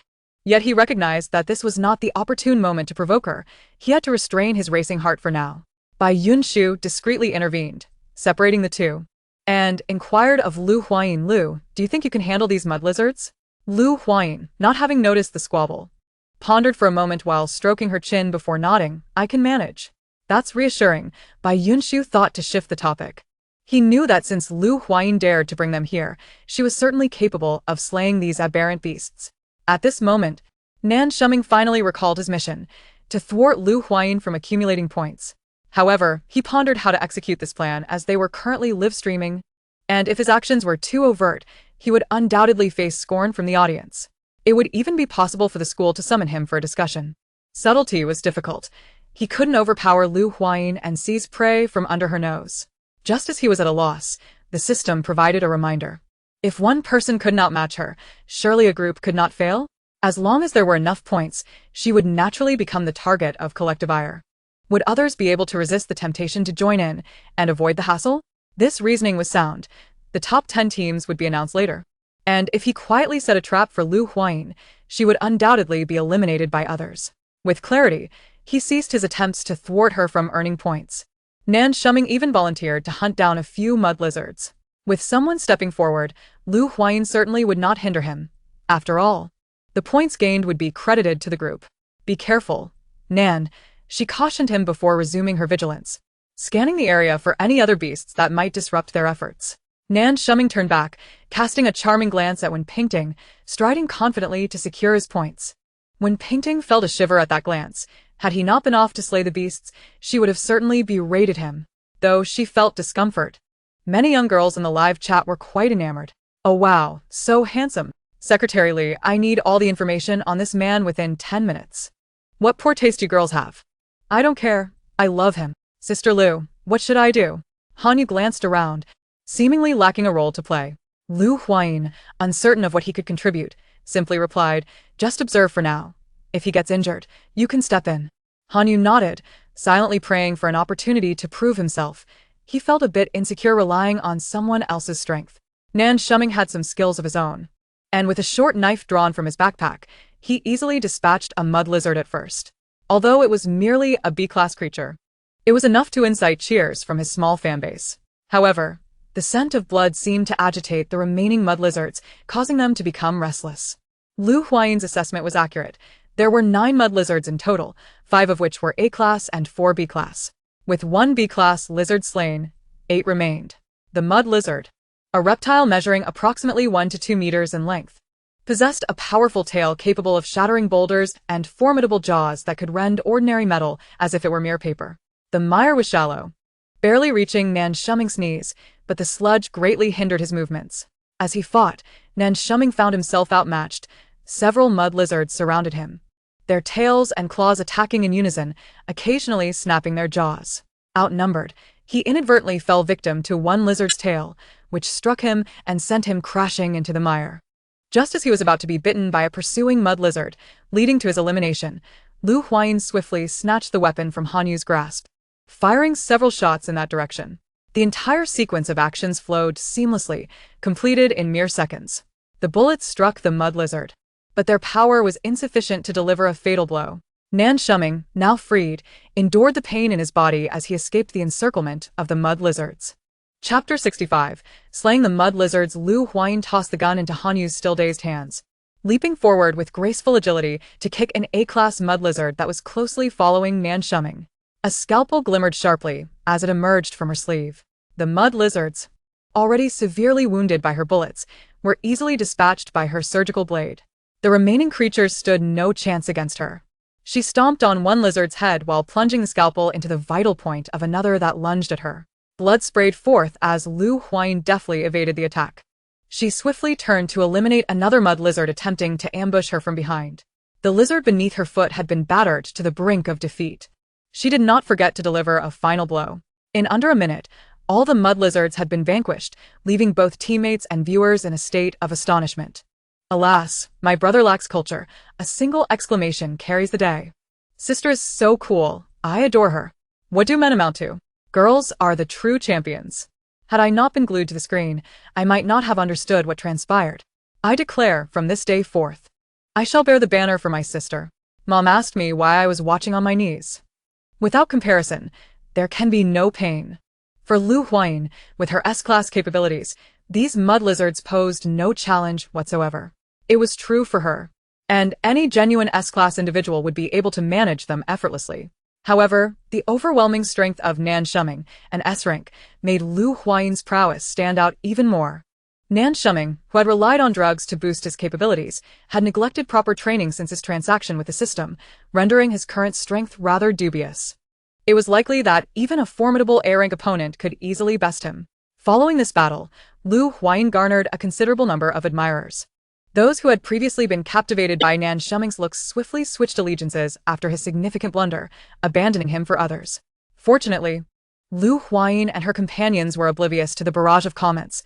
yet he recognized that this was not the opportune moment to provoke her. He had to restrain his racing heart for now. Bai Yunshu discreetly intervened, separating the two, and inquired of Lu Huayin. "Lu, do you think you can handle these mud lizards?" Lu Huayin, not having noticed the squabble, pondered for a moment while stroking her chin before nodding. "I can manage." "That's reassuring." Bai Yunshu thought to shift the topic. He knew that since Lu Huayin dared to bring them here, she was certainly capable of slaying these aberrant beasts. At this moment, Nanshumming finally recalled his mission, to thwart Lu Huayin from accumulating points. However, he pondered how to execute this plan as they were currently live-streaming, and if his actions were too overt, he would undoubtedly face scorn from the audience. It would even be possible for the school to summon him for a discussion. Subtlety was difficult. He couldn't overpower Lu Huayin and seize prey from under her nose. Just as he was at a loss, the system provided a reminder. If one person could not match her, surely a group could not fail? As long as there were enough points, she would naturally become the target of collective ire. Would others be able to resist the temptation to join in and avoid the hassle? This reasoning was sound. The top 10 teams would be announced later. And if he quietly set a trap for Lu Huayin, she would undoubtedly be eliminated by others. With clarity, he ceased his attempts to thwart her from earning points. Nan Shuming even volunteered to hunt down a few mud lizards. With someone stepping forward, Lu Huayin certainly would not hinder him. After all, the points gained would be credited to the group. Be careful, Nan, she cautioned him before resuming her vigilance, scanning the area for any other beasts that might disrupt their efforts. Nan Shuming turned back, casting a charming glance at Wen Pingting, striding confidently to secure his points. Wen Pingting felt a shiver at that glance. Had he not been off to slay the beasts, she would have certainly berated him, though she felt discomfort. Many young girls in the live chat were quite enamored. Oh wow, so handsome. Secretary Li, I need all the information on this man within 10 minutes. What poor taste you girls have. I don't care, I love him. Sister Lu, what should I do? Hanyu glanced around, seemingly lacking a role to play. Lu Huayin, uncertain of what he could contribute, simply replied, just observe for now. If he gets injured, you can step in. Hanyu nodded, silently praying for an opportunity to prove himself. He felt a bit insecure relying on someone else's strength. Nan Shuming had some skills of his own, and with a short knife drawn from his backpack, he easily dispatched a mud lizard at first. Although it was merely a B-class creature, it was enough to incite cheers from his small fanbase. However, the scent of blood seemed to agitate the remaining mud lizards, causing them to become restless. Lu Huayin's assessment was accurate. There were 9 mud lizards in total, 5 of which were A-class and 4 B-class. With 1 B-class lizard slain, 8 remained. The mud lizard, a reptile measuring approximately 1 to 2 meters in length, possessed a powerful tail capable of shattering boulders and formidable jaws that could rend ordinary metal as if it were mere paper. The mire was shallow, barely reaching Nan Shuming's knees, but the sludge greatly hindered his movements. As he fought, Nan Shuming found himself outmatched. Several mud lizards surrounded him, their tails and claws attacking in unison, occasionally snapping their jaws. Outnumbered, he inadvertently fell victim to one lizard's tail, which struck him and sent him crashing into the mire. Just as he was about to be bitten by a pursuing mud lizard, leading to his elimination, Lu Huayin swiftly snatched the weapon from Hanyu's grasp, firing several shots in that direction. The entire sequence of actions flowed seamlessly, completed in mere seconds. The bullets struck the mud lizard, but their power was insufficient to deliver a fatal blow. Nan Shuming, now freed, endured the pain in his body as he escaped the encirclement of the mud lizards. Chapter 65. Slaying the mud lizards. Lu Huayin tossed the gun into Hanyu's still-dazed hands, leaping forward with graceful agility to kick an A-class mud lizard that was closely following Nan Shuming. A scalpel glimmered sharply as it emerged from her sleeve. The mud lizards, already severely wounded by her bullets, were easily dispatched by her surgical blade. The remaining creatures stood no chance against her. She stomped on one lizard's head while plunging the scalpel into the vital point of another that lunged at her. Blood sprayed forth as Lu Huayin deftly evaded the attack. She swiftly turned to eliminate another mud lizard attempting to ambush her from behind. The lizard beneath her foot had been battered to the brink of defeat. She did not forget to deliver a final blow. In under a minute, all the mud lizards had been vanquished, leaving both teammates and viewers in a state of astonishment. Alas, my brother lacks culture. A single exclamation carries the day. Sister is so cool. I adore her. What do men amount to? Girls are the true champions. Had I not been glued to the screen, I might not have understood what transpired. I declare, from this day forth, I shall bear the banner for my sister. Mom asked me why I was watching on my knees. Without comparison, there can be no pain. For Lu Huayin, with her S-class capabilities, these mud lizards posed no challenge whatsoever. It was true for her, and any genuine S-class individual would be able to manage them effortlessly. However, the overwhelming strength of Nan Shuming, an S-rank, made Lu Huayin's prowess stand out even more. Nan Shuming, who had relied on drugs to boost his capabilities, had neglected proper training since his transaction with the system, rendering his current strength rather dubious. It was likely that even a formidable A-rank opponent could easily best him. Following this battle, Lu Huayin garnered a considerable number of admirers. Those who had previously been captivated by Nan Shuming's looks swiftly switched allegiances after his significant blunder, abandoning him for others. Fortunately, Lu Huayin and her companions were oblivious to the barrage of comments.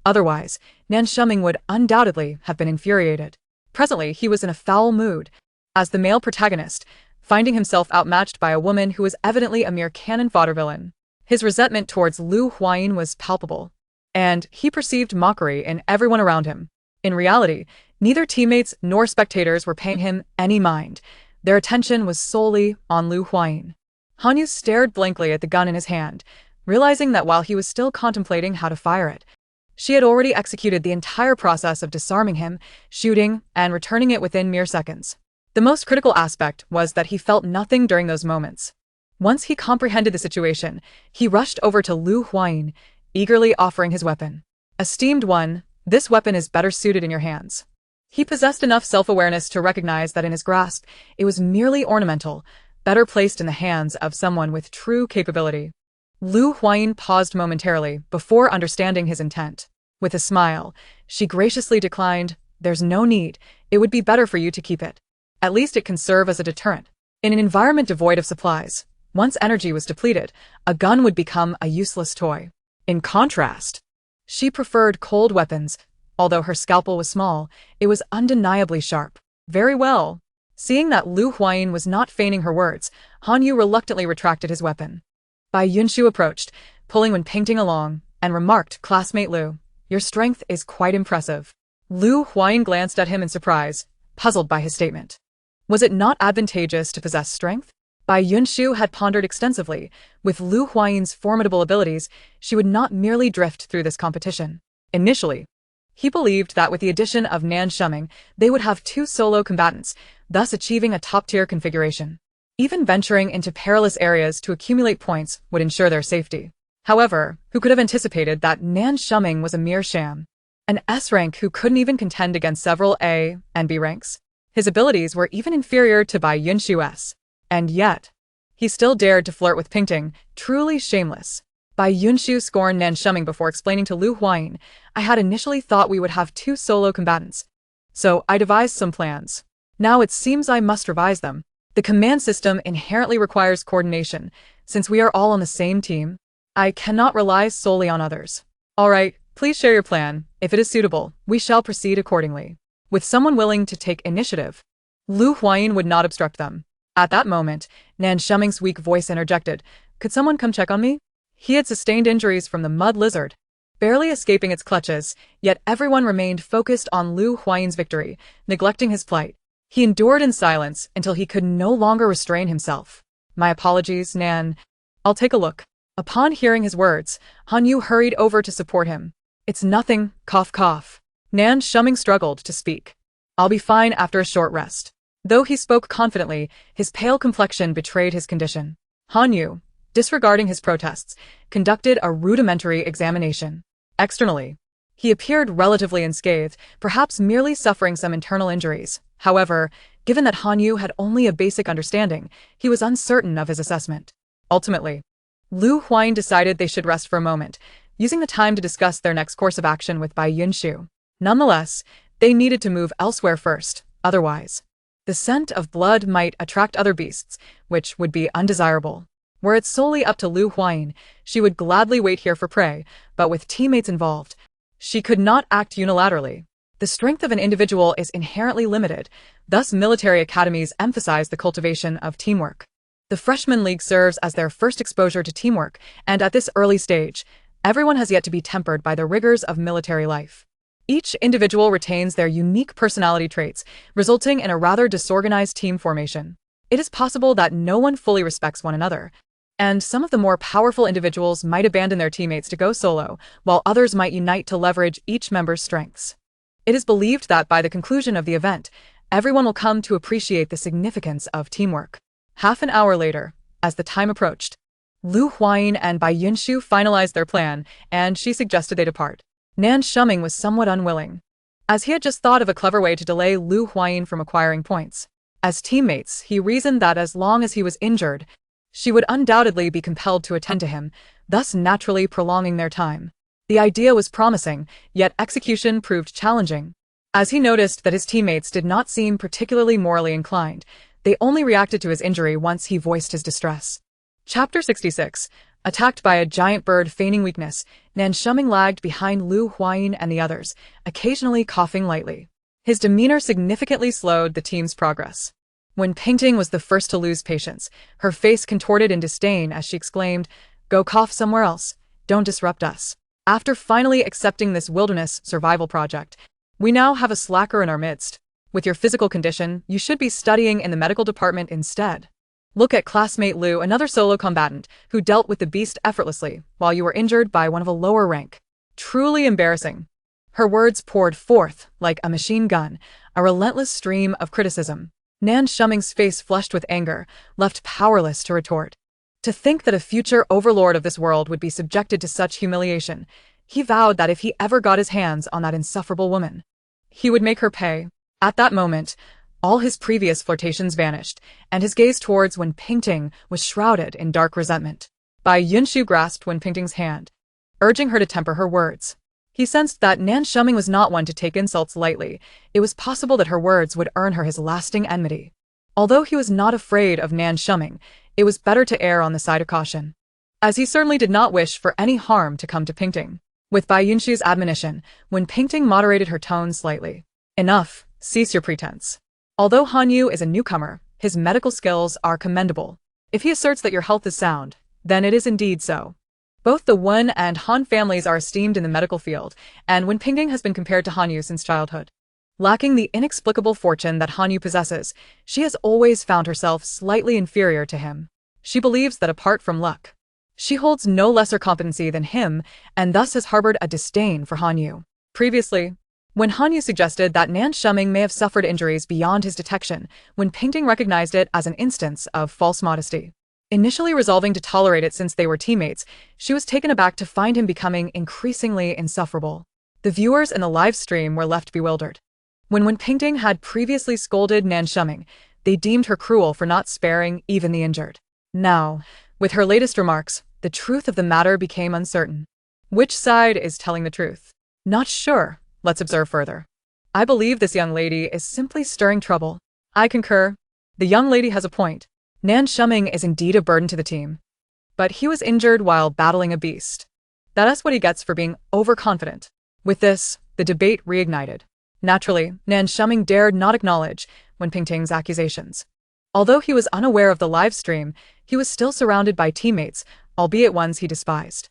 Otherwise, Nan Shuming would undoubtedly have been infuriated. Presently, he was in a foul mood, as the male protagonist, finding himself outmatched by a woman who was evidently a mere cannon fodder villain. His resentment towards Lu Huayin was palpable, and he perceived mockery in everyone around him. In reality, neither teammates nor spectators were paying him any mind. Their attention was solely on Lu Huayin. Hanyu stared blankly at the gun in his hand, realizing that while he was still contemplating how to fire it, she had already executed the entire process of disarming him, shooting, and returning it within mere seconds. The most critical aspect was that he felt nothing during those moments. Once he comprehended the situation, he rushed over to Huayin, eagerly offering his weapon. Esteemed one, this weapon is better suited in your hands. He possessed enough self-awareness to recognize that in his grasp, it was merely ornamental, better placed in the hands of someone with true capability. Huayin paused momentarily before understanding his intent. With a smile, she graciously declined, "There's no need, it would be better for you to keep it. At least it can serve as a deterrent. In an environment devoid of supplies, once energy was depleted, a gun would become a useless toy." In contrast, she preferred cold weapons. Although her scalpel was small, it was undeniably sharp. Very well. Seeing that Huayin was not feigning her words, Hanyu reluctantly retracted his weapon. Bai Yunshu approached, pulling Wenpingting along, and remarked, "Classmate Lu, your strength is quite impressive." Huayin glanced at him in surprise, puzzled by his statement. Was it not advantageous to possess strength? Bai Yunshu had pondered extensively. With Huayin's formidable abilities, she would not merely drift through this competition. Initially, he believed that with the addition of Nan Shuming, they would have 2 solo combatants, thus achieving a top-tier configuration. Even venturing into perilous areas to accumulate points would ensure their safety. However, who could have anticipated that Nan Shuming was a mere sham? An S rank who couldn't even contend against several A and B ranks? His abilities were even inferior to Bai Yunshu's. And yet, he still dared to flirt with Pingting, truly shameless. Bai Yunshu scorned Nan Shuming before explaining to Huayin, "I had initially thought we would have 2 solo combatants. So I devised some plans. Now it seems I must revise them. The command system inherently requires coordination. Since we are all on the same team, I cannot rely solely on others. Alright, please share your plan. If it is suitable, we shall proceed accordingly." With someone willing to take initiative, Huayin would not obstruct them. At that moment, Nan Shuming's weak voice interjected, "Could someone come check on me?" He had sustained injuries from the mud lizard, barely escaping its clutches, yet everyone remained focused on Huayin's victory, neglecting his plight. He endured in silence until he could no longer restrain himself. "My apologies, Nan. I'll take a look." Upon hearing his words, Hanyu hurried over to support him. "It's nothing, cough cough." Nan Shuming struggled to speak. "I'll be fine after a short rest." Though he spoke confidently, his pale complexion betrayed his condition. Hanyu, disregarding his protests, conducted a rudimentary examination. Externally, he appeared relatively unscathed, perhaps merely suffering some internal injuries. However, given that Hanyu had only a basic understanding, he was uncertain of his assessment. Ultimately, Huayin decided they should rest for a moment, using the time to discuss their next course of action with Bai Yunshu. Nonetheless, they needed to move elsewhere first, otherwise, the scent of blood might attract other beasts, which would be undesirable. Were it solely up to Huayin, she would gladly wait here for prey, but with teammates involved, she could not act unilaterally. The strength of an individual is inherently limited, thus military academies emphasize the cultivation of teamwork. The Freshman League serves as their first exposure to teamwork, and at this early stage, everyone has yet to be tempered by the rigors of military life. Each individual retains their unique personality traits, resulting in a rather disorganized team formation. It is possible that no one fully respects one another, and some of the more powerful individuals might abandon their teammates to go solo, while others might unite to leverage each member's strengths. It is believed that by the conclusion of the event, everyone will come to appreciate the significance of teamwork. Half an hour later, as the time approached, Huayin and Bai Yunshu finalized their plan, and she suggested they depart. Nan Shuming was somewhat unwilling, as he had just thought of a clever way to delay Huayin from acquiring points. As teammates, he reasoned that as long as he was injured, she would undoubtedly be compelled to attend to him, thus naturally prolonging their time. The idea was promising, yet execution proved challenging. As he noticed that his teammates did not seem particularly morally inclined, they only reacted to his injury once he voiced his distress. Chapter 66. Attacked by a giant bird feigning weakness, Nan Shuming lagged behind Huayin and the others, occasionally coughing lightly. His demeanor significantly slowed the team's progress. When Pingting was the first to lose patience, her face contorted in disdain as she exclaimed, "Go cough somewhere else. Don't disrupt us." After finally accepting this wilderness survival project, we now have a slacker in our midst. With your physical condition, you should be studying in the medical department instead. Look at classmate Lu, another solo combatant, who dealt with the beast effortlessly, while you were injured by one of a lower rank. Truly embarrassing. Her words poured forth, like a machine gun, a relentless stream of criticism. Nan Shuming's face flushed with anger, left powerless to retort. To think that a future overlord of this world would be subjected to such humiliation, he vowed that if he ever got his hands on that insufferable woman, he would make her pay. At that moment, all his previous flirtations vanished, and his gaze towards Wen Pingting was shrouded in dark resentment. Bai Yunshu grasped Wen Pingting's hand, urging her to temper her words. He sensed that Nan Shuming was not one to take insults lightly. It was possible that her words would earn her his lasting enmity. Although he was not afraid of Nan Shuming, it was better to err on the side of caution, as he certainly did not wish for any harm to come to Pingting. With Bai Yunshu's admonition, Wen Pingting moderated her tone slightly. Enough, cease your pretense. Although Han Yu is a newcomer, his medical skills are commendable. If he asserts that your health is sound, then it is indeed so. Both the Wen and Han families are esteemed in the medical field, and Wen Pingting has been compared to Han Yu since childhood. Lacking the inexplicable fortune that Han Yu possesses, she has always found herself slightly inferior to him. She believes that apart from luck, she holds no lesser competency than him, and thus has harbored a disdain for Han Yu. Previously, when Han Yu suggested that Nan Shuming may have suffered injuries beyond his detection, Wen Pingting recognized it as an instance of false modesty. Initially resolving to tolerate it since they were teammates, she was taken aback to find him becoming increasingly insufferable. The viewers in the live stream were left bewildered. When Wen Pingting had previously scolded Nan Shuming, they deemed her cruel for not sparing even the injured. Now, with her latest remarks, the truth of the matter became uncertain. Which side is telling the truth? Not sure. Let's observe further. I believe this young lady is simply stirring trouble. I concur. The young lady has a point. Nan Shuming is indeed a burden to the team. But he was injured while battling a beast. That is what he gets for being overconfident. With this, the debate reignited. Naturally, Nan Shuming dared not acknowledge Wen Pingting's accusations. Although he was unaware of the live stream, he was still surrounded by teammates, albeit ones he despised.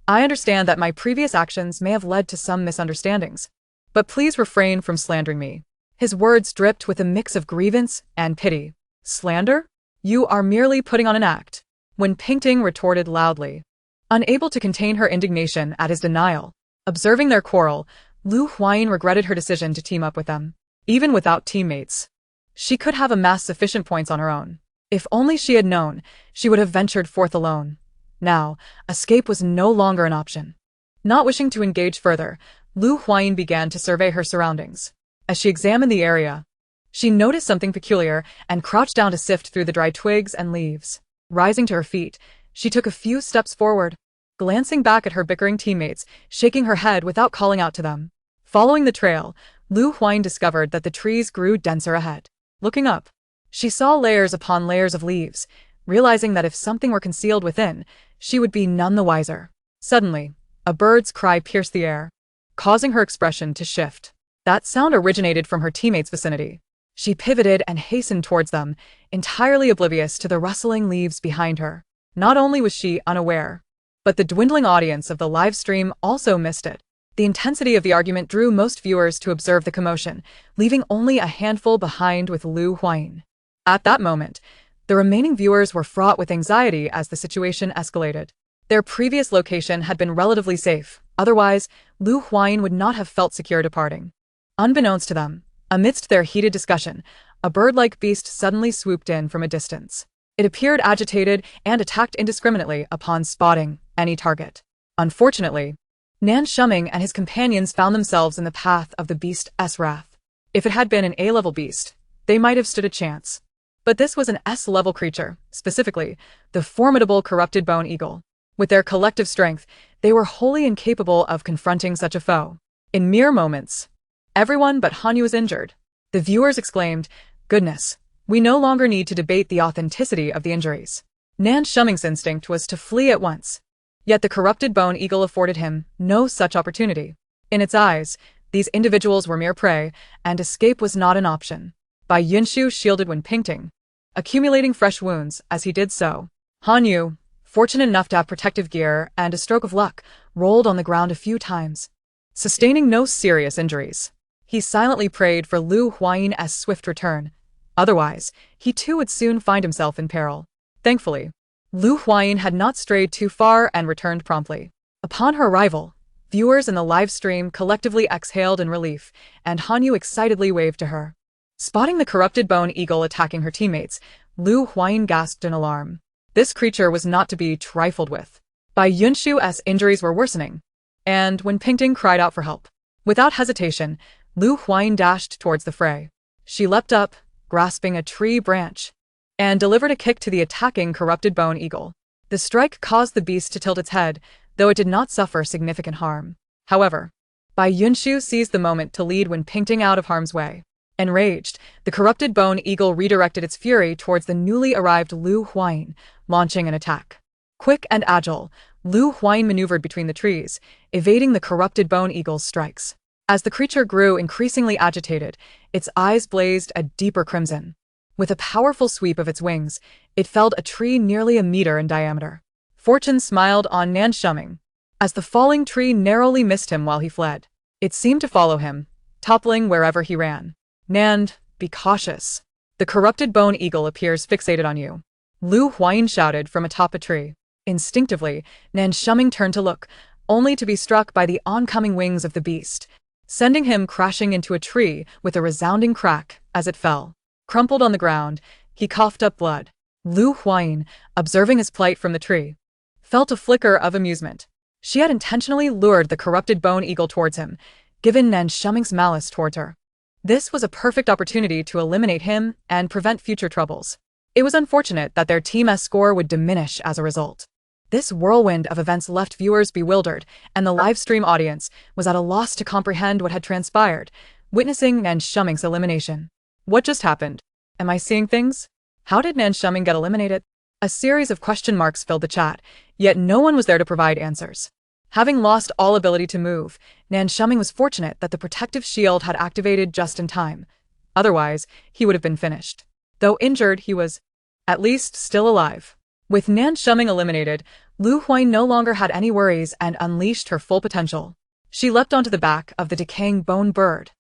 I understand that my previous actions may have led to some misunderstandings, but please refrain from slandering me. His words dripped with a mix of grievance and pity. Slander? You are merely putting on an act. Wen Pingting retorted loudly. Unable to contain her indignation at his denial, observing their quarrel, Lu Huayin regretted her decision to team up with them. Even without teammates, she could have amassed sufficient points on her own. If only she had known, she would have ventured forth alone. Now, escape was no longer an option. Not wishing to engage further, Lu Huayin began to survey her surroundings. As she examined the area, she noticed something peculiar and crouched down to sift through the dry twigs and leaves. Rising to her feet, she took a few steps forward, glancing back at her bickering teammates, shaking her head without calling out to them. Following the trail, Lu Huayin discovered that the trees grew denser ahead. Looking up, she saw layers upon layers of leaves, realizing that if something were concealed within, she would be none the wiser. Suddenly, a bird's cry pierced the air, causing her expression to shift. That sound originated from her teammates' vicinity. She pivoted and hastened towards them, entirely oblivious to the rustling leaves behind her. Not only was she unaware, but the dwindling audience of the live stream also missed it. The intensity of the argument drew most viewers to observe the commotion, leaving only a handful behind with Lu Huayin. At that moment, the remaining viewers were fraught with anxiety as the situation escalated. Their previous location had been relatively safe, otherwise, Lu Huayin would not have felt secure departing. Unbeknownst to them, amidst their heated discussion, a bird-like beast suddenly swooped in from a distance. It appeared agitated and attacked indiscriminately upon spotting any target. Unfortunately, Nan Shuming and his companions found themselves in the path of the beast's wrath. If it had been an A-level beast, they might have stood a chance. But this was an S-level creature, specifically, the formidable corrupted bone eagle. With their collective strength, they were wholly incapable of confronting such a foe. In mere moments, everyone but Han Yu was injured. The viewers exclaimed, "Goodness, we no longer need to debate the authenticity of the injuries." Nan Shuming's instinct was to flee at once. Yet the corrupted bone eagle afforded him no such opportunity. In its eyes, these individuals were mere prey, and escape was not an option. Bai Yunshu shielded Wen Pingting, accumulating fresh wounds as he did so. Han Yu, fortunate enough to have protective gear and a stroke of luck, rolled on the ground a few times, sustaining no serious injuries. He silently prayed for Lu Huayin's swift return, Otherwise, he too would soon find himself in peril. Thankfully, Huayin had not strayed too far and returned promptly. Upon her arrival, viewers in the live stream collectively exhaled in relief, and Hanyu excitedly waved to her. Spotting the corrupted bone eagle attacking her teammates, Huayin gasped in alarm. This creature was not to be trifled with. Bai Yunshu's injuries were worsening, and when Pingting cried out for help, without hesitation, Huayin dashed towards the fray. She leapt up, grasping a tree branch, and delivered a kick to the attacking corrupted bone eagle. The strike caused the beast to tilt its head, though it did not suffer significant harm. However, Bai Yunshu seized the moment to lead when Pingting out of harm's way. Enraged, the corrupted bone eagle redirected its fury towards the newly arrived Huayin, launching an attack. Quick and agile, Huayin maneuvered between the trees, evading the corrupted bone eagle's strikes. As the creature grew increasingly agitated, its eyes blazed a deeper crimson. With a powerful sweep of its wings, it felled a tree nearly a meter in diameter. Fortune smiled on Nan Shuming, as the falling tree narrowly missed him while he fled. It seemed to follow him, toppling wherever he ran. Nan, be cautious. The corrupted bone eagle appears fixated on you. Huayin shouted from atop a tree. Instinctively, Nan Shuming turned to look, only to be struck by the oncoming wings of the beast, sending him crashing into a tree with a resounding crack as it fell. Crumpled on the ground, he coughed up blood. Huayin, observing his plight from the tree, felt a flicker of amusement. She had intentionally lured the corrupted bone eagle towards him, given Nan Shuming's malice towards her. This was a perfect opportunity to eliminate him and prevent future troubles. It was unfortunate that their team's score would diminish as a result. This whirlwind of events left viewers bewildered, and the livestream audience was at a loss to comprehend what had transpired, witnessing Nan Shuming's elimination. What just happened? Am I seeing things? How did Nan Shuming get eliminated? A series of question marks filled the chat, yet no one was there to provide answers. Having lost all ability to move, Nan Shuming was fortunate that the protective shield had activated just in time. Otherwise, he would have been finished. Though injured, he was, at least, still alive. With Nan Shuming eliminated, Huayin no longer had any worries and unleashed her full potential. She leapt onto the back of the decaying bone bird,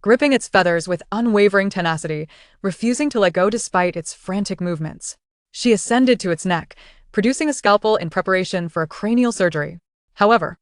gripping its feathers with unwavering tenacity, refusing to let go despite its frantic movements. She ascended to its neck, producing a scalpel in preparation for a cranial surgery. However,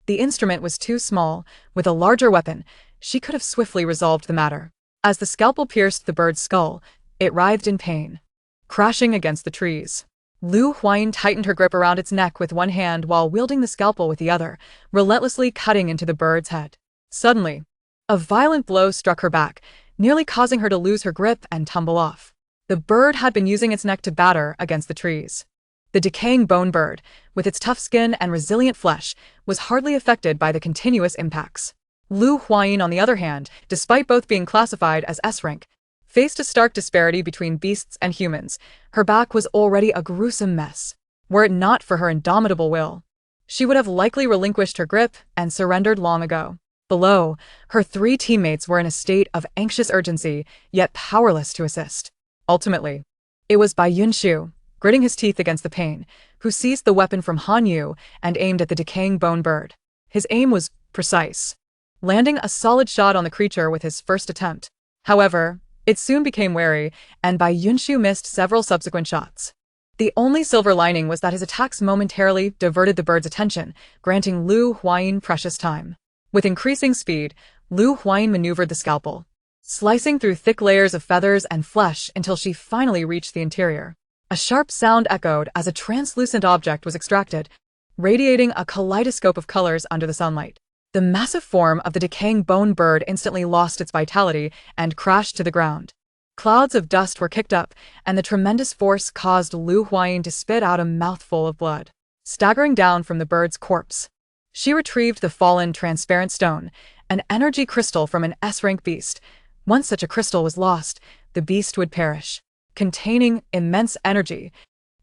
the instrument was too small. With a larger weapon, she could have swiftly resolved the matter. As the scalpel pierced the bird's skull, it writhed in pain, crashing against the trees. Huayin tightened her grip around its neck with one hand while wielding the scalpel with the other, relentlessly cutting into the bird's head. Suddenly, a violent blow struck her back, nearly causing her to lose her grip and tumble off. The bird had been using its neck to batter against the trees. The decaying bone bird, with its tough skin and resilient flesh, was hardly affected by the continuous impacts. Huayin, on the other hand, despite both being classified as S-rank, faced a stark disparity between beasts and humans. Her back was already a gruesome mess. Were it not for her indomitable will, she would have likely relinquished her grip and surrendered long ago. Below, her three teammates were in a state of anxious urgency, yet powerless to assist. Ultimately, it was Bai Yunshu, gritting his teeth against the pain, who seized the weapon from Hanyu and aimed at the decaying bone bird. His aim was precise, landing a solid shot on the creature with his first attempt. However, it soon became wary, and Bai Yunshu missed several subsequent shots. The only silver lining was that his attacks momentarily diverted the bird's attention, granting Huayin precious time. With increasing speed, Huayin maneuvered the scalpel, slicing through thick layers of feathers and flesh until she finally reached the interior. A sharp sound echoed as a translucent object was extracted, radiating a kaleidoscope of colors under the sunlight. The massive form of the decaying bone bird instantly lost its vitality and crashed to the ground. Clouds of dust were kicked up, and the tremendous force caused Huayin to spit out a mouthful of blood. Staggering down from the bird's corpse, she retrieved the fallen transparent stone, an energy crystal from an S-rank beast. Once such a crystal was lost, the beast would perish. Containing immense energy,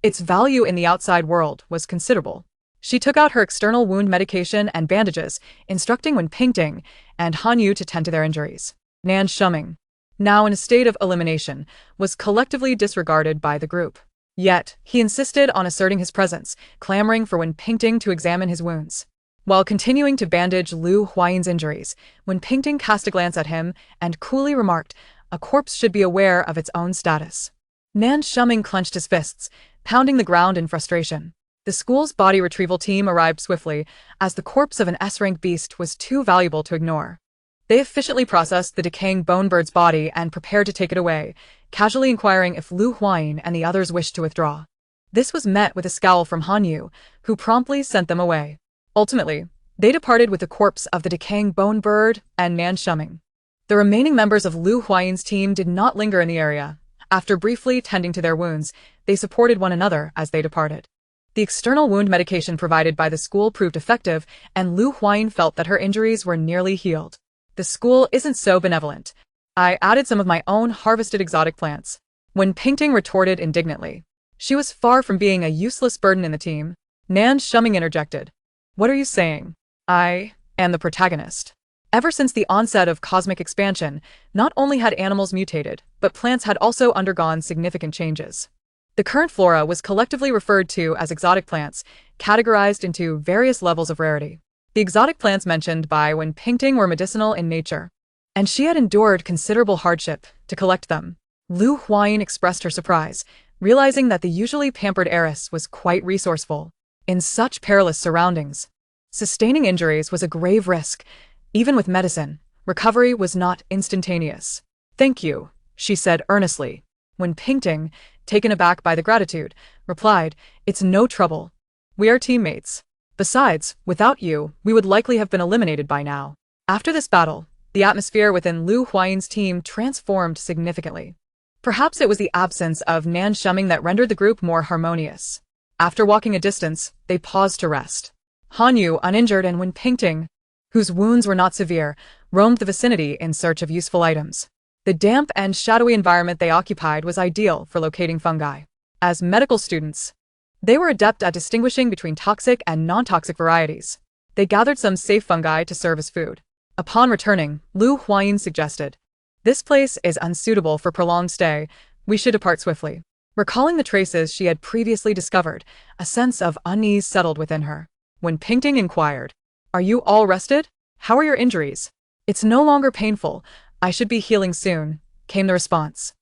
its value in the outside world was considerable. She took out her external wound medication and bandages, instructing Wen Pingting and Hanyu to tend to their injuries. Nan Shuming, now in a state of elimination, was collectively disregarded by the group. Yet, he insisted on asserting his presence, clamoring for Wen Pingting to examine his wounds. While continuing to bandage Huayin's injuries, Wen Pingting cast a glance at him and coolly remarked, A corpse should be aware of its own status. Nan Shuming clenched his fists, pounding the ground in frustration. The school's body retrieval team arrived swiftly, as the corpse of an S-rank beast was too valuable to ignore. They efficiently processed the decaying bonebird's body and prepared to take it away, casually inquiring if Huayin and the others wished to withdraw. This was met with a scowl from Hanyu, who promptly sent them away. Ultimately, they departed with the corpse of the decaying bonebird and Nan Shuming. The remaining members of Huayin's team did not linger in the area. After briefly tending to their wounds, they supported one another as they departed. The external wound medication provided by the school proved effective, and Huayin felt that her injuries were nearly healed. The school isn't so benevolent. I added some of my own harvested exotic plants. When Pingting retorted indignantly. She was far from being a useless burden in the team. Nan Shuming interjected. What are you saying? I am the protagonist. Ever since the onset of cosmic expansion, not only had animals mutated, but plants had also undergone significant changes. The current flora was collectively referred to as exotic plants, categorized into various levels of rarity. The exotic plants mentioned by Wen Pingting were medicinal in nature, and she had endured considerable hardship to collect them. Huayin expressed her surprise, realizing that the usually pampered heiress was quite resourceful in such perilous surroundings. Sustaining injuries was a grave risk. Even with medicine, recovery was not instantaneous. Thank you, she said earnestly. When Pingting, taken aback by the gratitude, replied, It's no trouble. We are teammates. Besides, without you, we would likely have been eliminated by now. After this battle, the atmosphere within Huayin's team transformed significantly. Perhaps it was the absence of Nan Shuming that rendered the group more harmonious. After walking a distance, they paused to rest. Hanyu, uninjured, and Wen Pingting, whose wounds were not severe, roamed the vicinity in search of useful items. The damp and shadowy environment they occupied was ideal for locating fungi. As medical students, they were adept at distinguishing between toxic and non-toxic varieties. They gathered some safe fungi to serve as food. Upon returning, Huayin suggested, This place is unsuitable for prolonged stay. We should depart swiftly. Recalling the traces she had previously discovered, a sense of unease settled within her. When Pingting inquired, Are you all rested? How are your injuries? It's no longer painful. I should be healing soon, came the response.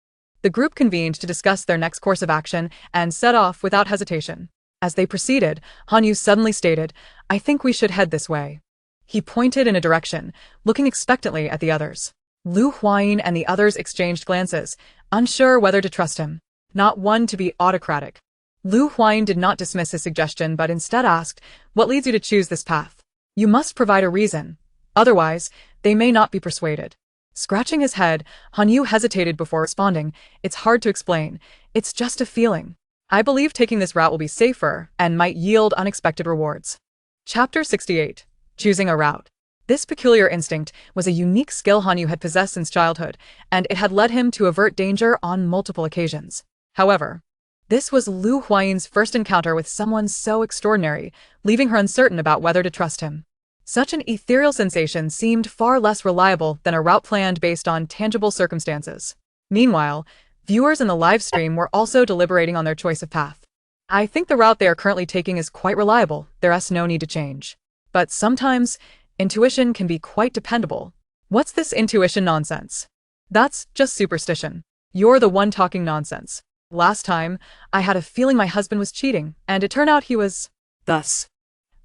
The group convened to discuss their next course of action and set off without hesitation. As they proceeded, Hanyu suddenly stated, I think we should head this way. He pointed in a direction, looking expectantly at the others. Huayin and the others exchanged glances, unsure whether to trust him. Not one to be autocratic. Huayin did not dismiss his suggestion but instead asked, What leads you to choose this path? You must provide a reason. Otherwise, they may not be persuaded. Scratching his head, Hanyu hesitated before responding, It's hard to explain. It's just a feeling. I believe taking this route will be safer and might yield unexpected rewards. Chapter 68. Choosing a route. This peculiar instinct was a unique skill Hanyu had possessed since childhood, and it had led him to avert danger on multiple occasions. However, this was Huayin's first encounter with someone so extraordinary, leaving her uncertain about whether to trust him. Such an ethereal sensation seemed far less reliable than a route planned based on tangible circumstances. Meanwhile, viewers in the live stream were also deliberating on their choice of path. I think the route they are currently taking is quite reliable, there's no need to change. But sometimes, intuition can be quite dependable. What's this intuition nonsense? That's just superstition. You're the one talking nonsense. Last time, I had a feeling my husband was cheating, and it turned out he was. Thus,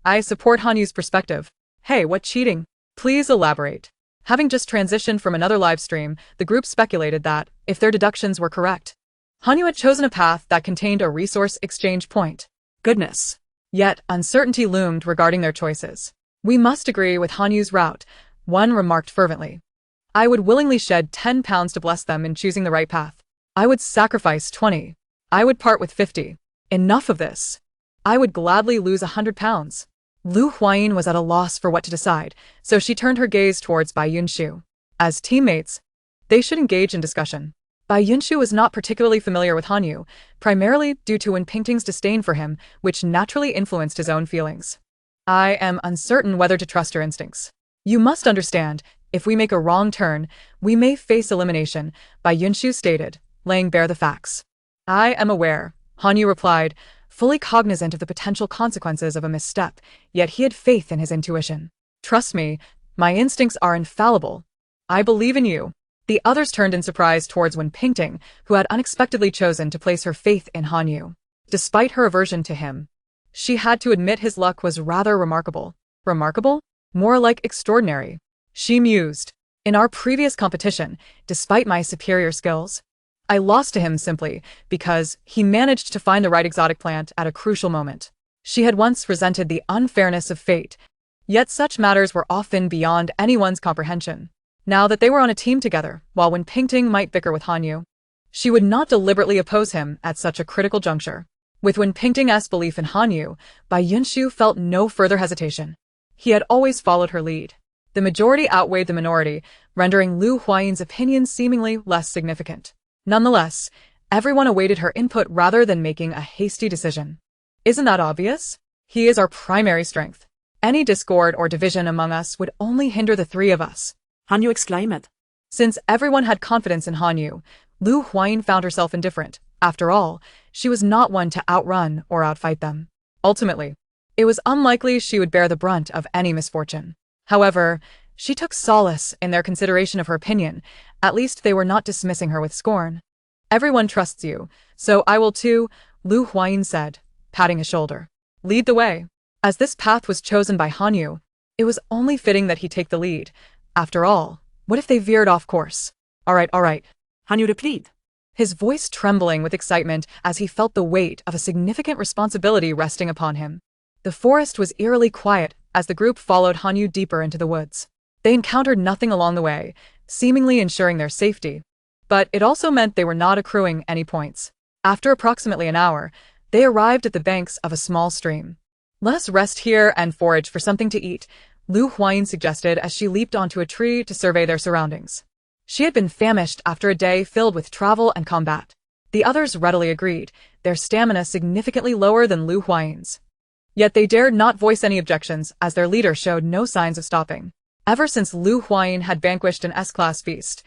I support Hanyu's perspective. Hey, what cheating? Please elaborate. Having just transitioned from another live stream, the group speculated that, if their deductions were correct, Hanyu had chosen a path that contained a resource exchange point. Goodness. Yet, uncertainty loomed regarding their choices. We must agree with Hanyu's route, one remarked fervently. I would willingly shed 10 pounds to bless them in choosing the right path. I would sacrifice 20. I would part with 50. Enough of this. I would gladly lose 100 pounds. Huayin was at a loss for what to decide, so she turned her gaze towards Bai Yunshu. As teammates, they should engage in discussion. Bai Yunshu was not particularly familiar with Hanyu, primarily due to Wen Pingting's disdain for him, which naturally influenced his own feelings. I am uncertain whether to trust your instincts. You must understand, if we make a wrong turn, we may face elimination, Bai Yunshu stated, laying bare the facts. I am aware, Hanyu replied, fully cognizant of the potential consequences of a misstep, yet he had faith in his intuition. Trust me, my instincts are infallible. I believe in you. The others turned in surprise towards Wen Pingting, who had unexpectedly chosen to place her faith in Hanyu. Despite her aversion to him, she had to admit his luck was rather remarkable. Remarkable? More like extraordinary. She mused. In our previous competition, despite my superior skills, I lost to him simply because he managed to find the right exotic plant at a crucial moment. She had once resented the unfairness of fate, yet such matters were often beyond anyone's comprehension. Now that they were on a team together, while Wen Pingting might bicker with Hanyu, she would not deliberately oppose him at such a critical juncture. With Wen Pingting's belief in Hanyu, Bai Yunshu felt no further hesitation. He had always followed her lead. The majority outweighed the minority, rendering Lu Huayin's opinion seemingly less significant. Nonetheless, everyone awaited her input rather than making a hasty decision. Isn't that obvious? He is our primary strength. Any discord or division among us would only hinder the three of us, Hanyu exclaimed. Since everyone had confidence in Hanyu, Lu Huayin found herself indifferent. After all, she was not one to outrun or outfight them. Ultimately, it was unlikely she would bear the brunt of any misfortune. However, she took solace in their consideration of her opinion. At least they were not dismissing her with scorn. Everyone trusts you, so I will too, Lu Huayin said, patting his shoulder. Lead the way. As this path was chosen by Hanyu, it was only fitting that he take the lead. After all, what if they veered off course? All right, Hanyu replied, his voice trembling with excitement as he felt the weight of a significant responsibility resting upon him. The forest was eerily quiet as the group followed Hanyu deeper into the woods. They encountered nothing along the way, seemingly ensuring their safety. But it also meant they were not accruing any points. After approximately an hour, they arrived at the banks of a small stream. Let us rest here and forage for something to eat, Lu Huayin suggested as she leaped onto a tree to survey their surroundings. She had been famished after a day filled with travel and combat. The others readily agreed, their stamina significantly lower than Lu Huayin's. Yet they dared not voice any objections as their leader showed no signs of stopping. Ever since Lu Huayin had vanquished an S-class beast,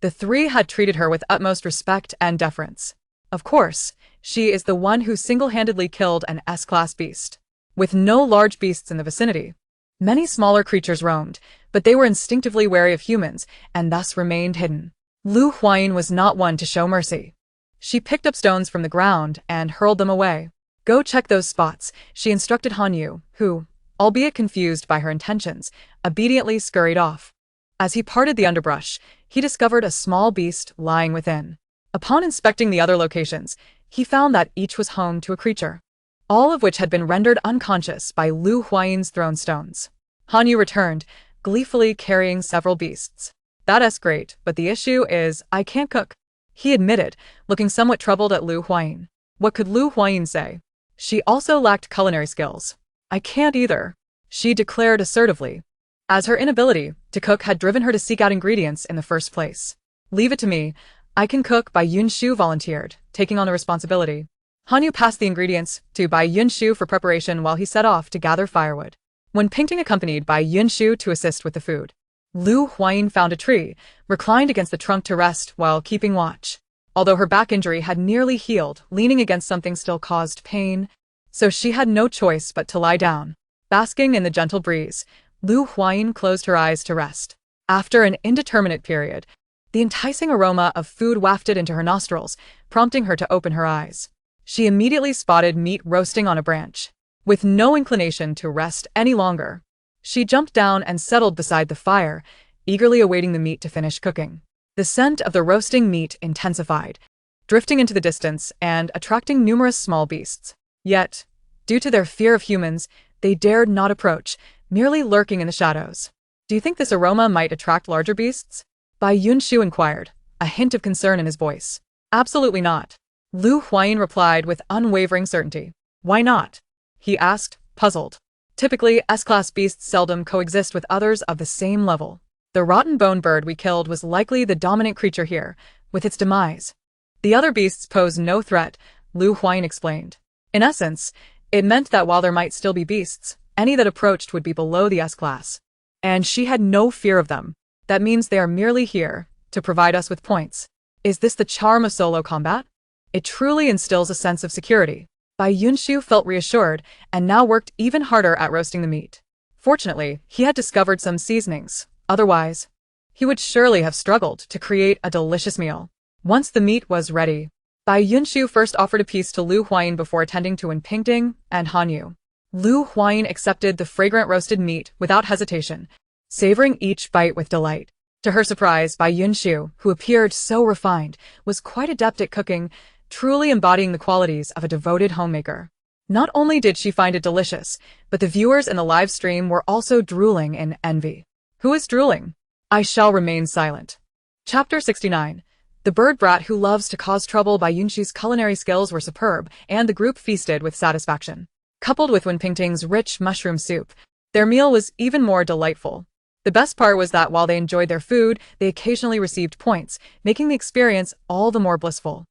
the three had treated her with utmost respect and deference. Of course, she is the one who single-handedly killed an S-class beast. With no large beasts in the vicinity, many smaller creatures roamed, but they were instinctively wary of humans and thus remained hidden. Lu Huayin was not one to show mercy. She picked up stones from the ground and hurled them away. Go check those spots, she instructed Hanyu, who, albeit confused by her intentions, obediently scurried off. As he parted the underbrush, he discovered a small beast lying within. Upon inspecting the other locations, he found that each was home to a creature, all of which had been rendered unconscious by Lu Huayin's thrown stones. Hanyu returned, gleefully carrying several beasts. That's great, but the issue is, I can't cook, he admitted, looking somewhat troubled at Lu Huayin. What could Lu Huayin say? She also lacked culinary skills. I can't either, she declared assertively, as her inability to cook had driven her to seek out ingredients in the first place. Leave it to me, I can cook, Bai Yunshu volunteered, taking on the responsibility. Hanyu passed the ingredients to Bai Yunshu for preparation while he set off to gather firewood. When Pingting accompanied Bai Yunshu to assist with the food, Lu Huayin found a tree, reclined against the trunk to rest while keeping watch. Although her back injury had nearly healed, leaning against something still caused pain, so she had no choice but to lie down. Basking in the gentle breeze, Lu Huayin closed her eyes to rest. After an indeterminate period, the enticing aroma of food wafted into her nostrils, prompting her to open her eyes. She immediately spotted meat roasting on a branch. With no inclination to rest any longer, she jumped down and settled beside the fire, eagerly awaiting the meat to finish cooking. The scent of the roasting meat intensified, drifting into the distance and attracting numerous small beasts. Yet, due to their fear of humans, they dared not approach, merely lurking in the shadows. Do you think this aroma might attract larger beasts? Bai Yunshu inquired, a hint of concern in his voice. Absolutely not, Lu Huayin replied with unwavering certainty. Why not? He asked, puzzled. Typically, S-class beasts seldom coexist with others of the same level. The rotten bone bird we killed was likely the dominant creature here, with its demise. The other beasts pose no threat, Lu Huayin explained. In essence, it meant that while there might still be beasts, any that approached would be below the S-class. And she had no fear of them. That means they are merely here to provide us with points. Is this the charm of solo combat? It truly instills a sense of security. Bai Yunshu felt reassured and now worked even harder at roasting the meat. Fortunately, he had discovered some seasonings. Otherwise, he would surely have struggled to create a delicious meal. Once the meat was ready, Bai Yunshu first offered a piece to Lu Huayin before attending to Wen Pingting and Han Yu. Lu Huayin accepted the fragrant roasted meat without hesitation, savoring each bite with delight. To her surprise, Bai Yunshu, who appeared so refined, was quite adept at cooking, truly embodying the qualities of a devoted homemaker. Not only did she find it delicious, but the viewers in the live stream were also drooling in envy. Who is drooling? I shall remain silent. Chapter 69. The bird brat who loves to cause trouble. Bai Yunshu's culinary skills were superb, and the group feasted with satisfaction. Coupled with Wen Pingting's rich mushroom soup, their meal was even more delightful. The best part was that while they enjoyed their food, they occasionally received points, making the experience all the more blissful.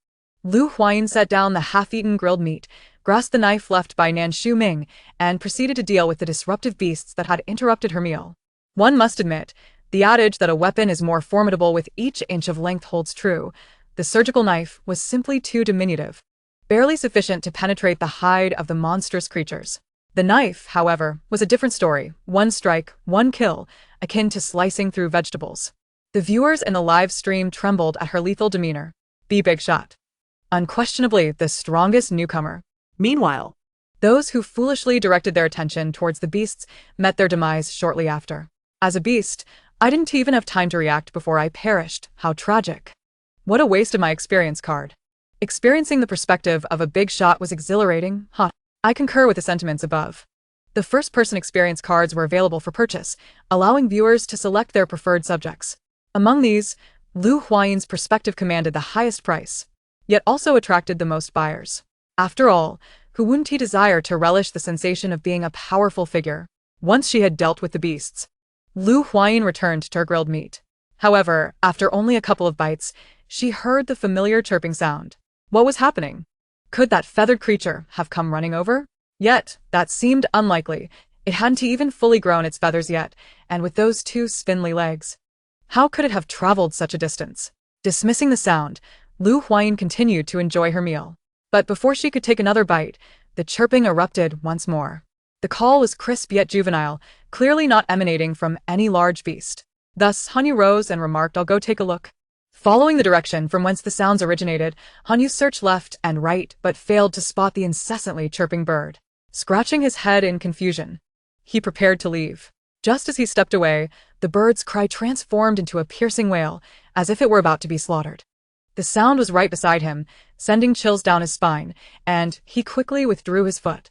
Lu Huayin set down the half-eaten grilled meat, grasped the knife left by Nan Ming, and proceeded to deal with the disruptive beasts that had interrupted her meal. One must admit, the adage that a weapon is more formidable with each inch of length holds true. The surgical knife was simply too diminutive, barely sufficient to penetrate the hide of the monstrous creatures. The knife, however, was a different story. One strike, one kill, akin to slicing through vegetables. The viewers in the live stream trembled at her lethal demeanor. The big shot. Unquestionably the strongest newcomer. Meanwhile, those who foolishly directed their attention towards the beasts met their demise shortly after. As a beast, I didn't even have time to react before I perished. How tragic. What a waste of my experience card. Experiencing the perspective of a big shot was exhilarating, huh? I concur with the sentiments above. The first-person experience cards were available for purchase, allowing viewers to select their preferred subjects. Among these, Lu Huayin's perspective commanded the highest price, yet also attracted the most buyers. After all, who wouldn't he desire to relish the sensation of being a powerful figure? Once she had dealt with the beasts, Lu Huayin returned to her grilled meat. However, after only a couple of bites, she heard the familiar chirping sound. What was happening? Could that feathered creature have come running over? Yet, that seemed unlikely. It hadn't even fully grown its feathers yet, and with those two spindly legs. How could it have traveled such a distance? Dismissing the sound, Lu Huayin continued to enjoy her meal. But before she could take another bite, the chirping erupted once more. The call was crisp yet juvenile, clearly not emanating from any large beast. Thus, Han Yu rose and remarked, "I'll go take a look." Following the direction from whence the sounds originated, Han Yu searched left and right but failed to spot the incessantly chirping bird. Scratching his head in confusion, he prepared to leave. Just as he stepped away, the bird's cry transformed into a piercing wail, as if it were about to be slaughtered. The sound was right beside him, sending chills down his spine, and he quickly withdrew his foot.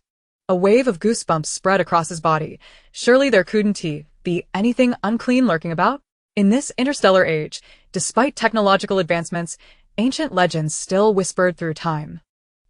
A wave of goosebumps spread across his body. Surely there couldn't be anything unclean lurking about? In this interstellar age, despite technological advancements, ancient legends still whispered through time.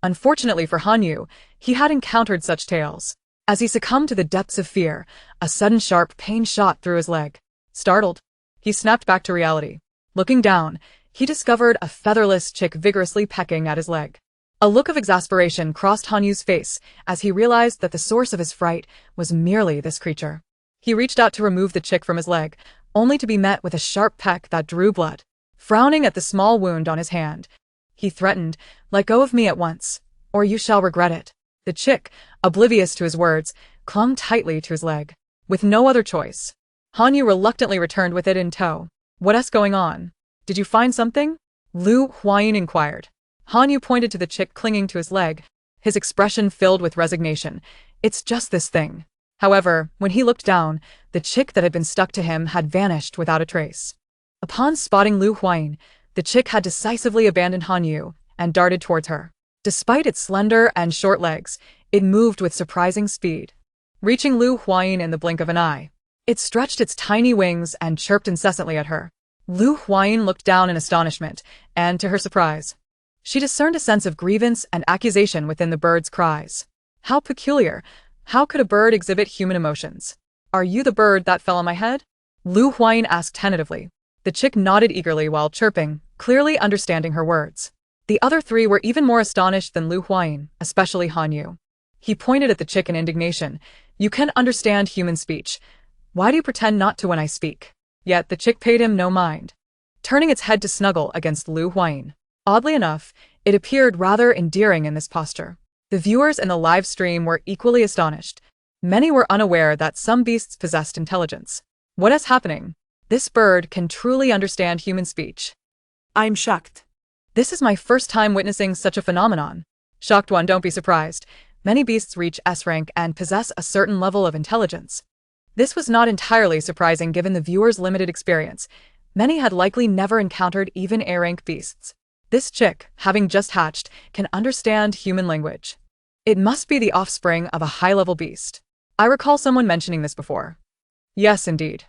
Unfortunately for Han Yu, he had encountered such tales. As he succumbed to the depths of fear, a sudden sharp pain shot through his leg. Startled, he snapped back to reality. Looking down, he discovered a featherless chick vigorously pecking at his leg. A look of exasperation crossed Han Yu's face as he realized that the source of his fright was merely this creature. He reached out to remove the chick from his leg, only to be met with a sharp peck that drew blood. Frowning at the small wound on his hand, he threatened, "Let go of me at once, or you shall regret it." The chick, oblivious to his words, clung tightly to his leg. With no other choice, Han Yu reluctantly returned with it in tow. "What's going on? Did you find something?" Lu Huayin inquired. Han Yu pointed to the chick clinging to his leg, his expression filled with resignation. "It's just this thing." However, when he looked down, the chick that had been stuck to him had vanished without a trace. Upon spotting Lu Huayin, the chick had decisively abandoned Han Yu and darted towards her. Despite its slender and short legs, it moved with surprising speed, reaching Lu Huayin in the blink of an eye. It stretched its tiny wings and chirped incessantly at her. Lu Huayin looked down in astonishment, and to her surprise, she discerned a sense of grievance and accusation within the bird's cries. How peculiar! How could a bird exhibit human emotions? "Are you the bird that fell on my head?" Lu Huayin asked tentatively. The chick nodded eagerly while chirping, clearly understanding her words. The other three were even more astonished than Lu Huayin, especially Han Yu. He pointed at the chick in indignation. "You can understand human speech. Why do you pretend not to when I speak?" Yet the chick paid him no mind, turning its head to snuggle against Lu Huayin. Oddly enough, it appeared rather endearing in this posture. The viewers in the live stream were equally astonished. Many were unaware that some beasts possessed intelligence. "What is happening?" This bird can truly understand human speech. I'm shocked. This is my first time witnessing such a phenomenon. Shocked one, don't be surprised. Many beasts reach S rank and possess a certain level of intelligence. This was not entirely surprising given the viewer's limited experience. Many had likely never encountered even A rank beasts. This chick, having just hatched, can understand human language. It must be the offspring of a high-level beast. I recall someone mentioning this before. Yes, indeed.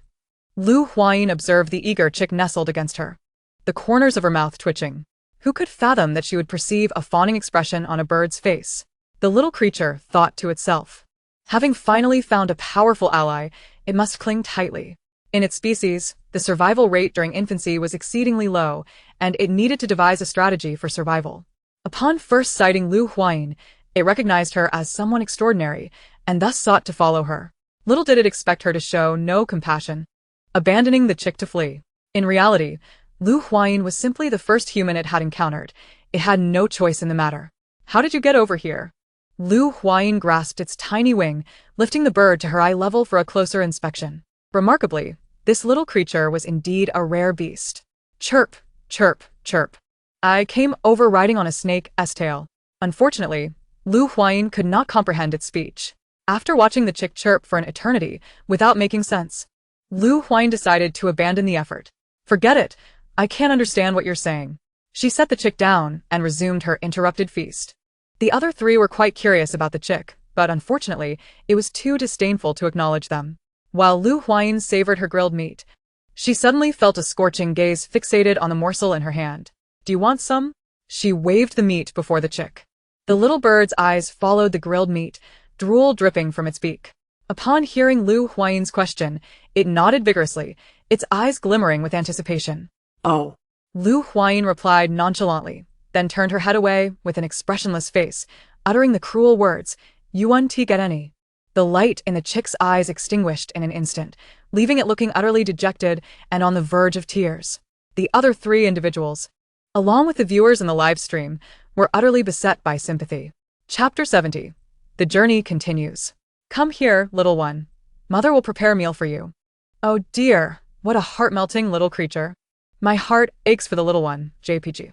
Huayin observed the eager chick nestled against her, the corners of her mouth twitching. Who could fathom that she would perceive a fawning expression on a bird's face? The little creature thought to itself. Having finally found a powerful ally, it must cling tightly. In its species, the survival rate during infancy was exceedingly low, and it needed to devise a strategy for survival. Upon first sighting Huayin, it recognized her as someone extraordinary, and thus sought to follow her. Little did it expect her to show no compassion, abandoning the chick to flee. In reality, Huayin was simply the first human it had encountered. It had no choice in the matter. How did you get over here? Huayin grasped its tiny wing, lifting the bird to her eye level for a closer inspection. Remarkably, this little creature was indeed a rare beast. Chirp, chirp, chirp. I came over riding on a snake's tail. Unfortunately, Huayin could not comprehend its speech. After watching the chick chirp for an eternity, without making sense, Huayin decided to abandon the effort. Forget it. I can't understand what you're saying. She set the chick down and resumed her interrupted feast. The other three were quite curious about the chick, but unfortunately, it was too disdainful to acknowledge them. While Huayin savored her grilled meat, she suddenly felt a scorching gaze fixated on the morsel in her hand. Do you want some? She waved the meat before the chick. The little bird's eyes followed the grilled meat, drool dripping from its beak. Upon hearing Huayin's question, it nodded vigorously, its eyes glimmering with anticipation. Oh. Huayin replied nonchalantly, then turned her head away with an expressionless face, uttering the cruel words, "You won't get any." The light in the chick's eyes extinguished in an instant, leaving it looking utterly dejected and on the verge of tears. The other three individuals, along with the viewers in the live stream, were utterly beset by sympathy. Chapter 70. The journey continues. Come here, little one. Mother will prepare a meal for you. Oh dear, what a heart-melting little creature. My heart aches for the little one, JPG.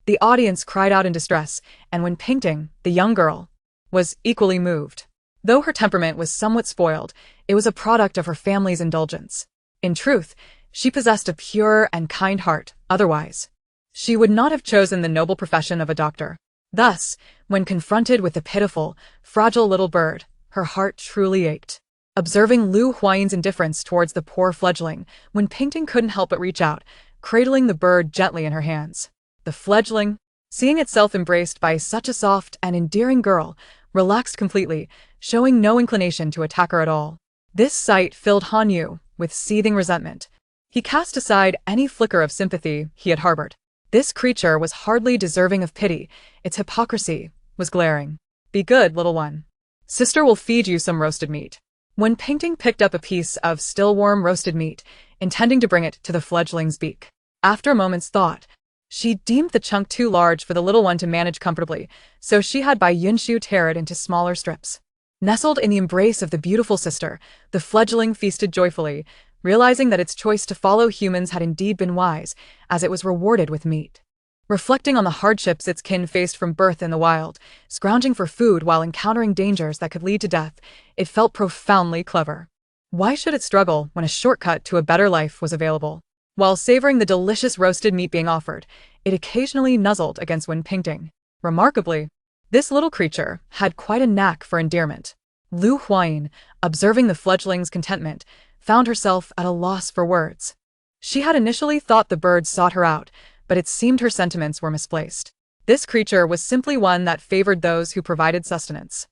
The audience cried out in distress, and when painting, the young girl was equally moved. Though her temperament was somewhat spoiled, it was a product of her family's indulgence. In truth, she possessed a pure and kind heart, otherwise she would not have chosen the noble profession of a doctor. Thus, when confronted with the pitiful, fragile little bird, her heart truly ached. Observing Huayin's indifference towards the poor fledgling, when painting couldn't help but reach out, cradling the bird gently in her hands. The fledgling, seeing itself embraced by such a soft and endearing girl, relaxed completely, showing no inclination to attack her at all. This sight filled Han Yu with seething resentment. He cast aside any flicker of sympathy he had harbored. This creature was hardly deserving of pity. Its hypocrisy was glaring. Be good, little one. Sister will feed you some roasted meat. When Painting picked up a piece of still warm roasted meat, intending to bring it to the fledgling's beak, after a moment's thought, she deemed the chunk too large for the little one to manage comfortably, so she had by Yunshu tear it into smaller strips. Nestled in the embrace of the beautiful sister, the fledgling feasted joyfully, realizing that its choice to follow humans had indeed been wise, as it was rewarded with meat. Reflecting on the hardships its kin faced from birth in the wild, scrounging for food while encountering dangers that could lead to death, it felt profoundly clever. Why should it struggle when a shortcut to a better life was available? While savoring the delicious roasted meat being offered, it occasionally nuzzled against Wen Pingting. Remarkably, this little creature had quite a knack for endearment. Huayin, observing the fledgling's contentment, found herself at a loss for words. She had initially thought the bird sought her out, but it seemed her sentiments were misplaced. This creature was simply one that favored those who provided sustenance.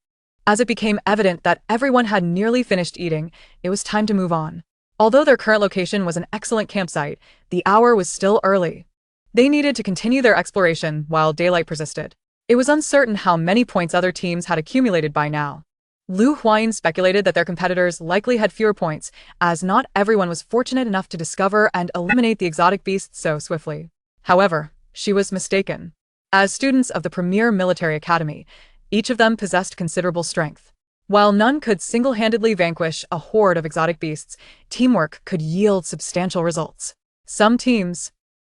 As it became evident that everyone had nearly finished eating, it was time to move on. Although their current location was an excellent campsite, the hour was still early. They needed to continue their exploration while daylight persisted. It was uncertain how many points other teams had accumulated by now. Huayin speculated that their competitors likely had fewer points, as not everyone was fortunate enough to discover and eliminate the exotic beasts so swiftly. However, she was mistaken. As students of the premier military academy, each of them possessed considerable strength. While none could single-handedly vanquish a horde of exotic beasts, teamwork could yield substantial results. Some teams,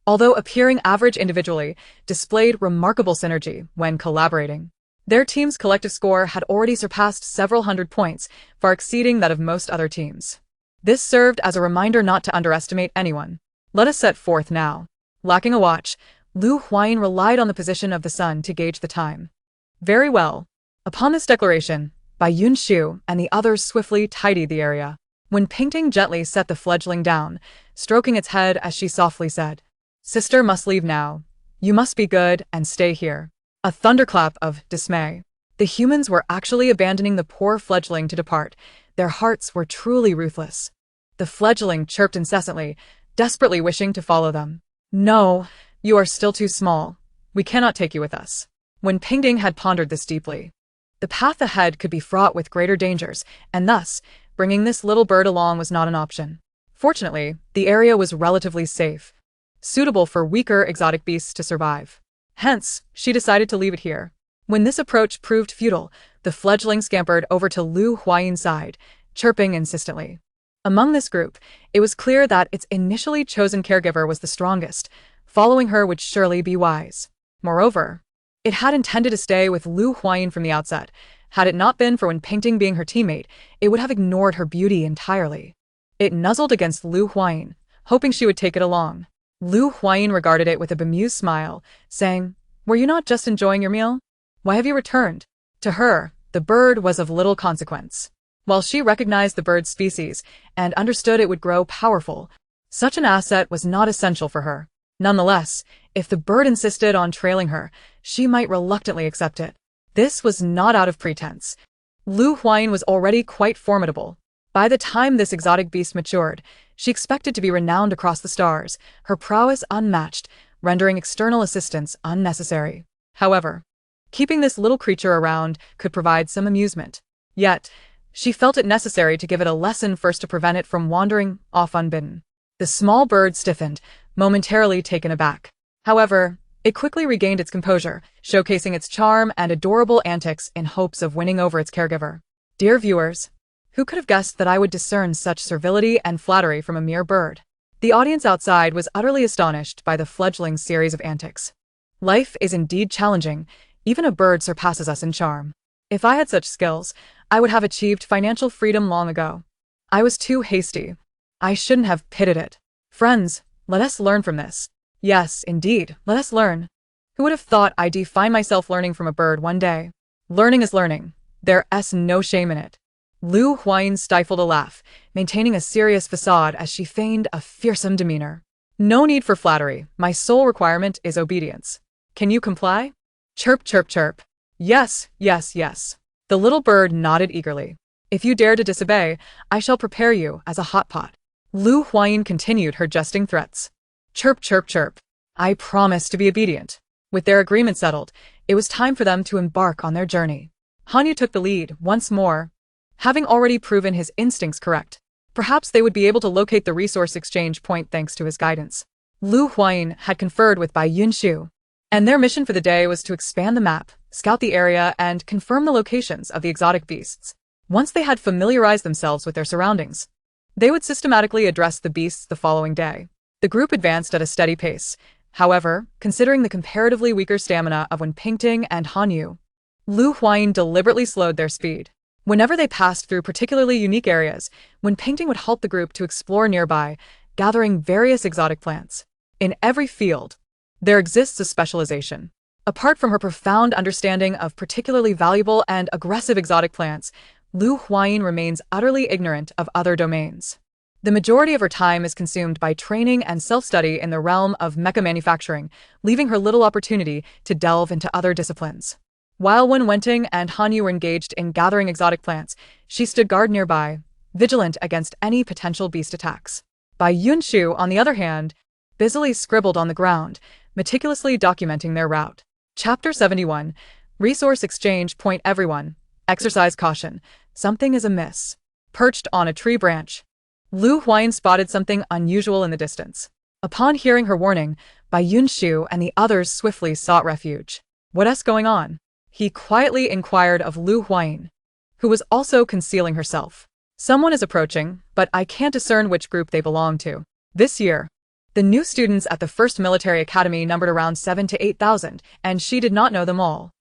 although appearing average individually, displayed remarkable synergy when collaborating. Their team's collective score had already surpassed several hundred points, far exceeding that of most other teams. This served as a reminder not to underestimate anyone. Let us set forth now. Lacking a watch, Huayin relied on the position of the sun to gauge the time. Very well. Upon this declaration, Bai Yunshu and the others swiftly tidied the area. When Pingting gently set the fledgling down, stroking its head as she softly said, "Sister must leave now. You must be good and stay here." A thunderclap of dismay. The humans were actually abandoning the poor fledgling to depart. Their hearts were truly ruthless. The fledgling chirped incessantly, desperately wishing to follow them. "No, you are still too small. We cannot take you with us." When Pingting had pondered this deeply, the path ahead could be fraught with greater dangers, and thus, bringing this little bird along was not an option. Fortunately, the area was relatively safe, suitable for weaker exotic beasts to survive. Hence, she decided to leave it here. When this approach proved futile, the fledgling scampered over to Huayin's side, chirping insistently. Among this group, it was clear that its initially chosen caregiver was the strongest. Following her would surely be wise. Moreover, it had intended to stay with Huayin from the outset. Had it not been for Wen Pingting being her teammate, it would have ignored her beauty entirely. It nuzzled against Huayin, hoping she would take it along. Huayin regarded it with a bemused smile, saying, "Were you not just enjoying your meal? Why have you returned?" To her, the bird was of little consequence. While she recognized the bird's species and understood it would grow powerful, such an asset was not essential for her. Nonetheless, if the bird insisted on trailing her, she might reluctantly accept it. This was not out of pretense. Huayin was already quite formidable. By the time this exotic beast matured, she expected to be renowned across the stars, her prowess unmatched, rendering external assistance unnecessary. However, keeping this little creature around could provide some amusement. Yet, she felt it necessary to give it a lesson first to prevent it from wandering off unbidden. The small bird stiffened, momentarily taken aback. However, it quickly regained its composure, showcasing its charm and adorable antics in hopes of winning over its caregiver. Dear viewers, who could have guessed that I would discern such servility and flattery from a mere bird? The audience outside was utterly astonished by the fledgling's series of antics. Life is indeed challenging. Even a bird surpasses us in charm. If I had such skills, I would have achieved financial freedom long ago. I was too hasty. I shouldn't have pitted it. Friends, let us learn from this. Yes, indeed, let us learn. Who would have thought I'd find myself learning from a bird one day? Learning is learning. There's no shame in it. Huayin stifled a laugh, maintaining a serious facade as she feigned a fearsome demeanor. No need for flattery. My sole requirement is obedience. Can you comply? Chirp, chirp, chirp. Yes, yes, yes. The little bird nodded eagerly. If you dare to disobey, I shall prepare you as a hot pot. Huayin continued her jesting threats. Chirp, chirp, chirp. I promise to be obedient. With their agreement settled, it was time for them to embark on their journey. Hanyu took the lead once more. Having already proven his instincts correct, perhaps they would be able to locate the resource exchange point thanks to his guidance. Huayin had conferred with Bai Yunshu, and their mission for the day was to expand the map, scout the area, and confirm the locations of the exotic beasts. Once they had familiarized themselves with their surroundings, they would systematically address the beasts the following day. The group advanced at a steady pace. However, considering the comparatively weaker stamina of Wen Pingting and Hanyu, Huayin deliberately slowed their speed. Whenever they passed through particularly unique areas, Wen Pingting would halt the group to explore nearby, gathering various exotic plants. In every field, there exists a specialization. Apart from her profound understanding of particularly valuable and aggressive exotic plants, Huayin remains utterly ignorant of other domains. The majority of her time is consumed by training and self-study in the realm of mecha manufacturing, leaving her little opportunity to delve into other disciplines. While Wen Wenting and Hanyu were engaged in gathering exotic plants, she stood guard nearby, vigilant against any potential beast attacks. Bai Yunshu, on the other hand, busily scribbled on the ground, meticulously documenting their route. Chapter 71. Resource Exchange Point. Everyone, exercise caution. Something is amiss. Perched on a tree branch, Huayin spotted something unusual in the distance. Upon hearing her warning, Bai Yunshu and the others swiftly sought refuge. What's going on? He quietly inquired of Huayin. who was also concealing herself. Someone is approaching, but I can't discern which group they belong to. This year, the new students at the first military academy numbered around 7 to 8,000, and she did not know them all.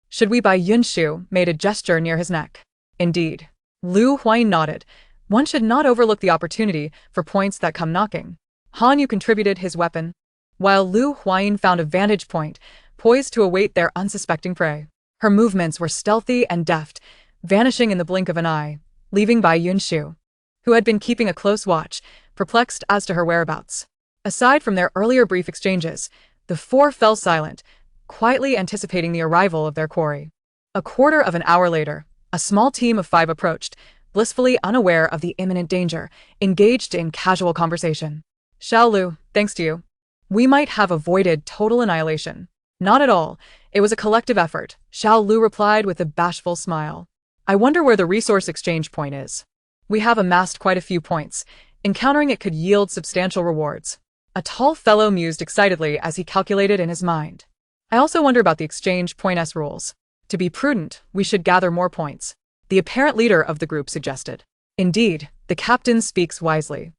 Should we? Bai Yunshu made a gesture near his neck. Indeed. Lu Huayin nodded. One should not overlook the opportunity for points that come knocking. Han Yu contributed his weapon, while Lu Huayin found a vantage point, poised to await their unsuspecting prey. Her movements were stealthy and deft, vanishing in the blink of an eye, leaving Bai Yunshu, who had been keeping a close watch, perplexed as to her whereabouts. Aside from their earlier brief exchanges, the four fell silent, quietly anticipating the arrival of their quarry. A quarter of an hour later, a small team of 5 approached, blissfully unaware of the imminent danger, engaged in casual conversation. Xiao Lu, thanks to you, we might have avoided total annihilation. Not at all. It was a collective effort, Xiao Lu replied with a bashful smile. I wonder where the resource exchange point is. We have amassed quite a few points. Encountering it could yield substantial rewards. A tall fellow mused excitedly as he calculated in his mind. I also wonder about the exchange point's rules. To be prudent, we should gather more points, the apparent leader of the group suggested. Indeed, the captain speaks wisely.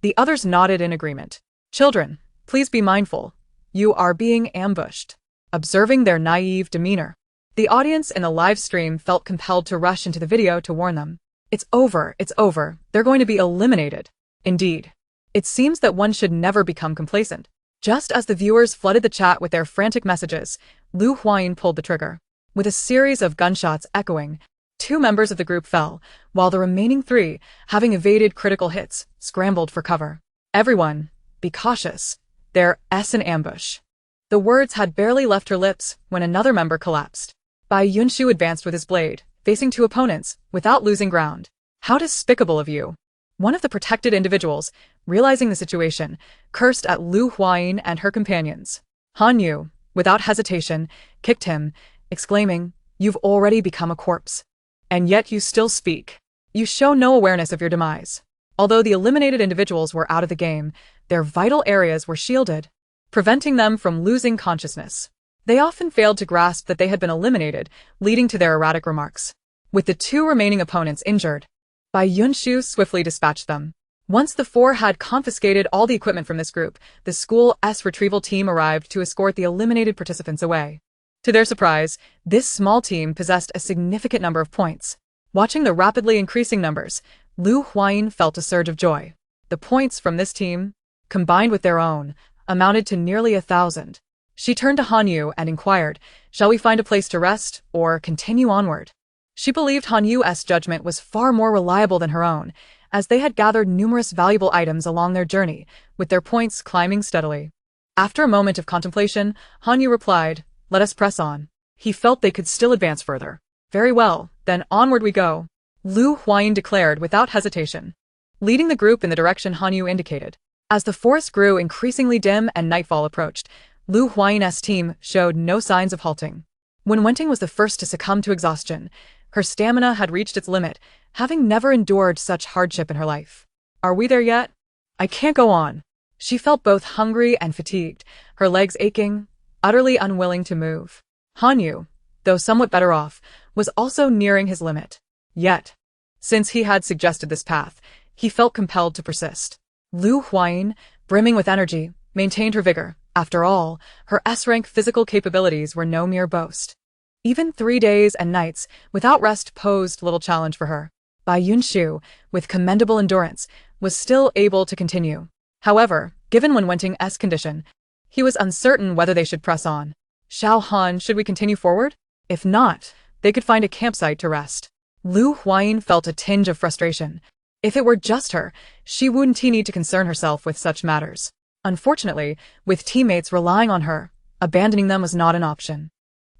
The others nodded in agreement. Children, please be mindful. You are being ambushed. Observing their naive demeanor, the audience in the live stream felt compelled to rush into the video to warn them. It's over, they're going to be eliminated. Indeed. It seems that one should never become complacent. Just as the viewers flooded the chat with their frantic messages, Lu Huayin pulled the trigger. With a series of gunshots echoing, 2 members of the group fell, while the remaining 3, having evaded critical hits, scrambled for cover. Everyone, be cautious. There's an ambush. The words had barely left her lips when another member collapsed. Bai Yunshu advanced with his blade, facing 2 opponents, without losing ground. How despicable of you! One of the protected individuals, realizing the situation, cursed at Lu Huayin and her companions. Han Yu, without hesitation, kicked him, exclaiming, You've already become a corpse. And yet you still speak. You show no awareness of your demise. Although the eliminated individuals were out of the game, their vital areas were shielded, preventing them from losing consciousness. They often failed to grasp that they had been eliminated, leading to their erratic remarks. With the 2 remaining opponents injured, Bai Yunshu swiftly dispatched them. Once the 4 had confiscated all the equipment from this group, the school's retrieval team arrived to escort the eliminated participants away. To their surprise, this small team possessed a significant number of points. Watching the rapidly increasing numbers, Lu Huayin felt a surge of joy. The points from this team, combined with their own, amounted to nearly 1,000. She turned to Han Yu and inquired, Shall we find a place to rest, or continue onward? She believed Han Yu's judgment was far more reliable than her own, as they had gathered numerous valuable items along their journey, with their points climbing steadily. After a moment of contemplation, Han Yu replied, Let us press on. He felt they could still advance further. Very well, then onward we go, Lu Huayin declared without hesitation, leading the group in the direction Han Yu indicated. As the forest grew increasingly dim and nightfall approached, Lu Huayin's team showed no signs of halting. When Wenting was the first to succumb to exhaustion, her stamina had reached its limit, having never endured such hardship in her life. Are we there yet? I can't go on. She felt both hungry and fatigued, her legs aching, utterly unwilling to move. Han Yu, though somewhat better off, was also nearing his limit. Yet, since he had suggested this path, he felt compelled to persist. Lu Huayin, brimming with energy, maintained her vigor. After all, her S-rank physical capabilities were no mere boast. Even 3 days and nights without rest posed little challenge for her. Bai Yunshu, with commendable endurance, was still able to continue. However, given Wenting's condition, he was uncertain whether they should press on. Xiao Han, should we continue forward? If not, they could find a campsite to rest. Lu Huayin felt a tinge of frustration. If it were just her, she wouldn't need to concern herself with such matters. Unfortunately, with teammates relying on her, abandoning them was not an option.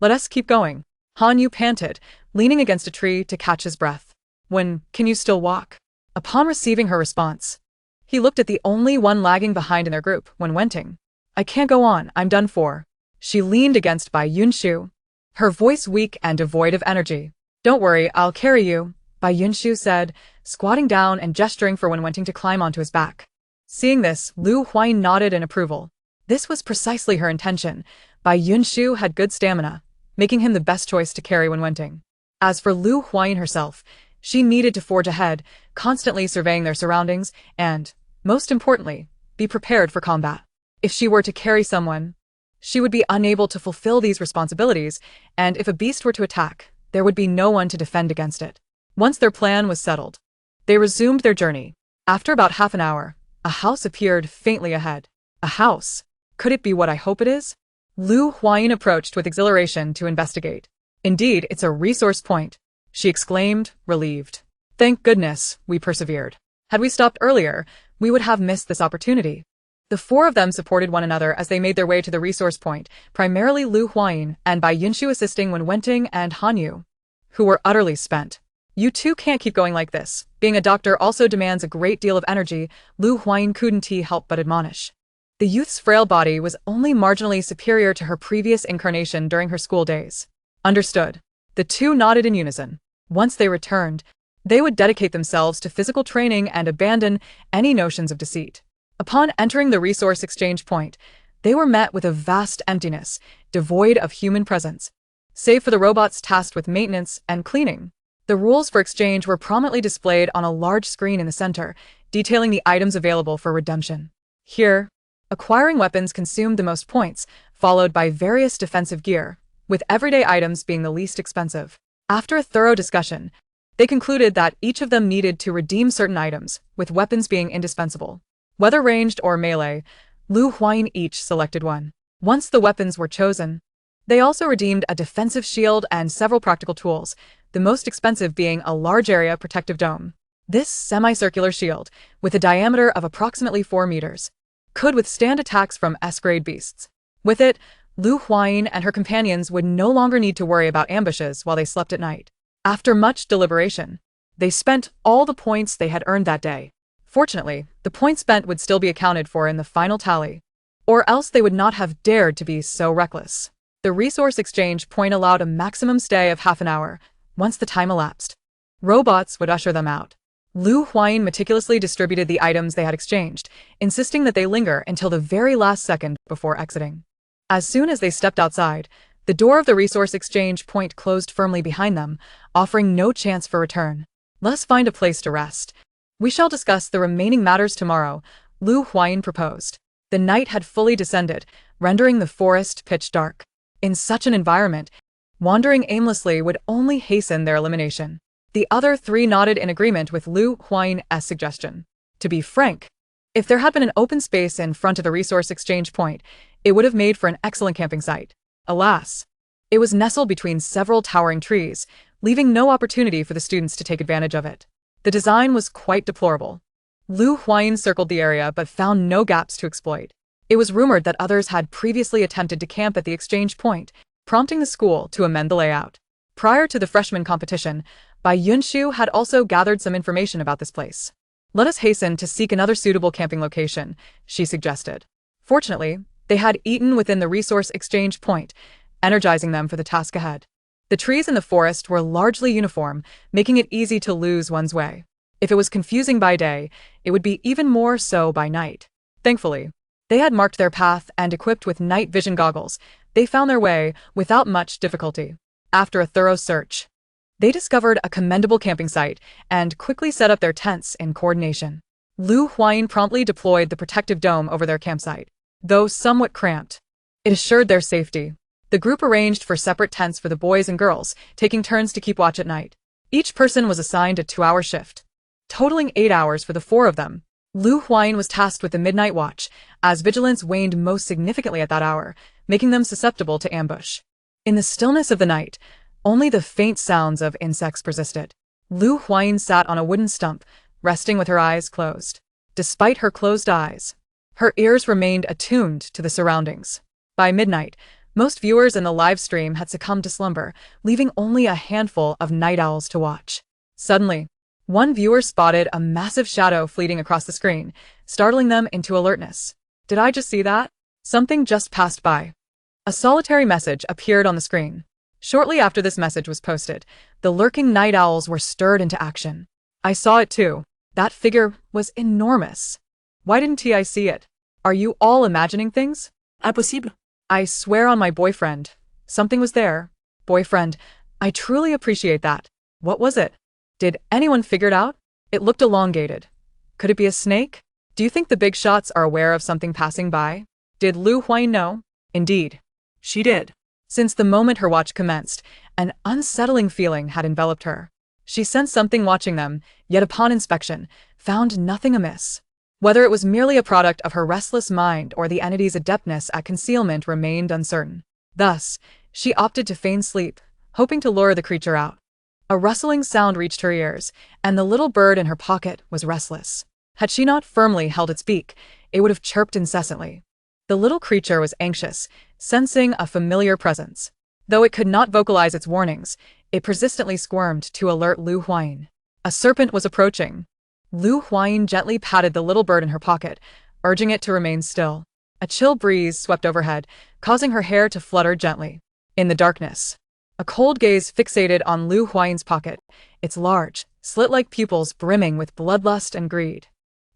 Let us keep going. Han Yu panted, leaning against a tree to catch his breath. Can you still walk? Upon receiving her response, he looked at the only one lagging behind in their group, Wenting. I can't go on, I'm done for. She leaned against Bai Yunshu, her voice weak and devoid of energy. Don't worry, I'll carry you, Bai Yunshu said, squatting down and gesturing for Wenting to climb onto his back. Seeing this, Lu Huayin nodded in approval. This was precisely her intention. Bai Yunshu had good stamina, making him the best choice to carry Wenting. As for Lu Huayin herself, she needed to forge ahead, constantly surveying their surroundings and, most importantly, be prepared for combat. If she were to carry someone, she would be unable to fulfill these responsibilities, and if a beast were to attack, there would be no one to defend against it. Once their plan was settled, they resumed their journey. After about half an hour, a house appeared faintly ahead. A house? Could it be what I hope it is? Lu Huayin approached with exhilaration to investigate. Indeed, it's a resource point, she exclaimed, relieved. Thank goodness, we persevered. Had we stopped earlier, we would have missed this opportunity. The four of them supported one another as they made their way to the resource point, primarily Lu Huayin, and by Yunshu assisting when Wenting and Hanyu, who were utterly spent. You two can't keep going like this. Being a doctor also demands a great deal of energy, Lu Huayin couldn't help but admonish. The youth's frail body was only marginally superior to her previous incarnation during her school days. Understood. The two nodded in unison. Once they returned, they would dedicate themselves to physical training and abandon any notions of deceit. Upon entering the resource exchange point, they were met with a vast emptiness, devoid of human presence. Save for the robots tasked with maintenance and cleaning. The rules for exchange were prominently displayed on a large screen in the center, detailing the items available for redemption. Here, acquiring weapons consumed the most points, followed by various defensive gear, with everyday items being the least expensive. After a thorough discussion, they concluded that each of them needed to redeem certain items, with weapons being indispensable. Whether ranged or melee, Lu Huayin each selected one. Once the weapons were chosen, they also redeemed a defensive shield and several practical tools, the most expensive being a large area protective dome. This semicircular shield, with a diameter of approximately 4 meters, could withstand attacks from S-grade beasts. With it, Lu Huayin and her companions would no longer need to worry about ambushes while they slept at night. After much deliberation, they spent all the points they had earned that day. Fortunately, the points spent would still be accounted for in the final tally, or else they would not have dared to be so reckless. The resource exchange point allowed a maximum stay of half an hour. Once the time elapsed, robots would usher them out. Lu Huayin meticulously distributed the items they had exchanged, insisting that they linger until the very last second before exiting. As soon as they stepped outside, the door of the resource exchange point closed firmly behind them, offering no chance for return. Let us find a place to rest. We shall discuss the remaining matters tomorrow, Lu Huayin proposed. The night had fully descended, rendering the forest pitch dark. In such an environment, wandering aimlessly would only hasten their elimination. The other three nodded in agreement with Lu Huayin's suggestion. To be frank, if there had been an open space in front of the resource exchange point, it would have made for an excellent camping site. Alas, it was nestled between several towering trees, leaving no opportunity for the students to take advantage of it. The design was quite deplorable. Lu Huayin circled the area but found no gaps to exploit. It was rumored that others had previously attempted to camp at the exchange point, prompting the school to amend the layout. Prior to the freshman competition, Bai Yunshu had also gathered some information about this place. Let us hasten to seek another suitable camping location, she suggested. Fortunately, they had eaten within the resource exchange point, energizing them for the task ahead. The trees in the forest were largely uniform, making it easy to lose one's way. If it was confusing by day, it would be even more so by night. Thankfully, they had marked their path and equipped with night vision goggles, they found their way without much difficulty. After a thorough search, they discovered a commendable camping site and quickly set up their tents in coordination. Lu Huayin promptly deployed the protective dome over their campsite. Though somewhat cramped, it assured their safety. The group arranged for separate tents for the boys and girls, taking turns to keep watch at night. Each person was assigned a 2-hour shift, totaling 8 hours for the 4 of them. Lu Huayin was tasked with the midnight watch, as vigilance waned most significantly at that hour, making them susceptible to ambush. In the stillness of the night, only the faint sounds of insects persisted. Lu Huayin sat on a wooden stump, resting with her eyes closed. Despite her closed eyes, her ears remained attuned to the surroundings. By midnight, most viewers in the live stream had succumbed to slumber, leaving only a handful of night owls to watch. Suddenly, one viewer spotted a massive shadow fleeting across the screen, startling them into alertness. Did I just see that? Something just passed by. A solitary message appeared on the screen. Shortly after this message was posted, the lurking night owls were stirred into action. I saw it too. That figure was enormous. Why didn't I see it? Are you all imagining things? Impossible. I swear on my boyfriend. Something was there. Boyfriend, I truly appreciate that. What was it? Did anyone figure it out? It looked elongated. Could it be a snake? Do you think the big shots are aware of something passing by? Did Lu Huayin know? Indeed. She did. Since the moment her watch commenced, an unsettling feeling had enveloped her. She sensed something watching them, yet upon inspection, found nothing amiss. Whether it was merely a product of her restless mind or the entity's adeptness at concealment remained uncertain. Thus, she opted to feign sleep, hoping to lure the creature out. A rustling sound reached her ears, and the little bird in her pocket was restless. Had she not firmly held its beak, it would have chirped incessantly. The little creature was anxious, sensing a familiar presence. Though it could not vocalize its warnings, it persistently squirmed to alert Lu Huayin. A serpent was approaching. Lu Huayin gently patted the little bird in her pocket, urging it to remain still. A chill breeze swept overhead, causing her hair to flutter gently. In the darkness, a cold gaze fixated on Lu Huayin's pocket, its large, slit-like pupils brimming with bloodlust and greed.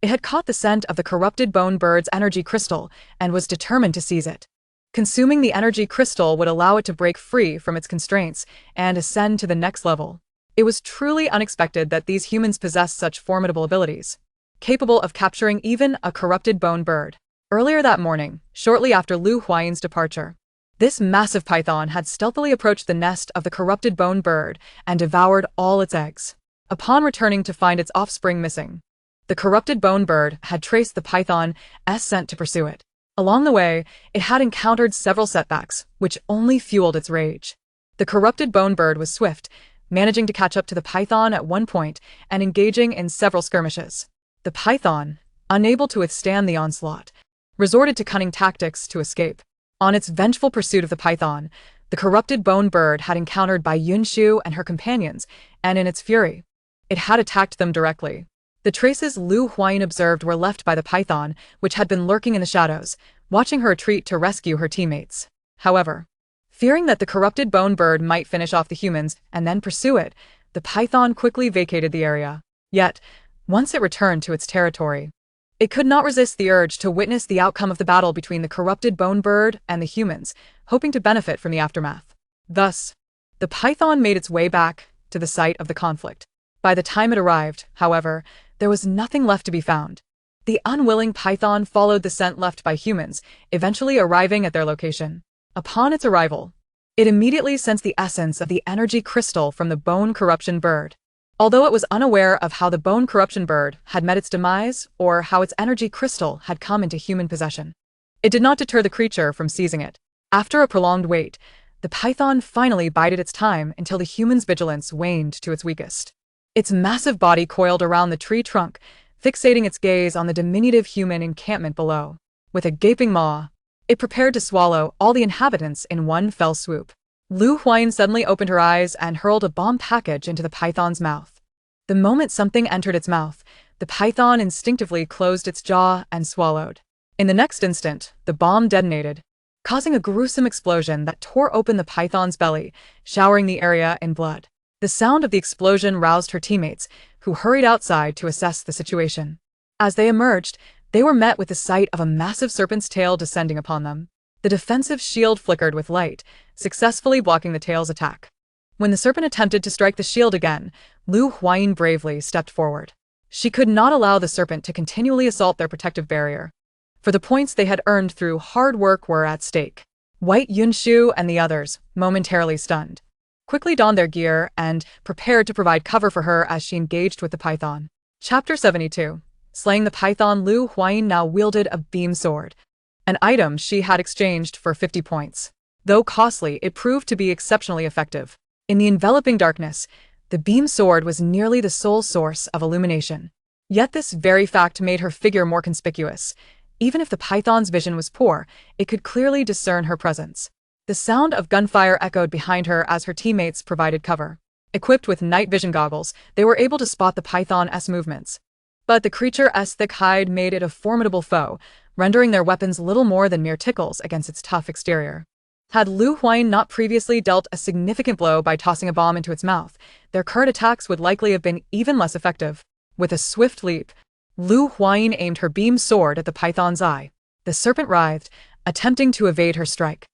It had caught the scent of the corrupted bone bird's energy crystal and was determined to seize it. Consuming the energy crystal would allow it to break free from its constraints and ascend to the next level. It was truly unexpected that these humans possessed such formidable abilities, capable of capturing even a corrupted bone bird. Earlier that morning, shortly after Lu Huayin's departure, this massive python had stealthily approached the nest of the corrupted bone bird and devoured all its eggs. Upon returning to find its offspring missing, the corrupted bone bird had traced the python's scent to pursue it. Along the way, it had encountered several setbacks, which only fueled its rage. The corrupted bone bird was swift, managing to catch up to the python at one point and engaging in several skirmishes. The python, unable to withstand the onslaught, resorted to cunning tactics to escape. On its vengeful pursuit of the python, the corrupted bone bird had encountered Bai Yunshu and her companions, and in its fury, it had attacked them directly. The traces Lu Huayin observed were left by the python, which had been lurking in the shadows, watching her retreat to rescue her teammates. However, fearing that the corrupted bone bird might finish off the humans and then pursue it, the python quickly vacated the area. Yet, once it returned to its territory, it could not resist the urge to witness the outcome of the battle between the corrupted bone bird and the humans, hoping to benefit from the aftermath. Thus, the python made its way back to the site of the conflict. By the time it arrived, however, there was nothing left to be found. The unwilling python followed the scent left by humans, eventually arriving at their location. Upon its arrival, it immediately sensed the essence of the energy crystal from the bone corruption bird. Although it was unaware of how the bone corruption bird had met its demise or how its energy crystal had come into human possession, it did not deter the creature from seizing it. After a prolonged wait, the python finally bided its time until the human's vigilance waned to its weakest. Its massive body coiled around the tree trunk, fixating its gaze on the diminutive human encampment below. With a gaping maw, it prepared to swallow all the inhabitants in one fell swoop. Lu Huayin suddenly opened her eyes and hurled a bomb package into the python's mouth. The moment something entered its mouth, the python instinctively closed its jaw and swallowed. In the next instant, the bomb detonated, causing a gruesome explosion that tore open the python's belly, showering the area in blood. The sound of the explosion roused her teammates, who hurried outside to assess the situation. As they emerged, they were met with the sight of a massive serpent's tail descending upon them. The defensive shield flickered with light, successfully blocking the tail's attack. When the serpent attempted to strike the shield again, Lu Huayin bravely stepped forward. She could not allow the serpent to continually assault their protective barrier, for the points they had earned through hard work were at stake. White Yunshu and the others, momentarily stunned, quickly donned their gear and prepared to provide cover for her as she engaged with the python. Chapter 72. Slaying the python. Lu Huayin now wielded a beam sword, an item she had exchanged for 50 points. Though costly, it proved to be exceptionally effective. In the enveloping darkness, the beam sword was nearly the sole source of illumination. Yet this very fact made her figure more conspicuous. Even if the python's vision was poor, it could clearly discern her presence. The sound of gunfire echoed behind her as her teammates provided cover. Equipped with night vision goggles, they were able to spot the python's movements. But the creature's thick hide made it a formidable foe, rendering their weapons little more than mere tickles against its tough exterior. Had Lu Huayin not previously dealt a significant blow by tossing a bomb into its mouth, their current attacks would likely have been even less effective. With a swift leap, Lu Huayin aimed her beam sword at the python's eye. The serpent writhed, attempting to evade her strike.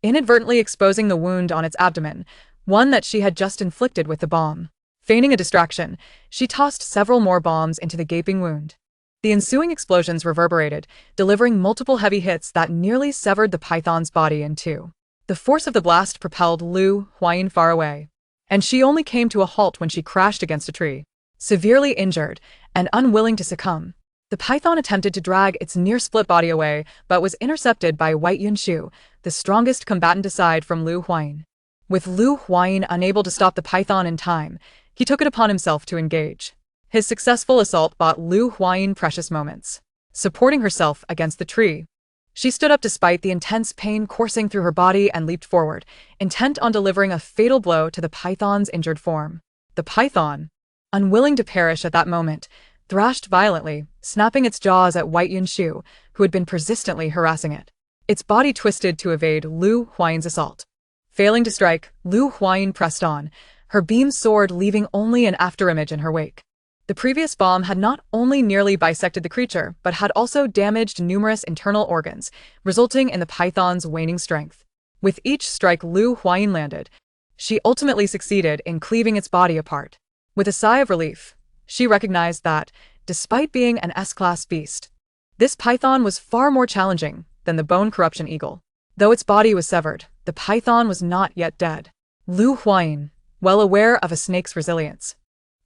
Inadvertently exposing the wound on its abdomen, one that she had just inflicted with the bomb. Feigning a distraction, she tossed several more bombs into the gaping wound. The ensuing explosions reverberated, delivering multiple heavy hits that nearly severed the python's body in two. The force of the blast propelled Huayin far away, and she only came to a halt when she crashed against a tree. Severely injured and unwilling to succumb, the python attempted to drag its near-split body away but was intercepted by Huayin, the strongest combatant aside from Huayin. With Huayin unable to stop the python in time, he took it upon himself to engage. His successful assault bought Huayin precious moments. Supporting herself against the tree, she stood up despite the intense pain coursing through her body and leaped forward, intent on delivering a fatal blow to the python's injured form. The python, unwilling to perish at that moment, thrashed violently, snapping its jaws at Huayin, who had been persistently harassing it. Its body twisted to evade Huayin's assault. Failing to strike, Huayin pressed on, her beam soared, leaving only an afterimage in her wake. The previous bomb had not only nearly bisected the creature, but had also damaged numerous internal organs, resulting in the python's waning strength. With each strike Huayin landed, she ultimately succeeded in cleaving its body apart. With a sigh of relief, she recognized that, despite being an S-class beast, this python was far more challenging than the bone corruption eagle. Though its body was severed, the python was not yet dead. Huayin, well aware of a snake's resilience,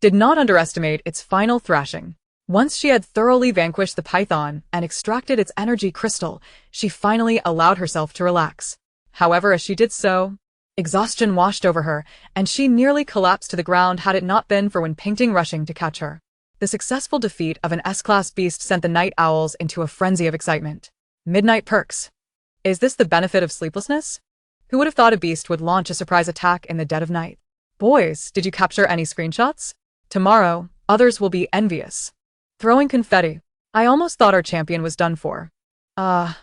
did not underestimate its final thrashing. Once she had thoroughly vanquished the python and extracted its energy crystal, she finally allowed herself to relax. However, as she did so, exhaustion washed over her, and she nearly collapsed to the ground had it not been for Wenpingting rushing to catch her. The successful defeat of an S-class beast sent the night owls into a frenzy of excitement. Midnight perks. Is this the benefit of sleeplessness? Who would have thought a beast would launch a surprise attack in the dead of night? Boys, did you capture any screenshots? Tomorrow, others will be envious. Throwing confetti. I almost thought our champion was done for. Why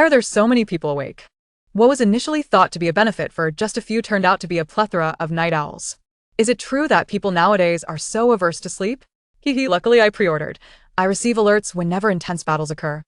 are there so many people awake? What was initially thought to be a benefit for just a few turned out to be a plethora of night owls. Is it true that people nowadays are so averse to sleep? Luckily I pre-ordered. I receive alerts whenever intense battles occur.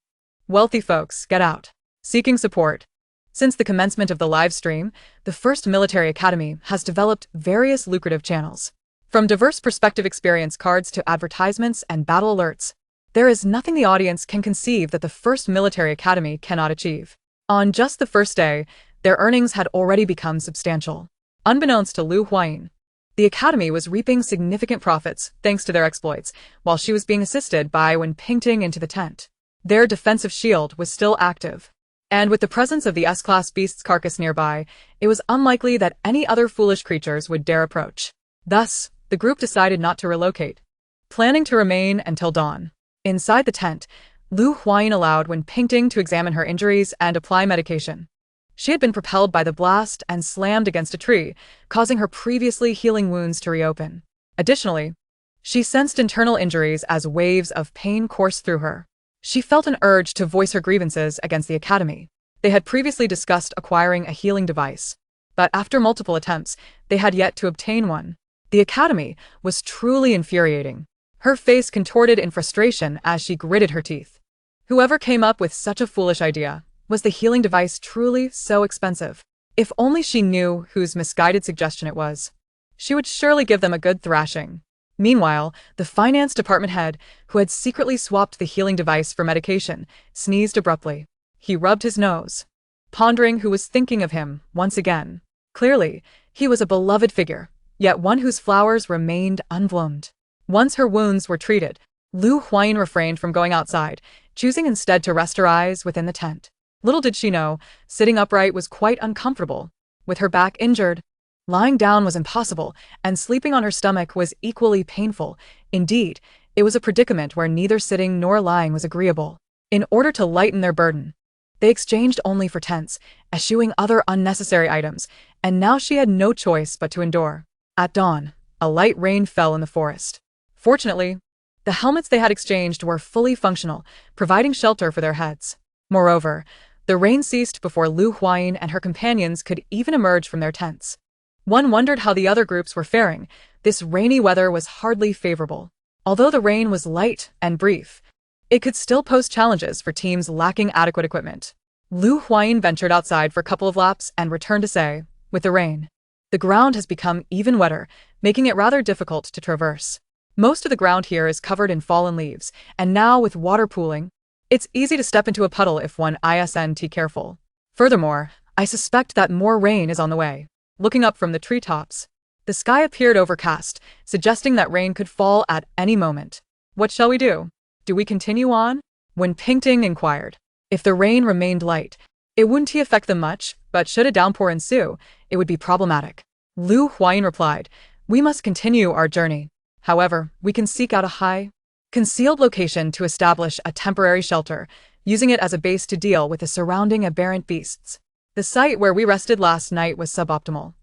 Wealthy folks, get out. Seeking support. Since the commencement of the live stream, the First Military Academy has developed various lucrative channels. From diverse perspective experience cards to advertisements and battle alerts, there is nothing the audience can conceive that the First Military Academy cannot achieve. On just the first day, their earnings had already become substantial. Unbeknownst to Huayin, the Academy was reaping significant profits thanks to their exploits, while she was being assisted by Wenpingting into the tent. Their defensive shield was still active, and with the presence of the S-class beast's carcass nearby, it was unlikely that any other foolish creatures would dare approach. Thus, the group decided not to relocate, planning to remain until dawn. Inside the tent, Huayin allowed Wenpingting to examine her injuries and apply medication. She had been propelled by the blast and slammed against a tree, causing her previously healing wounds to reopen. Additionally, she sensed internal injuries as waves of pain coursed through her. She felt an urge to voice her grievances against the Academy. They had previously discussed acquiring a healing device, but after multiple attempts, they had yet to obtain one. The Academy was truly infuriating. Her face contorted in frustration as she gritted her teeth. Whoever came up with such a foolish idea. Was the healing device truly so expensive? If only she knew whose misguided suggestion it was. She would surely give them a good thrashing. Meanwhile, the finance department head, who had secretly swapped the healing device for medication, sneezed abruptly. He rubbed his nose, pondering who was thinking of him once again. Clearly, he was a beloved figure, yet one whose flowers remained unbloomed. Once her wounds were treated, Huayin refrained from going outside, choosing instead to rest her eyes within the tent. Little did she know, sitting upright was quite uncomfortable. With her back injured, lying down was impossible, and sleeping on her stomach was equally painful. Indeed, it was a predicament where neither sitting nor lying was agreeable. In order to lighten their burden, they exchanged only for tents, eschewing other unnecessary items, and now she had no choice but to endure. At dawn, a light rain fell in the forest. Fortunately, the helmets they had exchanged were fully functional, providing shelter for their heads. Moreover, the rain ceased before Huayin and her companions could even emerge from their tents. One wondered how the other groups were faring. This rainy weather was hardly favorable. Although the rain was light and brief, it could still pose challenges for teams lacking adequate equipment. Huayin ventured outside for a couple of laps and returned to say, with the rain The ground has become even wetter, making it rather difficult to traverse. Most of the ground here is covered in fallen leaves, and now with water pooling, it's easy to step into a puddle if one isn't careful. Furthermore, I suspect that more rain is on the way. Looking up from the treetops, the sky appeared overcast, suggesting that rain could fall at any moment. What shall we do? Do we continue on? When Pingting inquired. If the rain remained light, it wouldn't affect them much, but should a downpour ensue, it would be problematic. Huayin replied, we must continue our journey. However, we can seek out a high, concealed location to establish a temporary shelter, using it as a base to deal with the surrounding aberrant beasts. The site where we rested last night was suboptimal.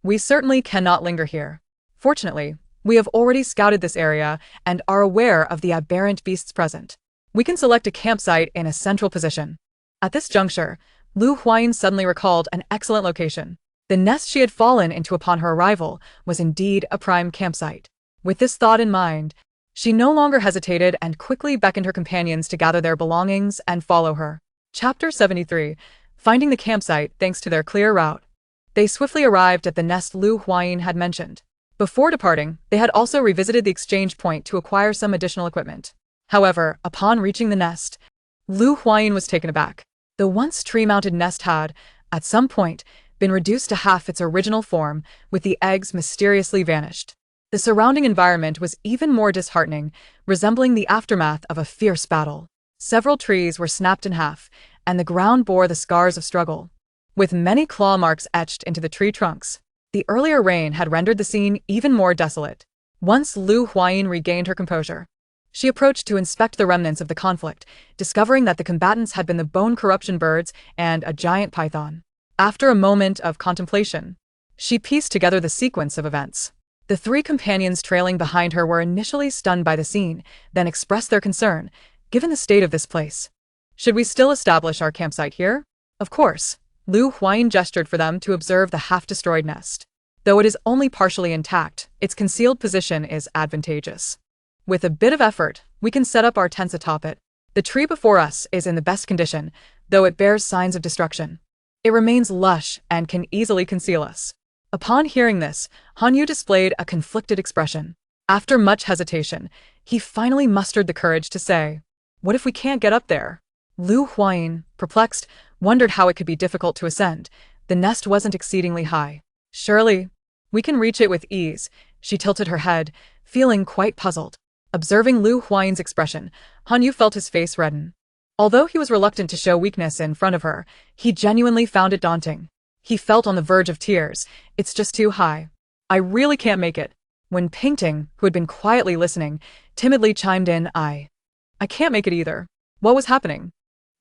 We certainly cannot linger here. Fortunately, we have already scouted this area and are aware of the aberrant beasts present. We can select a campsite in a central position. At this juncture, Huayin suddenly recalled an excellent location. The nest she had fallen into upon her arrival was indeed a prime campsite. With this thought in mind, she no longer hesitated and quickly beckoned her companions to gather their belongings and follow her. Chapter 73. Finding the campsite thanks to their clear route. They swiftly arrived at the nest Huayin had mentioned. Before departing, they had also revisited the exchange point to acquire some additional equipment. However, upon reaching the nest, Huayin was taken aback. The once tree-mounted nest had, at some point, been reduced to half its original form, with the eggs mysteriously vanished. The surrounding environment was even more disheartening, resembling the aftermath of a fierce battle. Several trees were snapped in half, and the ground bore the scars of struggle, with many claw marks etched into the tree trunks. The earlier rain had rendered the scene even more desolate. Once Huayin regained her composure, she approached to inspect the remnants of the conflict, discovering that the combatants had been the bone corruption birds and a giant python. After a moment of contemplation, she pieced together the sequence of events. The three companions trailing behind her were initially stunned by the scene, then expressed their concern, given the state of this place. Should we still establish our campsite here? Of course. Huayin gestured for them to observe the half-destroyed nest. Though it is only partially intact, its concealed position is advantageous. With a bit of effort, we can set up our tents atop it. The tree before us is in the best condition, though it bears signs of destruction. It remains lush and can easily conceal us. Upon hearing this, Hanyu displayed a conflicted expression. After much hesitation, he finally mustered the courage to say, "What if we can't get up there?" Huayin, perplexed, wondered how it could be difficult to ascend. The nest wasn't exceedingly high. "Surely, we can reach it with ease." She tilted her head, feeling quite puzzled. Observing Huayin's expression, Hanyu felt his face redden. Although he was reluctant to show weakness in front of her, he genuinely found it daunting. He felt on the verge of tears. "It's just too high. I really can't make it." When Pingting, who had been quietly listening, timidly chimed in, I can't make it either." What was happening?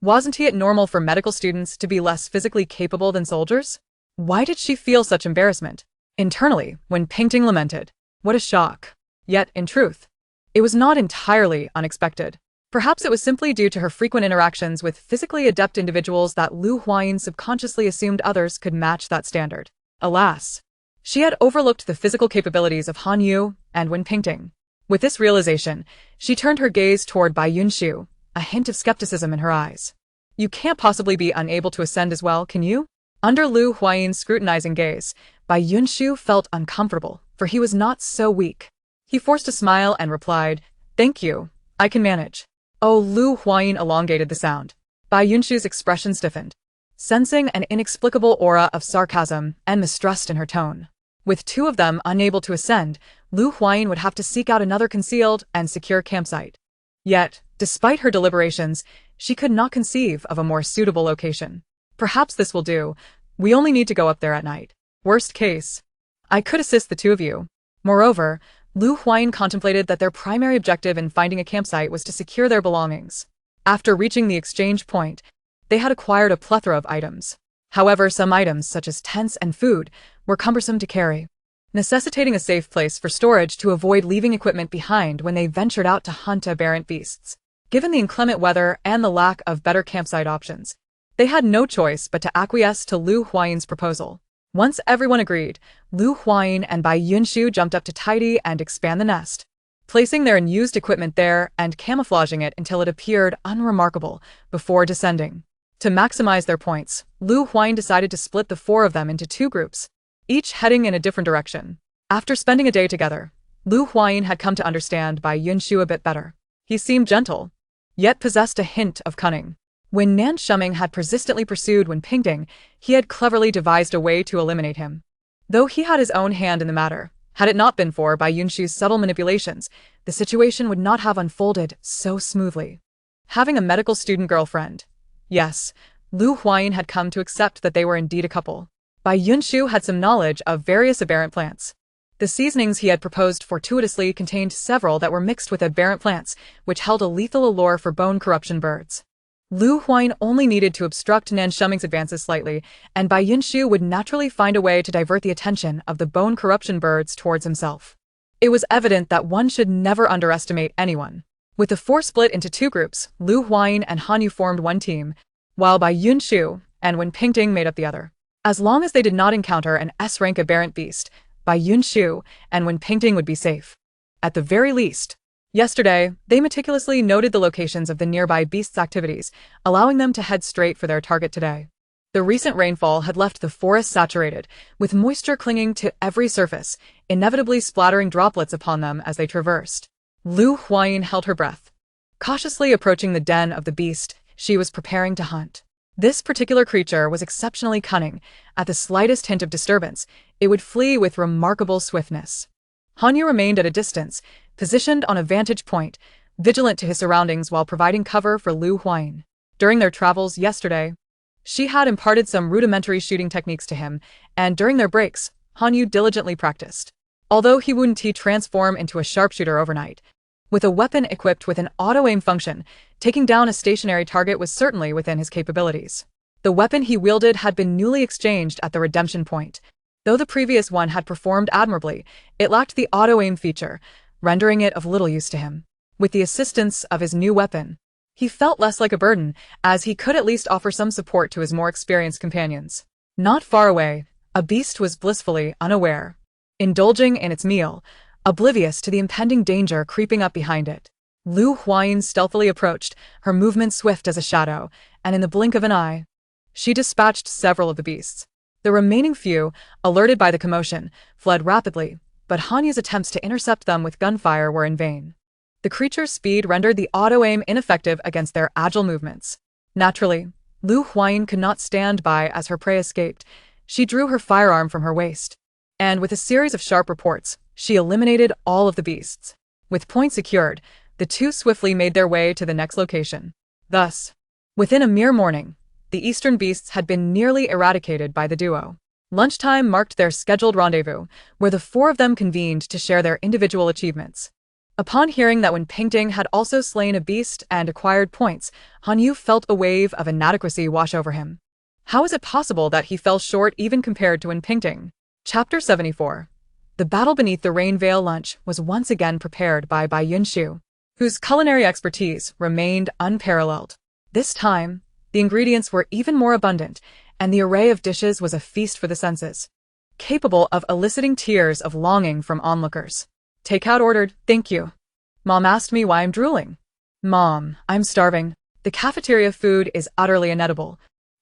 Wasn't it normal for medical students to be less physically capable than soldiers? Why did she feel such embarrassment? Internally, when Pingting lamented, "What a shock." Yet, in truth, it was not entirely unexpected. Perhaps it was simply due to her frequent interactions with physically adept individuals that Huayin subconsciously assumed others could match that standard. Alas, she had overlooked the physical capabilities of Hanyu and Wen Pingting. With this realization, she turned her gaze toward Bai Yunshu, a hint of skepticism in her eyes. "You can't possibly be unable to ascend as well, can you?" Under Huayin's scrutinizing gaze, Bai Yunshu felt uncomfortable, for he was not so weak. He forced a smile and replied, "Thank you, I can manage." Oh, Huayin elongated the sound. Bai Yunshu's expression stiffened, sensing an inexplicable aura of sarcasm and mistrust in her tone. With two of them unable to ascend, Huayin would have to seek out another concealed and secure campsite. Yet, despite her deliberations, she could not conceive of a more suitable location. "Perhaps this will do. We only need to go up there at night. Worst case, I could assist the two of you." Moreover, Huayin contemplated that their primary objective in finding a campsite was to secure their belongings. After reaching the exchange point, they had acquired a plethora of items. However, some items, such as tents and food, were cumbersome to carry, necessitating a safe place for storage to avoid leaving equipment behind when they ventured out to hunt aberrant beasts. Given the inclement weather and the lack of better campsite options, they had no choice but to acquiesce to Huayin's proposal. Once everyone agreed, Huayin and Bai Yunshu jumped up to tidy and expand the nest, placing their unused equipment there and camouflaging it until it appeared unremarkable before descending. To maximize their points, Huayin decided to split the four of them into two groups. each heading in a different direction. After spending a day together, Lu Huayin had come to understand Bai Yunshu a bit better. He seemed gentle, yet possessed a hint of cunning. When Nan Shuming had persistently pursued Wen Pingting, he had cleverly devised a way to eliminate him. Though he had his own hand in the matter, had it not been for Bai Yunshu's subtle manipulations, the situation would not have unfolded so smoothly. Having a medical student girlfriend. Yes, Lu Huayin had come to accept that they were indeed a couple. Bai Yunshu had some knowledge of various aberrant plants. The seasonings he had proposed fortuitously contained several that were mixed with aberrant plants, which held a lethal allure for bone corruption birds. Lu Huayin only needed to obstruct Nan Shuming's advances slightly, and Bai Yunshu would naturally find a way to divert the attention of the bone corruption birds towards himself. It was evident that one should never underestimate anyone. With the four split into two groups, Lu Huayin and Han Yu formed one team, while Bai Yunshu and Wen Pingting made up the other. As long as they did not encounter an S-rank aberrant beast, Bai Yunshu and Wen Pingting would be safe. At the very least. Yesterday, they meticulously noted the locations of the nearby beasts' activities, allowing them to head straight for their target today. The recent rainfall had left the forest saturated, with moisture clinging to every surface, inevitably splattering droplets upon them as they traversed. Lu Huayin held her breath. Cautiously approaching the den of the beast she was preparing to hunt. This particular creature was exceptionally cunning. At the slightest hint of disturbance, it would flee with remarkable swiftness. Han Yu remained at a distance, positioned on a vantage point, vigilant to his surroundings while providing cover for Lu Huayin. During their travels yesterday, she had imparted some rudimentary shooting techniques to him, and during their breaks, Han Yu diligently practiced. Although he wouldn't transform into a sharpshooter overnight, with a weapon equipped with an auto-aim function, taking down a stationary target was certainly within his capabilities. The weapon he wielded had been newly exchanged at the redemption point. Though the previous one had performed admirably, it lacked the auto-aim feature, rendering it of little use to him. With the assistance of his new weapon, he felt less like a burden, as he could at least offer some support to his more experienced companions. Not far away, a beast was blissfully unaware, indulging in its meal, oblivious to the impending danger creeping up behind it. Lu Huayin stealthily approached, her movement swift as a shadow, and in the blink of an eye, she dispatched several of the beasts. The remaining few, alerted by the commotion, fled rapidly, but Han Yu's attempts to intercept them with gunfire were in vain. The creature's speed rendered the auto-aim ineffective against their agile movements. Naturally, Lu Huayin could not stand by as her prey escaped. She drew her firearm from her waist, and with a series of sharp reports, she eliminated all of the beasts. With point secured, the two swiftly made their way to the next location. Thus, within a mere morning, the eastern beasts had been nearly eradicated by the duo. Lunchtime marked their scheduled rendezvous, where the four of them convened to share their individual achievements. Upon hearing that Wen Pingting had also slain a beast and acquired points, Han Yu felt a wave of inadequacy wash over him. How is it possible that he fell short even compared to Wen Pingting? Chapter 74. The battle beneath the rain veil lunch was once again prepared by Bai Yunshu, whose culinary expertise remained unparalleled. This time, the ingredients were even more abundant, and the array of dishes was a feast for the senses, capable of eliciting tears of longing from onlookers. Takeout ordered, thank you. Mom asked me why I'm drooling. Mom, I'm starving. The cafeteria food is utterly inedible.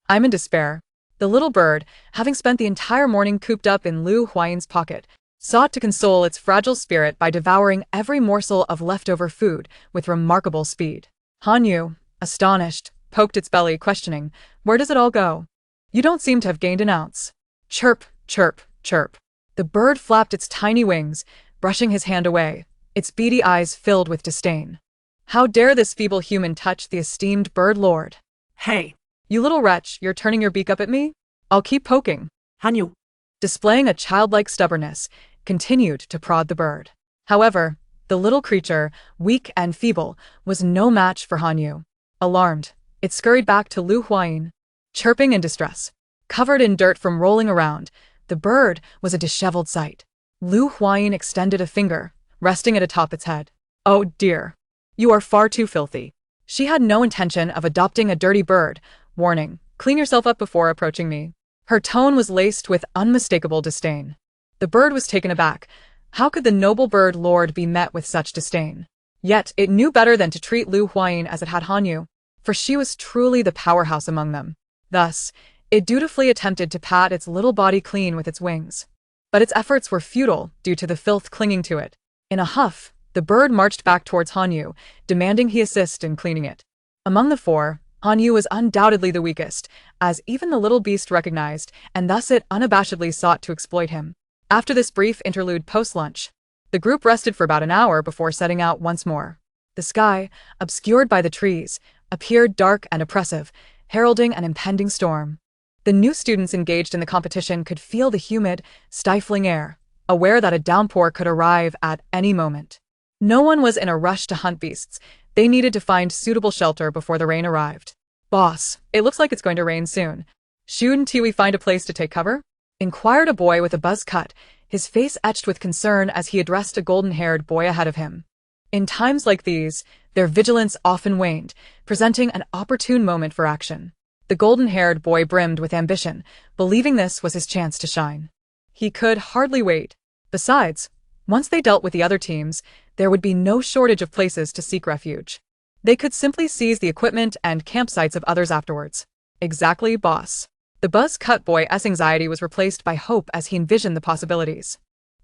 I'm in despair. The little bird, having spent the entire morning cooped up in Lu Huayin's pocket, sought to console its fragile spirit by devouring every morsel of leftover food with remarkable speed. Han Yu, astonished, poked its belly, questioning, where does it all go? You don't seem to have gained an ounce. Chirp, chirp, chirp. The bird flapped its tiny wings, brushing his hand away, its beady eyes filled with disdain. How dare this feeble human touch the esteemed bird lord? Hey, You little wretch, you're turning your beak up at me? I'll keep poking. Han Yu. Displaying a childlike stubbornness, continued to prod the bird. However, the little creature, weak and feeble, was no match for Han Yu. Alarmed, it scurried back to Lu Huayin, chirping in distress. Covered in dirt from rolling around, the bird was a disheveled sight. Lu Huayin extended a finger, resting it atop its head. Oh dear. You are far too filthy. She had no intention of adopting a dirty bird, warning, clean yourself up before approaching me. Her tone was laced with unmistakable disdain. The bird was taken aback. How could the noble bird lord be met with such disdain? Yet it knew better than to treat Lu Huayin as it had Han Yu, for she was truly the powerhouse among them. Thus, it dutifully attempted to pat its little body clean with its wings. but its efforts were futile due to the filth clinging to it. In a huff, the bird marched back towards Hanyu, demanding he assist in cleaning it. Among the four, Hanyu was undoubtedly the weakest, as even the little beast recognized, and thus it unabashedly sought to exploit him. After this brief interlude post-lunch, the group rested for about an hour before setting out once more. The sky, obscured by the trees, appeared dark and oppressive, heralding an impending storm. The new students engaged in the competition could feel the humid, stifling air, aware that a downpour could arrive at any moment. No one was in a rush to hunt beasts. They needed to find suitable shelter before the rain arrived. "Boss, it looks like it's going to rain soon. Shouldn't we find a place to take cover?" inquired a boy with a buzz cut, his face etched with concern as he addressed a golden-haired boy ahead of him. In times like these, their vigilance often waned, presenting an opportune moment for action. The golden-haired boy brimmed with ambition, believing this was his chance to shine. He could hardly wait. Besides, once they dealt with the other teams, there would be no shortage of places to seek refuge. They could simply seize the equipment and campsites of others afterwards. "Exactly, boss." The buzz-cut boy's anxiety was replaced by hope as he envisioned the possibilities.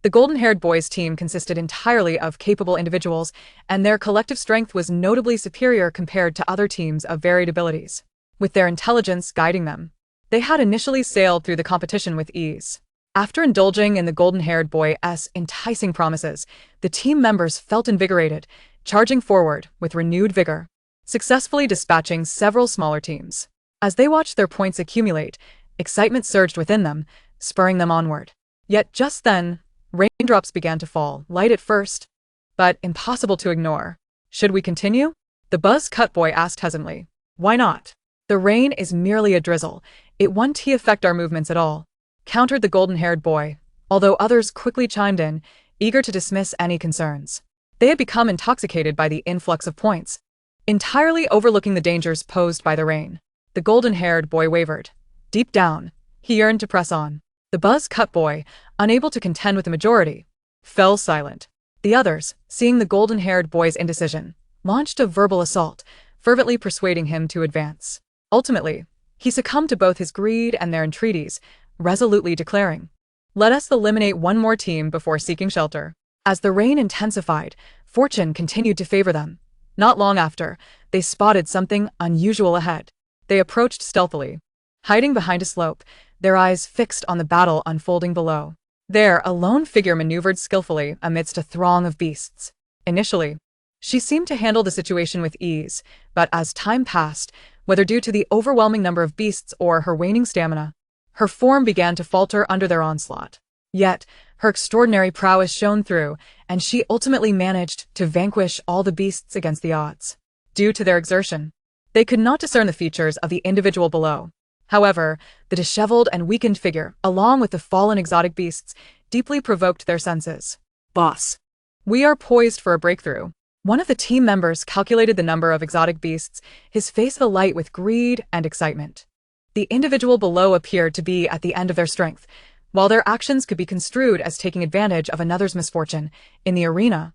The golden-haired boy's team consisted entirely of capable individuals, and their collective strength was notably superior compared to other teams of varied abilities. With their intelligence guiding them, they had initially sailed through the competition with ease. After indulging in the golden-haired boy's enticing promises, the team members felt invigorated, charging forward with renewed vigor, successfully dispatching several smaller teams. As they watched their points accumulate, excitement surged within them, spurring them onward. Yet just then, raindrops began to fall, light at first, but impossible to ignore. "Should we continue?" the buzz-cut boy asked hesitantly. "Why not? The rain is merely a drizzle. It won't affect our movements at all," countered the golden-haired boy, although others quickly chimed in, eager to dismiss any concerns. They had become intoxicated by the influx of points, entirely overlooking the dangers posed by the rain. The golden-haired boy wavered. Deep down, he yearned to press on. The buzz-cut boy, unable to contend with the majority, fell silent. The others, seeing the golden-haired boy's indecision, launched a verbal assault, fervently persuading him to advance. Ultimately, he succumbed to both his greed and their entreaties, resolutely declaring, "Let us eliminate one more team before seeking shelter." As the rain intensified, fortune continued to favor them. Not long after, they spotted something unusual ahead. They approached stealthily, hiding behind a slope, their eyes fixed on the battle unfolding below. There, a lone figure maneuvered skillfully amidst a throng of beasts. Initially, she seemed to handle the situation with ease, but as time passed, whether due to the overwhelming number of beasts or her waning stamina, her form began to falter under their onslaught. Yet, her extraordinary prowess shone through, and she ultimately managed to vanquish all the beasts against the odds. Due to their exertion, they could not discern the features of the individual below. However, the disheveled and weakened figure, along with the fallen exotic beasts, deeply provoked their senses. "Boss, "We are poised for a breakthrough." One of the team members calculated the number of exotic beasts, his face alight with greed and excitement. The individual below appeared to be at the end of their strength, while their actions could be construed as taking advantage of another's misfortune. In the arena,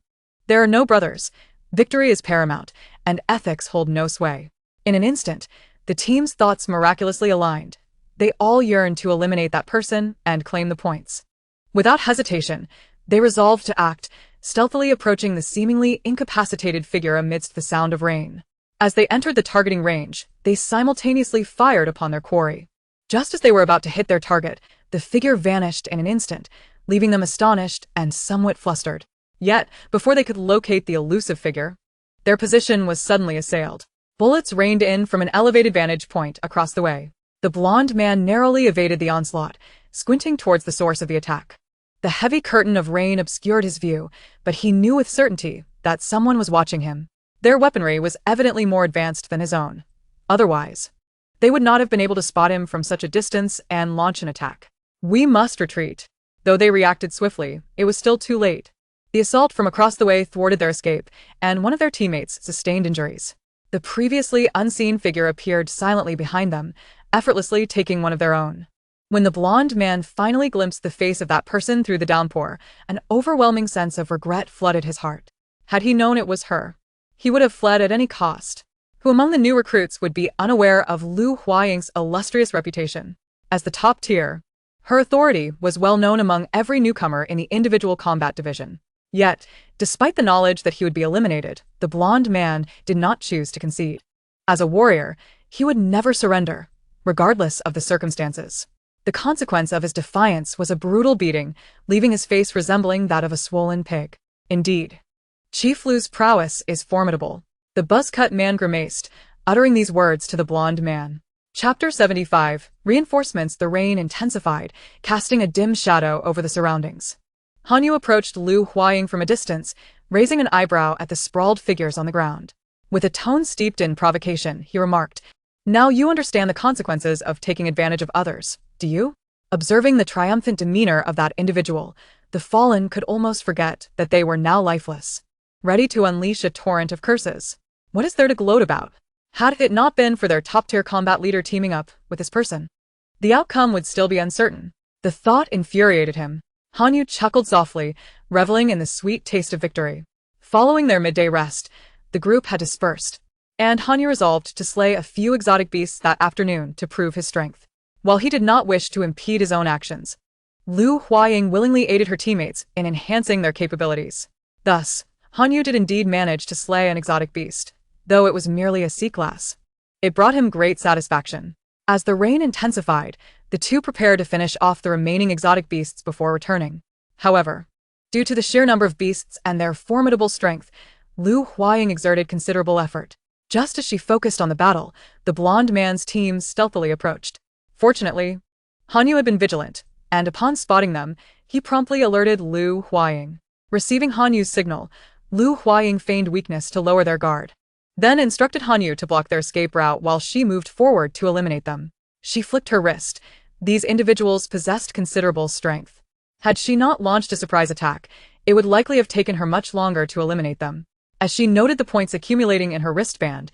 there are no brothers. Victory is paramount, and ethics hold no sway. In an instant, the team's thoughts miraculously aligned. They all yearned to eliminate that person and claim the points. Without hesitation, they resolved to act, stealthily approaching the seemingly incapacitated figure amidst the sound of rain. As they entered the targeting range, they simultaneously fired upon their quarry. Just as they were about to hit their target, the figure vanished in an instant, leaving them astonished and somewhat flustered. Yet, before they could locate the elusive figure, their position was suddenly assailed. Bullets rained in from an elevated vantage point across the way. The blonde man narrowly evaded the onslaught, squinting towards the source of the attack. The heavy curtain of rain obscured his view, but he knew with certainty that someone was watching him. Their weaponry was evidently more advanced than his own. Otherwise, they would not have been able to spot him from such a distance and launch an attack. "We must retreat." Though they reacted swiftly, it was still too late. The assault from across the way thwarted their escape, and one of their teammates sustained injuries. The previously unseen figure appeared silently behind them, effortlessly taking one of their own. When the blonde man finally glimpsed the face of that person through the downpour, an overwhelming sense of regret flooded his heart. Had he known it was her, he would have fled at any cost. Who among the new recruits would be unaware of Huayin's illustrious reputation as the top tier, Her authority was well known among every newcomer in the individual combat division. Yet, despite the knowledge that he would be eliminated, the blonde man did not choose to concede. As a warrior, he would never surrender, regardless of the circumstances. The consequence of his defiance was a brutal beating, leaving his face resembling that of a swollen pig. Indeed, Chief Lu's prowess is formidable. The buzz-cut man grimaced, uttering these words to the blonde man. Chapter 75, Reinforcements. The rain intensified, casting a dim shadow over the surroundings. Hanyu approached Lu Huayin from a distance, raising an eyebrow at the sprawled figures on the ground. With a tone steeped in provocation, he remarked, "Now you understand the consequences of taking advantage of others, do you?" Observing the triumphant demeanor of that individual, the fallen could almost forget that they were now lifeless, ready to unleash a torrent of curses. What is there to gloat about? Had it not been for their top-tier combat leader teaming up with this person, the outcome would still be uncertain. The thought infuriated him. Hanyu chuckled softly, reveling in the sweet taste of victory. Following their midday rest, the group had dispersed, and Hanyu resolved to slay a few exotic beasts that afternoon to prove his strength. While he did not wish to impede his own actions, Lu Huayin willingly aided her teammates in enhancing their capabilities. Thus, Hanyu did indeed manage to slay an exotic beast, though it was merely a C-class. It brought him great satisfaction. As the rain intensified, the two prepared to finish off the remaining exotic beasts before returning. However, due to the sheer number of beasts and their formidable strength, Lu Huayin exerted considerable effort. Just as she focused on the battle, the blonde man's team stealthily approached. Fortunately, Hanyu had been vigilant, and upon spotting them, he promptly alerted Lu Huayin. Receiving Hanyu's signal, Lu Huayin feigned weakness to lower their guard, then instructed Hanyu to block their escape route while she moved forward to eliminate them. She flicked her wrist. These individuals possessed considerable strength. Had she not launched a surprise attack, it would likely have taken her much longer to eliminate them. As she noted the points accumulating in her wristband,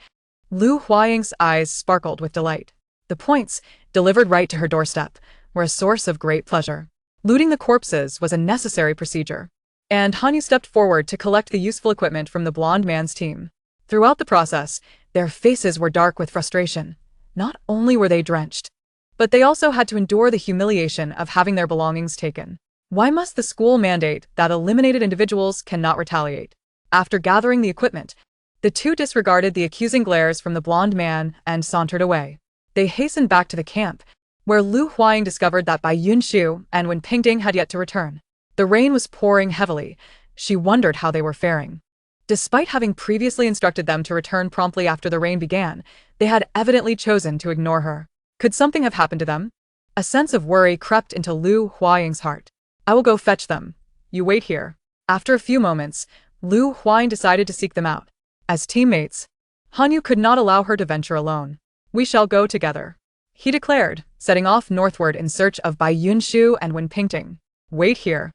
Lu Huaying's eyes sparkled with delight. The points, delivered right to her doorstep, were a source of great pleasure. Looting the corpses was a necessary procedure, and Hanyu stepped forward to collect the useful equipment from the blonde man's team. Throughout the process, their faces were dark with frustration. Not only were they drenched, but they also had to endure the humiliation of having their belongings taken. Why must the school mandate that eliminated individuals cannot retaliate? After gathering the equipment, the two disregarded the accusing glares from the blonde man and sauntered away. They hastened back to the camp, where Lu Huayin discovered that Bai Yunshu and Wen Pingting had yet to return. The rain was pouring heavily. She wondered how they were faring. Despite having previously instructed them to return promptly after the rain began, they had evidently chosen to ignore her. Could something have happened to them? A sense of worry crept into Lu Huaying's heart. "I will go fetch them. You wait here." After a few moments, Lu Huayin decided to seek them out. As teammates, Hanyu could not allow her to venture alone. "We shall go together," he declared, setting off northward in search of Bai Yunshu and Wen Pingting. "Wait here.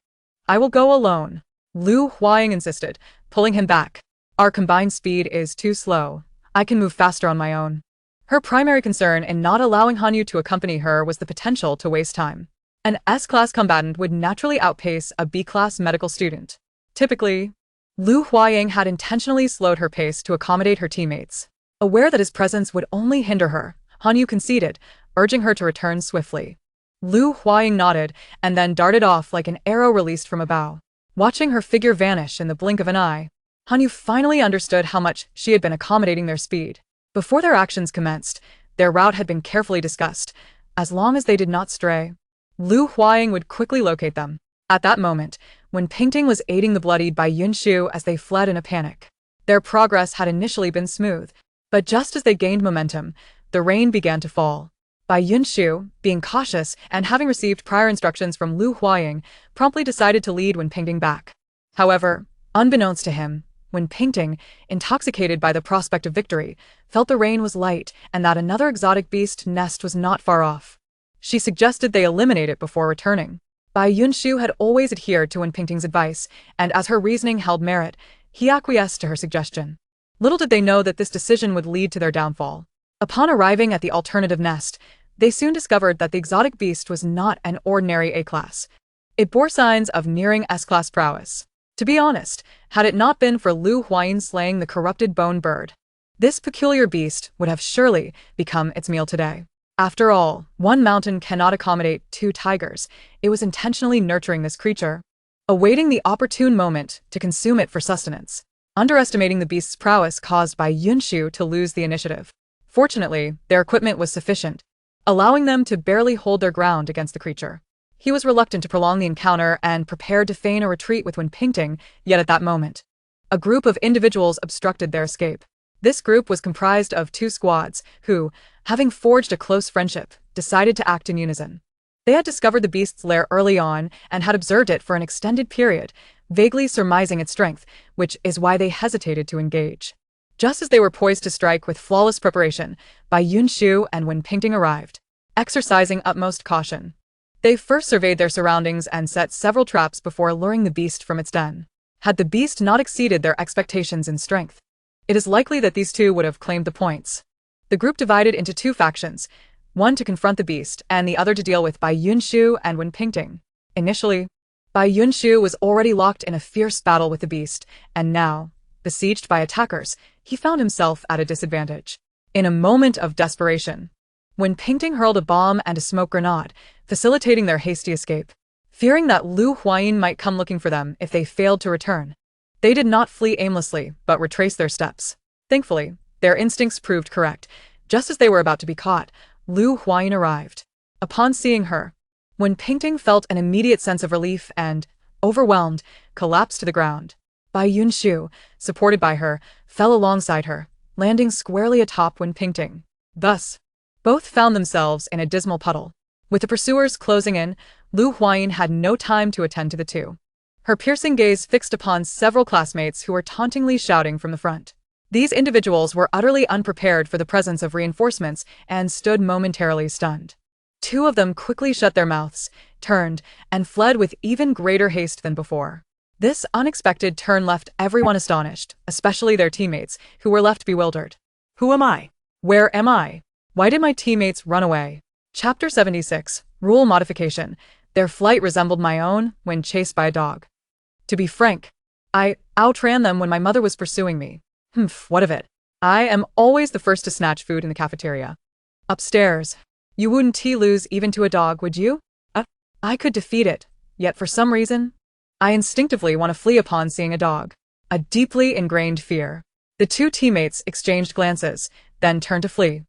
I will go alone," Lu Huayin insisted, pulling him back. "Our combined speed is too slow. I can move faster on my own." Her primary concern in not allowing Hanyu to accompany her was the potential to waste time. An S-class combatant would naturally outpace a B-class medical student. Typically, Lu Huayin had intentionally slowed her pace to accommodate her teammates. Aware that his presence would only hinder her, Hanyu conceded, urging her to return swiftly. Lu Huayin nodded and then darted off like an arrow released from a bow. Watching her figure vanish in the blink of an eye, Hanyu finally understood how much she had been accommodating their speed. Before their actions commenced, their route had been carefully discussed. As long as they did not stray, Lu Huayin would quickly locate them. At that moment, when Pingting was aiding the bloodied Bai Yunshu as they fled in a panic, their progress had initially been smooth, but just as they gained momentum, the rain began to fall. Bai Yunshu, being cautious and having received prior instructions from Lu Huayin, promptly decided to lead Wen Pingting back. However, unbeknownst to him, Wen Pingting, intoxicated by the prospect of victory, felt the rain was light and that another exotic beast nest was not far off. She suggested they eliminate it before returning. Bai Yunshu had always adhered to Wen Pingting's advice, and as her reasoning held merit, he acquiesced to her suggestion. Little did they know that this decision would lead to their downfall. Upon arriving at the alternative nest, they soon discovered that the exotic beast was not an ordinary A-class. It bore signs of nearing S-class prowess. To be honest, had it not been for Lu Huayin slaying the corrupted bone bird, this peculiar beast would have surely become its meal today. After all, one mountain cannot accommodate two tigers. It was intentionally nurturing this creature, awaiting the opportune moment to consume it for sustenance. Underestimating the beast's prowess caused by Yunshu to lose the initiative. Fortunately, their equipment was sufficient, allowing them to barely hold their ground against the creature. He was reluctant to prolong the encounter and prepared to feign a retreat with Wenpingting, yet at that moment, a group of individuals obstructed their escape. This group was comprised of two squads who, having forged a close friendship, decided to act in unison. They had discovered the beast's lair early on and had observed it for an extended period, vaguely surmising its strength, which is why they hesitated to engage. Just as they were poised to strike with flawless preparation, Bai Yunshu and Wenpingting arrived, exercising utmost caution. They first surveyed their surroundings and set several traps before luring the beast from its den. Had the beast not exceeded their expectations in strength, it is likely that these two would have claimed the points. The group divided into two factions, one to confront the beast and the other to deal with Bai Yunshu and Wenpingting. Initially, Bai Yunshu was already locked in a fierce battle with the beast, and now, besieged by attackers, he found himself at a disadvantage. In a moment of desperation, Wenpingting hurled a bomb and a smoke grenade, facilitating their hasty escape. Fearing that Huayin might come looking for them if they failed to return, they did not flee aimlessly but retraced their steps. Thankfully, their instincts proved correct. Just as they were about to be caught, Huayin arrived. Upon seeing her, Wenpingting felt an immediate sense of relief and, overwhelmed, collapsed to the ground. Bai Yunshu, supported by her, fell alongside her, landing squarely atop Wenpingting. Thus, both found themselves in a dismal puddle. With the pursuers closing in, Huayin had no time to attend to the two. Her piercing gaze fixed upon several classmates who were tauntingly shouting from the front. These individuals were utterly unprepared for the presence of reinforcements and stood momentarily stunned. Two of them quickly shut their mouths, turned, and fled with even greater haste than before. This unexpected turn left everyone astonished, especially their teammates, who were left bewildered. Who am I? Where am I? Why did my teammates run away? Chapter 76, Rule Modification. Their flight resembled my own when chased by a dog. To be frank, I outran them when my mother was pursuing me. What of it? I am always the first to snatch food in the cafeteria. Upstairs, you wouldn't lose even to a dog, would you? I could defeat it, yet for some reason, I instinctively want to flee upon seeing a dog. A deeply ingrained fear. The two teammates exchanged glances, then turned to flee,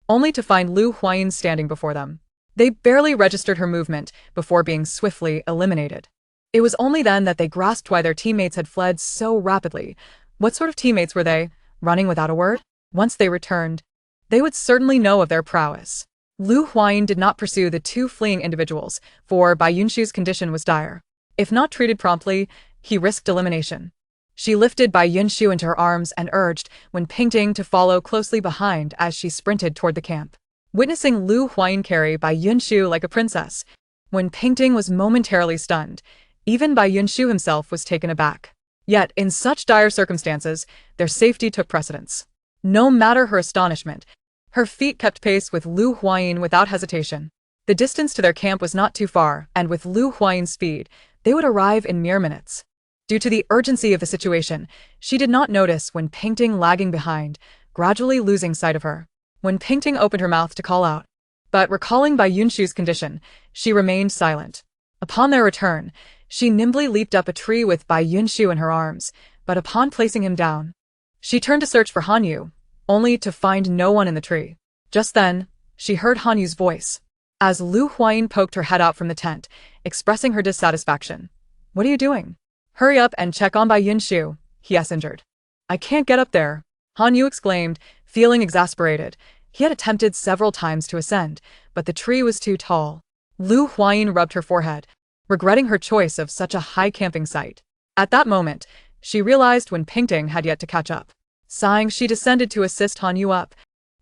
only to find Huayin standing before them. They barely registered her movement before being swiftly eliminated. It was only then that they grasped why their teammates had fled so rapidly. What sort of teammates were they, running without a word? Once they returned, they would certainly know of their prowess. Huayin did not pursue the two fleeing individuals, for Bai Yunshu's condition was dire. If not treated promptly, he risked elimination. She lifted Bai Yunshu into her arms and urged Wenpingting to follow closely behind as she sprinted toward the camp. Witnessing Huayin carry Bai Yunshu like a princess, Wenpingting was momentarily stunned. Even Bai Yunshu himself was taken aback. Yet, in such dire circumstances, their safety took precedence. No matter her astonishment, her feet kept pace with Huayin without hesitation. The distance to their camp was not too far, and with Huayin's speed, they would arrive in mere minutes. Due to the urgency of the situation, she did not notice Wenpingting lagging behind, gradually losing sight of her. Wenpingting opened her mouth to call out, but recalling Bai Yunshu's condition, she remained silent. Upon their return, she nimbly leaped up a tree with Bai Yunshu in her arms, but upon placing him down, she turned to search for Hanyu, only to find no one in the tree. Just then, she heard Hanyu's voice, as Huayin poked her head out from the tent, expressing her dissatisfaction. "What are you doing? Hurry up and check on Bai Yunshu," he injured. "I can't get up there," Hanyu exclaimed, feeling exasperated. He had attempted several times to ascend, but the tree was too tall. Huayin rubbed her forehead, regretting her choice of such a high camping site. At that moment, she realized Wenpingting had yet to catch up. Sighing, she descended to assist Hanyu up,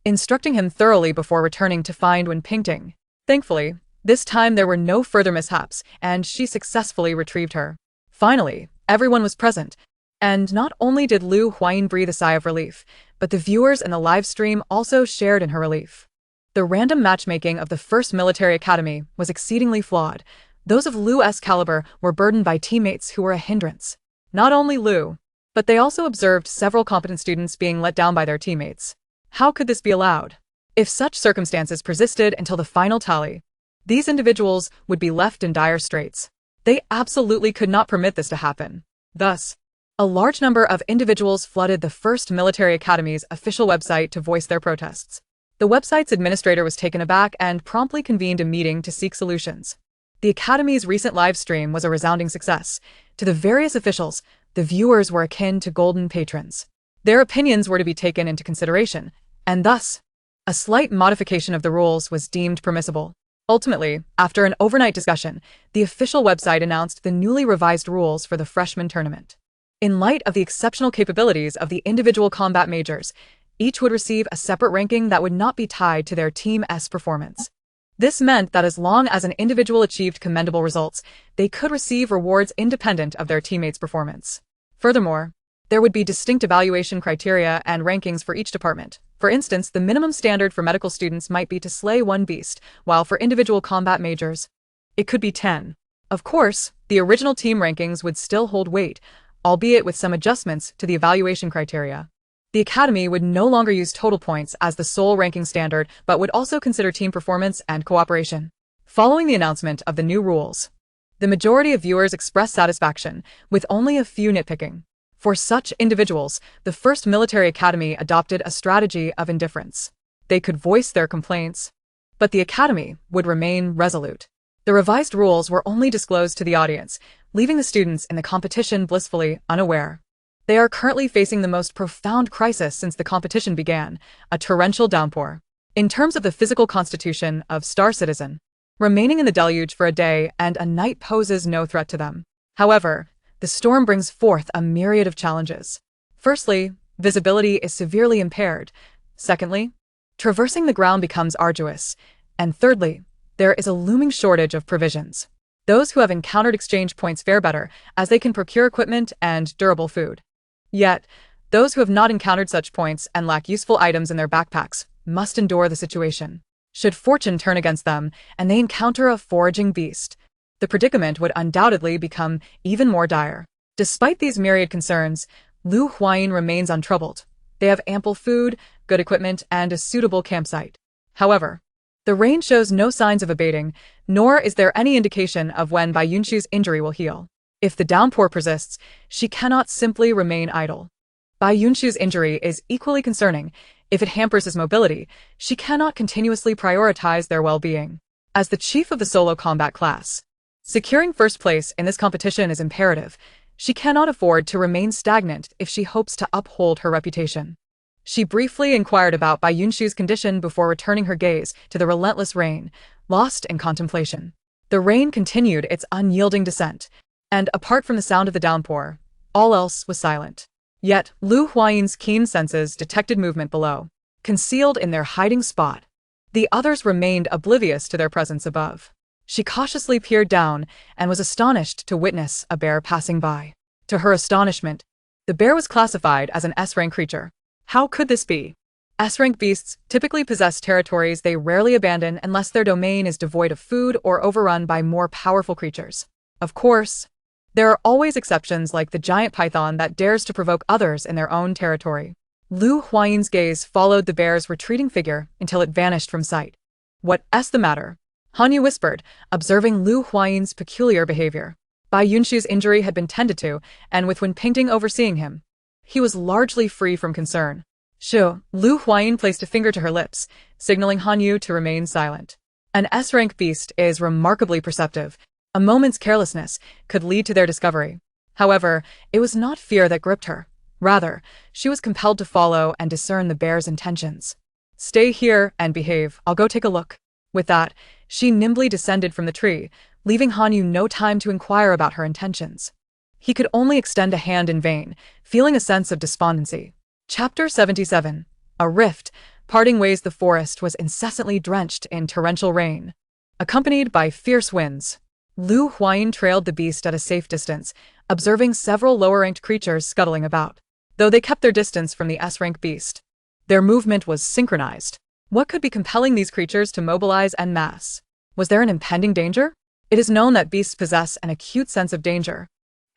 instructing him thoroughly before returning to find Wenpingting. Thankfully, this time there were no further mishaps, and she successfully retrieved her. Finally, everyone was present, and not only did Huayin breathe a sigh of relief, but the viewers in the live stream also shared in her relief. The random matchmaking of the First Military Academy was exceedingly flawed. Those of Lu's caliber were burdened by teammates who were a hindrance. Not only Lu, but they also observed several competent students being let down by their teammates. How could this be allowed? If such circumstances persisted until the final tally, these individuals would be left in dire straits. They absolutely could not permit this to happen. Thus, a large number of individuals flooded the First Military Academy's official website to voice their protests. The website's administrator was taken aback and promptly convened a meeting to seek solutions. The Academy's recent live stream was a resounding success. To the various officials, the viewers were akin to golden patrons. Their opinions were to be taken into consideration, and thus, a slight modification of the rules was deemed permissible. Ultimately, after an overnight discussion, the official website announced the newly revised rules for the freshman tournament. In light of the exceptional capabilities of the individual combat majors, each would receive a separate ranking that would not be tied to their team's performance. This meant that as long as an individual achieved commendable results, they could receive rewards independent of their teammates' performance. Furthermore, there would be distinct evaluation criteria and rankings for each department. For instance, the minimum standard for medical students might be to slay 1 beast, while for individual combat majors, it could be 10. Of course, the original team rankings would still hold weight, albeit with some adjustments to the evaluation criteria. The Academy would no longer use total points as the sole ranking standard, but would also consider team performance and cooperation. Following the announcement of the new rules, the majority of viewers expressed satisfaction, with only a few nitpicking. For such individuals, the First Military Academy adopted a strategy of indifference. They could voice their complaints, but the Academy would remain resolute. The revised rules were only disclosed to the audience, leaving the students in the competition blissfully unaware. They are currently facing the most profound crisis since the competition began, a torrential downpour. In terms of the physical constitution of Star Citizen, remaining in the deluge for a day and a night poses no threat to them. However, the storm brings forth a myriad of challenges. Firstly, visibility is severely impaired. Secondly, traversing the ground becomes arduous. And thirdly, there is a looming shortage of provisions. Those who have encountered exchange points fare better, as they can procure equipment and durable food. Yet, those who have not encountered such points and lack useful items in their backpacks must endure the situation. Should fortune turn against them and they encounter a foraging beast, the predicament would undoubtedly become even more dire. Despite these myriad concerns, Huayin remains untroubled. They have ample food, good equipment, and a suitable campsite. However, the rain shows no signs of abating, nor is there any indication of when Yunshu's injury will heal. If the downpour persists, she cannot simply remain idle. Yunshu's injury is equally concerning. If it hampers his mobility, she cannot continuously prioritize their well-being. As the chief of the solo combat class, securing first place in this competition is imperative. She cannot afford to remain stagnant if she hopes to uphold her reputation. She briefly inquired about Yunshu's condition before returning her gaze to the relentless rain, lost in contemplation. The rain continued its unyielding descent, and apart from the sound of the downpour, all else was silent. Yet, Huayin's keen senses detected movement below, concealed in their hiding spot. The others remained oblivious to their presence above. She cautiously peered down and was astonished to witness a bear passing by. To her astonishment, the bear was classified as an S-rank creature. How could this be? S-rank beasts typically possess territories they rarely abandon unless their domain is devoid of food or overrun by more powerful creatures. Of course, there are always exceptions like the giant python that dares to provoke others in their own territory. Huayin's gaze followed the bear's retreating figure until it vanished from sight. "What's the matter?" Hanyu whispered, observing Huayin's peculiar behavior. Yunshu's injury had been tended to, and with Wen Pingting overseeing him, he was largely free from concern. Huayin placed a finger to her lips, signaling Hanyu to remain silent. An S-rank beast is remarkably perceptive. A moment's carelessness could lead to their discovery. However, it was not fear that gripped her. Rather, she was compelled to follow and discern the bear's intentions. "Stay here and behave, I'll go take a look." With that, she nimbly descended from the tree, leaving Hanyu no time to inquire about her intentions. He could only extend a hand in vain, feeling a sense of despondency. Chapter 77. A rift, parting ways. The forest was incessantly drenched in torrential rain, accompanied by fierce winds. Huayin trailed the beast at a safe distance, observing several lower-ranked creatures scuttling about. Though they kept their distance from the S-rank beast, their movement was synchronized. What could be compelling these creatures to mobilize en masse? Was there an impending danger? It is known that beasts possess an acute sense of danger,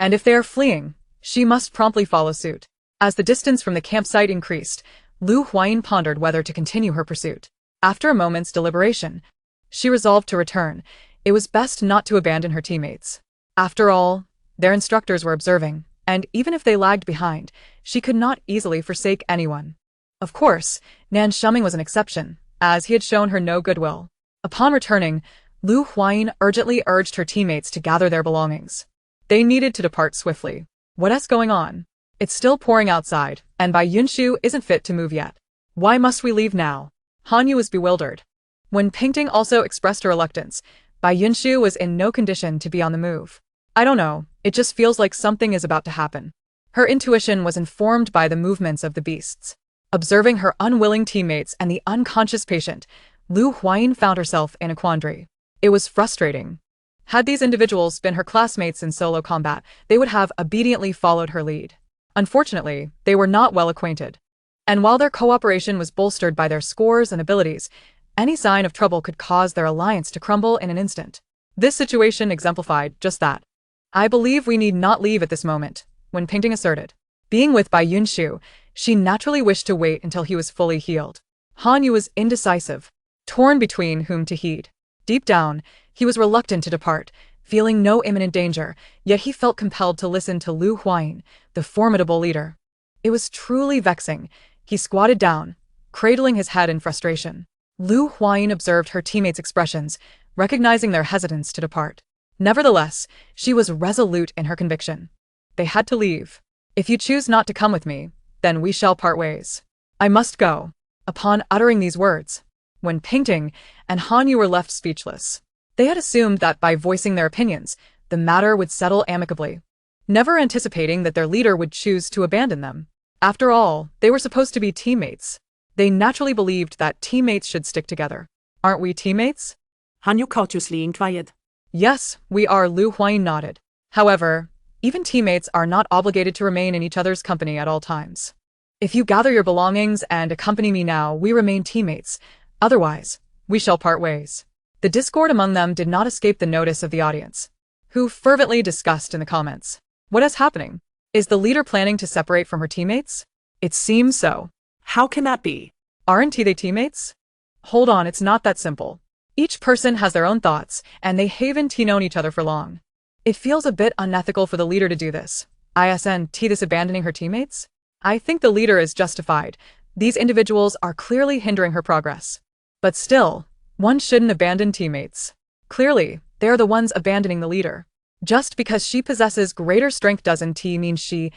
and if they are fleeing, she must promptly follow suit. As the distance from the campsite increased, Huayin pondered whether to continue her pursuit. After a moment's deliberation, she resolved to return. It was best not to abandon her teammates. After all, their instructors were observing, and even if they lagged behind, she could not easily forsake anyone. Of course, Nan Shuming was an exception, as he had shown her no goodwill. Upon returning, Lu Huayin urgently urged her teammates to gather their belongings. They needed to depart swiftly. What's going on? It's still pouring outside, and Bai Yunshu isn't fit to move yet. Why must we leave now? Hanyu was bewildered. When Pingting also expressed her reluctance, Bai Yunshu was in no condition to be on the move. I don't know, it just feels like something is about to happen. Her intuition was informed by the movements of the beasts. Observing her unwilling teammates and the unconscious patient, Lu Huayin found herself in a quandary. It was frustrating. Had these individuals been her classmates in solo combat, they would have obediently followed her lead. Unfortunately, they were not well acquainted. And while their cooperation was bolstered by their scores and abilities, any sign of trouble could cause their alliance to crumble in an instant. This situation exemplified just that. I believe we need not leave at this moment, Wen Pingting asserted. Being with Bai Yunshu, she naturally wished to wait until he was fully healed. Hanyu was indecisive, torn between whom to heed. Deep down, he was reluctant to depart, feeling no imminent danger, yet he felt compelled to listen to Lu Huayin, the formidable leader. It was truly vexing. He squatted down, cradling his head in frustration. Lu Huayin observed her teammates' expressions, recognizing their hesitance to depart. Nevertheless, she was resolute in her conviction. They had to leave. If you choose not to come with me, then we shall part ways. I must go. Upon uttering these words, Wen Pingting and Hanyu were left speechless. They had assumed that by voicing their opinions, the matter would settle amicably, never anticipating that their leader would choose to abandon them. After all, they were supposed to be teammates. They naturally believed that teammates should stick together. Aren't we teammates? Hanyu courteously inquired. Yes, we are, Lu Huayin nodded. However, even teammates are not obligated to remain in each other's company at all times. If you gather your belongings and accompany me now, we remain teammates. Otherwise, we shall part ways. The discord among them did not escape the notice of the audience, who fervently discussed in the comments. What is happening? Is the leader planning to separate from her teammates? It seems so. How can that be? Aren't they teammates? Hold on, it's not that simple. Each person has their own thoughts, and they haven't known each other for long. It feels a bit unethical for the leader to do this. Isn't this abandoning her teammates? I think the leader is justified. These individuals are clearly hindering her progress. But still, one shouldn't abandon teammates. Clearly, they are the ones abandoning the leader. Just because she possesses greater strength doesn't mean she's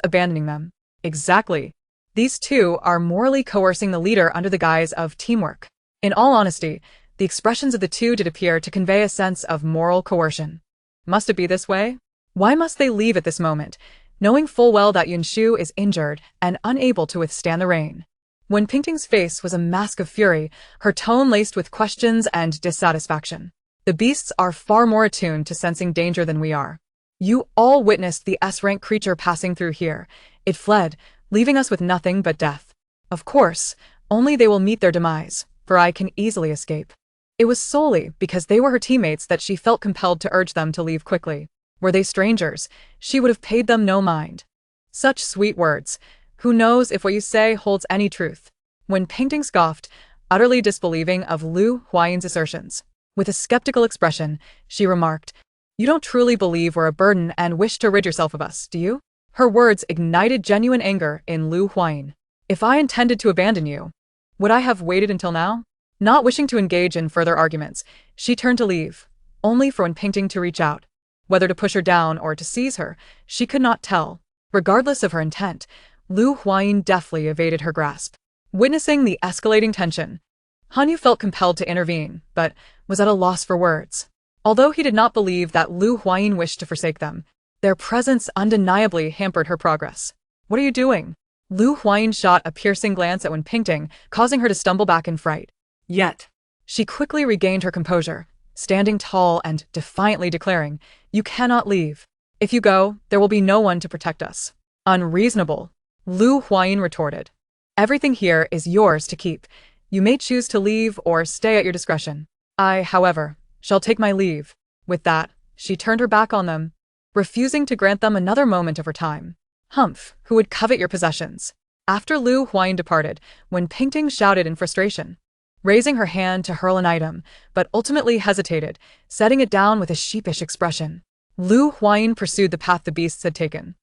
abandoning them. Exactly. These two are morally coercing the leader under the guise of teamwork. In all honesty, the expressions of the two did appear to convey a sense of moral coercion. Must it be this way? Why must they leave at this moment, knowing full well that Yunshu is injured and unable to withstand the rain? When Pingting's face was a mask of fury, her tone laced with questions and dissatisfaction. The beasts are far more attuned to sensing danger than we are. You all witnessed the S-rank creature passing through here. It fled, leaving us with nothing but death. Of course, only they will meet their demise, for I can easily escape. It was solely because they were her teammates that she felt compelled to urge them to leave quickly. Were they strangers, she would have paid them no mind. Such sweet words. Who knows if what you say holds any truth? When Pingting scoffed, utterly disbelieving of Lu Huayin's assertions. With a skeptical expression, she remarked, "You don't truly believe we're a burden and wish to rid yourself of us, do you?" Her words ignited genuine anger in Lu Huayin. If I intended to abandon you, would I have waited until now? Not wishing to engage in further arguments, she turned to leave, only for Wen Pingting to reach out. Whether to push her down or to seize her, she could not tell. Regardless of her intent, Lu Huayin deftly evaded her grasp. Witnessing the escalating tension, Hanyu felt compelled to intervene, but was at a loss for words. Although he did not believe that Lu Huayin wished to forsake them, their presence undeniably hampered her progress. What are you doing? Lu Huayin shot a piercing glance at Wen Pingting, causing her to stumble back in fright. Yet. She quickly regained her composure, standing tall and defiantly declaring, "You cannot leave. If you go, there will be no one to protect us." Unreasonable, Lu Huayin retorted. "Everything here is yours to keep. You may choose to leave or stay at your discretion. I, however, shall take my leave." With that, she turned her back on them, refusing to grant them another moment of her time. "Humph, who would covet your possessions?" After Lu Huayin departed, Wen Pingting shouted in frustration. raising her hand to hurl an item, but ultimately hesitated, setting it down with a sheepish expression. Huayin pursued the path the beasts had taken,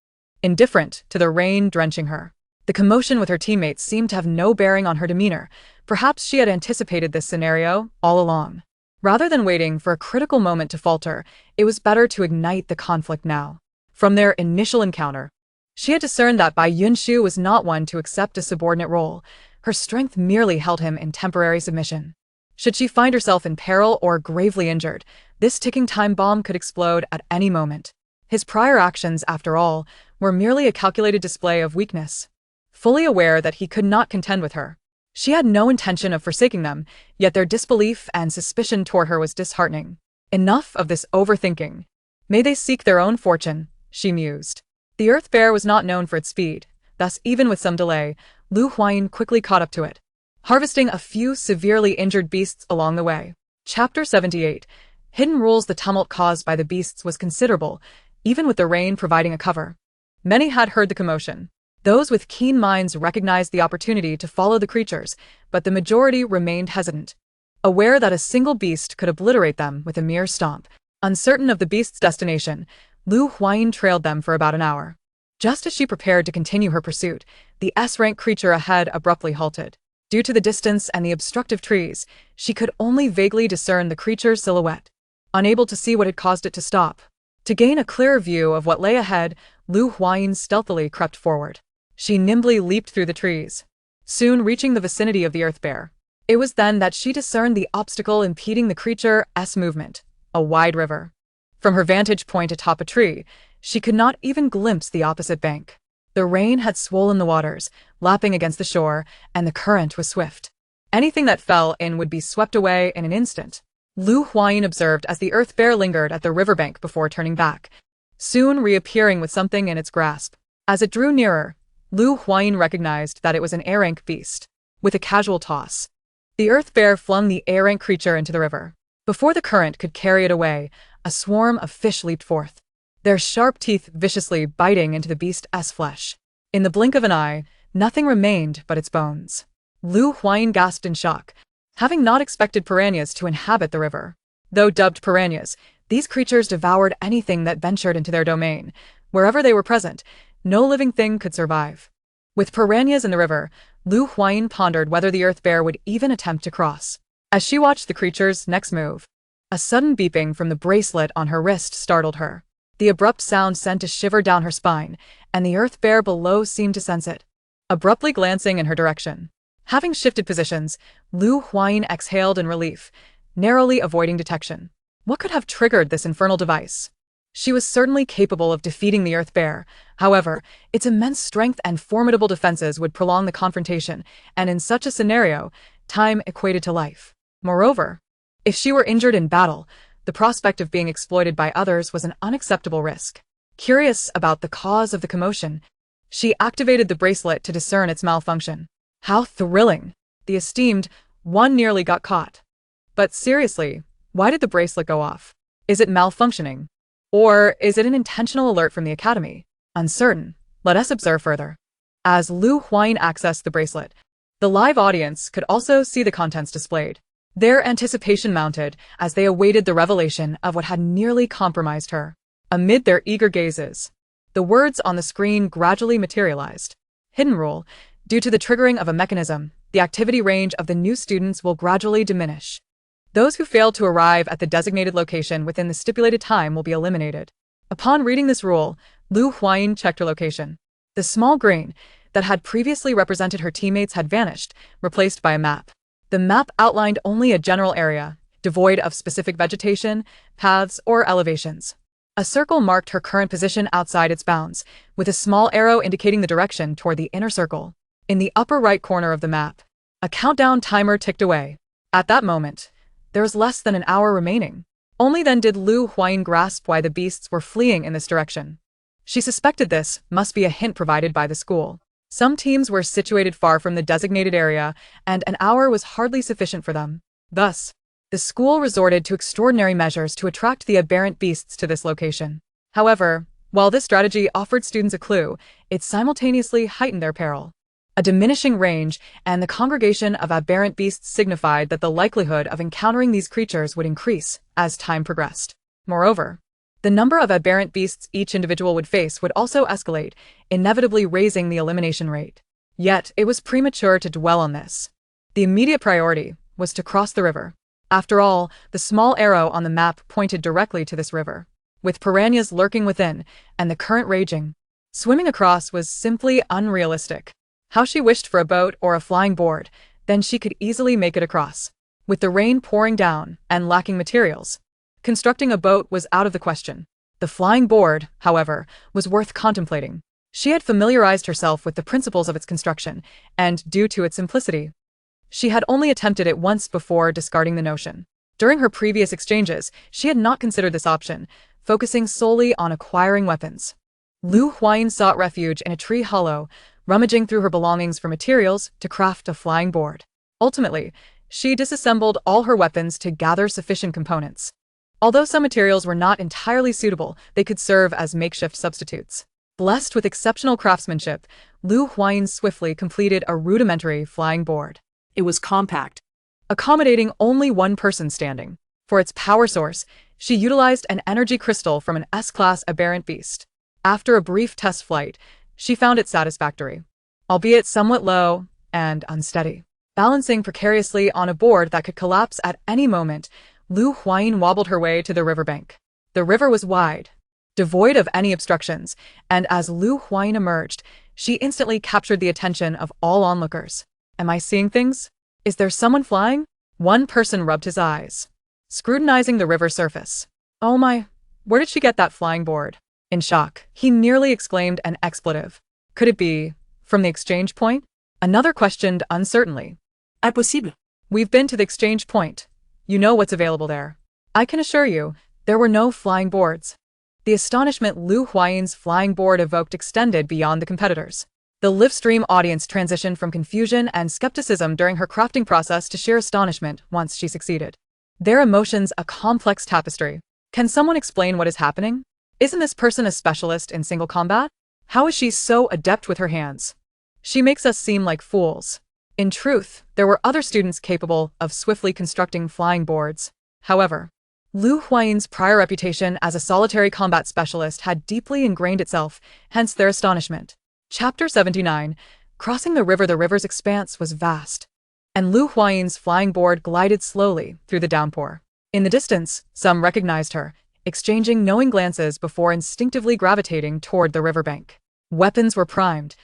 indifferent to the rain drenching her. The commotion with her teammates seemed to have no bearing on her demeanor. Perhaps she had anticipated this scenario all along. Rather than waiting for a critical moment to falter, it was better to ignite the conflict now. From their initial encounter, she had discerned that Bai Yunshu was not one to accept a subordinate role. Her strength merely held him in temporary submission. Should she find herself in peril or gravely injured, this ticking time bomb could explode at any moment. His prior actions, after all, were merely a calculated display of weakness. Fully aware that he could not contend with her, she had no intention of forsaking them, yet their disbelief and suspicion toward her was disheartening. Enough of this overthinking. May they seek their own fortune, she mused. The Earth Bear was not known for its speed, thus even with some delay, Huayin quickly caught up to it, harvesting a few severely injured beasts along the way. Chapter 78. Hidden rules. The tumult caused by the beasts was considerable, even with the rain providing a cover. Many had heard the commotion. Those with keen minds recognized the opportunity to follow the creatures, but the majority remained hesitant, aware that a single beast could obliterate them with a mere stomp. Uncertain of the beast's destination, Huayin trailed them for about an hour. Just as she prepared to continue her pursuit, the S-rank creature ahead abruptly halted. Due to the distance and the obstructive trees, she could only vaguely discern the creature's silhouette, unable to see what had caused it to stop. To gain a clearer view of what lay ahead, Huayin stealthily crept forward. She nimbly leaped through the trees, soon reaching the vicinity of the Earth Bear. It was then that she discerned the obstacle impeding the creature's movement, a wide river. From her vantage point atop a tree, she could not even glimpse the opposite bank. The rain had swollen the waters, lapping against the shore, and the current was swift. Anything that fell in would be swept away in an instant. Huayin observed as the Earth Bear lingered at the riverbank before turning back, soon reappearing with something in its grasp. As it drew nearer, Huayin recognized that it was an A-rank beast. With a casual toss, the Earth Bear flung the A-rank creature into the river. Before the current could carry it away, a swarm of fish leaped forth, their sharp teeth viciously biting into the beast's flesh. In the blink of an eye, nothing remained but its bones. Huayin gasped in shock, having not expected piranhas to inhabit the river. Though dubbed piranhas, these creatures devoured anything that ventured into their domain. Wherever they were present, no living thing could survive. With piranhas in the river, Huayin pondered whether the Earth Bear would even attempt to cross. As she watched the creature's next move, a sudden beeping from the bracelet on her wrist startled her. The abrupt sound sent a shiver down her spine, and the Earth Bear below seemed to sense it, abruptly glancing in her direction. Having shifted positions, Huayin exhaled in relief, narrowly avoiding detection. What could have triggered this infernal device? She was certainly capable of defeating the Earth Bear. However, its immense strength and formidable defenses would prolong the confrontation, and in such a scenario, time equated to life. Moreover, if she were injured in battle, the prospect of being exploited by others was an unacceptable risk. Curious about the cause of the commotion, she activated the bracelet to discern its malfunction. How thrilling! The esteemed one nearly got caught. But seriously, why did the bracelet go off? Is it malfunctioning? Or is it an intentional alert from the Academy? Uncertain. Let us observe further. As Huayin accessed the bracelet, the live audience could also see the contents displayed. Their anticipation mounted as they awaited the revelation of what had nearly compromised her. Amid their eager gazes, the words on the screen gradually materialized. Hidden rule: due to the triggering of a mechanism, the activity range of the new students will gradually diminish. Those who fail to arrive at the designated location within the stipulated time will be eliminated. Upon reading this rule, Huayin checked her location. The small green that had previously represented her teammates had vanished, replaced by a map. The map outlined only a general area, devoid of specific vegetation, paths, or elevations. A circle marked her current position outside its bounds, with a small arrow indicating the direction toward the inner circle. In the upper right corner of the map, a countdown timer ticked away. At that moment, there was less than an hour remaining. Only then did Huayin grasp why the beasts were fleeing in this direction. She suspected this must be a hint provided by the school. Some teams were situated far from the designated area, and an hour was hardly sufficient for them. Thus, the school resorted to extraordinary measures to attract the aberrant beasts to this location. However, while this strategy offered students a clue, it simultaneously heightened their peril. A diminishing range and the congregation of aberrant beasts signified that the likelihood of encountering these creatures would increase as time progressed. Moreover, the number of aberrant beasts each individual would face would also escalate, inevitably raising the elimination rate. Yet, it was premature to dwell on this. The immediate priority was to cross the river. After all, the small arrow on the map pointed directly to this river, with piranhas lurking within and the current raging. Swimming across was simply unrealistic. How she wished for a boat or a flying board, then she could easily make it across. With the rain pouring down and lacking materials, constructing a boat was out of the question. The flying board, however, was worth contemplating. She had familiarized herself with the principles of its construction, and due to its simplicity, she had only attempted it once before discarding the notion. During her previous exchanges, she had not considered this option, focusing solely on acquiring weapons. Huayin sought refuge in a tree hollow, rummaging through her belongings for materials to craft a flying board. Ultimately, she disassembled all her weapons to gather sufficient components. Although some materials were not entirely suitable, they could serve as makeshift substitutes. Blessed with exceptional craftsmanship, Huayin swiftly completed a rudimentary flying board. It was compact, accommodating only one person standing. For its power source, she utilized an energy crystal from an S-class aberrant beast. After a brief test flight, she found it satisfactory, albeit somewhat low and unsteady. Balancing precariously on a board that could collapse at any moment, Huayin wobbled her way to the riverbank. The river was wide, devoid of any obstructions, and as Huayin emerged, she instantly captured the attention of all onlookers. Am I seeing things? Is there someone flying? One person rubbed his eyes, scrutinizing the river surface. Oh my, where did she get that flying board? In shock, he nearly exclaimed an expletive. Could it be from the exchange point? Another questioned uncertainly. Impossible. We've been to the exchange point. You know what's available there. I can assure you, there were no flying boards. The astonishment Huayin's flying board evoked extended beyond the competitors. The livestream audience transitioned from confusion and skepticism during her crafting process to sheer astonishment once she succeeded. Their emotions a complex tapestry. Can someone explain what is happening? Isn't this person a specialist in single combat? How is she so adept with her hands? She makes us seem like fools. In truth, there were other students capable of swiftly constructing flying boards. However, Huayin's prior reputation as a solitary combat specialist had deeply ingrained itself, hence their astonishment. Chapter 79. Crossing the river. The river's expanse was vast, and Huayin's flying board glided slowly through the downpour. In the distance, some recognized her, exchanging knowing glances before instinctively gravitating toward the riverbank. Weapons were primed,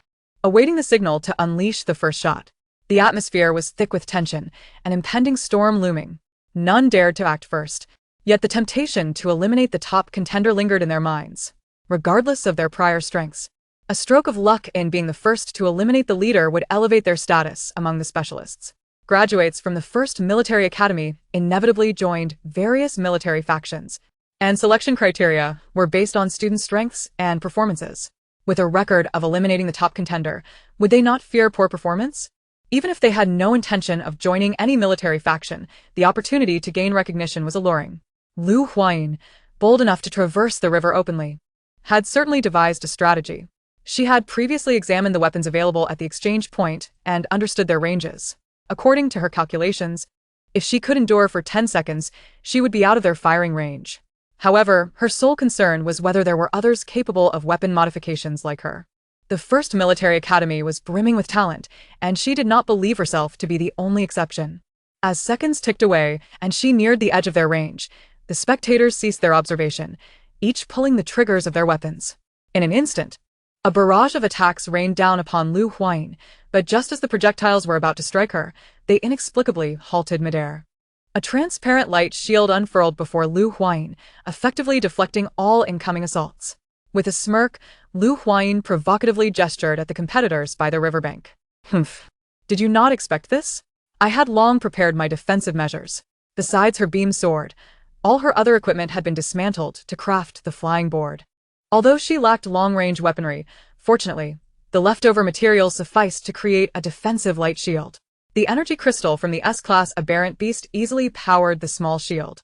awaiting the signal to unleash the first shot. The atmosphere was thick with tension, an impending storm looming. None dared to act first, yet the temptation to eliminate the top contender lingered in their minds. Regardless of their prior strengths, a stroke of luck in being the first to eliminate the leader would elevate their status among the specialists. Graduates from the first military academy inevitably joined various military factions, and selection criteria were based on student strengths and performances. With a record of eliminating the top contender, would they not fear poor performance? Even if they had no intention of joining any military faction, the opportunity to gain recognition was alluring. Huayin, bold enough to traverse the river openly, had certainly devised a strategy. She had previously examined the weapons available at the exchange point and understood their ranges. According to her calculations, if she could endure for 10 seconds, she would be out of their firing range. However, her sole concern was whether there were others capable of weapon modifications like her. The first military academy was brimming with talent, and she did not believe herself to be the only exception. As seconds ticked away and she neared the edge of their range, the spectators ceased their observation, each pulling the triggers of their weapons. In an instant, a barrage of attacks rained down upon Huayin, but just as the projectiles were about to strike her, they inexplicably halted midair. A transparent light shield unfurled before Huayin, effectively deflecting all incoming assaults. With a smirk, Huayin provocatively gestured at the competitors by the riverbank. Humph. Did you not expect this? I had long prepared my defensive measures. Besides her beam sword, all her other equipment had been dismantled to craft the flying board. Although she lacked long-range weaponry, fortunately, the leftover materials sufficed to create a defensive light shield. The energy crystal from the S-class aberrant beast easily powered the small shield.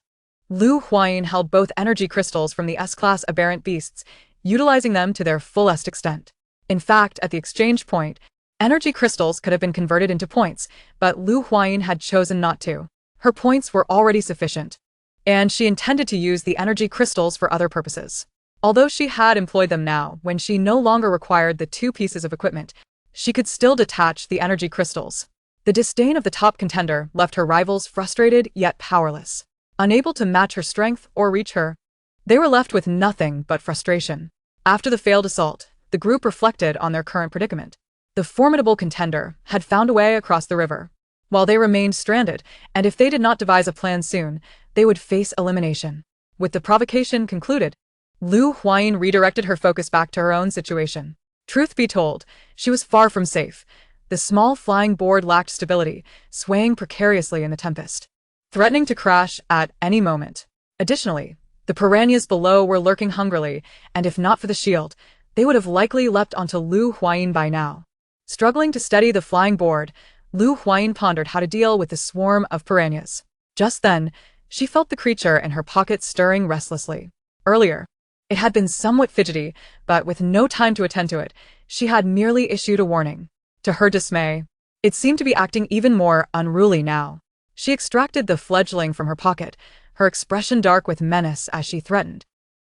Huayin held both energy crystals from the S-class aberrant beasts, utilizing them to their fullest extent. In fact, at the exchange point, Energy crystals could have been converted into points, but Lu Huayin had chosen not to. Her points were already sufficient, and she intended to use the energy crystals for other purposes. Although she had employed them now, when she no longer required the two pieces of equipment, she could still detach the energy crystals. The disdain of the top contender left her rivals frustrated yet powerless. Unable to match her strength or reach her, they were left with nothing but frustration. After the failed assault, the group reflected on their current predicament. The formidable contender had found a way across the river, while they remained stranded, and if they did not devise a plan soon, they would face elimination. With the provocation concluded, Lu Huayin redirected her focus back to her own situation. Truth be told, she was far from safe. The small flying board lacked stability, swaying precariously in the tempest, threatening to crash at any moment. Additionally, the piranhas below were lurking hungrily, and if not for the shield, they would have likely leapt onto Lu Huayin by now. Struggling to steady the flying board, Lu Huayin pondered how to deal with the swarm of piranhas. Just then, she felt the creature in her pocket stirring restlessly. Earlier, it had been somewhat fidgety, but with no time to attend to it, she had merely issued a warning. To her dismay, it seemed to be acting even more unruly now. She extracted the fledgling from her pocket, her expression dark with menace as she threatened.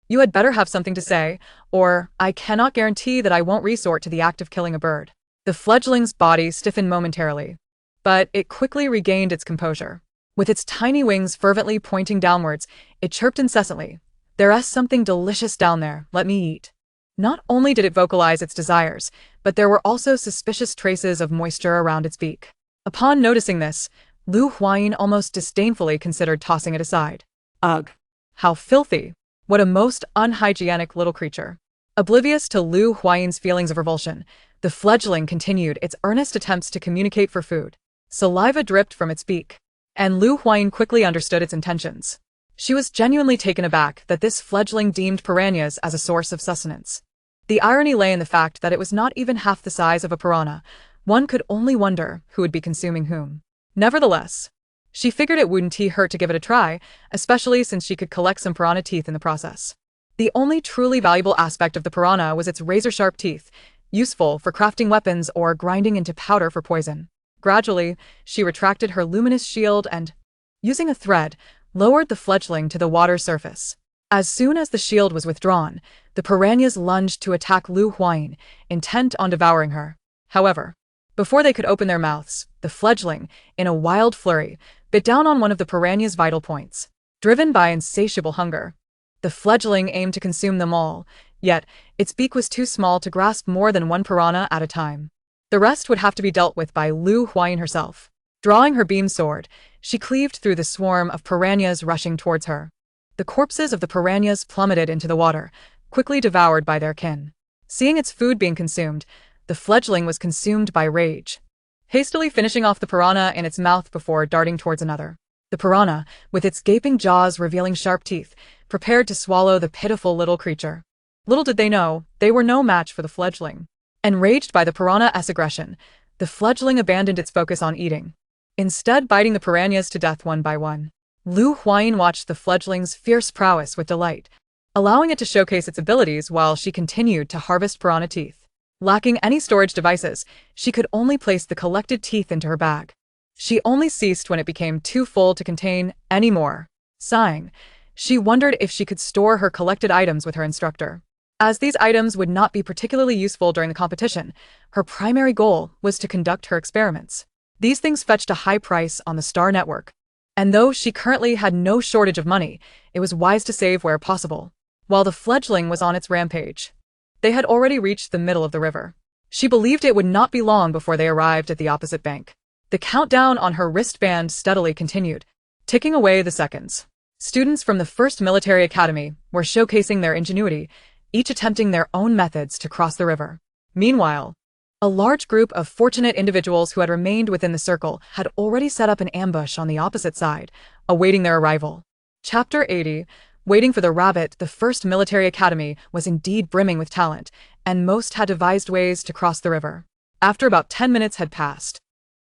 "You had better have something to say, or I cannot guarantee that I won't resort to the act of killing a bird." The fledgling's body stiffened momentarily, but it quickly regained its composure. With its tiny wings fervently pointing downwards, it chirped incessantly. "There's something delicious down there, let me eat." Not only did it vocalize its desires, but there were also suspicious traces of moisture around its beak. Upon noticing this, Lu Huayin almost disdainfully considered tossing it aside. Ugh! How filthy! What a most unhygienic little creature. Oblivious to Lu Huayin's feelings of revulsion, the fledgling continued its earnest attempts to communicate for food. Saliva dripped from its beak, and Lu Huayin quickly understood its intentions. She was genuinely taken aback that this fledgling deemed piranhas as a source of sustenance. The irony lay in the fact that it was not even half the size of a piranha. One could only wonder who would be consuming whom. Nevertheless, she figured it wouldn't hurt to give it a try, especially since she could collect some piranha teeth in the process. The only truly valuable aspect of the piranha was its razor-sharp teeth, useful for crafting weapons or grinding into powder for poison. Gradually, she retracted her luminous shield and, using a thread, lowered the fledgling to the water's surface. As soon as the shield was withdrawn, the piranhas lunged to attack Lu Huayin, intent on devouring her. However, before they could open their mouths, the fledgling, in a wild flurry, bit down on one of the piranha's vital points. Driven by insatiable hunger, the fledgling aimed to consume them all, yet its beak was too small to grasp more than one piranha at a time. The rest would have to be dealt with by Lu Huayin herself. Drawing her beam sword, she cleaved through the swarm of piranhas rushing towards her. The corpses of the piranhas plummeted into the water, quickly devoured by their kin. Seeing its food being consumed, the fledgling was consumed by rage, hastily finishing off the piranha in its mouth before darting towards another. The piranha, with its gaping jaws revealing sharp teeth, prepared to swallow the pitiful little creature. Little did they know, they were no match for the fledgling. Enraged by the piranha's aggression, the fledgling abandoned its focus on eating, instead biting the piranhas to death one by one. Lu Huayin watched the fledgling's fierce prowess with delight, allowing it to showcase its abilities while she continued to harvest piranha teeth. Lacking any storage devices, she could only place the collected teeth into her bag. She only ceased when it became too full to contain any more. Sighing, she wondered if she could store her collected items with her instructor. As these items would not be particularly useful during the competition, her primary goal was to conduct her experiments. These things fetched a high price on the Star Network, and though she currently had no shortage of money, it was wise to save where possible. While the fledgling was on its rampage, they had already reached the middle of the river. She believed it would not be long before they arrived at the opposite bank. The countdown on her wristband steadily continued, ticking away the seconds. Students from the First Military Academy were showcasing their ingenuity, each attempting their own methods to cross the river. Meanwhile, a large group of fortunate individuals who had remained within the circle had already set up an ambush on the opposite side, awaiting their arrival. Chapter 80. Waiting for the rabbit. The First Military Academy was indeed brimming with talent, and most had devised ways to cross the river. After about 10 minutes had passed,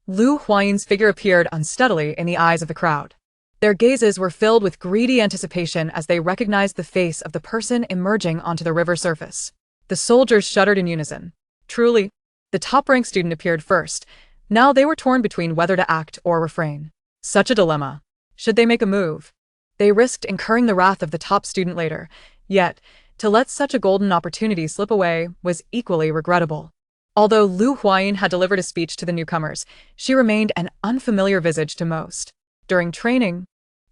Lu Huayin's figure appeared unsteadily in the eyes of the crowd. Their gazes were filled with greedy anticipation as they recognized the face of the person emerging onto the river surface. The soldiers shuddered in unison. Truly, The top-ranked student appeared first. Now they were torn between whether to act or refrain. Such a dilemma. Should they make a move? They risked incurring the wrath of the top student later, yet, to let such a golden opportunity slip away was equally regrettable. Although Lu Huayin had delivered a speech to the newcomers, she remained an unfamiliar visage to most. During training,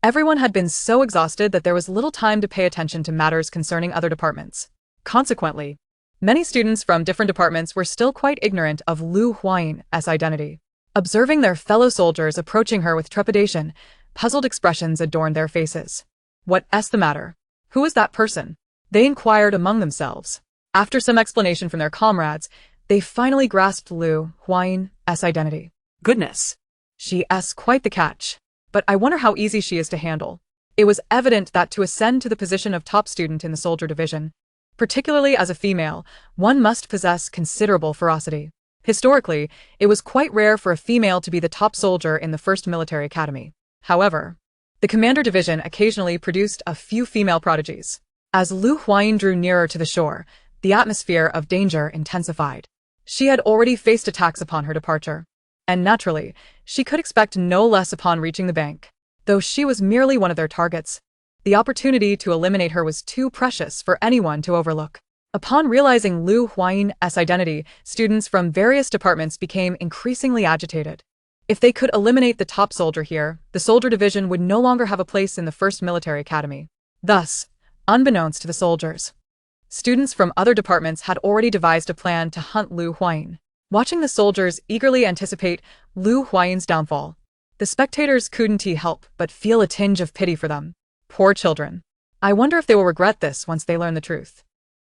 everyone had been so exhausted that there was little time to pay attention to matters concerning other departments. Consequently, many students from different departments were still quite ignorant of Lu Huayin's identity. Observing their fellow soldiers approaching her with trepidation, puzzled expressions adorned their faces. What's the matter? Who is that person? They inquired among themselves. After some explanation from their comrades, they finally grasped Lu Huayin's identity. Goodness. She's quite the catch. But I wonder how easy she is to handle. It was evident that to ascend to the position of top student in the soldier division, particularly as a female, one must possess considerable ferocity. Historically, it was quite rare for a female to be the top soldier in the first military academy. However, the commander division occasionally produced a few female prodigies. As Lu Huayin drew nearer to the shore, the atmosphere of danger intensified. She had already faced attacks upon her departure, and naturally, she could expect no less upon reaching the bank. Though she was merely one of their targets, the opportunity to eliminate her was too precious for anyone to overlook. Upon realizing Lu Huayin's identity, students from various departments became increasingly agitated. If they could eliminate the top soldier here, the soldier division would no longer have a place in the first military academy. Thus, unbeknownst to the soldiers, students from other departments had already devised a plan to hunt Lu Huayin. Watching the soldiers eagerly anticipate Lu Huayin's downfall, the spectators couldn't help but feel a tinge of pity for them. Poor children. I wonder if they will regret this once they learn the truth.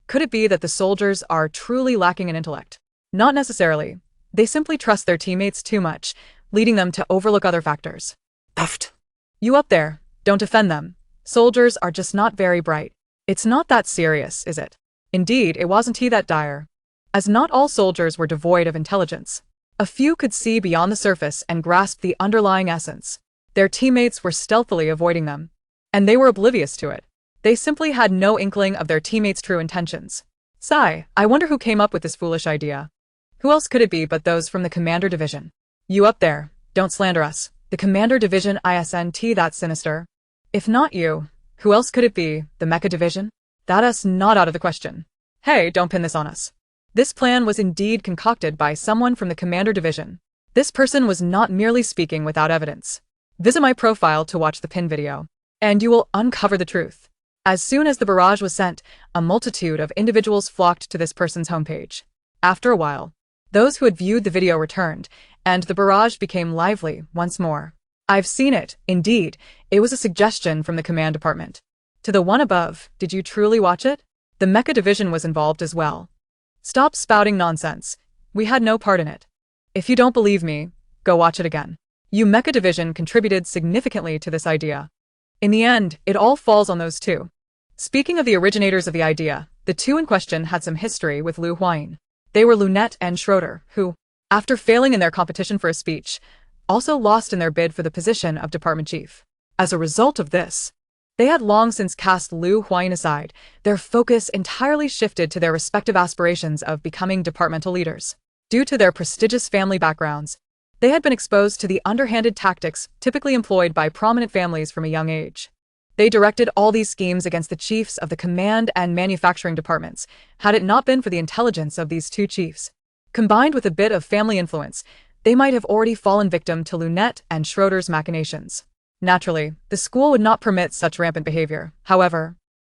Could it be that the soldiers are truly lacking in intellect? Not necessarily. They simply trust their teammates too much, leading them to overlook other factors. Effed. You up there, don't offend them. Soldiers are just not very bright. It's not that serious, is it? Indeed, it wasn't that dire. As not all soldiers were devoid of intelligence. A few could see beyond the surface and grasp the underlying essence. Their teammates were stealthily avoiding them, and they were oblivious to it. They simply had no inkling of their teammates' true intentions. Sigh, I wonder who came up with this foolish idea. Who else could it be but those from the commander division? You up there, don't slander us. The commander division isn't that sinister. If not you, who else could it be? The mecha division? That's not out of the question. Hey, don't pin this on us. This plan was indeed concocted by someone from the commander division. This person was not merely speaking without evidence. Visit my profile to watch the pin video, and you will uncover the truth. As soon as the barrage was sent, a multitude of individuals flocked to this person's homepage. After a while, those who had viewed the video returned, and the barrage became lively once more. I've seen it, indeed. It was a suggestion from the command department. To the one above, did you truly watch it? The mecha division was involved as well. Stop spouting nonsense. We had no part in it. If you don't believe me, go watch it again. You mecha division contributed significantly to this idea. In the end, it all falls on those two. Speaking of the originators of the idea, the two in question had some history with Lu Huayin. They were Lunette and Schroeder, who, after failing in their competition for a speech, also lost in their bid for the position of department chief. As a result of this, they had long since cast Lu Huayin aside, their focus entirely shifted to their respective aspirations of becoming departmental leaders. Due to their prestigious family backgrounds, they had been exposed to the underhanded tactics typically employed by prominent families from a young age. They directed all these schemes against the chiefs of the command and manufacturing departments, had it not been for the intelligence of these two chiefs. Combined with a bit of family influence, they might have already fallen victim to Lunette and Schroeder's machinations. Naturally, the school would not permit such rampant behavior. However,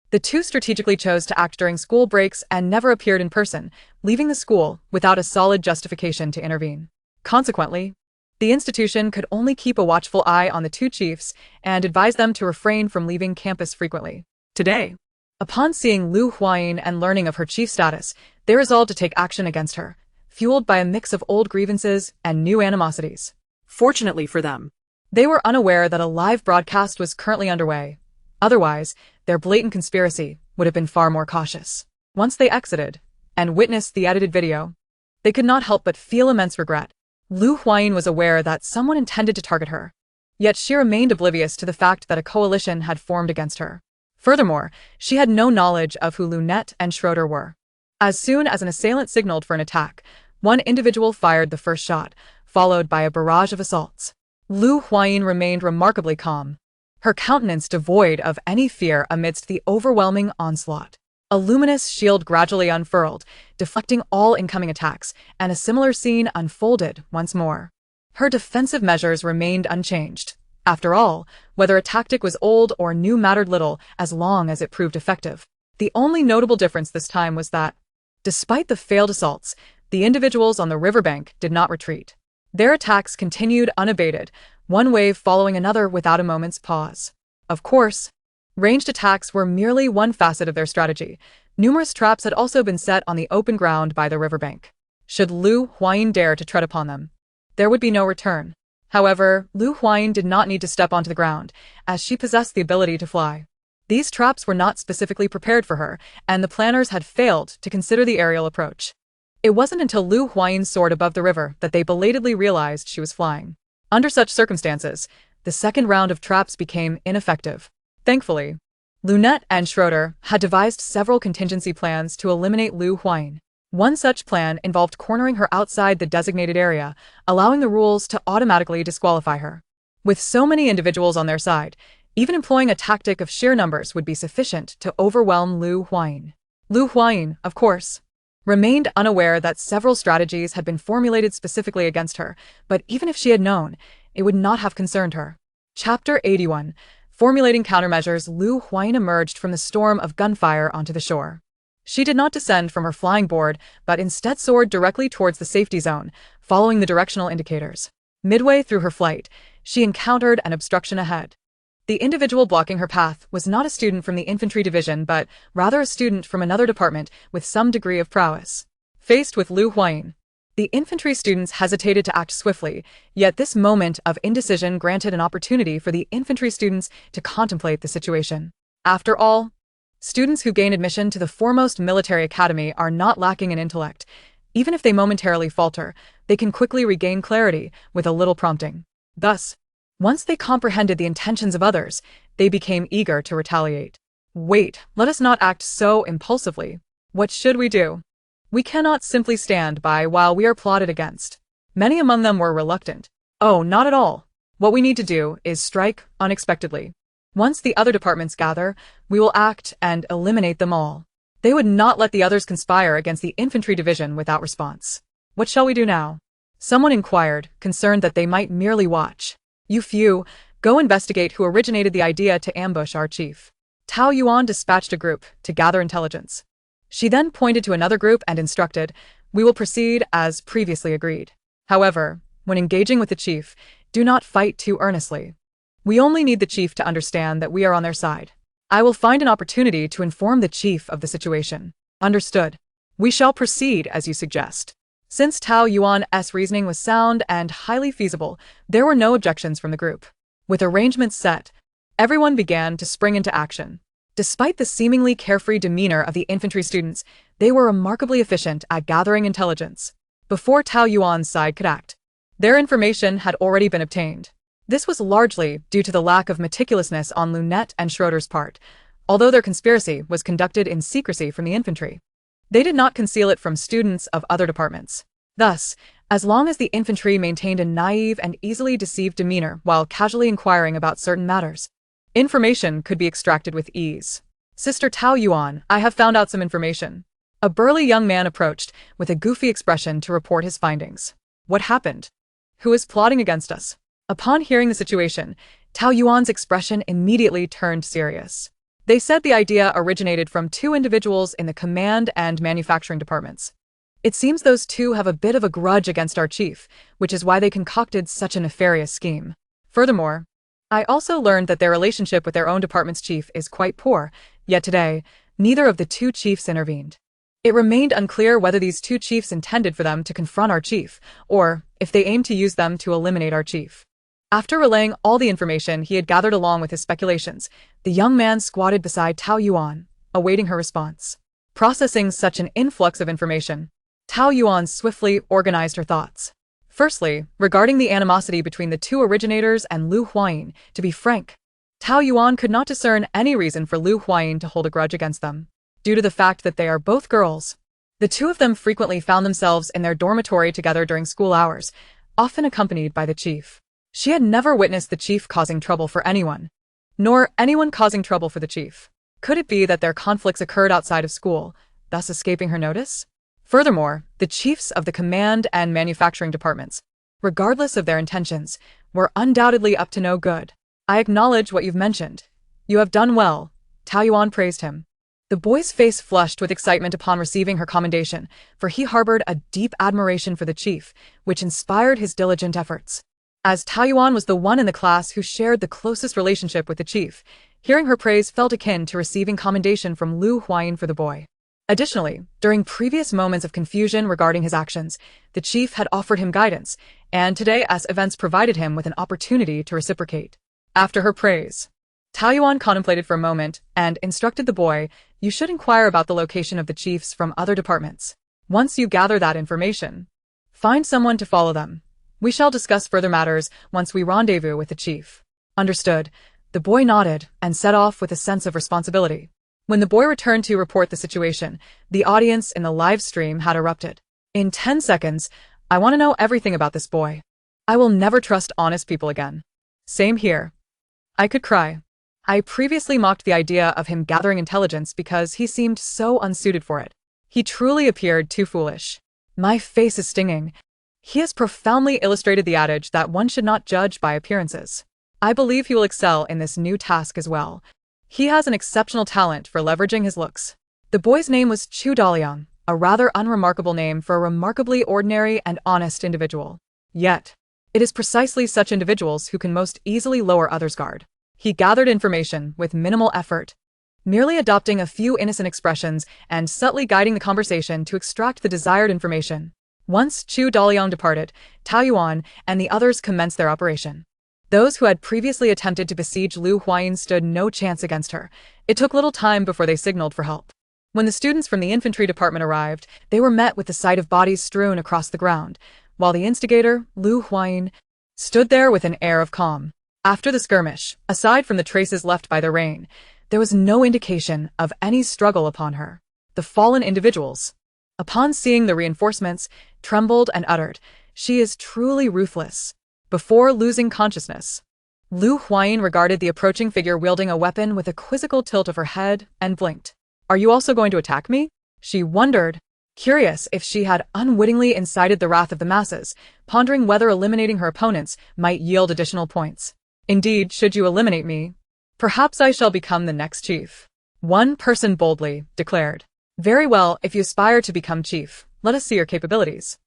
the two strategically chose to act during school breaks and never appeared in person, leaving the school without a solid justification to intervene. Consequently, the institution could only keep a watchful eye on the two chiefs and advise them to refrain from leaving campus frequently. Today, upon seeing Lu Huayin and learning of her chief status, they resolved to take action against her, fueled by a mix of old grievances and new animosities. Fortunately for them, they were unaware that a live broadcast was currently underway. Otherwise, their blatant conspiracy would have been far more cautious. Once they exited and witnessed the edited video, they could not help but feel immense regret. Lu Huayin was aware that someone intended to target her, yet she remained oblivious to the fact that a coalition had formed against her. Furthermore, she had no knowledge of who Lunette and Schroeder were. As soon as an assailant signaled for an attack, One individual fired the first shot, followed by a barrage of assaults. Lu Huayin remained remarkably calm, her countenance devoid of any fear amidst the overwhelming onslaught. A luminous shield gradually unfurled, deflecting all incoming attacks, and a similar scene unfolded once more. Her defensive measures remained unchanged. After all, whether a tactic was old or new mattered little as long as it proved effective. The only notable difference this time was that, despite the failed assaults, the individuals on the riverbank did not retreat. Their attacks continued unabated, one wave following another without a moment's pause. Of course, ranged attacks were merely one facet of their strategy. Numerous traps had also been set on the open ground by the riverbank. Should Lu Huayin dare to tread upon them, there would be no return. However, Lu Huayin did not need to step onto the ground, as she possessed the ability to fly. These traps were not specifically prepared for her, and the planners had failed to consider the aerial approach. It wasn't until Lu Huayin soared above the river that they belatedly realized she was flying. Under such circumstances, the second round of traps became ineffective. Thankfully, Lunette and Schroeder had devised several contingency plans to eliminate Lu Huayin. One such plan involved cornering her outside the designated area, allowing the rules to automatically disqualify her. With so many individuals on their side, even employing a tactic of sheer numbers would be sufficient to overwhelm Lu Huayin. Lu Huayin, of course, remained unaware that several strategies had been formulated specifically against her, but even if she had known, it would not have concerned her. Chapter 81. Formulating countermeasures. Lu Huayin emerged from the storm of gunfire onto the shore. She did not descend from her flying board, but instead soared directly towards the safety zone, following the directional indicators. Midway through her flight, she encountered an obstruction ahead. The individual blocking her path was not a student from the infantry division, but rather a student from another department with some degree of prowess. Faced with Lu Huayin, the infantry students hesitated to act swiftly, yet this moment of indecision granted an opportunity for the infantry students to contemplate the situation. After all, students who gain admission to the foremost military academy are not lacking in intellect. Even if they momentarily falter, they can quickly regain clarity with a little prompting. Thus, once they comprehended the intentions of others, they became eager to retaliate. Wait, let us not act so impulsively. What should we do? We cannot simply stand by while we are plotted against. Many among them were reluctant. Oh, not at all. What we need to do is strike unexpectedly. Once the other departments gather, we will act and eliminate them all. They would not let the others conspire against the infantry division without response. What shall we do now? Someone inquired, concerned that they might merely watch. You few, go investigate who originated the idea to ambush our chief. Tao Yuan dispatched a group to gather intelligence. She then pointed to another group and instructed, we will proceed as previously agreed. However, when engaging with the chief, do not fight too earnestly. We only need the chief to understand that we are on their side. I will find an opportunity to inform the chief of the situation. Understood. We shall proceed as you suggest. Since Tao Yuan's reasoning was sound and highly feasible, there were no objections from the group. With arrangements set, everyone began to spring into action. Despite the seemingly carefree demeanor of the infantry students, they were remarkably efficient at gathering intelligence. Before Tao Yuan's side could act, their information had already been obtained. This was largely due to the lack of meticulousness on Lunette and Schroeder's part, although their conspiracy was conducted in secrecy from the infantry. They did not conceal it from students of other departments. Thus, as long as the infantry maintained a naive and easily deceived demeanor while casually inquiring about certain matters, information could be extracted with ease. Sister Tao Yuan, I have found out some information. A burly young man approached with a goofy expression to report his findings. What happened? Who is plotting against us? Upon hearing the situation, Tao Yuan's expression immediately turned serious. They said the idea originated from two individuals in the command and manufacturing departments. It seems those two have a bit of a grudge against our chief, which is why they concocted such a nefarious scheme. Furthermore, I also learned that their relationship with their own department's chief is quite poor, yet today, neither of the two chiefs intervened. It remained unclear whether these two chiefs intended for them to confront our chief, or if they aimed to use them to eliminate our chief. After relaying all the information he had gathered along with his speculations, the young man squatted beside Tao Yuan, awaiting her response. Processing such an influx of information, Tao Yuan swiftly organized her thoughts. Firstly, regarding the animosity between the two originators and Lu Huayin, to be frank, Tao Yuan could not discern any reason for Lu Huayin to hold a grudge against them. Due to the fact that they are both girls, The two of them frequently found themselves in their dormitory together during school hours, often accompanied by the chief. She had never witnessed the chief causing trouble for anyone, nor anyone causing trouble for the chief. Could it be that their conflicts occurred outside of school, thus escaping her notice? Furthermore, the chiefs of the command and manufacturing departments, regardless of their intentions, were undoubtedly up to no good. I acknowledge what you've mentioned. You have done well, Taoyuan praised him. The boy's face flushed with excitement upon receiving her commendation, for he harbored a deep admiration for the chief, which inspired his diligent efforts. As Taoyuan was the one in the class who shared the closest relationship with the chief, hearing her praise felt akin to receiving commendation from Huayin for the boy. Additionally, during previous moments of confusion regarding his actions, the chief had offered him guidance, and today as events provided him with an opportunity to reciprocate. After her praise, Taoyuan contemplated for a moment and instructed the boy, "You should inquire about the location of the chiefs from other departments. Once you gather that information, find someone to follow them. We shall discuss further matters once we rendezvous with the chief." Understood. The boy nodded and set off with a sense of responsibility. When the boy returned to report the situation, the audience in the live stream had erupted. "In 10 seconds, I want to know everything about this boy. I will never trust honest people again." Same here. I could cry. I previously mocked the idea of him gathering intelligence because he seemed so unsuited for it. He truly appeared too foolish. My face is stinging. He has profoundly illustrated the adage that one should not judge by appearances. I believe he will excel in this new task as well. He has an exceptional talent for leveraging his looks. The boy's name was Chu Daliang, a rather unremarkable name for a remarkably ordinary and honest individual. Yet, it is precisely such individuals who can most easily lower others' guard. He gathered information with minimal effort, merely adopting a few innocent expressions and subtly guiding the conversation to extract the desired information. Once Chu Daliang departed, Taoyuan and the others commenced their operation. Those who had previously attempted to besiege Huayin stood no chance against her. It took little time before they signaled for help. When the students from the infantry department arrived, they were met with the sight of bodies strewn across the ground, while the instigator, Huayin, stood there with an air of calm. After the skirmish, aside from the traces left by the rain, there was no indication of any struggle upon her. The fallen individuals, upon seeing the reinforcements, trembled and uttered, "She is truly ruthless." Before losing consciousness, Huayin regarded the approaching figure wielding a weapon with a quizzical tilt of her head and blinked. "Are you also going to attack me?" She wondered, curious if she had unwittingly incited the wrath of the masses, pondering whether eliminating her opponents might yield additional points. "Indeed, should you eliminate me, perhaps I shall become the next chief," one person boldly declared. "Very well, if you aspire to become chief, let us see your capabilities."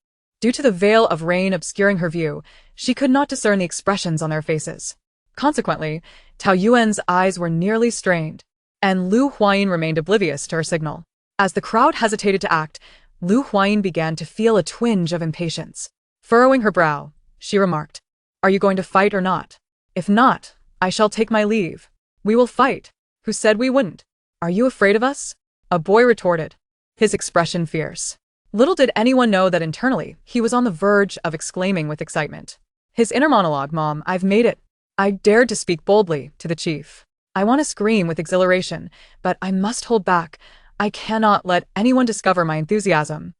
Due to the veil of rain obscuring her view, she could not discern the expressions on their faces. Consequently, Taoyuan's eyes were nearly strained, and Huayin remained oblivious to her signal. As the crowd hesitated to act, Huayin began to feel a twinge of impatience. Furrowing her brow, she remarked, "Are you going to fight or not? If not, I shall take my leave." "We will fight. Who said we wouldn't? Are you afraid of us?" a boy retorted, his expression fierce. Little did anyone know that internally, he was on the verge of exclaiming with excitement. His inner monologue, "Mom, I've made it." I dared to speak boldly to the chief. I want to scream with exhilaration, but I must hold back. I cannot let anyone discover my enthusiasm.